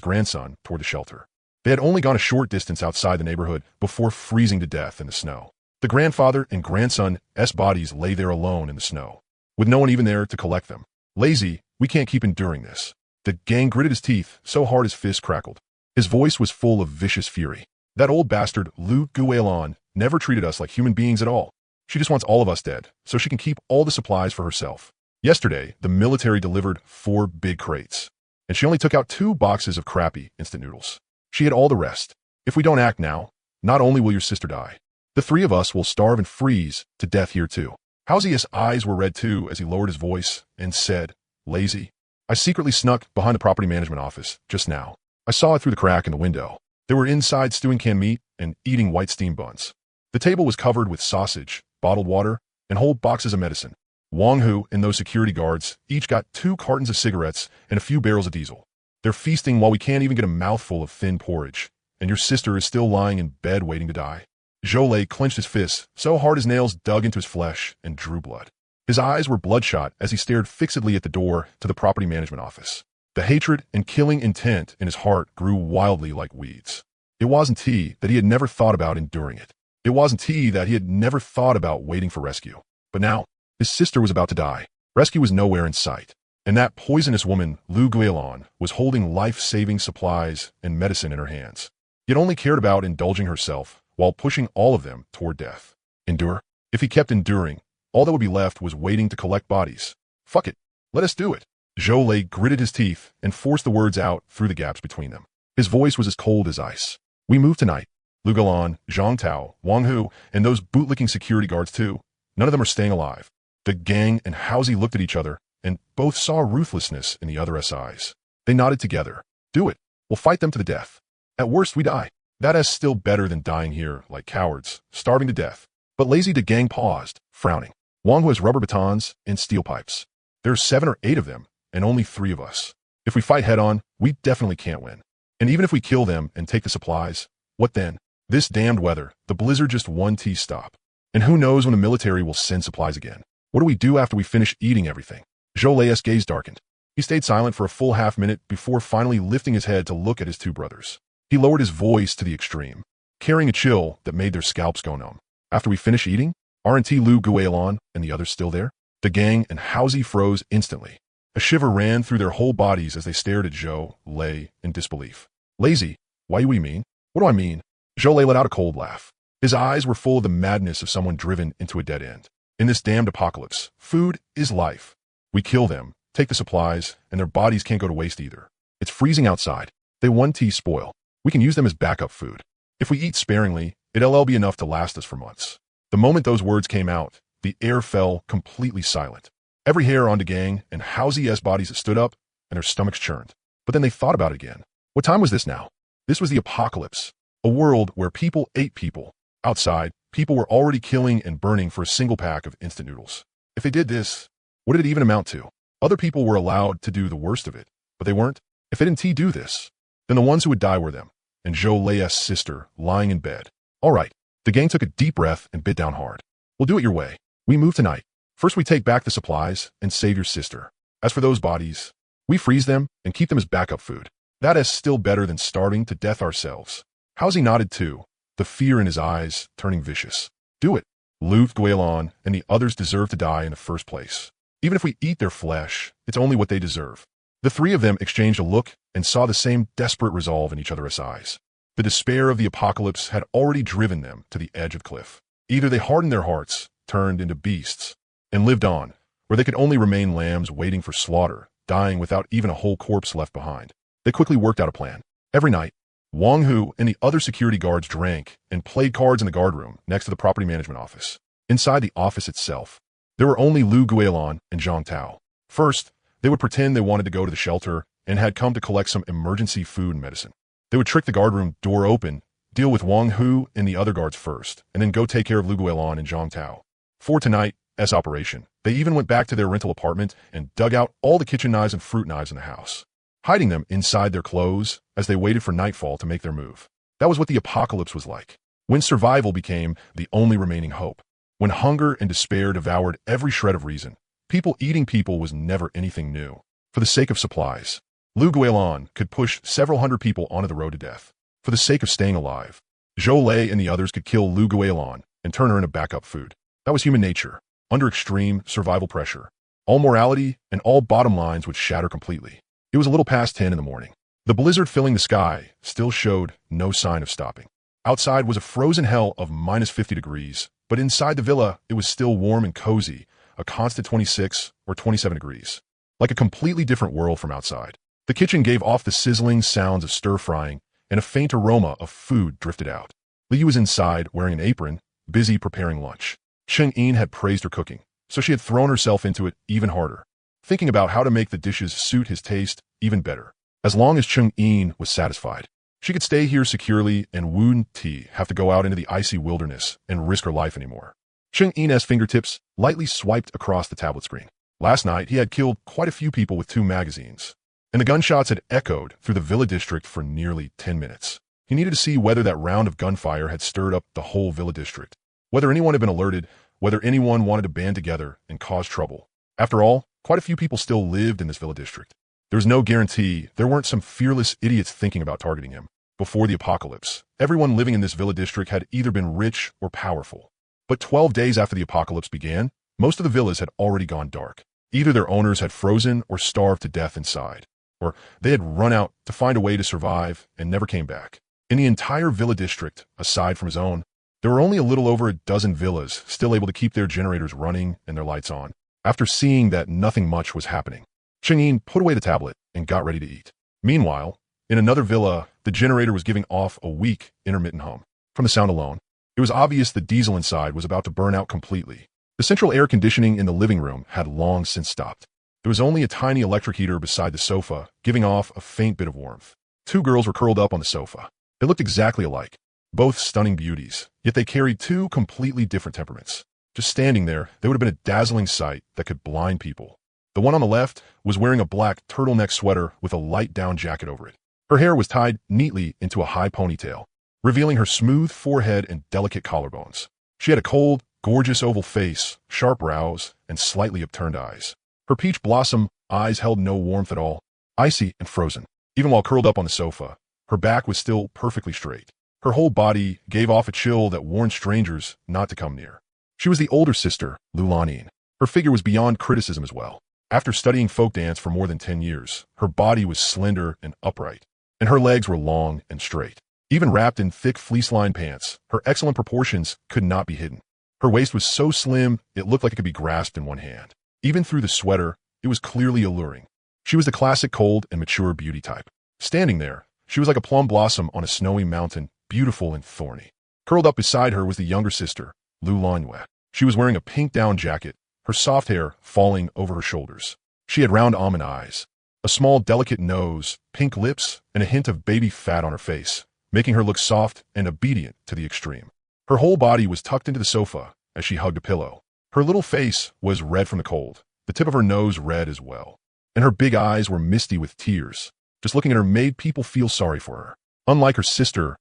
grandson toward the shelter. They had only gone a short distance outside the neighborhood before freezing to death in the snow. The grandfather and grandson's bodies lay there alone in the snow, with no one even there to collect them. Lazy, we can't keep enduring this. The gang gritted his teeth so hard his fists crackled. His voice was full of vicious fury. That old bastard, Lu Guilon, never treated us like human beings at all. She just wants all of us dead, so she can keep all the supplies for herself. Yesterday, the military delivered 4 big crates, and she only took out 2 boxes of crappy instant noodles. She had all the rest. If we don't act now, not only will your sister die, the 3 of us will starve and freeze to death here too. Housie's eyes were red too as he lowered his voice and said, Lazy, I secretly snuck behind the property management office just now. I saw it through the crack in the window. They were inside stewing canned meat and eating white steam buns. The table was covered with sausage, bottled water, and whole boxes of medicine. Wang Hu and those security guards each got 2 cartons of cigarettes and a few barrels of diesel. They're feasting while we can't even get a mouthful of thin porridge, and your sister is still lying in bed waiting to die. Zhou Lei clenched his fists so hard his nails dug into his flesh and drew blood. His eyes were bloodshot as he stared fixedly at the door to the property management office. The hatred and killing intent in his heart grew wildly like weeds. It wasn't that he had never thought about enduring it. It wasn't that he had never thought about waiting for rescue. But now, his sister was about to die. Rescue was nowhere in sight. And that poisonous woman, Lu Guilon, was holding life-saving supplies and medicine in her hands. He had only cared about indulging herself while pushing all of them toward death. Endure? If he kept enduring, all that would be left was waiting to collect bodies. Fuck it. Let us do it. Zhou Lei gritted his teeth and forced the words out through the gaps between them. His voice was as cold as ice. We move tonight. Lu Guilon, Zhang Tao, Wang Hu, and those bootlicking security guards too. None of them are staying alive. The gang and Housie looked at each other and both saw ruthlessness in the other's eyes. They nodded together. Do it. We'll fight them to the death. At worst, we die. That is still better than dying here like cowards, starving to death. But Lazy the gang paused, frowning. Wang Hu has rubber batons and steel pipes. There are 7 or 8 of them, and only 3 of us. If we fight head-on, we definitely can't win. And even if we kill them and take the supplies, what then? This damned weather, the blizzard just 1 stop. And who knows when the military will send supplies again? What do we do after we finish eating everything? Zhou Lei's gaze darkened. He stayed silent for a full half-minute before finally lifting his head to look at his 2 brothers. He lowered his voice to the extreme, carrying a chill that made their scalps go numb. After we finish eating, aren't Lu Guilon and the others still there? The gang and Housie froze instantly. A shiver ran through their whole bodies as they stared at Zhou Lei in disbelief. Lazy, why you mean? What do I mean? Zhou Lei let out a cold laugh. His eyes were full of the madness of someone driven into a dead end. In this damned apocalypse, food is life. We kill them, take the supplies, and their bodies can't go to waste either. It's freezing outside. They 1 spoil. We can use them as backup food. If we eat sparingly, it'll be enough to last us for months. The moment those words came out, the air fell completely silent. Every hair on the gang and Housie's bodies stood up, and their stomachs churned. But then they thought about it again. What time was this now? This was the apocalypse. A world where people ate people. Outside, people were already killing and burning for a single pack of instant noodles. If they did this, what did it even amount to? Other people were allowed to do the worst of it, but they weren't. If they didn't do this, then the ones who would die were them. and Zhou Lei's sister lying in bed. All right. The gang took a deep breath and bit down hard. We'll do it your way. We move tonight. First we take back the supplies and save your sister. As for those bodies, we freeze them and keep them as backup food. That is still better than starving to death ourselves. Howsy nodded too, the fear in his eyes turning vicious. Do it. Luke Guilon and the others deserve to die in the first place. Even if we eat their flesh, it's only what they deserve. The three of them exchanged a look and saw the same desperate resolve in each other's eyes. The despair of the apocalypse had already driven them to the edge of the cliff. Either they hardened their hearts, turned into beasts, and lived on, where they could only remain lambs waiting for slaughter, dying without even a whole corpse left behind. They quickly worked out a plan. Every night, Wang Hu and the other security guards drank and played cards in the guard room next to the property management office. Inside the office itself, there were only Lu Guilon and Zhang Tao. First, they would pretend they wanted to go to the shelter and had come to collect some emergency food and medicine. They would trick the guard room door open, deal with Wang Hu and the other guards first, and then go take care of Lu Guilon and Zhang Tao. For tonight's operation, they even went back to their rental apartment and dug out all the kitchen knives and fruit knives in the house, hiding them inside their clothes as they waited for nightfall to make their move. That was what the apocalypse was like, when survival became the only remaining hope. When hunger and despair devoured every shred of reason, people eating people was never anything new. For the sake of supplies, Lu Guilon could push several hundred people onto the road to death. For the sake of staying alive, Zhou Lei and the others could kill Lu Guilon and turn her into backup food. That was human nature. Under extreme survival pressure, all morality and all bottom lines would shatter completely. It was a little past 10 in the morning. The blizzard filling the sky still showed no sign of stopping. Outside was a frozen hell of minus 50 degrees, but inside the villa it was still warm and cozy, a constant 26 or 27 degrees. Like a completely different world from outside. The kitchen gave off the sizzling sounds of stir-frying, and a faint aroma of food drifted out. Liu was inside, wearing an apron, busy preparing lunch. Cheng Yin had praised her cooking, so she had thrown herself into it even harder, thinking about how to make the dishes suit his taste even better. As long as Cheng Yin was satisfied, she could stay here securely and wouldn't have to go out into the icy wilderness and risk her life anymore. Cheng Yin's fingertips lightly swiped across the tablet screen. Last night, he had killed quite a few people with 2 magazines, and the gunshots had echoed through the Villa District for nearly 10 minutes. He needed to see whether that round of gunfire had stirred up the whole Villa District, whether anyone had been alerted, whether anyone wanted to band together and cause trouble. After all, quite a few people still lived in this Villa District. There was no guarantee there weren't some fearless idiots thinking about targeting him. Before the apocalypse, everyone living in this Villa District had either been rich or powerful. But 12 days after the apocalypse began, most of the villas had already gone dark. Either their owners had frozen or starved to death inside, or they had run out to find a way to survive and never came back. In the entire Villa District, aside from his own, there were only a little over a dozen villas still able to keep their generators running and their lights on. After seeing that nothing much was happening, Cheng Yin put away the tablet and got ready to eat. Meanwhile, in another villa, the generator was giving off a weak, intermittent hum. From the sound alone, it was obvious the diesel inside was about to burn out completely. The central air conditioning in the living room had long since stopped. There was only a tiny electric heater beside the sofa, giving off a faint bit of warmth. 2 girls were curled up on the sofa. They looked exactly alike, both stunning beauties, yet they carried 2 completely different temperaments. Just standing there, they would have been a dazzling sight that could blind people. The one on the left was wearing a black turtleneck sweater with a light down jacket over it. Her hair was tied neatly into a high ponytail, revealing her smooth forehead and delicate collarbones. She had a cold, gorgeous oval face, sharp brows, and slightly upturned eyes. Her peach blossom eyes held no warmth at all, icy and frozen. Even while curled up on the sofa, her back was still perfectly straight. Her whole body gave off a chill that warned strangers not to come near. She was the older sister, Lu Lanin. Her figure was beyond criticism as well. After studying folk dance for more than 10 years, her body was slender and upright, and her legs were long and straight. Even wrapped in thick fleece-lined pants, her excellent proportions could not be hidden. Her waist was so slim, it looked like it could be grasped in one hand. Even through the sweater, it was clearly alluring. She was the classic cold and mature beauty type. Standing there, she was like a plum blossom on a snowy mountain, beautiful and thorny. Curled up beside her was the younger sister, Lu Lanyue. She was wearing a pink down jacket, her soft hair falling over her shoulders. She had round almond eyes, a small delicate nose, pink lips, and a hint of baby fat on her face, making her look soft and obedient to the extreme. Her whole body was tucked into the sofa as she hugged a pillow. Her little face was red from the cold, the tip of her nose red as well, and her big eyes were misty with tears. Just looking at her made people feel sorry for her. Unlike her sister's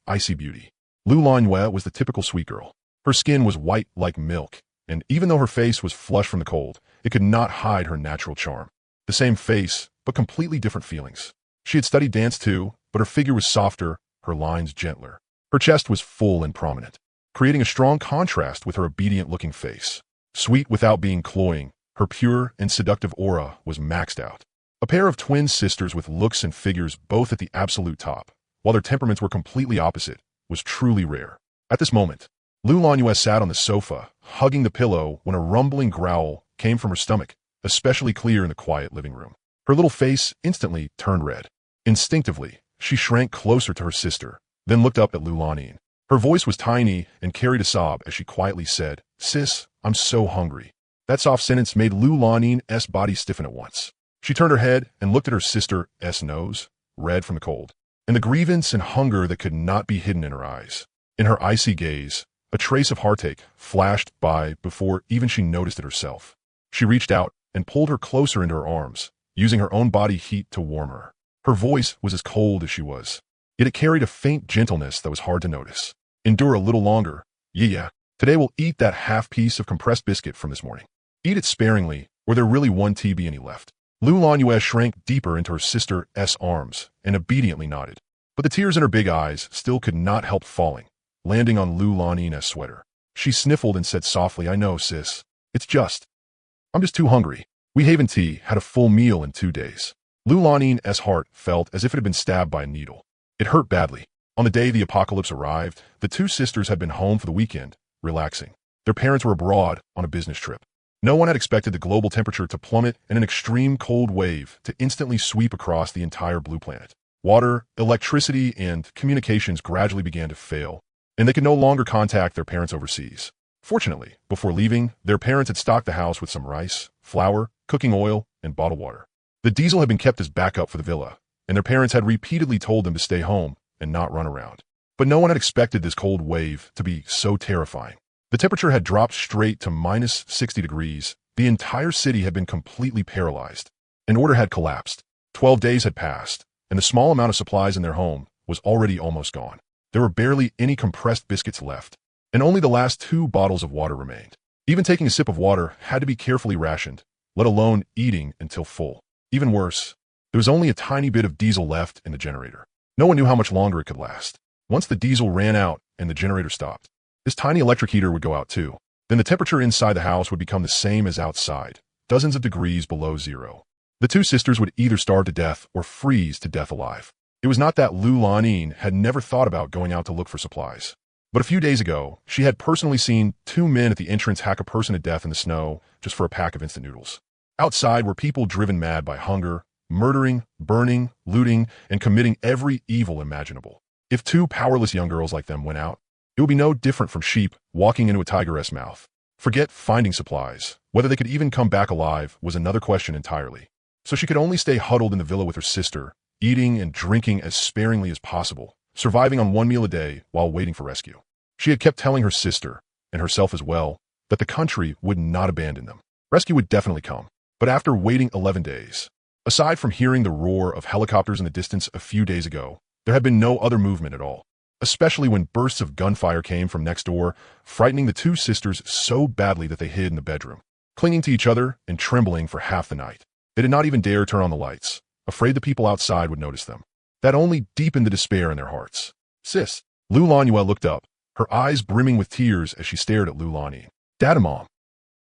icy beauty, Lu Lanue was the typical sweet girl. Her skin was white like milk, and even though her face was flushed from the cold, it could not hide her natural charm. The same face, but completely different feelings. She had studied dance too, but her figure was softer, her lines gentler. Her chest was full and prominent, creating a strong contrast with her obedient-looking face. Sweet without being cloying, her pure and seductive aura was maxed out. A pair of twin sisters with looks and figures both at the absolute top, while their temperaments were completely opposite, was truly rare. At this moment, Lu Lanue sat on the sofa, hugging the pillow when a rumbling growl came from her stomach, especially clear in the quiet living room. Her little face instantly turned red. Instinctively, she shrank closer to her sister, then looked up at Lu Lanine. Her voice was tiny and carried a sob as she quietly said, "Sis, I'm so hungry." That soft sentence made Lu Lanine's body stiffen at once. She turned her head and looked at her sister's nose, red from the cold, and the grievance and hunger that could not be hidden in her eyes. In her icy gaze, a trace of heartache flashed by before even she noticed it herself. She reached out and pulled her closer into her arms, using her own body heat to warm her. Her voice was as cold as she was, yet it carried a faint gentleness that was hard to notice. "Endure a little longer. Yeah. Today we'll eat that half piece of compressed biscuit from this morning. Eat it sparingly, or there really won't be any left." Lu Lanue shrank deeper into her sister's arms and obediently nodded. But the tears in her big eyes still could not help falling, landing on Lu Lanine's sweater. She sniffled and said softly, "I know, sis. I'm just too hungry. We haven't had a full meal in 2 days." Lu Lanine's heart felt as if it had been stabbed by a needle. It hurt badly. On the day the apocalypse arrived, the two sisters had been home for the weekend, relaxing. Their parents were abroad on a business trip. No one had expected the global temperature to plummet and an extreme cold wave to instantly sweep across the entire blue planet. Water, electricity, and communications gradually began to fail, and they could no longer contact their parents overseas. Fortunately, before leaving, their parents had stocked the house with some rice, flour, cooking oil, and bottled water. The diesel had been kept as backup for the villa, and their parents had repeatedly told them to stay home and not run around. But no one had expected this cold wave to be so terrifying. The temperature had dropped straight to minus 60 degrees. The entire city had been completely paralyzed. An order had collapsed. 12 days had passed, and the small amount of supplies in their home was already almost gone. There were barely any compressed biscuits left, and only the last 2 bottles of water remained. Even taking a sip of water had to be carefully rationed, let alone eating until full. Even worse, there was only a tiny bit of diesel left in the generator. No one knew how much longer it could last. Once the diesel ran out and the generator stopped, this tiny electric heater would go out too. Then the temperature inside the house would become the same as outside, dozens of degrees below zero. The two sisters would either starve to death or freeze to death alive. It was not that Lu Lanine had never thought about going out to look for supplies. But a few days ago, she had personally seen 2 men at the entrance hack a person to death in the snow just for a pack of instant noodles. Outside were people driven mad by hunger, murdering, burning, looting, and committing every evil imaginable. If 2 powerless young girls like them went out, it would be no different from sheep walking into a tiger's mouth. Forget finding supplies. Whether they could even come back alive was another question entirely. So she could only stay huddled in the villa with her sister, eating and drinking as sparingly as possible, surviving on 1 meal a day while waiting for rescue. She had kept telling her sister, and herself as well, that the country would not abandon them. Rescue would definitely come. But after waiting 11 days, aside from hearing the roar of helicopters in the distance a few days ago, there had been no other movement at all. Especially when bursts of gunfire came from next door, frightening the two sisters so badly that they hid in the bedroom, clinging to each other and trembling for half the night. They did not even dare turn on the lights, afraid the people outside would notice them. That only deepened the despair in their hearts. "Sis." Lu Lanue looked up, her eyes brimming with tears as she stared at Lu Lanine. "Dad and Mom,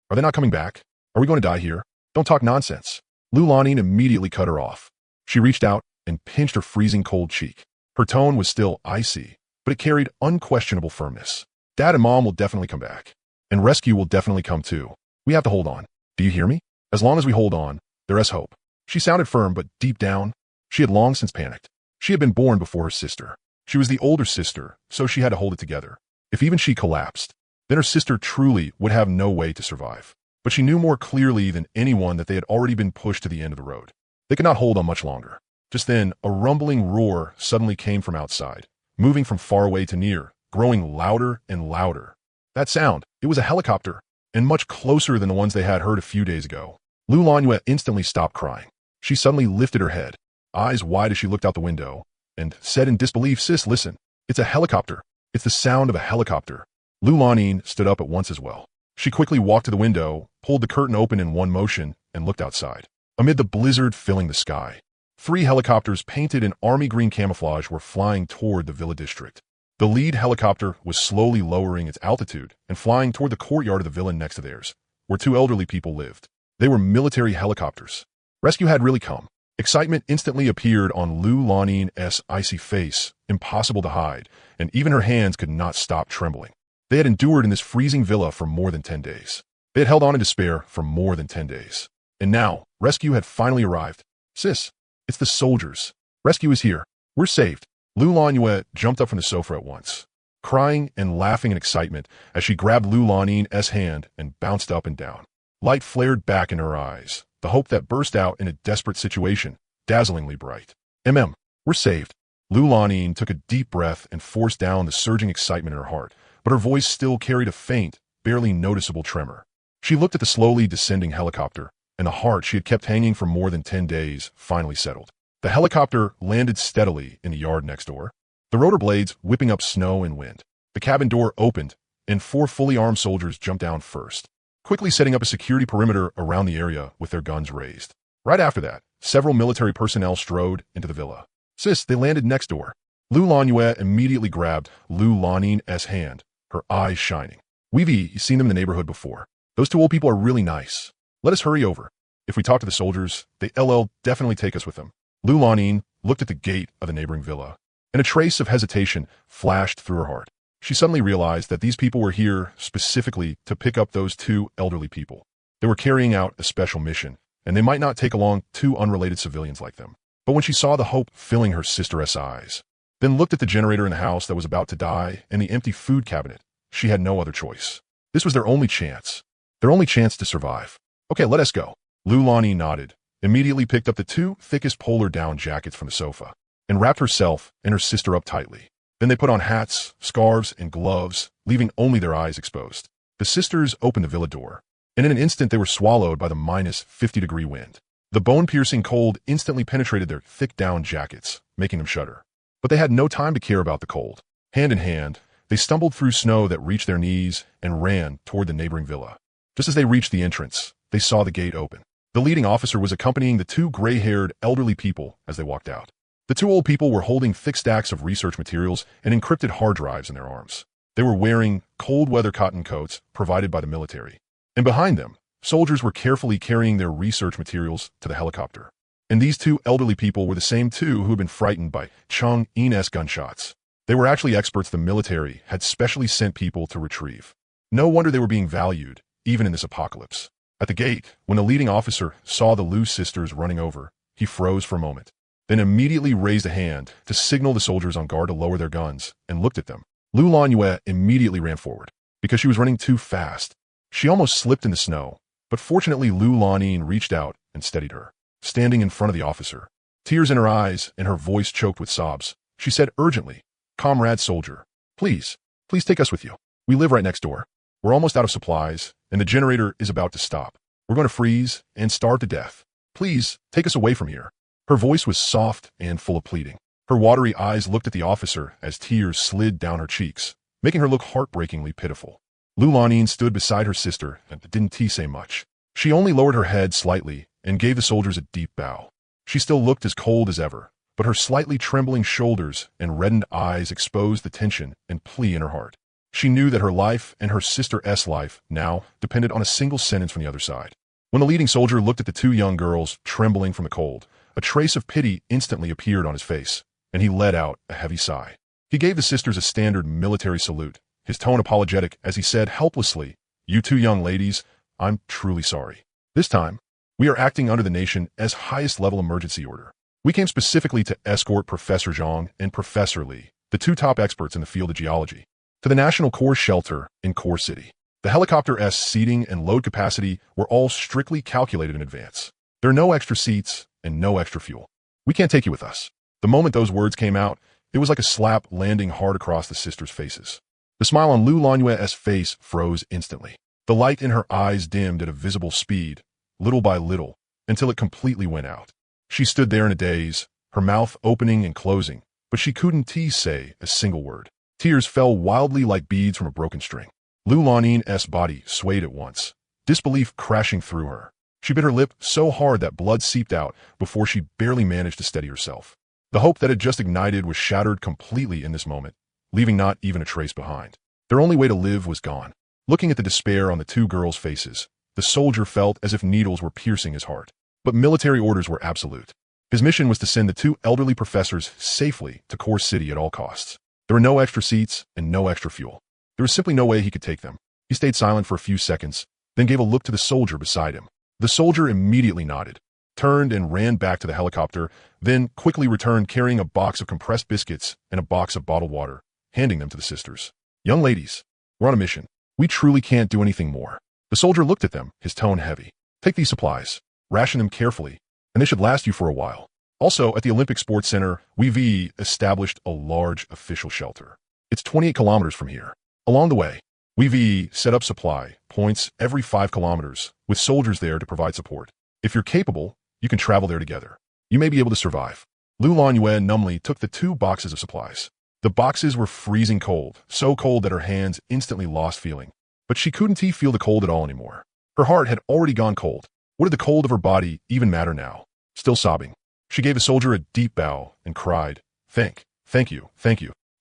are they not coming back? Are we going to die here? Don't talk nonsense." Lu Lanine immediately cut her off. She reached out and pinched her freezing cold cheek. Her tone was still icy, but it carried unquestionable firmness. "Dad and Mom will definitely come back. And rescue will definitely come too. We have to hold on. Do you hear me? As long as we hold on, there is hope." She sounded firm, but deep down, she had long since panicked. She had been born before her sister. She was the older sister, so she had to hold it together. If even she collapsed, then her sister truly would have no way to survive. But she knew more clearly than anyone that they had already been pushed to the end of the road. They could not hold on much longer. Just then, a rumbling roar suddenly came from outside, moving from far away to near, growing louder and louder. That sound, it was a helicopter, and much closer than the ones they had heard a few days ago. Lu Lanue instantly stopped crying. She suddenly lifted her head, eyes wide as she looked out the window, and said in disbelief, "Sis, listen. It's a helicopter. It's the sound of a helicopter." Lu Lanin stood up at once as well. She quickly walked to the window, pulled the curtain open in one motion, and looked outside. Amid the blizzard filling the sky, 3 helicopters painted in army green camouflage were flying toward the villa district. The lead helicopter was slowly lowering its altitude and flying toward the courtyard of the villa next to theirs, where 2 elderly people lived. They were military helicopters. Rescue had really come. Excitement instantly appeared on Lu Lanin's icy face, impossible to hide, and even her hands could not stop trembling. They had endured in this freezing villa for more than 10 days. They had held on in despair for more than 10 days. And now, rescue had finally arrived. "Sis, it's the soldiers. Rescue is here. We're saved." Lu Lanyue jumped up from the sofa at once, crying and laughing in excitement as she grabbed Lu Lanin's hand and bounced up and down. Light flared back in her eyes, the hope that burst out in a desperate situation, dazzlingly bright. We're saved." Lu Lanin took a deep breath and forced down the surging excitement in her heart, but her voice still carried a faint, barely noticeable tremor. She looked at the slowly descending helicopter, and the heart she had kept hanging for more than 10 days finally settled. The helicopter landed steadily in the yard next door, the rotor blades whipping up snow and wind. The cabin door opened, and 4 fully armed soldiers jumped down first, quickly setting up a security perimeter around the area with their guns raised. Right after that, several military personnel strode into the villa. "Sis, they landed next door." Lu Lanyue immediately grabbed Lu Lanin's hand, her eyes shining. "We've seen them in the neighborhood before. Those 2 old people are really nice. Let us hurry over. If we talk to the soldiers, they'll definitely take us with them." Lu Lanin looked at the gate of the neighboring villa, and a trace of hesitation flashed through her heart. She suddenly realized that these people were here specifically to pick up those 2 elderly people. They were carrying out a special mission, and they might not take along 2 unrelated civilians like them. But when she saw the hope filling her sister's eyes, then looked at the generator in the house that was about to die and the empty food cabinet, she had no other choice. This was their only chance to survive. "Okay, let us go." Lu Lanin nodded, immediately picked up the 2 thickest polar down jackets from the sofa, and wrapped herself and her sister up tightly. Then they put on hats, scarves, and gloves, leaving only their eyes exposed. The sisters opened the villa door, and in an instant they were swallowed by the -50-degree wind. The bone-piercing cold instantly penetrated their thick down jackets, making them shudder. But they had no time to care about the cold. Hand in hand, they stumbled through snow that reached their knees and ran toward the neighboring villa. Just as they reached the entrance, they saw the gate open. The leading officer was accompanying the 2 gray-haired elderly people as they walked out. The 2 old people were holding thick stacks of research materials and encrypted hard drives in their arms. They were wearing cold-weather cotton coats provided by the military. And behind them, soldiers were carefully carrying their research materials to the helicopter. And these 2 elderly people were the same 2 who had been frightened by Chang Yin's gunshots. They were actually experts the military had specially sent people to retrieve. No wonder they were being valued, even in this apocalypse. At the gate, when the leading officer saw the Lu sisters running over, he froze for a moment, then immediately raised a hand to signal the soldiers on guard to lower their guns, and looked at them. Lu Lanyue immediately ran forward, because she was running too fast. She almost slipped in the snow, but fortunately Lu Lanin reached out and steadied her. Standing in front of the officer, tears in her eyes and her voice choked with sobs, she said urgently, "Comrade soldier, please take us with you. We live right next door. We're almost out of supplies, and the generator is about to stop. We're going to freeze and starve to death. Please, take us away from here." Her voice was soft and full of pleading. Her watery eyes looked at the officer as tears slid down her cheeks, making her look heartbreakingly pitiful. Lu Lanin stood beside her sister and didn't say much. She only lowered her head slightly and gave the soldiers a deep bow. She still looked as cold as ever, but her slightly trembling shoulders and reddened eyes exposed the tension and plea in her heart. She knew that her life and her sister's life now depended on a single sentence from the other side. When the leading soldier looked at the 2 young girls trembling from the cold, a trace of pity instantly appeared on his face, and he let out a heavy sigh. He gave the sisters a standard military salute, his tone apologetic as he said helplessly, "You 2 young ladies, I'm truly sorry. This time, we are acting under the nation's highest level emergency order. We came specifically to escort Professor Zhang and Professor Li, the 2 top experts in the field of geology, to the National Core Shelter in Core City. The helicopter's seating and load capacity were all strictly calculated in advance. There are no extra seats and no extra fuel. We can't take you with us." The moment those words came out, it was like a slap landing hard across the sisters' faces. The smile on Lu Lanyue's face froze instantly. The light in her eyes dimmed at a visible speed, little by little, until it completely went out. She stood there in a daze, her mouth opening and closing, but she couldn't say a single word. Tears fell wildly like beads from a broken string. Lu Lanin's body swayed at once, disbelief crashing through her. She bit her lip so hard that blood seeped out before she barely managed to steady herself. The hope that had just ignited was shattered completely in this moment, leaving not even a trace behind. Their only way to live was gone. Looking at the despair on the two girls' faces, the soldier felt as if needles were piercing his heart. But military orders were absolute. His mission was to send the two elderly professors safely to Core City at all costs. There were no extra seats and no extra fuel. There was simply no way he could take them. He stayed silent for a few seconds, then gave a look to the soldier beside him. The soldier immediately nodded, turned and ran back to the helicopter, then quickly returned carrying a box of compressed biscuits and a box of bottled water, handing them to the sisters. "Young ladies, we're on a mission. We truly can't do anything more." The soldier looked at them, his tone heavy. "Take these supplies, ration them carefully, and they should last you for a while." Also, at the Olympic Sports Center, we've established a large official shelter. It's 28 kilometers from here. Along the way, we've set up supply points every 5 kilometers, with soldiers there to provide support. If you're capable, you can travel there together. You may be able to survive. Lu Lanyue numbly took the 2 boxes of supplies. The boxes were freezing cold, so cold that her hands instantly lost feeling. But she couldn't feel the cold at all anymore. Her heart had already gone cold. What did the cold of her body even matter now? Still sobbing, she gave the soldier a deep bow and cried, Thank you.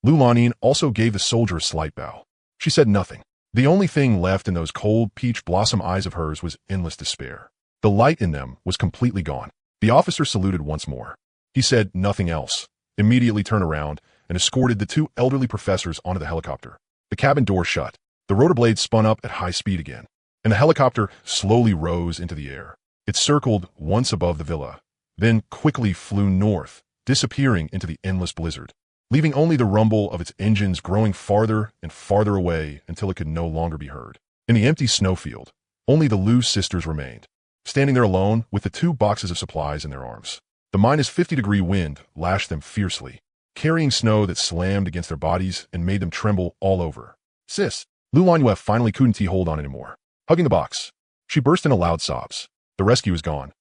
Lu Lanin also gave the soldier a slight bow. She said nothing. The only thing left in those cold peach blossom eyes of hers was endless despair. The light in them was completely gone. The officer saluted once more. He said nothing else, immediately turned around, and escorted the 2 elderly professors onto the helicopter. The cabin door shut. The rotor blades spun up at high speed again, and the helicopter slowly rose into the air. It circled once above the villa, then quickly flew north, disappearing into the endless blizzard, leaving only the rumble of its engines growing farther and farther away until it could no longer be heard. In the empty snowfield, only the Lu sisters remained, standing there alone with the 2 boxes of supplies in their arms. The -50-degree wind lashed them fiercely, carrying snow that slammed against their bodies and made them tremble all over. "Sis!" Lu Lanyue finally couldn't hold on anymore. Hugging the box, she burst into loud sobs. The rescue is gone.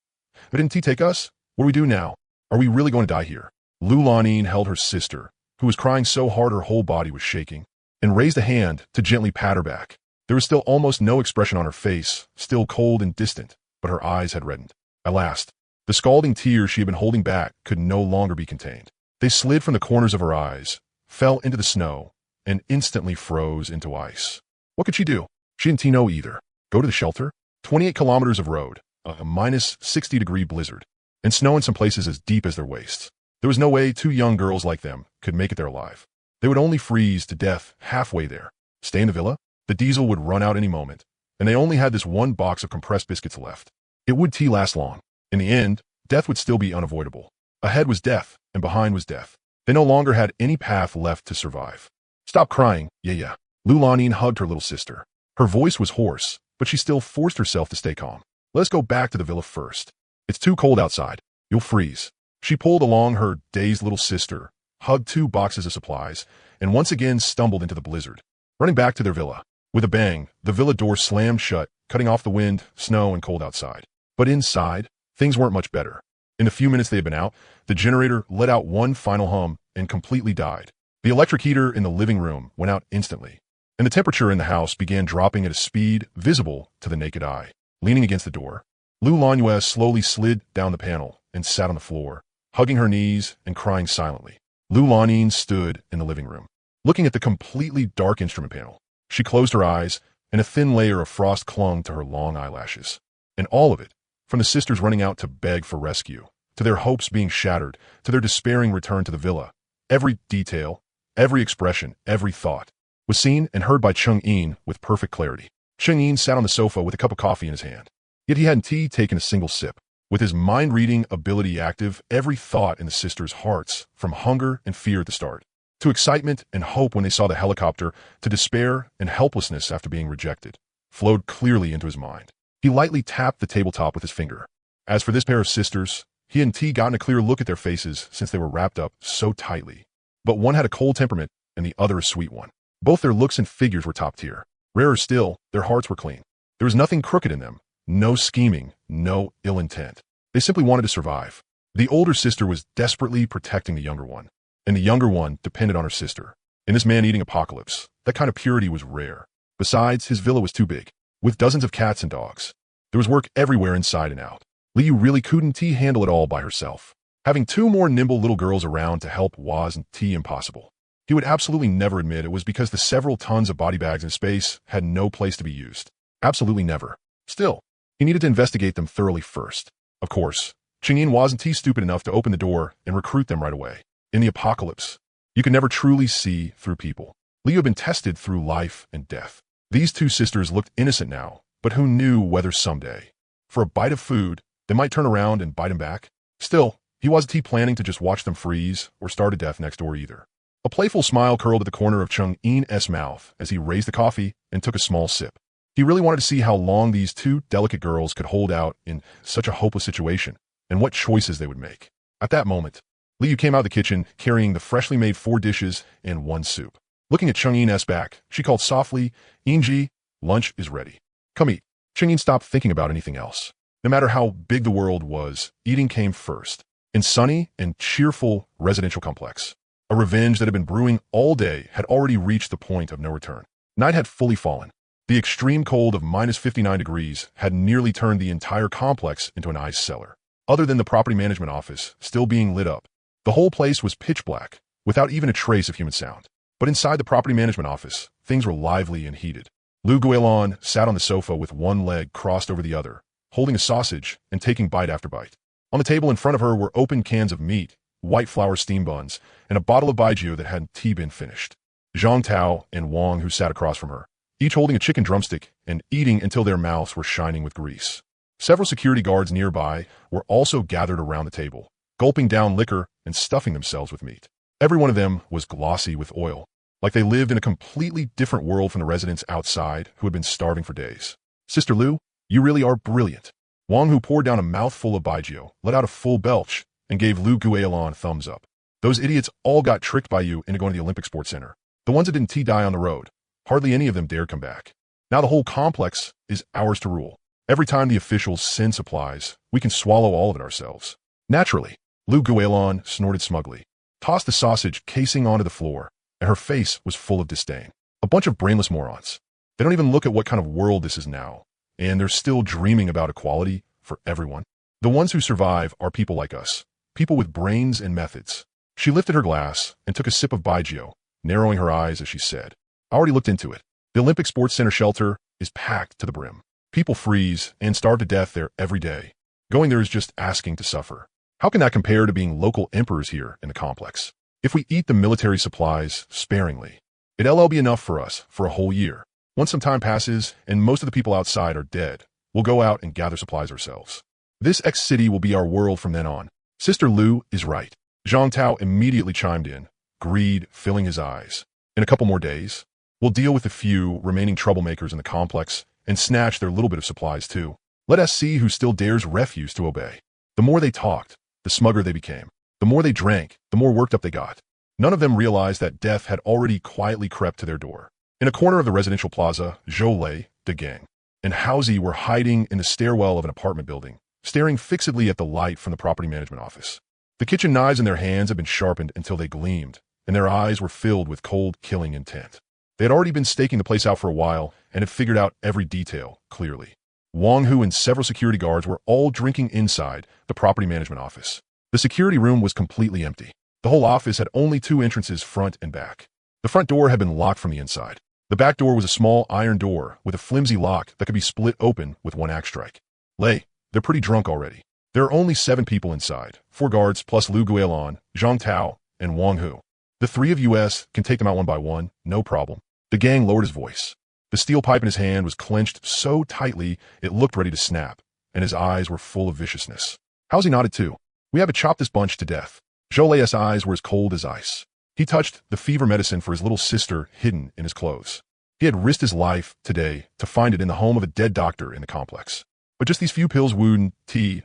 But didn't he take us? What do we do now? Are we really going to die here? Lu Lanin held her sister, who was crying so hard her whole body was shaking, and raised a hand to gently pat her back. There was still almost no expression on her face, still cold and distant, but her eyes had reddened. At last, the scalding tears she had been holding back could no longer be contained. They slid from the corners of her eyes, fell into the snow, and instantly froze into ice. What could she do? She didn't know either. Go to the shelter? 28 kilometers of road, a -60-degree blizzard, and snow in some places as deep as their waists. There was no way 2 young girls like them could make it there alive. They would only freeze to death halfway there. Stay in the villa? The diesel would run out any moment, and they only had this 1 box of compressed biscuits left. It would last long. In the end, death would still be unavoidable. Ahead was death, and behind was death. They no longer had any path left to survive. Stop crying, yeah. Lu Lanin hugged her little sister. Her voice was hoarse, but she still forced herself to stay calm. Let's go back to the villa first. It's too cold outside. You'll freeze. She pulled along her dazed little sister, hugged 2 boxes of supplies, and once again stumbled into the blizzard, running back to their villa. With a bang, the villa door slammed shut, cutting off the wind, snow, and cold outside. But inside, things weren't much better. In the few minutes they had been out, the generator let out one final hum and completely died. The electric heater in the living room went out instantly, and the temperature in the house began dropping at a speed visible to the naked eye. Leaning against the door, Lu Lanyue slowly slid down the panel and sat on the floor, hugging her knees and crying silently. Lu Lanin stood in the living room, looking at the completely dark instrument panel. She closed her eyes, and a thin layer of frost clung to her long eyelashes. And all of it, from the sisters running out to beg for rescue, to their hopes being shattered, to their despairing return to the villa, every detail, every expression, every thought, was seen and heard by Cheng-In with perfect clarity. Cheng-In sat on the sofa with a cup of coffee in his hand. Yet he hadn't taken a single sip. With his mind-reading ability active, every thought in the sisters' hearts, from hunger and fear at the start, to excitement and hope when they saw the helicopter, to despair and helplessness after being rejected, flowed clearly into his mind. He lightly tapped the tabletop with his finger. As for this pair of sisters, he hadn't gotten a clear look at their faces since they were wrapped up so tightly. But one had a cold temperament and the other a sweet one. Both their looks and figures were top tier. Rarer still, their hearts were clean. There was nothing crooked in them, no scheming, no ill intent. They simply wanted to survive. The older sister was desperately protecting the younger one. and the younger one depended on her sister. In this man-eating apocalypse, that kind of purity was rare. Besides, his villa was too big, with dozens of cats and dogs. There was work everywhere inside and out. Liu really couldn't handle it all by herself. Having two more nimble little girls around to help was impossible. He would absolutely never admit it was because the several tons of body bags in space had no place to be used. Absolutely never. Still, he needed to investigate them thoroughly first. Of course, Chang'in wasn't stupid enough to open the door and recruit them right away. In the apocalypse, you can never truly see through people. Liu had been tested through life and death. These two sisters looked innocent now, but who knew whether someday, for a bite of food, they might turn around and bite him back? Still, he wasn't planning to just watch them freeze or starve to death next door either. A playful smile curled at the corner of Chang'in's mouth as he raised the coffee and took a small sip. He really wanted to see how long these two delicate girls could hold out in such a hopeless situation, and what choices they would make. At that moment, Liu came out of the kitchen carrying the freshly made 4 dishes and 1 soup. Looking at Chang'in's back, she called softly, "Inji, lunch is ready. Come eat." Chang'in stopped thinking about anything else. No matter how big the world was, eating came first. In sunny and cheerful residential complex, a revenge that had been brewing all day had already reached the point of no return. Night had fully fallen. The extreme cold of -59 degrees had nearly turned the entire complex into an ice cellar. Other than the property management office still being lit up, the whole place was pitch black, without even a trace of human sound. But inside the property management office, things were lively and heated. Lu Guilin sat on the sofa with one leg crossed over the other, holding a sausage and taking bite after bite. On the table in front of her were open cans of meat, white flour steam buns, and a bottle of baijiu that hadn't been finished. Zhang Tao and Wang, who sat across from her, each holding a chicken drumstick and eating until their mouths were shining with grease. Several security guards nearby were also gathered around the table, gulping down liquor and stuffing themselves with meat. Every one of them was glossy with oil, like they lived in a completely different world from the residents outside who had been starving for days. "Sister Lu, you really are brilliant." Wang, who poured down a mouthful of baijiu, let out a full belch and gave Lu Guilin a thumbs up. "Those idiots all got tricked by you into going to the Olympic Sports Center. The ones that didn't die on the road. Hardly any of them dared come back. Now the whole complex is ours to rule. Every time the officials send supplies, we can swallow all of it ourselves." "Naturally," Lu Guilin snorted smugly, tossed the sausage casing onto the floor, and her face was full of disdain. "A bunch of brainless morons. They don't even look at what kind of world this is now, and they're still dreaming about equality for everyone. The ones who survive are people like us, people with brains and methods." She lifted her glass and took a sip of baijiu, narrowing her eyes as she said, "I already looked into it. The Olympic Sports Center shelter is packed to the brim. People freeze and starve to death there every day. Going there is just asking to suffer. How can that compare to being local emperors here in the complex? If we eat the military supplies sparingly, it'll be enough for us for a whole year. Once some time passes and most of the people outside are dead, we'll go out and gather supplies ourselves. This X-City will be our world from then on." Sister Lu is right. Zhang Tao immediately chimed in, greed filling his eyes. "In a couple more days, we'll deal with the few remaining troublemakers in the complex and snatch their little bit of supplies too. Let us see who still dares refuse to obey." The more they talked, the smugger they became. The more they drank, the more worked up they got. None of them realized that death had already quietly crept to their door. In a corner of the residential plaza, Zhou, the gang, and Haozi were hiding in the stairwell of an apartment building, staring fixedly at the light from the property management office. The kitchen knives in their hands had been sharpened until they gleamed, and their eyes were filled with cold, killing intent. They had already been staking the place out for a while and had figured out every detail clearly. Wang Hu and several security guards were all drinking inside the property management office. The security room was completely empty. The whole office had only 2 entrances, front and back. The front door had been locked from the inside. The back door was a small iron door with a flimsy lock that could be split open with one axe strike. They're pretty drunk already. There are only 7 people inside, 4 guards plus Lu Guilin, Zhang Tao, and Wang Hu. The 3 of us can take them out one by one, no problem. The gang lowered his voice. The steel pipe in his hand was clenched so tightly it looked ready to snap, and his eyes were full of viciousness. Haozi nodded too. "We have to chop this bunch to death." Zhou's eyes were as cold as ice. He touched the fever medicine for his little sister hidden in his clothes. He had risked his life today to find it in the home of a dead doctor in the complex. But just these few pills wouldn't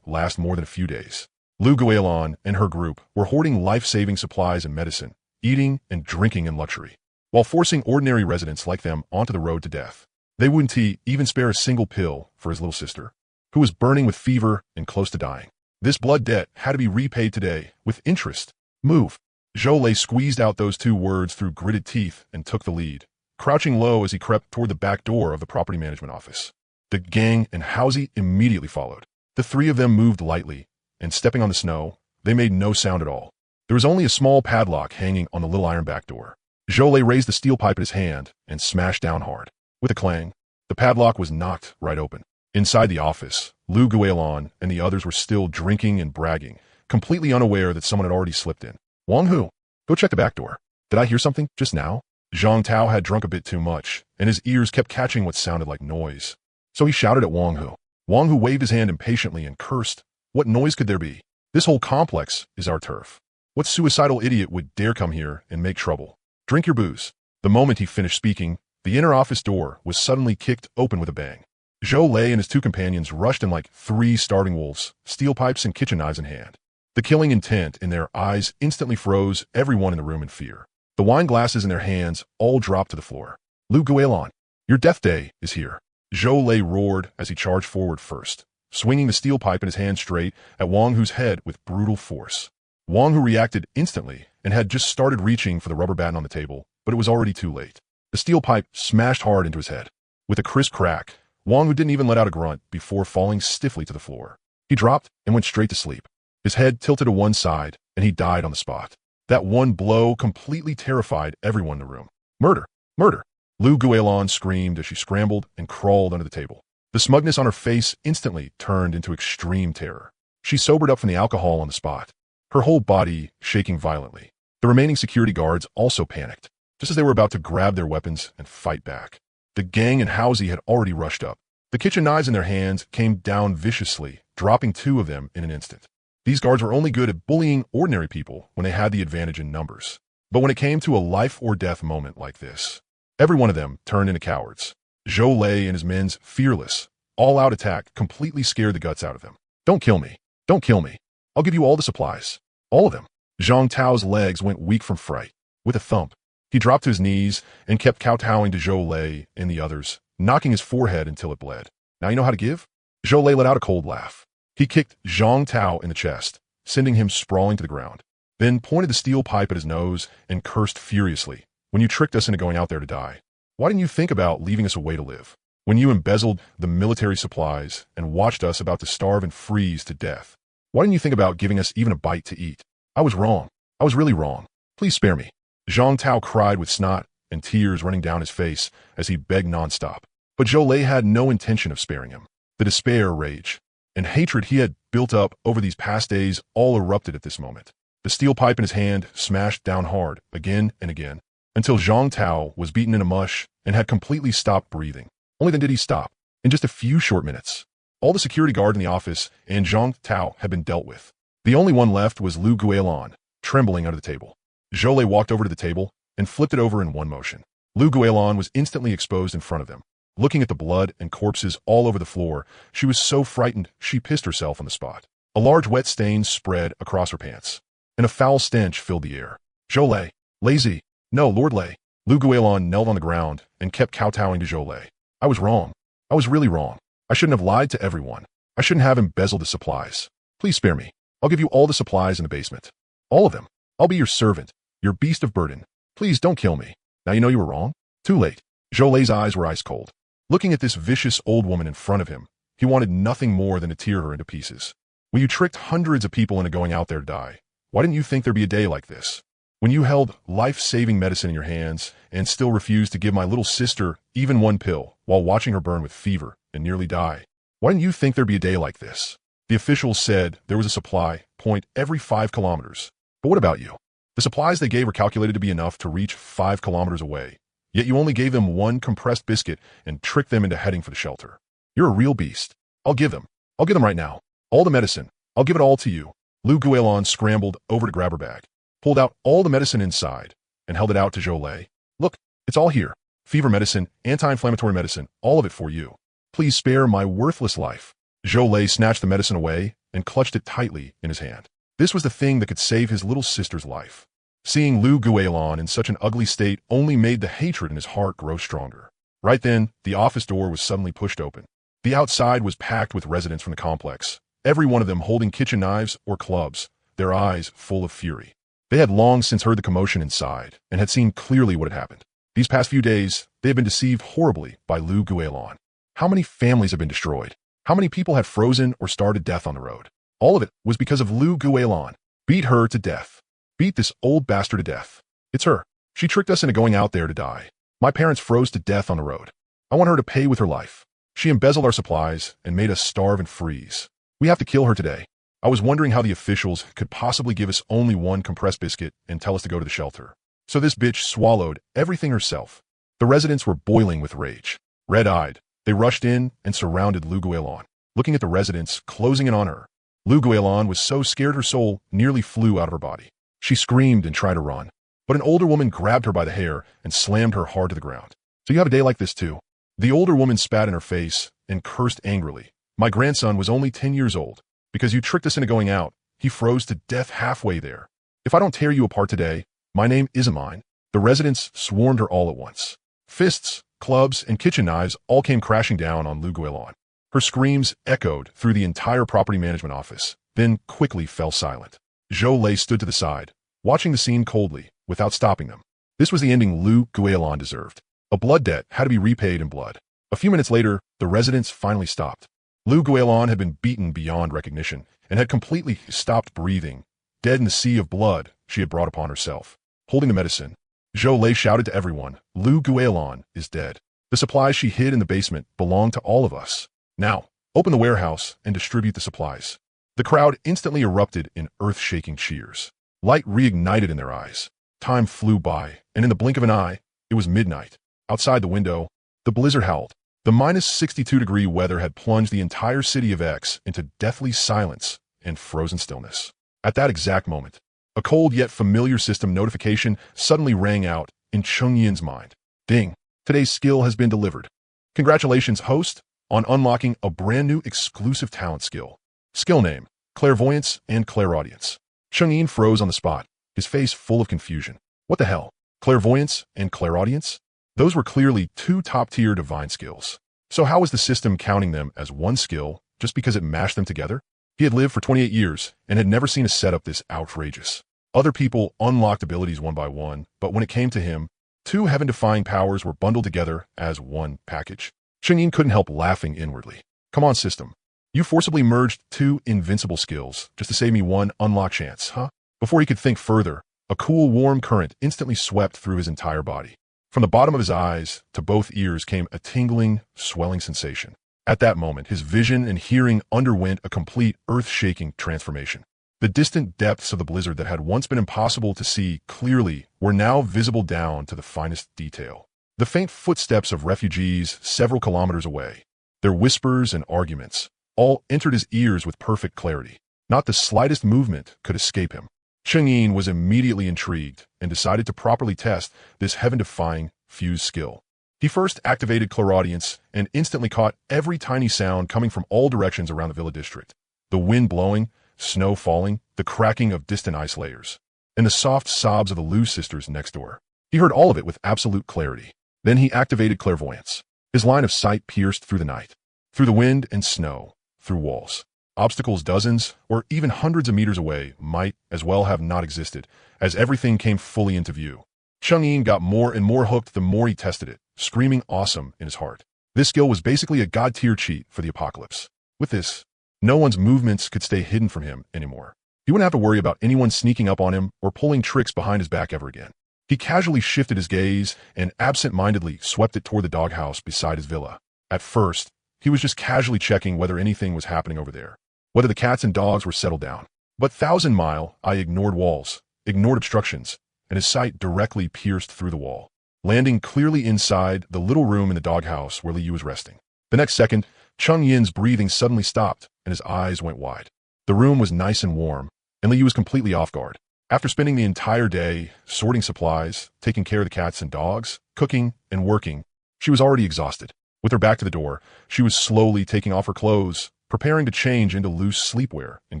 last more than a few days. Lu Guilin and her group were hoarding life-saving supplies and medicine, eating and drinking in luxury, while forcing ordinary residents like them onto the road to death. They wouldn't even spare a single pill for his little sister, who was burning with fever and close to dying. This blood debt had to be repaid today with interest. "Move." Zhou squeezed out those two words through gritted teeth and took the lead, crouching low as he crept toward the back door of the property management office. The gang and Housie immediately followed. The three of them moved lightly, and stepping on the snow, they made no sound at all. There was only a small padlock hanging on the little iron back door. Zhou raised the steel pipe in his hand and smashed down hard. With a clang, the padlock was knocked right open. Inside the office, Lu Guilin and the others were still drinking and bragging, completely unaware that someone had already slipped in. Wang Hu, go check the back door. Did I hear something just now? Zhang Tao had drunk a bit too much, and his ears kept catching what sounded like noise. So he shouted at Wang Hu. Wang Hu waved his hand impatiently and cursed. What noise could there be? This whole complex is our turf. What suicidal idiot would dare come here and make trouble? Drink your booze. The moment he finished speaking, the inner office door was suddenly kicked open with a bang. Zhou and his two companions rushed in like three starving wolves, steel pipes and kitchen knives in hand. The killing intent in their eyes instantly froze everyone in the room in fear. The wine glasses in their hands all dropped to the floor. Lu Guilin, your death day is here. Zhou roared as he charged forward first, swinging the steel pipe in his hand straight at Wang Hu's head with brutal force. Wang Hu reacted instantly and had just started reaching for the rubber baton on the table, but it was already too late. The steel pipe smashed hard into his head. With a crisp crack, Wang Hu didn't even let out a grunt before falling stiffly to the floor. He dropped and went straight to sleep. His head tilted to one side, and he died on the spot. That one blow completely terrified everyone in the room. Murder! Murder! Lu Guilin screamed as she scrambled and crawled under the table. The smugness on her face instantly turned into extreme terror. She sobered up from the alcohol on the spot, her whole body shaking violently. The remaining security guards also panicked, just as they were about to grab their weapons and fight back. The gang and Housie had already rushed up. The kitchen knives in their hands came down viciously, dropping two of them in an instant. These guards were only good at bullying ordinary people when they had the advantage in numbers. But when it came to a life-or-death moment like this, every one of them turned into cowards. Zhou and his men's fearless, all-out attack completely scared the guts out of them. Don't kill me. Don't kill me. I'll give you all the supplies. All of them. Zhang Tao's legs went weak from fright. With a thump, he dropped to his knees and kept kowtowing to Zhou and the others, knocking his forehead until it bled. Now you know how to give? Zhou let out a cold laugh. He kicked Zhang Tao in the chest, sending him sprawling to the ground, then pointed the steel pipe at his nose and cursed furiously. When you tricked us into going out there to die, why didn't you think about leaving us a way to live? When you embezzled the military supplies and watched us about to starve and freeze to death, why didn't you think about giving us even a bite to eat? I was wrong. I was really wrong. Please spare me. Zhang Tao cried with snot and tears running down his face as he begged nonstop. But Zhou had no intention of sparing him. The despair, rage, and hatred he had built up over these past days all erupted at this moment. The steel pipe in his hand smashed down hard, again and again, until Zhang Tao was beaten into mush and had completely stopped breathing. Only then did he stop. In just a few short minutes, all the security guard in the office and Zhang Tao had been dealt with. The only one left was Lu Guilin, trembling under the table. Zhou walked over to the table and flipped it over in one motion. Lu Guilin was instantly exposed in front of them. Looking at the blood and corpses all over the floor, she was so frightened she pissed herself on the spot. A large wet stain spread across her pants, and a foul stench filled the air. Zhou lazy. No, Lord Lei. Lu Guilin knelt on the ground and kept kowtowing to Zhou. I was wrong. I was really wrong. I shouldn't have lied to everyone. I shouldn't have embezzled the supplies. Please spare me. I'll give you all the supplies in the basement. All of them. I'll be your servant, your beast of burden. Please don't kill me. Now you know you were wrong? Too late. Zhou eyes were ice cold. Looking at this vicious old woman in front of him, he wanted nothing more than to tear her into pieces. When you tricked hundreds of people into going out there to die, why didn't you think there'd be a day like this? When you held life-saving medicine in your hands and still refused to give my little sister even one pill while watching her burn with fever and nearly die, why didn't you think there'd be a day like this? The officials said there was a supply point every 5 kilometers. But what about you? The supplies they gave were calculated to be enough to reach 5 kilometers away, yet you only gave them one compressed biscuit and tricked them into heading for the shelter. You're a real beast. I'll give them. I'll give them right now. All the medicine. I'll give it all to you. Lu Guilin scrambled over to grab her bag, pulled out all the medicine inside, and held it out to Zhou. Look, it's all here. Fever medicine, anti-inflammatory medicine, all of it for you. Please spare my worthless life. Zhou snatched the medicine away and clutched it tightly in his hand. This was the thing that could save his little sister's life. Seeing Lu Guilin in such an ugly state only made the hatred in his heart grow stronger. Right then, the office door was suddenly pushed open. The outside was packed with residents from the complex, every one of them holding kitchen knives or clubs, their eyes full of fury. They had long since heard the commotion inside and had seen clearly what had happened. These past few days, they had been deceived horribly by Lu Guilin. How many families had been destroyed? How many people had frozen or starved to death on the road? All of it was because of Lu Guilin. Beat her to death. Beat this old bastard to death. It's her. She tricked us into going out there to die. My parents froze to death on the road. I want her to pay with her life. She embezzled our supplies and made us starve and freeze. We have to kill her today. I was wondering how the officials could possibly give us only one compressed biscuit and tell us to go to the shelter. So this bitch swallowed everything herself. The residents were boiling with rage. Red-eyed, they rushed in and surrounded Lu Guilin, looking at the residents, closing in on her. Lu Guilin was so scared her soul nearly flew out of her body. She screamed and tried to run, but an older woman grabbed her by the hair and slammed her hard to the ground. So you have a day like this too? The older woman spat in her face and cursed angrily. My grandson was only 10 years old. Because you tricked us into going out, he froze to death halfway there. If I don't tear you apart today, my name isn't mine. The residents swarmed her all at once. Fists, clubs, and kitchen knives all came crashing down on Lu Guilin. Her screams echoed through the entire property management office, then quickly fell silent. Zhou Lei stood to the side, watching the scene coldly, without stopping them. This was the ending Lu Guilin deserved. A blood debt had to be repaid in blood. A few minutes later, the residents finally stopped. Lu Guilin had been beaten beyond recognition and had completely stopped breathing, dead in the sea of blood she had brought upon herself. Holding the medicine, Zhou Lei shouted to everyone, Lu Guilin is dead. The supplies she hid in the basement belong to all of us. Now, open the warehouse and distribute the supplies. The crowd instantly erupted in earth-shaking cheers. Light reignited in their eyes. Time flew by, and in the blink of an eye, it was midnight. Outside the window, the blizzard howled. The minus 62-degree weather had plunged the entire city of X into deathly silence and frozen stillness. At that exact moment, a cold yet familiar system notification suddenly rang out in Cheng Yin's mind. Ding! Today's skill has been delivered. Congratulations, host, on unlocking a brand new exclusive talent skill. Skill name, Clairvoyance and Clairaudience. Cheng Yin froze on the spot, his face full of confusion. What the hell? Clairvoyance and Clairaudience? Those were clearly two top-tier divine skills. So how was the system counting them as one skill just because it mashed them together? He had lived for 28 years and had never seen a setup this outrageous. Other people unlocked abilities one by one, but when it came to him, two heaven-defying powers were bundled together as one package. Cheng Yin couldn't help laughing inwardly. Come on, system. You forcibly merged two invincible skills just to save me one unlock chance, huh? Before he could think further, a cool, warm current instantly swept through his entire body. From the bottom of his eyes to both ears came a tingling, swelling sensation. At that moment, his vision and hearing underwent a complete earth-shaking transformation. The distant depths of the blizzard that had once been impossible to see clearly were now visible down to the finest detail. The faint footsteps of refugees several kilometers away, their whispers and arguments, all entered his ears with perfect clarity. Not the slightest movement could escape him. Cheng Yin was immediately intrigued and decided to properly test this heaven-defying fuse skill. He first activated Clairaudience and instantly caught every tiny sound coming from all directions around the Villa district. The wind blowing, snow falling, the cracking of distant ice layers, and the soft sobs of the Lu sisters next door. He heard all of it with absolute clarity. Then he activated Clairvoyance. His line of sight pierced through the night, through the wind and snow, through walls. Obstacles dozens or even hundreds of meters away might as well have not existed, as everything came fully into view. Cheng Yin got more and more hooked the more he tested it, screaming awesome in his heart. This skill was basically a god-tier cheat for the apocalypse. With this, no one's movements could stay hidden from him anymore. He wouldn't have to worry about anyone sneaking up on him or pulling tricks behind his back ever again. He casually shifted his gaze and absent-mindedly swept it toward the doghouse beside his villa. At first, he was just casually checking whether anything was happening over there, whether the cats and dogs were settled down. But 1,000-mile eye ignored walls, ignored obstructions, and his sight directly pierced through the wall, landing clearly inside the little room in the doghouse where Liu was resting. The next second, Cheng Yin's breathing suddenly stopped and his eyes went wide. The room was nice and warm, and Liu was completely off guard. After spending the entire day sorting supplies, taking care of the cats and dogs, cooking, and working, she was already exhausted. With her back to the door, she was slowly taking off her clothes, preparing to change into loose sleepwear and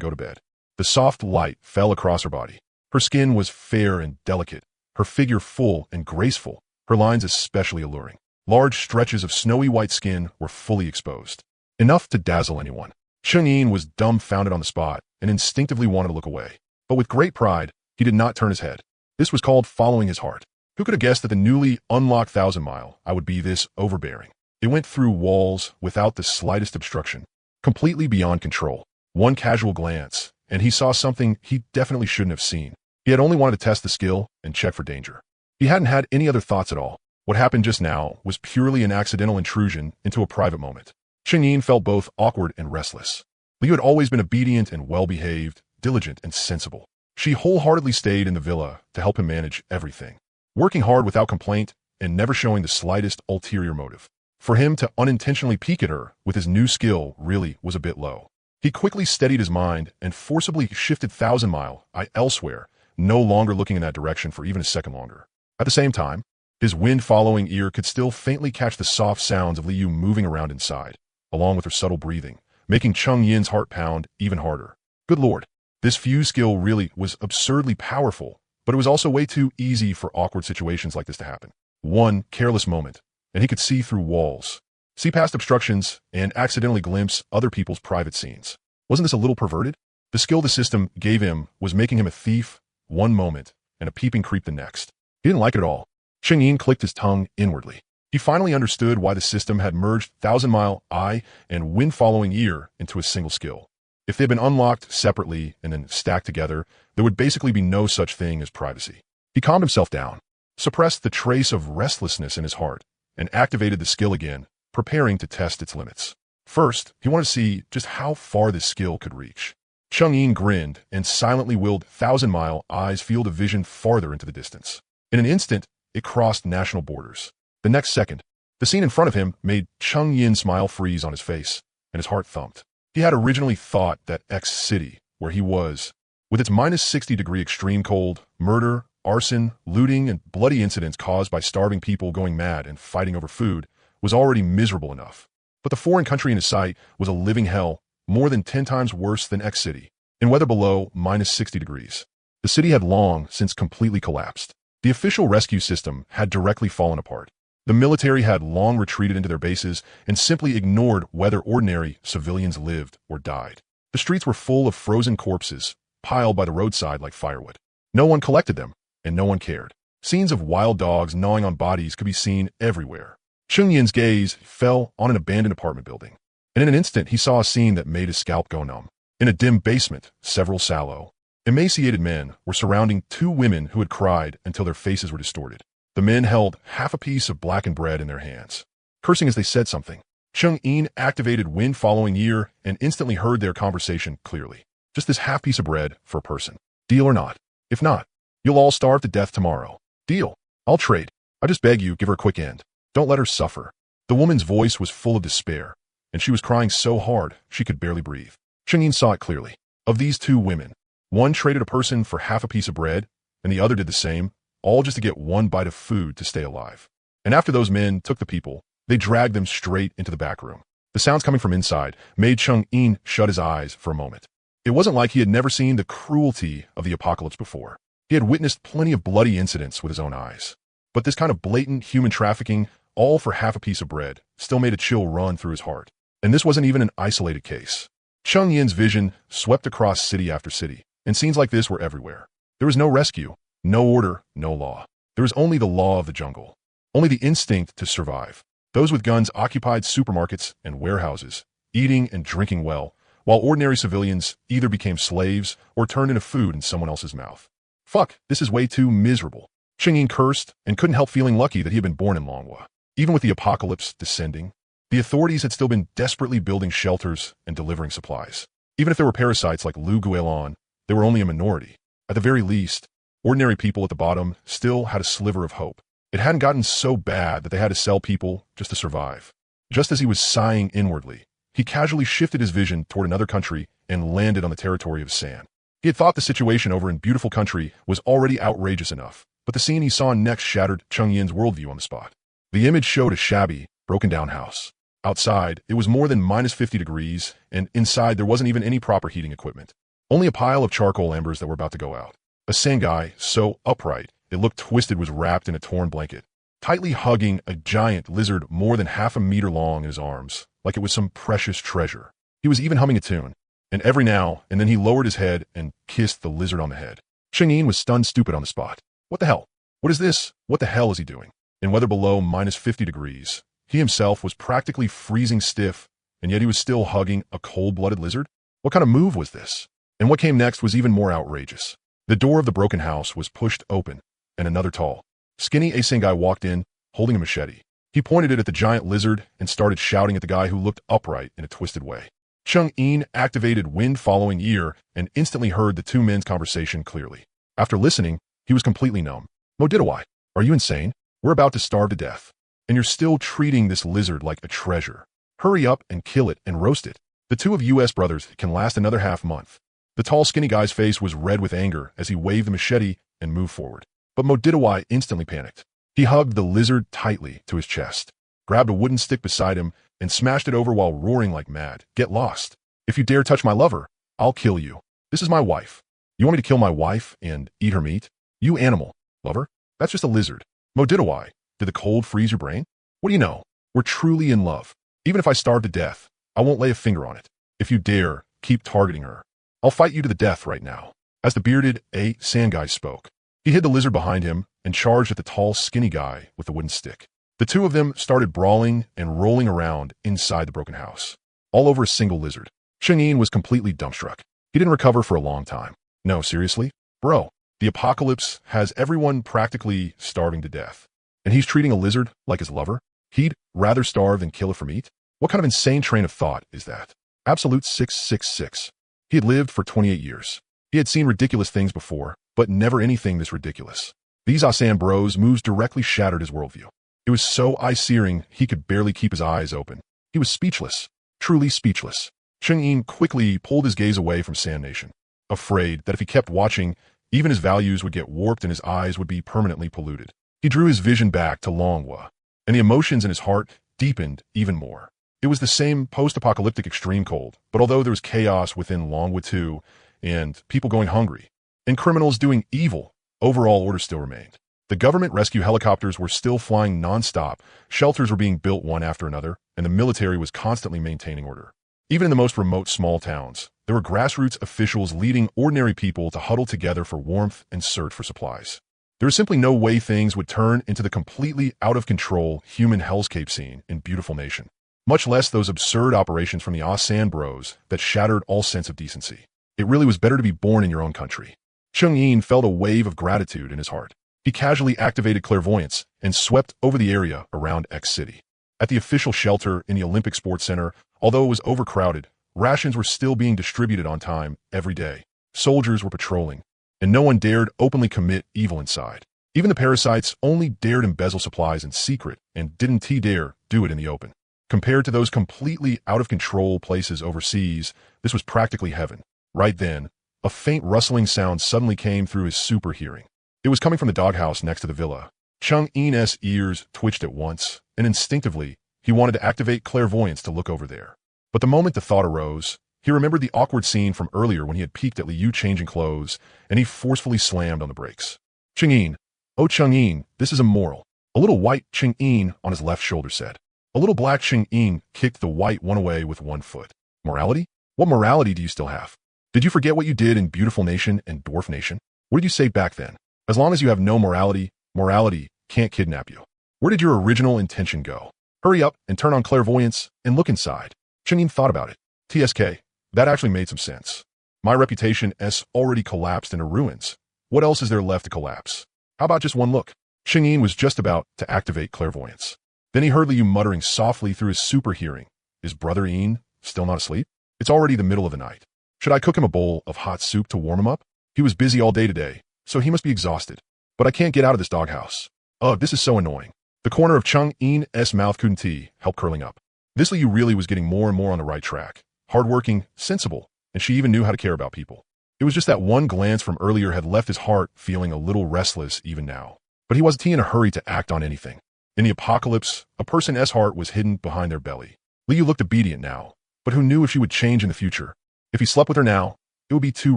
go to bed. The soft light fell across her body. Her skin was fair and delicate, her figure full and graceful, her lines especially alluring. Large stretches of snowy white skin were fully exposed, enough to dazzle anyone. Cheng Yin was dumbfounded on the spot and instinctively wanted to look away. But with great pride, He did not turn his head. This was called following his heart. Who could have guessed that the newly unlocked 1,000-mile I would be this overbearing? It went through walls without the slightest obstruction, completely beyond control. One casual glance, and he saw something he definitely shouldn't have seen. He had only wanted to test the skill and check for danger. He hadn't had any other thoughts at all. What happened just now was purely an accidental intrusion into a private moment. Chang'an felt both awkward and restless. Liu had always been obedient and well-behaved, diligent and sensible. She wholeheartedly stayed in the villa to help him manage everything, working hard without complaint and never showing the slightest ulterior motive. For him to unintentionally peek at her with his new skill really was a bit low. He quickly steadied his mind and forcibly shifted 1,000-mile I elsewhere, no longer looking in that direction for even a second longer. At the same time, his wind-following ear could still faintly catch the soft sounds of Liu moving around inside, along with her subtle breathing, making Chang'an's heart pound even harder. Good lord, this fuse skill really was absurdly powerful, but it was also way too easy for awkward situations like this to happen. One careless moment, and he could see through walls, see past obstructions, and accidentally glimpse other people's private scenes. Wasn't this a little perverted? The skill the system gave him was making him a thief one moment and a peeping creep the next. He didn't like it at all. Chang'an clicked his tongue inwardly. He finally understood why the system had merged 1,000-mile eye and wind-following ear into a single skill. If they had been unlocked separately and then stacked together, there would basically be no such thing as privacy. He calmed himself down, suppressed the trace of restlessness in his heart, and activated the skill again, preparing to test its limits. First, he wanted to see just how far this skill could reach. Chang'an grinned and silently willed 1,000-mile eye's field of vision farther into the distance. In an instant, it crossed national borders. The next second, the scene in front of him made Chang'an's smile freeze on his face, and his heart thumped. He had originally thought that X city, where he was, with its -60-degree extreme cold, murder, arson, looting, and bloody incidents caused by starving people going mad and fighting over food, was already miserable enough. But the foreign country in his sight was a living hell, more than 10 times worse than X city, in weather below -60 degrees. The city had long since completely collapsed. The official rescue system had directly fallen apart. The military had long retreated into their bases and simply ignored whether ordinary civilians lived or died. The streets were full of frozen corpses, piled by the roadside like firewood. No one collected them, and no one cared. Scenes of wild dogs gnawing on bodies could be seen everywhere. Chang'an's gaze fell on an abandoned apartment building, and in an instant he saw a scene that made his scalp go numb. In a dim basement, several sallow, emaciated men were surrounding two women who had cried until their faces were distorted. The men held half a piece of blackened bread in their hands, cursing as they said something. Chang'an activated wind-following ear and instantly heard their conversation clearly. Just this half piece of bread for a person. Deal or not? If not, you'll all starve to death tomorrow. Deal. I'll trade. I just beg you, give her a quick end. Don't let her suffer. The woman's voice was full of despair, and she was crying so hard she could barely breathe. Chang'an saw it clearly. Of these two women, one traded a person for half a piece of bread, and the other did the same, all just to get one bite of food to stay alive. And after those men took the people, they dragged them straight into the back room. The sounds coming from inside made Chang'an shut his eyes for a moment. It wasn't like he had never seen the cruelty of the apocalypse before. He had witnessed plenty of bloody incidents with his own eyes. But this kind of blatant human trafficking, all for half a piece of bread, still made a chill run through his heart. And this wasn't even an isolated case. Chang'an's vision swept across city after city, and scenes like this were everywhere. There was no rescue, no order, no law. There was only the law of the jungle, only the instinct to survive. Those with guns occupied supermarkets and warehouses, eating and drinking well, while ordinary civilians either became slaves or turned into food in someone else's mouth. Fuck, this is way too miserable. Chang'an cursed and couldn't help feeling lucky that he had been born in Longhua. Even with the apocalypse descending, the authorities had still been desperately building shelters and delivering supplies. Even if there were parasites like Lu Guilon, they were only a minority. At the very least, ordinary people at the bottom still had a sliver of hope. It hadn't gotten so bad that they had to sell people just to survive. Just as he was sighing inwardly, he casually shifted his vision toward another country and landed on the territory of San. He had thought the situation over in beautiful country was already outrageous enough, but the scene he saw next shattered Chang'an's worldview on the spot. The image showed a shabby, broken-down house. Outside, it was more than -50 degrees, and inside there wasn't even any proper heating equipment. Only a pile of charcoal embers that were about to go out. A Sangai, so upright, it looked twisted, was wrapped in a torn blanket, tightly hugging a giant lizard more than half a meter long in his arms, like it was some precious treasure. He was even humming a tune, and every now and then he lowered his head and kissed the lizard on the head. Cheng-Yin was stunned stupid on the spot. What the hell? What is this? What the hell is he doing? In weather below -50 degrees, he himself was practically freezing stiff, and yet he was still hugging a cold-blooded lizard? What kind of move was this? And what came next was even more outrageous. The door of the broken house was pushed open, and another tall, skinny Asian guy walked in, holding a machete. He pointed it at the giant lizard and started shouting at the guy who looked upright in a twisted way. Cheng-Yin activated wind-following ear and instantly heard the two men's conversation clearly. After listening, he was completely numb. Moditawai, are you insane? We're about to starve to death. And you're still treating this lizard like a treasure. Hurry up and kill it and roast it. The two of US brothers can last another half-month. The tall, skinny guy's face was red with anger as he waved the machete and moved forward. But Moditawai instantly panicked. He hugged the lizard tightly to his chest, grabbed a wooden stick beside him, and smashed it over while roaring like mad. Get lost. If you dare touch my lover, I'll kill you. This is my wife. You want me to kill my wife and eat her meat? You animal. Lover? That's just a lizard. Moditawai, did the cold freeze your brain? What do you know? We're truly in love. Even if I starve to death, I won't lay a finger on it. If you dare, keep targeting her. I'll fight you to the death right now. As the bearded sand guy spoke, he hid the lizard behind him and charged at the tall, skinny guy with the wooden stick. The two of them started brawling and rolling around inside the broken house, all over a single lizard. Cheng-Yin was completely dumbstruck. He didn't recover for a long time. No, seriously? Bro, the apocalypse has everyone practically starving to death. And he's treating a lizard like his lover? He'd rather starve than kill it for meat? What kind of insane train of thought is that? Absolute 666. He had lived for 28 years. He had seen ridiculous things before, but never anything this ridiculous. These Asan bros moves directly shattered his worldview. It was so eye-searing he could barely keep his eyes open. He was speechless, truly speechless. Cheng-Yin quickly pulled his gaze away from Sand Nation, afraid that if he kept watching, even his values would get warped and his eyes would be permanently polluted. He drew his vision back to Longhua, and the emotions in his heart deepened even more. It was the same post-apocalyptic extreme cold, but although there was chaos within Longhua too, and people going hungry, and criminals doing evil, overall order still remained. The government rescue helicopters were still flying non-stop, shelters were being built one after another, and the military was constantly maintaining order. Even in the most remote small towns, there were grassroots officials leading ordinary people to huddle together for warmth and search for supplies. There was simply no way things would turn into the completely out-of-control human hellscape scene in Beautiful Nation, much less those absurd operations from the Asan bros that shattered all sense of decency. It really was better to be born in your own country. Cheng-Yin felt a wave of gratitude in his heart. He casually activated clairvoyance and swept over the area around X City. At the official shelter in the Olympic Sports Center, although it was overcrowded, rations were still being distributed on time every day. Soldiers were patrolling, and no one dared openly commit evil inside. Even the parasites only dared embezzle supplies in secret and didn't dare do it in the open. Compared to those completely out-of-control places overseas, this was practically heaven. Right then, a faint rustling sound suddenly came through his super hearing. It was coming from the doghouse next to the villa. Cheng-Yin's ears twitched at once, and instinctively, he wanted to activate clairvoyance to look over there. But the moment the thought arose, he remembered the awkward scene from earlier when he had peeked at Liu changing clothes, and he forcefully slammed on the brakes. Cheng-Yin, oh Cheng-Yin, this is immoral. A little white Cheng-Yin on his left shoulder said. A little black Cheng-Yin kicked the white one away with one foot. Morality? What morality do you still have? Did you forget what you did in Beautiful Nation and Dwarf Nation? What did you say back then? As long as you have no morality, morality can't kidnap you. Where did your original intention go? Hurry up and turn on clairvoyance and look inside. Cheng-Yin thought about it. TSK, that actually made some sense. My reputation has already collapsed into ruins. What else is there left to collapse? How about just one look? Cheng-Yin was just about to activate clairvoyance. Then he heard Liu muttering softly through his super hearing. Is Brother Yin still not asleep? It's already the middle of the night. Should I cook him a bowl of hot soup to warm him up? He was busy all day today, so he must be exhausted. But I can't get out of this doghouse. Ugh, this is so annoying. The corner of Cheng-Yin's mouth couldn't help curling up. This Liu really was getting more and more on the right track. Hardworking, sensible, and she even knew how to care about people. It was just that one glance from earlier had left his heart feeling a little restless even now. But he wasn't in a hurry to act on anything. In the apocalypse, a person's heart was hidden behind their belly. Liu looked obedient now, but who knew if she would change in the future? If he slept with her now, it would be too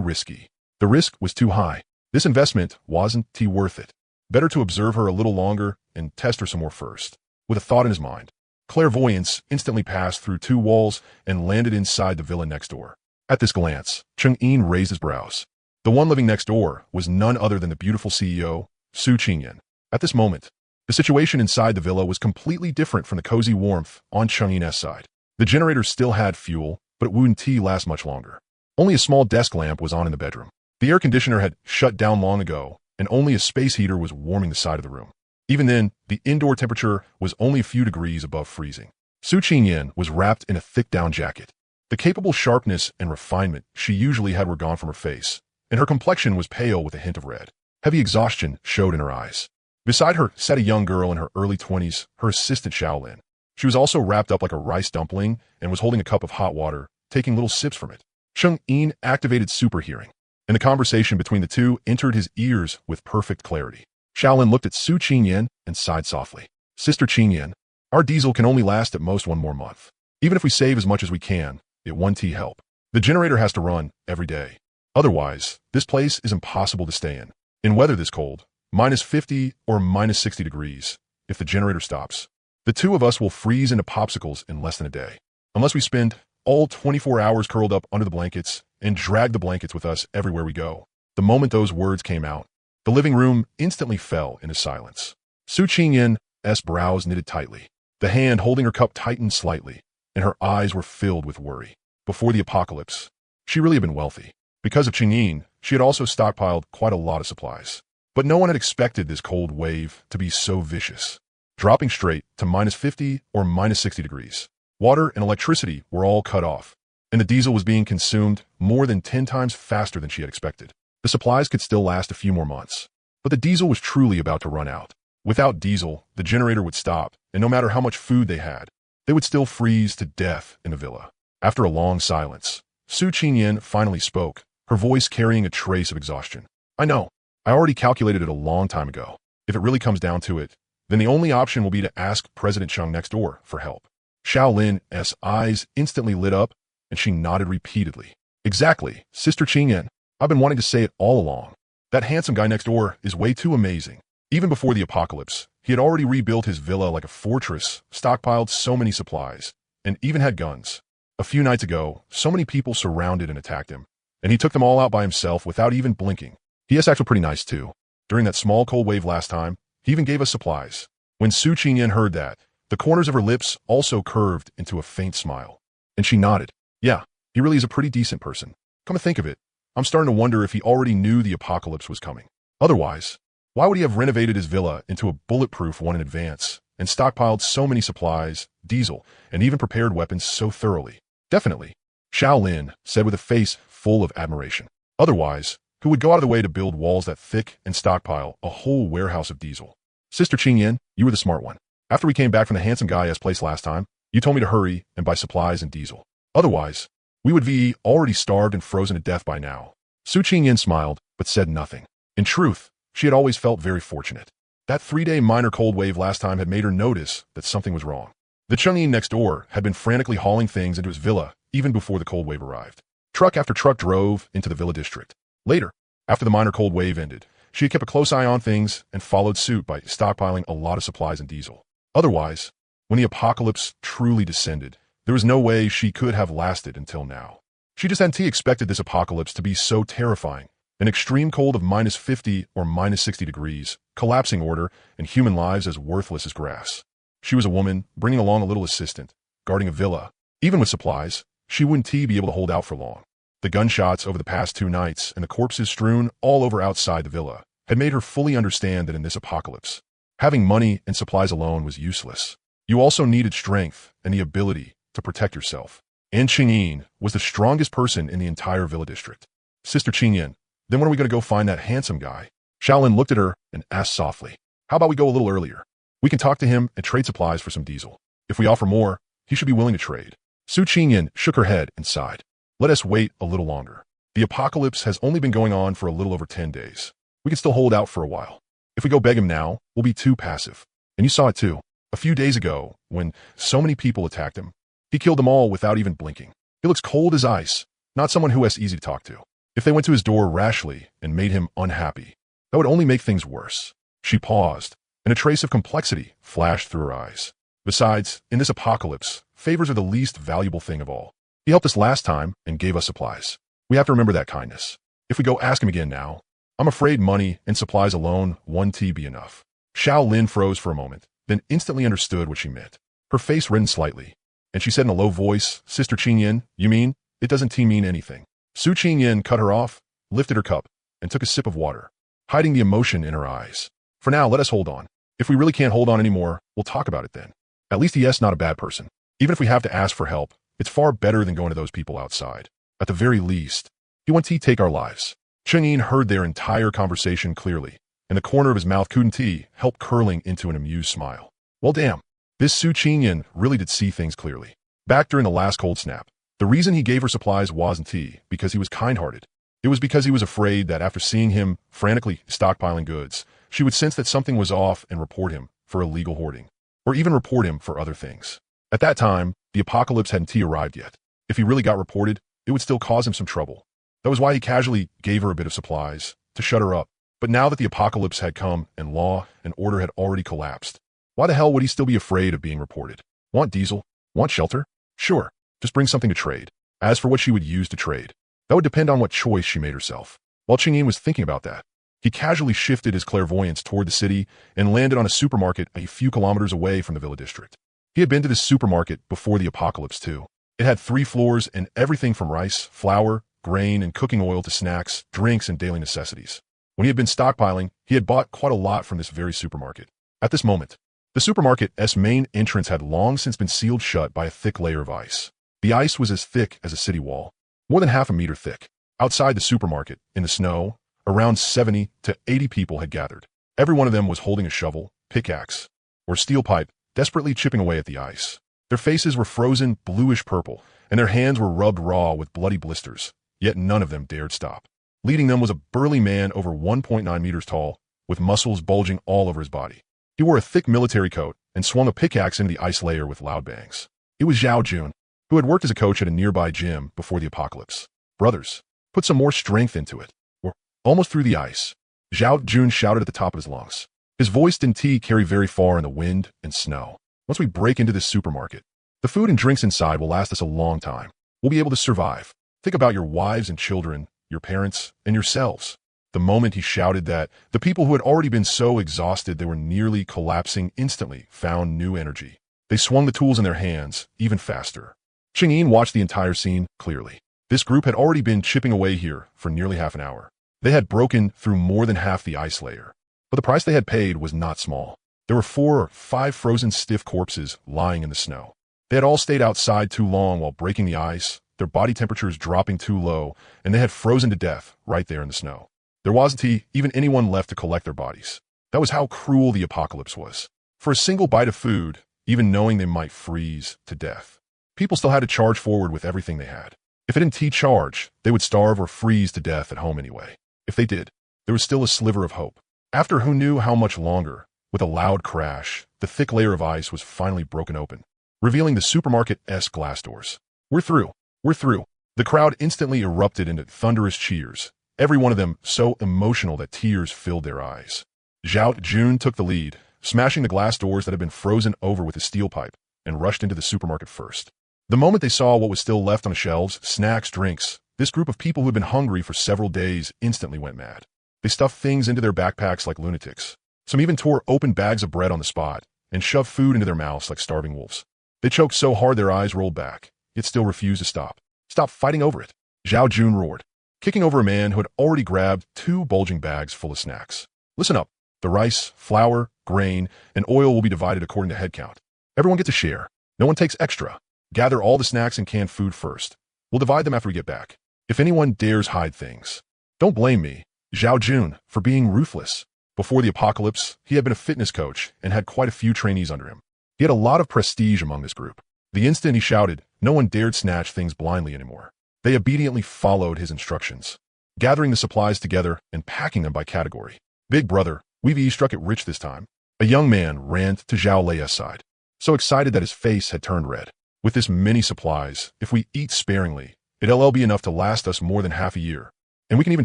risky. The risk was too high. This investment wasn't worth it. Better to observe her a little longer and test her some more first. With a thought in his mind, clairvoyance instantly passed through two walls and landed inside the villa next door. At this glance, Cheng-Yin raised his brows. The one living next door was none other than the beautiful CEO, Su Qingyan. At this moment, the situation inside the villa was completely different from the cozy warmth on Chang'in's side. The generator still had fuel, but it wouldn't last much longer. Only a small desk lamp was on in the bedroom. The air conditioner had shut down long ago, and only a space heater was warming the side of the room. Even then, the indoor temperature was only a few degrees above freezing. Su Qingyan was wrapped in a thick down jacket. The capable sharpness and refinement she usually had were gone from her face, and her complexion was pale with a hint of red. Heavy exhaustion showed in her eyes. Beside her sat a young girl in her early 20s, her assistant Shaolin. She was also wrapped up like a rice dumpling and was holding a cup of hot water, taking little sips from it. Chang'in activated super hearing, and the conversation between the two entered his ears with perfect clarity. Shaolin looked at Su Qingyan and sighed softly. Sister Qingyan, our diesel can only last at most one more month. Even if we save as much as we can, it won't help. The generator has to run every day. Otherwise, this place is impossible to stay in. In weather this cold, -50 or -60 degrees, if the generator stops, the two of us will freeze into popsicles in less than a day. Unless we spend all 24 hours curled up under the blankets and drag the blankets with us everywhere we go. The moment those words came out, the living room instantly fell into silence. Su Qingyan's brows knitted tightly. The hand holding her cup tightened slightly, and her eyes were filled with worry. Before the apocalypse, she really had been wealthy. Because of Chang'in, she had also stockpiled quite a lot of supplies. But no one had expected this cold wave to be so vicious, dropping straight to -50 or -60 degrees. Water and electricity were all cut off, and the diesel was being consumed more than 10 times faster than she had expected. The supplies could still last a few more months, but the diesel was truly about to run out. Without diesel, the generator would stop, and no matter how much food they had, they would still freeze to death in the villa. After a long silence, Su Qingyan finally spoke, her voice carrying a trace of exhaustion. I know. I already calculated it a long time ago. If it really comes down to it, then the only option will be to ask President Cheng next door for help. Shaolin's eyes instantly lit up, and she nodded repeatedly. Exactly, Sister Qingyan. I've been wanting to say it all along. That handsome guy next door is way too amazing. Even before the apocalypse, he had already rebuilt his villa like a fortress, stockpiled so many supplies, and even had guns. A few nights ago, so many people surrounded and attacked him, and he took them all out by himself without even blinking. He is actually pretty nice too. During that small cold wave last time, he even gave us supplies. When Su Qingyan heard that, the corners of her lips also curved into a faint smile. And she nodded. Yeah, he really is a pretty decent person. Come to think of it, I'm starting to wonder if he already knew the apocalypse was coming. Otherwise, why would he have renovated his villa into a bulletproof one in advance and stockpiled so many supplies, diesel, and even prepared weapons so thoroughly? Definitely, Shaolin said with a face full of admiration. Otherwise, who would go out of the way to build walls that thick and stockpile a whole warehouse of diesel? Sister Qingyan, you were the smart one. After we came back from the handsome guy's place last time, you told me to hurry and buy supplies and diesel. Otherwise, we would be already starved and frozen to death by now. Su Qingyan smiled, but said nothing. In truth, she had always felt very fortunate. That 3-day minor cold wave last time had made her notice that something was wrong. The Chang'in next door had been frantically hauling things into his villa even before the cold wave arrived. Truck after truck drove into the villa district. Later, after the minor cold wave ended, she had kept a close eye on things and followed suit by stockpiling a lot of supplies and diesel. Otherwise, when the apocalypse truly descended, there was no way she could have lasted until now. She just hadn't expected this apocalypse to be so terrifying. An extreme cold of -50 or -60 degrees, collapsing order, and human lives as worthless as grass. She was a woman, bringing along a little assistant, guarding a villa. Even with supplies, she wouldn't be able to hold out for long. The gunshots over the past 2 nights and the corpses strewn all over outside the villa had made her fully understand that in this apocalypse, having money and supplies alone was useless. You also needed strength and the ability to protect yourself. And Chang'in was the strongest person in the entire villa district. Sister Qingyan, then when are we going to go find that handsome guy? Shaolin looked at her and asked softly, how about we go a little earlier? We can talk to him and trade supplies for some diesel. If we offer more, he should be willing to trade. Su Qingyan shook her head and sighed. Let us wait a little longer. The apocalypse has only been going on for a little over 10 days. We can still hold out for a while. If we go beg him now, we'll be too passive. And you saw it too. A few days ago, when so many people attacked him, he killed them all without even blinking. He looks cold as ice, not someone who is easy to talk to. If they went to his door rashly and made him unhappy, that would only make things worse. She paused, and a trace of complexity flashed through her eyes. Besides, in this apocalypse, favors are the least valuable thing of all. He helped us last time and gave us supplies. We have to remember that kindness. If we go ask him again now, I'm afraid money and supplies alone won't be enough. Xiao Lin froze for a moment, then instantly understood what she meant. Her face reddened slightly, and she said in a low voice, Sister Qingyan, you mean? It doesn't mean anything. Su Qingyan cut her off, lifted her cup, and took a sip of water, hiding the emotion in her eyes. For now, let us hold on. If we really can't hold on anymore, we'll talk about it then. At least he is not a bad person. Even if we have to ask for help, it's far better than going to those people outside. At the very least, he wants to take our lives. Cheng-Yin heard their entire conversation clearly, and the corner of his mouth couldn't help curling into an amused smile. Well damn, this Su Qingyan really did see things clearly. Back during the last cold snap, the reason he gave her supplies wasn't because he was kind-hearted. It was because he was afraid that after seeing him frantically stockpiling goods, she would sense that something was off and report him for illegal hoarding, or even report him for other things. At that time, the apocalypse hadn't arrived yet. If he really got reported, it would still cause him some trouble. That was why he casually gave her a bit of supplies to shut her up. But now that the apocalypse had come and law and order had already collapsed, why the hell would he still be afraid of being reported? Want diesel? Want shelter? Sure, just bring something to trade. As for what she would use to trade, that would depend on what choice she made herself. While Cheng-Yin was thinking about that, he casually shifted his clairvoyance toward the city and landed on a supermarket a few kilometers away from the villa district. He had been to this supermarket before the apocalypse too. It had 3 floors and everything from rice, flour, grain, and cooking oil to snacks, drinks, and daily necessities. When he had been stockpiling, he had bought quite a lot from this very supermarket. At this moment, the supermarket's main entrance had long since been sealed shut by a thick layer of ice. The ice was as thick as a city wall, more than half a meter thick. Outside the supermarket, in the snow, around 70 to 80 people had gathered. Every one of them was holding a shovel, pickaxe, or steel pipe, desperately chipping away at the ice. Their faces were frozen bluish-purple, and their hands were rubbed raw with bloody blisters, yet none of them dared stop. Leading them was a burly man over 1.9 meters tall, with muscles bulging all over his body. He wore a thick military coat and swung a pickaxe into the ice layer with loud bangs. It was Zhao Jun, who had worked as a coach at a nearby gym before the apocalypse. Brothers, put some more strength into it. We're almost through the ice. Zhao Jun shouted at the top of his lungs. His voice didn't carry very far in the wind and snow. Once we break into this supermarket, the food and drinks inside will last us a long time. We'll be able to survive. Think about your wives and children, your parents, and yourselves. The moment he shouted that, the people who had already been so exhausted they were nearly collapsing instantly found new energy. They swung the tools in their hands, even faster. Cheng-Yin watched the entire scene clearly. This group had already been chipping away here for nearly half an hour. They had broken through more than half the ice layer. But the price they had paid was not small. There were 4 or 5 frozen stiff corpses lying in the snow. They had all stayed outside too long while breaking the ice, their body temperatures dropping too low, and they had frozen to death right there in the snow. There wasn't even anyone left to collect their bodies. That was how cruel the apocalypse was. For a single bite of food, even knowing they might freeze to death, people still had to charge forward with everything they had. If it didn't charge, they would starve or freeze to death at home anyway. If they did, there was still a sliver of hope. After who knew how much longer, with a loud crash, the thick layer of ice was finally broken open, revealing the supermarket-esque glass doors. We're through. We're through. The crowd instantly erupted into thunderous cheers, every one of them so emotional that tears filled their eyes. Zhao Jun took the lead, smashing the glass doors that had been frozen over with his steel pipe, and rushed into the supermarket first. The moment they saw what was still left on the shelves, snacks, drinks, this group of people who had been hungry for several days instantly went mad. They stuffed things into their backpacks like lunatics. Some even tore open bags of bread on the spot and shoved food into their mouths like starving wolves. They choked so hard their eyes rolled back, yet still refused to stop. Stop fighting over it, Zhao Jun roared, kicking over a man who had already grabbed 2 bulging bags full of snacks. Listen up. The rice, flour, grain, and oil will be divided according to head count. Everyone gets a share. No one takes extra. Gather all the snacks and canned food first. We'll divide them after we get back. If anyone dares hide things, don't blame me, Zhao Jun, for being ruthless. Before the apocalypse, he had been a fitness coach and had quite a few trainees under him. He had a lot of prestige among this group. The instant he shouted, no one dared snatch things blindly anymore. They obediently followed his instructions, gathering the supplies together and packing them by category. Big brother, we've struck it rich this time. A young man ran to Zhao Lei's side, so excited that his face had turned red. With this many supplies, if we eat sparingly, it'll be enough to last us more than half a year. And we can even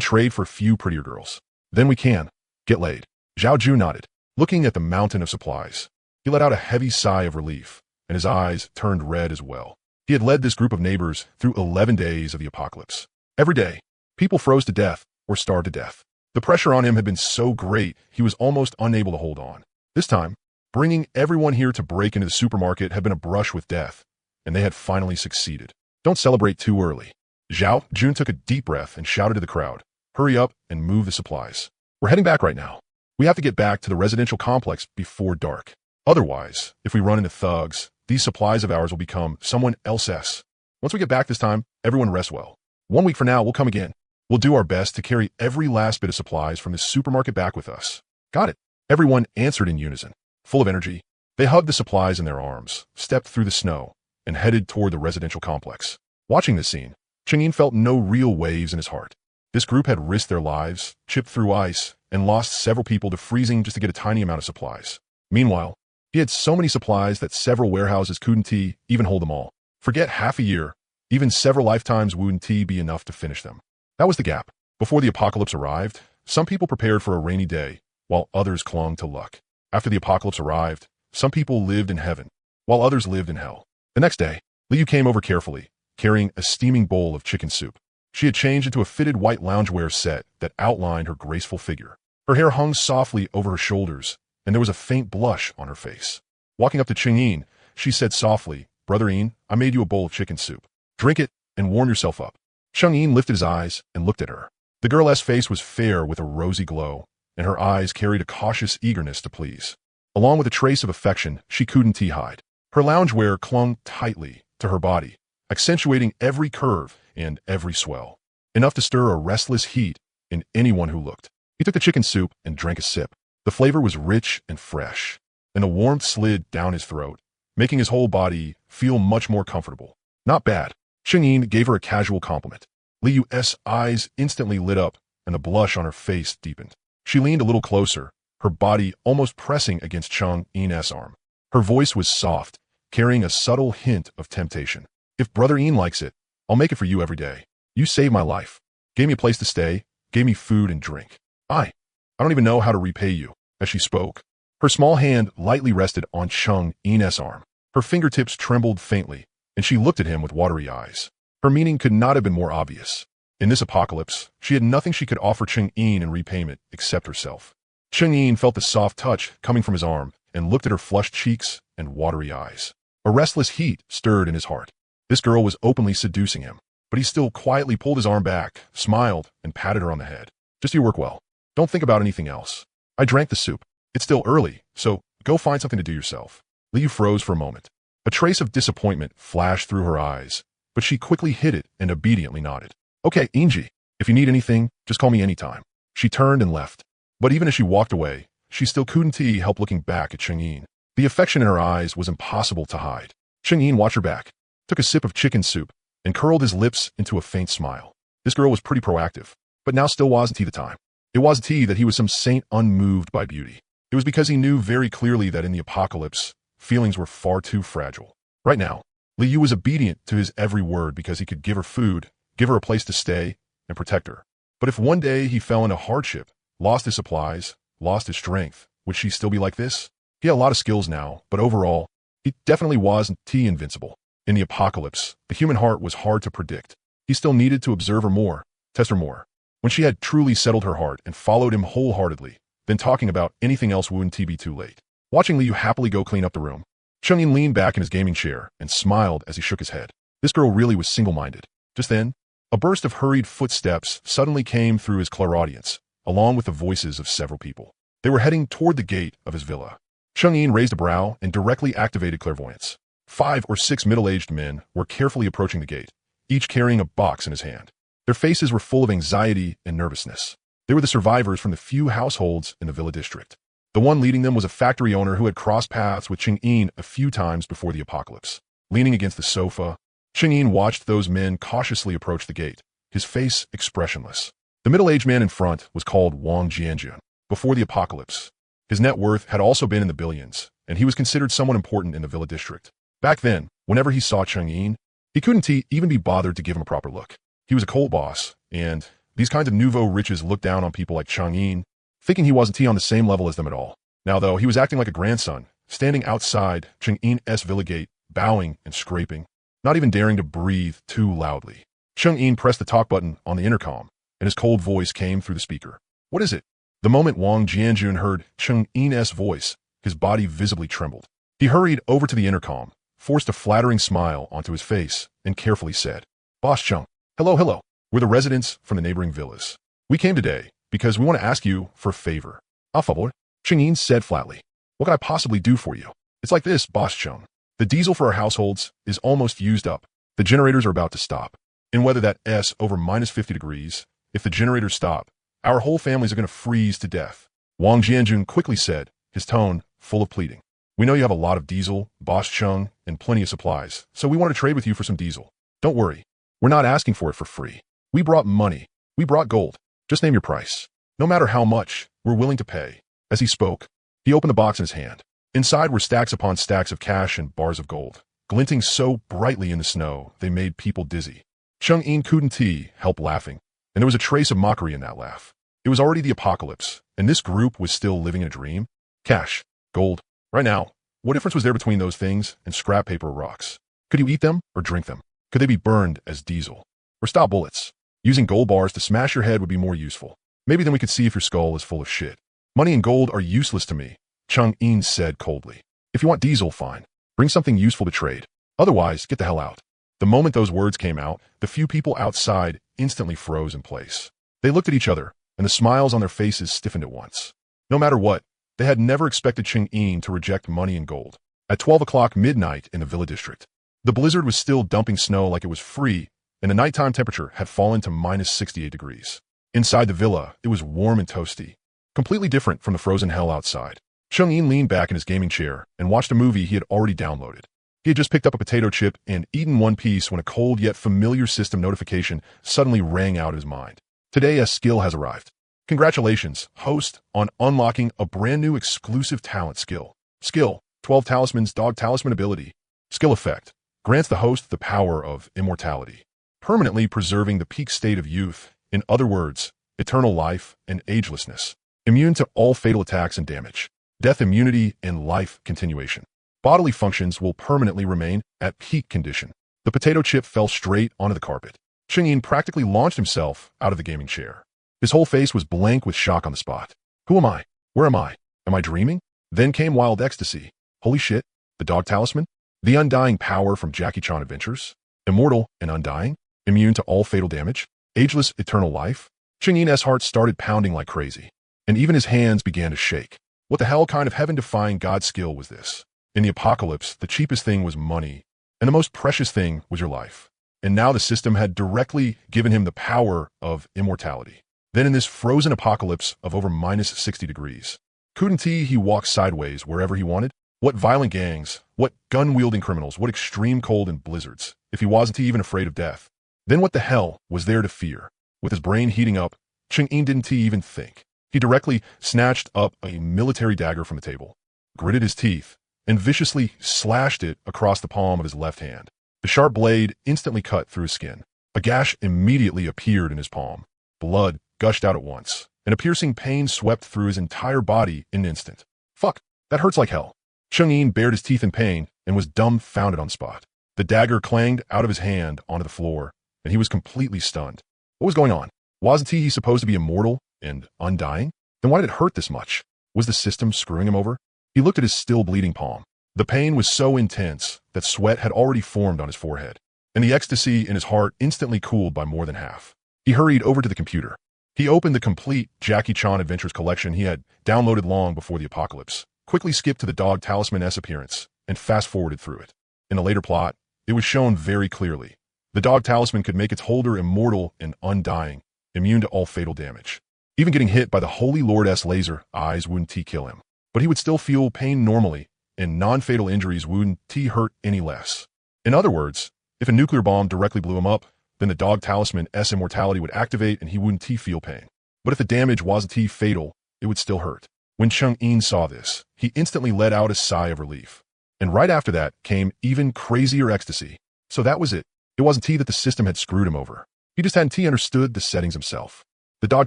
trade for a few prettier girls. Then we can get laid. Zhao Jun nodded, looking at the mountain of supplies. He let out a heavy sigh of relief, and his eyes turned red as well. He had led this group of neighbors through 11 days of the apocalypse. Every day, people froze to death, or starve to death. The pressure on him had been so great, he was almost unable to hold on. This time, bringing everyone here to break into the supermarket had been a brush with death, and they had finally succeeded. Don't celebrate too early. Zhao Jun took a deep breath and shouted to the crowd, "Hurry up and move the supplies. We're heading back right now. We have to get back to the residential complex before dark. Otherwise, if we run into thugs, these supplies of ours will become someone else's. Once we get back this time, everyone rest well. 1 week from now, we'll come again. We'll do our best to carry every last bit of supplies from this supermarket back with us." "Got it." Everyone answered in unison. Full of energy, they hugged the supplies in their arms, stepped through the snow, and headed toward the residential complex. Watching this scene, Chang'in felt no real waves in his heart. This group had risked their lives, chipped through ice, and lost several people to freezing just to get a tiny amount of supplies. Meanwhile, he had so many supplies that several warehouses couldn't even hold them all. Forget half a year, even several lifetimes wouldn't be enough to finish them. That was the gap. Before the apocalypse arrived, some people prepared for a rainy day, while others clung to luck. After the apocalypse arrived, some people lived in heaven, while others lived in hell. The next day, Liu came over carefully, carrying a steaming bowl of chicken soup. She had changed into a fitted white loungewear set that outlined her graceful figure. Her hair hung softly over her shoulders, and there was a faint blush on her face. Walking up to Chang'in, she said softly, "Brother Yin, I made you a bowl of chicken soup. Drink it and warm yourself up." Chang'in lifted his eyes and looked at her. The girl's face was fair with a rosy glow, and her eyes carried a cautious eagerness to please. Along with a trace of affection she couldn't hide. Her loungewear clung tightly to her body, accentuating every curve and every swell, enough to stir a restless heat in anyone who looked. He took the chicken soup and drank a sip. The flavor was rich and fresh, and the warmth slid down his throat, making his whole body feel much more comfortable. "Not bad." Chang'in gave her a casual compliment. Liu's eyes instantly lit up, and the blush on her face deepened. She leaned a little closer, her body almost pressing against Chang'in's arm. Her voice was soft, carrying a subtle hint of temptation. "If Brother Yin likes it, I'll make it for you every day. You saved my life, gave me a place to stay, gave me food and drink. I don't even know how to repay you." As she spoke, her small hand lightly rested on Chang'in's arm. Her fingertips trembled faintly, and she looked at him with watery eyes. Her meaning could not have been more obvious. In this apocalypse, she had nothing she could offer Chang'in in repayment except herself. Chang'in felt the soft touch coming from his arm and looked at her flushed cheeks and watery eyes. A restless heat stirred in his heart. This girl was openly seducing him, but he still quietly pulled his arm back, smiled, and patted her on the head. "Just you work well. Don't think about anything else. I drank the soup. It's still early, so go find something to do yourself." Liu froze for a moment. A trace of disappointment flashed through her eyes, but she quickly hid it and obediently nodded. "Okay, Inji, if you need anything, just call me anytime." She turned and left. But even as she walked away, she still couldn't help looking back at Chang'in. The affection in her eyes was impossible to hide. Chang'in watched her back, took a sip of chicken soup, and curled his lips into a faint smile. This girl was pretty proactive, but now still wasn't the time. It wasn't that he was some saint unmoved by beauty. It was because he knew very clearly that in the apocalypse, feelings were far too fragile. Right now, Liu was obedient to his every word because he could give her food, give her a place to stay, and protect her. But if one day he fell into hardship, lost his supplies, lost his strength, would she still be like this? He had a lot of skills now, but overall, he definitely wasn't invincible. In the apocalypse, the human heart was hard to predict. He still needed to observe her more, test her more. When she had truly settled her heart and followed him wholeheartedly, then talking about anything else wouldn't be too late. Watching Liu happily go clean up the room, Chang'in leaned back in his gaming chair and smiled as he shook his head. This girl really was single-minded. Just then, a burst of hurried footsteps suddenly came through his clairaudience, along with the voices of several people. They were heading toward the gate of his villa. Chang'in raised a brow and directly activated clairvoyance. 5 or 6 middle-aged men were carefully approaching the gate, each carrying a box in his hand. Their faces were full of anxiety and nervousness. They were the survivors from the few households in the villa district. The one leading them was a factory owner who had crossed paths with Chang'in a few times before the apocalypse. Leaning against the sofa, Chang'in watched those men cautiously approach the gate, his face expressionless. The middle-aged man in front was called Wang Jianjun. Before the apocalypse, his net worth had also been in the billions, and he was considered someone important in the villa district. Back then, whenever he saw Chang'in, he couldn't even be bothered to give him a proper look. He was a coal boss, and these kinds of nouveau riches looked down on people like Chang'in, thinking he wasn't on the same level as them at all. Now, though, he was acting like a grandson, standing outside Chang'in's villa gate, bowing and scraping, not even daring to breathe too loudly. Chang'in pressed the talk button on the intercom, and his cold voice came through the speaker. What is it? The moment Wang Jianjun heard Cheng Yin's voice, his body visibly trembled. He hurried over to the intercom, forced a flattering smile onto his face, and carefully said, Boss Cheng, hello. We're the residents from the neighboring villas. We came today because we want to ask you for a favor. A favor? Cheng Yin said flatly. What can I possibly do for you? It's like this, Boss Cheng. The diesel for our households is almost used up. The generators are about to stop. In weather that's over minus 50 degrees, if the generators stop, our whole families are going to freeze to death. Wang Jianjun quickly said, his tone full of pleading. We know you have a lot of diesel, Boss Cheng, and plenty of supplies, so we want to trade with you for some diesel. Don't worry. We're not asking for it for free. We brought money. We brought gold. Just name your price. No matter how much, we're willing to pay. As he spoke, he opened the box in his hand. Inside were stacks upon stacks of cash and bars of gold, glinting so brightly in the snow they made people dizzy. Cheng Yin couldn't help laughing, and there was a trace of mockery in that laugh. It was already the apocalypse, and this group was still living in a dream. Cash, gold. Right now, what difference was there between those things and scrap paper or rocks? Could you eat them or drink them? Could they be burned as diesel? Or stop bullets? Using gold bars to smash your head would be more useful. Maybe then we could see if your skull is full of shit. Money and gold are useless to me, Cheng Yin said coldly. If you want diesel, fine. Bring something useful to trade. Otherwise, get the hell out. The moment those words came out, the few people outside instantly froze in place. They looked at each other, and the smiles on their faces stiffened at once. No matter what, they had never expected Cheng Yin to reject money and gold. At 12 o'clock midnight in the Villa District, the blizzard was still dumping snow like it was free, and the nighttime temperature had fallen to minus 68 degrees. Inside the villa, it was warm and toasty, completely different from the frozen hell outside. Cheng Yin leaned back in his gaming chair and watched a movie he had already downloaded. He had just picked up a potato chip and eaten one piece when a cold yet familiar system notification suddenly rang out in his mind. Today, a skill has arrived. Congratulations, host, on unlocking a brand new exclusive talent skill. Skill, 12 Talisman's Dog Talisman ability. Skill effect, grants the host the power of immortality, permanently preserving the peak state of youth, in other words, eternal life and agelessness. Immune to all fatal attacks and damage. Death immunity and life continuation. Bodily functions will permanently remain at peak condition. The potato chip fell straight onto the carpet. Cheng Yin practically launched himself out of the gaming chair. His whole face was blank with shock on the spot. Who am I? Where am I? Am I dreaming? Then came wild ecstasy. Holy shit, the Dog Talisman? The undying power from Jackie Chan Adventures? Immortal and undying? Immune to all fatal damage? Ageless eternal life? Cheng Yin's heart started pounding like crazy, and even his hands began to shake. What the hell kind of heaven-defying god skill was this? In the apocalypse, the cheapest thing was money, and the most precious thing was your life. And now the system had directly given him the power of immortality. Then in this frozen apocalypse of over minus 60 degrees, couldn't he walk sideways wherever he wanted? What violent gangs, what gun-wielding criminals, what extreme cold and blizzards, if he wasn't even afraid of death? Then what the hell was there to fear? With his brain heating up, Cheng Yin didn't even think. He directly snatched up a military dagger from the table, gritted his teeth, and viciously slashed it across the palm of his left hand. The sharp blade instantly cut through his skin. A gash immediately appeared in his palm. Blood gushed out at once, and a piercing pain swept through his entire body in an instant. Fuck, that hurts like hell. Cheng Yin bared his teeth in pain and was dumbfounded on the spot. The dagger clanged out of his hand onto the floor, and he was completely stunned. What was going on? Wasn't he supposed to be immortal and undying? Then why did it hurt this much? Was the system screwing him over? He looked at his still bleeding palm. The pain was so intense that sweat had already formed on his forehead, and the ecstasy in his heart instantly cooled by more than half. He hurried over to the computer. He opened the complete Jackie Chan Adventures collection he had downloaded long before the apocalypse, quickly skipped to the Dog Talisman's appearance, and fast-forwarded through it. In a later plot, it was shown very clearly. The Dog Talisman could make its holder immortal and undying, immune to all fatal damage. Even getting hit by the Holy Lord's laser eyes wouldn't kill him, but he would still feel pain normally, and non-fatal injuries wouldn't hurt any less. In other words, if a nuclear bomb directly blew him up, then the Dog Talisman's immortality would activate and he wouldn't feel pain. But if the damage wasn't fatal, it would still hurt. When Cheng Yin saw this, he instantly let out a sigh of relief. And right after that came even crazier ecstasy. So that was it. It wasn't that the system had screwed him over. He just hadn't understood the settings himself. The Dog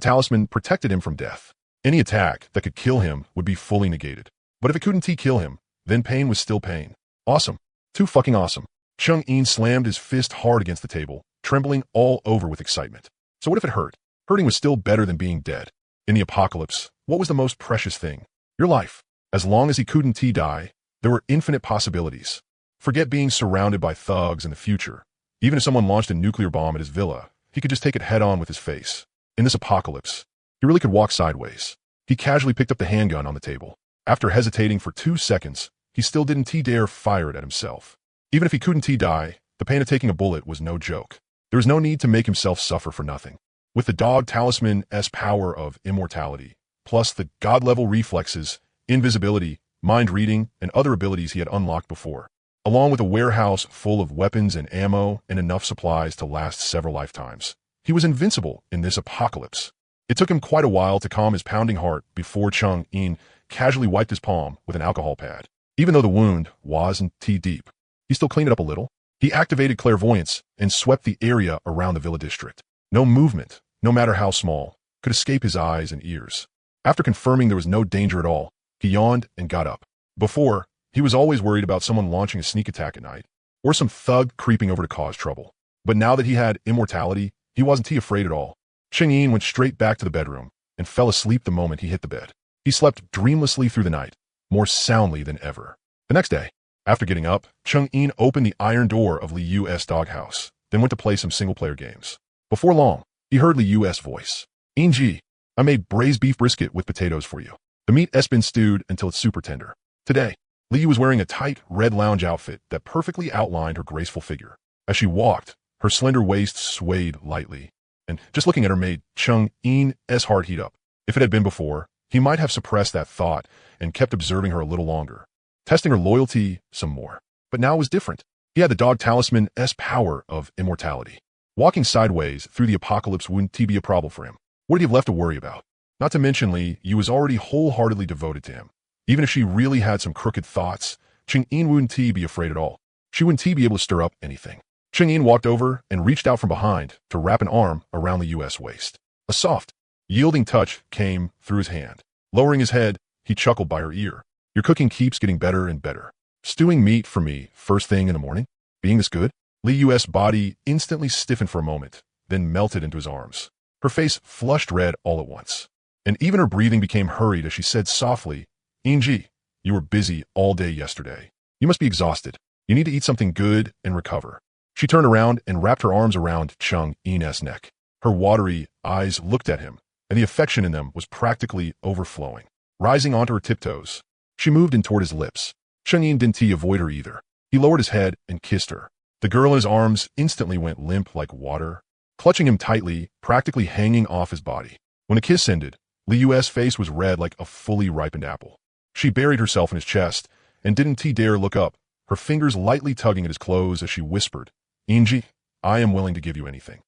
Talisman protected him from death. Any attack that could kill him would be fully negated. But if it couldn't kill him, then pain was still pain. Awesome. Too fucking awesome. Cheng Yin slammed his fist hard against the table, trembling all over with excitement. So what if it hurt? Hurting was still better than being dead. In the apocalypse, what was the most precious thing? Your life. As long as he couldn't die, there were infinite possibilities. Forget being surrounded by thugs in the future. Even if someone launched a nuclear bomb at his villa, he could just take it head-on with his face. In this apocalypse, he really could walk sideways. He casually picked up the handgun on the table. After hesitating for 2 seconds, he still didn't dare fire it at himself. Even if he couldn't die, the pain of taking a bullet was no joke. There was no need to make himself suffer for nothing. With the Dog Talisman's power of immortality, plus the god-level reflexes, invisibility, mind reading, and other abilities he had unlocked before, along with a warehouse full of weapons and ammo and enough supplies to last several lifetimes, he was invincible in this apocalypse. It took him quite a while to calm his pounding heart before Cheng-In casually wiped his palm with an alcohol pad. Even though the wound wasn't deep, he still cleaned it up a little. He activated clairvoyance and swept the area around the villa district. No movement, no matter how small, could escape his eyes and ears. After confirming there was no danger at all, he yawned and got up. Before, he was always worried about someone launching a sneak attack at night, or some thug creeping over to cause trouble. But now that he had immortality, he wasn't afraid at all. Cheng-In went straight back to the bedroom and fell asleep the moment he hit the bed. He slept dreamlessly through the night, more soundly than ever. The next day, after getting up, Cheng-In opened the iron door of Liu's doghouse, then went to play some single-player games. Before long, he heard Liu's voice. "Inji, I made braised beef brisket with potatoes for you. The meat has been stewed until it's super tender." Today, Liu was wearing a tight red lounge outfit that perfectly outlined her graceful figure. As she walked, her slender waist swayed lightly, and just looking at her made Cheng-In's heart heat up. If it had been before, he might have suppressed that thought and kept observing her a little longer, testing her loyalty some more. But now it was different. He had the Dog Talisman's power of immortality. Walking sideways through the apocalypse wouldn't be a problem for him. What did he have left to worry about? Not to mention Liu was already wholeheartedly devoted to him. Even if she really had some crooked thoughts, Cheng-In wouldn't be afraid at all. She wouldn't be able to stir up anything. Cheng-In walked over and reached out from behind to wrap an arm around Liu's waist. A soft, yielding touch came through his hand. Lowering his head, he chuckled by her ear. "Your cooking keeps getting better and better. Stewing meat for me first thing in the morning? Being this good?" Liu's body instantly stiffened for a moment, then melted into his arms. Her face flushed red all at once, and even her breathing became hurried as she said softly, "Inji, you were busy all day yesterday. You must be exhausted. You need to eat something good and recover." She turned around and wrapped her arms around Cheng-In's neck. Her watery eyes looked at him, and the affection in them was practically overflowing. Rising onto her tiptoes, she moved in toward his lips. Cheng-In didn't avoid her either. He lowered his head and kissed her. The girl in his arms instantly went limp like water, clutching him tightly, practically hanging off his body. When the kiss ended, Liu's face was red like a fully ripened apple. She buried herself in his chest and didn't dare look up, her fingers lightly tugging at his clothes as she whispered, "Inji, I am willing to give you anything.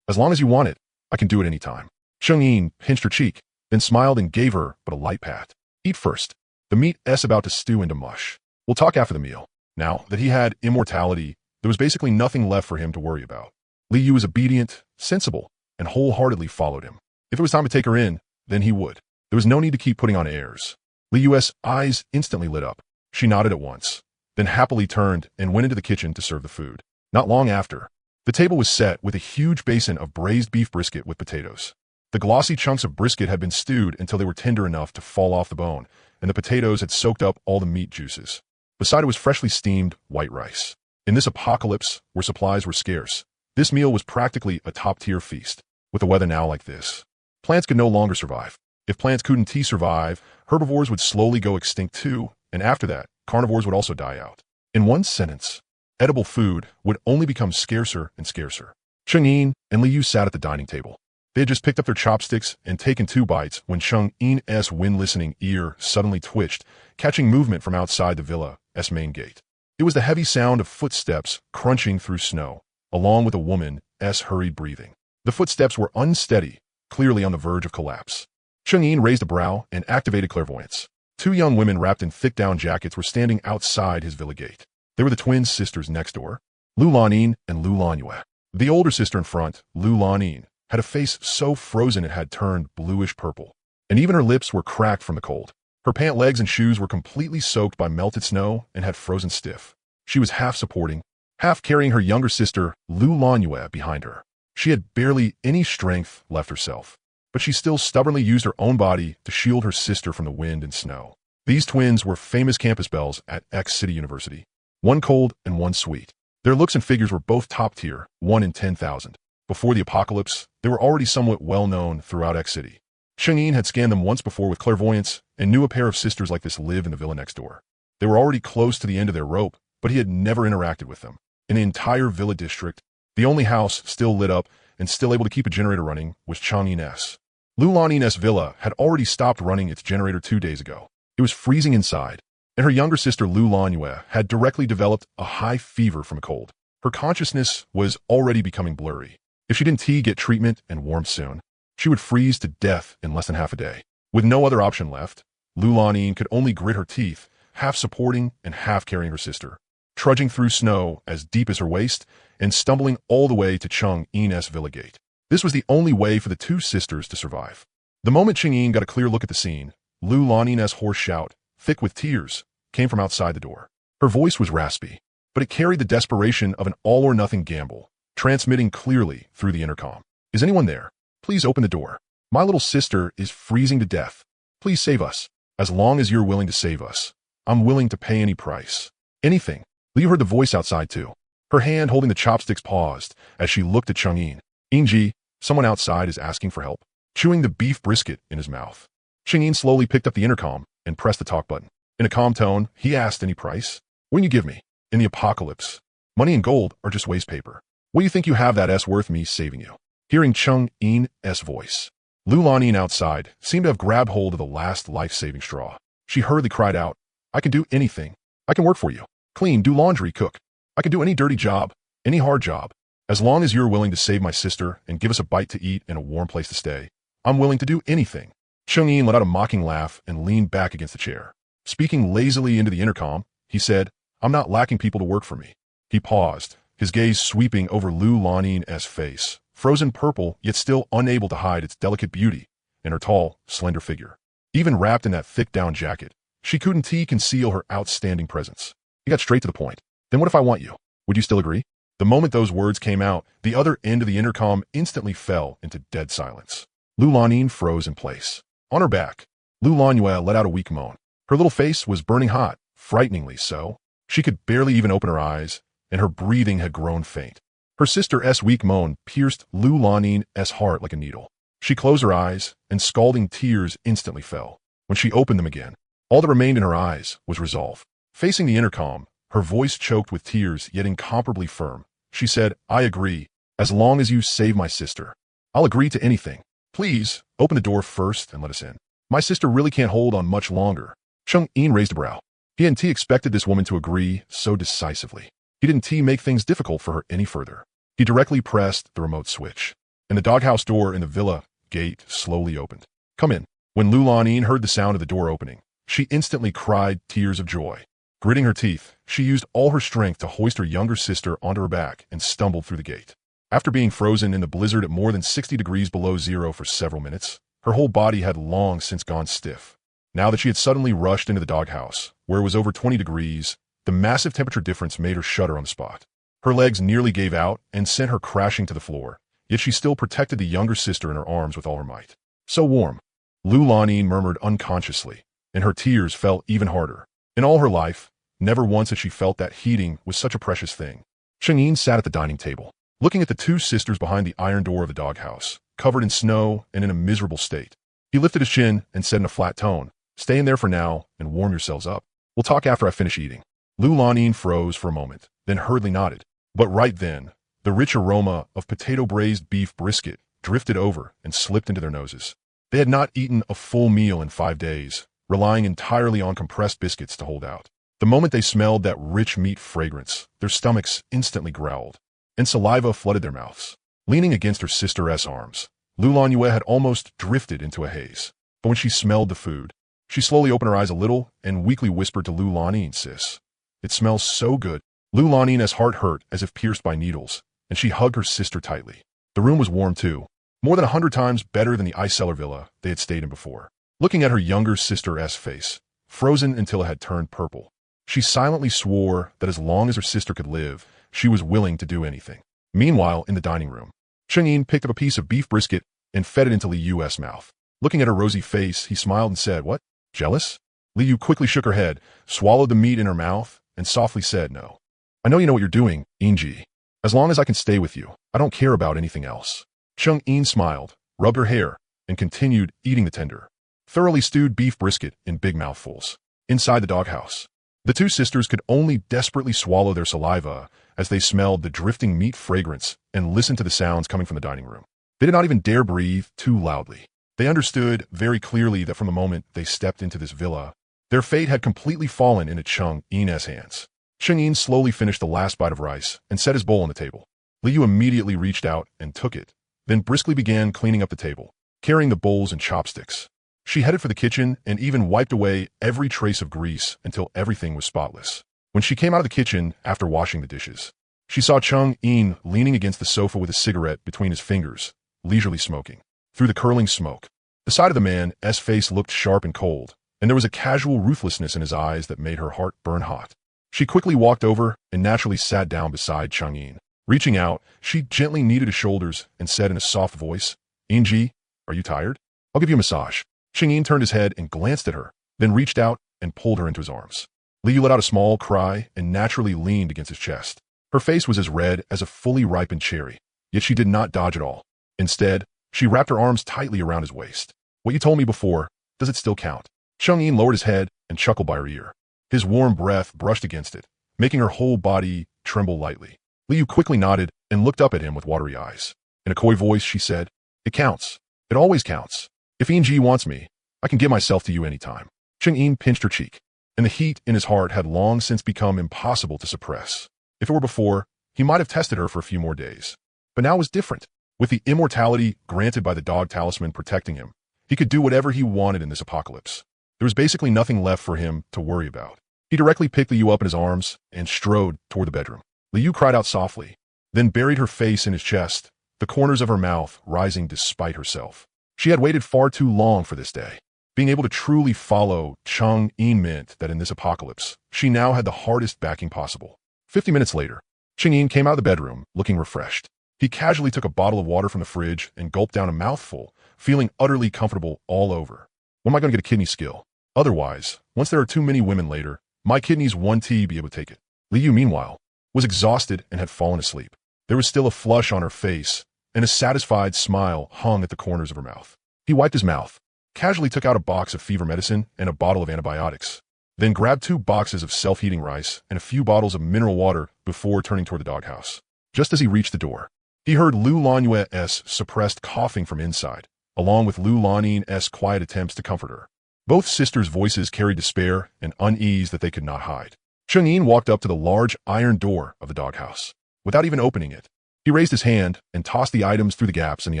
As long as you want it, I can do it any time." Cheng-In pinched her cheek, then smiled and gave her but a light pat. "Eat first. The meat's about to stew into mush. We'll talk after the meal." Now that he had immortality, there was basically nothing left for him to worry about. Liu was obedient, sensible, and wholeheartedly followed him. If it was time to take her in, then he would. There was no need to keep putting on airs. Liu's eyes instantly lit up. She nodded at once, then happily turned and went into the kitchen to serve the food. Not long after, the table was set with a huge basin of braised beef brisket with potatoes. The glossy chunks of brisket had been stewed until they were tender enough to fall off the bone, and the potatoes had soaked up all the meat juices. Beside it was freshly steamed white rice. In this apocalypse, where supplies were scarce, this meal was practically a top-tier feast. With the weather now like this, plants could no longer survive. If plants couldn't survive, herbivores would slowly go extinct too, and after that, carnivores would also die out. In one sentence, edible food would only become scarcer and scarcer. Cheng-In and Liu sat at the dining table. They had just picked up their chopsticks and taken 2 bites when Cheng-In's wind-listening ear suddenly twitched, catching movement from outside the villa's main gate. It was the heavy sound of footsteps crunching through snow, along with a woman's hurried breathing. The footsteps were unsteady, clearly on the verge of collapse. Cheng-In raised a brow and activated clairvoyance. 2 young women wrapped in thick down jackets were standing outside his villa gate. They were the twin sisters next door, Lu Lanin and Lu Lanyue. The older sister in front, Lu Lanin, had a face so frozen it had turned bluish-purple, and even her lips were cracked from the cold. Her pant legs and shoes were completely soaked by melted snow and had frozen stiff. She was half supporting, half carrying her younger sister, Lu Lanyue, behind her. She had barely any strength left herself, but she still stubbornly used her own body to shield her sister from the wind and snow. These twins were famous campus belles at X City University, one cold and one sweet. Their looks and figures were both top tier, 1 in 10,000. Before the apocalypse, they were already somewhat well known throughout X City. Cheng-Yin had scanned them once before with clairvoyance and knew a pair of sisters like this lived in the villa next door. They were already close to the end of their rope, but he had never interacted with them. In the entire villa district, the only house still lit up and still able to keep a generator running was Chang'in's. Lulaning's villa had already stopped running its generator 2 days ago. It was freezing inside, and her younger sister Lu Lanyue had directly developed a high fever from a cold. Her consciousness was already becoming blurry. If she didn't get treatment and warm soon, she would freeze to death in less than half a day. With no other option left, Lu Laning could only grit her teeth, half supporting and half carrying her sister, trudging through snow as deep as her waist and stumbling all the way to Cheng-Yin's villa gate. This was the only way for the two sisters to survive. The moment Cheng-Yin got a clear look at the scene, Lu Laning's hoarse shout, thick with tears, came from outside the door. Her voice was raspy, but it carried the desperation of an all-or-nothing gamble, transmitting clearly through the intercom. Is anyone there? Please open the door. My little sister is freezing to death. Please save us. As long as you're willing to save us, I'm willing to pay any price. Anything. Liu heard the voice outside too. Her hand holding the chopsticks paused as she looked at Cheng-Yin. Yinji, someone outside is asking for help. Chewing the beef brisket in his mouth, Cheng-Yin slowly picked up the intercom and pressed the talk button. In a calm tone, he asked any price. What can you give me? In the apocalypse, money and gold are just waste paper. What do you think you have that S worth me saving you? Hearing Cheng-Yin's voice, Lu Laning outside seemed to have grabbed hold of the last life-saving straw. She hurriedly cried out, I can do anything. I can work for you. Clean, do laundry, cook. I can do any dirty job, any hard job. As long as you're willing to save my sister and give us a bite to eat and a warm place to stay, I'm willing to do anything. Cheng-Yin let out a mocking laugh and leaned back against the chair. Speaking lazily into the intercom, he said, I'm not lacking people to work for me. He paused, his gaze sweeping over Lu Laning's face, frozen purple yet still unable to hide its delicate beauty, and her tall, slender figure. Even wrapped in that thick down jacket, she couldn't conceal her outstanding presence. He got straight to the point. Then what if I want you? Would you still agree? The moment those words came out, the other end of the intercom instantly fell into dead silence. Lu Laning froze in place. On her back, Lu Lanyue let out a weak moan. Her little face was burning hot, frighteningly so. She could barely even open her eyes, and her breathing had grown faint. Her sister's weak moan pierced Lu Laning's heart like a needle. She closed her eyes, and scalding tears instantly fell. When she opened them again, all that remained in her eyes was resolve. Facing the intercom, her voice choked with tears yet incomparably firm, she said, I agree, as long as you save my sister. I'll agree to anything. Please, open the door first and let us in. My sister really can't hold on much longer. Cheng-Yin raised a brow. He hadn't expected this woman to agree so decisively. He didn't make things difficult for her any further. He directly pressed the remote switch, and the doghouse door in the villa gate slowly opened. Come in. When Lu Laning heard the sound of the door opening, she instantly cried tears of joy. Gritting her teeth, she used all her strength to hoist her younger sister onto her back and stumbled through the gate. After being frozen in the blizzard at more than 60 degrees below zero for several minutes, her whole body had long since gone stiff. Now that she had suddenly rushed into the doghouse, where it was over 20 degrees, the massive temperature difference made her shudder on the spot. Her legs nearly gave out and sent her crashing to the floor, yet she still protected the younger sister in her arms with all her might. So warm. Lu Laning murmured unconsciously, and her tears fell even harder. In all her life, never once had she felt that heating was such a precious thing. Cheng-Yin sat at the dining table, looking at the two sisters behind the iron door of the doghouse, covered in snow and in a miserable state. He lifted his chin and said in a flat tone, Stay in there for now and warm yourselves up. We'll talk after I finish eating. Lu Laning froze for a moment, then hurriedly nodded. But right then, the rich aroma of potato-braised beef brisket drifted over and slipped into their noses. They had not eaten a full meal in 5 days, relying entirely on compressed biscuits to hold out. The moment they smelled that rich meat fragrance, their stomachs instantly growled, and saliva flooded their mouths. Leaning against her sister's arms, Lu Lanyue had almost drifted into a haze. But when she smelled the food, she slowly opened her eyes a little and weakly whispered to Lu Laning, Sis, it smells so good. Lu Laning's heart hurt as if pierced by needles, and she hugged her sister tightly. The room was warm too, more than 100 times better than the ice cellar villa they had stayed in before. Looking at her younger sister's face, frozen until it had turned purple, she silently swore that as long as her sister could live, she was willing to do anything. Meanwhile, in the dining room, Cheng-Yin picked up a piece of beef brisket and fed it into Li Yu's mouth. Looking at her rosy face, he smiled and said, "What? Jealous?" Li Yu quickly shook her head, swallowed the meat in her mouth, and softly said, "No. I know what you're doing, Yin-ji. As long as I can stay with you, I don't care about anything else." Cheng-Yin smiled, rubbed her hair, and continued eating the tender, thoroughly stewed beef brisket in big mouthfuls. Inside the doghouse, the two sisters could only desperately swallow their saliva as they smelled the drifting meat fragrance and listened to the sounds coming from the dining room. They did not even dare breathe too loudly. They understood very clearly that from the moment they stepped into this villa, their fate had completely fallen into Cheng-Yin's hands. Cheng-Yin slowly finished the last bite of rice and set his bowl on the table. Li Yu immediately reached out and took it, then briskly began cleaning up the table, carrying the bowls and chopsticks. She headed for the kitchen and even wiped away every trace of grease until everything was spotless. When she came out of the kitchen after washing the dishes, she saw Cheng-Yin leaning against the sofa with a cigarette between his fingers, leisurely smoking. Through the curling smoke, the side of the man's face looked sharp and cold, and there was a casual ruthlessness in his eyes that made her heart burn hot. She quickly walked over and naturally sat down beside Cheng-Yin. Reaching out, she gently kneaded his shoulders and said in a soft voice, "Yin-ji, are you tired? I'll give you a massage." Cheng-Yin turned his head and glanced at her, then reached out and pulled her into his arms. Li Yu let out a small cry and naturally leaned against his chest. Her face was as red as a fully ripened cherry, yet she did not dodge at all. Instead, she wrapped her arms tightly around his waist. "What you told me before, does it still count?" Cheng-Yin lowered his head and chuckled by her ear. His warm breath brushed against it, making her whole body tremble lightly. Li Yu quickly nodded and looked up at him with watery eyes. In a coy voice, she said, "It counts. It always counts. If Yin-ji wants me, I can give myself to you anytime." Cheng-Yin pinched her cheek, and the heat in his heart had long since become impossible to suppress. If it were before, he might have tested her for a few more days. But now it was different. With the immortality granted by the Dog Talisman protecting him, he could do whatever he wanted in this apocalypse. There was basically nothing left for him to worry about. He directly picked Li Yu up in his arms and strode toward the bedroom. Li Yu cried out softly, then buried her face in his chest, the corners of her mouth rising despite herself. She had waited far too long for this day. Being able to truly follow Cheng-Yin meant that in this apocalypse, she now had the hardest backing possible. 50 minutes later, Cheng-Yin came out of the bedroom, looking refreshed. He casually took a bottle of water from the fridge and gulped down a mouthful, feeling utterly comfortable all over. "When am I going to get a kidney skill? Otherwise, once there are too many women later, my kidneys won't be able to take it." Li Yu, meanwhile, was exhausted and had fallen asleep. There was still a flush on her face, and a satisfied smile hung at the corners of her mouth. He wiped his mouth, casually took out a box of fever medicine and a bottle of antibiotics, then grabbed 2 boxes of self-heating rice and a few bottles of mineral water before turning toward the doghouse. Just as he reached the door, he heard Lu Lanyue's suppressed coughing from inside, along with Lu Lanin's quiet attempts to comfort her. Both sisters' voices carried despair and unease that they could not hide. Cheng-Yin walked up to the large iron door of the doghouse. Without even opening it, he raised his hand and tossed the items through the gaps in the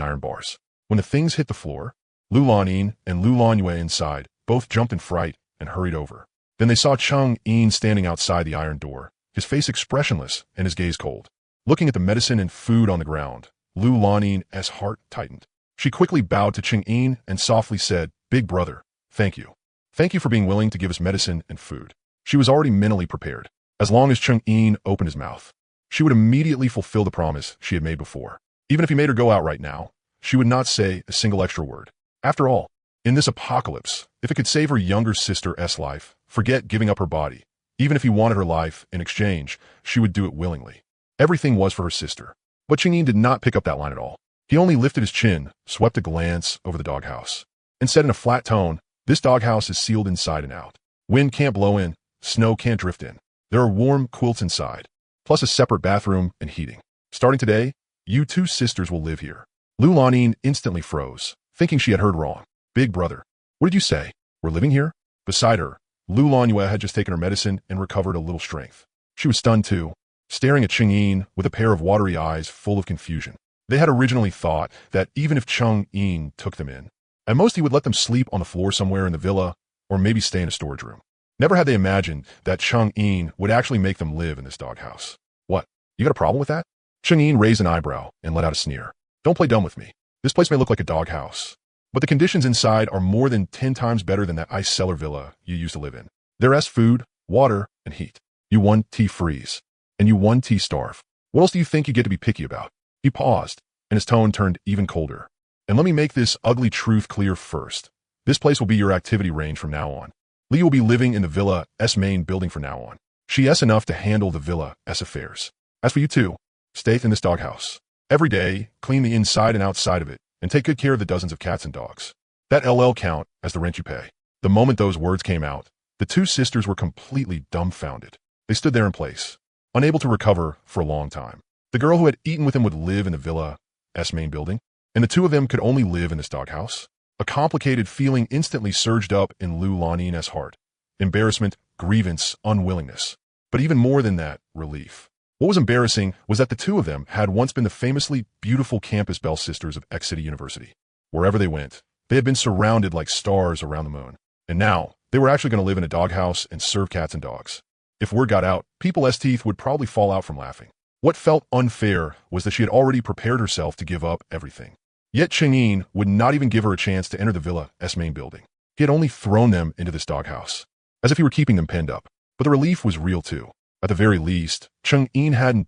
iron bars. When the things hit the floor, Lu Lanin and Lu Lanyue inside both jumped in fright and hurried over. Then they saw Cheng-Yin standing outside the iron door, his face expressionless and his gaze cold. Looking at the medicine and food on the ground, Lu Lanin's heart tightened. She quickly bowed to Cheng-Yin and softly said, "Big brother, thank you. Thank you for being willing to give us medicine and food." She was already mentally prepared. As long as Cheng-Yin opened his mouth, she would immediately fulfill the promise she had made before. Even if he made her go out right now, she would not say a single extra word. After all, in this apocalypse, if it could save her younger sister's life, forget giving up her body. Even if he wanted her life in exchange, she would do it willingly. Everything was for her sister. But Cheng-Yin did not pick up that line at all. He only lifted his chin, swept a glance over the doghouse, and said in a flat tone, "This doghouse is sealed inside and out. Wind can't blow in, snow can't drift in. There are warm quilts inside, plus a separate bathroom and heating. Starting today, you 2 sisters will live here." Lu Lanin instantly froze, thinking she had heard wrong. "Big brother, what did you say? We're living here?" Beside her, Lu Lanyue had just taken her medicine and recovered a little strength. She was stunned too, staring at Cheng-Yin with a pair of watery eyes full of confusion. They had originally thought that even if Cheng-Yin took them in, at most he would let them sleep on the floor somewhere in the villa or maybe stay in a storage room. Never had they imagined that Cheng-Yin would actually make them live in this doghouse. "What, you got a problem with that?" Cheng-Yin raised an eyebrow and let out a sneer. "Don't play dumb with me. This place may look like a doghouse, but the conditions inside are more than 10 times better than that ice cellar villa you used to live in. There's food, water, and heat. You 1 tea freeze, and you 1 tea starve. What else do you think you get to be picky about?" He paused, and his tone turned even colder. And let me make this ugly truth clear first. This place will be your activity range from now on. Lee will be living in the Villa S main building from now on. She S enough to handle the Villa S affairs. As for you two, stay in this doghouse. Every day, clean the inside and outside of it, and take good care of the dozens of cats and dogs. That LL count as the rent you pay. The moment those words came out, the two sisters were completely dumbfounded. They stood there in place, unable to recover for a long time. The girl who had eaten with him would live in the Villa S main building, and the two of them could only live in this doghouse. A complicated feeling instantly surged up in Lu Lannin's heart. Embarrassment, grievance, unwillingness. But even more than that, relief. What was embarrassing was that the two of them had once been the famously beautiful campus belle sisters of X City University. Wherever they went, they had been surrounded like stars around the moon. And now, they were actually going to live in a doghouse and serve cats and dogs. If word got out, people's teeth would probably fall out from laughing. What felt unfair was that she had already prepared herself to give up everything. Yet Chang'e would not even give her a chance to enter the Villa S main building. He had only thrown them into this doghouse, as if he were keeping them penned up. But the relief was real too. At the very least, Chang'e hadn't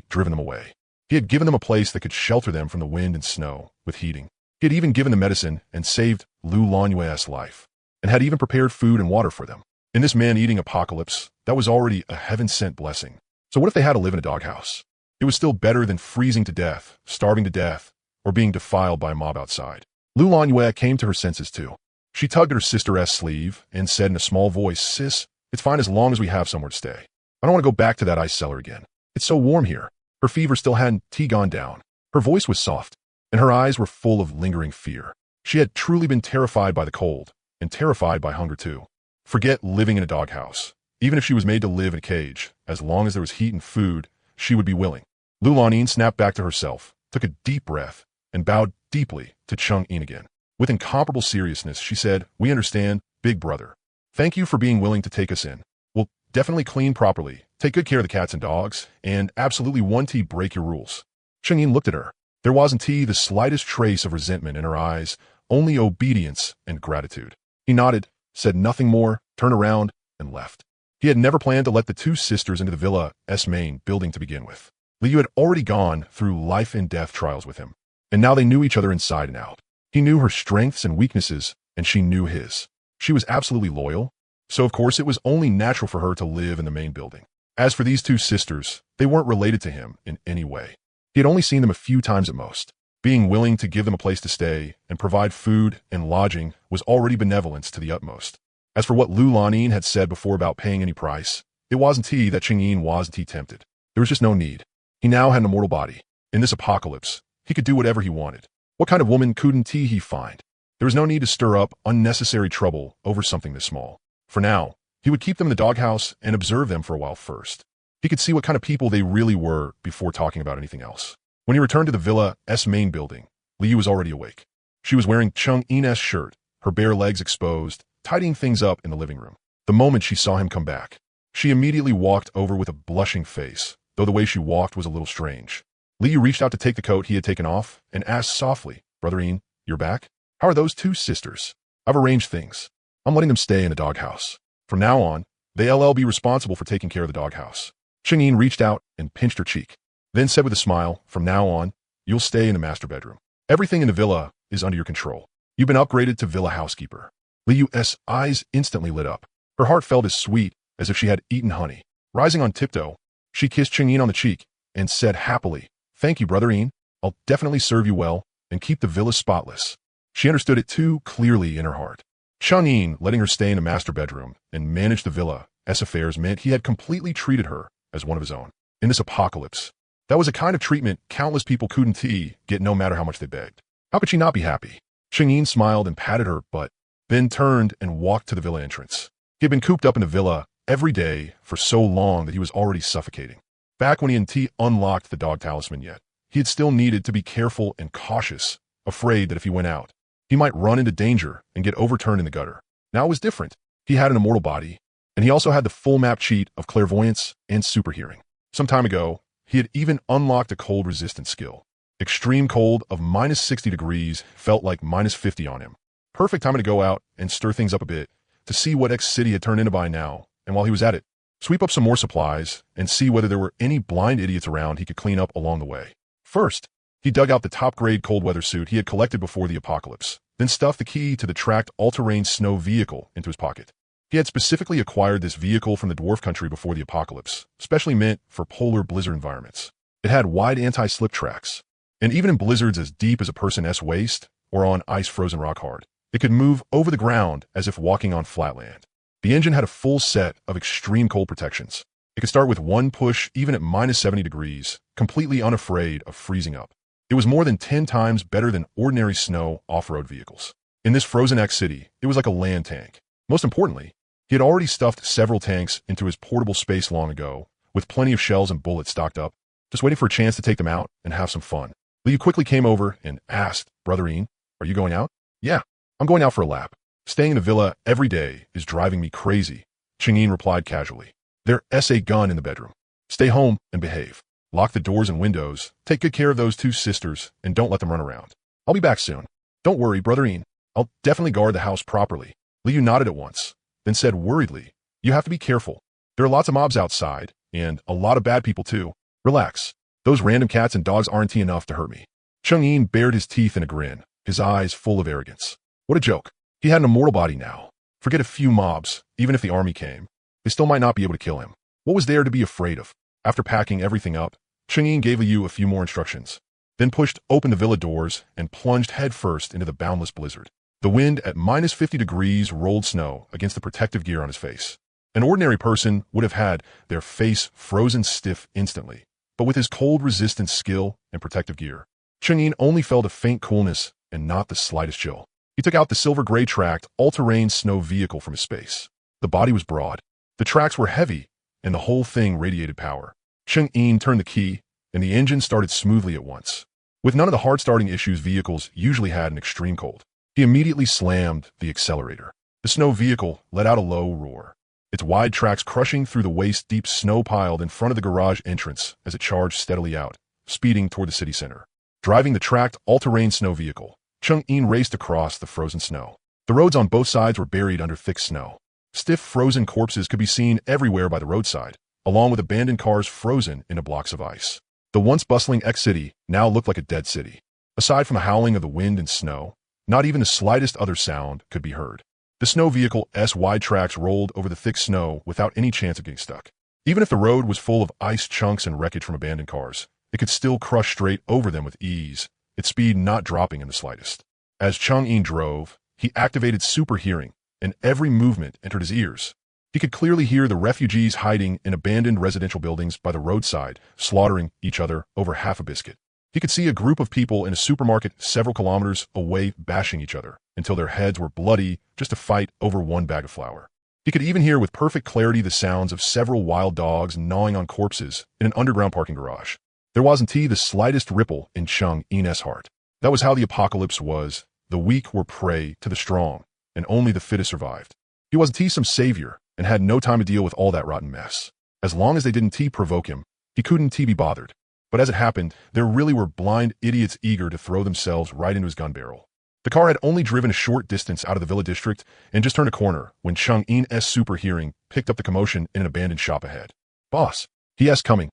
driven them away. He had given them a place that could shelter them from the wind and snow, with heating. He had even given them medicine and saved Lu Lannin's life, and had even prepared food and water for them. In this man-eating apocalypse, that was already a heaven-sent blessing. So what if they had to live in a doghouse? It was still better than freezing to death, starving to death, or being defiled by a mob outside. Lu Lannin came to her senses too. She tugged at her sister's sleeve and said in a small voice, "Sis, it's fine as long as we have somewhere to stay. I don't want to go back to that ice cellar again. It's so warm here." Her fever still hadn't gone down. Her voice was soft, and her eyes were full of lingering fear. She had truly been terrified by the cold, and terrified by hunger too. Forget living in a doghouse. Even if she was made to live in a cage, as long as there was heat and food, she would be willing. Lu Lannin snapped back to herself, took a deep breath, and bowed deeply to Chang'e again. With incomparable seriousness, she said, "We understand, big brother. Thank you for being willing to take us in. We'll definitely clean properly, take good care of the cats and dogs, and absolutely won't break your rules." Chang'e looked at her. There wasn't the slightest trace of resentment in her eyes, only obedience and gratitude. He nodded, said nothing more, turned around, and left. He had never planned to let the two sisters into the Villa S main building to begin with. Liu had already gone through life and death trials with him, and now they knew each other inside and out. He knew her strengths and weaknesses, and she knew his. She was absolutely loyal, so of course it was only natural for her to live in the main building. As for these two sisters, they weren't related to him in any way. He had only seen them a few times at most. Being willing to give them a place to stay and provide food and lodging was already benevolence to the utmost. As for what Lu Lannin had said before about paying any price, it wasn't that Chang'e wasn't tempted. There was just no need. He now had an immortal body. In this apocalypse, he could do whatever he wanted. What kind of woman couldn't he find? There was no need to stir up unnecessary trouble over something this small. For now, he would keep them in the doghouse and observe them for a while first. He could see what kind of people they really were before talking about anything else. When he returned to the Villa S main building, Liu was already awake. She was wearing Chang'e's shirt, her bare legs exposed, tidying things up in the living room. The moment she saw him come back, she immediately walked over with a blushing face, though the way she walked was a little strange. Liu reached out to take the coat he had taken off and asked softly, "Brother Ian, you're back? How are those two sisters? I've arranged things. I'm letting them stay in the doghouse. From now on, they'll be responsible for taking care of the doghouse." Chang'e reached out and pinched her cheek, then said with a smile, "From now on, you'll stay in the master bedroom. Everything in the villa is under your control. You've been upgraded to villa housekeeper." Liu's eyes instantly lit up. Her heart felt as sweet as if she had eaten honey. Rising on tiptoe, she kissed Chang'e on the cheek and said happily, "Thank you, Brother Ian. I'll definitely serve you well and keep the villa spotless." She understood it too clearly in her heart. Chang'e letting her stay in the master bedroom and manage the villa's affairs meant he had completely treated her as one of his own. In this apocalypse, that was a kind of treatment countless people couldn't get no matter how much they begged. How could she not be happy? Chang'e smiled and patted her butt, then turned and walked to the villa entrance. He had been cooped up in the villa every day for so long that he was already suffocating. Back when he hadn't unlocked the Dog Talisman yet, he had still needed to be careful and cautious, afraid that if he went out, he might run into danger and get overturned in the gutter. Now it was different. He had an immortal body, and he also had the full map cheat of clairvoyance and super hearing. Some time ago, he had even unlocked a cold resistance skill. Extreme cold of minus 60 degrees felt like minus 50 on him. Perfect time to go out and stir things up a bit to see what X City had turned into by now, and while he was at it, sweep up some more supplies and see whether there were any blind idiots around he could clean up along the way. First, He dug out the top-grade cold-weather suit he had collected before the apocalypse, then stuffed the key to the tracked all-terrain snow vehicle into his pocket. He had specifically acquired this vehicle from the dwarf country before the apocalypse, specially meant for polar blizzard environments. It had wide anti-slip tracks, and even in blizzards as deep as a person's waist or on ice frozen rock hard, it could move over the ground as if walking on flat land. The engine had a full set of extreme cold protections. It could start with one push even at minus 70 degrees, completely unafraid of freezing up. It was more than 10 times better than ordinary snow off-road vehicles. In this frozen X city, it was like a land tank. Most importantly, he had already stuffed several tanks into his portable space long ago, with plenty of shells and bullets stocked up, just waiting for a chance to take them out and have some fun. Liu quickly came over and asked, "Brother Ian, are you going out?" "Yeah, I'm going out for a lap. Staying in the villa every day is driving me crazy," Cheng-Yin replied casually. "There's a gun in the bedroom. Stay home and behave. Lock the doors and windows, take good care of those two sisters, and don't let them run around. I'll be back soon. Don't worry, Brother Ian. I'll definitely guard the house properly." Liu nodded at once, then said worriedly, "You have to be careful. There are lots of mobs outside, and a lot of bad people too. Relax. Those random cats and dogs aren't enough to hurt me." Cheng-Yin bared his teeth in a grin, his eyes full of arrogance. What a joke. He had an immortal body now. Forget a few mobs, even if the army came. They still might not be able to kill him. What was there to be afraid of? After packing everything up, Cheng-Yin gave Liu a few more instructions, then pushed open the villa doors and plunged headfirst into the boundless blizzard. The wind at minus 50 degrees rolled snow against the protective gear on his face. An ordinary person would have had their face frozen stiff instantly, but with his cold-resistant skill and protective gear, Cheng-Yin only felt a faint coolness and not the slightest chill. He took out the silver-gray tracked all-terrain snow vehicle from his space. The body was broad, the tracks were heavy, and the whole thing radiated power. Cheng-Yin turned the key, and the engine started smoothly at once. With none of the hard-starting issues vehicles usually had in extreme cold, he immediately slammed the accelerator. The snow vehicle let out a low roar, its wide tracks crushing through the waist-deep snow piled in front of the garage entrance as it charged steadily out, speeding toward the city center. Driving the tracked all-terrain snow vehicle, Cheng-Yin raced across the frozen snow. The roads on both sides were buried under thick snow. Stiff frozen corpses could be seen everywhere by the roadside, along with abandoned cars frozen into blocks of ice. The once bustling X-City now looked like a dead city. Aside from the howling of the wind and snow, not even the slightest other sound could be heard. The snow vehicle's wide tracks rolled over the thick snow without any chance of getting stuck. Even if the road was full of ice chunks and wreckage from abandoned cars, it could still crush straight over them with ease, its speed not dropping in the slightest. As Cheng-Yin drove, he activated super hearing, and every movement entered his ears. He could clearly hear the refugees hiding in abandoned residential buildings by the roadside, slaughtering each other over half a biscuit. He could see a group of people in a supermarket several kilometers away bashing each other until their heads were bloody just to fight over one bag of flour. He could even hear with perfect clarity the sounds of several wild dogs gnawing on corpses in an underground parking garage. There wasn't the slightest ripple in Cheng-Yin's heart. That was how the apocalypse was. The weak were prey to the strong, and only the fittest survived. He wasn't some savior, and had no time to deal with all that rotten mess. As long as they didn't provoke him, he couldn't be bothered. But as it happened, there really were blind idiots eager to throw themselves right into his gun barrel. The car had only driven a short distance out of the villa district and just turned a corner when Cheng-Yin's super hearing picked up the commotion in an abandoned shop ahead. "Boss, he's coming.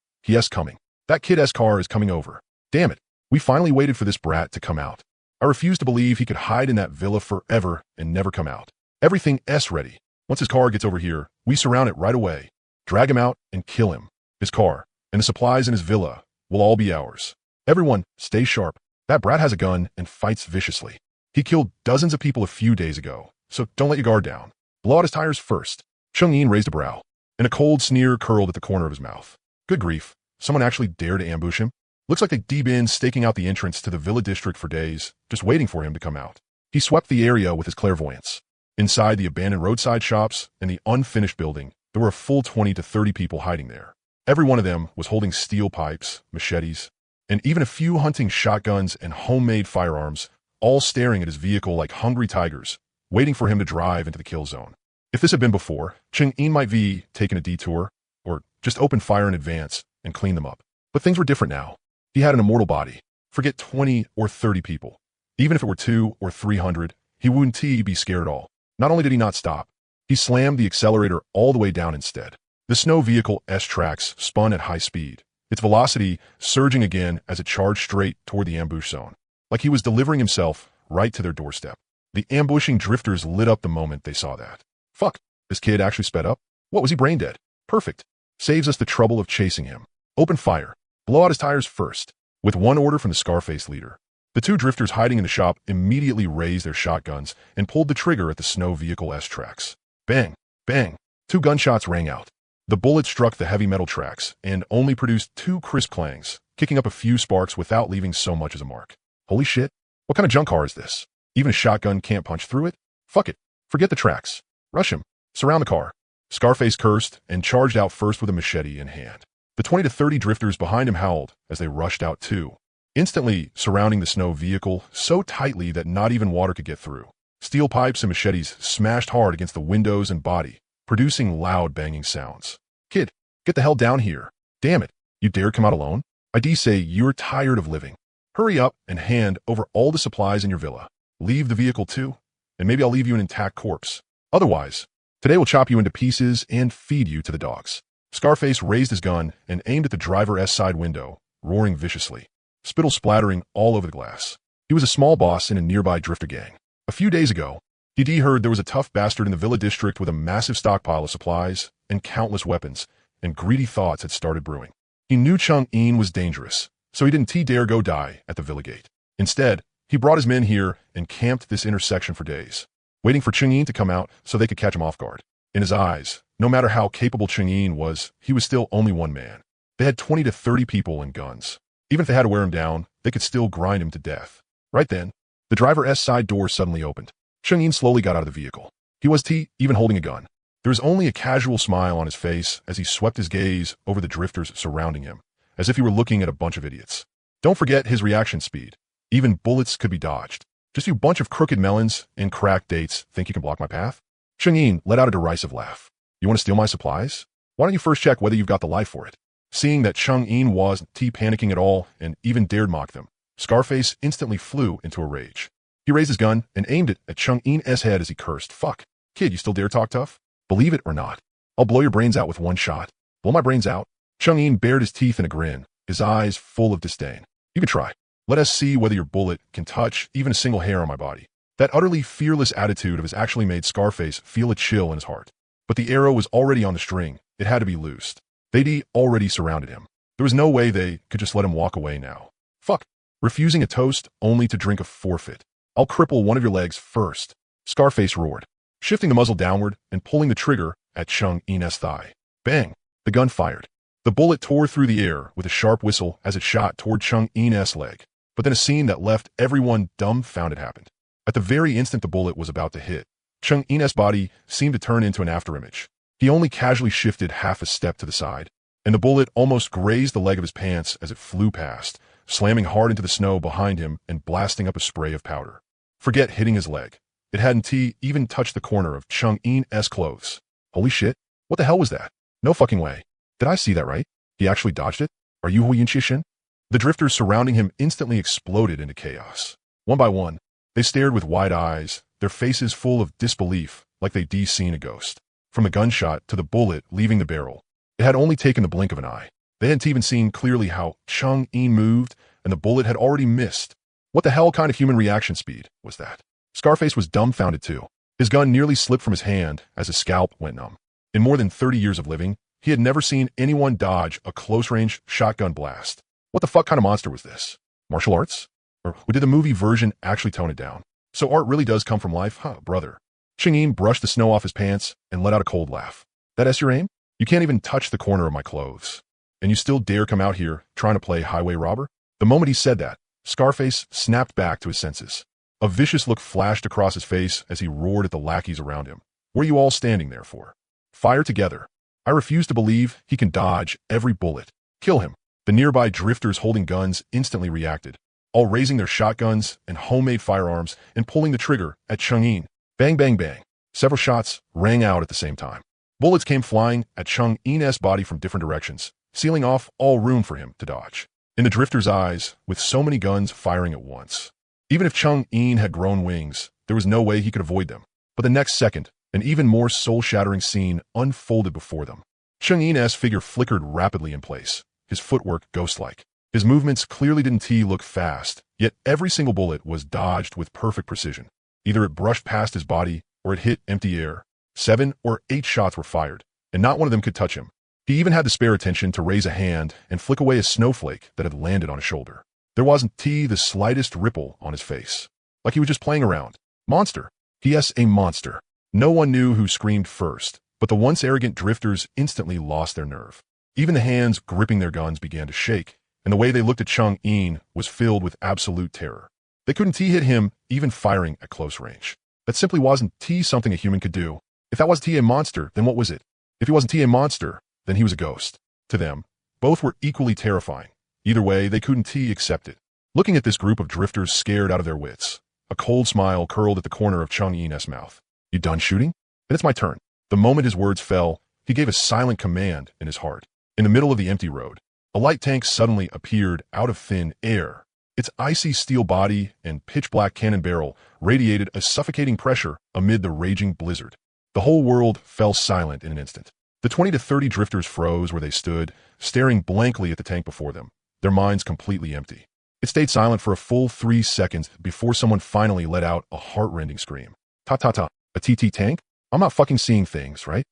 That kid's car is coming over. Damn it, we finally waited for this brat to come out. I refuse to believe he could hide in that villa forever and never come out. Everything's ready. Once his car gets over here, we surround it right away, drag him out and kill him. His car and the supplies in his villa will all be ours. Everyone, stay sharp. That brat has a gun and fights viciously. He killed dozens of people a few days ago, so don't let your guard down. Blow out his tires first." Cheng-Yin raised a brow, and a cold sneer curled at the corner of his mouth. Good grief, someone actually dared to ambush him? Looks like they'd been staking out the entrance to the villa district for days, just waiting for him to come out. He swept the area with his clairvoyance. Inside the abandoned roadside shops and the unfinished building, there were a full 20 to 30 people hiding there. Every one of them was holding steel pipes, machetes, and even a few hunting shotguns and homemade firearms, all staring at his vehicle like hungry tigers, waiting for him to drive into the kill zone. If this had been before, Cheng-Yin might be taking a detour, or just open fire in advance and clean them up. But things were different now. He had an immortal body. Forget 20 or 30 people. Even if it were 200 or 300, he wouldn't be scared at all. Not only did he not stop, he slammed the accelerator all the way down instead. The snow vehicle's tracks spun at high speed, its velocity surging again as it charged straight toward the ambush zone, like he was delivering himself right to their doorstep. The ambushing drifters lit up the moment they saw that. Fuck, this kid actually sped up? What, was he brain dead? Perfect. Saves us the trouble of chasing him. Open fire. Blow out his tires first. With one order from the Scarface leader. The two drifters hiding in the shop immediately raised their shotguns and pulled the trigger at the snow vehicle S-tracks. Bang, bang. 2 gunshots rang out. The bullet struck the heavy metal tracks and only produced 2 crisp clangs, kicking up a few sparks without leaving so much as a mark. Holy shit. What kind of junk car is this? Even a shotgun can't punch through it? Fuck it. Forget the tracks. Rush him. Surround the car. Scarface cursed and charged out first with a machete in hand. The 20 to 30 drifters behind him howled as they rushed out too, instantly surrounding the snow vehicle so tightly that not even water could get through. Steel pipes and machetes smashed hard against the windows and body, producing loud banging sounds. Kid, get the hell down here. Damn it, you dare come out alone? I say you're tired of living. Hurry up and hand over all the supplies in your villa. Leave the vehicle too, and maybe I'll leave you an intact corpse. Otherwise, today we'll chop you into pieces and feed you to the dogs. Scarface raised his gun and aimed at the driver's side window, roaring viciously, spittle splattering all over the glass. He was a small boss in a nearby drifter gang. A few days ago, he heard there was a tough bastard in the Villa district with a massive stockpile of supplies and countless weapons, and greedy thoughts had started brewing. He knew Chung-in was dangerous, so he didn't dare go die at the Villa gate. Instead, he brought his men here and camped this intersection for days, waiting for Chung-in to come out so they could catch him off guard. In his eyes, no matter how capable Chung-in was, he was still only one man. They had 20 to 30 people and guns. Even if they had to wear him down, they could still grind him to death. Right then, the driver's side door suddenly opened. Chung-in slowly got out of the vehicle. He was even holding a gun. There was only a casual smile on his face as he swept his gaze over the drifters surrounding him, as if he were looking at a bunch of idiots. Don't forget his reaction speed. Even bullets could be dodged. Just you bunch of crooked melons and cracked dates think you can block my path? Chung-in let out a derisive laugh. You want to steal my supplies? Why don't you first check whether you've got the life for it? Seeing that Chung-in wasn't panicking at all and even dared mock them, Scarface instantly flew into a rage. He raised his gun and aimed it at Chung-in's head as he cursed. Fuck. Kid, you still dare talk tough? Believe it or not, I'll blow your brains out with one shot. Blow my brains out? Chung-in bared his teeth in a grin, his eyes full of disdain. You can try. Let us see whether your bullet can touch even a single hair on my body. That utterly fearless attitude of his actually made Scarface feel a chill in his heart. But the arrow was already on the string. It had to be loosed. They'd already surrounded him. There was no way they could just let him walk away now. Fuck. Refusing a toast only to drink a forfeit. I'll cripple one of your legs first. Scarface roared, shifting the muzzle downward and pulling the trigger at Chung-in's thigh. Bang. The gun fired. The bullet tore through the air with a sharp whistle as it shot toward Chung-in's leg. But then a scene that left everyone dumbfounded happened. At the very instant the bullet was about to hit, Chung-in's body seemed to turn into an afterimage. He only casually shifted half a step to the side, and the bullet almost grazed the leg of his pants as it flew past, slamming hard into the snow behind him and blasting up a spray of powder. Forget hitting his leg. It hadn't even touched the corner of Chung-in's clothes. Holy shit, what the hell was that? No fucking way. Did I see that right? He actually dodged it? Are you Huiyin? The drifters surrounding him instantly exploded into chaos. One by one, they stared with wide eyes, their faces full of disbelief, like they'd seen a ghost. From the gunshot to the bullet leaving the barrel, it had only taken the blink of an eye. They hadn't even seen clearly how Chung-in moved, and the bullet had already missed. What the hell kind of human reaction speed was that? Scarface was dumbfounded too. His gun nearly slipped from his hand as his scalp went numb. In more than 30 years of living, he had never seen anyone dodge a close-range shotgun blast. What the fuck kind of monster was this? Martial arts? Or did the movie version actually tone it down? So art really does come from life, huh, brother? Chung-in brushed the snow off his pants and let out a cold laugh. That's your aim? You can't even touch the corner of my clothes. And you still dare come out here trying to play highway robber? The moment he said that, Scarface snapped back to his senses. A vicious look flashed across his face as he roared at the lackeys around him. What are you all standing there for? Fire together. I refuse to believe he can dodge every bullet. Kill him. The nearby drifters holding guns instantly reacted, all raising their shotguns and homemade firearms and pulling the trigger at Chung-in. Bang, bang, bang. Several shots rang out at the same time. Bullets came flying at Chung-in's body from different directions, sealing off all room for him to dodge. In the drifter's eyes, with so many guns firing at once. Even if Chung-in had grown wings, there was no way he could avoid them. But the next second, an even more soul-shattering scene unfolded before them. Chung-in's figure flickered rapidly in place, his footwork ghost-like. His movements clearly didn't look fast, yet every single bullet was dodged with perfect precision. Either it brushed past his body or it hit empty air. 7 or 8 shots were fired, and not one of them could touch him. He even had the spare attention to raise a hand and flick away a snowflake that had landed on his shoulder. There wasn't the slightest ripple on his face, like he was just playing around. Monster. Yes, a monster. No one knew who screamed first, but the once arrogant drifters instantly lost their nerve. Even the hands gripping their guns began to shake, and the way they looked at Chang'in was filled with absolute terror. They couldn't hit him, even firing at close range. That simply wasn't something a human could do. If that wasn't a monster, then what was it? If he wasn't a monster, then he was a ghost. To them, both were equally terrifying. Either way, they couldn't accept it. Looking at this group of drifters scared out of their wits, a cold smile curled at the corner of Chang'in's mouth. You done shooting? Then it's my turn. The moment his words fell, he gave a silent command in his heart. In the middle of the empty road, a light tank suddenly appeared out of thin air. Its icy steel body and pitch-black cannon barrel radiated a suffocating pressure amid the raging blizzard. The whole world fell silent in an instant. The 20 to 30 drifters froze where they stood, staring blankly at the tank before them, their minds completely empty. It stayed silent for a full 3 seconds before someone finally let out a heart-rending scream. Ta-ta-ta, a TT tank? I'm not fucking seeing things, right?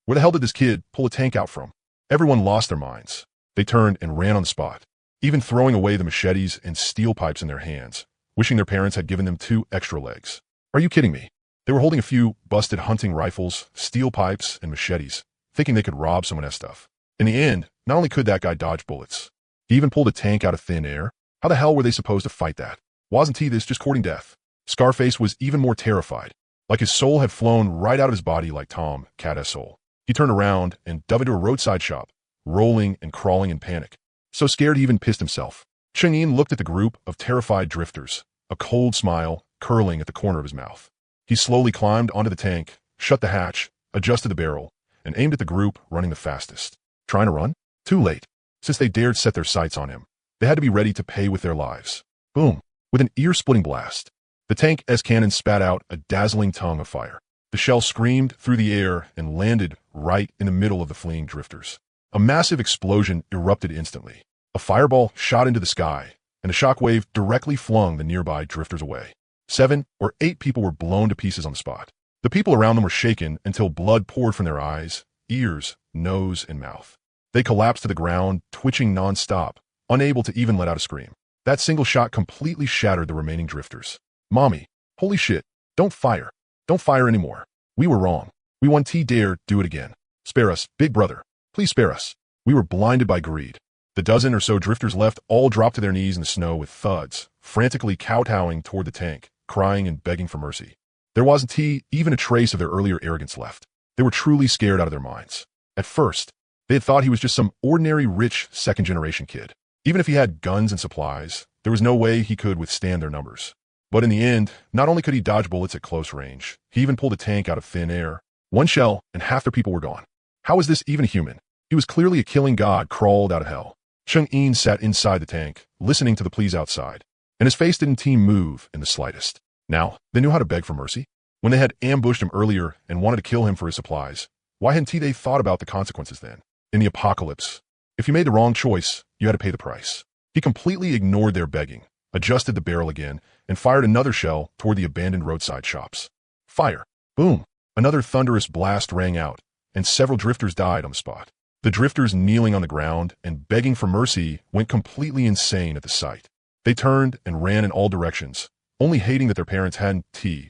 Where the hell did this kid pull a tank out from? Everyone lost their minds. They turned and ran on the spot, even throwing away the machetes and steel pipes in their hands, wishing their parents had given them 2 extra legs. Are you kidding me? They were holding a few busted hunting rifles, steel pipes, and machetes, thinking they could rob someone else's stuff. In the end, not only could that guy dodge bullets, he even pulled a tank out of thin air. How the hell were they supposed to fight that? Wasn't he this just courting death? Scarface was even more terrified, like his soul had flown right out of his body like Tom Cat's soul. He turned around and dove into a roadside shop, rolling and crawling in panic. So scared he even pissed himself. Chang'in looked at the group of terrified drifters, a cold smile curling at the corner of his mouth. He slowly climbed onto the tank, shut the hatch, adjusted the barrel, and aimed at the group running the fastest. Trying to run? Too late. Since they dared set their sights on him, they had to be ready to pay with their lives. Boom! With an ear-splitting blast, the tank's cannon spat out a dazzling tongue of fire. The shell screamed through the air and landed right in the middle of the fleeing drifters. A massive explosion erupted instantly. A fireball shot into the sky, and a shockwave directly flung the nearby drifters away. 7 or 8 people were blown to pieces on the spot. The people around them were shaken until blood poured from their eyes, ears, nose, and mouth. They collapsed to the ground, twitching non-stop, unable to even let out a scream. That single shot completely shattered the remaining drifters. Mommy, holy shit, don't fire. Don't fire anymore. We were wrong. We won't dare do it again. Spare us, big brother. Please spare us. We were blinded by greed. The dozen or so drifters left all dropped to their knees in the snow with thuds, frantically kowtowing toward the tank, crying and begging for mercy. There wasn't even a trace of their earlier arrogance left. They were truly scared out of their minds. At first, they had thought he was just some ordinary rich second-generation kid. Even if he had guns and supplies, there was no way he could withstand their numbers. But in the end, not only could he dodge bullets at close range, he even pulled a tank out of thin air. One shell, and half their people were gone. How was this even a human? He was clearly a killing god crawled out of hell. Chang'in sat inside the tank, listening to the pleas outside, and his face didn't move in the slightest. Now, they knew how to beg for mercy. When they had ambushed him earlier and wanted to kill him for his supplies, why hadn't they thought about the consequences then? In the apocalypse, if you made the wrong choice, you had to pay the price. He completely ignored their begging, adjusted the barrel again, and fired another shell toward the abandoned roadside shops. Fire! Boom! Another thunderous blast rang out, and several drifters died on the spot. The drifters kneeling on the ground and begging for mercy went completely insane at the sight. They turned and ran in all directions, only hating that their parents hadn't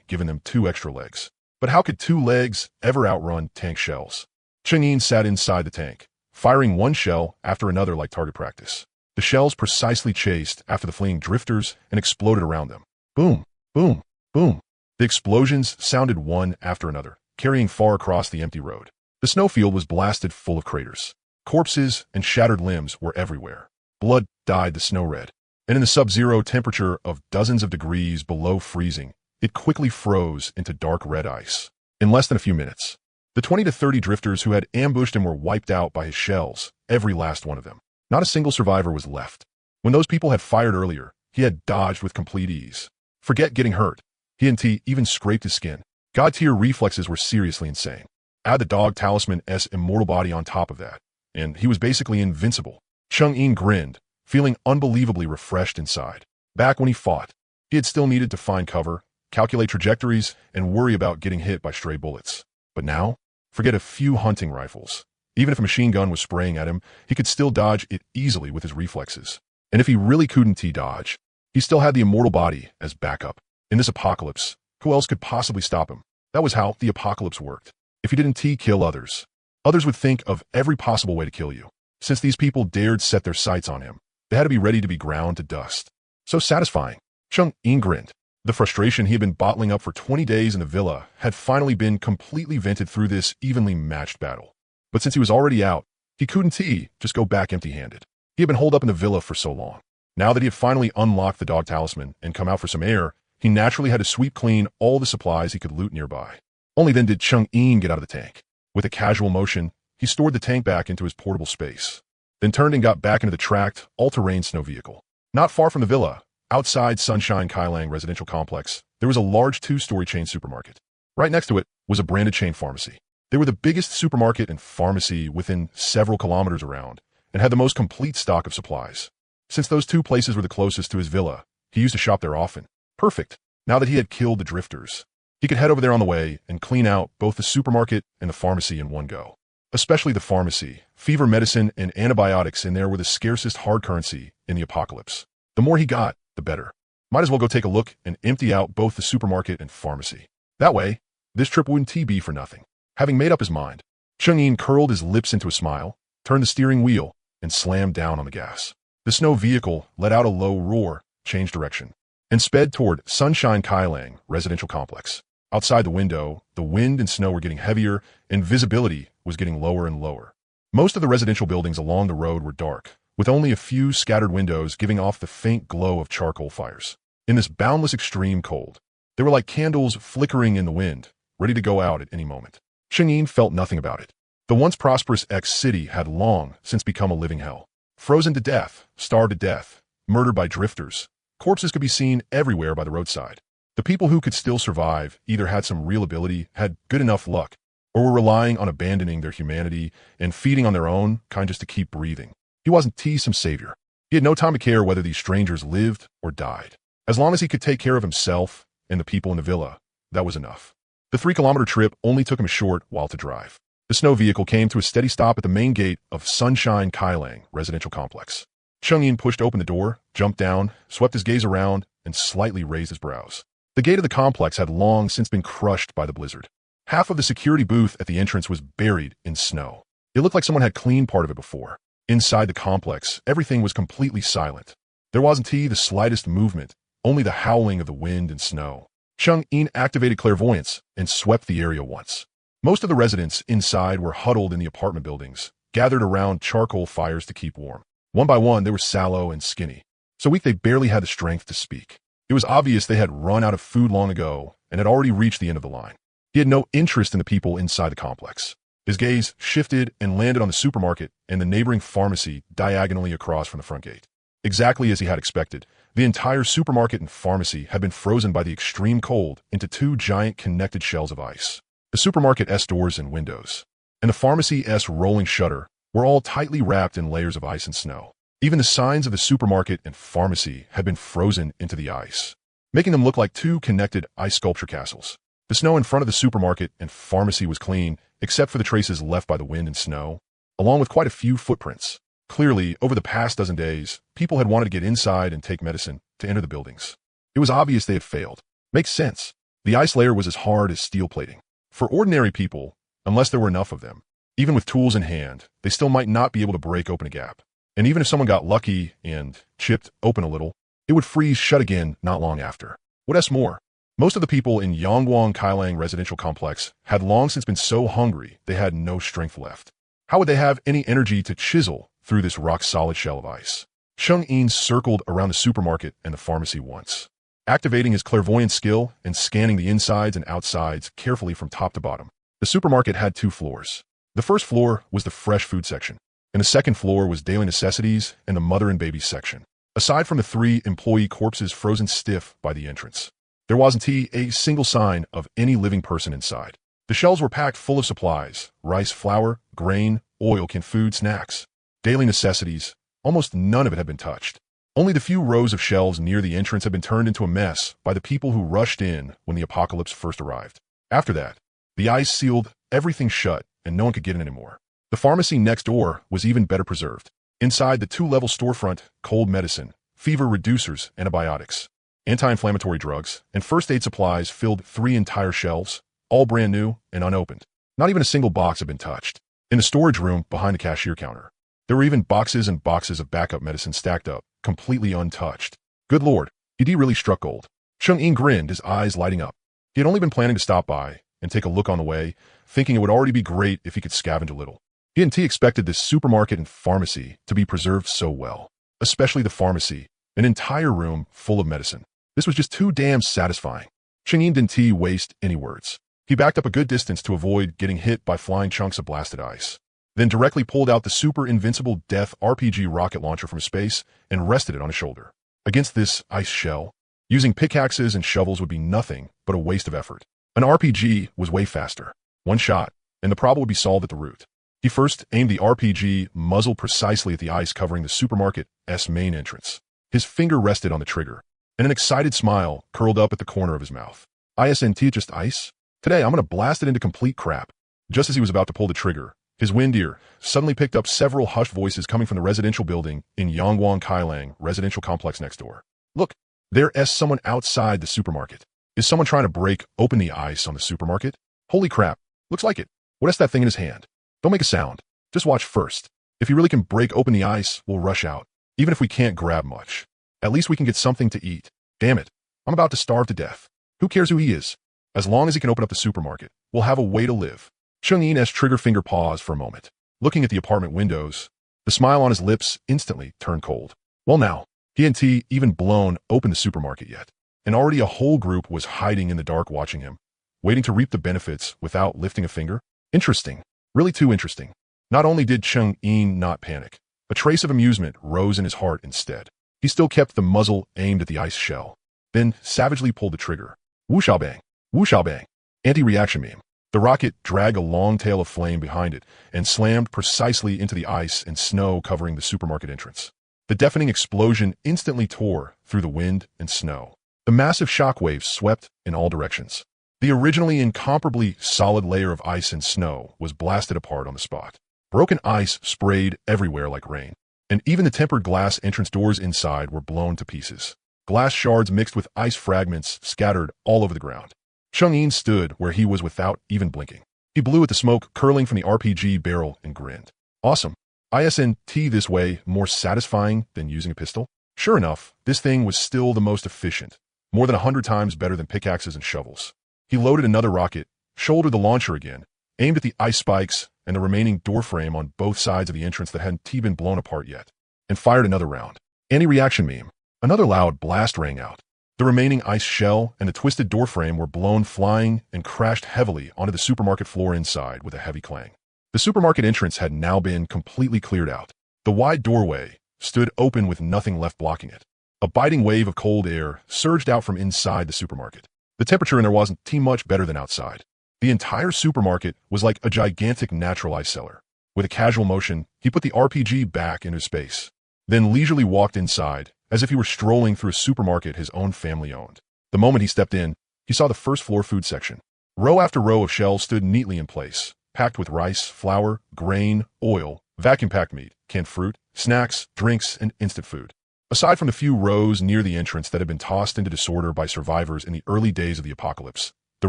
given them 2 extra legs. But how could 2 legs ever outrun tank shells? Chang'in sat inside the tank, firing one shell after another like target practice. The shells precisely chased after the fleeing drifters and exploded around them. Boom, boom, boom. The explosions sounded one after another, carrying far across the empty road. The snowfield was blasted full of craters. Corpses and shattered limbs were everywhere. Blood dyed the snow red, and in the sub-zero temperature of dozens of degrees below freezing, it quickly froze into dark red ice. In less than a few minutes, the 20 to 30 drifters who had ambushed him were wiped out by his shells, every last one of them. Not a single survivor was left. When those people had fired earlier, he had dodged with complete ease. Forget getting hurt. He hadn't even scraped his skin. God-tier reflexes were seriously insane. Add the Dog Talisman's immortal body on top of that, and he was basically invincible. Cheng-Yin grinned, feeling unbelievably refreshed inside. Back when he fought, he had still needed to find cover, calculate trajectories, and worry about getting hit by stray bullets. But now, forget a few hunting rifles. Even if a machine gun was spraying at him, he could still dodge it easily with his reflexes. And if he really couldn't dodge, he still had the immortal body as backup. In this apocalypse, who else could possibly stop him? That was how the apocalypse worked. If you didn't kill others, others would think of every possible way to kill you. Since these people dared set their sights on him, they had to be ready to be ground to dust. So satisfying. Cheng-Yin grinned. The frustration he had been bottling up for 20 days in the villa had finally been completely vented through this evenly matched battle. But since he was already out, he couldn't just go back empty-handed. He had been holed up in the villa for so long. Now that he had finally unlocked the Dog Talisman and come out for some air, he naturally had to sweep clean all the supplies he could loot nearby. Only then did Cheng-Yin get out of the tank. With a casual motion, he stored the tank back into his portable space, then turned and got back into the tracked, all-terrain snow vehicle. Not far from the villa, outside Sunshine Kailang residential complex, there was a large 2-story chain supermarket. Right next to it was a branded chain pharmacy. They were the biggest supermarket and pharmacy within several kilometers around and had the most complete stock of supplies. Since those two places were the closest to his villa, he used to shop there often. Perfect. Now that he had killed the drifters, he could head over there on the way and clean out both the supermarket and the pharmacy in one go. Especially the pharmacy. Fever medicine and antibiotics in there were the scarcest hard currency in the apocalypse. The more he got, the better. Might as well go take a look and empty out both the supermarket and pharmacy. That way, this trip wouldn't be for nothing. Having made up his mind, Cheng-Yin curled his lips into a smile, turned the steering wheel, and slammed down on the gas. The snow vehicle let out a low roar, changed direction, and sped toward Sunshine Kailang residential complex. Outside the window, the wind and snow were getting heavier, and visibility was getting lower and lower. Most of the residential buildings along the road were dark, with only a few scattered windows giving off the faint glow of charcoal fires. In this boundless extreme cold, they were like candles flickering in the wind, ready to go out at any moment. Cheng-Yin felt nothing about it. The once prosperous X-City had long since become a living hell. Frozen to death, starved to death, murdered by drifters. Corpses could be seen everywhere by the roadside. The people who could still survive either had some real ability, had good enough luck, or were relying on abandoning their humanity and feeding on their own kind just to keep breathing. He wasn't some savior. He had no time to care whether these strangers lived or died. As long as he could take care of himself and the people in the villa, that was enough. The 3-kilometer trip only took him a short while to drive. The snow vehicle came to a steady stop at the main gate of Sunshine Kailang residential complex. Cheng-Yin pushed open the door, jumped down, swept his gaze around, and slightly raised his brows. The gate of the complex had long since been crushed by the blizzard. Half of the security booth at the entrance was buried in snow. It looked like someone had cleaned part of it before. Inside the complex, everything was completely silent. There wasn't the slightest movement, only the howling of the wind and snow. Cheng-Yin activated clairvoyance and swept the area once. Most of the residents inside were huddled in the apartment buildings, gathered around charcoal fires to keep warm. One by one, they were sallow and skinny, so weak they barely had the strength to speak. It was obvious they had run out of food long ago and had already reached the end of the line. He had no interest in the people inside the complex. His gaze shifted and landed on the supermarket and the neighboring pharmacy diagonally across from the front gate. Exactly as he had expected, the entire supermarket and pharmacy had been frozen by the extreme cold into 2 giant connected shells of ice. The supermarket's doors and windows, and the pharmacy's rolling shutter were all tightly wrapped in layers of ice and snow. Even the signs of the supermarket and pharmacy had been frozen into the ice, making them look like 2 connected ice sculpture castles. The snow in front of the supermarket and pharmacy was clean, except for the traces left by the wind and snow, along with quite a few footprints. Clearly, over the past dozen days, people had wanted to get inside and take medicine to enter the buildings. It was obvious they had failed. Makes sense. The ice layer was as hard as steel plating. For ordinary people, unless there were enough of them, even with tools in hand, they still might not be able to break open a gap. And even if someone got lucky and chipped open a little, it would freeze shut again not long after. What's more, most of the people in Yongguang Kailang residential complex had long since been so hungry they had no strength left. How would they have any energy to chisel through this rock-solid shell of ice? Cheng-Yin circled around the supermarket and the pharmacy once, activating his clairvoyant skill and scanning the insides and outsides carefully from top to bottom. The supermarket had 2 floors. The first floor was the fresh food section, and the second floor was daily necessities and the mother and baby section. Aside from the 3 employee corpses frozen stiff by the entrance, there wasn't a single sign of any living person inside. The shelves were packed full of supplies: rice, flour, grain, oil, canned food, snacks, daily necessities, Almost none of it had been touched. Only the few rows of shelves near the entrance had been turned into a mess by the people who rushed in when the apocalypse first arrived. After that, the ice sealed everything shut and no one could get in anymore. The pharmacy next door was even better preserved. Inside the 2-level storefront, cold medicine, fever reducers, antibiotics, anti-inflammatory drugs, and first aid supplies filled 3 entire shelves, all brand new and unopened. Not even a single box had been touched. In the storage room behind the cashier counter, there were even boxes and boxes of backup medicine stacked up, completely untouched. Good lord, ED really struck gold. Cheng-Yin grinned, his eyes lighting up. He had only been planning to stop by and take a look on the way, thinking it would already be great if he could scavenge a little. He and T expected this supermarket and pharmacy to be preserved so well, especially the pharmacy, an entire room full of medicine. This was just too damn satisfying. Cheng-Yin didn't waste any words. He backed up a good distance to avoid getting hit by flying chunks of blasted ice, then directly pulled out the super invincible death RPG rocket launcher from space and rested it on his shoulder. Against this ice shell, using pickaxes and shovels would be nothing but a waste of effort. An RPG was way faster. One shot, and the problem would be solved at the root. He first aimed the RPG muzzle precisely at the ice covering the supermarket's main entrance. His finger rested on the trigger, and an excited smile curled up at the corner of his mouth. ISNT just ice? Today I'm gonna blast it into complete crap. Just as he was about to pull the trigger, his wind ear suddenly picked up several hushed voices coming from the residential building in Yangwang Kailang residential complex next door. Look, there's someone outside the supermarket. Is someone trying to break open the ice on the supermarket? Holy crap, looks like it. What's that thing in his hand? Don't make a sound. Just watch first. If he really can break open the ice, we'll rush out. Even if we can't grab much. At least we can get something to eat. Damn it. I'm about to starve to death. Who cares who he is? As long as he can open up the supermarket, we'll have a way to live. Cheng-Yin's trigger finger paused for a moment. Looking at the apartment windows, the smile on his lips instantly turned cold. Well now, he hadn't even blown open the supermarket yet. And already a whole group was hiding in the dark watching him, waiting to reap the benefits without lifting a finger. Interesting. Really too interesting. Not only did Cheng-Yin not panic, a trace of amusement rose in his heart instead. He still kept the muzzle aimed at the ice shell, then savagely pulled the trigger. Whoosh bang. Whoosh bang. Anti-reaction meme. The rocket dragged a long tail of flame behind it and slammed precisely into the ice and snow covering the supermarket entrance. The deafening explosion instantly tore through the wind and snow. The massive shockwaves swept in all directions. The originally incomparably solid layer of ice and snow was blasted apart on the spot. Broken ice sprayed everywhere like rain, and even the tempered glass entrance doors inside were blown to pieces. Glass shards mixed with ice fragments scattered all over the ground. Cheng-Yin stood where he was without even blinking. He blew at the smoke curling from the RPG barrel and grinned. Awesome. ISNT this way more satisfying than using a pistol? Sure enough, this thing was still the most efficient. More than 100 times better than pickaxes and shovels. He loaded another rocket, shouldered the launcher again, aimed at the ice spikes and the remaining doorframe on both sides of the entrance that hadn't been blown apart yet, and fired another round. Anti-reaction meme. Another loud blast rang out. The remaining ice shell and the twisted doorframe were blown flying and crashed heavily onto the supermarket floor inside with a heavy clang. The supermarket entrance had now been completely cleared out. The wide doorway stood open with nothing left blocking it. A biting wave of cold air surged out from inside the supermarket. The temperature in there wasn't much better than outside. The entire supermarket was like a gigantic natural ice cellar. With a casual motion, he put the RPG back into space, then leisurely walked inside, as if he were strolling through a supermarket his own family owned. The moment he stepped in, he saw the first floor food section. Row after row of shelves stood neatly in place, packed with rice, flour, grain, oil, vacuum-packed meat, canned fruit, snacks, drinks, and instant food. Aside from the few rows near the entrance that had been tossed into disorder by survivors in the early days of the apocalypse, the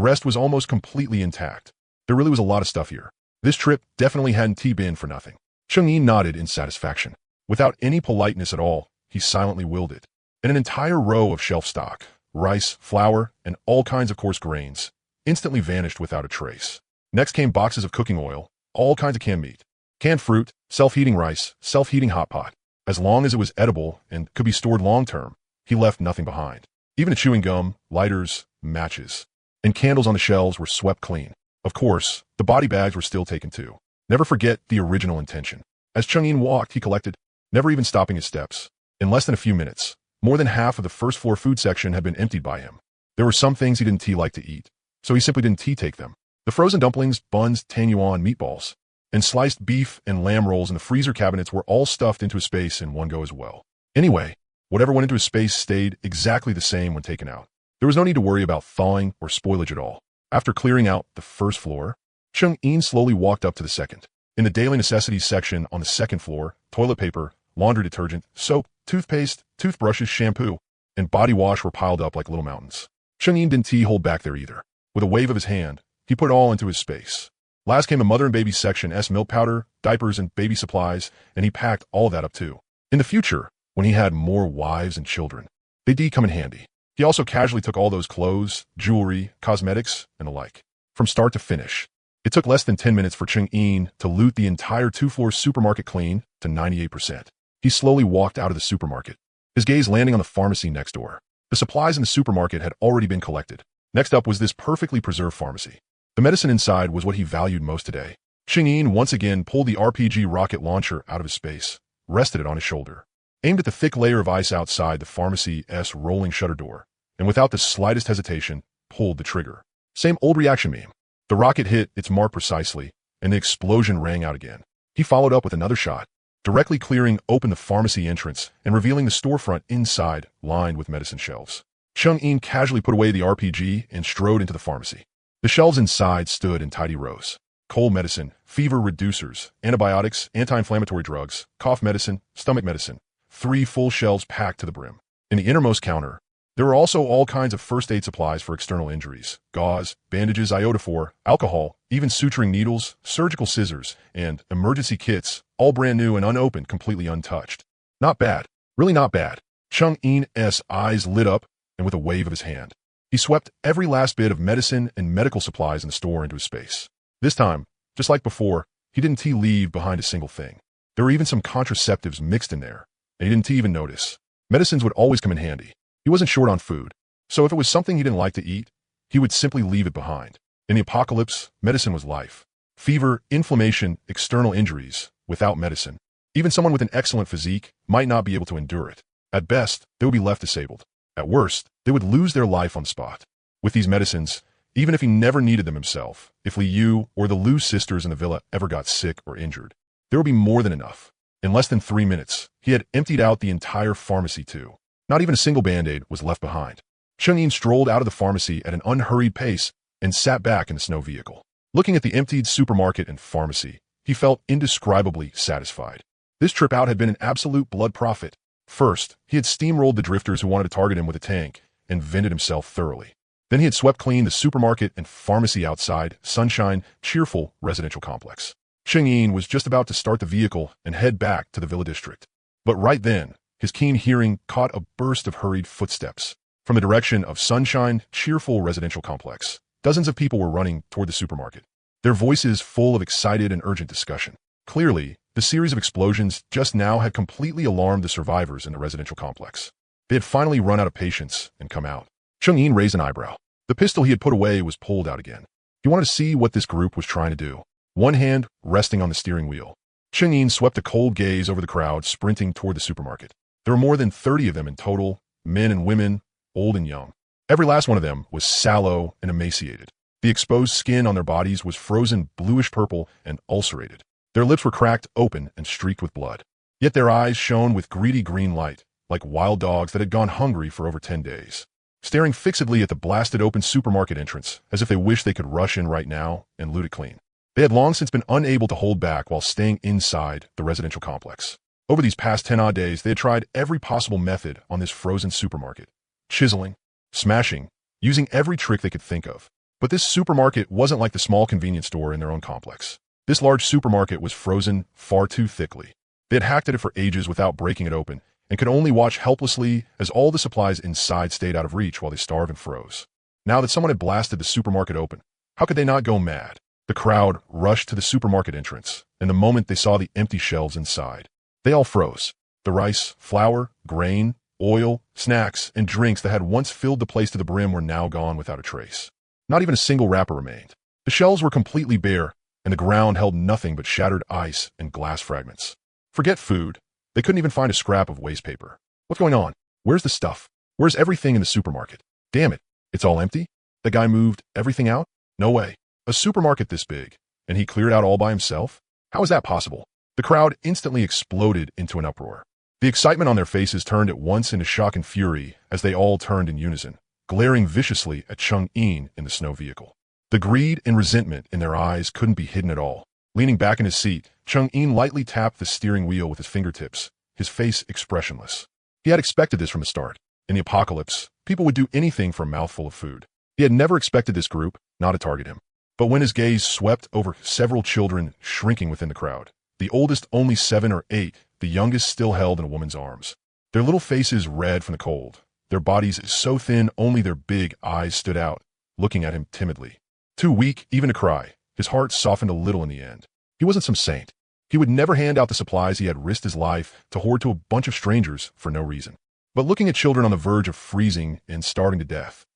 rest was almost completely intact. There really was a lot of stuff here. This trip definitely hadn't been for nothing. Cheng-Yin nodded in satisfaction. Without any politeness at all, he silently willed it. And an entire row of shelf stock, rice, flour, and all kinds of coarse grains, instantly vanished without a trace. Next came boxes of cooking oil, all kinds of canned meat, canned fruit, self-heating rice, self-heating hot pot. As long as it was edible and could be stored long-term, he left nothing behind. Even the chewing gum, lighters, matches, and candles on the shelves were swept clean. Of course, the body bags were still taken too. Never forget the original intention. As Cheng-Yin walked, he collected, never even stopping his steps. In less than a few minutes, more than half of the first floor food section had been emptied by him. There were some things he didn't like to eat, so he simply didn't take them. The frozen dumplings, buns, 10 yuan meatballs, and sliced beef and lamb rolls in the freezer cabinets were all stuffed into his space in one go as well. Anyway, whatever went into his space stayed exactly the same when taken out. There was no need to worry about thawing or spoilage at all. After clearing out the first floor, Cheng-In slowly walked up to the second. In the daily necessities section on the second floor, toilet paper, laundry detergent, soap, toothpaste, toothbrushes, shampoo, and body wash were piled up like little mountains. Cheng-In didn't hold back there either. With a wave of his hand, he put it all into his space. Last came the mother and baby section, milk powder, diapers, and baby supplies, and he packed all of that up too. In the future, when he had more wives and children, they'd come in handy. He also casually took all those clothes, jewelry, cosmetics, and the like. From start to finish, it took less than 10 minutes for Cheng-In to loot the entire 2-floor supermarket clean to 98%. He slowly walked out of the supermarket, his gaze landing on the pharmacy next door. The supplies in the supermarket had already been collected. Next up was this perfectly preserved pharmacy. The medicine inside was what he valued most today. Cheng-In once again pulled the RPG rocket launcher out of his space, rested it on his shoulder, aimed at the thick layer of ice outside the pharmacy's rolling shutter door, and without the slightest hesitation, pulled the trigger. Same old reaction meme. The rocket hit its mark precisely, and the explosion rang out again. He followed up with another shot, directly clearing open the pharmacy entrance and revealing the storefront inside, lined with medicine shelves. Cheng-In casually put away the RPG and strode into the pharmacy. The shelves inside stood in tidy rows. Cold medicine, fever reducers, antibiotics, anti-inflammatory drugs, cough medicine, stomach medicine. 3 full shelves packed to the brim. In the innermost counter, there were also all kinds of first aid supplies for external injuries, gauze, bandages, iodophor, alcohol, even suturing needles, surgical scissors, and emergency kits, all brand new and unopened, completely untouched. Not bad. Really not bad. Cheng-In's eyes lit up, and with a wave of his hand, he swept every last bit of medicine and medical supplies in the store into his space. This time, just like before, he didn't leave behind a single thing. There were even some contraceptives mixed in there, and he didn't even notice. Medicines would always come in handy. He wasn't short on food, so if it was something he didn't like to eat, he would simply leave it behind. In the apocalypse, medicine was life. Fever, inflammation, external injuries, without medicine, even someone with an excellent physique might not be able to endure it. At best, they would be left disabled. At worst, they would lose their life on the spot. With these medicines, even if he never needed them himself, if Liu or the Liu sisters in the villa ever got sick or injured, there would be more than enough. In less than 3 minutes, he had emptied out the entire pharmacy too. Not even a single Band-Aid was left behind. Cheng-In strolled out of the pharmacy at an unhurried pace and sat back in the snow vehicle. Looking at the emptied supermarket and pharmacy, he felt indescribably satisfied. This trip out had been an absolute blood profit. First, he had steamrolled the drifters who wanted to target him with a tank and vented himself thoroughly. Then he had swept clean the supermarket and pharmacy outside Sunshine, cheerful residential complex. Cheng-In was just about to start the vehicle and head back to the villa district. But right then, his keen hearing caught a burst of hurried footsteps. From the direction of Sunshine, cheerful residential complex, dozens of people were running toward the supermarket, their voices full of excited and urgent discussion. Clearly, the series of explosions just now had completely alarmed the survivors in the residential complex. They had finally run out of patience and come out. Cheng-In raised an eyebrow. The pistol he had put away was pulled out again. He wanted to see what this group was trying to do. One hand resting on the steering wheel, Cheng-In swept a cold gaze over the crowd sprinting toward the supermarket. There were more than 30 of them in total, men and women, old and young. Every last one of them was sallow and emaciated. The exposed skin on their bodies was frozen bluish-purple and ulcerated. Their lips were cracked open and streaked with blood. Yet their eyes shone with greedy green light, like wild dogs that had gone hungry for over 10 days, staring fixedly at the blasted open supermarket entrance as if they wished they could rush in right now and loot it clean. They had long since been unable to hold back while staying inside the residential complex. Over these past 10-odd days, they had tried every possible method on this frozen supermarket. Chiseling, smashing, using every trick they could think of. But this supermarket wasn't like the small convenience store in their own complex. This large supermarket was frozen far too thickly. They had hacked at it for ages without breaking it open, and could only watch helplessly as all the supplies inside stayed out of reach while they starved and froze. Now that someone had blasted the supermarket open, how could they not go mad? The crowd rushed to the supermarket entrance, and the moment they saw the empty shelves inside, they all froze. The rice, flour, grain, oil, snacks, and drinks that had once filled the place to the brim were now gone without a trace. Not even a single wrapper remained. The shelves were completely bare, and the ground held nothing but shattered ice and glass fragments. Forget food. They couldn't even find a scrap of waste paper. What's going on? Where's the stuff? Where's everything in the supermarket? Damn it. It's all empty? The guy moved everything out? No way. A supermarket this big, and he cleared out all by himself? How is that possible? The crowd instantly exploded into an uproar. The excitement on their faces turned at once into shock and fury as they all turned in unison, glaring viciously at Chang-in in the snow vehicle. The greed and resentment in their eyes couldn't be hidden at all. Leaning back in his seat, Chang-in lightly tapped the steering wheel with his fingertips, his face expressionless. He had expected this from the start. In the apocalypse, people would do anything for a mouthful of food. He had never expected this group not to target him. But when his gaze swept over several children shrinking within the crowd, the oldest only 7 or 8, the youngest still held in a woman's arms. Their little faces red from the cold, their bodies so thin only their big eyes stood out, looking at him timidly. Too weak even to cry, his heart softened a little in the end. He wasn't some saint. He would never hand out the supplies he had risked his life to hoard to a bunch of strangers for no reason. But looking at children on the verge of freezing and starving to death,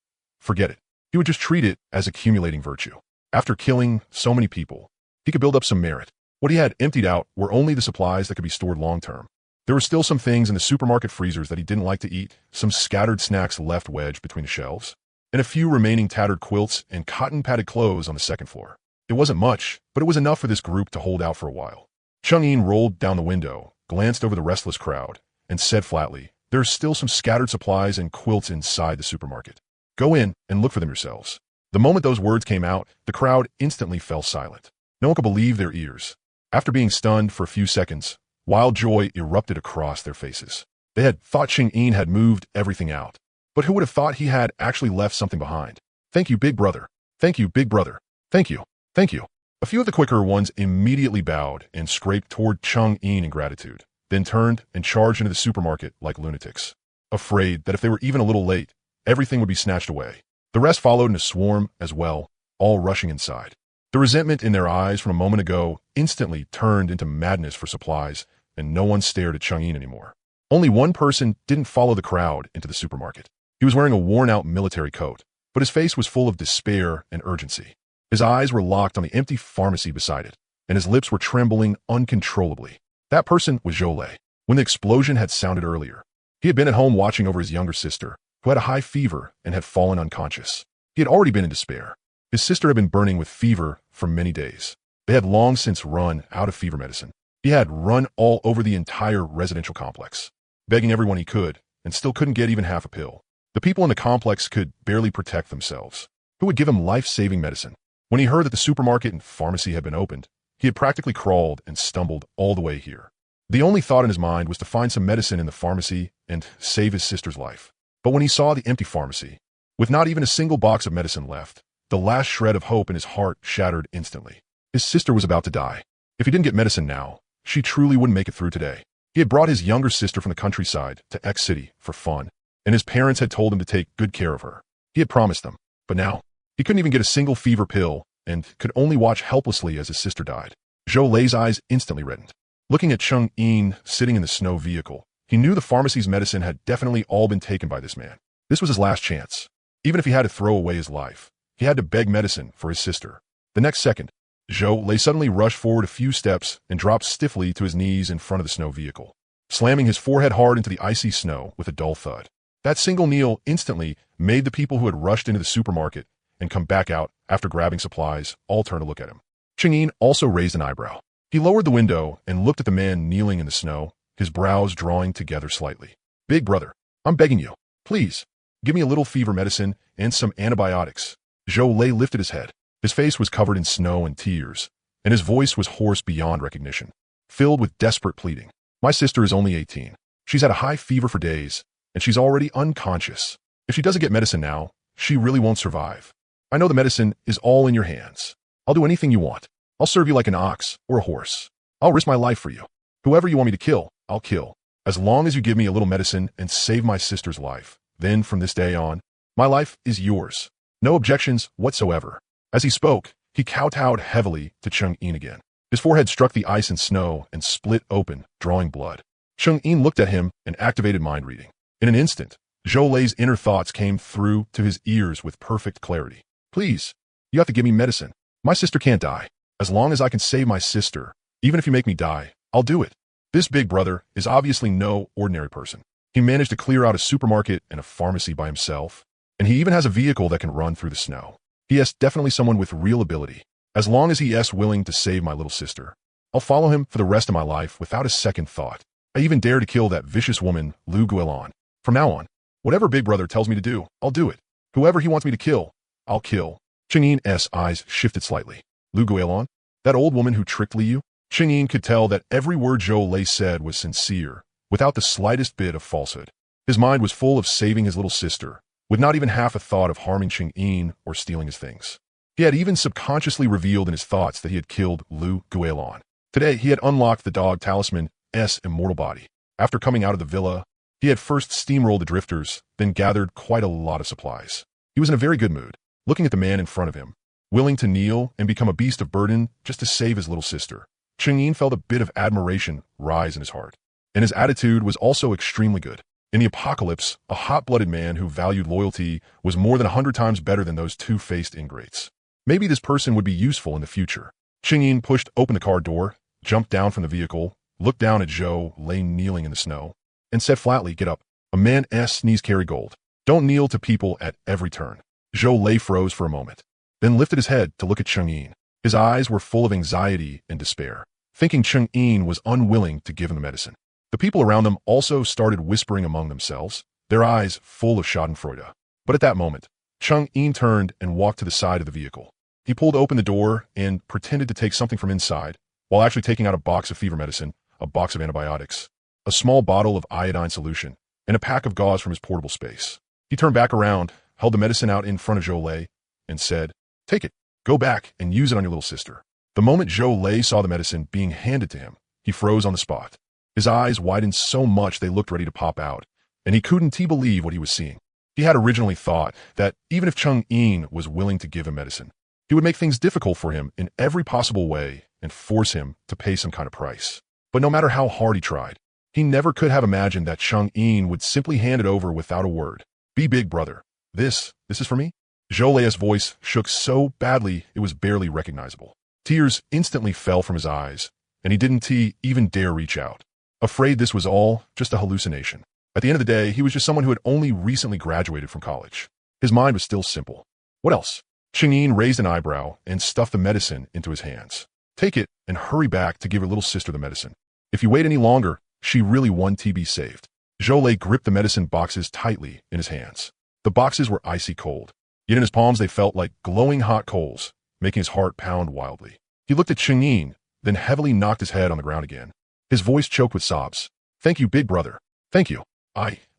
forget it. He would just treat it as accumulating virtue. After killing so many people, he could build up some merit. What he had emptied out were only the supplies that could be stored long-term. There were still some things in the supermarket freezers that he didn't like to eat, some scattered snacks left wedged between the shelves, and a few remaining tattered quilts and cotton-padded clothes on the second floor. It wasn't much, but it was enough for this group to hold out for a while. Chang-in rolled down the window, glanced over the restless crowd, and said flatly, "There are still some scattered supplies and quilts inside the supermarket. Go in and look for them yourselves." The moment those words came out, the crowd instantly fell silent. No one could believe their ears. After being stunned for a few seconds, wild joy erupted across their faces. They had thought Chang-in had moved everything out. But who would have thought he had actually left something behind? "Thank you, big brother. Thank you, big brother. Thank you. Thank you." A few of the quicker ones immediately bowed and scraped toward Chang-in in gratitude, then turned and charged into the supermarket like lunatics, afraid that if they were even a little late, everything would be snatched away. The rest followed in a swarm as well, all rushing inside. The resentment in their eyes from a moment ago instantly turned into madness for supplies, and no one stared at Chang-in anymore. Only one person didn't follow the crowd into the supermarket. He was wearing a worn-out military coat, but his face was full of despair and urgency. His eyes were locked on the empty pharmacy beside it, and his lips were trembling uncontrollably. That person was Zhou. When the explosion had sounded earlier, he had been at home watching over his younger sister, who had a high fever and had fallen unconscious. He had already been in despair. His sister had been burning with fever for many days. They had long since run out of fever medicine. He had run all over the entire residential complex, begging everyone he could, and still couldn't get even half a pill. The people in the complex could barely protect themselves. Who would give him life-saving medicine? When he heard that the supermarket and pharmacy had been opened, he had practically crawled and stumbled all the way here. The only thought in his mind was to find some medicine in the pharmacy and save his sister's life. But when he saw the empty pharmacy, with not even a single box of medicine left, the last shred of hope in his heart shattered instantly. His sister was about to die. If he didn't get medicine now, she truly wouldn't make it through today. He had brought his younger sister from the countryside to X City for fun, and his parents had told him to take good care of her. He had promised them, but now, he couldn't even get a single fever pill and could only watch helplessly as his sister died. Zhou Lei's eyes instantly reddened. Looking at Chang-in sitting in the snow vehicle, he knew the pharmacy's medicine had definitely all been taken by this man. This was his last chance. Even if he had to throw away his life, he had to beg medicine for his sister. The next second, Zhou Lei suddenly rushed forward a few steps and dropped stiffly to his knees in front of the snow vehicle, slamming his forehead hard into the icy snow with a dull thud. That single kneel instantly made the people who had rushed into the supermarket and come back out after grabbing supplies all turn to look at him. Chang-in also raised an eyebrow. He lowered the window and looked at the man kneeling in the snow, his brows drawing together slightly. "Big brother, I'm begging you, please, give me a little fever medicine and some antibiotics." Zhou Lei lifted his head. His face was covered in snow and tears, and his voice was hoarse beyond recognition, filled with desperate pleading. "My sister is only 18. She's had a high fever for days, and she's already unconscious. If she doesn't get medicine now, she really won't survive. I know the medicine is all in your hands. I'll do anything you want. I'll serve you like an ox or a horse. I'll risk my life for you. Whoever you want me to kill, I'll kill. As long as you give me a little medicine and save my sister's life, then from this day on, my life is yours. No objections whatsoever." As he spoke, he kowtowed heavily to Chang-in again. His forehead struck the ice and snow and split open, drawing blood. Chang-in looked at him and activated mind reading. In an instant, Zhou Lei's inner thoughts came through to his ears with perfect clarity. "Please, you have to give me medicine. My sister can't die. As long as I can save my sister, even if you make me die, I'll do it." This big brother is obviously no ordinary person. He managed to clear out a supermarket and a pharmacy by himself, and he even has a vehicle that can run through the snow. He is definitely someone with real ability. As long as he is willing to save my little sister, I'll follow him for the rest of my life without a second thought. I even dare to kill that vicious woman, Lu Guilin. From now on, whatever Big Brother tells me to do, I'll do it. Whoever he wants me to kill, I'll kill. Chang'in's eyes shifted slightly. Lu Guilin? That old woman who tricked Liu? Chang'in could tell that every word Zhou Lei said was sincere, without the slightest bit of falsehood. His mind was full of saving his little sister, with not even half a thought of harming Chang'in or stealing his things. He had even subconsciously revealed in his thoughts that he had killed Lu Guilin. Today, he had unlocked the Dog Talisman's immortal body. After coming out of the villa, he had first steamrolled the drifters, then gathered quite a lot of supplies. He was in a very good mood, looking at the man in front of him, willing to kneel and become a beast of burden just to save his little sister. Chang'in felt a bit of admiration rise in his heart, and his attitude was also extremely good. In the apocalypse, a hot-blooded man who valued loyalty was more than 100 times better than those two-faced ingrates. Maybe this person would be useful in the future. Chang'in pushed open the car door, jumped down from the vehicle, looked down at Zhou Lei kneeling in the snow, and said flatly, "Get up. A man's knees carry gold. Don't kneel to people at every turn." Zhou Lei froze for a moment, then lifted his head to look at Chang'in. His eyes were full of anxiety and despair, thinking Chang'in was unwilling to give him the medicine. The people around them also started whispering among themselves, their eyes full of schadenfreude. But at that moment, Chang'in turned and walked to the side of the vehicle. He pulled open the door and pretended to take something from inside, while actually taking out a box of fever medicine, a box of antibiotics, a small bottle of iodine solution, and a pack of gauze from his portable space. He turned back around, held the medicine out in front of Zhou Lei, and said, "Take it. Go back and use it on your little sister." The moment Zhou Lei saw the medicine being handed to him, he froze on the spot. His eyes widened so much they looked ready to pop out, and he couldn't believe what he was seeing. He had originally thought that even if Chang'in was willing to give him medicine, he would make things difficult for him in every possible way and force him to pay some kind of price. But no matter how hard he tried, he never could have imagined that Chang'in would simply hand it over without a word. "Be big, brother. This is for me?" Zhou Lei's voice shook so badly it was barely recognizable. Tears instantly fell from his eyes, and he didn't even dare reach out, afraid this was all just a hallucination. At the end of the day, he was just someone who had only recently graduated from college. His mind was still simple. What else? Chang'in raised an eyebrow and stuffed the medicine into his hands. "Take it and hurry back to give her little sister the medicine. If you wait any longer, she really won't be saved." Zhou Lei gripped the medicine boxes tightly in his hands. The boxes were icy cold, yet in his palms they felt like glowing hot coals, making his heart pound wildly. He looked at Chang'in, then heavily knocked his head on the ground again. His voice choked with sobs. "Thank you, big brother. Thank you.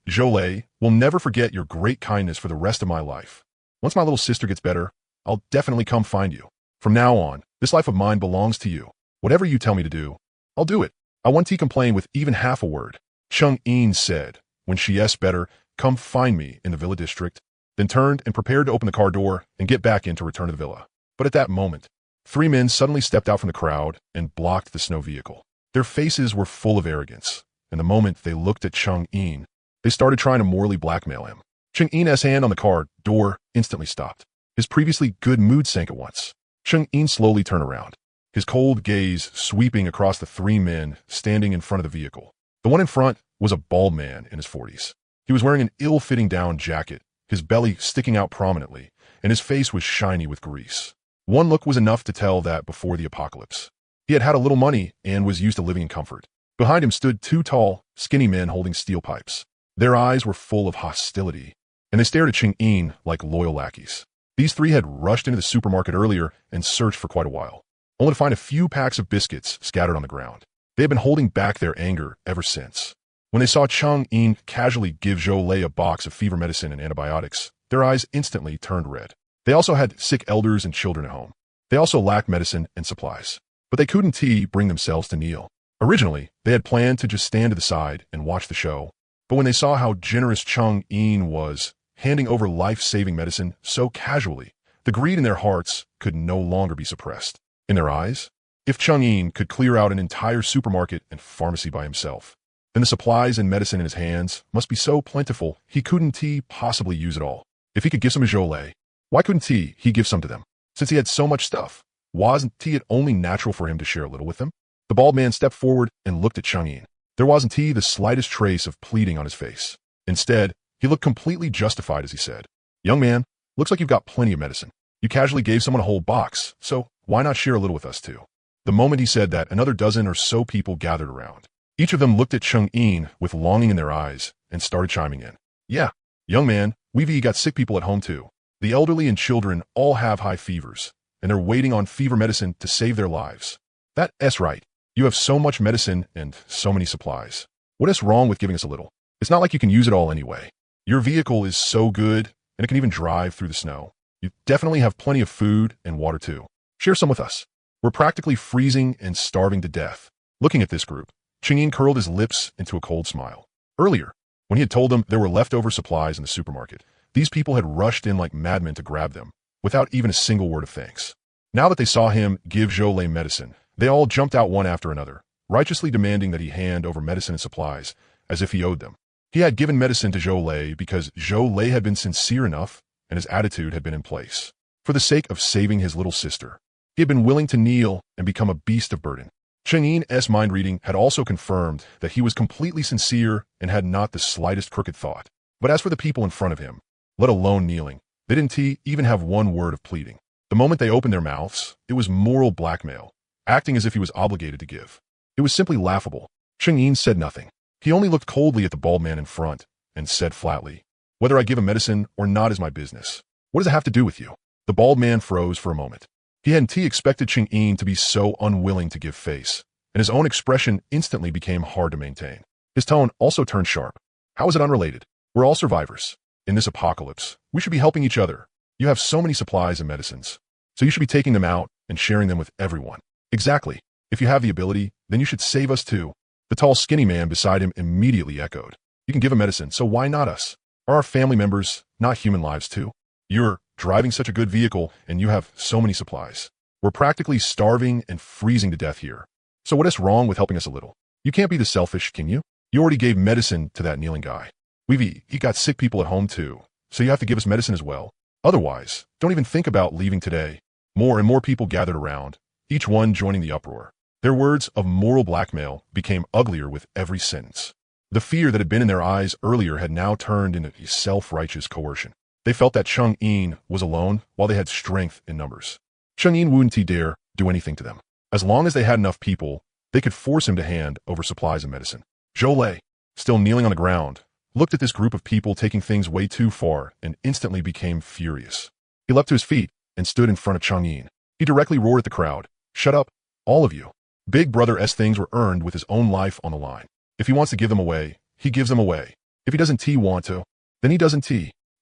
Zhou Lei, will never forget your great kindness for the rest of my life. Once my little sister gets better, I'll definitely come find you. From now on, this life of mine belongs to you. Whatever you tell me to do, I'll do it. I won't complain with even half a word." Chang'in said, when she asked better, "Come find me in the villa district," then turned and prepared to open the car door and get back in to return to the villa. But at that moment, 3 men suddenly stepped out from the crowd and blocked the snow vehicle. Their faces were full of arrogance, and the moment they looked at Chang'in, they started trying to morally blackmail him. Chang'in's hand on the car door instantly stopped. His previously good mood sank at once. Chang'in slowly turned around, his cold gaze sweeping across the 3 men standing in front of the vehicle. The one in front was a bald man in his 40s. He was wearing an ill-fitting down jacket, his belly sticking out prominently, and his face was shiny with grease. One look was enough to tell that before the apocalypse, he had had a little money and was used to living in comfort. Behind him stood 2 tall, skinny men holding steel pipes. Their eyes were full of hostility, and they stared at Chang'in like loyal lackeys. These 3 had rushed into the supermarket earlier and searched for quite a while, only to find a few packs of biscuits scattered on the ground. They had been holding back their anger ever since. When they saw Chang'in casually give Zhou Lei a box of fever medicine and antibiotics, their eyes instantly turned red. They also had sick elders and children at home. They also lacked medicine and supplies, but they couldn't bring themselves to kneel. Originally, they had planned to just stand to the side and watch the show, but when they saw how generous Chang'in was, handing over life-saving medicine so casually, the greed in their hearts could no longer be suppressed. In their eyes, if Chang'in could clear out an entire supermarket and pharmacy by himself, then the supplies and medicine in his hands must be so plentiful he couldn't possibly use it all. If he could give some to Zhou Lei, why couldn't he give some to them? Since he had so much stuff, wasn't it only natural for him to share a little with them? The bald man stepped forward and looked at Chang'in. There wasn't the slightest trace of pleading on his face. Instead, he looked completely justified as he said, "Young man, looks like you've got plenty of medicine. You casually gave someone a whole box, so why not share a little with us too?" The moment he said that, another dozen or so people gathered around. Each of them looked at Cheng-Yin with longing in their eyes and started chiming in. Yeah, young man, we've got sick people at home too. The elderly and children all have high fevers, and they're waiting on fever medicine to save their lives. That's right. You have so much medicine and so many supplies. What is wrong with giving us a little? It's not like you can use it all anyway. Your vehicle is so good, and it can even drive through the snow. You definitely have plenty of food and water too. Share some with us. We're practically freezing and starving to death. Looking at this group, Cheng-Yin curled his lips into a cold smile. Earlier, when he had told them there were leftover supplies in the supermarket, these people had rushed in like madmen to grab them, without even a single word of thanks. Now that they saw him give Zhou Lei medicine, they all jumped out one after another, righteously demanding that he hand over medicine and supplies, as if he owed them. He had given medicine to Zhou Lei because Zhou Lei had been sincere enough, and his attitude had been in place. For the sake of saving his little sister, he had been willing to kneel and become a beast of burden. Cheng-Yin's mind reading had also confirmed that he was completely sincere and had not the slightest crooked thought. But as for the people in front of him, let alone kneeling, they didn't even have one word of pleading. The moment they opened their mouths, it was moral blackmail, acting as if he was obligated to give. It was simply laughable. Cheng-Yin said nothing. He only looked coldly at the bald man in front and said flatly, "Whether I give him medicine or not is my business. What does it have to do with you?" The bald man froze for a moment. He hadn't expected Cheng-Yin to be so unwilling to give face, and his own expression instantly became hard to maintain. His tone also turned sharp. How is it unrelated? We're all survivors. In this apocalypse, we should be helping each other. You have so many supplies and medicines, so you should be taking them out and sharing them with everyone. Exactly. If you have the ability, then you should save us too. The tall, skinny man beside him immediately echoed. You can give him medicine, so why not us? Are our family members not human lives too? You're driving such a good vehicle, and you have so many supplies. We're practically starving and freezing to death here. So what is wrong with helping us a little? You can't be this selfish, can you? You already gave medicine to that kneeling guy. We've got sick people at home too, so you have to give us medicine as well. Otherwise, don't even think about leaving today. More and more people gathered around, each one joining the uproar. Their words of moral blackmail became uglier with every sentence. The fear that had been in their eyes earlier had now turned into self-righteous coercion. They felt that Cheng-Yin was alone while they had strength in numbers. Cheng-Yin wouldn't dare do anything to them. As long as they had enough people, they could force him to hand over supplies and medicine. Zhou Lei, still kneeling on the ground, looked at this group of people taking things way too far and instantly became furious. He leapt to his feet and stood in front of Cheng-Yin. He directly roared at the crowd. "Shut up, all of you. Big Brother's things were earned with his own life on the line. If he wants to give them away, he gives them away. If he doesn't want to, then he doesn't.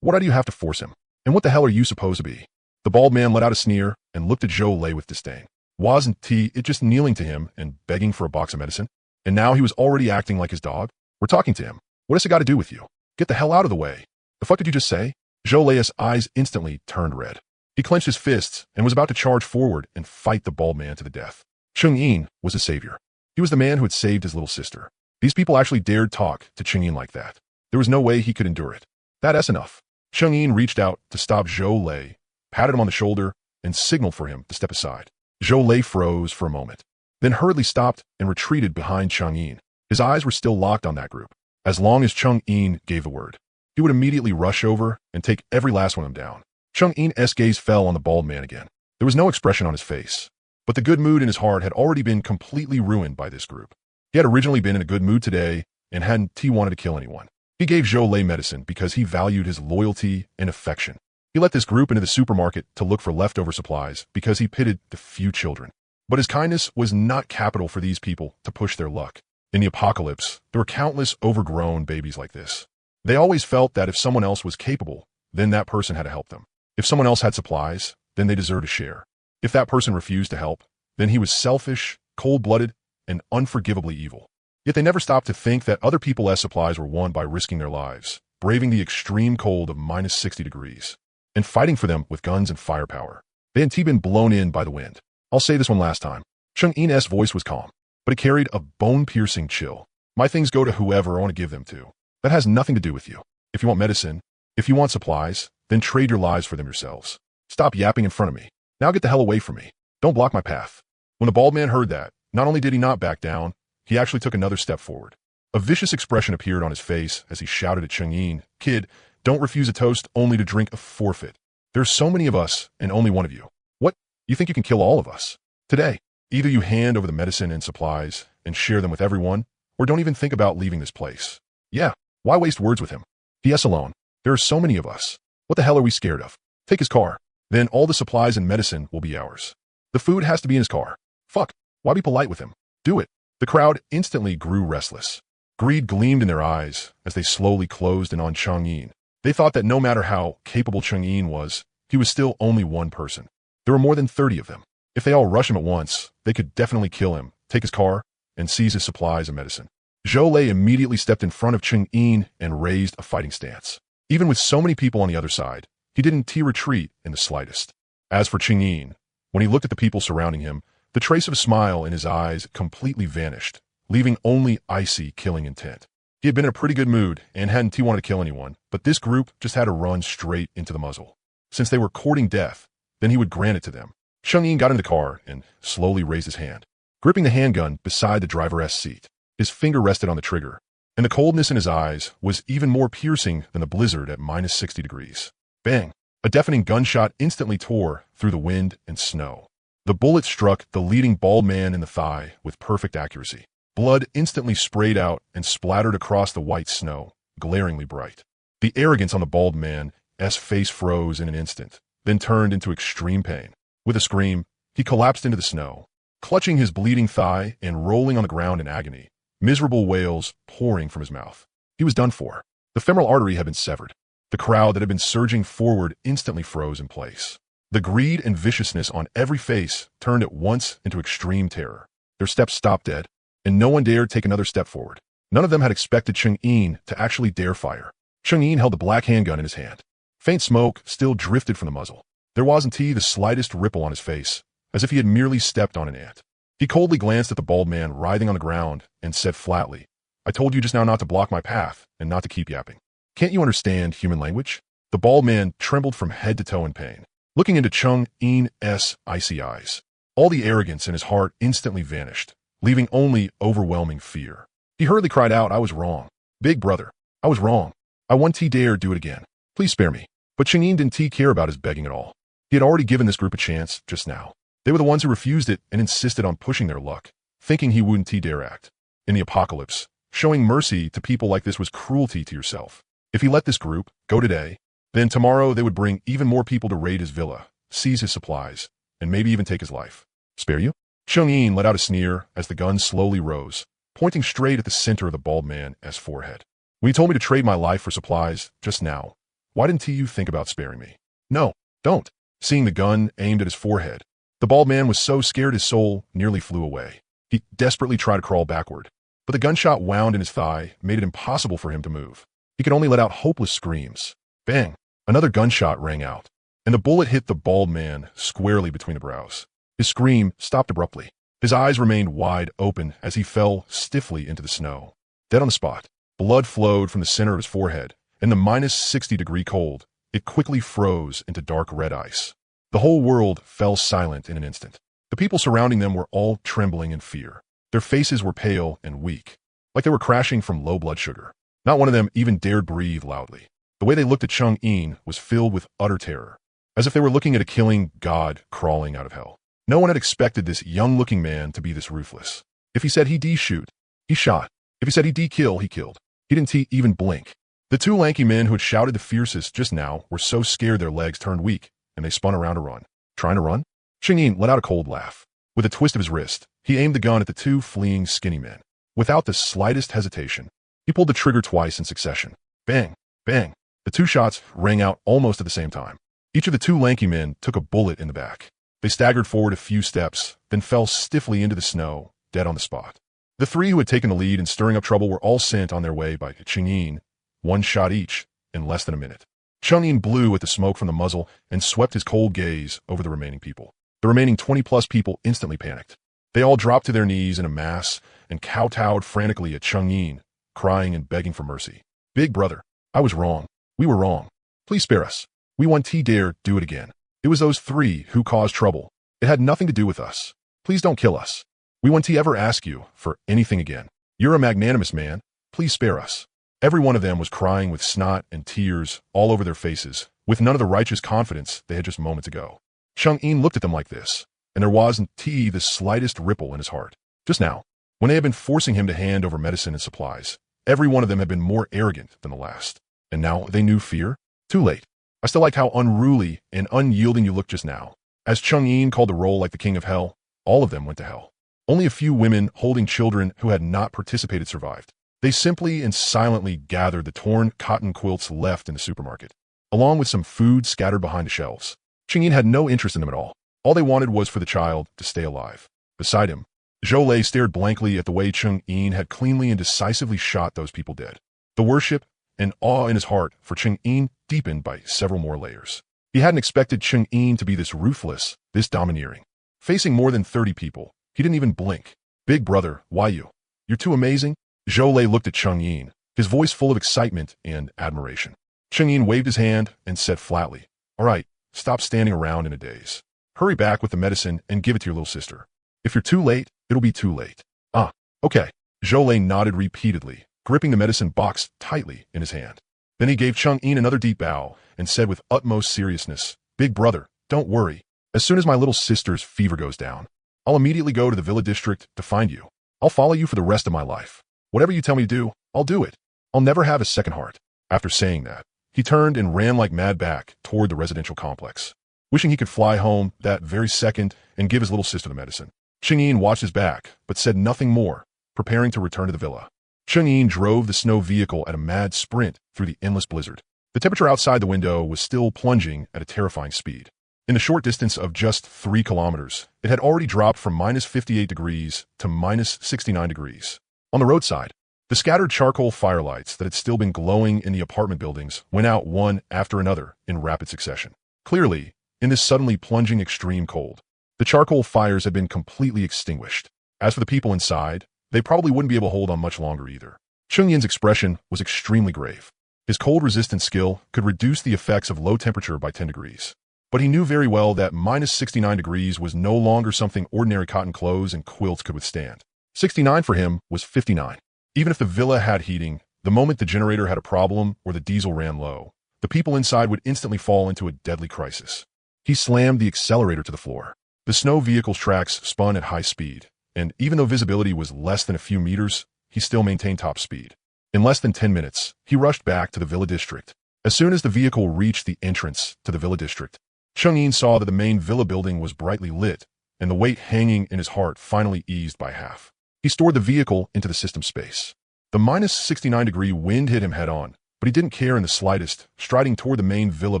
What do you have to force him? And what the hell are you supposed to be?" The bald man let out a sneer and looked at Zhou Lei with disdain. Wasn't it just kneeling to him and begging for a box of medicine? And now he was already acting like his dog? We're talking to him. What has it got to do with you? Get the hell out of the way. The fuck did you just say? Zhou Lei's eyes instantly turned red. He clenched his fists and was about to charge forward and fight the bald man to the death. Cheng-Yin was a savior. He was the man who had saved his little sister. These people actually dared talk to Cheng-Yin like that. There was no way he could endure it. That's enough. Cheng-Yin reached out to stop Zhou Lei, patted him on the shoulder, and signaled for him to step aside. Zhou Lei froze for a moment, then hurriedly stopped and retreated behind Cheng-Yin. His eyes were still locked on that group. As long as Cheng-Yin gave the word, he would immediately rush over and take every last one of them down. Cheng-Yin's gaze fell on the bald man again. There was no expression on his face, but the good mood in his heart had already been completely ruined by this group. He had originally been in a good mood today and hadn't wanted to kill anyone. He gave Zhou Lei medicine because he valued his loyalty and affection. He let this group into the supermarket to look for leftover supplies because he pitied the few children. But his kindness was not capital for these people to push their luck. In the apocalypse, there were countless overgrown babies like this. They always felt that if someone else was capable, then that person had to help them. If someone else had supplies, then they deserved to share. If that person refused to help, then he was selfish, cold-blooded, and unforgivably evil. Yet they never stopped to think that other people's supplies were won by risking their lives, braving the extreme cold of minus 60 degrees, and fighting for them with guns and firepower. They hadn't been blown in by the wind. I'll say this one last time. Cheng-Yin's voice was calm, but it carried a bone-piercing chill. My things go to whoever I want to give them to. That has nothing to do with you. If you want medicine, if you want supplies, then trade your lives for them yourselves. Stop yapping in front of me. Now get the hell away from me. Don't block my path. When the bald man heard that, not only did he not back down, he actually took another step forward. A vicious expression appeared on his face as he shouted at Cheng-Yin, "Kid, don't refuse a toast only to drink a forfeit. There's so many of us and only one of you. What? You think you can kill all of us? Today, Either you hand over the medicine and supplies and share them with everyone, or don't even think about leaving this place. Yeah, why waste words with him? P.S. alone. There are so many of us. What the hell are we scared of? Take his car. Then all the supplies and medicine will be ours. The food has to be in his car. Fuck. Why be polite with him? Do it. The crowd instantly grew restless. Greed gleamed in their eyes as they slowly closed in on Chang'e. They thought that no matter how capable Chang'e was, he was still only one person. There were more than 30 of them. If they all rush him at once, they could definitely kill him, take his car, and seize his supplies and medicine. Zhou Lei immediately stepped in front of Chang'e and raised a fighting stance. Even with so many people on the other side, he didn't retreat in the slightest. As for Chang'e, when he looked at the people surrounding him, the trace of a smile in his eyes completely vanished, leaving only icy killing intent. He had been in a pretty good mood and hadn't wanted to kill anyone, but this group just had to run straight into the muzzle. Since they were courting death, then he would grant it to them. Chang'e got in the car and slowly raised his hand, gripping the handgun beside the driver's seat. His finger rested on the trigger, and the coldness in his eyes was even more piercing than the blizzard at minus 60 degrees. Bang! A deafening gunshot instantly tore through the wind and snow. The bullet struck the leading bald man in the thigh with perfect accuracy. Blood instantly sprayed out and splattered across the white snow, glaringly bright. The arrogance on the bald man's face froze in an instant, then turned into extreme pain. With a scream, he collapsed into the snow, clutching his bleeding thigh and rolling on the ground in agony, miserable wails pouring from his mouth. He was done for. The femoral artery had been severed. The crowd that had been surging forward instantly froze in place. The greed and viciousness on every face turned at once into extreme terror. Their steps stopped dead, and no one dared take another step forward. None of them had expected Chang'e to actually dare fire. Chang'e held the black handgun in his hand. Faint smoke still drifted from the muzzle. There wasn't the slightest ripple on his face, as if he had merely stepped on an ant. He coldly glanced at the bald man writhing on the ground and said flatly, "I told you just now not to block my path and not to keep yapping. Can't you understand human language?" The bald man trembled from head to toe in pain, looking into Chang'e's icy eyes. All the arrogance in his heart instantly vanished, leaving only overwhelming fear. He hurriedly cried out, "I was wrong. Big brother, I was wrong. I won't dare do it again. Please spare me." But Chang'e didn't care about his begging at all. He had already given this group a chance just now. They were the ones who refused it and insisted on pushing their luck, thinking he wouldn't dare act. In the apocalypse, showing mercy to people like this was cruelty to yourself. If he let this group go today, then tomorrow they would bring even more people to raid his villa, seize his supplies, and maybe even take his life. Spare you? Chang'e let out a sneer as the gun slowly rose, pointing straight at the center of the bald man's forehead. "When you told me to trade my life for supplies just now, why didn't you think about sparing me?" "No, don't." Seeing the gun aimed at his forehead, the bald man was so scared his soul nearly flew away. He desperately tried to crawl backward, but the gunshot wound in his thigh made it impossible for him to move. He could only let out hopeless screams. Bang! Another gunshot rang out, and the bullet hit the bald man squarely between the brows. His scream stopped abruptly. His eyes remained wide open as he fell stiffly into the snow. Dead on the spot, blood flowed from the center of his forehead. In the minus 60-degree cold, it quickly froze into dark red ice. The whole world fell silent in an instant. The people surrounding them were all trembling in fear. Their faces were pale and weak, like they were crashing from low blood sugar. Not one of them even dared breathe loudly. The way they looked at Chang'e was filled with utter terror, as if they were looking at a killing god crawling out of hell. No one had expected this young-looking man to be this ruthless. If he said he'd shoot, he shot. If he said he'd kill, he killed. He didn't even blink. The two lanky men who had shouted the fiercest just now were so scared their legs turned weak, and they spun around to run. Trying to run? Chang'e let out a cold laugh. With a twist of his wrist, he aimed the gun at the two fleeing skinny men. Without the slightest hesitation, he pulled the trigger twice in succession. Bang! Bang! The two shots rang out almost at the same time. Each of the two lanky men took a bullet in the back. They staggered forward a few steps, then fell stiffly into the snow, dead on the spot. The three who had taken the lead in stirring up trouble were all sent on their way by Chang'e, one shot each, in less than a minute. Chang'e blew at the smoke from the muzzle and swept his cold gaze over the remaining people. The remaining 20-plus people instantly panicked. They all dropped to their knees in a mass and kowtowed frantically at Chang'e, crying and begging for mercy. "Big brother, I was wrong. We were wrong. Please spare us. We won't dare do it again. It was those three who caused trouble. It had nothing to do with us. Please don't kill us. We won't ever ask you for anything again. You're a magnanimous man. Please spare us." Every one of them was crying with snot and tears all over their faces, with none of the righteous confidence they had just moments ago. Chang'e looked at them like this. and there wasn't the slightest ripple in his heart. Just now, when they had been forcing him to hand over medicine and supplies, every one of them had been more arrogant than the last. And now they knew fear? Too late. I still liked how unruly and unyielding you looked just now. As Chang'in called the role like the king of hell, all of them went to hell. Only a few women holding children who had not participated survived. They simply and silently gathered the torn cotton quilts left in the supermarket, along with some food scattered behind the shelves. Chang'in had no interest in them at all. All they wanted was for the child to stay alive. Beside him, Zhou Lei stared blankly at the way Chang'in had cleanly and decisively shot those people dead. The worship and awe in his heart for Chang'in deepened by several more layers. He hadn't expected Chang'in to be this ruthless, this domineering. Facing more than 30 people, he didn't even blink. Big brother, why you? You're too amazing? Zhou Lei looked at Chang'in, his voice full of excitement and admiration. Chang'in waved his hand and said flatly, all right, stop standing around in a daze. Hurry back with the medicine and give it to your little sister. If you're too late, it'll be too late. Ah, okay. Zhou Lei nodded repeatedly, gripping the medicine box tightly in his hand. Then he gave Chang'in another deep bow and said with utmost seriousness, Big brother, don't worry. As soon as my little sister's fever goes down, I'll immediately go to the villa district to find you. I'll follow you for the rest of my life. Whatever you tell me to do, I'll do it. I'll never have a second heart. After saying that, he turned and ran like mad back toward the residential complex, wishing he could fly home that very second and give his little sister the medicine. Chang'in watched his back, but said nothing more, preparing to return to the villa. Chang'in drove the snow vehicle at a mad sprint through the endless blizzard. The temperature outside the window was still plunging at a terrifying speed. In the short distance of just 3 kilometers, it had already dropped from minus 58 degrees to minus 69 degrees. On the roadside, the scattered charcoal firelights that had still been glowing in the apartment buildings went out one after another in rapid succession. Clearly, in this suddenly plunging extreme cold, the charcoal fires had been completely extinguished. As for the people inside, they probably wouldn't be able to hold on much longer either. Chungyin's expression was extremely grave. His cold-resistant skill could reduce the effects of low temperature by 10 degrees. But he knew very well that minus 69 degrees was no longer something ordinary cotton clothes and quilts could withstand. 69 for him was 59. Even if the villa had heating, the moment the generator had a problem or the diesel ran low, the people inside would instantly fall into a deadly crisis. He slammed the accelerator to the floor. The snow vehicle's tracks spun at high speed, and even though visibility was less than a few meters, he still maintained top speed. In less than 10 minutes, he rushed back to the villa district. As soon as the vehicle reached the entrance to the villa district, Chang'in saw that the main villa building was brightly lit, and the weight hanging in his heart finally eased by half. He stored the vehicle into the system space. The minus 69-degree wind hit him head-on, but he didn't care in the slightest, striding toward the main villa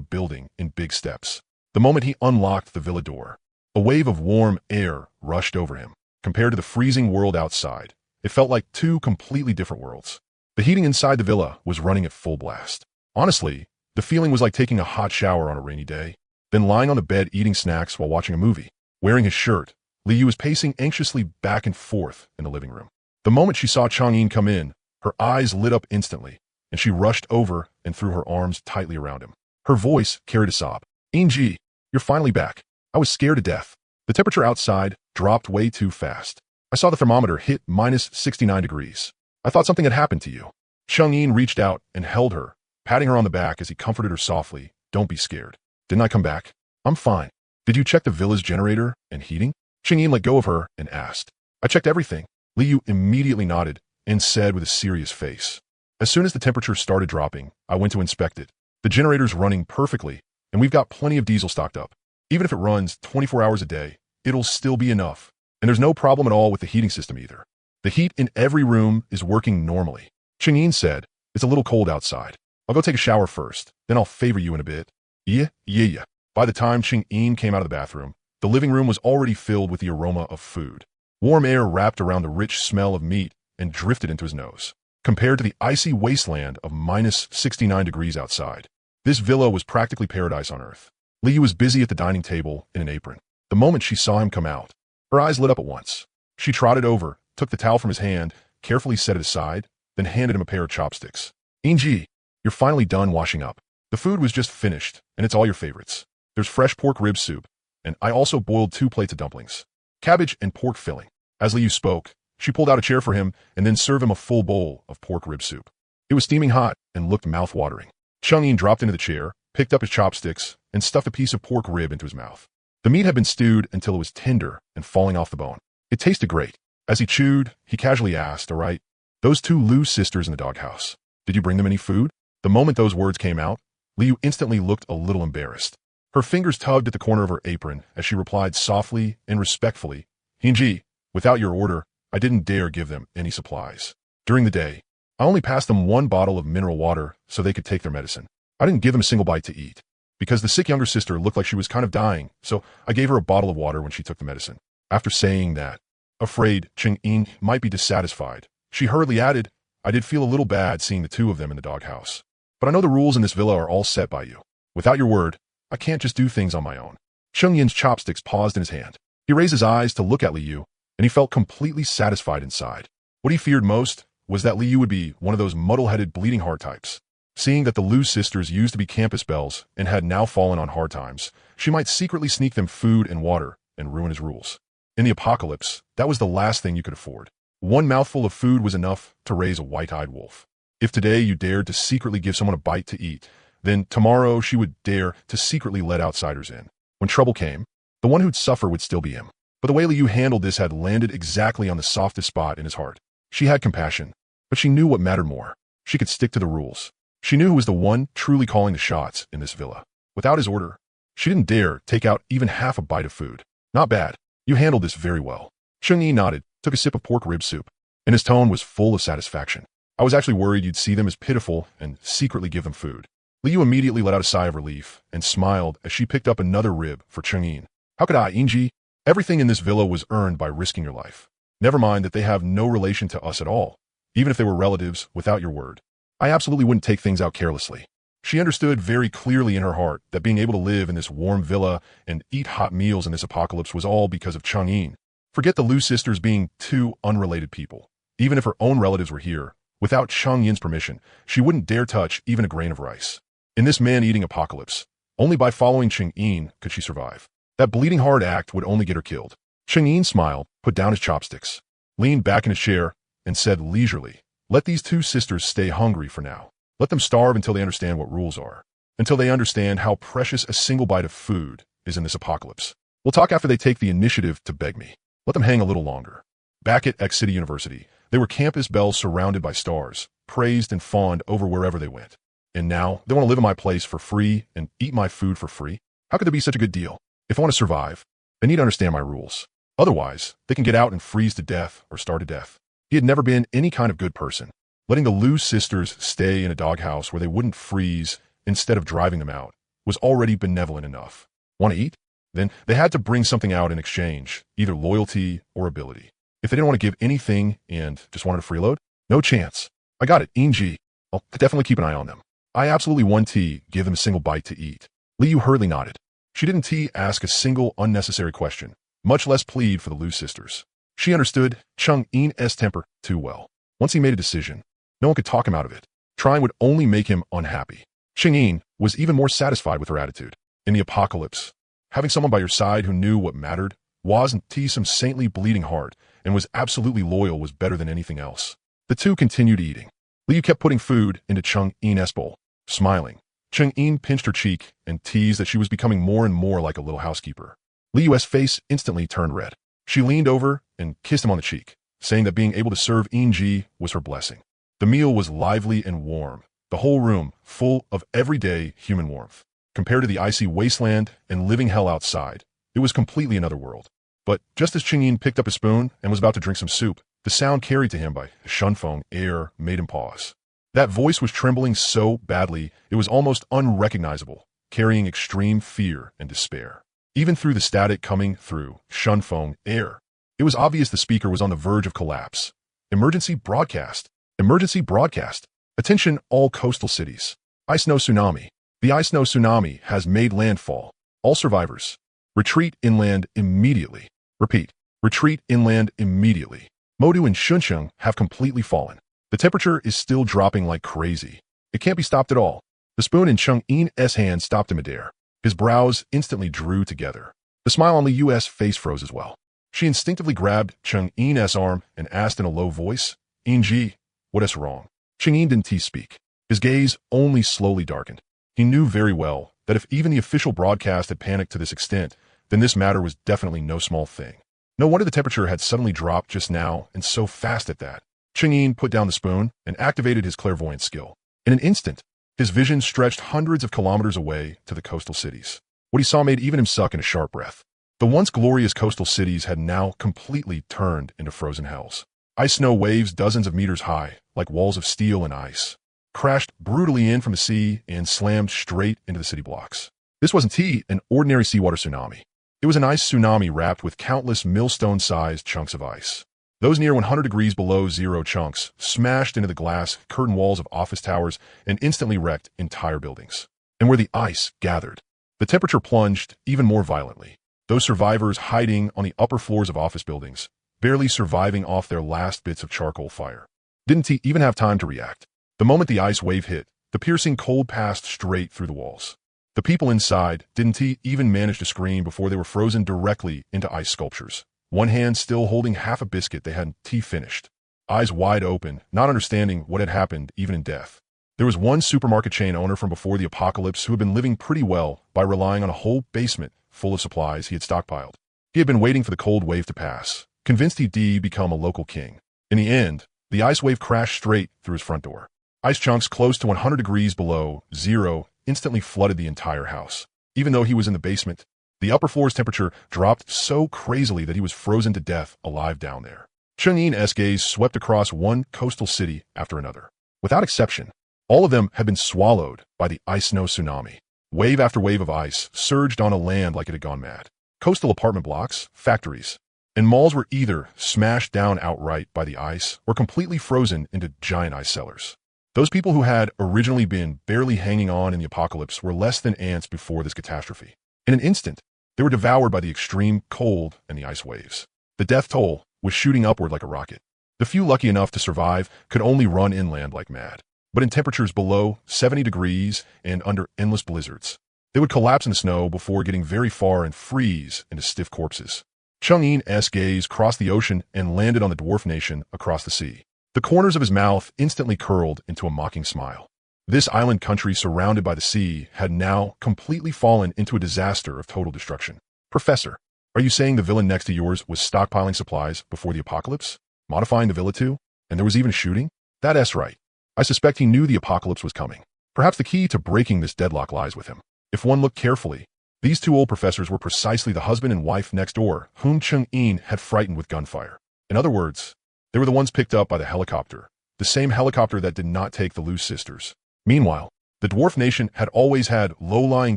building in big steps. The moment he unlocked the villa door, a wave of warm air rushed over him. Compared to the freezing world outside, it felt like 2 completely different worlds. The heating inside the villa was running at full blast. Honestly, the feeling was like taking a hot shower on a rainy day, then lying on the bed eating snacks while watching a movie. Wearing his shirt, Liu was pacing anxiously back and forth in the living room. The moment she saw Chang'in come in, her eyes lit up instantly, and she rushed over and threw her arms tightly around him. Her voice carried a sob. Inji, you're finally back. I was scared to death. The temperature outside dropped way too fast. I saw the thermometer hit minus 69 degrees. I thought something had happened to you. Chang'in reached out and held her, patting her on the back as he comforted her softly. Don't be scared. Didn't I come back? I'm fine. Did you check the villa's generator and heating? Chang'in let go of her and asked. I checked everything. Liu immediately nodded and said with a serious face. As soon as the temperature started dropping, I went to inspect it. The generator's running perfectly, and we've got plenty of diesel stocked up. Even if it runs 24 hours a day, it'll still be enough. And there's no problem at all with the heating system either. The heat in every room is working normally. Chang'in said, it's a little cold outside. I'll go take a shower first, then I'll favor you in a bit. Yeah. By the time Chang'in came out of the bathroom, the living room was already filled with the aroma of food. Warm air wrapped around the rich smell of meat and drifted into his nose. Compared to the icy wasteland of minus 69 degrees outside, this villa was practically paradise on earth. Liu was busy at the dining table in an apron. The moment she saw him come out, her eyes lit up at once. She trotted over, took the towel from his hand, carefully set it aside, then handed him a pair of chopsticks. Inji, you're finally done washing up. The food was just finished, and it's all your favorites. There's fresh pork rib soup, and I also boiled 2 plates of dumplings. Cabbage and pork filling. As Liu spoke, she pulled out a chair for him and then served him a full bowl of pork rib soup. It was steaming hot and looked mouth-watering. Chang'in dropped into the chair, picked up his chopsticks, and stuffed a piece of pork rib into his mouth. The meat had been stewed until it was tender and falling off the bone. It tasted great. As he chewed, he casually asked, "All right, those two Liu sisters in the doghouse, did you bring them any food?" The moment those words came out, Liu instantly looked a little embarrassed. Her fingers tugged at the corner of her apron as she replied softly and respectfully, "Hinji, without your order, I didn't dare give them any supplies. During the day, I only passed them one bottle of mineral water so they could take their medicine. I didn't give them a single bite to eat, because the sick younger sister looked like she was kind of dying, so I gave her a bottle of water when she took the medicine." After saying that, afraid Cheng-Yin might be dissatisfied, she hurriedly added, "I did feel a little bad seeing the two of them in the doghouse. But I know the rules in this villa are all set by you. Without your word, I can't just do things on my own." Cheng-Yin's chopsticks paused in his hand. He raised his eyes to look at Liu, and he felt completely satisfied inside. What he feared most was that Liu would be one of those muddle-headed bleeding heart types. Seeing that the Liu sisters used to be campus belles and had now fallen on hard times, she might secretly sneak them food and water and ruin his rules. In the apocalypse, that was the last thing you could afford. One mouthful of food was enough to raise a white-eyed wolf. If today you dared to secretly give someone a bite to eat, then tomorrow she would dare to secretly let outsiders in. When trouble came, the one who'd suffer would still be him. But the way Liu handled this had landed exactly on the softest spot in his heart. She had compassion, but she knew what mattered more. She could stick to the rules. She knew who was the one truly calling the shots in this villa. Without his order, she didn't dare take out even half a bite of food. "Not bad. You handled this very well." Cheng-Yi nodded, took a sip of pork rib soup, and his tone was full of satisfaction. "I was actually worried you'd see them as pitiful and secretly give them food." Liu immediately let out a sigh of relief and smiled as she picked up another rib for Cheng-Yin. "How could I, Inji? Everything in this villa was earned by risking your life. Never mind that they have no relation to us at all, even if they were relatives without your word. I absolutely wouldn't take things out carelessly." She understood very clearly in her heart that being able to live in this warm villa and eat hot meals in this apocalypse was all because of Cheng-Yin. Forget the Liu sisters being two unrelated people. Even if her own relatives were here, without Cheng-Yin's permission, she wouldn't dare touch even a grain of rice. In this man-eating apocalypse, only by following Cheng-Yin could she survive. That bleeding heart act would only get her killed. Cheng-Yin smiled, put down his chopsticks, leaned back in his chair, and said leisurely, "Let these two sisters stay hungry for now. Let them starve until they understand what rules are, until they understand how precious a single bite of food is in this apocalypse. We'll talk after they take the initiative to beg me. Let them hang a little longer." Back at X City University, they were campus belles surrounded by stars, praised and fawned over wherever they went. And now, they want to live in my place for free and eat my food for free? How could there be such a good deal? If I want to survive, they need to understand my rules. Otherwise, they can get out and freeze to death or starve to death. He had never been any kind of good person. Letting the Liu sisters stay in a doghouse where they wouldn't freeze instead of driving them out was already benevolent enough. Want to eat? Then they had to bring something out in exchange, either loyalty or ability. If they didn't want to give anything and just wanted a freeload, no chance. "I got it, Inji. I'll definitely keep an eye on them. I absolutely want to give them a single bite to eat." Liu hurriedly nodded. She didn't ask a single unnecessary question, much less plead for the Liu sisters. She understood Cheng-Yin's temper too well. Once he made a decision, no one could talk him out of it. Trying would only make him unhappy. Cheng-Yin was even more satisfied with her attitude. In the apocalypse, having someone by your side who knew what mattered, wasn't some saintly bleeding heart, and was absolutely loyal was better than anything else. The two continued eating. Liu kept putting food into Cheng-Yin's bowl, smiling. Cheng-Yin pinched her cheek and teased that she was becoming more and more like a little housekeeper. Liu's face instantly turned red. She leaned over and kissed him on the cheek, saying that being able to serve Inji was her blessing. The meal was lively and warm, the whole room full of everyday human warmth. Compared to the icy wasteland and living hell outside, it was completely another world. But just as Cheng-Yin picked up a spoon and was about to drink some soup, the sound carried to him by Shunfeng air made him pause. That voice was trembling so badly it was almost unrecognizable, carrying extreme fear and despair. Even through the static coming through Shunfeng air, it was obvious the speaker was on the verge of collapse. "Emergency broadcast! Emergency broadcast! Attention all coastal cities! Ice snow tsunami! The ice snow tsunami has made landfall. All survivors, retreat inland immediately. Repeat, retreat inland immediately. Modu and Shunsheng have completely fallen. The temperature is still dropping like crazy. It can't be stopped at all." The spoon in Cheng-Yin's hand stopped in midair. His brows instantly drew together. The smile on Liu's face froze as well. She instinctively grabbed Cheng-Yin's arm and asked in a low voice, "Inji, what is wrong?" Cheng-Yin didn't speak. His gaze only slowly darkened. He knew very well that if even the official broadcast had panicked to this extent, then this matter was definitely no small thing. No wonder the temperature had suddenly dropped just now, and so fast at that. Chang'in put down the spoon and activated his clairvoyant skill. In an instant, his vision stretched hundreds of kilometers away to the coastal cities. What he saw made even him suck in a sharp breath. The once glorious coastal cities had now completely turned into frozen hells. Ice-snow waves dozens of meters high, like walls of steel and ice, crashed brutally in from the sea and slammed straight into the city blocks. This wasn't an ordinary seawater tsunami. It was an ice tsunami wrapped with countless millstone-sized chunks of ice. Those near 100 degrees below zero chunks smashed into the glass curtain walls of office towers and instantly wrecked entire buildings. And where the ice gathered, the temperature plunged even more violently. Those survivors hiding on the upper floors of office buildings, barely surviving off their last bits of charcoal fire, didn't even have time to react. The moment the ice wave hit, the piercing cold passed straight through the walls. The people inside didn't even manage to scream before they were frozen directly into ice sculptures, one hand still holding half a biscuit they hadn't finished, eyes wide open, not understanding what had happened even in death. There was one supermarket chain owner from before the apocalypse who had been living pretty well by relying on a whole basement full of supplies he had stockpiled. He had been waiting for the cold wave to pass, convinced he'd become a local king. In the end, the ice wave crashed straight through his front door. Ice chunks close to 100 degrees below zero instantly flooded the entire house. Even though he was in the basement, the upper floor's temperature dropped so crazily that he was frozen to death alive down there. Chang'in's gaze swept across one coastal city after another. Without exception, all of them had been swallowed by the ice-snow tsunami. Wave after wave of ice surged on a land like it had gone mad. Coastal apartment blocks, factories, and malls were either smashed down outright by the ice or completely frozen into giant ice cellars. Those people who had originally been barely hanging on in the apocalypse were less than ants before this catastrophe. In an instant, they were devoured by the extreme cold and the ice waves. The death toll was shooting upward like a rocket. The few lucky enough to survive could only run inland like mad. But in temperatures below 70 degrees and under endless blizzards, they would collapse in the snow before getting very far and freeze into stiff corpses. Chang'in's gaze crossed the ocean and landed on the dwarf nation across the sea. The corners of his mouth instantly curled into a mocking smile. This island country surrounded by the sea had now completely fallen into a disaster of total destruction. Professor, are you saying the villa next to yours was stockpiling supplies before the apocalypse? Modifying the villa too? And there was even shooting? That's right. I suspect he knew the apocalypse was coming. Perhaps the key to breaking this deadlock lies with him. If one looked carefully, these two old professors were precisely the husband and wife next door whom Chang'in had frightened with gunfire. In other words, they were the ones picked up by the helicopter, the same helicopter that did not take the Lu sisters. Meanwhile, the dwarf nation had always had low-lying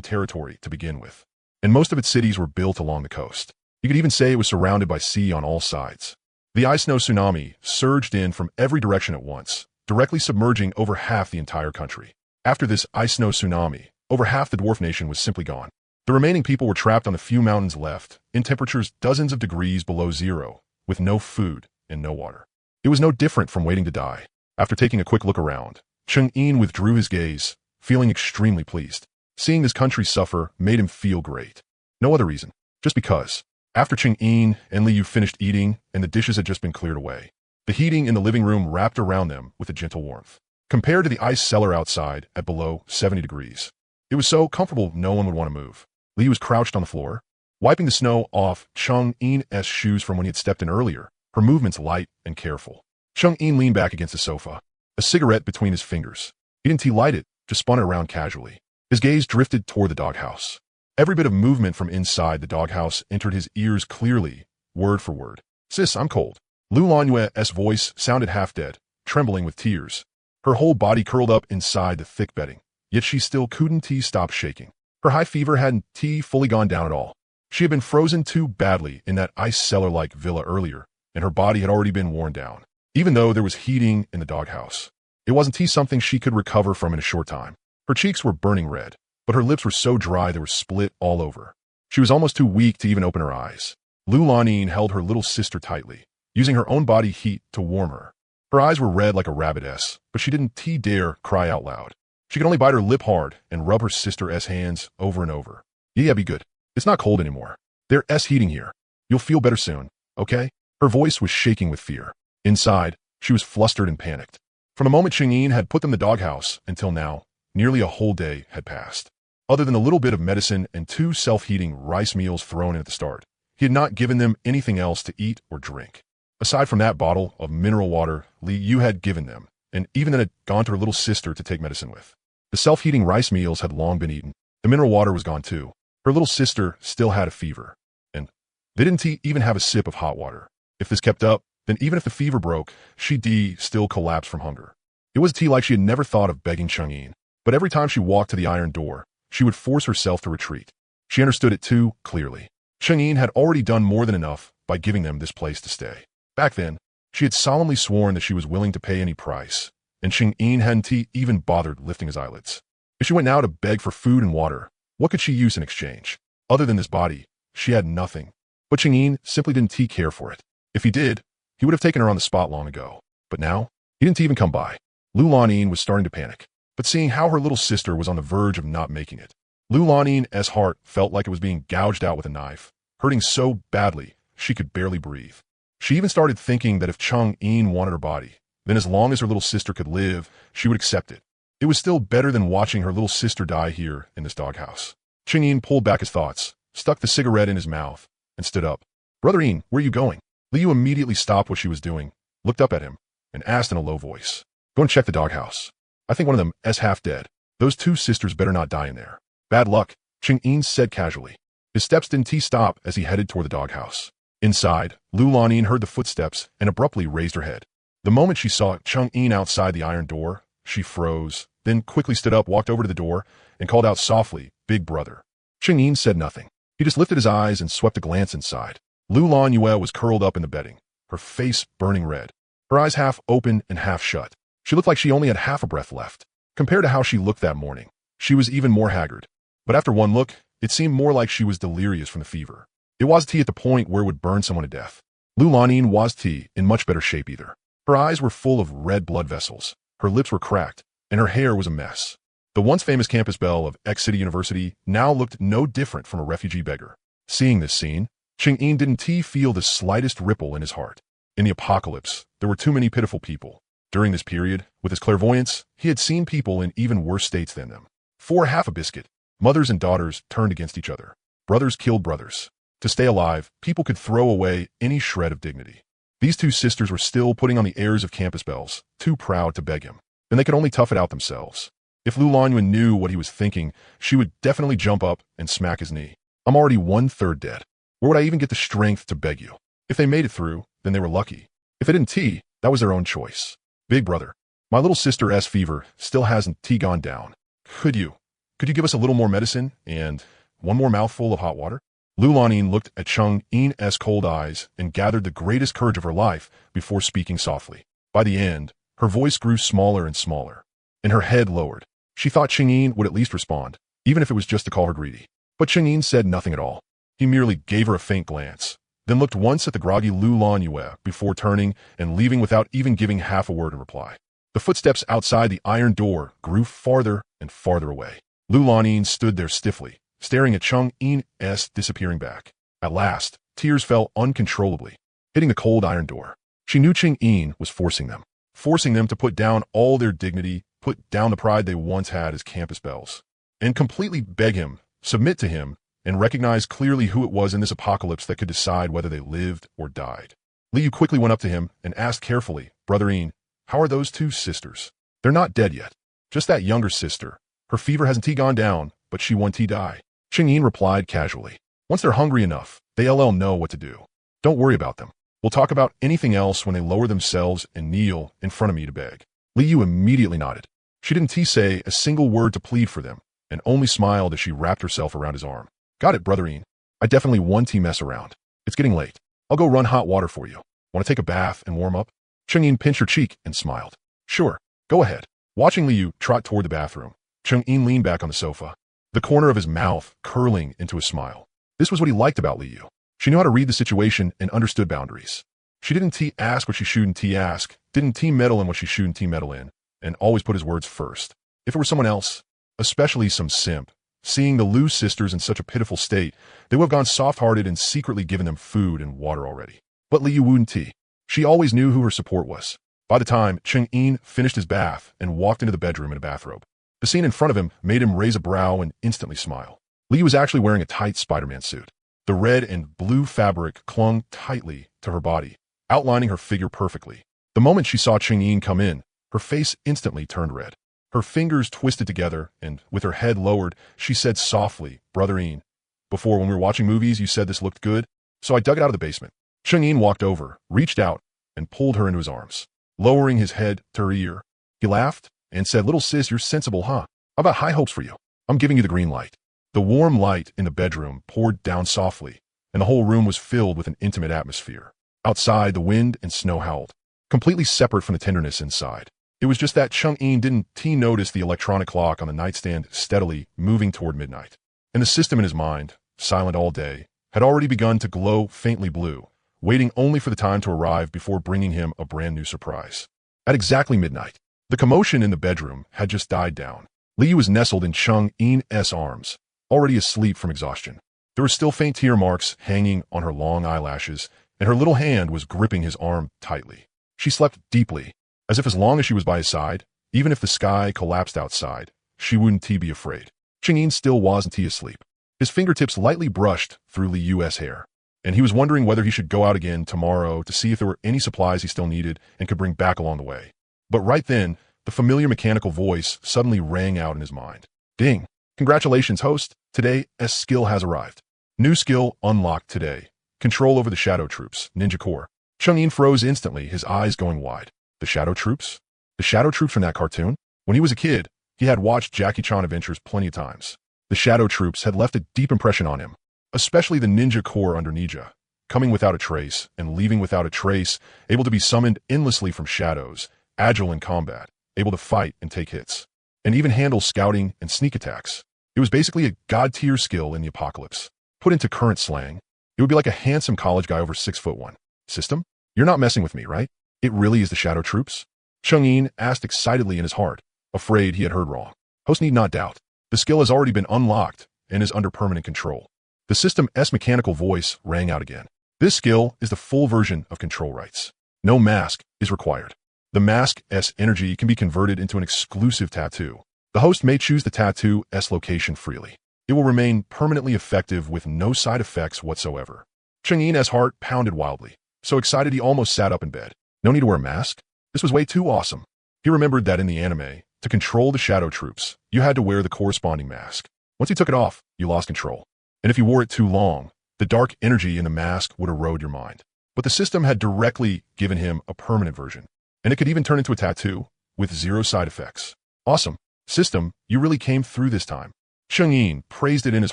territory to begin with, and most of its cities were built along the coast. You could even say it was surrounded by sea on all sides. The ice-snow tsunami surged in from every direction at once, directly submerging over half the entire country. After this ice-snow tsunami, over half the dwarf nation was simply gone. The remaining people were trapped on the few mountains left, in temperatures dozens of degrees below zero, with no food and no water. It was no different from waiting to die. After taking a quick look around, Chang'in withdrew his gaze, feeling extremely pleased. Seeing this country suffer made him feel great. No other reason, just because. After Chang'in and Liu finished eating and the dishes had just been cleared away, the heating in the living room wrapped around them with a gentle warmth. Compared to the ice cellar outside at below 70 degrees, it was so comfortable no one would want to move. Liu was crouched on the floor, wiping the snow off Chang'in's shoes from when he had stepped in earlier, her movements light and careful. Chang'in leaned back against the sofa, a cigarette between his fingers. He didn't light it, just spun it around casually. His gaze drifted toward the doghouse. Every bit of movement from inside the doghouse entered his ears clearly, word for word. "Sis, I'm cold." Lu Lanyue's voice sounded half-dead, trembling with tears. Her whole body curled up inside the thick bedding, yet she still couldn't stop shaking. Her high fever hadn't fully gone down at all. She had been frozen too badly in that ice cellar-like villa earlier, and her body had already been worn down. Even though there was heating in the doghouse, it wasn't something she could recover from in a short time. Her cheeks were burning red, but her lips were so dry they were split all over. She was almost too weak to even open her eyes. Lu Lanin held her little sister tightly, using her own body heat to warm her. Her eyes were red like a rabbit's, but she didn't dare cry out loud. She could only bite her lip hard and rub her sister's hands over and over. Yeah, be good. It's not cold anymore. There's heating here. You'll feel better soon, okay? Her voice was shaking with fear. Inside, she was flustered and panicked. From the moment Chang'in had put them in the doghouse until now, nearly a whole day had passed. Other than a little bit of medicine and 2 self-heating rice meals thrown in at the start, he had not given them anything else to eat or drink. Aside from that bottle of mineral water Li Yu had given them, and even then had gone to her little sister to take medicine with. The self-heating rice meals had long been eaten. The mineral water was gone too. Her little sister still had a fever, and they didn't even have a sip of hot water. If this kept up, then even if the fever broke, she'd still collapse from hunger. It was like she had never thought of begging Chang'in, but every time she walked to the iron door, she would force herself to retreat. She understood it too clearly. Chang'in had already done more than enough by giving them this place to stay. Back then, she had solemnly sworn that she was willing to pay any price, and Chang'in hadn't even bothered lifting his eyelids. If she went now to beg for food and water, what could she use in exchange? Other than this body, she had nothing. But Chang'in simply didn't care for it. If he did, he would have taken her on the spot long ago. But now, he didn't even come by. Lu Lanin was starting to panic, but seeing how her little sister was on the verge of not making it, Lu Lanin's heart felt like it was being gouged out with a knife, hurting so badly she could barely breathe. She even started thinking that if Chang'in wanted her body, then as long as her little sister could live, she would accept it. It was still better than watching her little sister die here in this doghouse. Chang'in pulled back his thoughts, stuck the cigarette in his mouth, and stood up. "Brother Ian, where are you going?" Liu immediately stopped what she was doing, looked up at him, and asked in a low voice. "Go and check the doghouse. I think one of them is half dead. Those 2 sisters better not die in there." "Bad luck," Chang'in said casually. His steps didn't stop as he headed toward the doghouse. Inside, Lu Lanin heard the footsteps and abruptly raised her head. The moment she saw Chang'in outside the iron door, she froze, then quickly stood up, walked over to the door, and called out softly, "Big brother." Chang'in said nothing. He just lifted his eyes and swept a glance inside. Lu Lanyue was curled up in the bedding, her face burning red, her eyes half open and half shut. She looked like she only had half a breath left. Compared to how she looked that morning, she was even more haggard. But after one look, it seemed more like she was delirious from the fever. It was at the point where it would burn someone to death. Lu Lanin was in much better shape either. Her eyes were full of red blood vessels, her lips were cracked, and her hair was a mess. The once famous campus belle of X City University now looked no different from a refugee beggar. Seeing this scene, Chang'in didn't feel the slightest ripple in his heart. In the apocalypse, there were too many pitiful people. During this period, with his clairvoyance, he had seen people in even worse states than them. For half a biscuit, mothers and daughters turned against each other. Brothers killed brothers. To stay alive, people could throw away any shred of dignity. These 2 sisters were still putting on the airs of campus belles, too proud to beg him. Then they could only tough it out themselves. If Lu Lanyue knew what he was thinking, she would definitely jump up and smack his knee. "I'm already 1/3 dead. Where would I even get the strength to beg you?" If they made it through, then they were lucky. If they didn't, that was their own choice. "Big brother, my little sister's fever still hasn't gone down. Could you give us a little more medicine and one more mouthful of hot water?" Lu Lanin looked at Chang'in's cold eyes and gathered the greatest courage of her life before speaking softly. By the end, her voice grew smaller and smaller, and her head lowered. She thought Chang'in would at least respond, even if it was just to call her greedy. But Chang'in said nothing at all. He merely gave her a faint glance, then looked once at the groggy Lu Lanyue before turning and leaving without even giving half a word in reply. The footsteps outside the iron door grew farther and farther away. Lu Lanin stood there stiffly, staring at Chang'in's disappearing back. At last, tears fell uncontrollably, hitting the cold iron door. She knew Chang'in was forcing them to put down all their dignity, put down the pride they once had as campus belles, and completely beg him, submit to him, and recognize clearly who it was in this apocalypse that could decide whether they lived or died. Liu quickly went up to him and asked carefully, "Brother Ian, how are those 2 sisters?" "They're not dead yet. Just that younger sister. Her fever hasn't gone down, but she won't die." Chang'in replied casually. "Once they're hungry enough, they'll know what to do. Don't worry about them. We'll talk about anything else when they lower themselves and kneel in front of me to beg." Liu immediately nodded. She didn't say a single word to plead for them, and only smiled as she wrapped herself around his arm. "Got it, Brother Ian. I definitely won't mess around. It's getting late. I'll go run hot water for you. Want to take a bath and warm up?" Chang'in pinched her cheek and smiled. "Sure, go ahead." Watching Liu trot toward the bathroom, Chang'in leaned back on the sofa, the corner of his mouth curling into a smile. This was what he liked about Liu. She knew how to read the situation and understood boundaries. She didn't ask what she shouldn't ask, didn't meddle in what she shouldn't meddle in, and always put his words first. If it were someone else, especially some simp, seeing the Lu sisters in such a pitiful state, they would have gone soft-hearted and secretly given them food and water already. But Liu wouldn't. She always knew who her support was. By the time Chang'in finished his bath and walked into the bedroom in a bathrobe, The scene in front of him made him raise a brow and instantly smile. Li was actually wearing a tight Spider-Man suit. The red and blue fabric clung tightly to her body, outlining her figure perfectly. The moment she saw Chang'e come in, her face instantly turned red. Her fingers twisted together, and with her head lowered, she said softly, "Brother Ian, before when we were watching movies, you said this looked good, so I dug it out of the basement." Chang'e walked over, reached out, and pulled her into his arms. Lowering his head to her ear, he laughed and said, "Little sis, you're sensible, huh? I've got high hopes for you. I'm giving you the green light." The warm light in the bedroom poured down softly, and the whole room was filled with an intimate atmosphere. Outside, the wind and snow howled, completely separate from the tenderness inside. It was just that Chang'e didn't notice the electronic clock on the nightstand steadily moving toward midnight. And the system in his mind, silent all day, had already begun to glow faintly blue, waiting only for the time to arrive before bringing him a brand new surprise. At exactly midnight, the commotion in the bedroom had just died down. Li was nestled in Chang'e's arms, already asleep from exhaustion. There were still faint tear marks hanging on her long eyelashes, and her little hand was gripping his arm tightly. She slept deeply, as if as long as she was by his side, even if the sky collapsed outside, she wouldn't be afraid. Chang'e still wasn't asleep. His fingertips lightly brushed through Liu's hair, and he was wondering whether he should go out again tomorrow to see if there were any supplies he still needed and could bring back along the way. But right then, the familiar mechanical voice suddenly rang out in his mind. "Ding! Congratulations, host! Today's skill has arrived. New skill unlocked today. Control over the Shadow Troops, Ninja Corps." Chang'e froze instantly, his eyes going wide. The Shadow Troops? The Shadow Troops from that cartoon? When he was a kid, he had watched Jackie Chan Adventures plenty of times. The Shadow Troops had left a deep impression on him, especially the Ninja Corps under Ninja, coming without a trace and leaving without a trace, able to be summoned endlessly from shadows, agile in combat, able to fight and take hits, and even handle scouting and sneak attacks. It was basically a god-tier skill in the apocalypse. Put into current slang, it would be like a handsome college guy over 6'1". System? You're not messing with me, right? It really is the Shadow Troops? Chang'e asked excitedly in his heart, afraid he had heard wrong. Host need not doubt. The skill has already been unlocked and is under permanent control. The system's mechanical voice rang out again. This skill is the full version of control rights. No mask is required. The mask's energy can be converted into an exclusive tattoo. The host may choose the tattoo's location freely. It will remain permanently effective with no side effects whatsoever. Chang'e's heart pounded wildly, so excited he almost sat up in bed. No need to wear a mask? This was way too awesome. He remembered that in the anime, to control the Shadow Troops, you had to wear the corresponding mask. Once you took it off, you lost control. And if you wore it too long, the dark energy in the mask would erode your mind. But the system had directly given him a permanent version, and it could even turn into a tattoo with 0 side effects. Awesome. System, you really came through this time. Chang'e praised it in his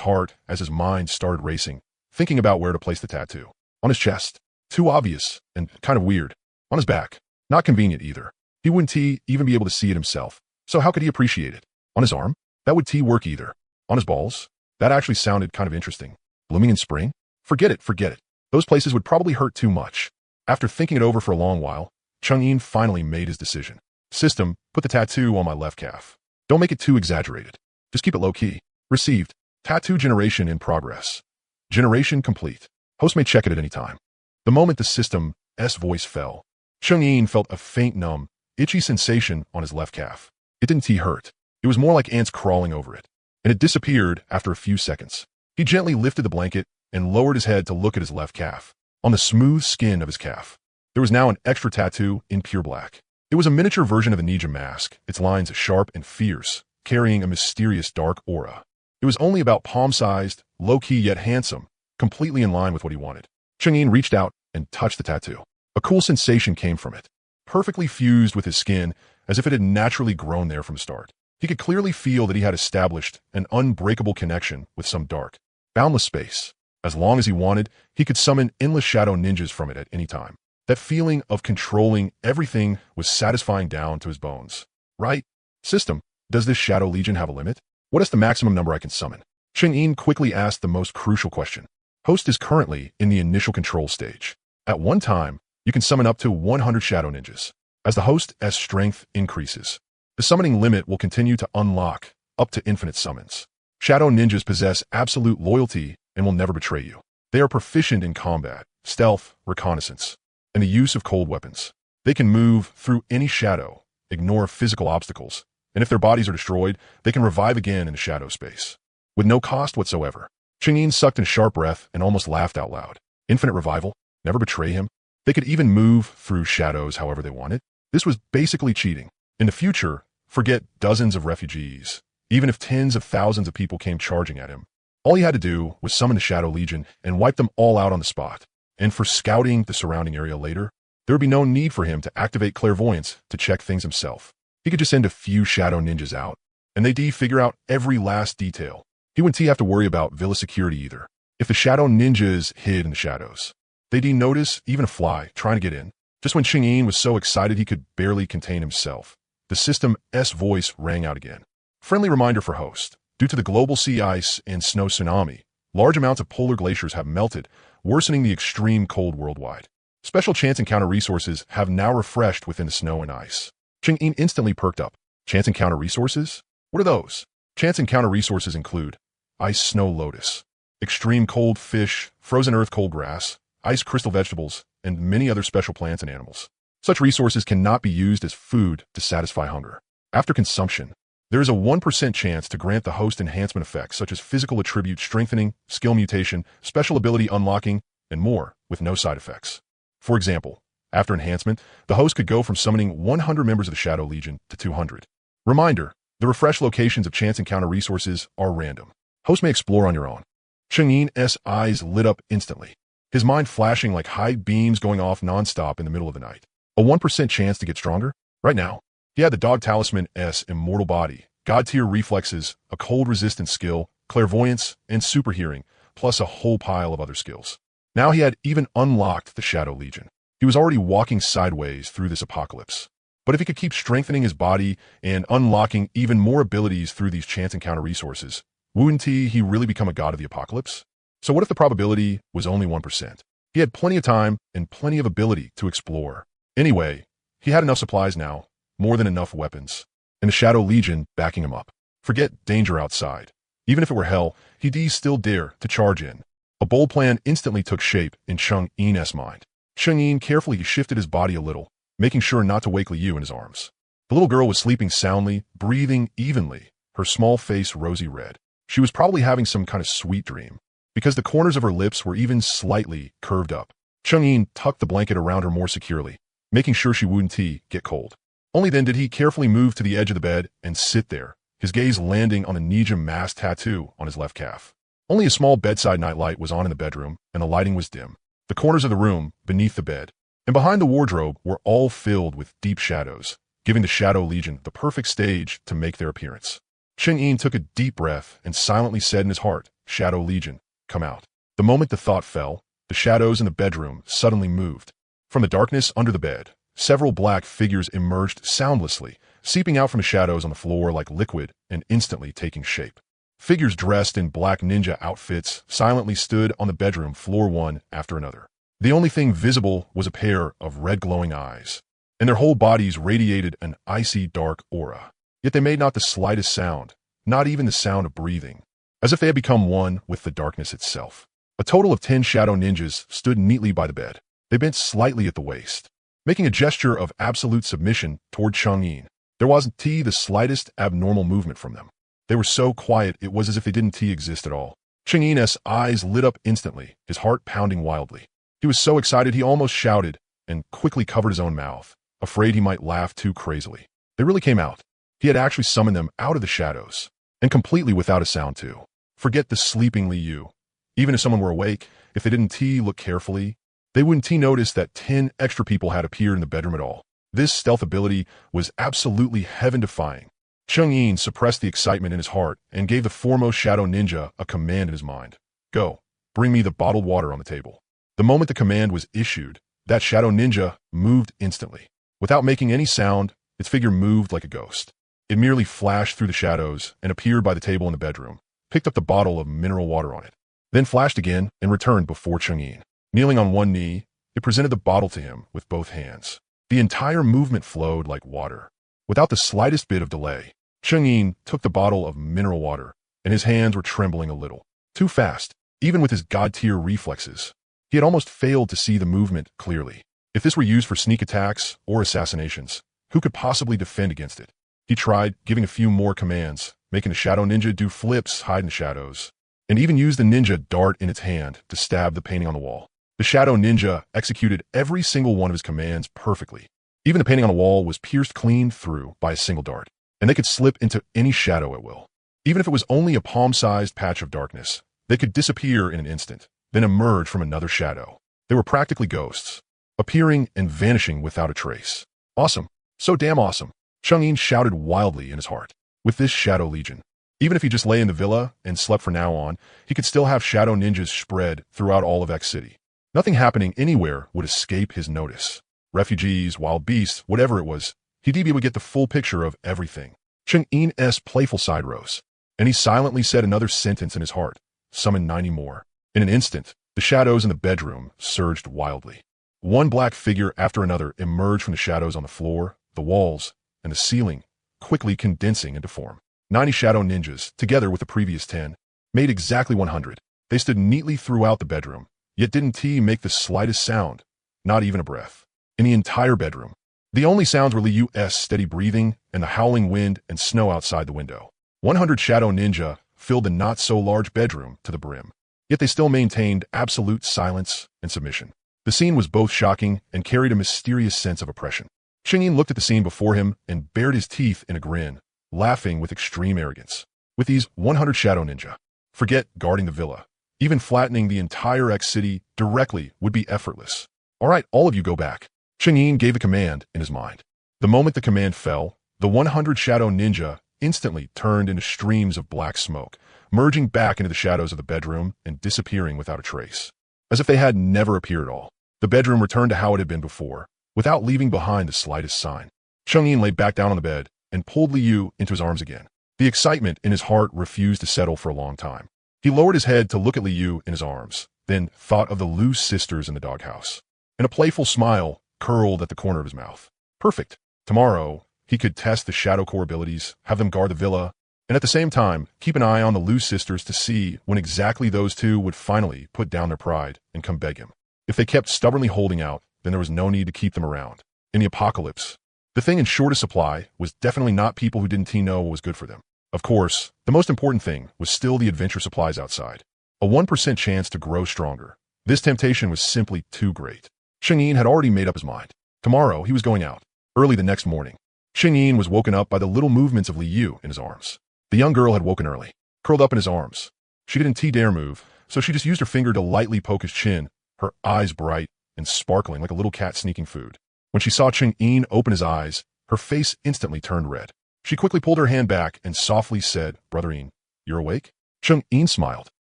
heart as his mind started racing, thinking about where to place the tattoo. On his chest. Too obvious and kind of weird. On his back. Not convenient either. He wouldn't even be able to see it himself. So how could he appreciate it? On his arm? That would work either. On his balls? That actually sounded kind of interesting. Blooming in spring? Forget it, forget it. Those places would probably hurt too much. After thinking it over for a long while, Chang'e finally made his decision. System, put the tattoo on my left calf. Don't make it too exaggerated. Just keep it low-key. Received. Tattoo generation in progress. Generation complete. Host may check it at any time. The moment the system's voice fell, Chang'e felt a faint numb, itchy sensation on his left calf. It didn't hurt. It was more like ants crawling over it, and it disappeared after a few seconds. He gently lifted the blanket and lowered his head to look at his left calf. On the smooth skin of his calf, there was now an extra tattoo in pure black. It was a miniature version of the Ninja mask, its lines sharp and fierce, carrying a mysterious dark aura. It was only about palm-sized, low-key yet handsome, completely in line with what he wanted. Chang'e reached out and touched the tattoo. A cool sensation came from it, perfectly fused with his skin as if it had naturally grown there from the start. He could clearly feel that he had established an unbreakable connection with some dark, boundless space. As long as he wanted, he could summon endless shadow ninjas from it at any time. That feeling of controlling everything was satisfying down to his bones. Right? System, does this Shadow Legion have a limit? What is the maximum number I can summon? Chang'e quickly asked the most crucial question. Host is currently in the initial control stage. At one time, you can summon up to 100 shadow ninjas. As the host's strength increases, the summoning limit will continue to unlock up to infinite summons. Shadow ninjas possess absolute loyalty and will never betray you. They are proficient in combat, stealth, reconnaissance, and the use of cold weapons. They can move through any shadow, ignore physical obstacles, and if their bodies are destroyed, they can revive again in the shadow space. With no cost whatsoever. Chang'e sucked in a sharp breath and almost laughed out loud. Infinite revival? Never betray him? They could even move through shadows however they wanted. This was basically cheating. In the future, forget dozens of refugees. Even if tens of thousands of people came charging at him, all he had to do was summon the Shadow Legion and wipe them all out on the spot. And for scouting the surrounding area later, there would be no need for him to activate clairvoyance to check things himself. He could just send a few shadow ninjas out, and they'd figure out every last detail. He wouldn't have to worry about villa security either. If the shadow ninjas hid in the shadows, they'd notice even a fly trying to get in. Just when Chang'e was so excited he could barely contain himself, the system's voice rang out again. Friendly reminder for host. Due to the global sea ice and snow tsunami, large amounts of polar glaciers have melted, worsening the extreme cold worldwide. Special chance encounter resources have now refreshed within the snow and ice. Chang'e instantly perked up. Chance encounter resources? What are those? Chance encounter resources include ice snow lotus, extreme cold fish, frozen earth cold grass, ice crystal vegetables, and many other special plants and animals. Such resources cannot be used as food to satisfy hunger. After consumption, there is a 1% chance to grant the host enhancement effects such as physical attribute strengthening, skill mutation, special ability unlocking, and more, with no side effects. For example, after enhancement, the host could go from summoning 100 members of the Shadow Legion to 200. Reminder, the refresh locations of chance encounter resources are random. Host may explore on your own. Chang'e's eyes lit up instantly, his mind flashing like high beams going off non-stop in the middle of the night. A 1% chance to get stronger? Right now. He had the Dog Talisman's immortal body, god-tier reflexes, a cold-resistant skill, clairvoyance, and super hearing, plus a whole pile of other skills. Now he had even unlocked the Shadow Legion. He was already walking sideways through this apocalypse. But if he could keep strengthening his body and unlocking even more abilities through these chance encounter resources, wouldn't he really become a god of the apocalypse? So what if the probability was only 1%? He had plenty of time and plenty of ability to explore. Anyway, he had enough supplies now, more than enough weapons, and the Shadow Legion backing him up. Forget danger outside. Even if it were hell, he'd still dare to charge in. A bold plan instantly took shape in Chang'e's mind. Chang'e carefully shifted his body a little, making sure not to wake Liu in his arms. The little girl was sleeping soundly, breathing evenly, her small face rosy red. She was probably having some kind of sweet dream, because the corners of her lips were even slightly curved up. Chang'e tucked the blanket around her more securely, making sure she wouldn't get cold. Only then did he carefully move to the edge of the bed and sit there, his gaze landing on the Nija mask tattoo on his left calf. Only a small bedside nightlight was on in the bedroom, and the lighting was dim. The corners of the room, beneath the bed, and behind the wardrobe were all filled with deep shadows, giving the Shadow Legion the perfect stage to make their appearance. Chang'e took a deep breath and silently said in his heart, "Shadow Legion, come out." The moment the thought fell, the shadows in the bedroom suddenly moved. From the darkness under the bed, several black figures emerged soundlessly, seeping out from the shadows on the floor like liquid and instantly taking shape. Figures dressed in black ninja outfits silently stood on the bedroom floor one after another. The only thing visible was a pair of red glowing eyes, and their whole bodies radiated an icy dark aura. Yet they made not the slightest sound, not even the sound of breathing, as if they had become one with the darkness itself. A total of 10 shadow ninjas stood neatly by the bed. They bent slightly at the waist, making a gesture of absolute submission toward Chang'e. There wasn't the slightest abnormal movement from them. They were so quiet it was as if they didn't exist at all. Chang'e's eyes lit up instantly, his heart pounding wildly. He was so excited he almost shouted and quickly covered his own mouth, afraid he might laugh too crazily. They really came out. He had actually summoned them out of the shadows, and completely without a sound too. Forget the sleeping Liu. Even if someone were awake, if they didn't look carefully, they wouldn't notice that 10 extra people had appeared in the bedroom at all. This stealth ability was absolutely heaven-defying. Chang'e suppressed the excitement in his heart and gave the foremost shadow ninja a command in his mind. "Go, bring me the bottled water on the table." The moment the command was issued, that shadow ninja moved instantly. Without making any sound, its figure moved like a ghost. It merely flashed through the shadows and appeared by the table in the bedroom, picked up the bottle of mineral water on it, then flashed again and returned before Chang'e. Kneeling on one knee, it presented the bottle to him with both hands. The entire movement flowed like water. Without the slightest bit of delay, Chang'e took the bottle of mineral water, and his hands were trembling a little. Too fast, even with his god-tier reflexes. He had almost failed to see the movement clearly. If this were used for sneak attacks or assassinations, who could possibly defend against it? He tried giving a few more commands, making the shadow ninja do flips, hide in the shadows, and even used the ninja dart in its hand to stab the painting on the wall. The shadow ninja executed every single one of his commands perfectly. Even the painting on the wall was pierced clean through by a single dart, and they could slip into any shadow at will. Even if it was only a palm-sized patch of darkness, they could disappear in an instant, then emerge from another shadow. They were practically ghosts, appearing and vanishing without a trace. Awesome. So damn awesome. Chang'in shouted wildly in his heart. With this shadow legion, even if he just lay in the villa and slept from now on, he could still have shadow ninjas spread throughout all of X City. Nothing happening anywhere would escape his notice. Refugees, wild beasts, whatever it was, he would get the full picture of everything. Chang'in's playful side rose, and he silently said another sentence in his heart. Summon 90 more. In an instant, the shadows in the bedroom surged wildly. One black figure after another emerged from the shadows on the floor, the walls, and the ceiling, quickly condensing into form. 90 shadow ninjas, together with the previous 10, made exactly 100. They stood neatly throughout the bedroom, yet didn't make the slightest sound, not even a breath. In the entire bedroom, the only sounds were Liu's steady breathing and the howling wind and snow outside the window. 100 shadow ninja filled the not-so-large bedroom to the brim, yet they still maintained absolute silence and submission. The scene was both shocking and carried a mysterious sense of oppression. Chang'in looked at the scene before him and bared his teeth in a grin, laughing with extreme arrogance. With these 100 shadow ninja, forget guarding the villa. Even flattening the entire X City directly would be effortless. All right, all of you go back. Chang'in gave a command in his mind. The moment the command fell, the 100 shadow ninja instantly turned into streams of black smoke, merging back into the shadows of the bedroom and disappearing without a trace. As if they had never appeared at all. The bedroom returned to how it had been before, without leaving behind the slightest sign. Chang'in lay back down on the bed and pulled Liu into his arms again. The excitement in his heart refused to settle for a long time. He lowered his head to look at Liu in his arms, then thought of the Lu sisters in the doghouse. And a playful smile curled at the corner of his mouth. Perfect. Tomorrow, he could test the shadow core abilities, have them guard the villa, and at the same time, keep an eye on the Lu sisters to see when exactly those two would finally put down their pride and come beg him. If they kept stubbornly holding out, then there was no need to keep them around. In the apocalypse, the thing in shortest supply was definitely not people who didn't know what was good for them. Of course, the most important thing was still the adventure supplies outside. A 1% chance to grow stronger. This temptation was simply too great. Chang'in had already made up his mind. Tomorrow, he was going out. Early the next morning, Chang'in was woken up by the little movements of Liu in his arms. The young girl had woken early, curled up in his arms. She didn't dare move, so she just used her finger to lightly poke his chin, her eyes bright and sparkling like a little cat sneaking food. When she saw Chang'in open his eyes, her face instantly turned red. She quickly pulled her hand back and softly said, "Brotherine, you're awake?" Chang'in smiled,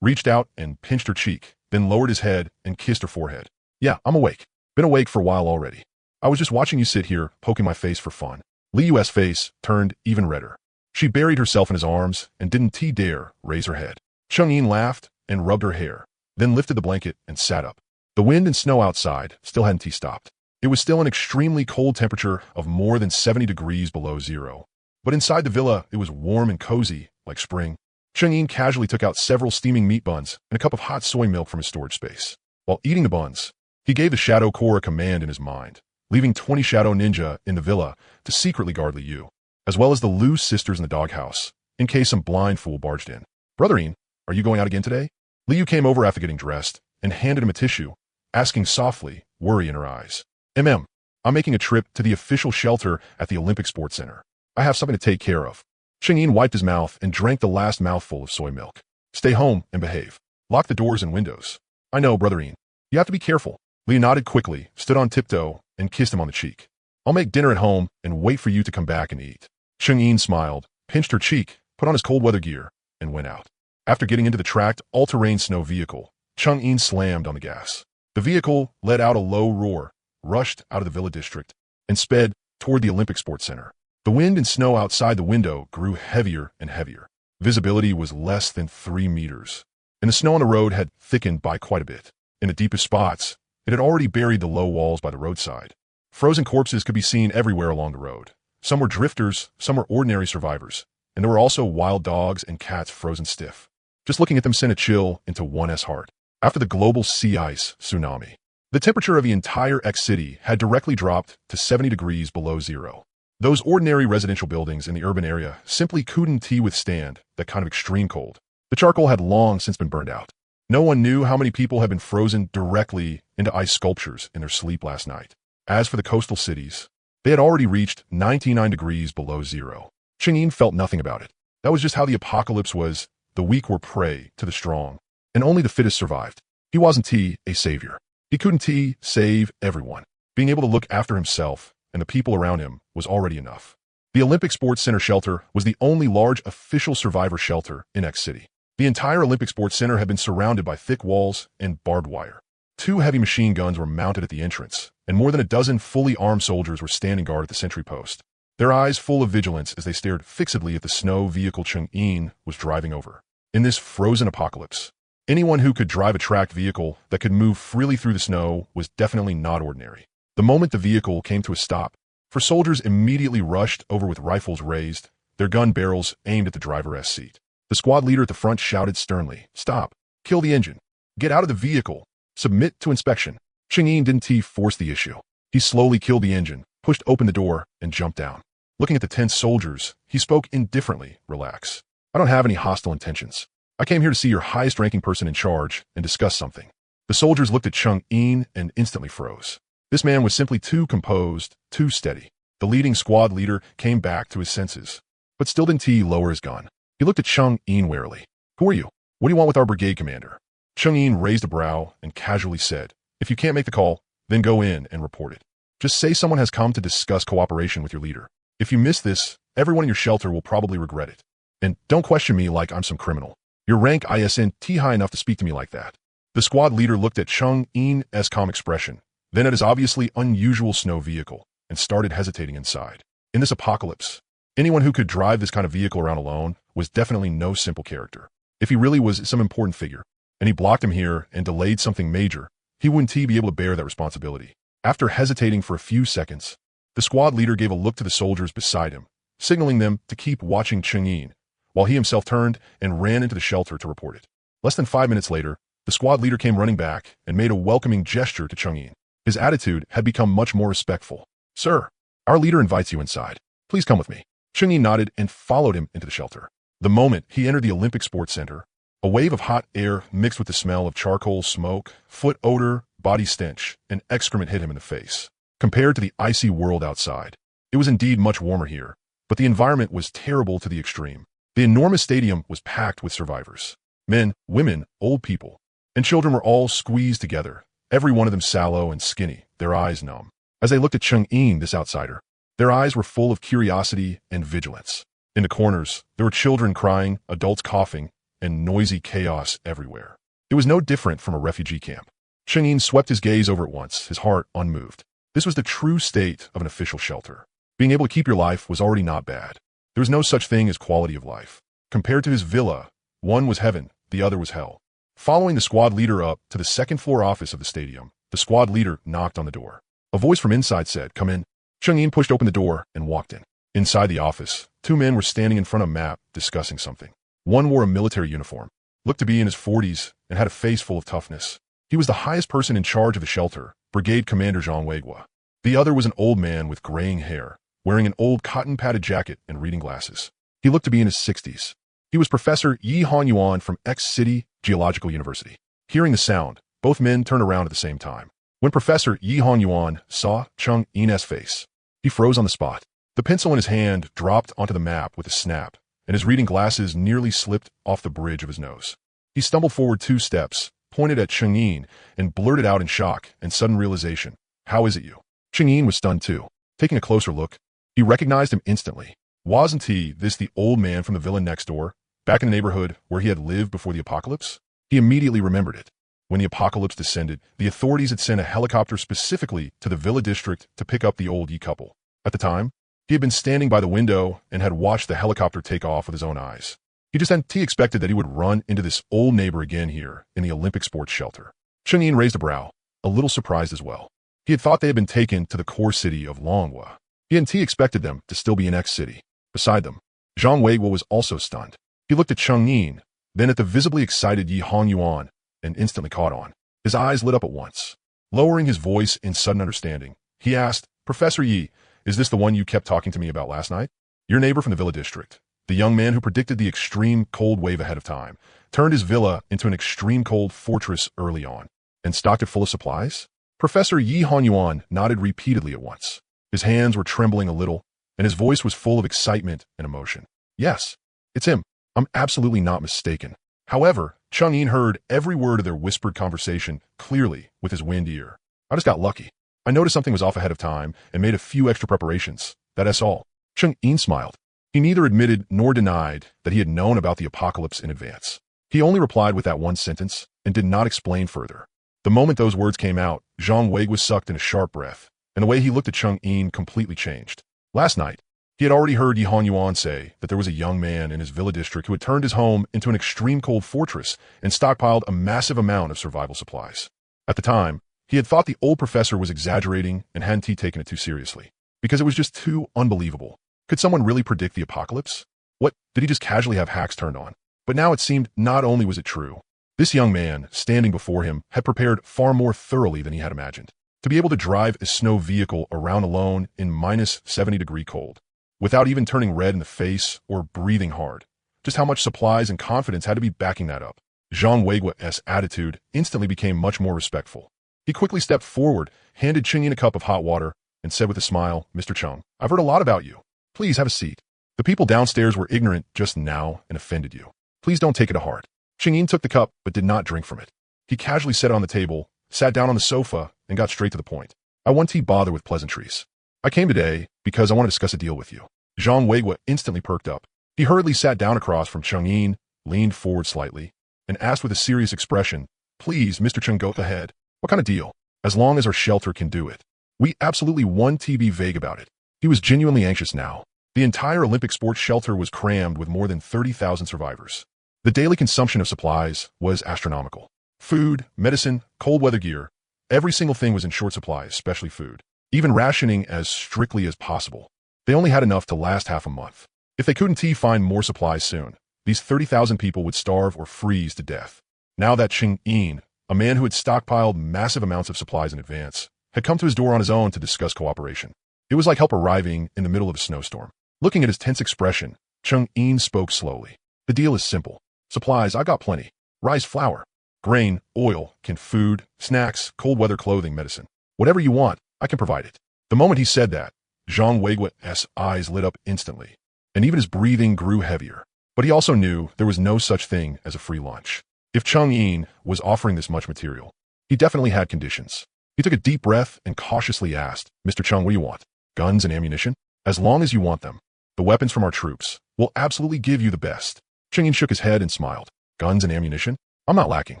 reached out and pinched her cheek, then lowered his head and kissed her forehead. "Yeah, I'm awake. Been awake for a while already. I was just watching you sit here, poking my face for fun." Liu's face turned even redder. She buried herself in his arms and didn't dare raise her head. Chang'in laughed and rubbed her hair, then lifted the blanket and sat up. The wind and snow outside still hadn't stopped. It was still an extremely cold temperature of more than 70 degrees below zero. But inside the villa, it was warm and cozy, like spring. Chang'in casually took out several steaming meat buns and a cup of hot soy milk from his storage space. While eating the buns, he gave the Shadow Core a command in his mind, leaving 20 Shadow Ninja in the villa to secretly guard Liu, as well as the Lu sisters in the doghouse, in case some blind fool barged in. "Brotherine, are you going out again today?" Liu came over after getting dressed and handed him a tissue, asking softly, worry in her eyes. I'm making a trip to the official shelter at the Olympic Sports Center. I have something to take care of." Chang'in wiped his mouth and drank the last mouthful of soy milk. "Stay home and behave. Lock the doors and windows." "I know, Brotherine. You have to be careful." Liu nodded quickly, stood on tiptoe, and kissed him on the cheek. "I'll make dinner at home and wait for you to come back and eat." Chang'in smiled, pinched her cheek, put on his cold weather gear, and went out. After getting into the tracked, all-terrain snow vehicle, Chang'in slammed on the gas. The vehicle let out a low roar, rushed out of the villa district, and sped toward the Olympic Sports Center. The wind and snow outside the window grew heavier and heavier. Visibility was less than 3 meters, and the snow on the road had thickened by quite a bit. In the deepest spots, it had already buried the low walls by the roadside. Frozen corpses could be seen everywhere along the road. Some were drifters, some were ordinary survivors, and there were also wild dogs and cats frozen stiff. Just looking at them sent a chill into one's heart. After the global sea ice tsunami, the temperature of the entire X City had directly dropped to 70 degrees below zero. Those ordinary residential buildings in the urban area simply couldn't withstand that kind of extreme cold. The charcoal had long since been burned out. No one knew how many people had been frozen directly into ice sculptures in their sleep last night. As for the coastal cities, they had already reached 99 degrees below zero. Chang'e felt nothing about it. That was just how the apocalypse was. The weak were prey to the strong, and only the fittest survived. He wasn't a savior. He couldn't save everyone. Being able to look after himself and the people around him was already enough. The Olympic Sports Center shelter was the only large official survivor shelter in X City. The entire Olympic Sports Center had been surrounded by thick walls and barbed wire. 2 heavy machine guns were mounted at the entrance, and more than a dozen fully armed soldiers were standing guard at the sentry post, their eyes full of vigilance as they stared fixedly at the snow vehicle Chang'e was driving over. In this frozen apocalypse, anyone who could drive a tracked vehicle that could move freely through the snow was definitely not ordinary. The moment the vehicle came to a stop, 4 soldiers immediately rushed over with rifles raised, their gun barrels aimed at the driver's seat. The squad leader at the front shouted sternly, "Stop! Kill the engine! Get out of the vehicle! Submit to inspection!" Chang'e didn't force the issue. He slowly killed the engine, pushed open the door, and jumped down. Looking at the tense soldiers, he spoke indifferently, "Relax. I don't have any hostile intentions. I came here to see your highest-ranking person in charge and discuss something." The soldiers looked at Chang'e and instantly froze. This man was simply too composed, too steady. The leading squad leader came back to his senses, but still didn't lower his gun. He looked at Chang'e warily. "Who are you? What do you want with our brigade commander?" Chang'e raised a brow and casually said, "If you can't make the call, then go in and report it. Just say someone has come to discuss cooperation with your leader. If you miss this, everyone in your shelter will probably regret it. And don't question me like I'm some criminal. Your rank isn't high enough to speak to me like that." The squad leader looked at Chang'e's calm expression, then at his obviously unusual snow vehicle, and started hesitating inside. In this apocalypse, anyone who could drive this kind of vehicle around alone was definitely no simple character. If he really was some important figure, and he blocked him here and delayed something major, he wouldn't be able to bear that responsibility. After hesitating for a few seconds, the squad leader gave a look to the soldiers beside him, signaling them to keep watching Chang'e, while he himself turned and ran into the shelter to report it. Less than 5 minutes later, the squad leader came running back and made a welcoming gesture to Chang'e. His attitude had become much more respectful. "Sir, our leader invites you inside. Please come with me." Chang'e nodded and followed him into the shelter. The moment he entered the Olympic Sports Center, a wave of hot air mixed with the smell of charcoal smoke, foot odor, body stench, and excrement hit him in the face. Compared to the icy world outside, it was indeed much warmer here, but the environment was terrible to the extreme. The enormous stadium was packed with survivors. Men, women, old people, and children were all squeezed together, every one of them sallow and skinny, their eyes numb. As they looked at Chang'e, this outsider, their eyes were full of curiosity and vigilance. In the corners, there were children crying, adults coughing, and noisy chaos everywhere. It was no different from a refugee camp. Chang'e swept his gaze over at once, his heart unmoved. This was the true state of an official shelter. Being able to keep your life was already not bad. There was no such thing as quality of life. Compared to his villa, one was heaven, the other was hell. Following the squad leader up to the second-floor office of the stadium, the squad leader knocked on the door. A voice from inside said, "Come in." Chang'e pushed open the door and walked in. Inside the office, 2 men were standing in front of a map discussing something. One wore a military uniform, looked to be in his 40s, and had a face full of toughness. He was the highest person in charge of the shelter, Brigade Commander Jean Wegua. The other was an old man with graying hair, wearing an old cotton-padded jacket and reading glasses. He looked to be in his 60s. He was Professor Yi Han-Yuan from X City Geological University. Hearing the sound, both men turned around at the same time. When Professor Yi Han-Yuan saw Chang'e's face, he froze on the spot. The pencil in his hand dropped onto the map with a snap, and his reading glasses nearly slipped off the bridge of his nose. He stumbled forward 2 steps, pointed at Chang'e, and blurted out in shock and sudden realization, "How is it you?" Chang'e was stunned too. Taking a closer look, he recognized him instantly. Wasn't this the old man from the villa next door, back in the neighborhood where he had lived before the apocalypse? He immediately remembered it. When the apocalypse descended, the authorities had sent a helicopter specifically to the villa district to pick up the old Yi couple. At the time, he had been standing by the window and had watched the helicopter take off with his own eyes. He just hadn't expected that he would run into this old neighbor again here in the Olympic sports shelter. Chang'e raised a brow, a little surprised as well. He had thought they had been taken to the core city of Longhua. He hadn't expected them to still be in X City. Beside them, Zhang Weiguo was also stunned. He looked at Chang'e, then at the visibly excited Yi Han-Yuan, and instantly caught on. His eyes lit up at once. Lowering his voice in sudden understanding, he asked, "Professor Yi, Is this the one you kept talking to me about last night? Your neighbor from the villa district, the young man who predicted the extreme cold wave ahead of time, turned his villa into an extreme cold fortress early on, and stocked it full of supplies? Professor Yi Hanyuan nodded repeatedly at once. His hands were trembling a little, and his voice was full of excitement and emotion. Yes, it's him. I'm absolutely not mistaken. However, Chang'in heard every word of their whispered conversation clearly with his wind ear. I just got lucky. I noticed something was off ahead of time and made a few extra preparations. That's all. Chang'in smiled. He neither admitted nor denied that he had known about the apocalypse in advance. He only replied with that one sentence and did not explain further. The moment those words came out, Zhang Wei was sucked in a sharp breath, and the way he looked at Chang'in completely changed. Last night, he had already heard Yi Hanyuan say that there was a young man in his villa district who had turned his home into an extreme cold fortress and stockpiled a massive amount of survival supplies. At the time, he had thought the old professor was exaggerating and hadn't taken it too seriously, because it was just too unbelievable. Could someone really predict the apocalypse? What, did he just casually have hacks turned on? But now it seemed not only was it true, this young man, standing before him, had prepared far more thoroughly than he had imagined. To be able to drive a snow vehicle around alone in minus 70-degree cold, without even turning red in the face or breathing hard. Just how much supplies and confidence had to be backing that up. Zhang Weiguo's attitude instantly became much more respectful. He quickly stepped forward, handed Chang'in a cup of hot water, and said with a smile, Mr. Cheng, I've heard a lot about you. Please have a seat. The people downstairs were ignorant just now and offended you. Please don't take it to heart. Chang'in took the cup but did not drink from it. He casually set it on the table, sat down on the sofa, and got straight to the point. I won't bother with pleasantries. I came today because I want to discuss a deal with you. Zhang Weiguo instantly perked up. He hurriedly sat down across from Chang'in, leaned forward slightly, and asked with a serious expression, Please, Mr. Cheng, go ahead. What kind of deal? As long as our shelter can do it. We absolutely want to be vague about it. He was genuinely anxious now. The entire Olympic sports shelter was crammed with more than 30,000 survivors. The daily consumption of supplies was astronomical. Food, medicine, cold weather gear, every single thing was in short supply, especially food. Even rationing as strictly as possible. They only had enough to last half a month. If they couldn't find more supplies soon, these 30,000 people would starve or freeze to death. Now that Chang'in, a man who had stockpiled massive amounts of supplies in advance, had come to his door on his own to discuss cooperation. It was like help arriving in the middle of a snowstorm. Looking at his tense expression, Chang'in spoke slowly. The deal is simple. Supplies, I got plenty. Rice flour, grain, oil, canned food, snacks, cold weather clothing, medicine. Whatever you want, I can provide it. The moment he said that, Zhang Weiguo's eyes lit up instantly, and even his breathing grew heavier. But he also knew there was no such thing as a free lunch. If Chang'in was offering this much material, he definitely had conditions. He took a deep breath and cautiously asked, Mr. Cheng, what do you want? Guns and ammunition? As long as you want them. The weapons from our troops will absolutely give you the best. Chang'in shook his head and smiled. Guns and ammunition? I'm not lacking.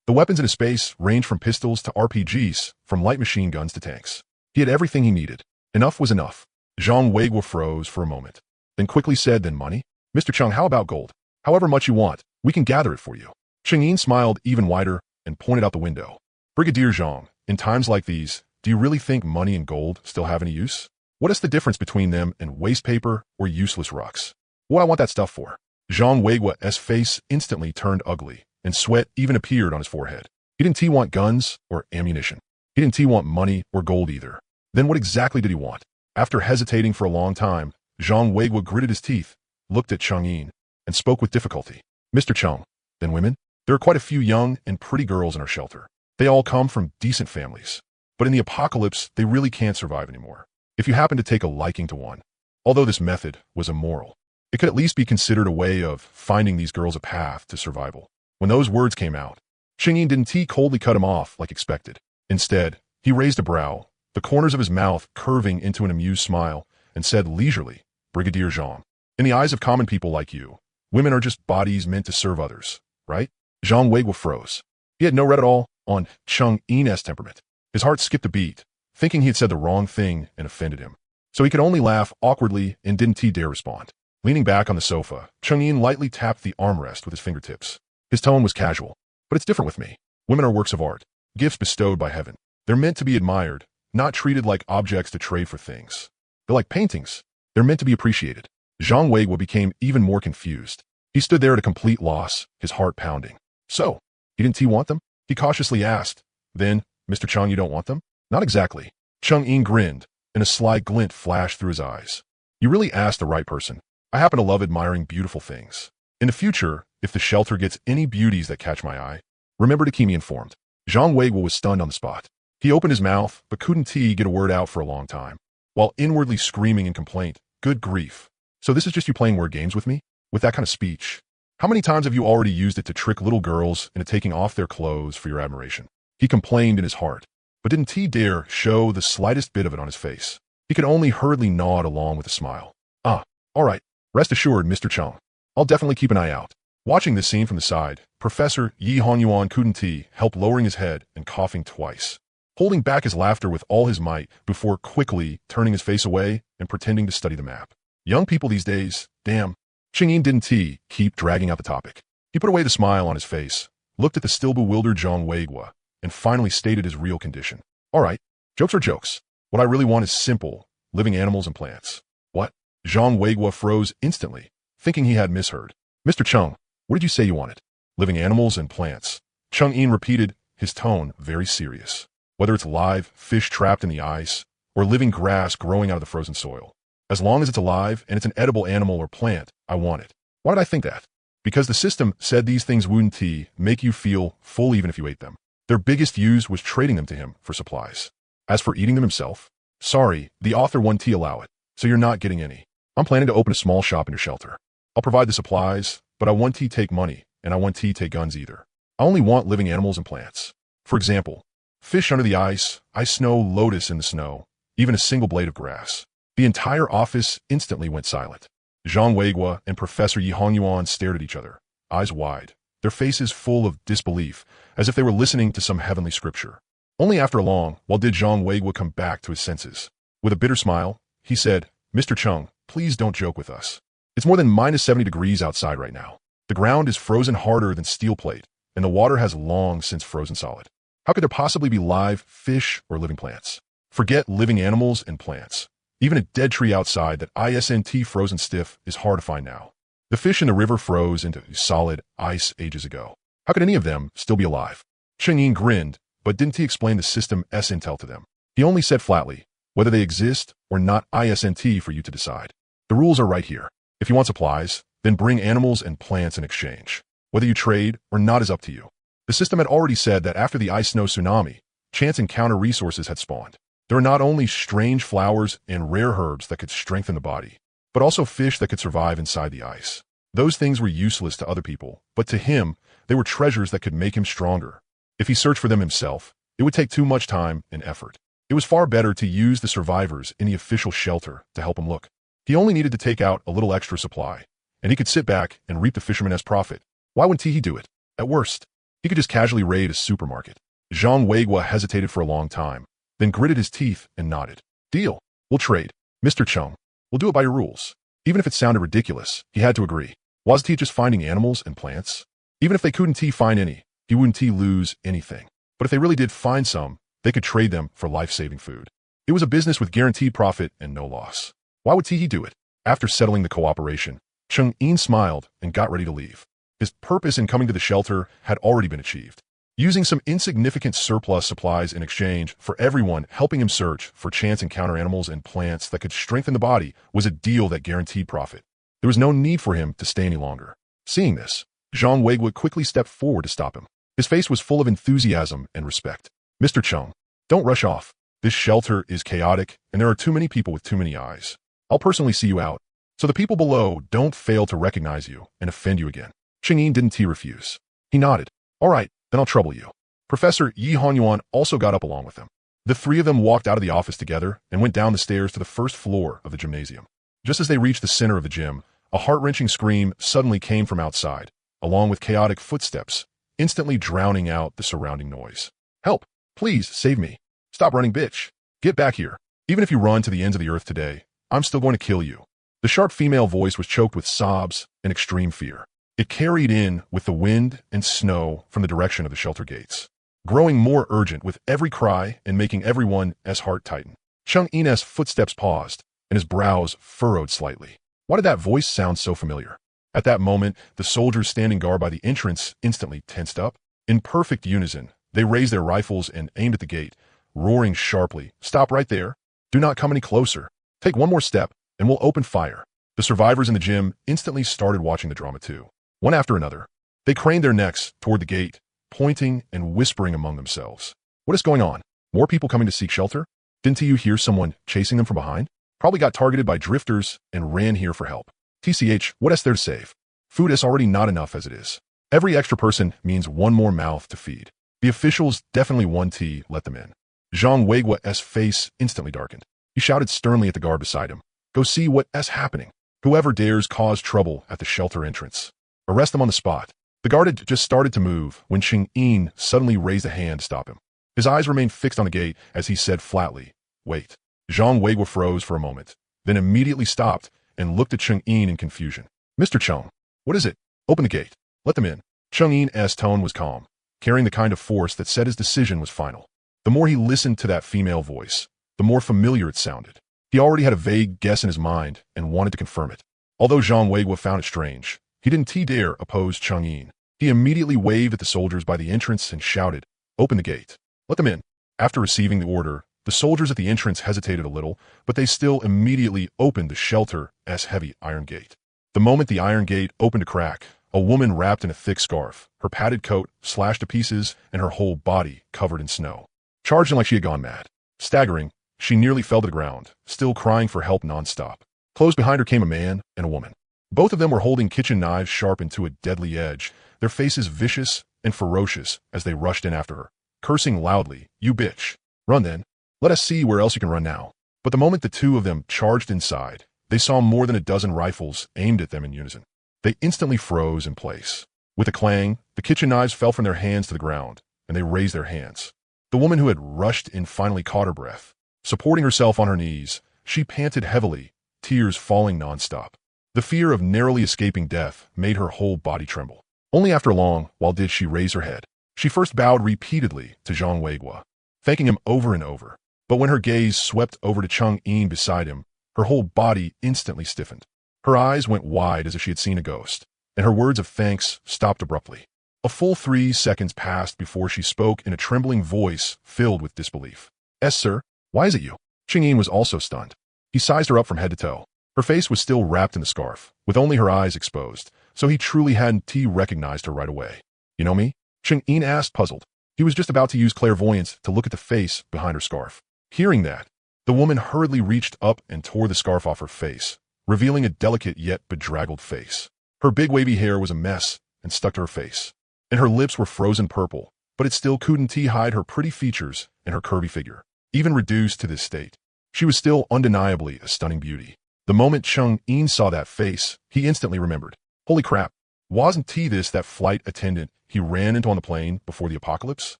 The weapons in his space range from pistols to RPGs, from light machine guns to tanks. He had everything he needed. Enough was enough. Zhang Weiguo froze for a moment, then quickly said, then money? Mr. Cheng, how about gold? However much you want, we can gather it for you. Chang'in smiled even wider and pointed out the window. Brigadier Zhang, in times like these, do you really think money and gold still have any use? What is the difference between them and waste paper or useless rocks? What I want that stuff for? Zhang Weiguo's face instantly turned ugly, and sweat even appeared on his forehead. He didn't want guns or ammunition. He didn't want money or gold either. Then what exactly did he want? After hesitating for a long time, Zhang Weiguo gritted his teeth, looked at Chang'in, and spoke with difficulty. Mr. Cheng, then women? There are quite a few young and pretty girls in our shelter. They all come from decent families. But in the apocalypse, they really can't survive anymore. If you happen to take a liking to one, although this method was immoral, it could at least be considered a way of finding these girls a path to survival. When those words came out, Chang'in didn't coldly cut him off like expected. Instead, he raised a brow, the corners of his mouth curving into an amused smile, and said leisurely, Brigadier Zhang, in the eyes of common people like you, women are just bodies meant to serve others, right? Zhang Weiguo froze. He had no read at all on Chang'in's temperament. His heart skipped a beat, thinking he had said the wrong thing and offended him. So he could only laugh awkwardly and didn't dare respond. Leaning back on the sofa, Chang'in lightly tapped the armrest with his fingertips. His tone was casual. But it's different with me. Women are works of art, gifts bestowed by heaven. They're meant to be admired, not treated like objects to trade for things. They're like paintings. They're meant to be appreciated. Zhang Weiguo became even more confused. He stood there at a complete loss, his heart pounding. So, he didn't want them? He cautiously asked. Then, Mr. Cheng, you don't want them? Not exactly. Chang'in grinned, and a sly glint flashed through his eyes. You really asked the right person. I happen to love admiring beautiful things. In the future, if the shelter gets any beauties that catch my eye, remember to keep me informed. Zhang Weiguo was stunned on the spot. He opened his mouth, but couldn't get a word out for a long time, while inwardly screaming in complaint, "Good grief. So this is just you playing word games with me? With that kind of speech? How many times have you already used it to trick little girls into taking off their clothes for your admiration?" He complained in his heart, but didn't he dare show the slightest bit of it on his face. He could only hurriedly nod along with a smile. "Ah, all right. Rest assured, Mr. Chung. I'll definitely keep an eye out." Watching this scene from the side, Professor Yi Hongyuan couldn't help lowering his head and coughing twice, holding back his laughter with all his might before quickly turning his face away and pretending to study the map. Young people these days, damn. Chingyin didn't keep dragging out the topic. He put away the smile on his face, looked at the still bewildered Zhang Weiguo, and finally stated his real condition. "All right, jokes are jokes. What I really want is simple, living animals and plants." "What?" Zhang Weiguo froze instantly, thinking he had misheard. "Mr. Chung, what did you say you wanted?" "Living animals and plants." Chung Yin repeated, his tone very serious. "Whether it's live fish trapped in the ice or living grass growing out of the frozen soil. As long as it's alive and it's an edible animal or plant, I want it." Why did I think that? Because the system said these things wouldn't make you feel full even if you ate them. Their biggest use was trading them to him for supplies. As for eating them himself, sorry, the author won't allow it, so you're not getting any. I'm planning to open a small shop in your shelter. I'll provide the supplies, but I won't take money, and I won't take guns either. I only want living animals and plants. For example, fish under the ice snow, lotus in the snow, even a single blade of grass. The entire office instantly went silent. Zhang Weiguo and Professor Yi Hongyuan stared at each other, eyes wide, their faces full of disbelief, as if they were listening to some heavenly scripture. Only after a long while did Zhang Weiguo come back to his senses. With a bitter smile, he said, "Mr. Chung, please don't joke with us. It's more than -70 degrees outside right now. The ground is frozen harder than steel plate, and the water has long since frozen solid. How could there possibly be live fish or living plants? Forget living animals and plants. Even a dead tree outside that isn't frozen stiff is hard to find now. The fish in the river froze into solid ice ages ago. How could any of them still be alive?" Cheng Yin grinned, but didn't he explain the system's intel to them? He only said flatly, whether they exist or not isn't for you to decide. The rules are right here. If you want supplies, then bring animals and plants in exchange. Whether you trade or not is up to you. The system had already said that after the ice-snow tsunami, chance encounter resources had spawned. There are not only strange flowers and rare herbs that could strengthen the body, but also fish that could survive inside the ice. Those things were useless to other people, but to him, they were treasures that could make him stronger. If he searched for them himself, it would take too much time and effort. It was far better to use the survivors in the official shelter to help him look. He only needed to take out a little extra supply, and he could sit back and reap the fisherman's profit. Why wouldn't he do it? At worst, he could just casually raid a supermarket. Zhang Weiguo hesitated for a long time, then gritted his teeth and nodded. "Deal. We'll trade. Mr. Chung, we'll do it by your rules." Even if it sounded ridiculous, he had to agree. Wasn't he just finding animals and plants? Even if they couldn't find any, he wouldn't lose anything. But if they really did find some, they could trade them for life-saving food. It was a business with guaranteed profit and no loss. Why would he do it? After settling the cooperation, Cheng Yin smiled and got ready to leave. His purpose in coming to the shelter had already been achieved. Using some insignificant surplus supplies in exchange for everyone helping him search for chance encounter animals and plants that could strengthen the body was a deal that guaranteed profit. There was no need for him to stay any longer. Seeing this, Zhang Weiguo quickly stepped forward to stop him. His face was full of enthusiasm and respect. "Mr. Chung, don't rush off. This shelter is chaotic, and there are too many people with too many eyes. I'll personally see you out, so the people below don't fail to recognize you and offend you again." Cheng Yin didn't refuse. He nodded. "All right, then I'll trouble you." Professor Yi Honyuan also got up along with him. The three of them walked out of the office together and went down the stairs to the first floor of the gymnasium. Just as they reached the center of the gym, a heart-wrenching scream suddenly came from outside, along with chaotic footsteps, instantly drowning out the surrounding noise. "Help! Please, save me! Stop running, bitch! Get back here! Even if you run to the ends of the earth today, I'm still going to kill you." The sharp female voice was choked with sobs and extreme fear. It carried in with the wind and snow from the direction of the shelter gates, growing more urgent with every cry and making everyone's heart tighten. Cheng Yin's footsteps paused, and his brows furrowed slightly. Why did that voice sound so familiar? At that moment, the soldiers standing guard by the entrance instantly tensed up. In perfect unison, they raised their rifles and aimed at the gate, roaring sharply, "Stop right there! Do not come any closer. Take one more step, and we'll open fire. The survivors in the gym instantly started watching the drama too. One after another, they craned their necks toward the gate, pointing and whispering among themselves. What is going on? More people coming to seek shelter? Didn't you hear someone chasing them from behind? Probably got targeted by drifters and ran here for help. TCH, what is there to save? Food is already not enough as it is. Every extra person means one more mouth to feed. The officials definitely want to let them in. Zhang Weigua's face instantly darkened. He shouted sternly at the guard beside him. Go see what is happening. Whoever dares cause trouble at the shelter entrance, arrest them on the spot. The guard had just started to move when Cheng-Yin suddenly raised a hand to stop him. His eyes remained fixed on the gate as he said flatly, wait. Zhang Weigua froze for a moment, then immediately stopped and looked at Cheng-Yin in confusion. Mr. Cheng, what is it? Open the gate. Let them in. Cheng-Yin's tone was calm, carrying the kind of force that said his decision was final. The more he listened to that female voice, the more familiar it sounded. He already had a vague guess in his mind and wanted to confirm it. Although Zhang Weigua found it strange, he didn't dare oppose Cheng-Yin. He immediately waved at the soldiers by the entrance and shouted, open the gate. Let them in. After receiving the order, the soldiers at the entrance hesitated a little, but they still immediately opened the shelter's heavy iron gate. The moment the iron gate opened a crack, a woman wrapped in a thick scarf, her padded coat slashed to pieces, and her whole body covered in snow, charged in like she had gone mad. Staggering, she nearly fell to the ground, still crying for help nonstop. Close behind her came a man and a woman. Both of them were holding kitchen knives sharpened to a deadly edge, their faces vicious and ferocious as they rushed in after her, cursing loudly, you bitch. Run then. Let us see where else you can run now. But the moment the two of them charged inside, they saw more than a dozen rifles aimed at them in unison. They instantly froze in place. With a clang, the kitchen knives fell from their hands to the ground, and they raised their hands. The woman who had rushed in finally caught her breath. Supporting herself on her knees, she panted heavily, tears falling nonstop. The fear of narrowly escaping death made her whole body tremble. Only after long while did she raise her head. She first bowed repeatedly to Zhang Weigua, thanking him over and over. But when her gaze swept over to Cheng-Yin beside him, her whole body instantly stiffened. Her eyes went wide as if she had seen a ghost, and her words of thanks stopped abruptly. A full 3 seconds passed before she spoke in a trembling voice filled with disbelief. Yes, sir. Why is it you? Cheng-Yin was also stunned. He sized her up from head to toe. Her face was still wrapped in the scarf, with only her eyes exposed, so he truly hadn't recognized her right away. You know me? Cheng-Yin asked, puzzled. He was just about to use clairvoyance to look at the face behind her scarf. Hearing that, the woman hurriedly reached up and tore the scarf off her face, revealing a delicate yet bedraggled face. Her big wavy hair was a mess and stuck to her face, and her lips were frozen purple, but it still couldn't hide her pretty features and her curvy figure. Even reduced to this state, she was still undeniably a stunning beauty. The moment Cheng-Yin saw that face, he instantly remembered. Holy crap, wasn't this that flight attendant he ran into on the plane before the apocalypse?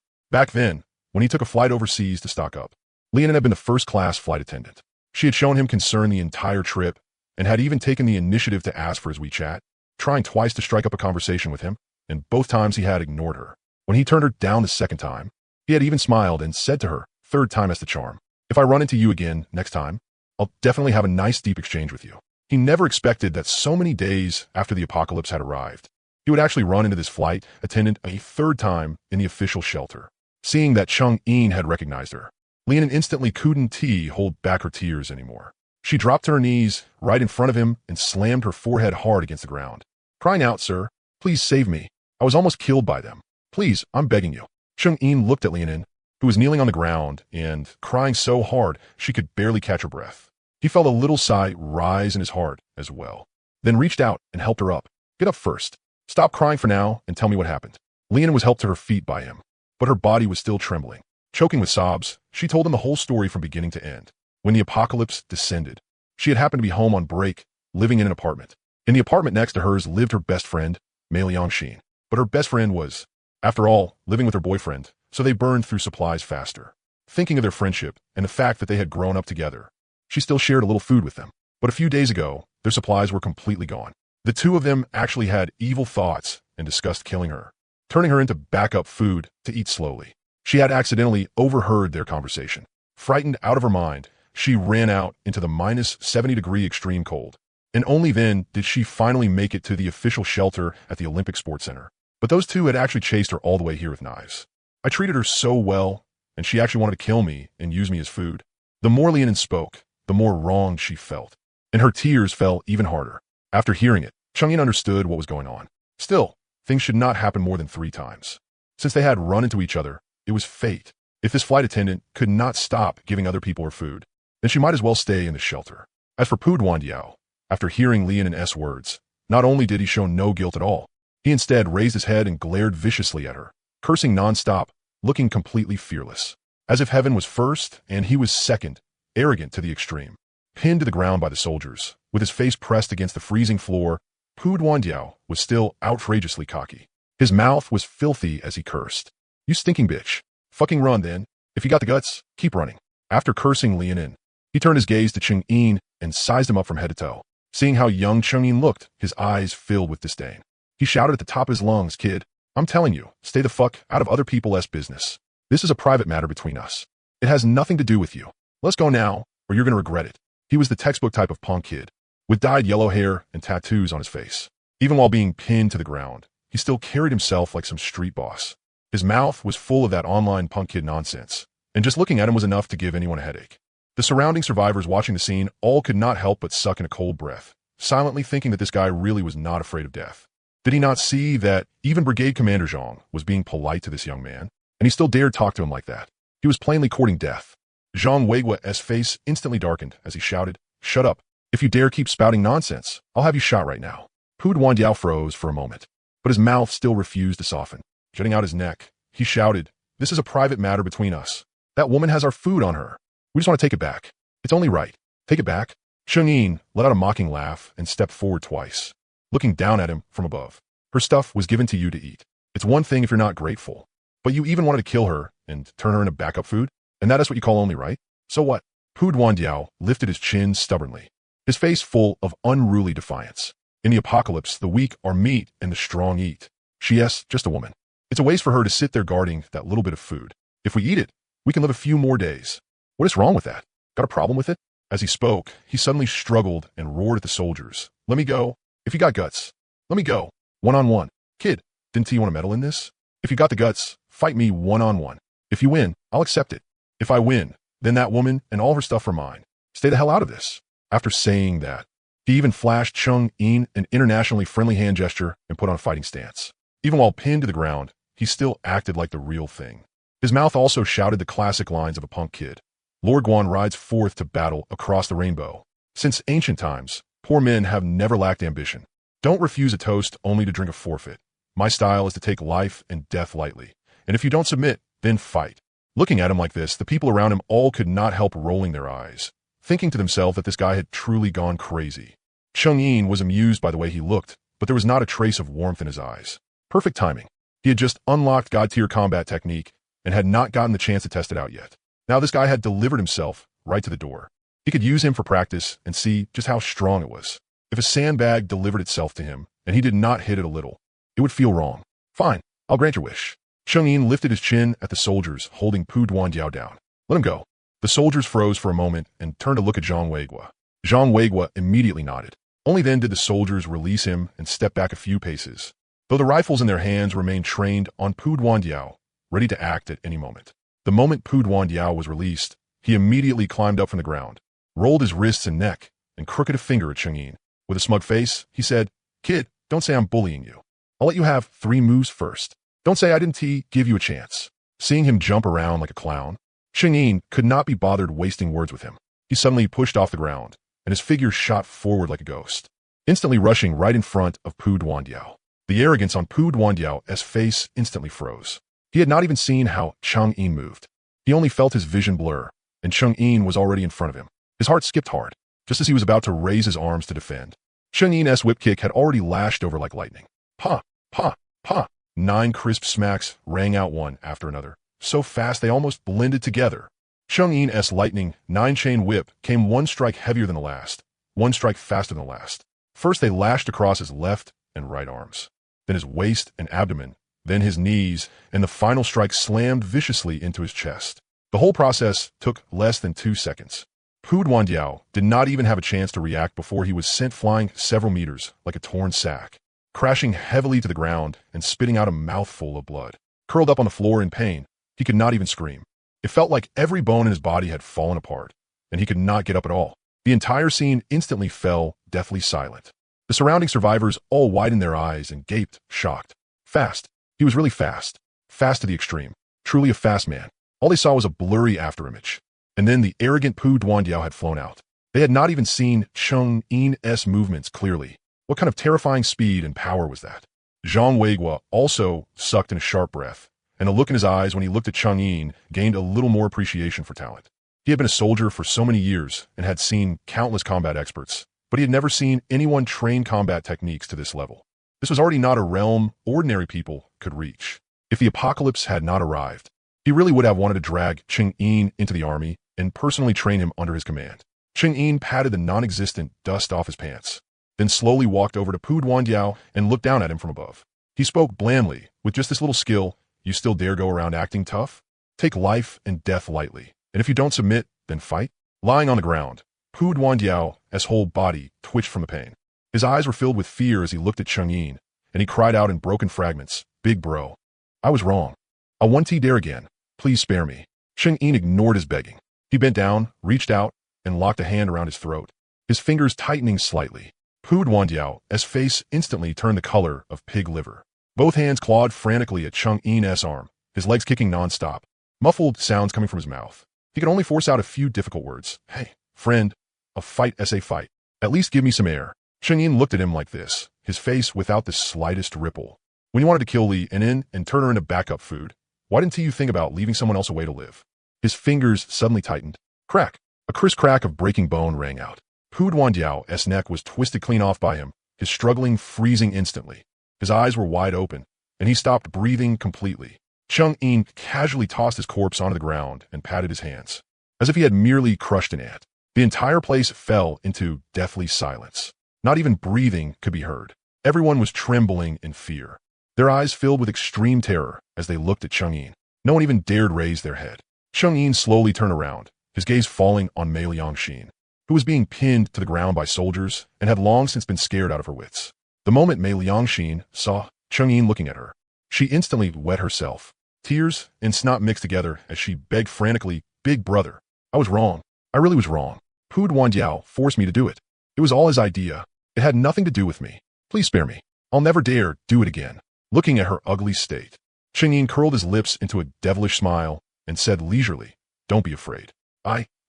Back then, when he took a flight overseas to stock up. Leonin had been the first-class flight attendant. She had shown him concern the entire trip and had even taken the initiative to ask for his WeChat, trying twice to strike up a conversation with him, and both times he had ignored her. When he turned her down the second time, he had even smiled and said to her, third time as the charm, if I run into you again next time, I'll definitely have a nice deep exchange with you. He never expected that so many days after the apocalypse had arrived, he would actually run into this flight attendant a third time in the official shelter. Seeing that Cheng-Yin had recognized her, Leonin instantly couldn't hold back her tears anymore. She dropped to her knees right in front of him and slammed her forehead hard against the ground, crying out, sir, please save me. I was almost killed by them. Please, I'm begging you. Cheng-Yin looked at Leonin, who was kneeling on the ground and crying so hard she could barely catch her breath. He felt a little sigh rise in his heart as well, then reached out and helped her up. Get up first. Stop crying for now and tell me what happened. Leonin was helped to her feet by him, but her body was still trembling. Choking with sobs, she told him the whole story from beginning to end. When the apocalypse descended, she had happened to be home on break, living in an apartment. In the apartment next to hers lived her best friend, Mei Liangxin. But her best friend was, after all, living with her boyfriend, so they burned through supplies faster. Thinking of their friendship and the fact that they had grown up together, she still shared a little food with them. But a few days ago, their supplies were completely gone. The two of them actually had evil thoughts and discussed killing her, turning her into backup food to eat slowly. She had accidentally overheard their conversation. Frightened out of her mind, she ran out into the minus 70-degree extreme cold. And only then did she finally make it to the official shelter at the Olympic Sports Center. But those two had actually chased her all the way here with knives. I treated her so well, and she actually wanted to kill me and use me as food. The more Lianin spoke, the more wronged she felt, and her tears fell even harder. After hearing it, Changyin understood what was going on. Still, things should not happen more than 3 times. Since they had run into each other, it was fate. If this flight attendant could not stop giving other people her food, then she might as well stay in the shelter. As for Pu Duandiao, after hearing Lianin's words, not only did he show no guilt at all, he instead raised his head and glared viciously at her, cursing non-stop, looking completely fearless. As if heaven was first and he was second, arrogant to the extreme. Pinned to the ground by the soldiers, with his face pressed against the freezing floor, Pu Duandiao was still outrageously cocky. His mouth was filthy as he cursed. "You stinking bitch. Fucking run then. If you got the guts, keep running." After cursing Lianin, he turned his gaze to Changyin and sized him up from head to toe. Seeing how young Changyin looked, his eyes filled with disdain. He shouted at the top of his lungs, "Kid, I'm telling you, stay the fuck out of other people's business. This is a private matter between us. It has nothing to do with you. Let's go now, or you're gonna regret it." He was the textbook type of punk kid, with dyed yellow hair and tattoos on his face. Even while being pinned to the ground, he still carried himself like some street boss. His mouth was full of that online punk kid nonsense, and just looking at him was enough to give anyone a headache. The surrounding survivors watching the scene all could not help but suck in a cold breath, silently thinking that this guy really was not afraid of death. Did he not see that even Brigade Commander Zhang was being polite to this young man, and he still dared talk to him like that? He was plainly courting death. Zhang Weigua's face instantly darkened as he shouted, "Shut up. If you dare keep spouting nonsense, I'll have you shot right now." Pu Duandiao froze for a moment, but his mouth still refused to soften. Jutting out his neck, he shouted, "This is a private matter between us. That woman has our food on her. We just want to take it back. It's only right. Take it back." Changyin let out a mocking laugh and stepped forward twice, looking down at him from above. "Her stuff was given to you to eat. It's one thing if you're not grateful, but you even wanted to kill her and turn her into backup food, and that is what you call only right? So what?" Pu Duandiao lifted his chin stubbornly, his face full of unruly defiance. "In the apocalypse, the weak are meat and the strong eat. She is just a woman. It's a waste for her to sit there guarding that little bit of food. If we eat it, we can live a few more days. What is wrong with that? Got a problem with it?" As he spoke, he suddenly struggled and roared at the soldiers. "Let me go. If you got guts, let me go. One-on-one. Kid, didn't you want to meddle in this? If you got the guts, fight me one-on-one. If you win, I'll accept it. If I win, then that woman and all her stuff are mine. Stay the hell out of this." After saying that, he even flashed Changyin an internationally friendly hand gesture and put on a fighting stance. Even while pinned to the ground, he still acted like the real thing. His mouth also shouted the classic lines of a punk kid. Lord Guan rides forth to battle across the rainbow. Since ancient times, poor men have never lacked ambition. Don't refuse a toast only to drink a forfeit. My style is to take life and death lightly, and if you don't submit, then fight. Looking at him like this, the people around him all could not help rolling their eyes, thinking to themselves that this guy had truly gone crazy. Changyin was amused by the way he looked, but there was not a trace of warmth in his eyes. Perfect timing. He had just unlocked God-tier combat technique and had not gotten the chance to test it out yet. Now this guy had delivered himself right to the door. He could use him for practice and see just how strong it was. If a sandbag delivered itself to him and he did not hit it a little, it would feel wrong. "Fine, I'll grant your wish." Changyin lifted his chin at the soldiers, holding Pu Duandiao down. "Let him go." The soldiers froze for a moment and turned to look at Zhang Weigua. Zhang Weigua immediately nodded. Only then did the soldiers release him and step back a few paces, though the rifles in their hands remained trained on Pu Duandiao, ready to act at any moment. The moment Pu Duandiao was released, he immediately climbed up from the ground, rolled his wrists and neck, and crooked a finger at Changyin. With a smug face, he said, "Kid, don't say I'm bullying you. I'll let you have 3 moves first. Don't say I didn't give you a chance." Seeing him jump around like a clown, Changyin could not be bothered wasting words with him. He suddenly pushed off the ground, and his figure shot forward like a ghost, instantly rushing right in front of Pu Duandiao. The arrogance on Pu Duandiao's face instantly froze. He had not even seen how Changyin moved. He only felt his vision blur, and Changyin was already in front of him. His heart skipped hard, just as he was about to raise his arms to defend. Changyin's whip kick had already lashed over like lightning. Pa, pa, pa. 9 crisp smacks rang out one after another, so fast they almost blended together. Changyin lightning 9-chain whip came one strike heavier than the last, one strike faster than the last. First they lashed across his left and right arms, then his waist and abdomen, then his knees, and the final strike slammed viciously into his chest. The whole process took less than 2 seconds. Pu Duandiao did not even have a chance to react before he was sent flying several meters like a torn sack, crashing heavily to the ground and spitting out a mouthful of blood. Curled up on the floor in pain, he could not even scream. It felt like every bone in his body had fallen apart. and he could not get up at all. The entire scene instantly fell deathly silent. The surrounding survivors all widened their eyes and gaped, shocked. Fast. He was really fast. Fast to the extreme. Truly a fast man. All they saw was a blurry afterimage. And then the arrogant Pu Duandiao had flown out. They had not even seen Cheng Yin's movements clearly. What kind of terrifying speed and power was that? Zhang Weiguo also sucked in a sharp breath, and the look in his eyes when he looked at Cheng Yin gained a little more appreciation for talent. He had been a soldier for so many years and had seen countless combat experts, but he had never seen anyone train combat techniques to this level. This was already not a realm ordinary people could reach. If the apocalypse had not arrived, he really would have wanted to drag Cheng Yin into the army and personally train him under his command. Cheng Yin patted the non-existent dust off his pants, then slowly walked over to Pu Duandiao and looked down at him from above. He spoke blandly, with just this little skill, you still dare go around acting tough? Take life and death lightly, and if you don't submit, then fight? Lying on the ground, Pu Duandiao's whole body twitched from the pain. His eyes were filled with fear as he looked at Cheng Yin, and he cried out in broken fragments, Big bro. I was wrong. I won't dare again. Please spare me. Cheng Yin ignored his begging. He bent down, reached out, and locked a hand around his throat, his fingers tightening slightly. Pu Duandiao's face instantly turned the color of pig liver. Both hands clawed frantically at Cheng Yin's arm, his legs kicking nonstop, muffled sounds coming from his mouth. He could only force out a few difficult words. Hey, friend, a fight is a fight. At least give me some air. Cheng Yin looked at him like this, his face without the slightest ripple. When you wanted to kill Li and turn her into backup food, why didn't you think about leaving someone else a way to live? His fingers suddenly tightened. Crack. A crisp crack of breaking bone rang out. Pu Duandiao's neck was twisted clean off by him, his struggling freezing instantly. His eyes were wide open, and he stopped breathing completely. Cheng Yin casually tossed his corpse onto the ground and patted his hands, as if he had merely crushed an ant. The entire place fell into deathly silence. Not even breathing could be heard. Everyone was trembling in fear. Their eyes filled with extreme terror as they looked at Cheng Yin. No one even dared raise their head. Cheng Yin slowly turned around, his gaze falling on Mei Liangxin, who was being pinned to the ground by soldiers and had long since been scared out of her wits. The moment Mei Liangxin saw Cheng Yin looking at her, she instantly wet herself. Tears and snot mixed together as she begged frantically, Big brother, I was wrong. I really was wrong. Pu Duandiao forced me to do it. It was all his idea. It had nothing to do with me. Please spare me. I'll never dare do it again. Looking at her ugly state, Cheng Yin curled his lips into a devilish smile and said leisurely, Don't be afraid.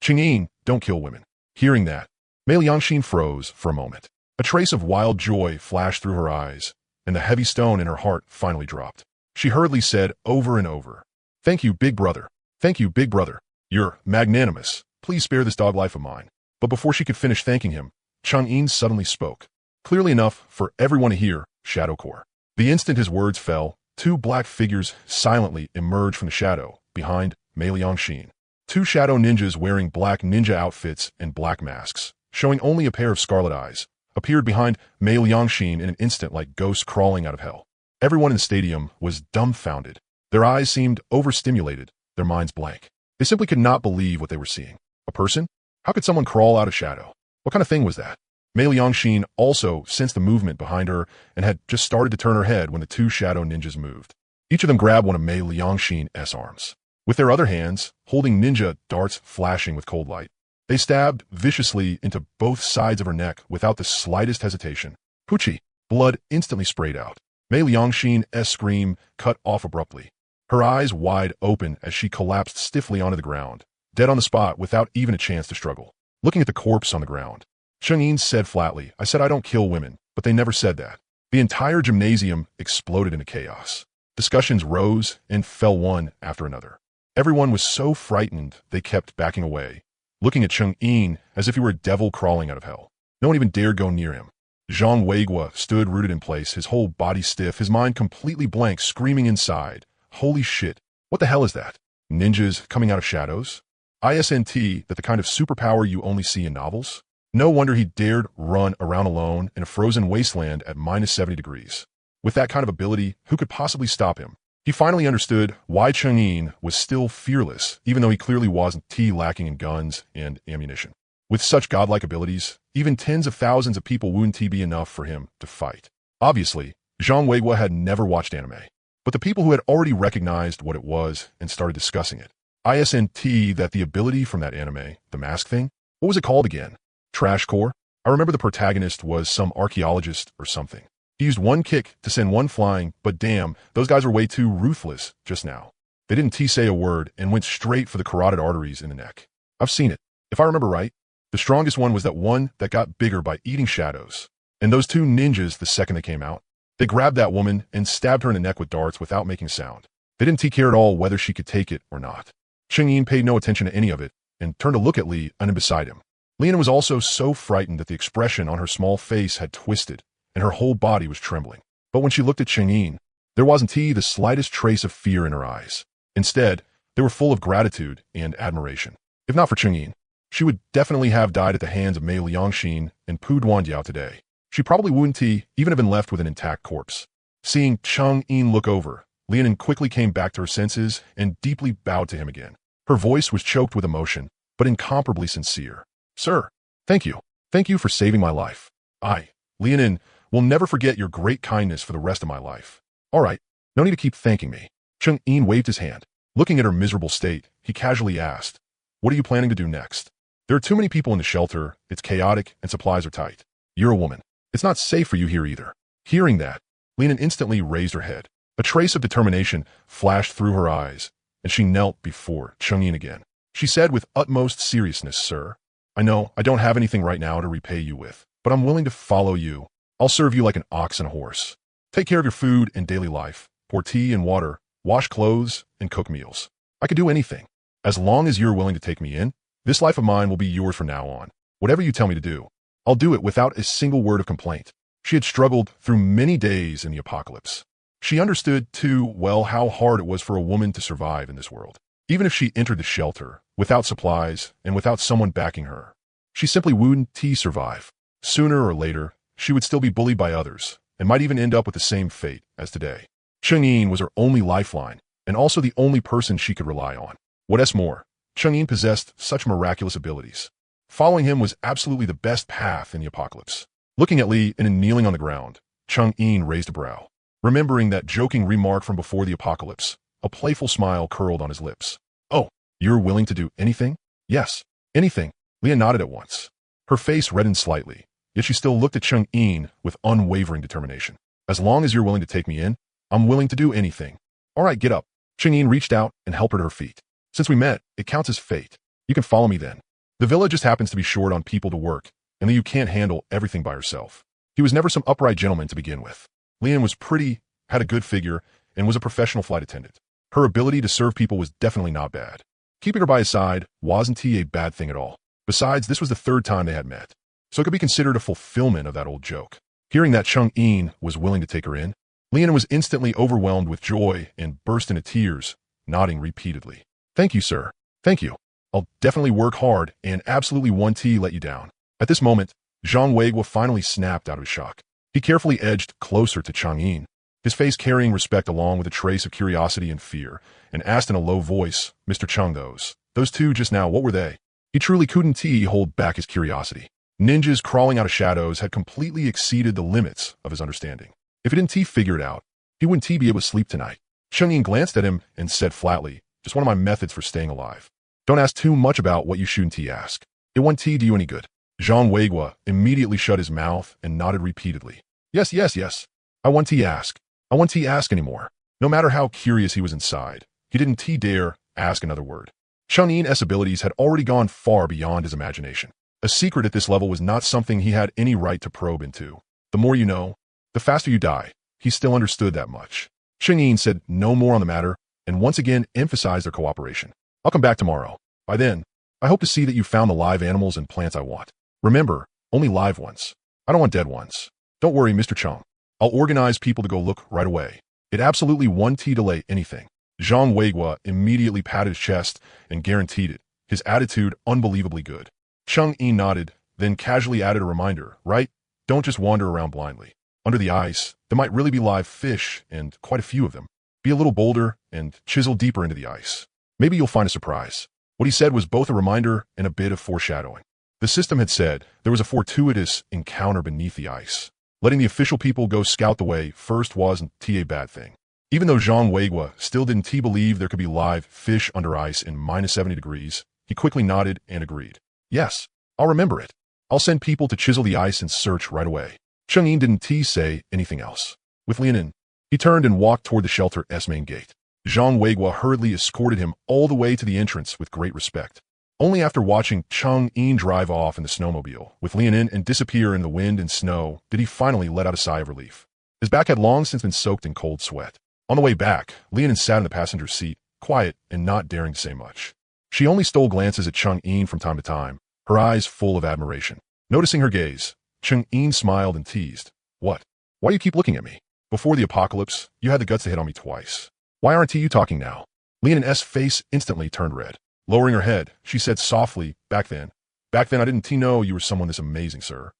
Cheng Yin, don't kill women. Hearing that, Mei Liangxin froze for a moment. A trace of wild joy flashed through her eyes, and the heavy stone in her heart finally dropped. She hurriedly said over and over, Thank you, big brother. Thank you, big brother. You're magnanimous. Please spare this dog life of mine. But before she could finish thanking him, Cheng Yin suddenly spoke. Clearly enough for everyone to hear, Shadow Core. The instant his words fell, two black figures silently emerged from the shadow behind Mei Liangxin. Two shadow ninjas wearing black ninja outfits and black masks, showing only a pair of scarlet eyes, appeared behind Mei Liangxin in an instant like ghosts crawling out of hell. Everyone in the stadium was dumbfounded. Their eyes seemed overstimulated, their minds blank. They simply could not believe what they were seeing. A person? How could someone crawl out of shadow? What kind of thing was that? Mei Liangxin also sensed the movement behind her and had just started to turn her head when the two shadow ninjas moved. Each of them grabbed one of Mei Liangxin's arms. With their other hands, holding ninja darts flashing with cold light, they stabbed viciously into both sides of her neck without the slightest hesitation. Poochie! Blood instantly sprayed out. Mei Liangxin's scream cut off abruptly, her eyes wide open as she collapsed stiffly onto the ground, dead on the spot without even a chance to struggle. Looking at the corpse on the ground, Cheng Yin said flatly, I said I don't kill women, but they never said that. The entire gymnasium exploded into chaos. Discussions rose and fell one after another. Everyone was so frightened they kept backing away, looking at Cheng Yin as if he were a devil crawling out of hell. No one even dared go near him. Zhang Weiguo stood rooted in place, his whole body stiff, his mind completely blank, screaming inside. Holy shit, what the hell is that? Ninjas coming out of shadows? ISNT, that the kind of superpower you only see in novels? No wonder he dared run around alone in a frozen wasteland at minus 70 degrees. With that kind of ability, who could possibly stop him? He finally understood why Cheng Yin was still fearless, even though he clearly wasn't lacking in guns and ammunition. With such godlike abilities, even tens of thousands of people wouldn't be enough for him to fight. Obviously, Zhang Weiguo had never watched anime, but the people who had already recognized what it was and started discussing it. ISNT that the ability from that anime, the mask thing? What was it called again? Trash core? I remember the protagonist was some archaeologist or something. He used one kick to send one flying, but damn, those guys were way too ruthless just now. They didn't say a word and went straight for the carotid arteries in the neck. I've seen it. If I remember right, the strongest one was that one that got bigger by eating shadows. And those two ninjas, the second they came out, they grabbed that woman and stabbed her in the neck with darts without making sound. They didn't care at all whether she could take it or not. Cheng-Yin paid no attention to any of it and turned to look at Li and beside him. Lian was also so frightened that the expression on her small face had twisted and her whole body was trembling. But when she looked at Cheng-Yin, there wasn't the slightest trace of fear in her eyes. Instead, they were full of gratitude and admiration. If not for Cheng-Yin, she would definitely have died at the hands of Mei Liangxin and Pu Duandiao today. She probably wouldn't even have been left with an intact corpse. Seeing Cheng-Yin look over, Lian quickly came back to her senses and deeply bowed to him again. Her voice was choked with emotion, but incomparably sincere. Sir, thank you. Thank you for saving my life. I, Lian, will never forget your great kindness for the rest of my life. All right, no need to keep thanking me. Cheng-Yin waved his hand. Looking at her miserable state, he casually asked, what are you planning to do next? There are too many people in the shelter, it's chaotic, and supplies are tight. You're a woman. It's not safe for you here either. Hearing that, Lian instantly raised her head. A trace of determination flashed through her eyes, and she knelt before Cheng-Yin again. She said with utmost seriousness, Sir, I know I don't have anything right now to repay you with, but I'm willing to follow you. I'll serve you like an ox and a horse. Take care of your food and daily life, pour tea and water, wash clothes, and cook meals. I could do anything. As long as you're willing to take me in, this life of mine will be yours from now on. Whatever you tell me to do, I'll do it without a single word of complaint. She had struggled through many days in the apocalypse. She understood too well how hard it was for a woman to survive in this world. Even if she entered the shelter, without supplies and without someone backing her, she simply wouldn't survive. Sooner or later, she would still be bullied by others, and might even end up with the same fate as today. Cheng-Yin was her only lifeline, and also the only person she could rely on. What's more, Cheng-Yin possessed such miraculous abilities. Following him was absolutely the best path in the apocalypse. Looking at Li and kneeling on the ground, Cheng-Yin raised a brow. Remembering that joking remark from before the apocalypse, a playful smile curled on his lips. Oh, you're willing to do anything? Yes, anything. Li nodded at once. Her face reddened slightly, yet she still looked at Cheng-Yin with unwavering determination. As long as you're willing to take me in, I'm willing to do anything. All right, get up. Cheng-Yin reached out and helped her to her feet. Since we met, it counts as fate. You can follow me then. The villa just happens to be short on people to work, and Li can't handle everything by herself. He was never some upright gentleman to begin with. Lian was pretty, had a good figure, and was a professional flight attendant. Her ability to serve people was definitely not bad. Keeping her by his side wasn't a bad thing at all. Besides, this was the third time they had met, so it could be considered a fulfillment of that old joke. Hearing that Cheng-Yin was willing to take her in, Lian was instantly overwhelmed with joy and burst into tears, nodding repeatedly. Thank you, sir. Thank you. I'll definitely work hard and absolutely won't let you down. At this moment, Zhang Weiguo finally snapped out of his shock. He carefully edged closer to Cheng-Yin, his face carrying respect along with a trace of curiosity and fear, and asked in a low voice, Mr. Cheng, those two just now, what were they? He truly couldn't hold back his curiosity. Ninjas crawling out of shadows had completely exceeded the limits of his understanding. If he didn't figure it out, he wouldn't be able to sleep tonight. Cheng-Yin glanced at him and said flatly, just one of my methods for staying alive. Don't ask too much about what you shouldn't ask. It won't do you any good. Zhang Weiguo immediately shut his mouth and nodded repeatedly. Yes. I won't ask. I won't ask anymore. No matter how curious he was inside, he didn't dare ask another word. Cheng-Yin's abilities had already gone far beyond his imagination. A secret at this level was not something he had any right to probe into. The more you know, the faster you die. He still understood that much. Cheng-Yin said no more on the matter and once again emphasized their cooperation. I'll come back tomorrow. By then, I hope to see that you found the live animals and plants I want. Remember, only live ones. I don't want dead ones. Don't worry, Mr. Cheng. I'll organize people to go look right away. It absolutely won't delay anything. Zhang Weiguo immediately patted his chest and guaranteed it, his attitude unbelievably good. Cheng-Yin nodded, then casually added a reminder, right? Don't just wander around blindly. Under the ice, there might really be live fish, and quite a few of them. Be a little bolder and chisel deeper into the ice. Maybe you'll find a surprise. What he said was both a reminder and a bit of foreshadowing. The system had said there was a fortuitous encounter beneath the ice. Letting the official people go scout the way first wasn't a bad thing. Even though Zhang Weigua still didn't believe there could be live fish under ice in minus 70 degrees, he quickly nodded and agreed. Yes, I'll remember it. I'll send people to chisel the ice and search right away. Cheng Yin didn't say anything else. With Lianin, he turned and walked toward the shelter's main gate. Zhang Weigua hurriedly escorted him all the way to the entrance with great respect. Only after watching Cheng Yin drive off in the snowmobile with Lianin and disappear in the wind and snow did he finally let out a sigh of relief. His back had long since been soaked in cold sweat. On the way back, Lianin sat in the passenger seat, quiet and not daring to say much. She only stole glances at Cheng Yin from time to time, her eyes full of admiration. Noticing her gaze, Cheng Yin smiled and teased. What? Why do you keep looking at me? Before the apocalypse, you had the guts to hit on me twice. Why aren't you talking now? Lianin's face instantly turned red. Lowering her head, she said softly, Back then I didn't know you were someone this amazing, sir.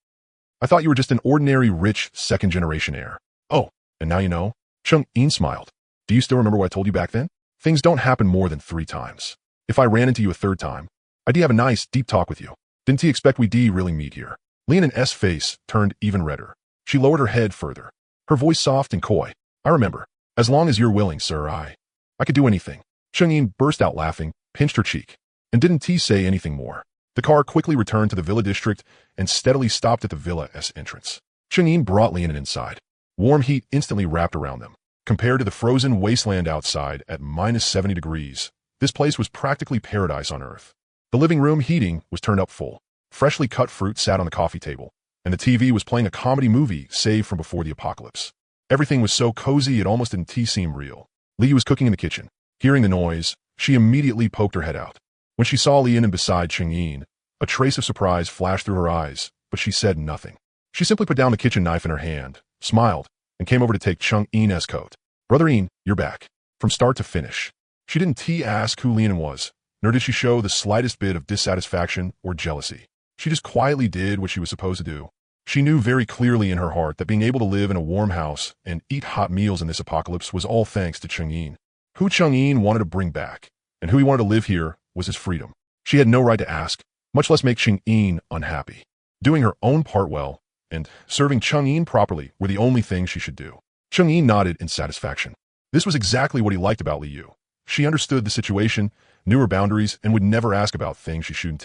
I thought you were just an ordinary rich second-generation heir. Oh, and now you know? Cheng Yin smiled. Do you still remember what I told you back then? Things don't happen more than 3 times. If I ran into you a 3rd time, I'd have a nice, deep talk with you. Didn't he expect we'd really meet here? Lianin's face turned even redder. She lowered her head further, her voice soft and coy. I remember. As long as you're willing, sir, I could do anything. Cheng Yin burst out laughing, pinched her cheek, and didn't say anything more. The car quickly returned to the villa district and steadily stopped at the villa's entrance. Cheng Yin brought Lianin inside. Warm heat instantly wrapped around them. Compared to the frozen wasteland outside at minus 70 degrees, this place was practically paradise on Earth. The living room heating was turned up full. Freshly cut fruit sat on the coffee table, and the TV was playing a comedy movie saved from before the apocalypse. Everything was so cozy it almost didn't seem real. Li was cooking in the kitchen. Hearing the noise, she immediately poked her head out. When she saw Lianin beside Cheng Yin, a trace of surprise flashed through her eyes, but she said nothing. She simply put down the kitchen knife in her hand, smiled, and came over to take Cheng Yin's coat. Brother Yin, you're back. From start to finish. She didn't ask who Lianin was, nor did she show the slightest bit of dissatisfaction or jealousy. She just quietly did what she was supposed to do. She knew very clearly in her heart that being able to live in a warm house and eat hot meals in this apocalypse was all thanks to Cheng Yin. Who Cheng Yin wanted to bring back, and who he wanted to live here, was his freedom. She had no right to ask, much less make Cheng Yin unhappy. Doing her own part well, and serving Cheng Yin properly were the only things she should do. Cheng Yin nodded in satisfaction. This was exactly what he liked about Li Yu. She understood the situation, knew her boundaries, and would never ask about things she shouldn't.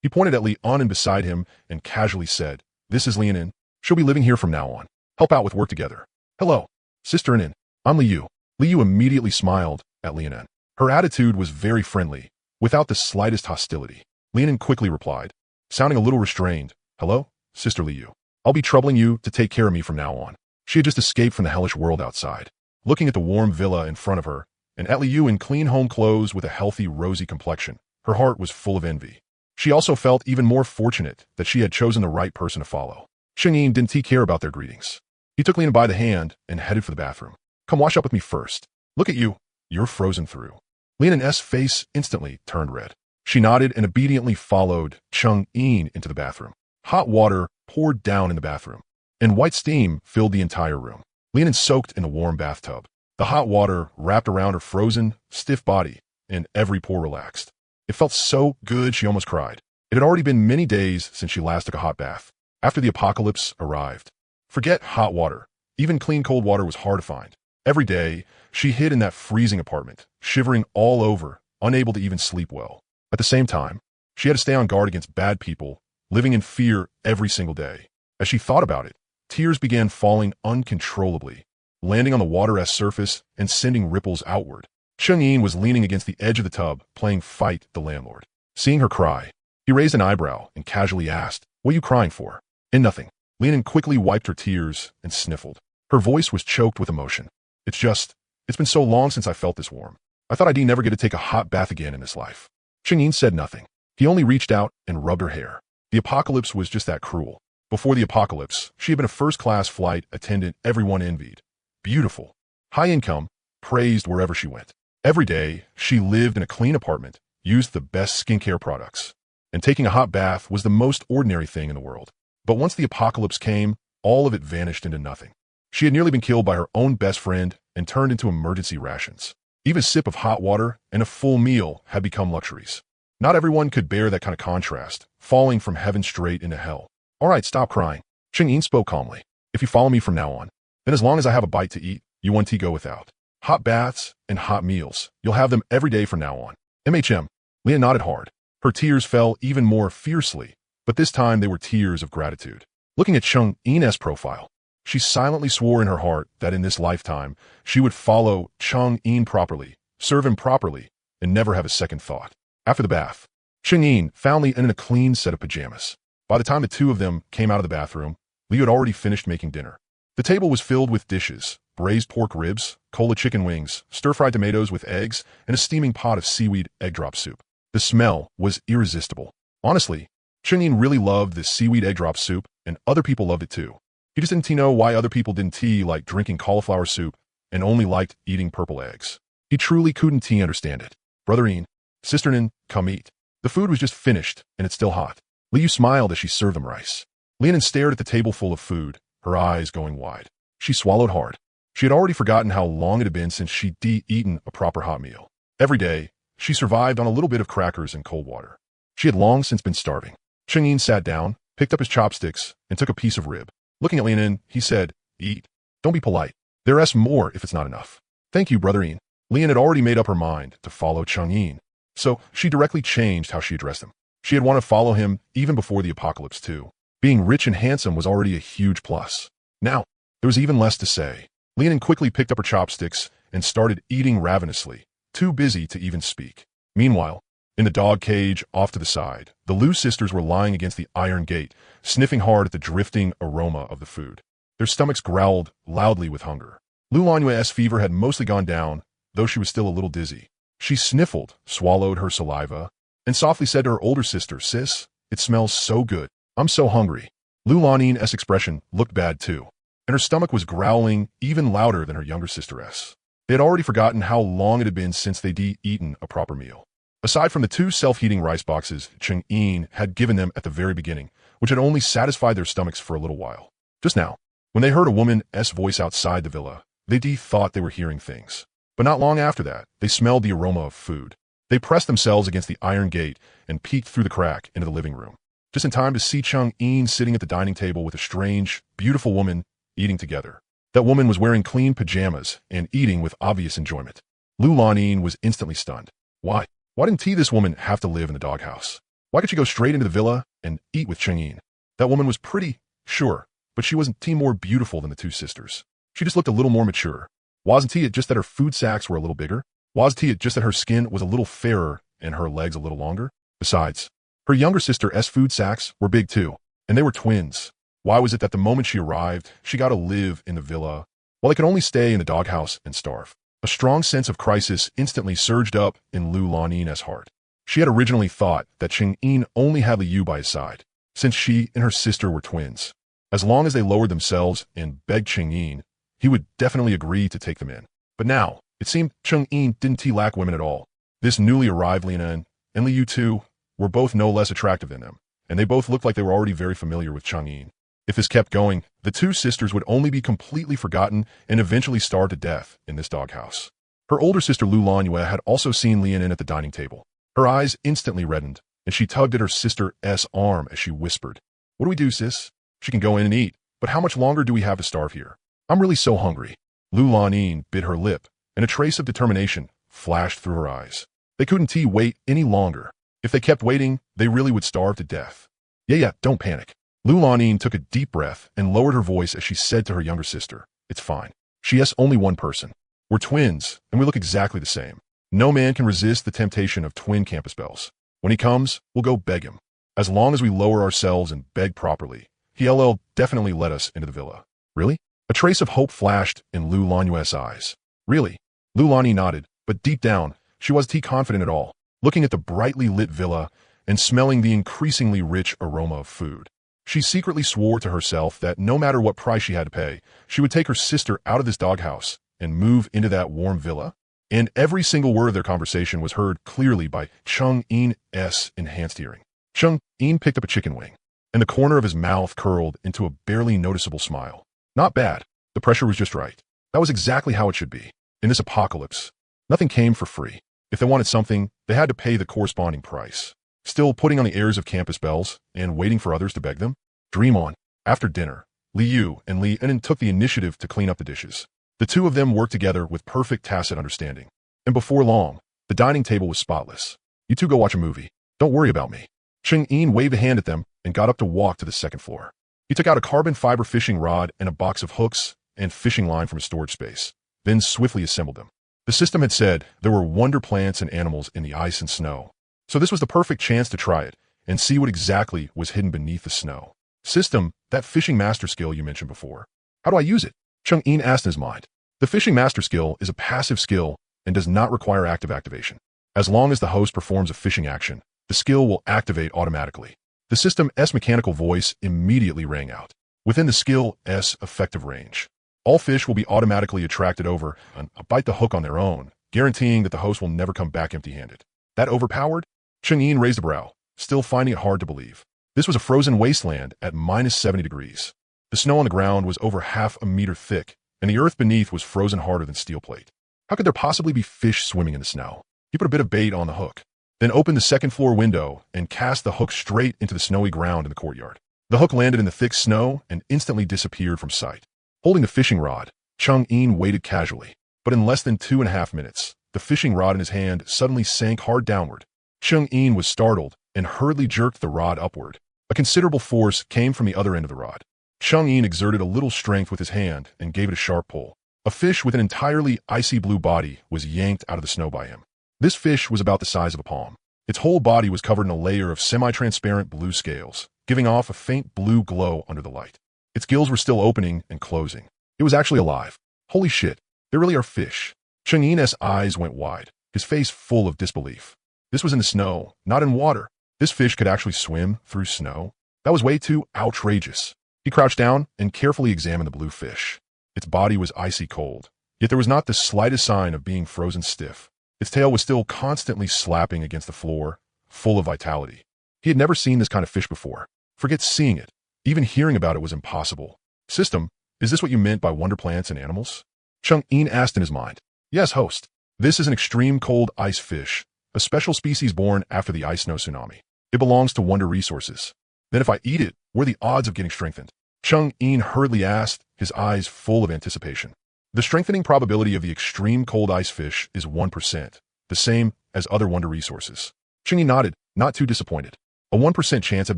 He pointed at Li An and beside him and casually said, This is Lianin. She'll be living here from now on. Help out with work together. Hello, Sister Nin. I'm Li Yu. Li Yu immediately smiled at Lianin. Her attitude was very friendly, without the slightest hostility. Lianin quickly replied, sounding a little restrained, Hello, Sister Li Yu. I'll be troubling you to take care of me from now on. She had just escaped from the hellish world outside. Looking at the warm villa in front of her, and at Li Yu in clean home clothes with a healthy, rosy complexion, her heart was full of envy. She also felt even more fortunate that she had chosen the right person to follow. Cheng Yin didn't care about their greetings. He took Lianin by the hand and headed for the bathroom. Come wash up with me first. Look at you. You're frozen through. Lianin's face instantly turned red. She nodded and obediently followed Cheng Yin into the bathroom. Hot water poured down in the bathroom, and white steam filled the entire room. Lianin soaked in the warm bathtub. The hot water wrapped around her frozen, stiff body, and every pore relaxed. It felt so good she almost cried. It had already been many days since she last took a hot bath, after the apocalypse arrived. Forget hot water. Even clean cold water was hard to find. Every day, she hid in that freezing apartment, shivering all over, unable to even sleep well. At the same time, she had to stay on guard against bad people, living in fear every single day. As she thought about it, tears began falling uncontrollably, landing on the water's surface and sending ripples outward. Cheng Yin was leaning against the edge of the tub, playing Fight the Landlord. Seeing her cry, he raised an eyebrow and casually asked, What are you crying for? And nothing. Lianin quickly wiped her tears and sniffled. Her voice was choked with emotion. It's been so long since I felt this warm. I thought I'd never get to take a hot bath again in this life. Cheng Yin said nothing. He only reached out and rubbed her hair. The apocalypse was just that cruel. Before the apocalypse, she had been a first-class flight attendant everyone envied. Beautiful. High income, praised wherever she went. Every day, she lived in a clean apartment, used the best skincare products, and taking a hot bath was the most ordinary thing in the world. But once the apocalypse came, all of it vanished into nothing. She had nearly been killed by her own best friend and turned into emergency rations. Even a sip of hot water and a full meal had become luxuries. Not everyone could bear that kind of contrast, falling from heaven straight into hell. All right, stop crying. Cheng Yin spoke calmly. If you follow me from now on, then as long as I have a bite to eat, you won't go without. Hot baths and hot meals. You'll have them every day from now on. MHM. Leah nodded hard. Her tears fell even more fiercely, but this time they were tears of gratitude. Looking at Chung In's profile, she silently swore in her heart that in this lifetime, she would follow Chung In properly, serve him properly, and never have a second thought. After the bath, Chung In found Lee in a clean set of pajamas. By the time the two of them came out of the bathroom, Lee had already finished making dinner. The table was filled with dishes, braised pork ribs, cola chicken wings, stir-fried tomatoes with eggs, and a steaming pot of seaweed egg drop soup. The smell was irresistible. Honestly, Chung In really loved this seaweed egg drop soup, and other people loved it too. He just didn't know why other people didn't like drinking cauliflower soup and only liked eating purple eggs. He truly couldn't understand it. Brother Ian, Sister Nin, come eat. The food was just finished, and it's still hot. Liu smiled as she served them rice. Lianin stared at the table full of food, her eyes going wide. She swallowed hard. She had already forgotten how long it had been since she'd eaten a proper hot meal. Every day, she survived on a little bit of crackers and cold water. She had long since been starving. Chung In sat down, picked up his chopsticks, and took a piece of rib. Looking at Lianin, he said, "Eat. Don't be polite. There's more if it's not enough." "Thank you, Brother Ian." Lian had already made up her mind to follow Chung In, so she directly changed how she addressed him. She had wanted to follow him even before the apocalypse too. Being rich and handsome was already a huge plus. Now, there was even less to say. Lianin quickly picked up her chopsticks and started eating ravenously, too busy to even speak. Meanwhile, in the dog cage off to the side, the Liu sisters were lying against the iron gate, sniffing hard at the drifting aroma of the food. Their stomachs growled loudly with hunger. Lu Lanyue's fever had mostly gone down, though she was still a little dizzy. She sniffled, swallowed her saliva, and softly said to her older sister, "Sis, it smells so good. I'm so hungry." Lu Lan's expression looked bad too, and her stomach was growling even louder than her younger sister's. They had already forgotten how long it had been since they'd eaten a proper meal. Aside from the two self-heating rice boxes Chung In had given them at the very beginning, which had only satisfied their stomachs for a little while. Just now, when they heard a woman's voice outside the villa, they thought they were hearing things. But not long after that, they smelled the aroma of food. They pressed themselves against the iron gate and peeked through the crack into the living room, just in time to see Chung In sitting at the dining table with a strange, beautiful woman eating together. That woman was wearing clean pajamas and eating with obvious enjoyment. Lu Lanin was instantly stunned. Why? Why didn't this woman have to live in the doghouse? Why could she go straight into the villa and eat with Chung In? That woman was pretty, sure, but she wasn't more beautiful than the two sisters. She just looked a little more mature. Wasn't it just that her food sacks were a little bigger? Wasn't it just that her skin was a little fairer and her legs a little longer? Besides, her younger sister's food sacks were big too, and they were twins. Why was it that the moment she arrived, she got to live in the villa, while they could only stay in the doghouse and starve? A strong sense of crisis instantly surged up in Lu Lan's heart. She had originally thought that Chung In only had Liu by his side, since she and her sister were twins. As long as they lowered themselves and begged Chung In, he would definitely agree to take them in. But now, it seemed Chung In didn't lack women at all. This newly arrived Lian and Liu too were both no less attractive than them, and they both looked like they were already very familiar with Chung In. If this kept going, the two sisters would only be completely forgotten and eventually starve to death in this doghouse. Her older sister Lu Lanyue had also seen Lian at the dining table. Her eyes instantly reddened, and she tugged at her sister's arm as she whispered, "What do we do, sis? She can go in and eat, but how much longer do we have to starve here? I'm really so hungry." Lu Lanin bit her lip, and a trace of determination flashed through her eyes. They couldn't wait any longer. If they kept waiting, they really would starve to death. Yeah, don't panic. Lu Lanin took a deep breath and lowered her voice as she said to her younger sister, "It's fine. She has only one person. We're twins, and we look exactly the same. No man can resist the temptation of twin campus bells. When he comes, we'll go beg him. As long as we lower ourselves and beg properly, he'll definitely let us into the villa." "Really?" A trace of hope flashed in Lu Lanyue's eyes. "Really?" Lu Lani nodded, but deep down, she wasn't confident at all, looking at the brightly lit villa and smelling the increasingly rich aroma of food. She secretly swore to herself that no matter what price she had to pay, she would take her sister out of this doghouse and move into that warm villa. And every single word of their conversation was heard clearly by Chung In's enhanced hearing. Chung In picked up a chicken wing, and the corner of his mouth curled into a barely noticeable smile. Not bad. The pressure was just right. That was exactly how it should be. In this apocalypse, nothing came for free. If they wanted something, they had to pay the corresponding price. Still putting on the airs of campus bells and waiting for others to beg them? Dream on. After dinner, Liu and Lianin took the initiative to clean up the dishes. The two of them worked together with perfect tacit understanding. And before long, the dining table was spotless. You two go watch a movie. Don't worry about me. Cheng-Yin waved a hand at them and got up to walk to the second floor. He took out a carbon fiber fishing rod and a box of hooks and fishing line from his storage space, then swiftly assembled them. The system had said there were wonder plants and animals in the ice and snow. So this was the perfect chance to try it and see what exactly was hidden beneath the snow. System, that fishing master skill you mentioned before. How do I use it? Cheng-Yin asked in his mind. The fishing master skill is a passive skill and does not require active activation. As long as the host performs a fishing action, the skill will activate automatically. The system's mechanical voice immediately rang out. Within the skill's effective range, all fish will be automatically attracted over and bite the hook on their own, guaranteeing that the host will never come back empty-handed. That overpowered? Cheng-Yin raised a brow, still finding it hard to believe. This was a frozen wasteland at minus 70 degrees. The snow on the ground was over half a meter thick, and the earth beneath was frozen harder than steel plate. How could there possibly be fish swimming in the snow? He put a bit of bait on the hook, then opened the second floor window and cast the hook straight into the snowy ground in the courtyard. The hook landed in the thick snow and instantly disappeared from sight. Holding the fishing rod, Cheng-Yin waited casually, but in less than 2.5 minutes, the fishing rod in his hand suddenly sank hard downward. Cheng-Yin was startled and hurriedly jerked the rod upward. A considerable force came from the other end of the rod. Cheng-Yin exerted a little strength with his hand and gave it a sharp pull. A fish with an entirely icy blue body was yanked out of the snow by him. This fish was about the size of a palm. Its whole body was covered in a layer of semi-transparent blue scales, giving off a faint blue glow under the light. Its gills were still opening and closing. It was actually alive. Holy shit, there really are fish. Cheng-Yin's eyes went wide, his face full of disbelief. This was in the snow, not in water. This fish could actually swim through snow? That was way too outrageous. He crouched down and carefully examined the blue fish. Its body was icy cold, yet there was not the slightest sign of being frozen stiff. Its tail was still constantly slapping against the floor, full of vitality. He had never seen this kind of fish before. Forget seeing it. Even hearing about it was impossible. System, is this what you meant by wonder plants and animals? Cheng-Yin asked in his mind. Yes, host. This is an extreme cold ice fish, a special species born after the ice snow tsunami. It belongs to Wonder Resources. Then if I eat it, what are the odds of getting strengthened? Cheng-Yin hurriedly asked, his eyes full of anticipation. The strengthening probability of the extreme cold ice fish is 1%, the same as other Wonder Resources. Cheng-Yin nodded, not too disappointed. A 1% chance had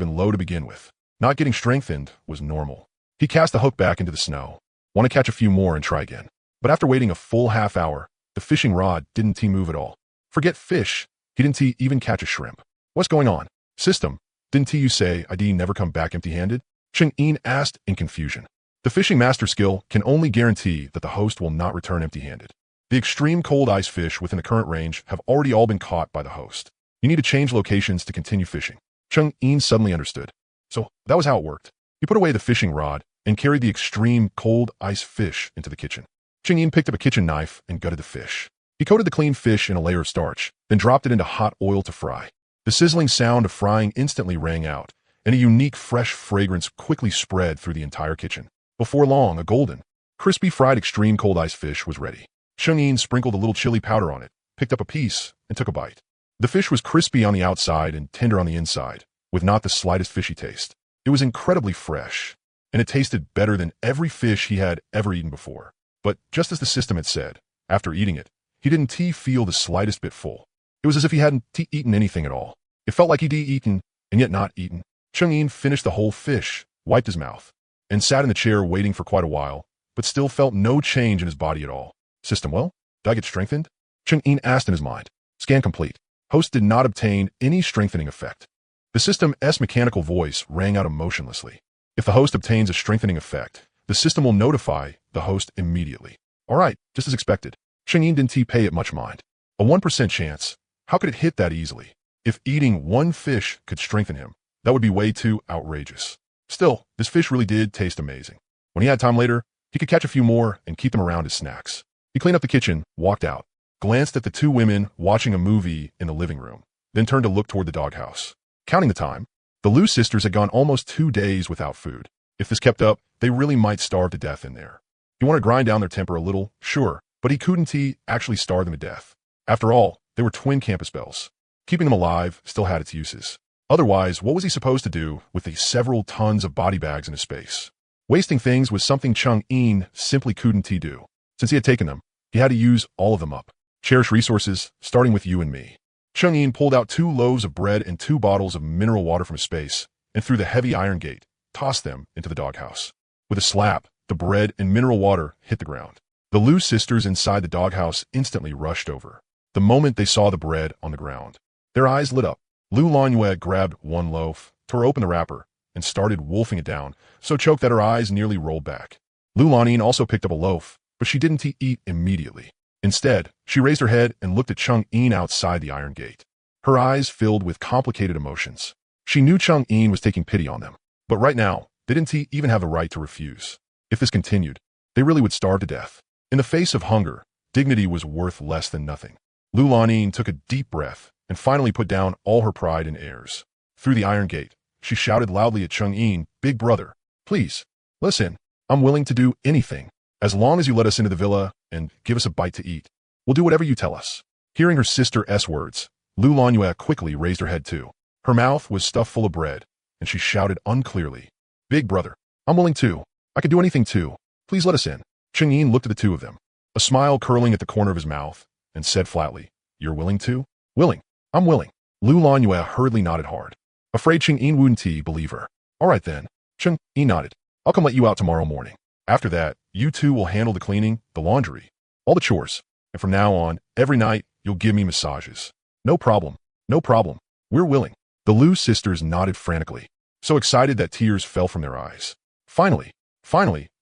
been low to begin with. Not getting strengthened was normal. He cast the hook back into the snow. Want to catch a few more and try again. But after waiting a full half hour, the fishing rod didn't move at all. Forget fish, he didn't even catch a shrimp. What's going on? System, didn't you say I'd never come back empty-handed? Cheng-Yin asked in confusion. The fishing master skill can only guarantee that the host will not return empty-handed. The extreme cold ice fish within the current range have already all been caught by the host. You need to change locations to continue fishing. Cheng-Yin suddenly understood. So that was how it worked. He put away the fishing rod and carried the extreme cold ice fish into the kitchen. Cheng-Yin picked up a kitchen knife and gutted the fish. He coated the clean fish in a layer of starch, then dropped it into hot oil to fry. The sizzling sound of frying instantly rang out, and a unique fresh fragrance quickly spread through the entire kitchen. Before long, a golden, crispy fried extreme cold ice fish was ready. Cheng-Yin sprinkled a little chili powder on it, picked up a piece, and took a bite. The fish was crispy on the outside and tender on the inside, with not the slightest fishy taste. It was incredibly fresh, and it tasted better than every fish he had ever eaten before. But just as the system had said, after eating it, he didn't feel the slightest bit full. It was as if he hadn't eaten anything at all. It felt like he'd eaten, and yet not eaten. Cheng-Yin finished the whole fish, wiped his mouth, and sat in the chair waiting for quite a while, but still felt no change in his body at all. System, well, did I get strengthened? Cheng-Yin asked in his mind. Scan complete. Host did not obtain any strengthening effect. The system's mechanical voice rang out emotionlessly. If the host obtains a strengthening effect, the system will notify the host immediately. All right, just as expected. Cheng-Yin didn't pay it much mind. A 1% chance. How could it hit that easily? If eating one fish could strengthen him, that would be way too outrageous. Still, this fish really did taste amazing. When he had time later, he could catch a few more and keep them around as snacks. He cleaned up the kitchen, walked out, glanced at the two women watching a movie in the living room, then turned to look toward the doghouse. Counting the time, the Liu sisters had gone almost 2 days without food. If this kept up, they really might starve to death in there. He wanted to grind down their temper a little, sure, but he couldn't actually starve them to death. After all, they were twin campus bells. Keeping them alive still had its uses. Otherwise, what was he supposed to do with the several tons of body bags in his space? Wasting things was something Cheng-Yin simply couldn't do. Since he had taken them, he had to use all of them up. Cherish resources, starting with you and me. Chang'in pulled out 2 loaves of bread and 2 bottles of mineral water from his space, and through the heavy iron gate, tossed them into the doghouse. With a slap, the bread and mineral water hit the ground. The Lu sisters inside the doghouse instantly rushed over. The moment they saw the bread on the ground, their eyes lit up. Lu Lanyue grabbed 1 loaf, tore open the wrapper, and started wolfing it down, so choked that her eyes nearly rolled back. Lu Lanin also picked up a loaf, but she didn't eat immediately. Instead, she raised her head and looked at Chang'in outside the iron gate. Her eyes filled with complicated emotions. She knew Chang'in was taking pity on them, but right now, they didn't even have the right to refuse. If this continued, they really would starve to death. In the face of hunger, dignity was worth less than nothing. Lu Lanin took a deep breath and finally put down all her pride and airs. Through the iron gate, she shouted loudly at Chang'in, "Big brother, please, listen, I'm willing to do anything. As long as you let us into the villa and give us a bite to eat, we'll do whatever you tell us." Hearing her sister's words, Lu Lanyue quickly raised her head too. Her mouth was stuffed full of bread, and she shouted unclearly, "Big brother, I'm willing too. I could do anything too. Please let us in." Chang'in looked at the 2 of them, a smile curling at the corner of his mouth, and said flatly, "You're willing to?" "Willing. I'm willing." Lu Lanyue hurriedly nodded hard. Afraid Chang'in wouldn't believe her. "All right then." Chang'in nodded. "I'll come let you out tomorrow morning. After that, you 2 will handle the cleaning, the laundry, all the chores, and from now on, every night, you'll give me massages." "No problem. No problem. We're willing." The Lu sisters nodded frantically, so excited that tears fell from their eyes. Finally,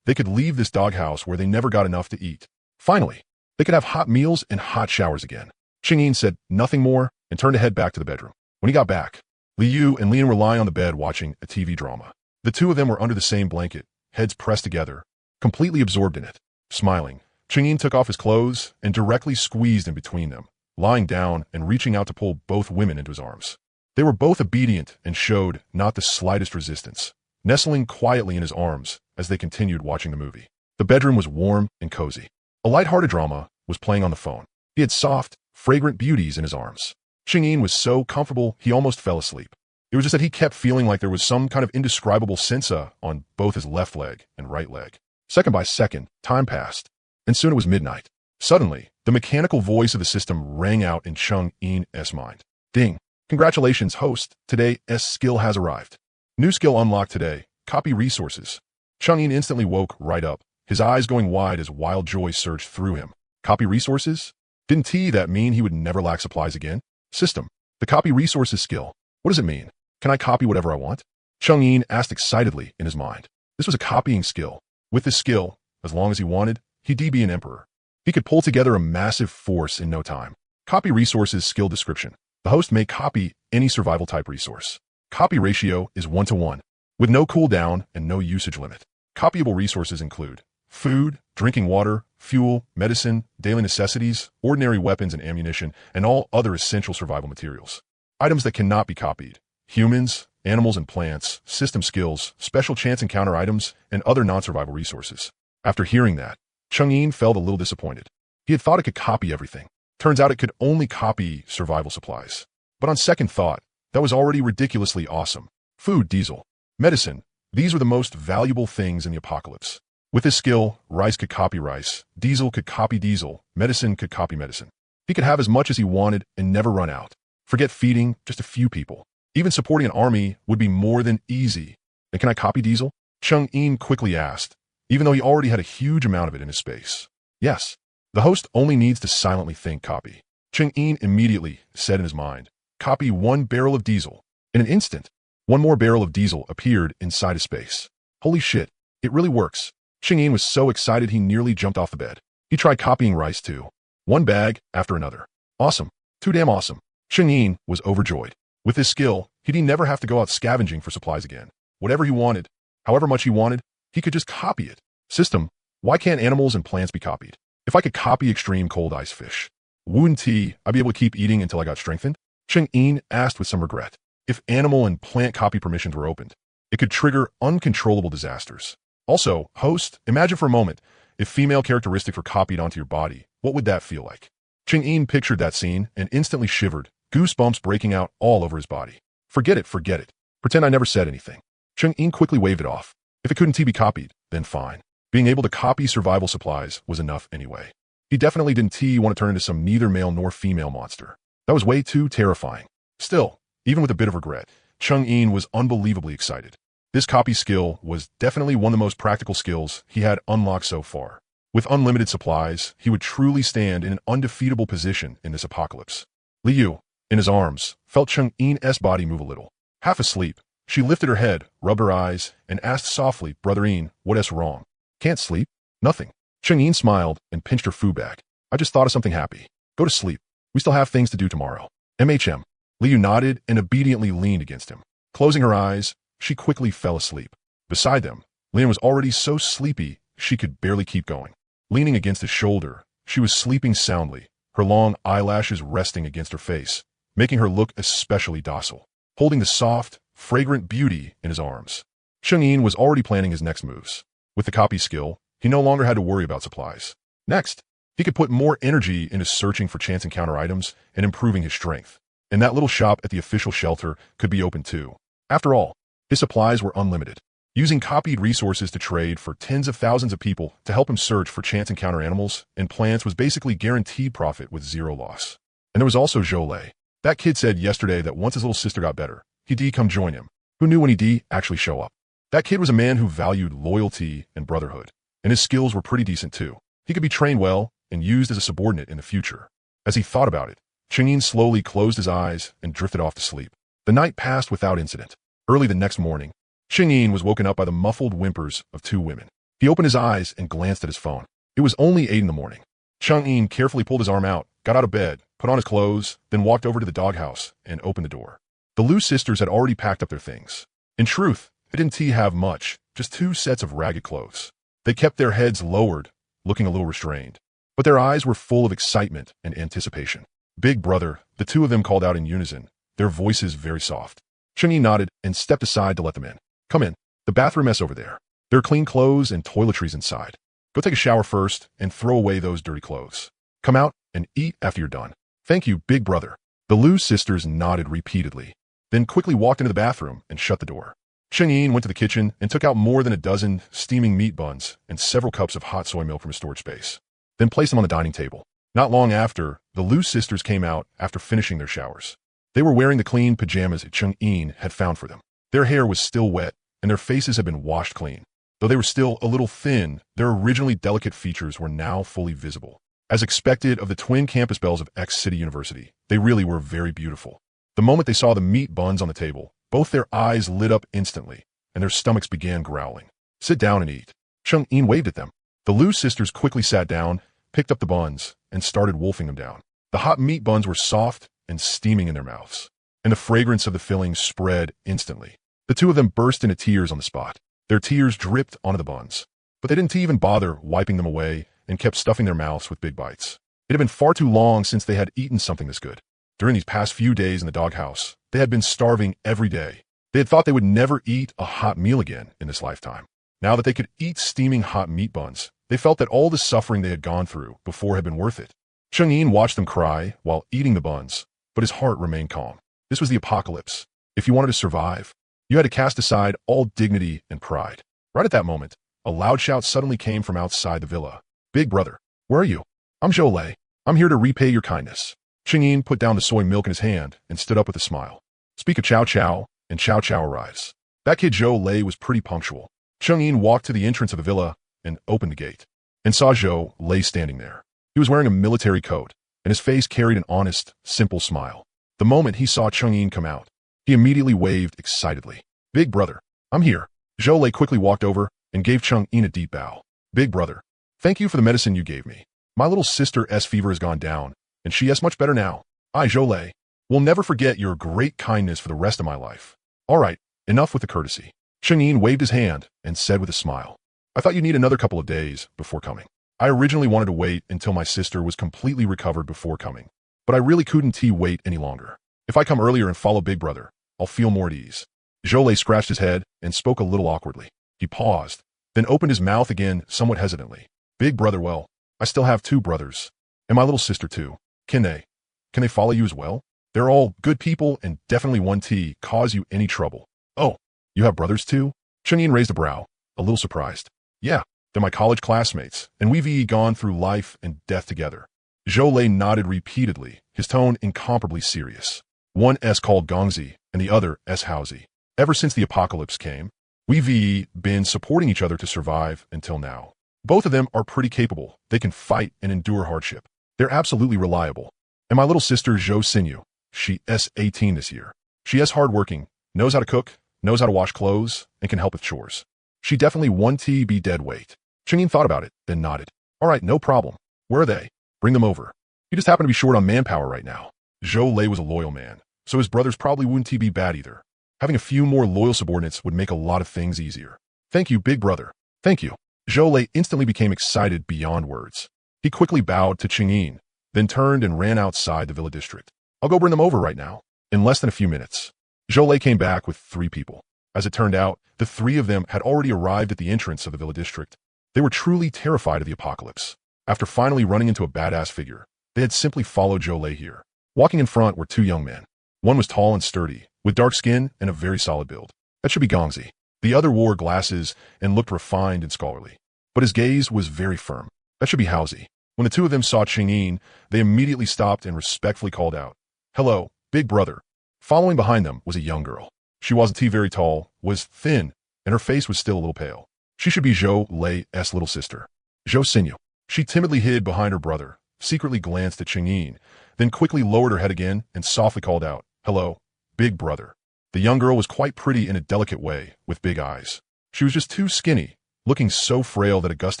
they could leave this doghouse where they never got enough to eat. Finally, they could have hot meals and hot showers again. Chang'in said nothing more and turned to head back to the bedroom. When he got back, Liu and Lian were lying on the bed watching a TV drama. The 2 of them were under the same blanket, heads pressed together, completely absorbed in it. Smiling, Chang'in took off his clothes and directly squeezed in between them, lying down and reaching out to pull both women into his arms. They were both obedient and showed not the slightest resistance, nestling quietly in his arms as they continued watching the movie. The bedroom was warm and cozy. A light-hearted drama was playing on the phone. He had soft, fragrant beauties in his arms. Chang'in was so comfortable he almost fell asleep. It was just that he kept feeling like there was some kind of indescribable sensa on both his left leg and right leg. Second by second, time passed, and soon it was midnight. Suddenly, the mechanical voice of the system rang out in Chang'in's mind. "Ding! Congratulations, host. Today's skill has arrived. New skill unlocked today. Copy resources." Chang'in instantly woke right up, his eyes going wide as wild joy surged through him. Copy resources? Didn't that mean he would never lack supplies again? System. The copy resources skill. What does it mean? Can I copy whatever I want? Chang'in asked excitedly in his mind. This was a copying skill. With this skill, as long as he wanted, he'd be an emperor. He could pull together a massive force in no time. Copy resources skill description. The host may copy any survival type resource. Copy ratio is 1:1, with no cooldown and no usage limit. Copyable resources include food, drinking water, fuel, medicine, daily necessities, ordinary weapons and ammunition, and all other essential survival materials. Items that cannot be copied: humans, animals and plants, system skills, special chance encounter items, and other non-survival resources. After hearing that, Chang'in felt a little disappointed. He had thought it could copy everything. Turns out it could only copy survival supplies. But on second thought, that was already ridiculously awesome. Food, diesel, medicine, these were the most valuable things in the apocalypse. With his skill, rice could copy rice, diesel could copy diesel, medicine could copy medicine. He could have as much as he wanted and never run out. Forget feeding just a few people. Even supporting an army would be more than easy. And can I copy diesel? Chang'in quickly asked, even though he already had a huge amount of it in his space. Yes. The host only needs to silently think copy. Chang'in immediately said in his mind, copy 1 barrel of diesel. In an instant, 1 more barrel of diesel appeared inside his space. Holy shit, it really works. Chang'in was so excited he nearly jumped off the bed. He tried copying rice too. 1 bag after another. Awesome. Too damn awesome. Chang'in was overjoyed. With his skill, he'd never have to go out scavenging for supplies again. Whatever he wanted, however much he wanted, he could just copy it. System, why can't animals and plants be copied? If I could copy extreme cold ice fish, wouldn't I'd be able to keep eating until I got strengthened? Chang'in asked with some regret. If animal and plant copy permissions were opened, it could trigger uncontrollable disasters. Also, host, imagine for a moment, if female characteristics were copied onto your body, what would that feel like? Chang'in pictured that scene and instantly shivered, goosebumps breaking out all over his body. Forget it. Pretend I never said anything. Chang'in quickly waved it off. If it couldn't be copied, then fine. Being able to copy survival supplies was enough anyway. He definitely didn't want to turn into some neither male nor female monster. That was way too terrifying. Still, even with a bit of regret, Chang'in was unbelievably excited. This copy skill was definitely one of the most practical skills he had unlocked so far. With unlimited supplies, he would truly stand in an undefeatable position in this apocalypse. Liu, in his arms, felt Chang'in's body move a little. Half asleep, she lifted her head, rubbed her eyes, and asked softly, "Brotherine, what's wrong?" "Can't sleep?" "Nothing." Chang'in smiled and pinched her food bag. "I just thought of something happy. Go to sleep. We still have things to do tomorrow." "MHM." Liu nodded and obediently leaned against him. Closing her eyes, she quickly fell asleep. Beside them, Lian was already so sleepy she could barely keep going. Leaning against his shoulder, she was sleeping soundly, her long eyelashes resting against her face, making her look especially docile, holding the soft, fragrant beauty in his arms. Chang'in was already planning his next moves. With the copy skill, he no longer had to worry about supplies. Next, he could put more energy into searching for chance encounter items and improving his strength. And that little shop at the official shelter could be open too. After all, his supplies were unlimited. Using copied resources to trade for tens of thousands of people to help him search for chance encounter animals and plants was basically guaranteed profit with zero loss. And there was also Zhou Lei. That kid said yesterday that once his little sister got better, he'd come join him. Who knew when he'd actually show up? That kid was a man who valued loyalty and brotherhood, and his skills were pretty decent too. He could be trained well and used as a subordinate in the future. As he thought about it, Chang'in slowly closed his eyes and drifted off to sleep. The night passed without incident. Early the next morning, Chang'in was woken up by the muffled whimpers of two women. He opened his eyes and glanced at his phone. It was only 8 in the morning. Chang'in carefully pulled his arm out, got out of bed, put on his clothes, then walked over to the doghouse and opened the door. The Liu sisters had already packed up their things. In truth, they didn't have much, just 2 sets of ragged clothes. They kept their heads lowered, looking a little restrained, but their eyes were full of excitement and anticipation. "Big brother," the two of them called out in unison, their voices very soft. Chang'in nodded and stepped aside to let them in. "Come in. The bathroom is over there. There are clean clothes and toiletries inside. Go take a shower first and throw away those dirty clothes. Come out and eat after you're done." "Thank you, big brother." The Liu sisters nodded repeatedly, then quickly walked into the bathroom and shut the door. Chang'in went to the kitchen and took out more than a dozen steaming meat buns and several cups of hot soy milk from his storage space, then placed them on the dining table. Not long after, the Liu sisters came out after finishing their showers. They were wearing the clean pajamas Chang'in had found for them. Their hair was still wet, and their faces had been washed clean. Though they were still a little thin, their originally delicate features were now fully visible. As expected of the twin campus belles of X City University, they really were very beautiful. The moment they saw the meat buns on the table, both their eyes lit up instantly, and their stomachs began growling. "Sit down and eat." Chang'in waved at them. The Liu sisters quickly sat down, picked up the buns, and started wolfing them down. The hot meat buns were soft and steaming in their mouths, and the fragrance of the filling spread instantly. The two of them burst into tears on the spot. Their tears dripped onto the buns, but they didn't even bother wiping them away and kept stuffing their mouths with big bites. It had been far too long since they had eaten something this good. During these past few days in the doghouse, they had been starving every day. They had thought they would never eat a hot meal again in this lifetime. Now that they could eat steaming hot meat buns, they felt that all the suffering they had gone through before had been worth it. Chang'in watched them cry while eating the buns, but his heart remained calm. This was the apocalypse. If you wanted to survive, you had to cast aside all dignity and pride. Right at that moment, a loud shout suddenly came from outside the villa. "Big brother, where are you?" "I'm Zhou Lei. I'm here to repay your kindness." Chang'in put down the soy milk in his hand and stood up with a smile. "Speak of Chow Chow, and Chow Chow arrives." That kid Zhou Lei was pretty punctual. Chang'in walked to the entrance of the villa and opened the gate, and saw Zhou Lei standing there. He was wearing a military coat, and his face carried an honest, simple smile. The moment he saw Chang'in come out, he immediately waved excitedly. "Big brother, I'm here." Zhou Lei quickly walked over and gave Chang'in a deep bow. "Big brother, thank you for the medicine you gave me. My little sister's fever has gone down, and she is much better now. I, Zhou Lei, will never forget your great kindness for the rest of my life." "All right, enough with the courtesy." Chang'in waved his hand and said with a smile, "I thought you'd need another couple of days before coming. I originally wanted to wait until my sister was completely recovered before coming, but I really couldn't wait any longer. If I come earlier and follow Big Brother, I'll feel more at ease." Zhou Lei scratched his head and spoke a little awkwardly. He paused, then opened his mouth again somewhat hesitantly. "Big brother, well, I still have 2 brothers, and my little sister too. Can they follow you as well? They're all good people and definitely won't cause you any trouble." "Oh, you have brothers too?" Chang'in raised a brow, a little surprised. "Yeah, They're my college classmates, and we've gone through life and death together. Zhou Lei nodded repeatedly, his tone incomparably serious. One S called Gongzi, and the other S Haozi. Ever since the apocalypse came, we've been supporting each other to survive until now. Both of them are pretty capable. They can fight and endure hardship. They're absolutely reliable. And my little sister Zhou Xinyu, she S18 this year. She is hardworking, knows how to cook, knows how to wash clothes, and can help with chores. She definitely 1TB dead weight. Chingyin thought about it, then nodded. All right, no problem. Where are they? Bring them over. He just happened to be short on manpower right now. Zhou Lei was a loyal man, so his brothers probably wouldn't be bad either. Having a few more loyal subordinates would make a lot of things easier. Thank you, big brother. Thank you. Zhou Lei instantly became excited beyond words. He quickly bowed to Chingyin, then turned and ran outside the villa district. I'll go bring them over right now. In less than a few minutes, Zhou Lei came back with 3 people. As it turned out, the 3 of them had already arrived at the entrance of the villa district. They were truly terrified of the apocalypse. After finally running into a badass figure, they had simply followed Zhou Lei here. Walking in front were 2 young men. One was tall and sturdy, with dark skin and a very solid build. That should be Gongzi. The other wore glasses and looked refined and scholarly. But his gaze was very firm. That should be Haozi. When the 2 of them saw Chingyin, they immediately stopped and respectfully called out, "Hello, big brother." Following behind them was a young girl. She wasn't very tall, was thin, and her face was still a little pale. She should be Zhou Lei's little sister, Zhou Xinyu. She timidly hid behind her brother, secretly glanced at Chingyin, then quickly lowered her head again and softly called out, "Hello, big brother." The young girl was quite pretty in a delicate way, with big eyes. She was just too skinny, looking so frail that a gust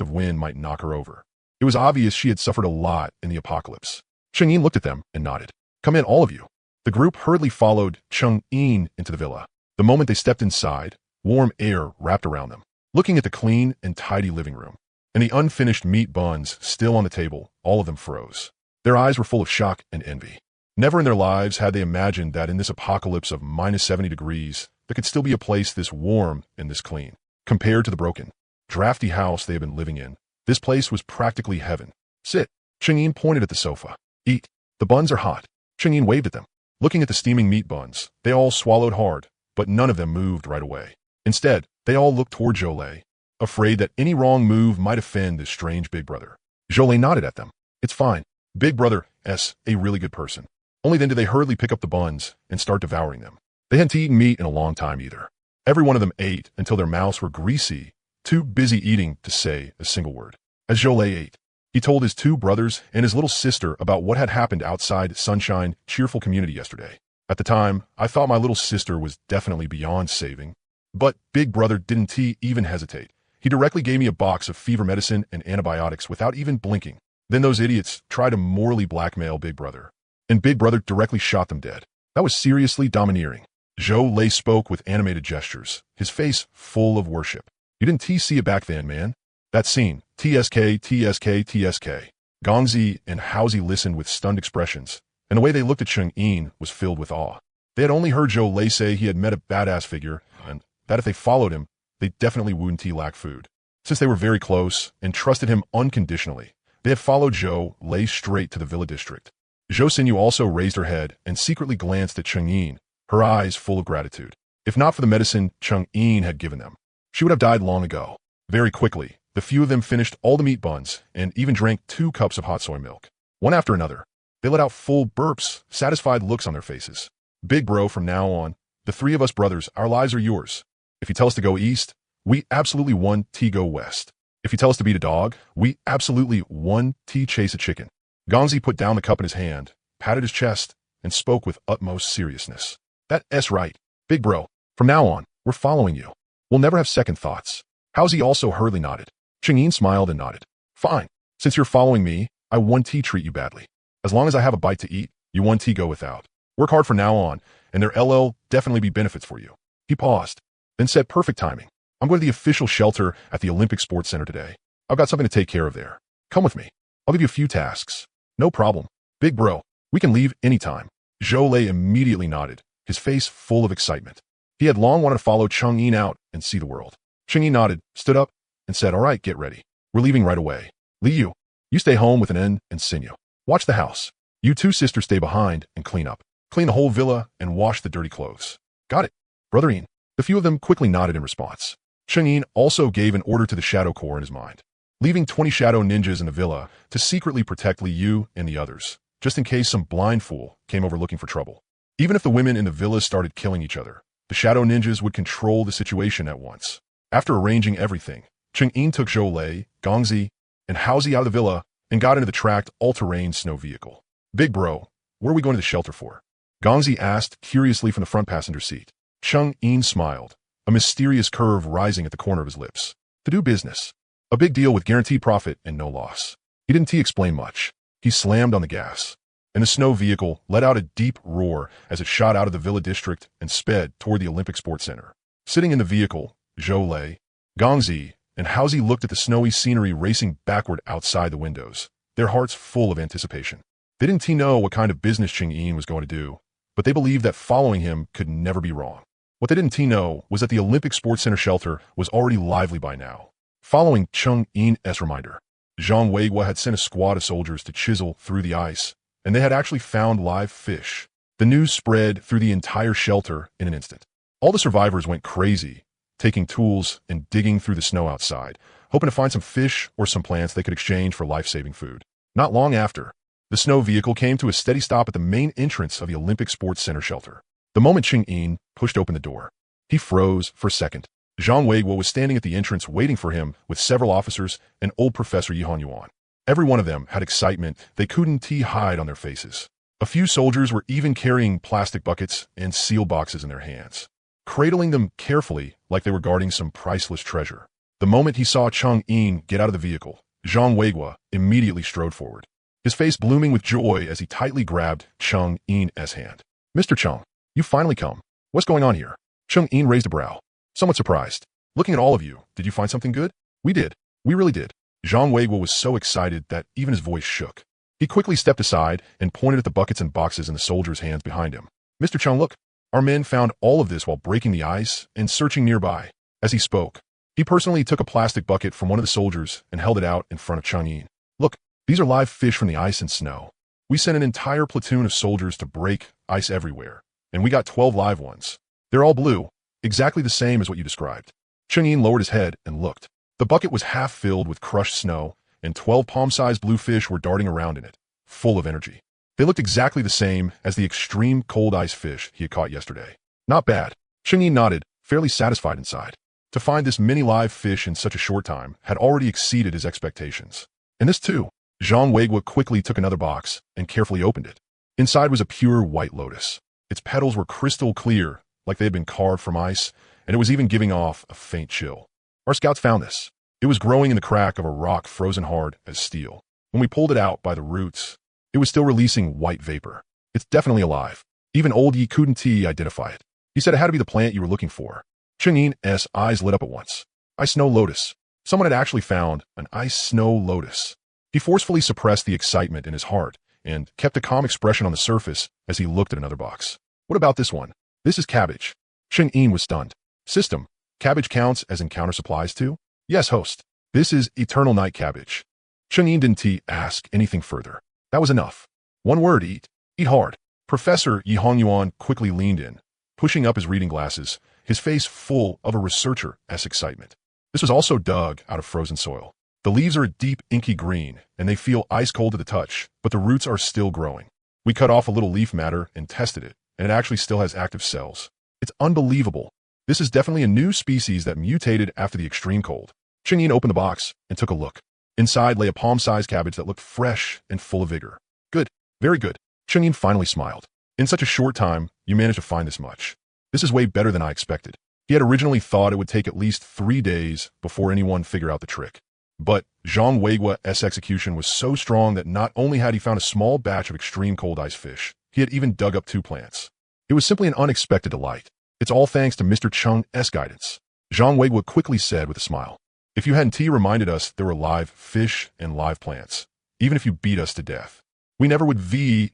of wind might knock her over. It was obvious she had suffered a lot in the apocalypse. Chingyin looked at them and nodded. "Come in, all of you." The group hurriedly followed Chengyin into the villa. The moment they stepped inside, warm air wrapped around them. Looking at the clean and tidy living room, and the unfinished meat buns still on the table, all of them froze. Their eyes were full of shock and envy. Never in their lives had they imagined that in this apocalypse of minus 70 degrees, there could still be a place this warm and this clean. Compared to the broken, drafty house they had been living in, this place was practically heaven. "Sit." Chingyin pointed at the sofa. "Eat. The buns are hot." Chingyin waved at them. Looking at the steaming meat buns, they all swallowed hard, but none of them moved right away. Instead, they all looked toward Zhou Lei, afraid that any wrong move might offend this strange big brother. Zhou Lei nodded at them. "It's fine. Big brother S a really good person." Only then did they hurriedly pick up the buns and start devouring them. They hadn't eaten meat in a long time either. Every one of them ate until their mouths were greasy, too busy eating to say a single word. As Zhou Lei ate, he told his 2 brothers and his little sister about what had happened outside Sunshine Cheerful Community yesterday. At the time, I thought my little sister was definitely beyond saving. But big brother didn't even hesitate. He directly gave me a box of fever medicine and antibiotics without even blinking. Then those idiots tried to morally blackmail big brother. And big brother directly shot them dead. That was seriously domineering. Zhou Lei spoke with animated gestures, his face full of worship. "You didn't see it back then, man. That scene, TSK, TSK, TSK. Gongzi and Haozi listened with stunned expressions, and the way they looked at Chengyin was filled with awe. They had only heard Zhou Lei say he had met a badass figure, and that if they followed him, they definitely wouldn't lack food. Since they were very close and trusted him unconditionally, they had followed Zhou Lei straight to the villa district. Zhou Xinyu also raised her head and secretly glanced at Chengyin, her eyes full of gratitude. If not for the medicine Chengyin had given them, she would have died long ago. Very quickly, the few of them finished all the meat buns and even drank 2 cups of hot soy milk. One after another, they let out full burps, satisfied looks on their faces. "Big bro, from now on, the 3 of us brothers, our lives are yours. If you tell us to go east, we absolutely 1T go west. If you tell us to beat a dog, we absolutely 1T chase a chicken." Gongzi put down the cup in his hand, patted his chest, and spoke with utmost seriousness. "That's right. Big bro, from now on, we're following you. We'll never have second thoughts." Haozi also hurriedly nodded. Chengyin smiled and nodded. "Fine. Since you're following me, I 1T treat you badly. As long as I have a bite to eat, you 1T go without. Work hard from now on, and there LL definitely be benefits for you." He paused, then said, "Perfect timing. I'm going to the official shelter at the Olympic Sports Center today. I've got something to take care of there. Come with me. I'll give you a few tasks." "No problem. Big bro, we can leave anytime." Zhou Lei immediately nodded, his face full of excitement. He had long wanted to follow Chengyin out and see the world. Chengyin nodded, stood up, and said, "All right, get ready. We're leaving right away. Liu, you stay home with an N and Xinyu. Watch the house. You 2 sisters stay behind and clean up. Clean the whole villa and wash the dirty clothes." "Got it, Brother Ian." The few of them quickly nodded in response. Cheng-Yin also gave an order to the Shadow Corps in his mind, leaving 20 shadow ninjas in the villa to secretly protect Li Yu and the others, just in case some blind fool came over looking for trouble. Even if the women in the villa started killing each other, the shadow ninjas would control the situation at once. After arranging everything, Cheng-Yin took Zhou Lei, Gongzi, and Haozi out of the villa and got into the tracked all-terrain snow vehicle. "Big bro, where are we going to the shelter for?" Gongzi asked curiously from the front passenger seat. Cheng-Yin smiled, a mysterious curve rising at the corner of his lips. "To do business. A big deal with guaranteed profit and no loss." He didn't explain much. He slammed on the gas, and the snow vehicle let out a deep roar as it shot out of the villa district and sped toward the Olympic Sports Center. Sitting in the vehicle, Zhou Lei, Gongzi, and Haozi looked at the snowy scenery racing backward outside the windows, their hearts full of anticipation. They didn't know what kind of business Cheng-Yin was going to do, but they believed that following him could never be wrong. What they didn't know was that the Olympic Sports Center shelter was already lively by now. Following Cheng-Yin's reminder, Zhang Weiguo had sent a squad of soldiers to chisel through the ice, and they had actually found live fish. The news spread through the entire shelter in an instant. All the survivors went crazy, taking tools and digging through the snow outside, hoping to find some fish or some plants they could exchange for life-saving food. Not long after, the snow vehicle came to a steady stop at the main entrance of the Olympic Sports Center shelter. The moment Cheng-Yin pushed open the door, he froze for a second. Zhang Weiguo was standing at the entrance waiting for him with several officers and old Professor Yihan Yuan. Every one of them had excitement they couldn't hide on their faces. A few soldiers were even carrying plastic buckets and seal boxes in their hands, cradling them carefully like they were guarding some priceless treasure. The moment he saw Cheng-Yin get out of the vehicle, Zhang Weiguo immediately strode forward, his face blooming with joy as he tightly grabbed Cheng-Yin's hand. "Mr. Cheng, you finally come. What's going on here?" Cheng-Yin raised a brow, somewhat surprised. "Looking at all of you, did you find something good?" "We did. We really did." Zhang Weiguo was so excited that even his voice shook. He quickly stepped aside and pointed at the buckets and boxes in the soldiers' hands behind him. "Mr. Cheng, look. Our men found all of this while breaking the ice and searching nearby." As he spoke, he personally took a plastic bucket from one of the soldiers and held it out in front of Cheng-Yin. "Look, these are live fish from the ice and snow. We sent an entire platoon of soldiers to break ice everywhere, and we got 12 live ones. They're all blue, exactly the same as what you described." Cheng-Yin lowered his head and looked. The bucket was half filled with crushed snow, and 12 palm-sized blue fish were darting around in it, full of energy. They looked exactly the same as the extreme cold ice fish he had caught yesterday. "Not bad." Cheng-Yin nodded, fairly satisfied inside. To find this many live fish in such a short time had already exceeded his expectations. And this too. Zhang Weiguo quickly took another box and carefully opened it. Inside was a pure white lotus. Its petals were crystal clear, like they had been carved from ice, and it was even giving off a faint chill. "Our scouts found this. It was growing in the crack of a rock frozen hard as steel. When we pulled it out by the roots, it was still releasing white vapor. It's definitely alive. Even old Yi couldn't identify it. He said it had to be the plant you were looking for." Cheng-Yin's eyes lit up at once. Ice snow lotus. Someone had actually found an ice snow lotus. He forcefully suppressed the excitement in his heart and kept a calm expression on the surface as he looked at another box. "What about this one?" "This is cabbage." Cheng-Yin was stunned. "System, cabbage counts as encounter supplies too?" "Yes, host. This is eternal night cabbage." Cheng-Yin didn't ask anything further. That was enough. One word, eat. Eat hard. Professor Yihan Yuan quickly leaned in, pushing up his reading glasses, his face full of a researcher's excitement. This was also dug out of frozen soil. The leaves are a deep, inky green, and they feel ice-cold to the touch, but the roots are still growing. We cut off a little leaf matter and tested it, and it actually still has active cells. It's unbelievable. This is definitely a new species that mutated after the extreme cold. Cheng-Yin opened the box and took a look. Inside lay a palm-sized cabbage that looked fresh and full of vigor. "Good. Very good." Cheng-Yin finally smiled. "In such a short time, you managed to find this much. This is way better than I expected." He had originally thought it would take at least 3 days before anyone figured out the trick. But Zhang Weiguo's execution was so strong that not only had he found a small batch of extreme cold ice fish, he had even dug up 2 plants. It was simply an unexpected delight. "It's all thanks to Mr. Cheng's guidance," Zhang Weiguo quickly said with a smile. "If you hadn't reminded us there were live fish and live plants, even if you beat us to death, we never would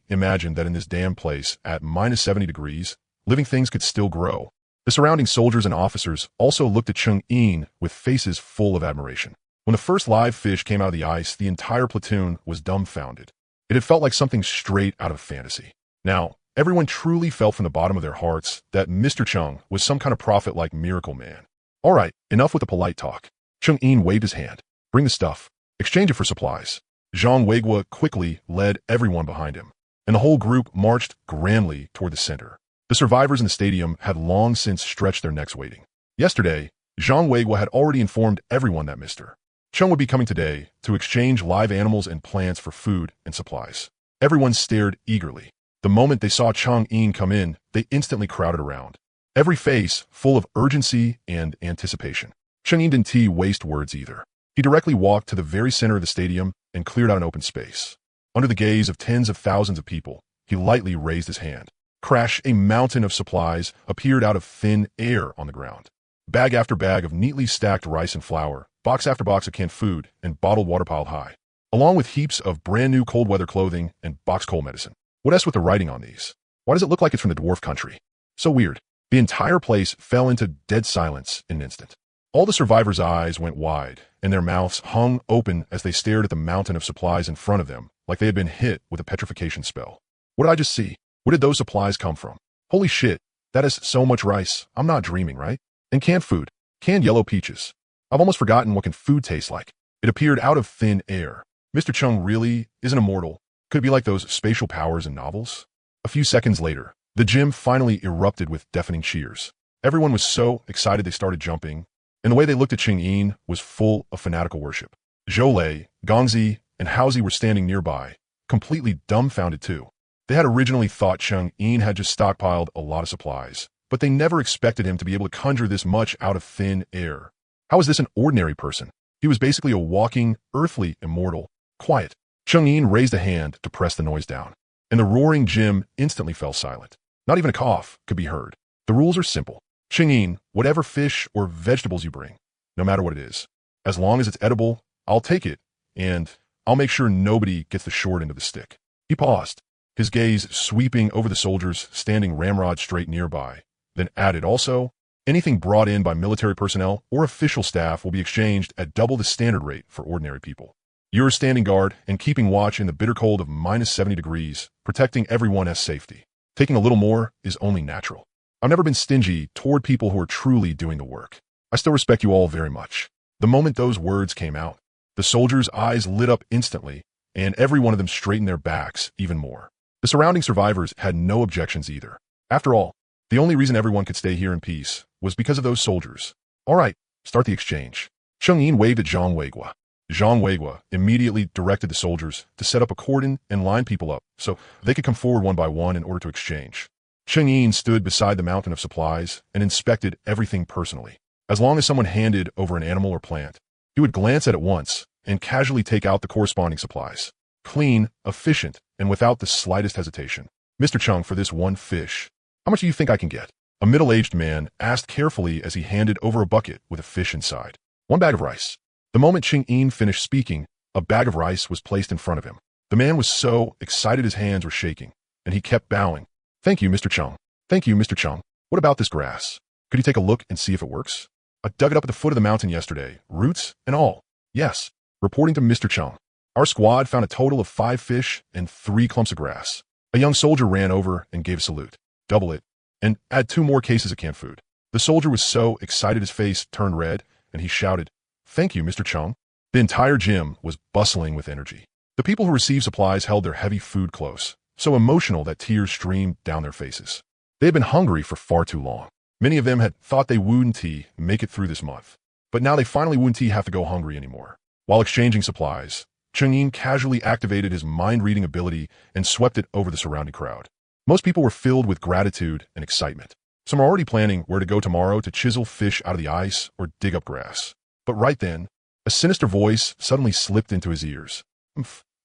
imagine that in this damn place at -70 degrees, living things could still grow." The surrounding soldiers and officers also looked at Cheng-Yin with faces full of admiration. When the first live fish came out of the ice, the entire platoon was dumbfounded. It had felt like something straight out of fantasy. Now, everyone truly felt from the bottom of their hearts that Mr. Cheng was some kind of prophet like Miracle Man. All right, enough with the polite talk. Cheng-Yin waved his hand. Bring the stuff. Exchange it for supplies. Zhang Weigua quickly led everyone behind him, and the whole group marched grandly toward the center. The survivors in the stadium had long since stretched their necks waiting. Yesterday, Zhang Weigua had already informed everyone that Mr. Cheng would be coming today to exchange live animals and plants for food and supplies. Everyone stared eagerly. The moment they saw Cheng-Yin come in, they instantly crowded around, every face full of urgency and anticipation. Cheng-Yin didn't waste words either. He directly walked to the very center of the stadium and cleared out an open space. Under the gaze of tens of thousands of people, he lightly raised his hand. Crash! A mountain of supplies appeared out of thin air on the ground. Bag after bag of neatly stacked rice and flour, box after box of canned food, and bottled water piled high, along with heaps of brand new cold weather clothing and box cold medicine. What else with the writing on these? Why does it look like it's from the dwarf country? So weird. The entire place fell into dead silence in an instant. All the survivors' eyes went wide, and their mouths hung open as they stared at the mountain of supplies in front of them, like they had been hit with a petrification spell. What did I just see? Where did those supplies come from? Holy shit, that is so much rice. I'm not dreaming, right? And canned food. Canned yellow peaches. I've almost forgotten what can food taste like. It appeared out of thin air. Mr. Cheng really isn't immortal. Could it be like those spatial powers in novels? A few seconds later, the gym finally erupted with deafening cheers. Everyone was so excited they started jumping, and the way they looked at Cheng-Yin was full of fanatical worship. Zhou Lei, Gongzi, and Haozi were standing nearby, completely dumbfounded too. They had originally thought Cheng-Yin had just stockpiled a lot of supplies, but they never expected him to be able to conjure this much out of thin air. How is this an ordinary person? He was basically a walking, earthly immortal. Quiet. Cheng-Yin raised a hand to press the noise down, and the roaring gym instantly fell silent. Not even a cough could be heard. The rules are simple. Cheng-Yin, whatever fish or vegetables you bring, no matter what it is, as long as it's edible, I'll take it, and I'll make sure nobody gets the short end of the stick. He paused, his gaze sweeping over the soldiers standing ramrod straight nearby, then added also, anything brought in by military personnel or official staff will be exchanged at double the standard rate for ordinary people. You're standing guard and keeping watch in the bitter cold of minus 70 degrees, protecting everyone's safety. Taking a little more is only natural. I've never been stingy toward people who are truly doing the work. I still respect you all very much. The moment those words came out, the soldiers' eyes lit up instantly, and every one of them straightened their backs even more. The surrounding survivors had no objections either. After all, the only reason everyone could stay here in peace was because of those soldiers. All right, start the exchange. Cheng-Yin waved at Zhang Weigua. Zhang Weigua immediately directed the soldiers to set up a cordon and line people up so they could come forward one by one in order to exchange. Cheng-Yin stood beside the mountain of supplies and inspected everything personally. As long as someone handed over an animal or plant, he would glance at it once and casually take out the corresponding supplies. Clean, efficient, and without the slightest hesitation. Mr. Cheng, for this one fish, how much do you think I can get? A middle-aged man asked carefully as he handed over a bucket with a fish inside. 1 bag of rice. The moment Cheng-Yin finished speaking, a bag of rice was placed in front of him. The man was so excited his hands were shaking, and he kept bowing. Thank you, Mr. Cheng. Thank you, Mr. Cheng. What about this grass? Could you take a look and see if it works? I dug it up at the foot of the mountain yesterday, roots and all. Yes. Reporting to Mr. Cheng, our squad found a total of 5 fish and 3 clumps of grass. A young soldier ran over and gave a salute. Double it, and add 2 more cases of canned food. The soldier was so excited his face turned red, and he shouted, Thank you, Mr. Cheng. The entire gym was bustling with energy. The people who received supplies held their heavy food close, so emotional that tears streamed down their faces. They had been hungry for far too long. Many of them had thought they wouldn't make it through this month, but now they finally wouldn't have to go hungry anymore. While exchanging supplies, Cheng-Yin casually activated his mind-reading ability and swept it over the surrounding crowd. Most people were filled with gratitude and excitement. Some were already planning where to go tomorrow to chisel fish out of the ice or dig up grass. But right then, a sinister voice suddenly slipped into his ears.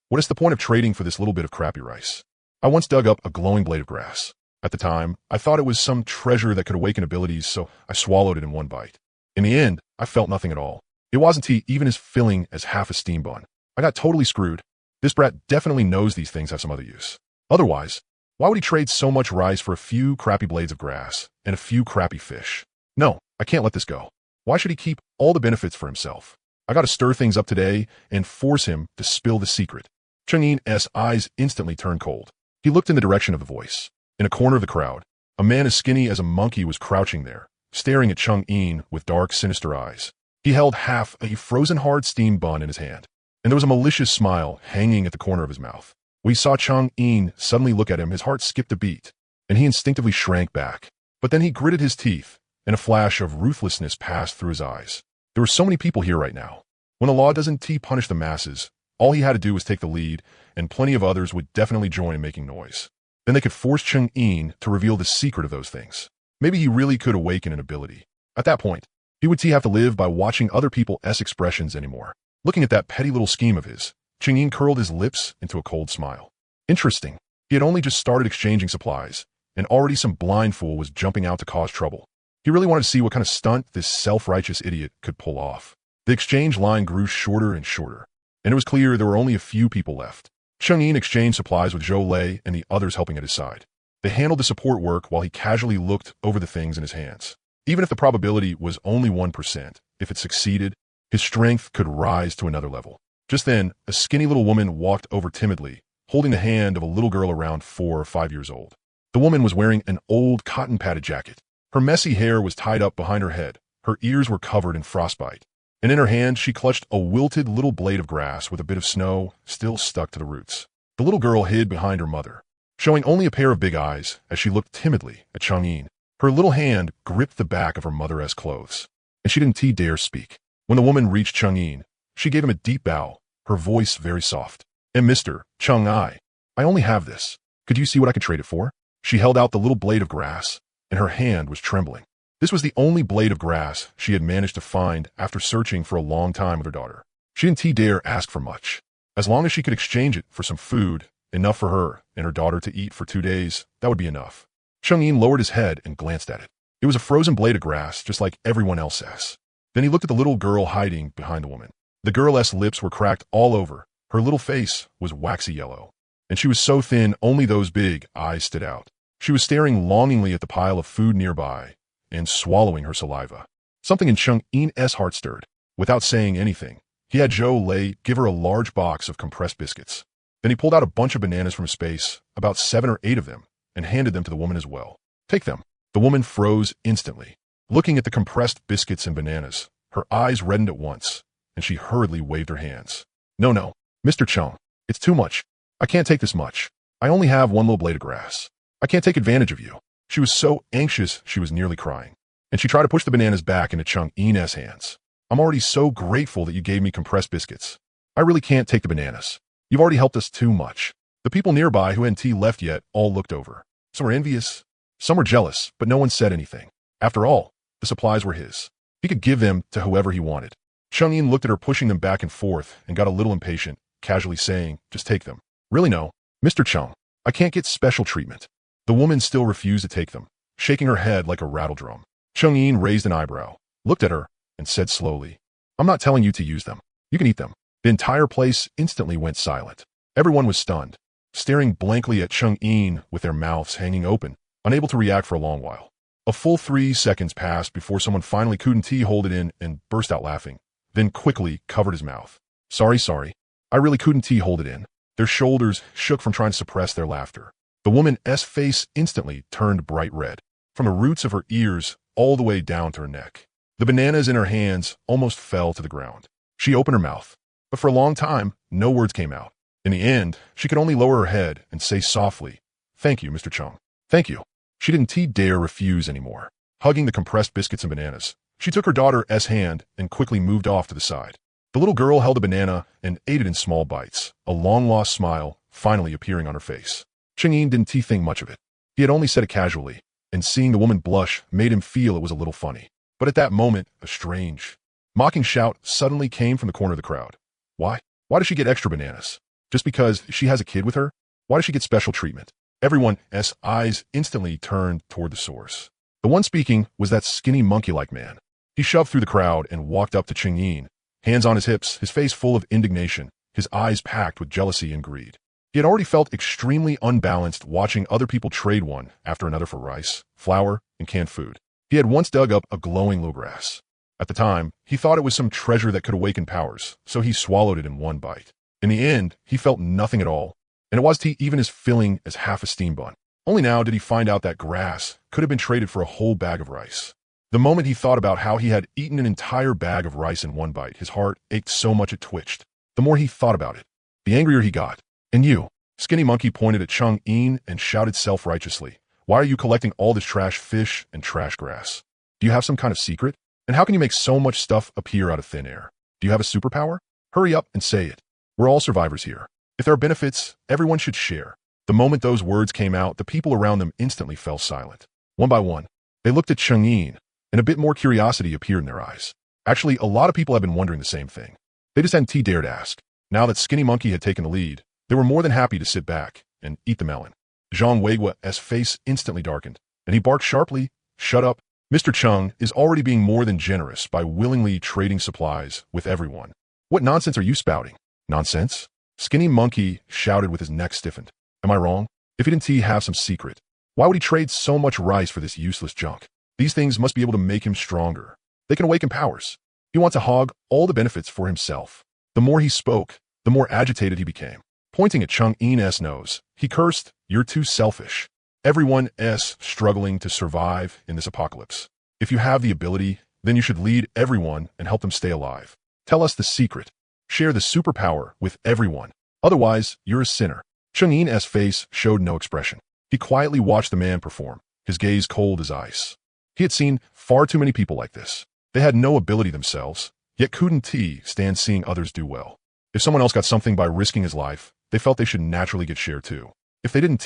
What is the point of trading for this little bit of crappy rice? I once dug up a glowing blade of grass. At the time, I thought it was some treasure that could awaken abilities, so I swallowed it in one bite. In the end, I felt nothing at all. It wasn't even as filling as half a steam bun. I got totally screwed. This brat definitely knows these things have some other use. Otherwise, why would he trade so much rice for a few crappy blades of grass and a few crappy fish? No, I can't let this go. Why should he keep all the benefits for himself? I gotta stir things up today and force him to spill the secret. Cheng-Yin's eyes instantly turned cold. He looked in the direction of the voice. In a corner of the crowd, a man as skinny as a monkey was crouching there, staring at Chang'in with dark, sinister eyes. He held half a frozen hard steam bun in his hand, and there was a malicious smile hanging at the corner of his mouth. When he saw Chang'in suddenly look at him, his heart skipped a beat, and he instinctively shrank back. But then he gritted his teeth, and a flash of ruthlessness passed through his eyes. There were so many people here right now. When the law doesn't punish the masses, all he had to do was take the lead, and plenty of others would definitely join in making noise. Then they could force Chang'in to reveal the secret of those things. Maybe he really could awaken an ability. At that point, he would have to live by watching other people's expressions anymore. Looking at that petty little scheme of his, Chang'in curled his lips into a cold smile. Interesting. He had only just started exchanging supplies, and already some blind fool was jumping out to cause trouble. He really wanted to see what kind of stunt this self-righteous idiot could pull off. The exchange line grew shorter and shorter, and it was clear there were only a few people left. Chang'in exchanged supplies with Zhou Lei and the others helping at his side. They handled the support work while he casually looked over the things in his hands. Even if the probability was only 1%, if it succeeded, his strength could rise to another level. Just then, a skinny little woman walked over timidly, holding the hand of a little girl around 4 or 5 years old. The woman was wearing an old cotton-padded jacket. Her messy hair was tied up behind her head, her ears were covered in frostbite, and in her hand she clutched a wilted little blade of grass with a bit of snow still stuck to the roots. The little girl hid behind her mother, showing only a pair of big eyes as she looked timidly at Chang'in. Her little hand gripped the back of her mother's clothes, and she didn't dare speak. When the woman reached Chang'in, she gave him a deep bow, her voice very soft. "And Mr. Chang'ai, I only have this. Could you see what I could trade it for?" She held out the little blade of grass, and her hand was trembling. This was the only blade of grass she had managed to find after searching for a long time with her daughter. She didn't dare ask for much. As long as she could exchange it for some food, enough for her and her daughter to eat for 2 days, that would be enough. Chang'in lowered his head and glanced at it. It was a frozen blade of grass, just like everyone else's. Then he looked at the little girl hiding behind the woman. The girl's lips were cracked all over. Her little face was waxy yellow, and she was so thin only those big eyes stood out. She was staring longingly at the pile of food nearby and swallowing her saliva. Something in Chang'in's heart stirred. Without saying anything, he had Zhou Lei give her a large box of compressed biscuits. Then he pulled out a bunch of bananas from his space, about 7 or 8 of them, and handed them to the woman as well. "Take them." The woman froze instantly. Looking at the compressed biscuits and bananas, her eyes reddened at once, and she hurriedly waved her hands. No, Mr. Chang, it's too much. I can't take this much. I only have one little blade of grass. I can't take advantage of you." She was so anxious she was nearly crying, and she tried to push the bananas back into Chang'in's hands. "I'm already so grateful that you gave me compressed biscuits. I really can't take the bananas. You've already helped us too much." The people nearby who hadn't left yet all looked over. Some were envious, some were jealous, but no one said anything. After all, the supplies were his. He could give them to whoever he wanted. Chang'in looked at her pushing them back and forth and got a little impatient, casually saying, "Just take them." "Really no, Mr. Chang, I can't get special treatment." The woman still refused to take them, shaking her head like a rattledrum. Chang'in raised an eyebrow, looked at her, and said slowly, "I'm not telling you to use them. You can eat them." The entire place instantly went silent. Everyone was stunned, staring blankly at Chang'in with their mouths hanging open, unable to react for a long while. A full 3 seconds passed before someone finally couldn't hold it in and burst out laughing, then quickly covered his mouth. Sorry. I really couldn't hold it in." Their shoulders shook from trying to suppress their laughter. The woman's face instantly turned bright red, from the roots of her ears all the way down to her neck. The bananas in her hands almost fell to the ground. She opened her mouth, but for a long time, no words came out. In the end, she could only lower her head and say softly, "Thank you, Mr. Chang. Thank you." She didn't dare refuse anymore. Hugging the compressed biscuits and bananas, she took her daughter's hand and quickly moved off to the side. The little girl held a banana and ate it in small bites, a long-lost smile finally appearing on her face. Chang'in didn't think much of it. He had only said it casually, and seeing the woman blush made him feel it was a little funny. But at that moment, a strange, mocking shout suddenly came from the corner of the crowd. Why does she get extra bananas? Just because she has a kid with her? Why does she get special treatment? Everyone's eyes instantly turned toward the source. The one speaking was that skinny monkey-like man. He shoved through the crowd and walked up to Chang'in, hands on his hips, his face full of indignation, his eyes packed with jealousy and greed. He had already felt extremely unbalanced watching other people trade one after another for rice, flour, and canned food. He had once dug up a glowing little grass. At the time, he thought it was some treasure that could awaken powers, so he swallowed it in one bite. In the end, he felt nothing at all, and it wasn't even as filling as half a steam bun. Only now did he find out that grass could have been traded for a whole bag of rice. The moment he thought about how he had eaten an entire bag of rice in one bite, his heart ached so much it twitched. The more he thought about it, the angrier he got. And you, Skinny Monkey pointed at Chung-in and shouted self-righteously, "Why are you collecting all this trash fish and trash grass? Do you have some kind of secret? And how can you make so much stuff appear out of thin air? Do you have a superpower? Hurry up and say it. We're all survivors here. If there are benefits, everyone should share." The moment those words came out, the people around them instantly fell silent. One by one, they looked at Chung-in, and a bit more curiosity appeared in their eyes. Actually, a lot of people have been wondering the same thing. They just hadn't dared ask. Now that Skinny Monkey had taken the lead, they were more than happy to sit back and eat the melon. Zhang Weigua's face instantly darkened, and he barked sharply, "Shut up. Mr. Chung is already being more than generous by willingly trading supplies with everyone. What nonsense are you spouting?" "Nonsense?" Skinny Monkey shouted with his neck stiffened. "Am I wrong? If he didn't have some secret, why would he trade so much rice for this useless junk? These things must be able to make him stronger. They can awaken powers. He wants to hog all the benefits for himself." The more he spoke, the more agitated he became. Pointing at Chung-in's nose, he cursed, "You're too selfish. Everyone's struggling to survive in this apocalypse. If you have the ability, then you should lead everyone and help them stay alive. Tell us the secret. Share the superpower with everyone. Otherwise, you're a sinner." Chung-in's face showed no expression. He quietly watched the man perform, his gaze cold as ice. He had seen far too many people like this. They had no ability themselves, yet couldn't stand seeing others do well. If someone else got something by risking his life, they felt they should naturally get shared too. If they didn't,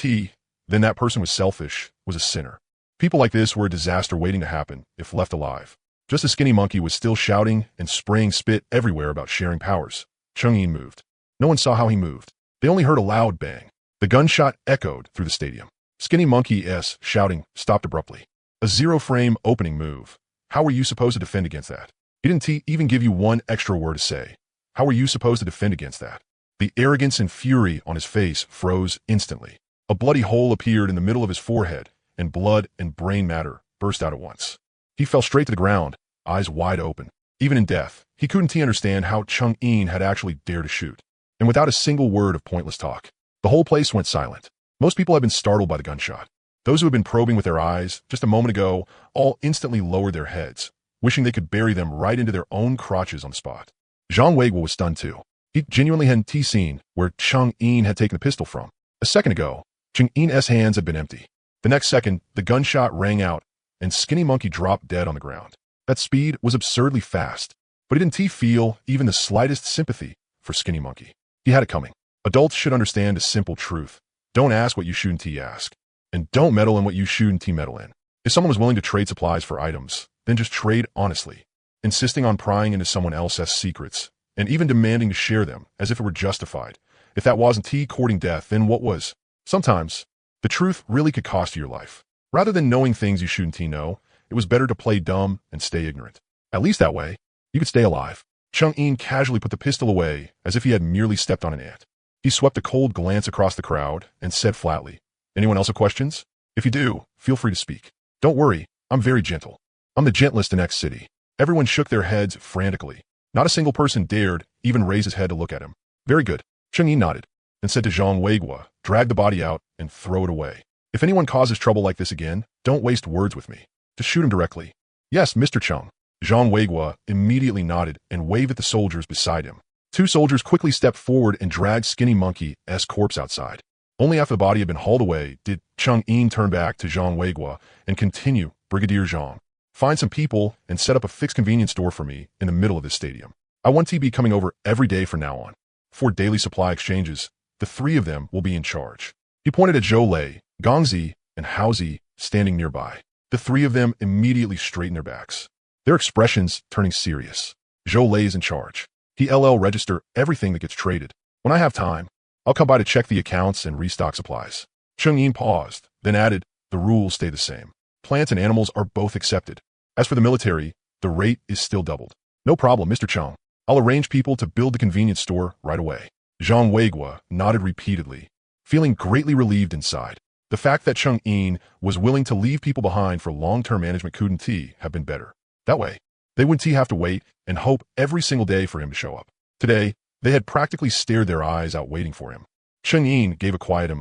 then that person was selfish, was a sinner. People like this were a disaster waiting to happen if left alive. Just as Skinny Monkey was still shouting and spraying spit everywhere about sharing powers, Chung-in moved. No one saw how he moved. They only heard a loud bang. The gunshot echoed through the stadium. Skinny Monkey's shouting stopped abruptly. A zero-frame opening move. How were you supposed to defend against that? He didn't even give you one extra word to say. How were you supposed to defend against that? The arrogance and fury on his face froze instantly. A bloody hole appeared in the middle of his forehead, and blood and brain matter burst out at once. He fell straight to the ground, eyes wide open. Even in death, he couldn't understand how Chung-in had actually dared to shoot. And without a single word of pointless talk, the whole place went silent. Most people had been startled by the gunshot. Those who had been probing with their eyes just a moment ago all instantly lowered their heads, wishing they could bury them right into their own crotches on the spot. Zhang Weigua was stunned too. He genuinely hadn't seen where Chung-in had taken the pistol from. A second ago, Chung-in's hands had been empty. The next second, the gunshot rang out, and Skinny Monkey dropped dead on the ground. That speed was absurdly fast, but he didn't feel even the slightest sympathy for Skinny Monkey. He had it coming. Adults should understand a simple truth. Don't ask what you shouldn't ask. And don't meddle in what you shouldn't meddle in. If someone was willing to trade supplies for items, then just trade honestly. Insisting on prying into someone else's secrets, and even demanding to share them as if it were justified. If that wasn't courting death, then what was? Sometimes, the truth really could cost you your life. Rather than knowing things you shouldn't know, it was better to play dumb and stay ignorant. At least that way, you could stay alive. Chung-in casually put the pistol away as if he had merely stepped on an ant. He swept a cold glance across the crowd and said flatly, "Anyone else have questions? If you do, feel free to speak. Don't worry, I'm very gentle. I'm the gentlest in X City." Everyone shook their heads frantically. Not a single person dared even raise his head to look at him. "Very good." Chung-in nodded and said to Zhang Weigua, "Drag the body out and throw it away. If anyone causes trouble like this again, don't waste words with me. Just shoot him directly." "Yes, Mr. Chung." Zhang Weigua immediately nodded and waved at the soldiers beside him. Two soldiers quickly stepped forward and dragged Skinny Monkey's corpse outside. Only after the body had been hauled away did Chung-in turn back to Zhang Weigua and continue, "Brigadier Zhang, find some people and set up a fixed convenience store for me in the middle of this stadium. I want to be coming over every day from now on. For daily supply exchanges, the three of them will be in charge." He pointed at Zhou Lei, Gongzi, and Haozi standing nearby. The three of them immediately straightened their backs, their expressions turning serious. Zhou Lei is in charge. He'll register everything that gets traded. When I have time, I'll come by to check the accounts and restock supplies. Chung-in paused, then added, "The rules stay the same. Plants and animals are both accepted. As for the military, the rate is still doubled." "No problem, Mr. Chung. I'll arrange people to build the convenience store right away." Zhang Weigua nodded repeatedly, feeling greatly relieved inside. The fact that Chung-in was willing to leave people behind for long-term management couldn't have been better. That way, they wouldn't have to wait and hope every single day for him to show up. Today, they had practically stared their eyes out waiting for him. Chung-in gave a quiet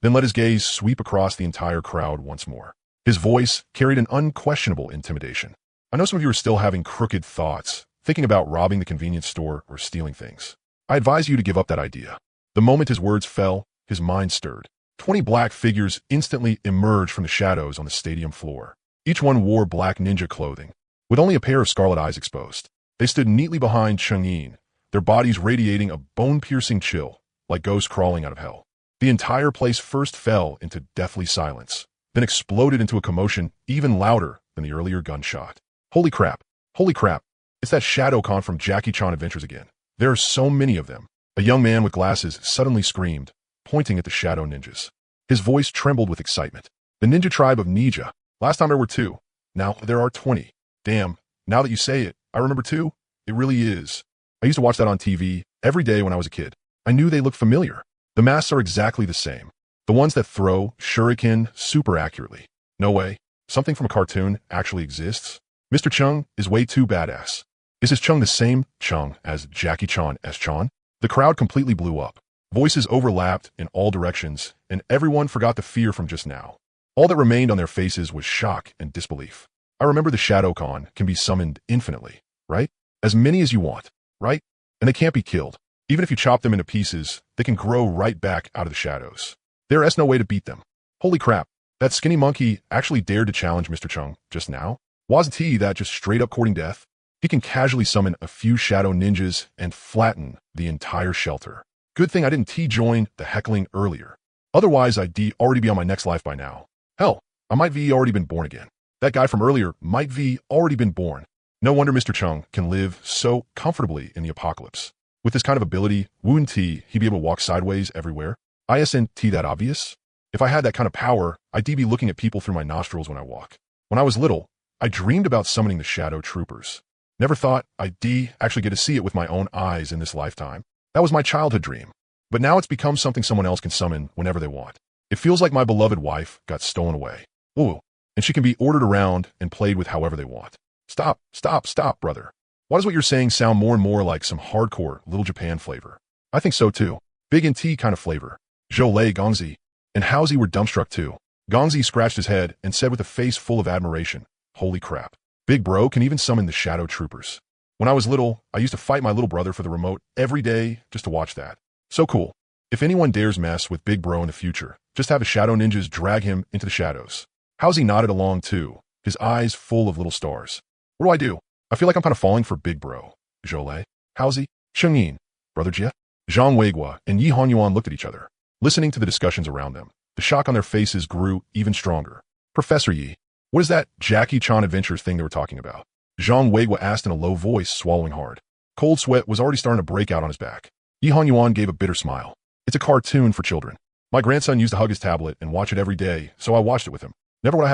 then let his gaze sweep across the entire crowd once more. His voice carried an unquestionable intimidation. I know some of you are still having crooked thoughts, thinking about robbing the convenience store or stealing things. I advise you to give up that idea. The moment his words fell, his mind stirred. 20 black figures instantly emerged from the shadows on the stadium floor. Each one wore black ninja clothing, with only a pair of scarlet eyes exposed. They stood neatly behind Chang'in, their bodies radiating a bone-piercing chill, like ghosts crawling out of hell. The entire place first fell into deathly silence, then exploded into a commotion even louder than the earlier gunshot. Holy crap! Holy crap! It's that Shadow Khan from Jackie Chan Adventures again. There are so many of them. A young man with glasses suddenly screamed, pointing at the shadow ninjas. His voice trembled with excitement. The ninja tribe of Ninja. Last time there were 2. Now there are 20. Damn, now that you say it, I remember 2. It really is. I used to watch that on TV every day when I was a kid. I knew they looked familiar. The masks are exactly the same. The ones that throw shuriken super accurately. No way. Something from a cartoon actually exists? Mr. Chung is way too badass. Is his Chung the same Chung as Jackie Chan's Chan? The crowd completely blew up. Voices overlapped in all directions, and everyone forgot the fear from just now. All that remained on their faces was shock and disbelief. I remember the Shadow Khan can be summoned infinitely, right? As many as you want, right? And they can't be killed. Even if you chop them into pieces, they can grow right back out of the shadows. There is no way to beat them. Holy crap, that skinny monkey actually dared to challenge Mr. Chung just now? Wasn't he that just straight up courting death? He can casually summon a few shadow ninjas and flatten the entire shelter. Good thing I didn't join the heckling earlier. Otherwise, I'd already be on my next life by now. Hell, I might be already been born again. That guy from earlier might be already been born. No wonder Mr. Chung can live so comfortably in the apocalypse. With this kind of ability, wouldn't he'd be able to walk sideways everywhere? Isn't that obvious? If I had that kind of power, I'd be looking at people through my nostrils when I walk. When I was little, I dreamed about summoning the Shadow Troopers. Never thought I'd actually get to see it with my own eyes in this lifetime. That was my childhood dream. But now it's become something someone else can summon whenever they want. It feels like my beloved wife got stolen away. Ooh, and she can be ordered around and played with however they want. Stop, stop, stop, brother. Why does what you're saying sound more and more like some hardcore Little Japan flavor? I think so too. Big and T kind of flavor. Zhou Gongzi and Haozi were dumbstruck too. Gongzi scratched his head and said with a face full of admiration, "Holy crap. Big bro can even summon the Shadow Troopers." When I was little, I used to fight my little brother for the remote every day just to watch that. So cool. If anyone dares mess with Big Bro in the future, just have the Shadow Ninjas drag him into the shadows. Haozi nodded along too, his eyes full of little stars. What do I do? I feel like I'm kind of falling for Big Bro. Zhou, Haozi, Chang'in, Brother Jia, Zhang Weiguo, and Yi Hanyuan looked at each other, listening to the discussions around them. The shock on their faces grew even stronger. Professor Yi, what is that Jackie Chan Adventures thing they were talking about? Zhang Weiguo asked in a low voice, swallowing hard. Cold sweat was already starting to break out on his back. Yi Hanyuan gave a bitter smile. It's a cartoon for children. My grandson used to hug his tablet and watch it every day, so I watched it with him. Never would I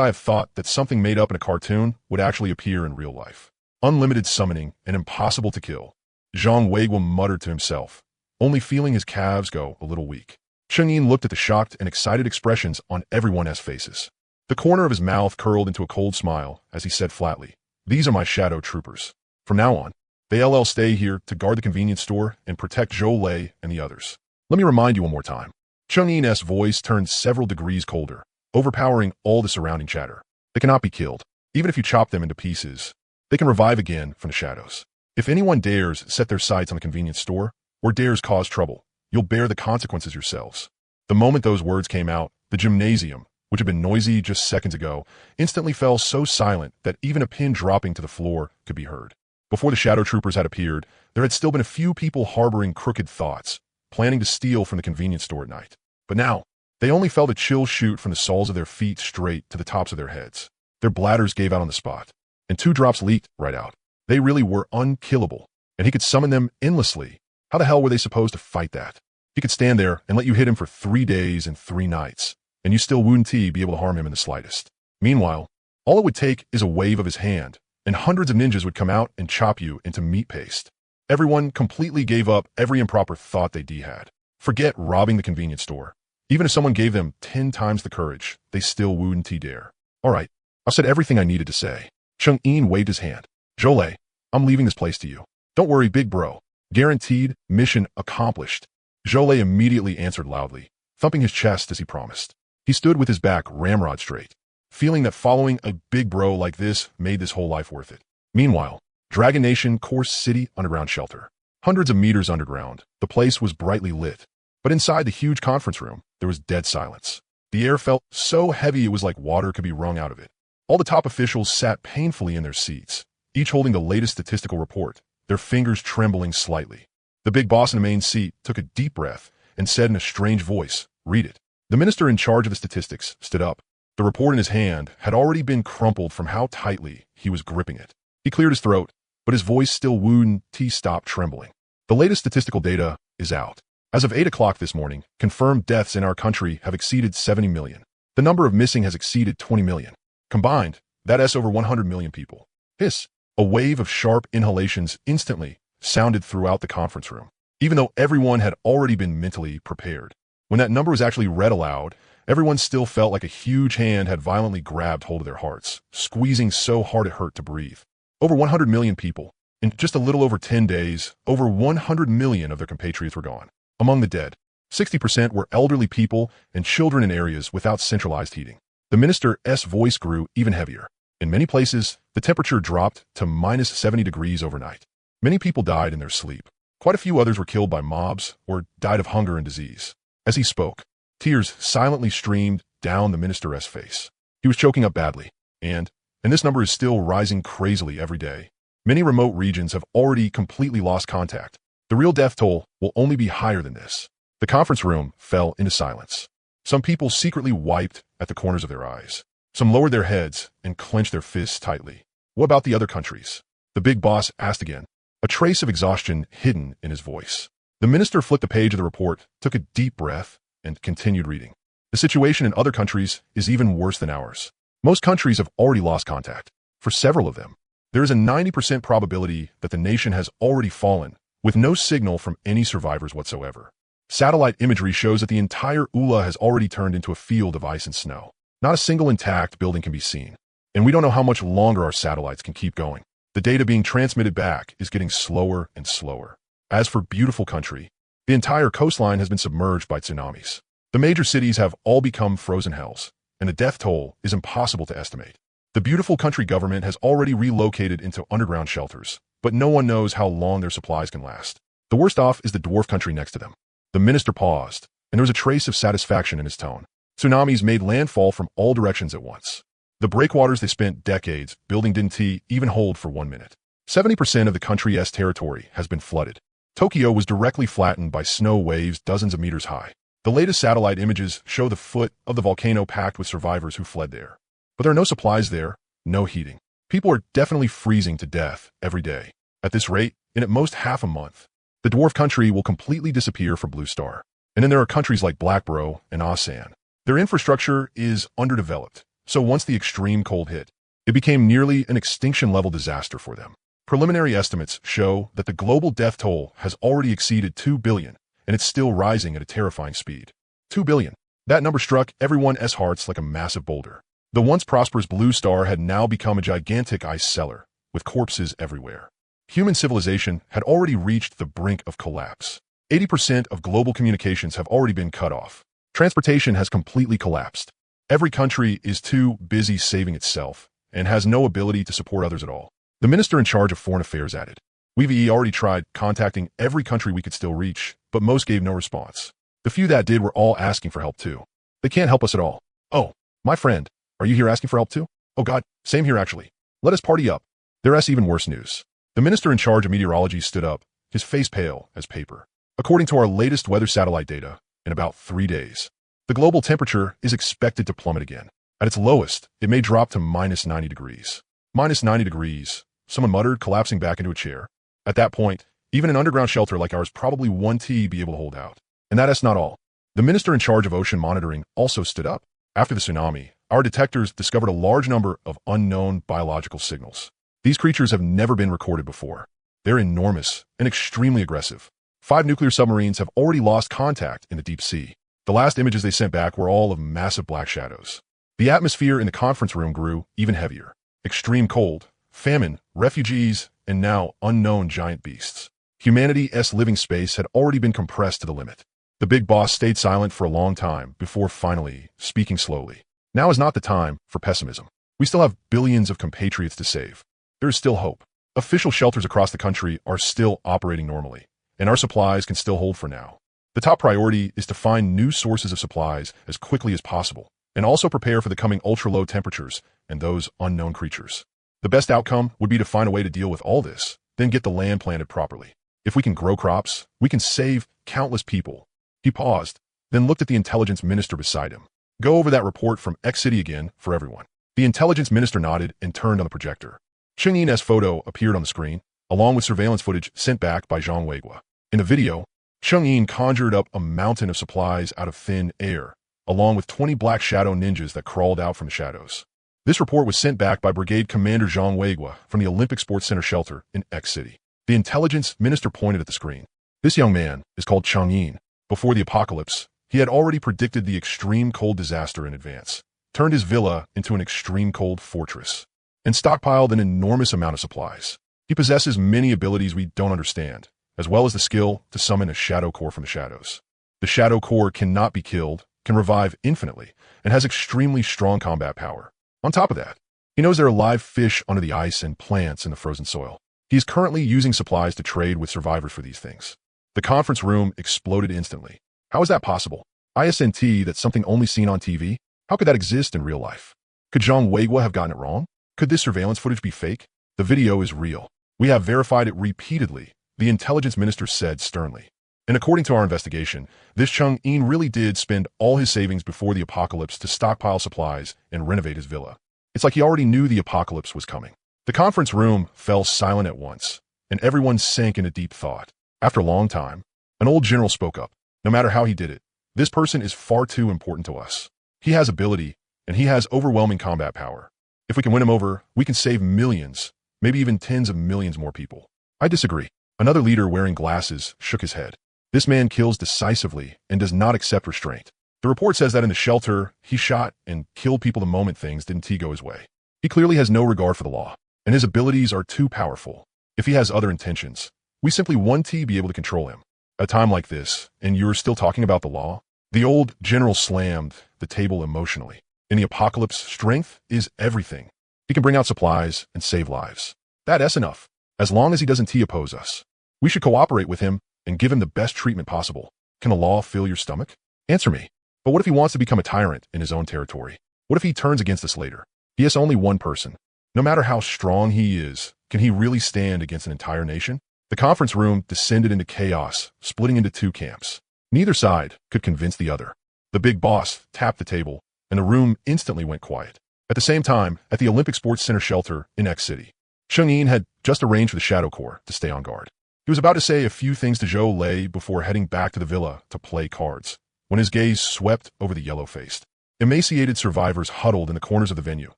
have thought that something made up in a cartoon would actually appear in real life. Unlimited summoning and impossible to kill. Zhang Weiguo muttered to himself, only feeling his calves go a little weak. Chang'in looked at the shocked and excited expressions on everyone's faces. The corner of his mouth curled into a cold smile as he said flatly, "These are my Shadow Troopers. From now on, they'll stay here to guard the convenience store and protect Zhou and the others." Let me remind you one more time. Chang'in's voice turned several degrees colder, overpowering all the surrounding chatter. They cannot be killed. Even if you chop them into pieces, they can revive again from the shadows. If anyone dares set their sights on the convenience store, or dares cause trouble, you'll bear the consequences yourselves. The moment those words came out, the gymnasium, which had been noisy just seconds ago, instantly fell so silent that even a pin dropping to the floor could be heard. Before the Shadow Troopers had appeared, there had still been a few people harboring crooked thoughts, planning to steal from the convenience store at night. But now, they only felt a chill shoot from the soles of their feet straight to the tops of their heads. Their bladders gave out on the spot, and 2 drops leaked right out. They really were unkillable, and he could summon them endlessly. How the hell were they supposed to fight that? He could stand there and let you hit him for 3 days and 3 nights, and you still wouldn't be able to harm him in the slightest. Meanwhile, all it would take is a wave of his hand, and hundreds of ninjas would come out and chop you into meat paste. Everyone completely gave up every improper thought they had. Forget robbing the convenience store. Even if someone gave them 10 times the courage, they still wouldn't dare. All right, I've said everything I needed to say. Chang'in waved his hand. Zhou, I'm leaving this place to you. Don't worry, big bro. Guaranteed, mission accomplished. Zhou immediately answered loudly, thumping his chest as he promised. He stood with his back ramrod straight, feeling that following a big bro like this made this whole life worth it. Meanwhile, Dragon Nation Course City underground shelter. Hundreds of meters underground, the place was brightly lit. But inside the huge conference room, there was dead silence. The air felt so heavy it was like water could be wrung out of it. All the top officials sat painfully in their seats, each holding the latest statistical report, their fingers trembling slightly. The big boss in the main seat took a deep breath and said in a strange voice, "Read it." The minister in charge of the statistics stood up. The report in his hand had already been crumpled from how tightly he was gripping it. He cleared his throat, but his voice still wouldn't stop trembling. The latest statistical data is out. As of 8 o'clock this morning, confirmed deaths in our country have exceeded 70 million. The number of missing has exceeded 20 million. Combined, that's over 100 million people. Hiss. A wave of sharp inhalations instantly sounded throughout the conference room, even though everyone had already been mentally prepared. When that number was actually read aloud, everyone still felt like a huge hand had violently grabbed hold of their hearts, squeezing so hard it hurt to breathe. Over 100 million people. In just a little over 10 days, over 100 million of their compatriots were gone. Among the dead, 60% were elderly people and children in areas without centralized heating. The minister's voice grew even heavier. In many places, the temperature dropped to minus 70 degrees overnight. Many people died in their sleep. Quite a few others were killed by mobs or died of hunger and disease. As he spoke, tears silently streamed down the minister's face. He was choking up badly, and this number is still rising crazily every day. Many remote regions have already completely lost contact. The real death toll will only be higher than this. The conference room fell into silence. Some people secretly wiped at the corners of their eyes. Some lowered their heads and clenched their fists tightly. What about the other countries? The big boss asked again, a trace of exhaustion hidden in his voice. The minister flipped the page of the report, took a deep breath, and continued reading. The situation in other countries is even worse than ours. Most countries have already lost contact. For several of them, there is a 90% probability that the nation has already fallen, with no signal from any survivors whatsoever. Satellite imagery shows that the entire ULA has already turned into a field of ice and snow. Not a single intact building can be seen, and we don't know how much longer our satellites can keep going. The data being transmitted back is getting slower and slower. As for beautiful country, the entire coastline has been submerged by tsunamis. The major cities have all become frozen hells, and the death toll is impossible to estimate. The beautiful country government has already relocated into underground shelters, but no one knows how long their supplies can last. The worst off is the dwarf country next to them. The minister paused, and there was a trace of satisfaction in his tone. Tsunamis made landfall from all directions at once. The breakwaters they spent decades building didn't even hold for 1 minute. 70% of the country's territory has been flooded. Tokyo was directly flattened by snow waves dozens of meters high. The latest satellite images show the foot of the volcano packed with survivors who fled there. But there are no supplies there, no heating. People are definitely freezing to death every day. At this rate, in at most half a month, the dwarf country will completely disappear from Blue Star. And then there are countries like Blackbro and Asan. Their infrastructure is underdeveloped, so once the extreme cold hit, it became nearly an extinction-level disaster for them. Preliminary estimates show that the global death toll has already exceeded 2 billion, and it's still rising at a terrifying speed. 2 billion. That number struck everyone's hearts like a massive boulder. The once prosperous Blue Star had now become a gigantic ice cellar, with corpses everywhere. Human civilization had already reached the brink of collapse. 80% of global communications have already been cut off. Transportation has completely collapsed. Every country is too busy saving itself and has no ability to support others at all. The minister in charge of foreign affairs added, "We've already tried contacting every country we could still reach, but most gave no response. The few that did were all asking for help too. They can't help us at all. Oh, my friend, are you here asking for help too? Oh God, same here actually. Let us party up." There's even worse news. The minister in charge of meteorology stood up, his face pale as paper. According to our latest weather satellite data, in about 3 days, the global temperature is expected to plummet again. At its lowest, it may drop to minus 90 degrees. Minus 90 degrees, someone muttered, collapsing back into a chair. At that point, even an underground shelter like ours probably won't be able to hold out. And that's not all. The minister in charge of ocean monitoring also stood up. After the tsunami, our detectors discovered a large number of unknown biological signals. These creatures have never been recorded before. They're enormous and extremely aggressive. 5 nuclear submarines have already lost contact in the deep sea. The last images they sent back were all of massive black shadows. The atmosphere in the conference room grew even heavier. Extreme cold, famine, refugees, and now unknown giant beasts. Humanity's living space had already been compressed to the limit. The big boss stayed silent for a long time before finally speaking slowly. Now is not the time for pessimism. We still have billions of compatriots to save. There is still hope. Official shelters across the country are still operating normally, and our supplies can still hold for now. The top priority is to find new sources of supplies as quickly as possible, and also prepare for the coming ultra-low temperatures and those unknown creatures. The best outcome would be to find a way to deal with all this, then get the land planted properly. If we can grow crops, we can save countless people. He paused, then looked at the intelligence minister beside him. Go over that report from X City again for everyone. The intelligence minister nodded and turned on the projector. Cheng Yin's photo appeared on the screen, along with surveillance footage sent back by Zhang Weiguo. In the video, Cheng Yin conjured up a mountain of supplies out of thin air, along with 20 black shadow ninjas that crawled out from the shadows. This report was sent back by Brigade Commander Zhang Weiguo from the Olympic Sports Center shelter in X City. The intelligence minister pointed at the screen. This young man is called Cheng Yin. Before the apocalypse, he had already predicted the extreme cold disaster in advance, turned his villa into an extreme cold fortress, and stockpiled an enormous amount of supplies. He possesses many abilities we don't understand, as well as the skill to summon a shadow core from the shadows. The shadow core cannot be killed, can revive infinitely, and has extremely strong combat power. On top of that, he knows there are live fish under the ice and plants in the frozen soil. He is currently using supplies to trade with survivors for these things. The conference room exploded instantly. How is that possible? ISNT, that's something only seen on TV? How could that exist in real life? Could Zhang Weiguo have gotten it wrong? Could this surveillance footage be fake? The video is real. We have verified it repeatedly, the intelligence minister said sternly. And according to our investigation, this Cheng Yin really did spend all his savings before the apocalypse to stockpile supplies and renovate his villa. It's like he already knew the apocalypse was coming. The conference room fell silent at once, and everyone sank into deep thought. After a long time, an old general spoke up. No matter how he did it, this person is far too important to us. He has ability, and he has overwhelming combat power. If we can win him over, we can save millions, maybe even tens of millions more people. I disagree. Another leader wearing glasses shook his head. This man kills decisively and does not accept restraint. The report says that in the shelter, he shot and killed people the moment things didn't go his way. He clearly has no regard for the law, and his abilities are too powerful. If he has other intentions, we simply want to be able to control him. At a time like this, and you're still talking about the law? The old general slammed the table emotionally. In the apocalypse, strength is everything. He can bring out supplies and save lives. That's enough. As long as he doesn't oppose us, we should cooperate with him and give him the best treatment possible. Can the law fill your stomach? Answer me. But what if he wants to become a tyrant in his own territory? What if he turns against us later? He has only one person. No matter how strong he is, can he really stand against an entire nation? The conference room descended into chaos, splitting into two camps. Neither side could convince the other. The big boss tapped the table, and the room instantly went quiet. At the same time, at the Olympic Sports Center shelter in X City, Cheng Yin had just arranged for the Shadow Corps to stay on guard. He was about to say a few things to Zhou Lei before heading back to the villa to play cards, when his gaze swept over the yellow-faced, emaciated survivors huddled in the corners of the venue,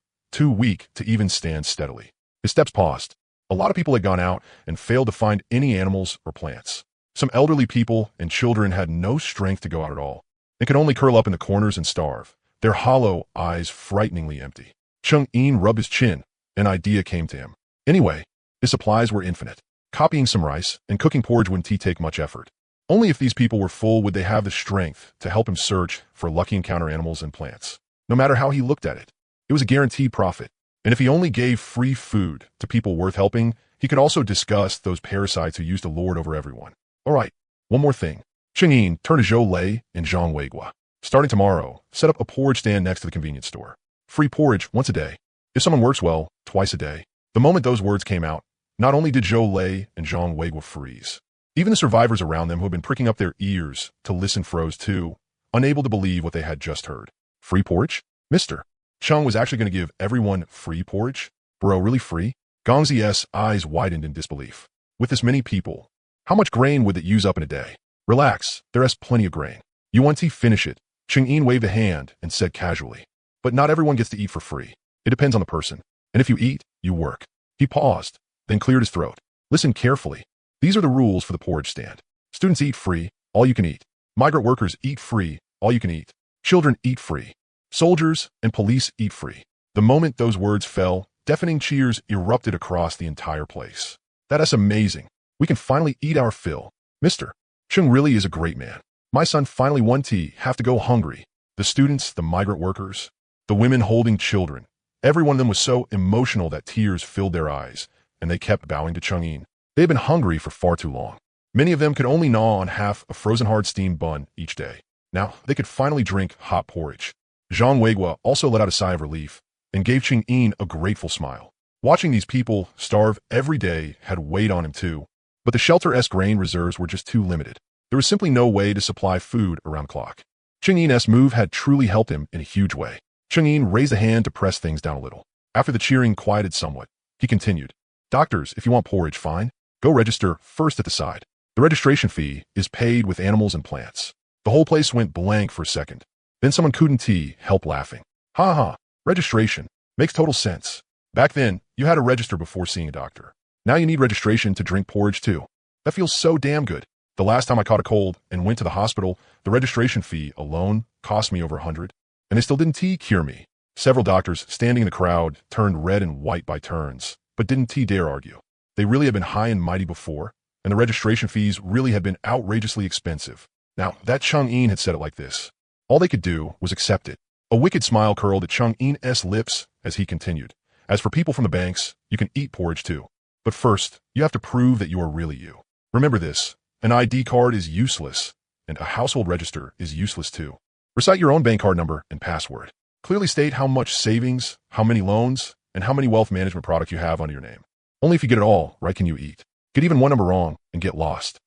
too weak to even stand steadily. His steps paused. A lot of people had gone out and failed to find any animals or plants. Some elderly people and children had no strength to go out at all. They could only curl up in the corners and starve, their hollow eyes frighteningly empty. Cheng Yin rubbed his chin. An idea came to him. Anyway, his supplies were infinite. Copying some rice and cooking porridge wouldn't take much effort. Only if these people were full would they have the strength to help him search for lucky encounter animals and plants. No matter how he looked at it, it was a guaranteed profit. And if he only gave free food to people worth helping, he could also disgust those parasites who used to lord over everyone. All right, one more thing. Cheng Yin turned to Zhou Lei and Zhang Weiguo. Starting tomorrow, set up a porridge stand next to the convenience store. Free porridge once a day. If someone works well, twice a day. The moment those words came out, not only did Zhou Lei and Zhang Weiguo freeze, even the survivors around them who had been pricking up their ears to listen froze too, unable to believe what they had just heard. Free porridge? Mister. Cheng was actually going to give everyone free porridge? Bro, really free? Gongzi's eyes widened in disbelief. With this many people, how much grain would it use up in a day? Relax, there's plenty of grain. You want to finish it. Cheng Yin waved a hand and said casually. But not everyone gets to eat for free. It depends on the person. And if you eat, you work. He paused, then cleared his throat. Listen carefully. These are the rules for the porridge stand. Students eat free, all you can eat. Migrant workers eat free, all you can eat. Children eat free. Soldiers and police eat free. The moment those words fell, deafening cheers erupted across the entire place. That's amazing. We can finally eat our fill. Mister. Cheng really is a great man. My son finally won't have to go hungry. The students, the migrant workers, the women holding children. Every one of them was so emotional that tears filled their eyes, and they kept bowing to Chang'in. They had been hungry for far too long. Many of them could only gnaw on half a frozen hard steamed bun each day. Now, they could finally drink hot porridge. Zhang Weigua also let out a sigh of relief and gave Chang'in a grateful smile. Watching these people starve every day had weighed on him too, but the shelter-esque grain reserves were just too limited. There was simply no way to supply food around the clock. Chang'in's move had truly helped him in a huge way. Chang'in raised a hand to press things down a little. After the cheering quieted somewhat, he continued, "Doctors, if you want porridge, fine. Go register first at the side. The registration fee is paid with animals and plants." The whole place went blank for a second. Then someone couldn't help laughing. "Ha ha, registration. Makes total sense. Back then, you had to register before seeing a doctor. Now you need registration to drink porridge too. That feels so damn good. The last time I caught a cold and went to the hospital, the registration fee alone cost me over 100, and they still didn't cure me." Several doctors standing in the crowd turned red and white by turns, but didn't dare argue. They really had been high and mighty before, and the registration fees really had been outrageously expensive. Now, that Chang'in had said it like this. All they could do was accept it. A wicked smile curled at Chang'in's lips as he continued. "As for people from the banks, you can eat porridge too. But first, you have to prove that you are really you. Remember this, an ID card is useless, and a household register is useless too. Recite your own bank card number and password. Clearly state how much savings, how many loans, and how many wealth management products you have under your name. Only if you get it all right can you eat. Get even one number wrong and get lost."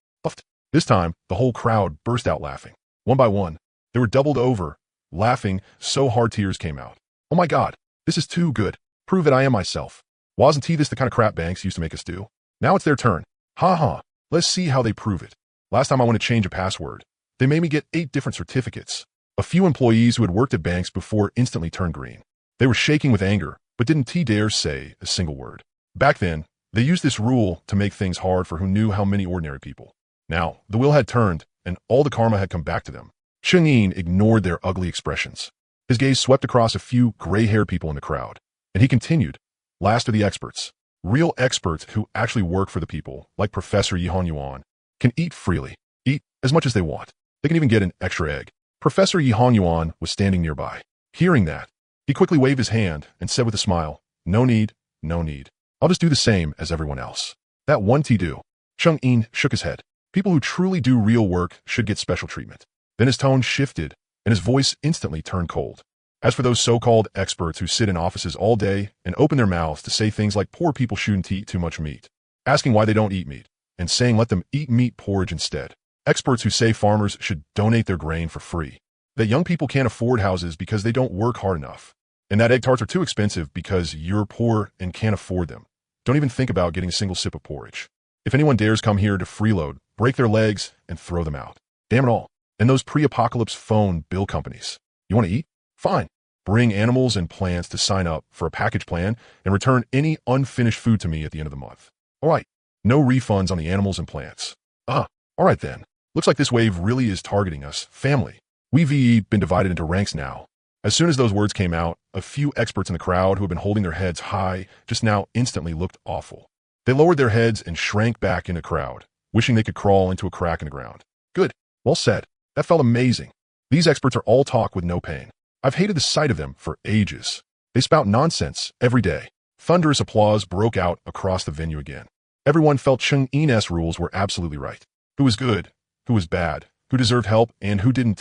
This time, the whole crowd burst out laughing. One by one, they were doubled over, laughing so hard tears came out. "Oh my God, this is too good. Prove that I am myself. Wasn't this the kind of crap banks used to make us do? Now it's their turn. Ha ha, let's see how they prove it. Last time I wanted to change a password, they made me get 8 different certificates." A few employees who had worked at banks before instantly turned green. They were shaking with anger, but didn't dare say a single word. Back then, they used this rule to make things hard for who knew how many ordinary people. Now, the wheel had turned, and all the karma had come back to them. Chang'in ignored their ugly expressions. His gaze swept across a few gray-haired people in the crowd, and he continued, "Last are the experts. Real experts who actually work for the people, like Professor Yihong Yuan, can eat freely, eat as much as they want. They can even get an extra egg." Professor Yihong Yuan was standing nearby. Hearing that, he quickly waved his hand and said with a smile, "No need, no need. I'll just do the same as everyone else." "That one do." Chang'in shook his head. "People who truly do real work should get special treatment." Then his tone shifted, and his voice instantly turned cold. "As for those so-called experts who sit in offices all day and open their mouths to say things like poor people shouldn't eat too much meat, asking why they don't eat meat, and saying let them eat meat porridge instead. Experts who say farmers should donate their grain for free, that young people can't afford houses because they don't work hard enough, and that egg tarts are too expensive because you're poor and can't afford them. Don't even think about getting a single sip of porridge. If anyone dares come here to freeload, break their legs and throw them out. Damn it all. And those pre-apocalypse phone bill companies. You want to eat? Fine. Bring animals and plants to sign up for a package plan and return any unfinished food to me at the end of the month. All right. No refunds on the animals and plants. All right then. Looks like this wave really is targeting us, family. We've been divided into ranks now. As soon as those words came out, a few experts in the crowd who had been holding their heads high just now instantly looked awful. They lowered their heads and shrank back in the crowd, wishing they could crawl into a crack in the ground. Good. Well said. That felt amazing. These experts are all talk with no pain. I've hated the sight of them for ages. They spout nonsense every day. Thunderous applause broke out across the venue again. Everyone felt Chang'in's rules were absolutely right. Who was good, who was bad, who deserved help, and who didn't.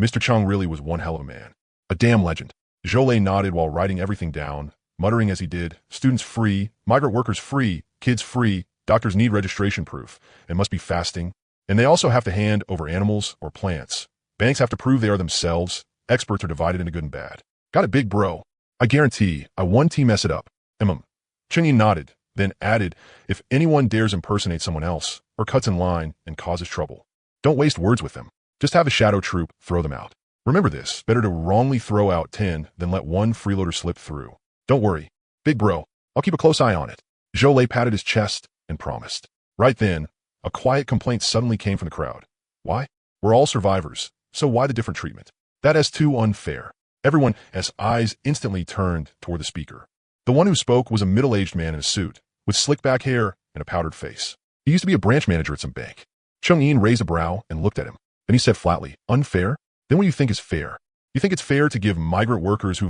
Mr. Chang really was one hell of a man. A damn legend. Zhou nodded while writing everything down, muttering as he did, "Students free, migrant workers free, kids free, doctors need registration proof, and must be fasting, and they also have to hand over animals or plants. Banks have to prove they are themselves, experts are divided into good and bad. Got it, big bro. I guarantee I won't mess it up." Chang'in nodded, then added, "If anyone dares impersonate someone else, or cuts in line and causes trouble, don't waste words with them. Just have a shadow troop throw them out. Remember this, better to wrongly throw out 10 than let one freeloader slip through. Don't worry, big bro, I'll keep a close eye on it." Zhou patted his chest and promised. Right then, a quiet complaint suddenly came from the crowd. "Why? We're all survivors, so why the different treatment? That is too unfair." Everyone's eyes instantly turned toward the speaker. The one who spoke was a middle-aged man in a suit, with slick-back hair and a powdered face. He used to be a branch manager at some bank. Chang'in raised a brow and looked at him. Then he said flatly, "Unfair? Then what do you think is fair?" You think it's fair to give migrant workers who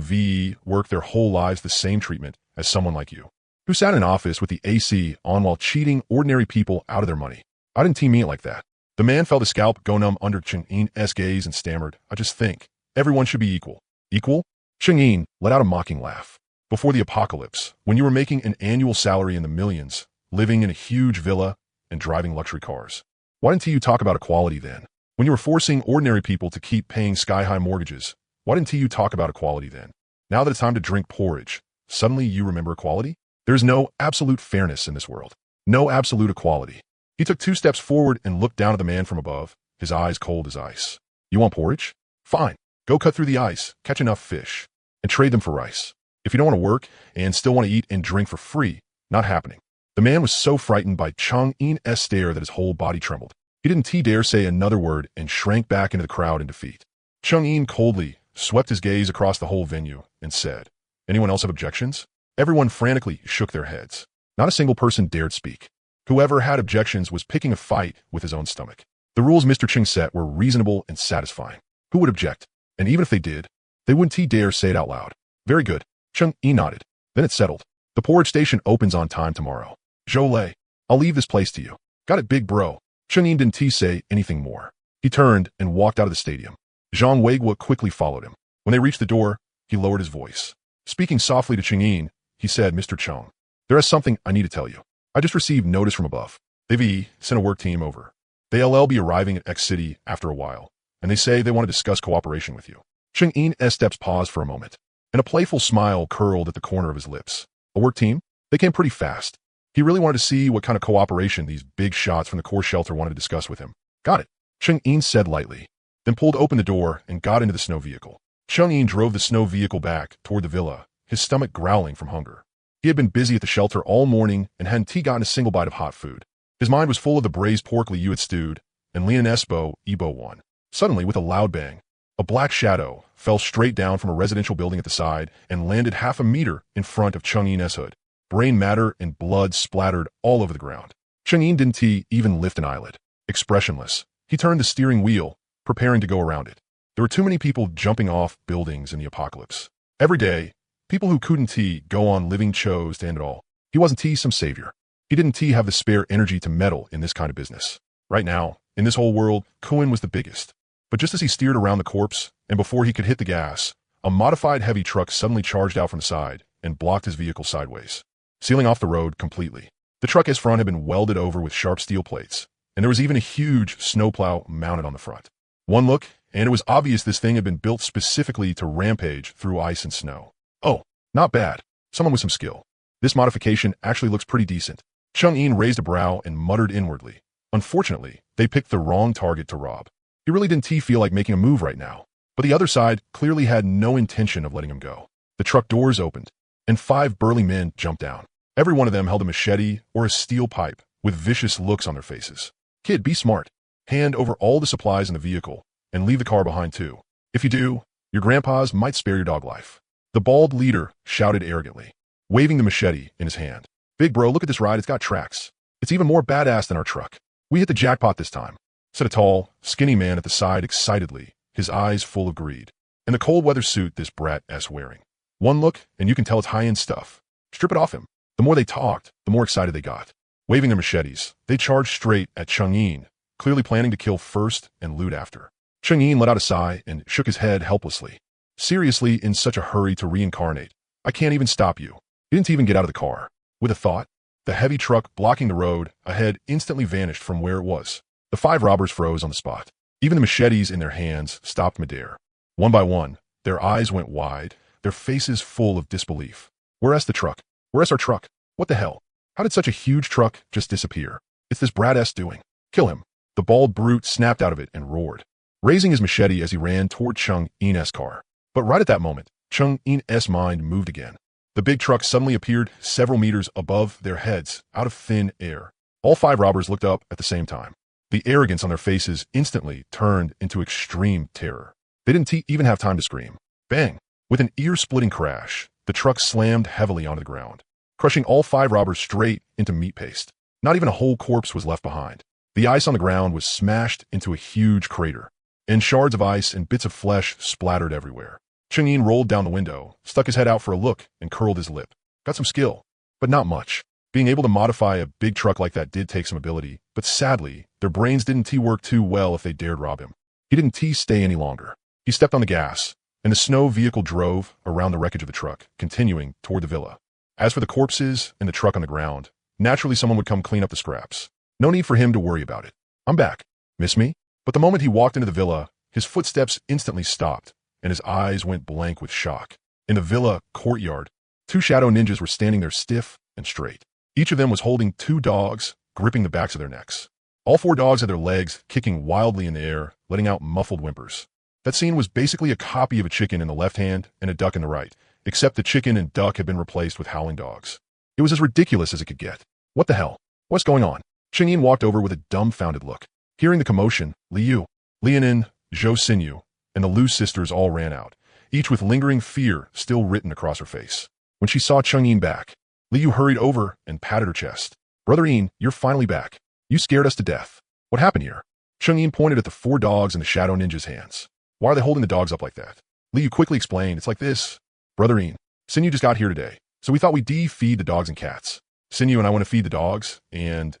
work their whole lives the same treatment as someone like you, who sat in an office with the AC on while cheating ordinary people out of their money? I didn't mean it like that. The man felt his scalp go numb under Cheng-In's gaze and stammered, I just think everyone should be equal. Equal? Cheng-In let out a mocking laugh. Before the apocalypse, when you were making an annual salary in the millions, living in a huge villa, and driving luxury cars. Why didn't you talk about equality then? When you were forcing ordinary people to keep paying sky-high mortgages, why didn't you talk about equality then? Now that it's time to drink porridge, suddenly you remember equality? There's no absolute fairness in this world. No absolute equality. He took 2 steps forward and looked down at the man from above, his eyes cold as ice. You want porridge? Fine. Go cut through the ice, catch enough fish, and trade them for rice. If you don't want to work and still want to eat and drink for free, not happening. The man was so frightened by Cheng-In's stare that his whole body trembled. He didn't dare say another word and shrank back into the crowd in defeat. Cheng-In coldly swept his gaze across the whole venue and said, Anyone else have objections? Everyone frantically shook their heads. Not a single person dared speak. Whoever had objections was picking a fight with his own stomach. The rules Mr. Cheng set were reasonable and satisfying. Who would object? And even if they did, they wouldn't dare say it out loud. Very good. Cheng-In nodded. Then it's settled. The porridge station opens on time tomorrow. Jolie, I'll leave this place to you. Got it, big bro. Cheng-In didn't say anything more. He turned and walked out of the stadium. Zhang Weiguo quickly followed him. When they reached the door, he lowered his voice. Speaking softly to Cheng-In, he said, Mr. Cheng, there is something I need to tell you. I just received notice from above. They've sent a work team over. They'll be arriving at X City after a while, and they say they want to discuss cooperation with you. Cheng-In's steps paused for a moment, and a playful smile curled at the corner of his lips. A work team? They came pretty fast. He really wanted to see what kind of cooperation these big shots from the core shelter wanted to discuss with him. Got it, Cheng-In said lightly, then pulled open the door and got into the snow vehicle. Cheng-In drove the snow vehicle back toward the villa, his stomach growling from hunger. He had been busy at the shelter all morning and hadn't gotten a single bite of hot food. His mind was full of the braised pork Liu had stewed, and Lian Esbo, Ebo one. Suddenly, with a loud bang, a black shadow fell straight down from a residential building at the side and landed half a meter in front of Cheng-In's hood. Brain matter and blood splattered all over the ground. Cheng-In didn't even lift an eyelid. Expressionless, he turned the steering wheel, preparing to go around it. There were too many people jumping off buildings in the apocalypse. Every day, people who couldn't go on living chose to end it all. He wasn't some savior. He didn't have the spare energy to meddle in this kind of business. Right now, in this whole world, Cohen was the biggest. But just as he steered around the corpse, and before he could hit the gas, a modified heavy truck suddenly charged out from the side and blocked his vehicle sideways, sealing off the road completely. The truck's front had been welded over with sharp steel plates, and there was even a huge snowplow mounted on the front. One look, and it was obvious this thing had been built specifically to rampage through ice and snow. Oh, not bad. Someone with some skill. This modification actually looks pretty decent. Cheng-In raised a brow and muttered inwardly. Unfortunately, they picked the wrong target to rob. He really didn't feel like making a move right now, but the other side clearly had no intention of letting him go. The truck doors opened, and 5 burly men jumped down. Every one of them held a machete or a steel pipe with vicious looks on their faces. Kid, be smart. Hand over all the supplies in the vehicle and leave the car behind too. If you do, your grandpas might spare your dog life. The bald leader shouted arrogantly, waving the machete in his hand. Big bro, look at this ride, it's got tracks. It's even more badass than our truck. We hit the jackpot this time, said a tall, skinny man at the side excitedly, his eyes full of greed. And the cold weather suit this brat-s wearing. One look, and you can tell it's high-end stuff. Strip it off him. The more they talked, the more excited they got. Waving their machetes, they charged straight at Cheng-In, clearly planning to kill first and loot after. Cheng-In let out a sigh and shook his head helplessly. Seriously, in such a hurry to reincarnate, I can't even stop you. He didn't even get out of the car. With a thought, the heavy truck blocking the road ahead instantly vanished from where it was. The 5 robbers froze on the spot. Even the machetes in their hands stopped midair. One by one, their eyes went wide, their faces full of disbelief. Where's the truck? Where's our truck? What the hell? How did such a huge truck just disappear? It's this brat-s doing. Kill him. The bald brute snapped out of it and roared, raising his machete as he ran toward Cheng-In's car. But right at that moment, Cheng-In's mind moved again. The big truck suddenly appeared several meters above their heads, out of thin air. All 5 robbers looked up at the same time. The arrogance on their faces instantly turned into extreme terror. They didn't even have time to scream. Bang! With an ear-splitting crash, the truck slammed heavily onto the ground, crushing all 5 robbers straight into meat paste. Not even a whole corpse was left behind. The ice on the ground was smashed into a huge crater. and shards of ice and bits of flesh splattered everywhere. Cheng-Yin rolled down the window, stuck his head out for a look, and curled his lip. Got some skill, but not much. Being able to modify a big truck like that did take some ability, but sadly, their brains didn't work too well if they dared rob him. He didn't stay any longer. He stepped on the gas, and the snow vehicle drove around the wreckage of the truck, continuing toward the villa. As for the corpses and the truck on the ground, naturally someone would come clean up the scraps. No need for him to worry about it. I'm back. Miss me? But the moment he walked into the villa, his footsteps instantly stopped, and his eyes went blank with shock. In the villa courtyard, 2 shadow ninjas were standing there stiff and straight. Each of them was holding 2 dogs, gripping the backs of their necks. All 4 dogs had their legs kicking wildly in the air, letting out muffled whimpers. That scene was basically a copy of a chicken in the left hand and a duck in the right, except the chicken and duck had been replaced with howling dogs. It was as ridiculous as it could get. What the hell? What's going on? Cheng-Yin walked over with a dumbfounded look. Hearing the commotion, Liu, Lianin, Zhou Xinyu, and the Lu sisters all ran out, each with lingering fear still written across her face. When she saw Cheng-Yin back, Liu hurried over and patted her chest. Brother Yin, you're finally back. You scared us to death. What happened here? Cheng-Yin pointed at the 4 dogs in the shadow ninja's hands. Why are they holding the dogs up like that? Liu quickly explained, it's like this. Brother Yin, Xinyu just got here today, so we thought we'd feed the dogs and cats. Xinyu and I want to feed the dogs, and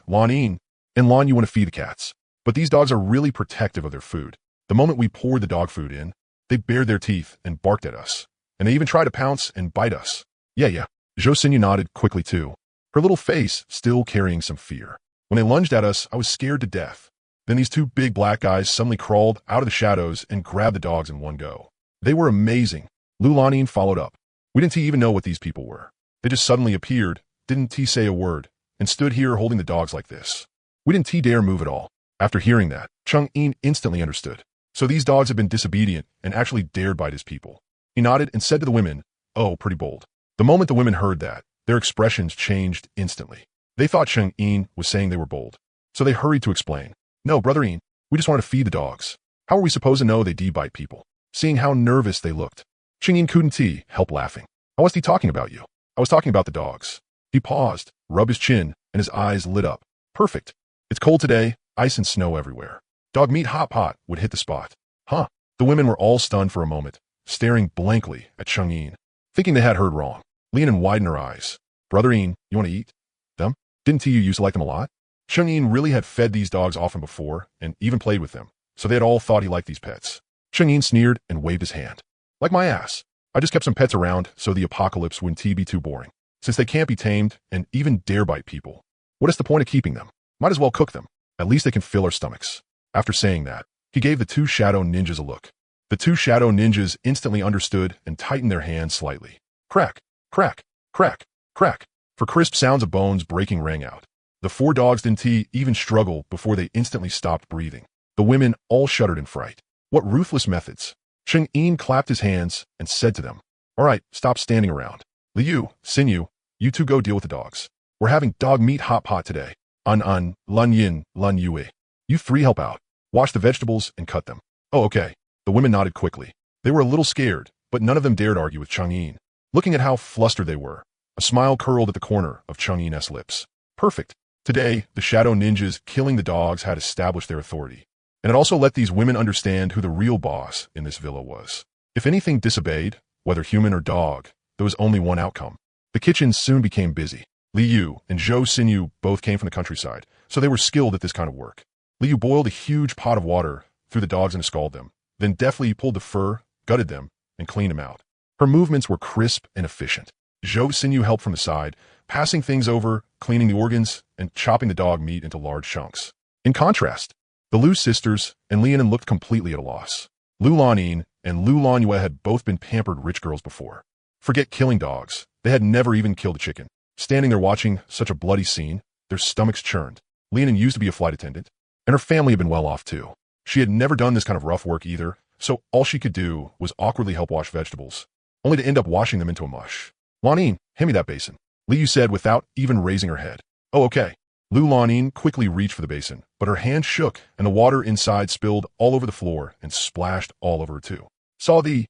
Lan Yin and Lan you want to feed the cats. But these dogs are really protective of their food. The moment we poured the dog food in, they bared their teeth and barked at us. And they even tried to pounce and bite us. Yeah. Zhou Xinyu nodded quickly too, her little face still carrying some fear. When they lunged at us, I was scared to death. Then these 2 big black guys suddenly crawled out of the shadows and grabbed the dogs in one go. They were amazing. Lu Lanin followed up. We didn't even know what these people were. They just suddenly appeared, didn't say a word, and stood here holding the dogs like this. We didn't dare move at all. After hearing that, Cheng-Yin instantly understood. So these dogs had been disobedient and actually dared bite his people. He nodded and said to the women, oh, pretty bold. The moment the women heard that, their expressions changed instantly. They thought Cheng-Yin was saying they were bold. So they hurried to explain. No, Brother Yin, we just wanted to feed the dogs. How are we supposed to know they bite people? Seeing how nervous they looked. Cheng-Yin couldn't help laughing. I wasn't talking about you. I was talking about the dogs. He paused, rubbed his chin, and his eyes lit up. Perfect. It's cold today, ice and snow everywhere. Dog meat hot pot would hit the spot. Huh. The women were all stunned for a moment, staring blankly at Cheng-Yin, thinking they had heard wrong. Lianin widened her eyes. Brother Yin, you want to eat them? Didn't you used to like them a lot? Cheng-Yin really had fed these dogs often before and even played with them, so they had all thought he liked these pets. Cheng-Yin sneered and waved his hand. Like my ass. I just kept some pets around so the apocalypse wouldn't be too boring. Since they can't be tamed and even dare bite people, what is the point of keeping them? Might as well cook them. At least they can fill our stomachs. After saying that, he gave the 2 shadow ninjas a look. The 2 shadow ninjas instantly understood and tightened their hands slightly. Crack, crack, crack, crack. For crisp sounds of bones breaking rang out. The 4 dogs didn't even struggle before they instantly stopped breathing. The women all shuddered in fright. What ruthless methods. Cheng-Yin clapped his hands and said to them, all right, stop standing around. Liu, Xinyu, you 2 go deal with the dogs. We're having dog meat hot pot today. Lan Yin, Lan Yue. You 3 help out. Wash the vegetables and cut them. Oh, okay. The women nodded quickly. They were a little scared, but none of them dared argue with Cheng-Yin. Looking at how flustered they were, a smile curled at the corner of Cheng-Yin's lips. Perfect. Today, the shadow ninjas killing the dogs had established their authority. And it also let these women understand who the real boss in this villa was. If anything disobeyed, whether human or dog, there was only one outcome. The kitchen soon became busy. Liu and Zhou Xinyu both came from the countryside, so they were skilled at this kind of work. Liu boiled a huge pot of water, threw the dogs in to scald them, then deftly pulled the fur, gutted them, and cleaned them out. Her movements were crisp and efficient. Zhou Xinyu helped from the side, passing things over, cleaning the organs, and chopping the dog meat into large chunks. In contrast, the Lu sisters and Lianin looked completely at a loss. Lu Lanin and Lu Lanyue had both been pampered rich girls before. Forget killing dogs, they had never even killed a chicken. Standing there watching such a bloody scene, their stomachs churned. Lianin used to be a flight attendant, and her family had been well off too. She had never done this kind of rough work either, so all she could do was awkwardly help wash vegetables, only to end up washing them into a mush. Lanin, hand me that basin, Liu said without even raising her head. Oh, okay. Lu Lanin quickly reached for the basin, but her hand shook and the water inside spilled all over the floor and splashed all over her too. Saw thee.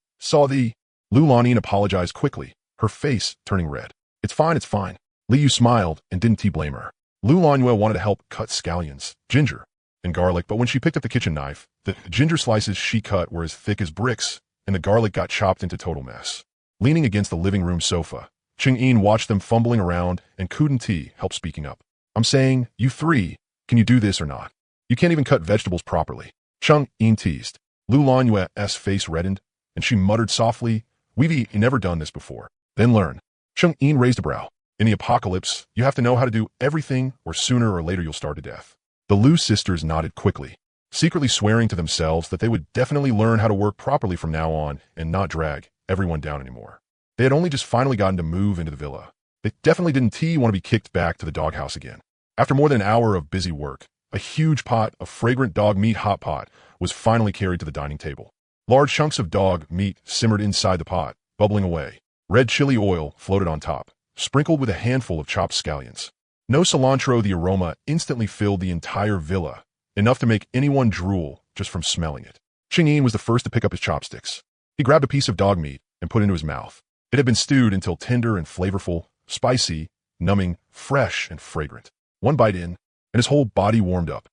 Lu Lanin apologized quickly, her face turning red. It's fine. Liu smiled and didn't blame her. Lu Lanyue wanted to help cut scallions, ginger, and garlic, but when she picked up the kitchen knife, The ginger slices she cut were as thick as bricks, and the garlic got chopped into total mess. Leaning against the living room sofa, Cheng-Yin watched them fumbling around, and Kuden Ti helped speaking up. I'm saying, you three, can you do this or not? You can't even cut vegetables properly. Cheng-Yin teased. Lu Lanyue's face reddened, and she muttered softly, we've never done this before. Then learn. Cheng-Yin raised a brow. In the apocalypse, you have to know how to do everything, or sooner or later you'll starve to death. The Lu sisters nodded quickly, secretly swearing to themselves that they would definitely learn how to work properly from now on and not drag everyone down anymore. They had only just finally gotten to move into the villa. They definitely didn't want to be kicked back to the doghouse again. After more than an hour of busy work, a huge pot of fragrant dog meat hot pot was finally carried to the dining table. Large chunks of dog meat simmered inside the pot, bubbling away. Red chili oil floated on top, sprinkled with a handful of chopped scallions. No cilantro, the aroma instantly filled the entire villa, enough to make anyone drool just from smelling it. Cheng-Yin was the first to pick up his chopsticks. He grabbed a piece of dog meat and put it into his mouth. It had been stewed until tender and flavorful, spicy, numbing, fresh, and fragrant. One bite in, and his whole body warmed up.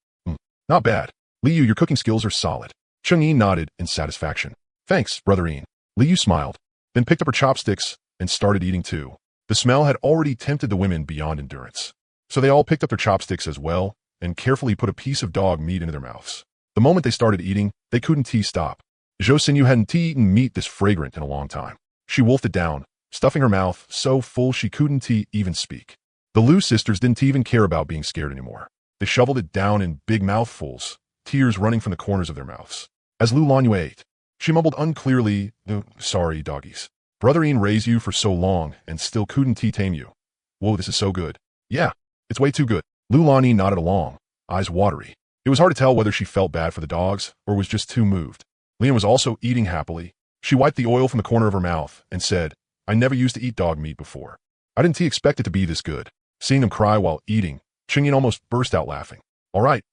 Not bad. Liu, your cooking skills are solid. Cheng-Yin nodded in satisfaction. Thanks, Brother Yin. Liu smiled, then picked up her chopsticks and started eating too. The smell had already tempted the women beyond endurance. So they all picked up their chopsticks as well and carefully put a piece of dog meat into their mouths. The moment they started eating, they couldn't stop. Zhou Xinyu hadn't eaten meat this fragrant in a long time. She wolfed it down, stuffing her mouth so full she couldn't even speak. The Lu sisters didn't even care about being scared anymore. They shoveled it down in big mouthfuls, tears running from the corners of their mouths. As Lu Lanyue ate, she mumbled unclearly, sorry, doggies. Brother Yin raised you for so long and still couldn't tame you. Whoa, this is so good. Yeah, it's way too good. Lu Lani nodded along, eyes watery. It was hard to tell whether she felt bad for the dogs or was just too moved. Lian was also eating happily. She wiped the oil from the corner of her mouth and said, I never used to eat dog meat before. I didn't expect it to be this good. Seeing them cry while eating, Cheng-Yin almost burst out laughing. All right,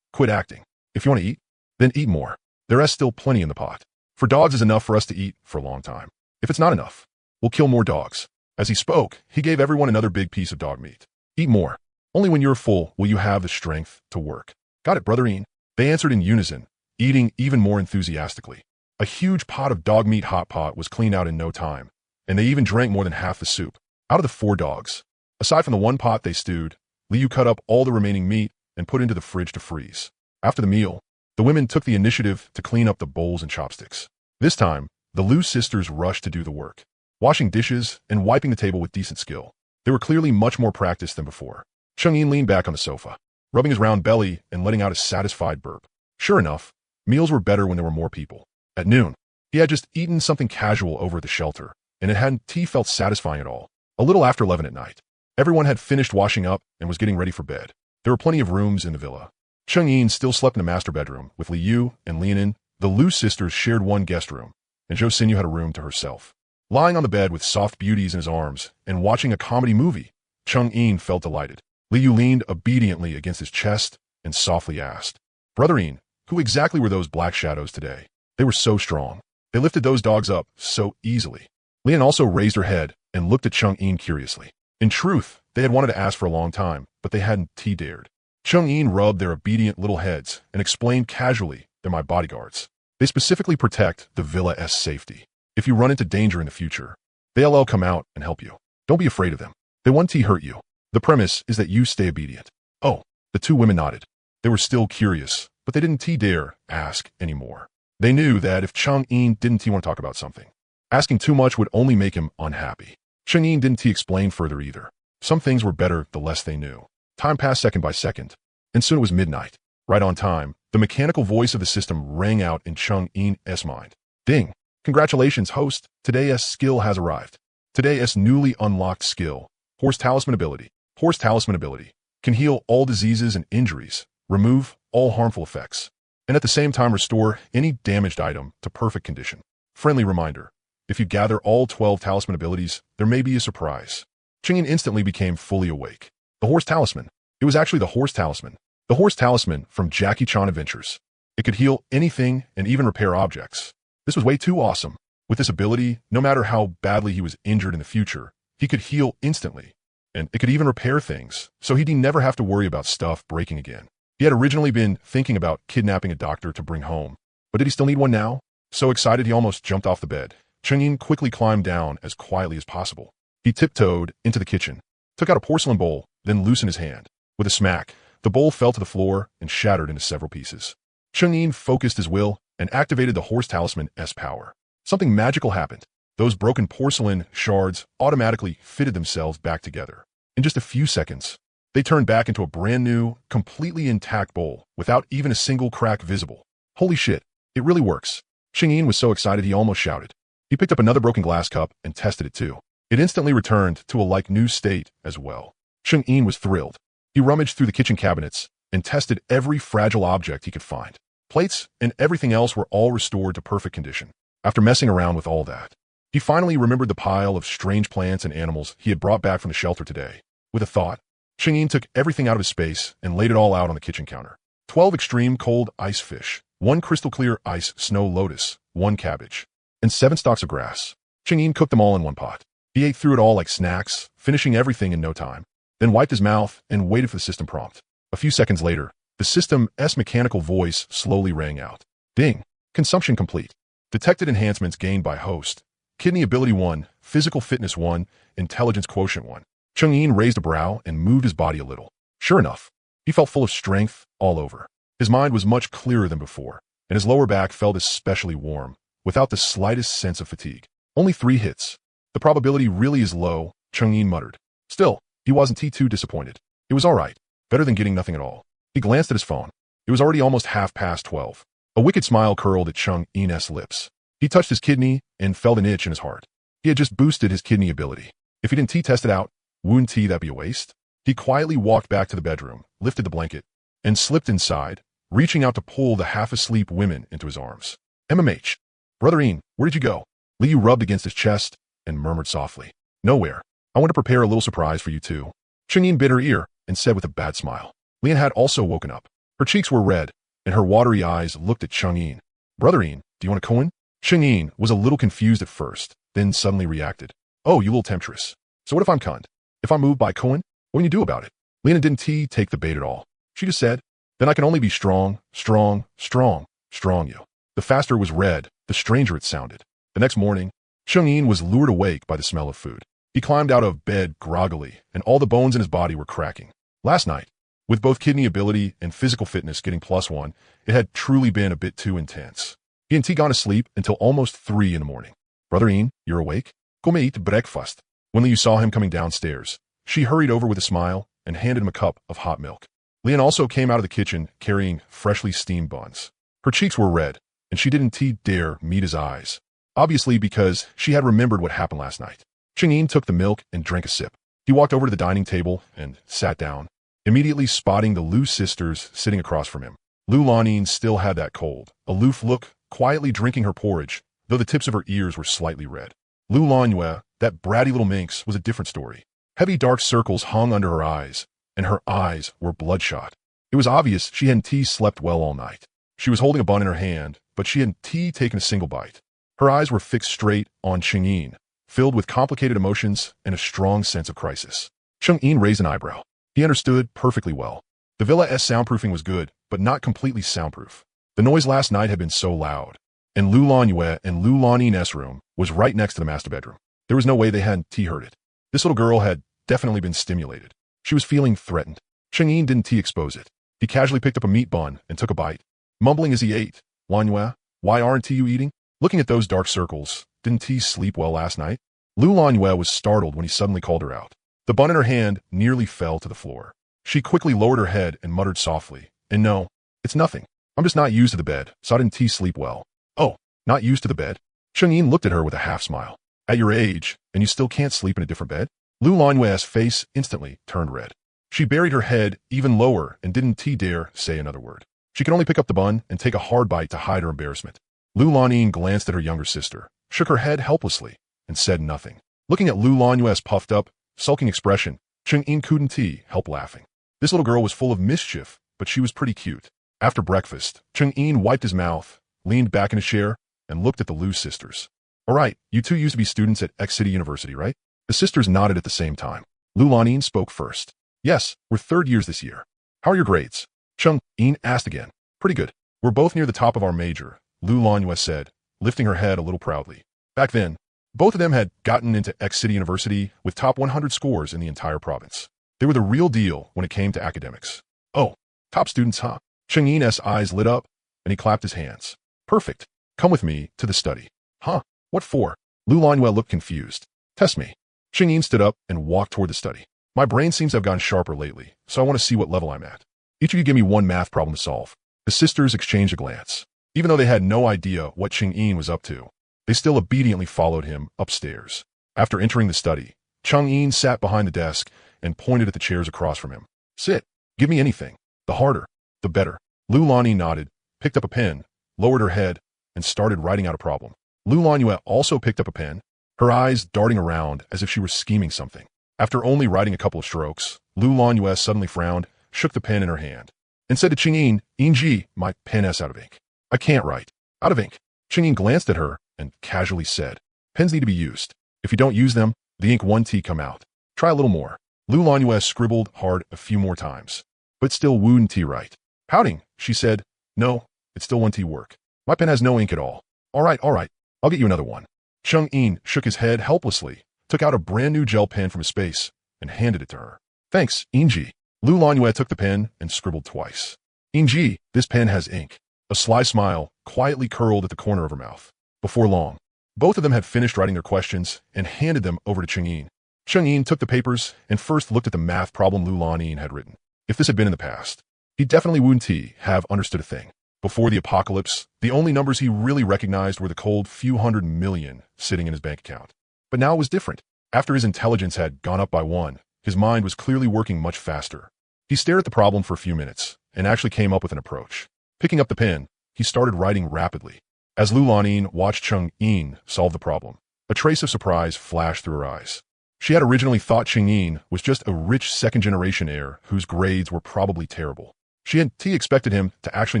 quit acting. If you want to eat, then eat more. There is still plenty in the pot. For dogs is enough for us to eat for a long time. If it's not enough, we'll kill more dogs. As he spoke, he gave everyone another big piece of dog meat. Eat more. Only when you're full will you have the strength to work. Got it, Brother Yin. They answered in unison, eating even more enthusiastically. A huge pot of dog meat hot pot was cleaned out in no time, and they even drank more than half the soup. Out of the 4 dogs, aside from the one pot they stewed, Liu cut up all the remaining meat and put into the fridge to freeze. After the meal, the women took the initiative to clean up the bowls and chopsticks. This time, the Lu sisters rushed to do the work, washing dishes and wiping the table with decent skill. They were clearly much more practiced than before. Cheng-Yin leaned back on the sofa, rubbing his round belly and letting out a satisfied burp. Sure enough, meals were better when there were more people. At noon, he had just eaten something casual over at the shelter, and it hadn't felt satisfying at all. A little after 11 at night, everyone had finished washing up and was getting ready for bed. There were plenty of rooms in the villa. Cheng-Yin still slept in the master bedroom with Liu and Lianin. The Lu sisters shared one guest room, and Zhou Xinyu had a room to herself. Lying on the bed with soft beauties in his arms and watching a comedy movie, Cheng-Yin felt delighted. Liu leaned obediently against his chest and softly asked, Brother Yin, who exactly were those black shadows today? They were so strong. They lifted those dogs up so easily. Lian also raised her head and looked at Cheng-Yin curiously. In truth, they had wanted to ask for a long time, but they hadn't dared. Cheng-Yin rubbed their obedient little heads and explained casually, they're my bodyguards. They specifically protect the villa's safety. If you run into danger in the future, they'll come out and help you. Don't be afraid of them. They won't hurt you. The premise is that you stay obedient. Oh, the 2 women nodded. They were still curious, but they didn't dare ask anymore. They knew that if Cheng-Yin didn't want to talk about something, asking too much would only make him unhappy. Cheng-Yin didn't explain further either. Some things were better the less they knew. Time passed second by second, and soon it was midnight. Right on time, the mechanical voice of the system rang out in Cheng-Yin's mind. Ding! Congratulations, host. Today's skill has arrived. Today's newly unlocked skill, Horse Talisman ability. Horse Talisman ability can heal all diseases and injuries, remove all harmful effects, and at the same time restore any damaged item to perfect condition. Friendly reminder, if you gather all 12 talisman abilities, there may be a surprise. Cheng-Yin instantly became fully awake. The Horse Talisman. It was actually the Horse Talisman. The Horse Talisman from Jackie Chan Adventures. It could heal anything and even repair objects. This was way too awesome. With this ability, no matter how badly he was injured in the future, he could heal instantly. And it could even repair things, so he'd never have to worry about stuff breaking again. He had originally been thinking about kidnapping a doctor to bring home, but did he still need one now? So excited he almost jumped off the bed. Cheng-Yin quickly climbed down as quietly as possible. He tiptoed into the kitchen, took out a porcelain bowl, then loosened his hand. With a smack, the bowl fell to the floor and shattered into several pieces. Cheng-Yin focused his will and activated the Horse Talisman's power. Something magical happened. Those broken porcelain shards automatically fitted themselves back together. In just a few seconds, they turned back into a brand new, completely intact bowl without even a single crack visible. Holy shit, it really works. Cheng-Yin was so excited he almost shouted. He picked up another broken glass cup and tested it too. It instantly returned to a like-new state as well. Cheng-Yin was thrilled. He rummaged through the kitchen cabinets and tested every fragile object he could find. Plates and everything else were all restored to perfect condition. After messing around with all that, he finally remembered the pile of strange plants and animals he had brought back from the shelter today. With a thought, Cheng-Yin took everything out of his space and laid it all out on the kitchen counter. 12 extreme cold ice fish, 1 crystal clear ice snow lotus, 1 cabbage, and 7 stalks of grass. Cheng-Yin cooked them all in one pot. He ate through it all like snacks, finishing everything in no time, then wiped his mouth and waited for the system prompt. A few seconds later, the system's mechanical voice slowly rang out. Ding. Consumption complete. Detected enhancements gained by host. Kidney ability 1, physical fitness 1, intelligence quotient 1. Cheng-Yin raised a brow and moved his body a little. Sure enough, he felt full of strength all over. His mind was much clearer than before, and his lower back felt especially warm, without the slightest sense of fatigue. Only 3 hits. The probability really is low, Cheng-Yin muttered. Still, he wasn't too disappointed. It was all right, better than getting nothing at all. He glanced at his phone. It was already almost 12:30. A wicked smile curled at Cheng-Yin's lips. He touched his kidney and felt an itch in his heart. He had just boosted his kidney ability. If he didn't test it out, wouldn't that be a waste? He quietly walked back to the bedroom, lifted the blanket, and slipped inside, reaching out to pull the half-asleep women into his arms. MMH. Brother Ian, where did you go? Liu rubbed against his chest and murmured softly. Nowhere. I want to prepare a little surprise for you too. Cheng-Yin bit her ear and said with a bad smile. Lian had also woken up. Her cheeks were red, and her watery eyes looked at Cheng-Yin. Brother Ian, do you want a coin? Cheng-Yin was a little confused at first, then suddenly reacted. Oh, you little temptress. So what if I'm conned? If I'm moved by coin, what can you do about it? Lena didn't take the bait at all. She just said, then I can only be strong you. The faster it was read, the stranger it sounded. The next morning, Cheng-Yin was lured awake by the smell of food. He climbed out of bed groggily, and all the bones in his body were cracking. Last night, with both kidney ability and physical fitness getting +1, it had truly been a bit too intense. He hadn't gone to sleep until almost 3 in the morning. Brother Ian, you're awake? Come eat breakfast. When Liu saw him coming downstairs, she hurried over with a smile and handed him a cup of hot milk. Lian also came out of the kitchen carrying freshly steamed buns. Her cheeks were red, and she didn't dare meet his eyes, obviously because she had remembered what happened last night. Cheng-Yin took the milk and drank a sip. He walked over to the dining table and sat down, immediately spotting the Liu sisters sitting across from him. Lu Lanin still had that cold, aloof look, quietly drinking her porridge, though the tips of her ears were slightly red. Lu Lanyue, that bratty little minx, was a different story. Heavy dark circles hung under her eyes, and her eyes were bloodshot. It was obvious she hadn't slept well all night. She was holding a bun in her hand, but she hadn't taken a single bite. Her eyes were fixed straight on Cheng-Yin, filled with complicated emotions and a strong sense of crisis. Cheng-Yin raised an eyebrow. He understood perfectly well. The villa's soundproofing was good, but not completely soundproof. The noise last night had been so loud, and Lu Lanyue and Lu Lanin's room was right next to the master bedroom. There was no way they hadn't heard it. This little girl had definitely been stimulated. She was feeling threatened. Cheng-Yin didn't expose it. He casually picked up a meat bun and took a bite, mumbling as he ate. Lanyue, why aren't you eating? Looking at those dark circles, didn't he sleep well last night? Lu Lanyue was startled when he suddenly called her out. The bun in her hand nearly fell to the floor. She quickly lowered her head and muttered softly, and no, it's nothing. I'm just not used to the bed, so I didn't sleep well. Oh, not used to the bed? Cheng-Yin looked at her with a half smile. At your age, and you still can't sleep in a different bed? Lu Lanyue's face instantly turned red. She buried her head even lower and didn't dare say another word. She could only pick up the bun and take a hard bite to hide her embarrassment. Lu Lanin glanced at her younger sister, shook her head helplessly, and said nothing. Looking at Lu Lanyue's puffed up, sulking expression, Cheng-Yin couldn't help laughing. This little girl was full of mischief, but she was pretty cute. After breakfast, Cheng-Yin wiped his mouth, leaned back in a chair, and looked at the Lu sisters. All right, you two used to be students at X City University, right? The sisters nodded at the same time. Lu Lanin spoke first. Yes, we're 3rd years this year. How are your grades? Chung Yin asked again. Pretty good. We're both near the top of our major, Lu Lanyue said, lifting her head a little proudly. Back then, both of them had gotten into X City University with top 100 scores in the entire province. They were the real deal when it came to academics. Oh, top students, huh? Chung Yin's eyes lit up, and he clapped his hands. Perfect. Come with me to the study. Huh? What for? Lu Lanyue looked confused. Test me. Chung Yin stood up and walked toward the study. My brain seems to have gotten sharper lately, so I want to see what level I'm at. Each of you give me one math problem to solve. The sisters exchanged a glance. Even though they had no idea what Chung Yin was up to, they still obediently followed him upstairs. After entering the study, Chung Yin sat behind the desk and pointed at the chairs across from him. Sit. Give me anything. The harder, the better. Lu Lanyue nodded, picked up a pen, lowered her head, and started writing out a problem. Lu Lanyue also picked up a pen, her eyes darting around as if she were scheming something. After only writing a couple of strokes, Lu Lanyue suddenly frowned, shook the pen in her hand, and said to Chung Yin, Yin, my pen is out of ink. I can't write. Out of ink. Chung Yin glanced at her and casually said, pens need to be used. If you don't use them, the ink won't come out. Try a little more. Lu Lanyue scribbled hard a few more times, but still wouldn't write. Pouting, she said, no, it still won't work. My pen has no ink at all. All right, I'll get you another one. Chung Yin shook his head helplessly, took out a brand new gel pen from his space, and handed it to her. Thanks, Inji. Lu Lanyue took the pen and scribbled twice. Inji, this pen has ink. A sly smile quietly curled at the corner of her mouth. Before long, both of them had finished writing their questions and handed them over to Chung Yin. Chung Yin took the papers and first looked at the math problem Lu Lanyue had written. If this had been in the past, he definitely wouldn't have understood a thing. Before the apocalypse, the only numbers he really recognized were the cold few hundred million sitting in his bank account. But now it was different. After his intelligence had gone up by 1, his mind was clearly working much faster. He stared at the problem for a few minutes and actually came up with an approach. Picking up the pen, he started writing rapidly. As Lu Lanyue watched Chung Yin solve the problem, a trace of surprise flashed through her eyes. She had originally thought Chung Yin was just a rich second-generation heir whose grades were probably terrible. She had expected him to actually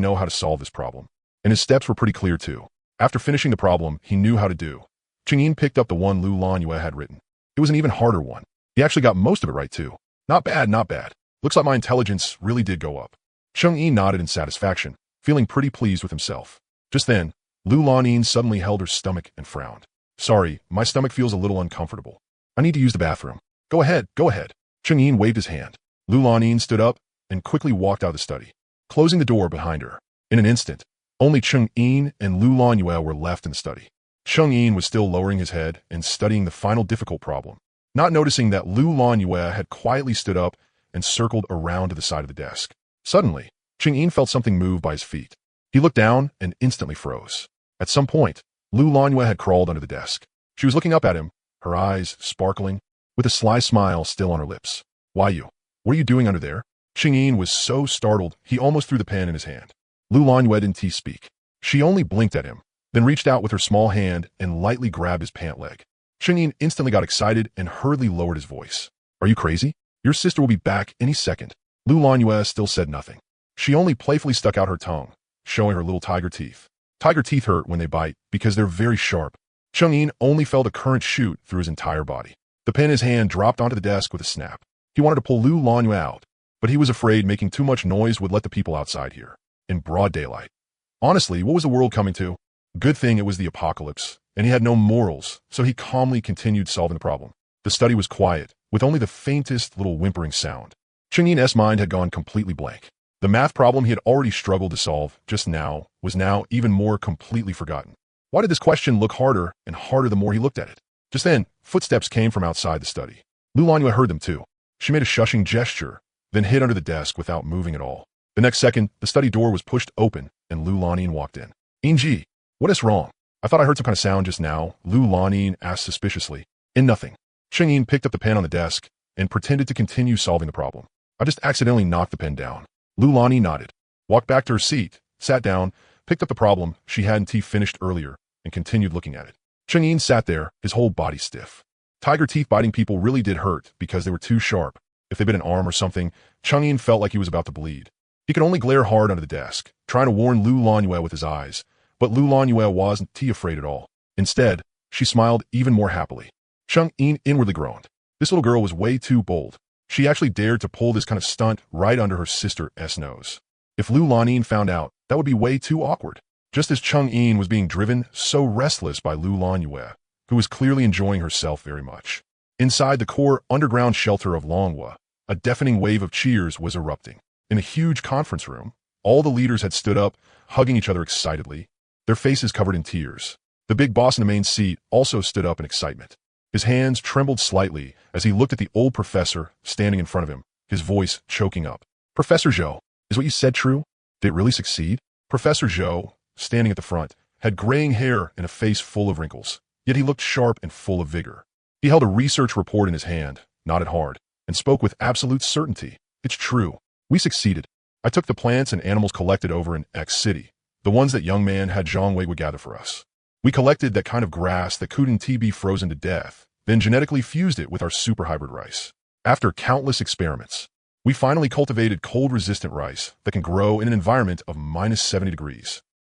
know how to solve this problem, and his steps were pretty clear too. After finishing the problem he knew how to do, Chung Yin picked up the one Lu Lanyue had written. It was an even harder one. He actually got most of it right too. Not bad, not bad. Looks like my intelligence really did go up. Chung Yin nodded in satisfaction, feeling pretty pleased with himself. Just then, Lu Lanyue suddenly held her stomach and frowned. Sorry, my stomach feels a little uncomfortable. I need to use the bathroom. Go ahead, go ahead. Chung Yin waved his hand. Lu Lanyue stood up and quickly walked out of the study, closing the door behind her. In an instant, only Chung Yin and Lu Lanyue were left in the study. Chung Yin was still lowering his head and studying the final difficult problem, not noticing that Lu Lanyue had quietly stood up and circled around to the side of the desk. Suddenly, Chung Yin felt something move by his feet. He looked down and instantly froze. At some point, Lu Lanyue had crawled under the desk. She was looking up at him, her eyes sparkling, with a sly smile still on her lips. Why you? What are you doing under there? Chung Yin was so startled he almost threw the pen in his hand. Lu Lanyue didn't speak. She only blinked at him, then reached out with her small hand and lightly grabbed his pant leg. Chung Yin instantly got excited and hurriedly lowered his voice. Are you crazy? Your sister will be back any second. Lu Lanyue still said nothing. She only playfully stuck out her tongue, showing her little tiger teeth. Tiger teeth hurt when they bite because they're very sharp. Chung Yin only felt a current shoot through his entire body. The pen in his hand dropped onto the desk with a snap. He wanted to pull Lu Lanyue out, but he was afraid making too much noise would let the people outside hear. In broad daylight. Honestly, what was the world coming to? Good thing it was the apocalypse, and he had no morals, so he calmly continued solving the problem. The study was quiet, with only the faintest little whimpering sound. Chung Yin's mind had gone completely blank. The math problem he had already struggled to solve just now was now even more completely forgotten. Why did this question look harder and harder the more he looked at it? Just then, footsteps came from outside the study. Lu Lanyue heard them too. She made a shushing gesture, then hid under the desk without moving at all. The next second, the study door was pushed open and Lu Lanyue walked in. Inji, what is wrong? I thought I heard some kind of sound just now, Lu Lanyue asked suspiciously. In nothing. Chung Yin picked up the pen on the desk and pretended to continue solving the problem. I just accidentally knocked the pen down. Lu Lanyue nodded, walked back to her seat, sat down, picked up the problem she hadn't finished earlier, and continued looking at it. Chung Yin sat there, his whole body stiff. Tiger teeth biting people really did hurt because they were too sharp. If they'd been an arm or something, Chung Yin felt like he was about to bleed. He could only glare hard under the desk, trying to warn Lu Lanyue with his eyes, but Lu Lanyue wasn't afraid at all. Instead, she smiled even more happily. Chung Yin inwardly groaned. This little girl was way too bold. She actually dared to pull this kind of stunt right under her sister's nose. If Lu Lanin found out, that would be way too awkward. Just as Cheng Yin was being driven so restless by Lu Lanyue, who was clearly enjoying herself very much. Inside the core underground shelter of Longhua, a deafening wave of cheers was erupting. In a huge conference room, all the leaders had stood up, hugging each other excitedly, their faces covered in tears. The big boss in the main seat also stood up in excitement. His hands trembled slightly as he looked at the old professor standing in front of him, his voice choking up. Professor Zhou, is what you said true? Did it really succeed? Professor Zhou, standing at the front, had graying hair and a face full of wrinkles, yet he looked sharp and full of vigor. He held a research report in his hand, nodded hard, and spoke with absolute certainty. It's true. We succeeded. I took the plants and animals collected over in X City, the ones that young man had Zhang Wei would gather for us. We collected that kind of grass that couldn't be frozen to death, then genetically fused it with our super hybrid rice. After countless experiments, we finally cultivated cold-resistant rice that can grow in an environment of -70 degrees.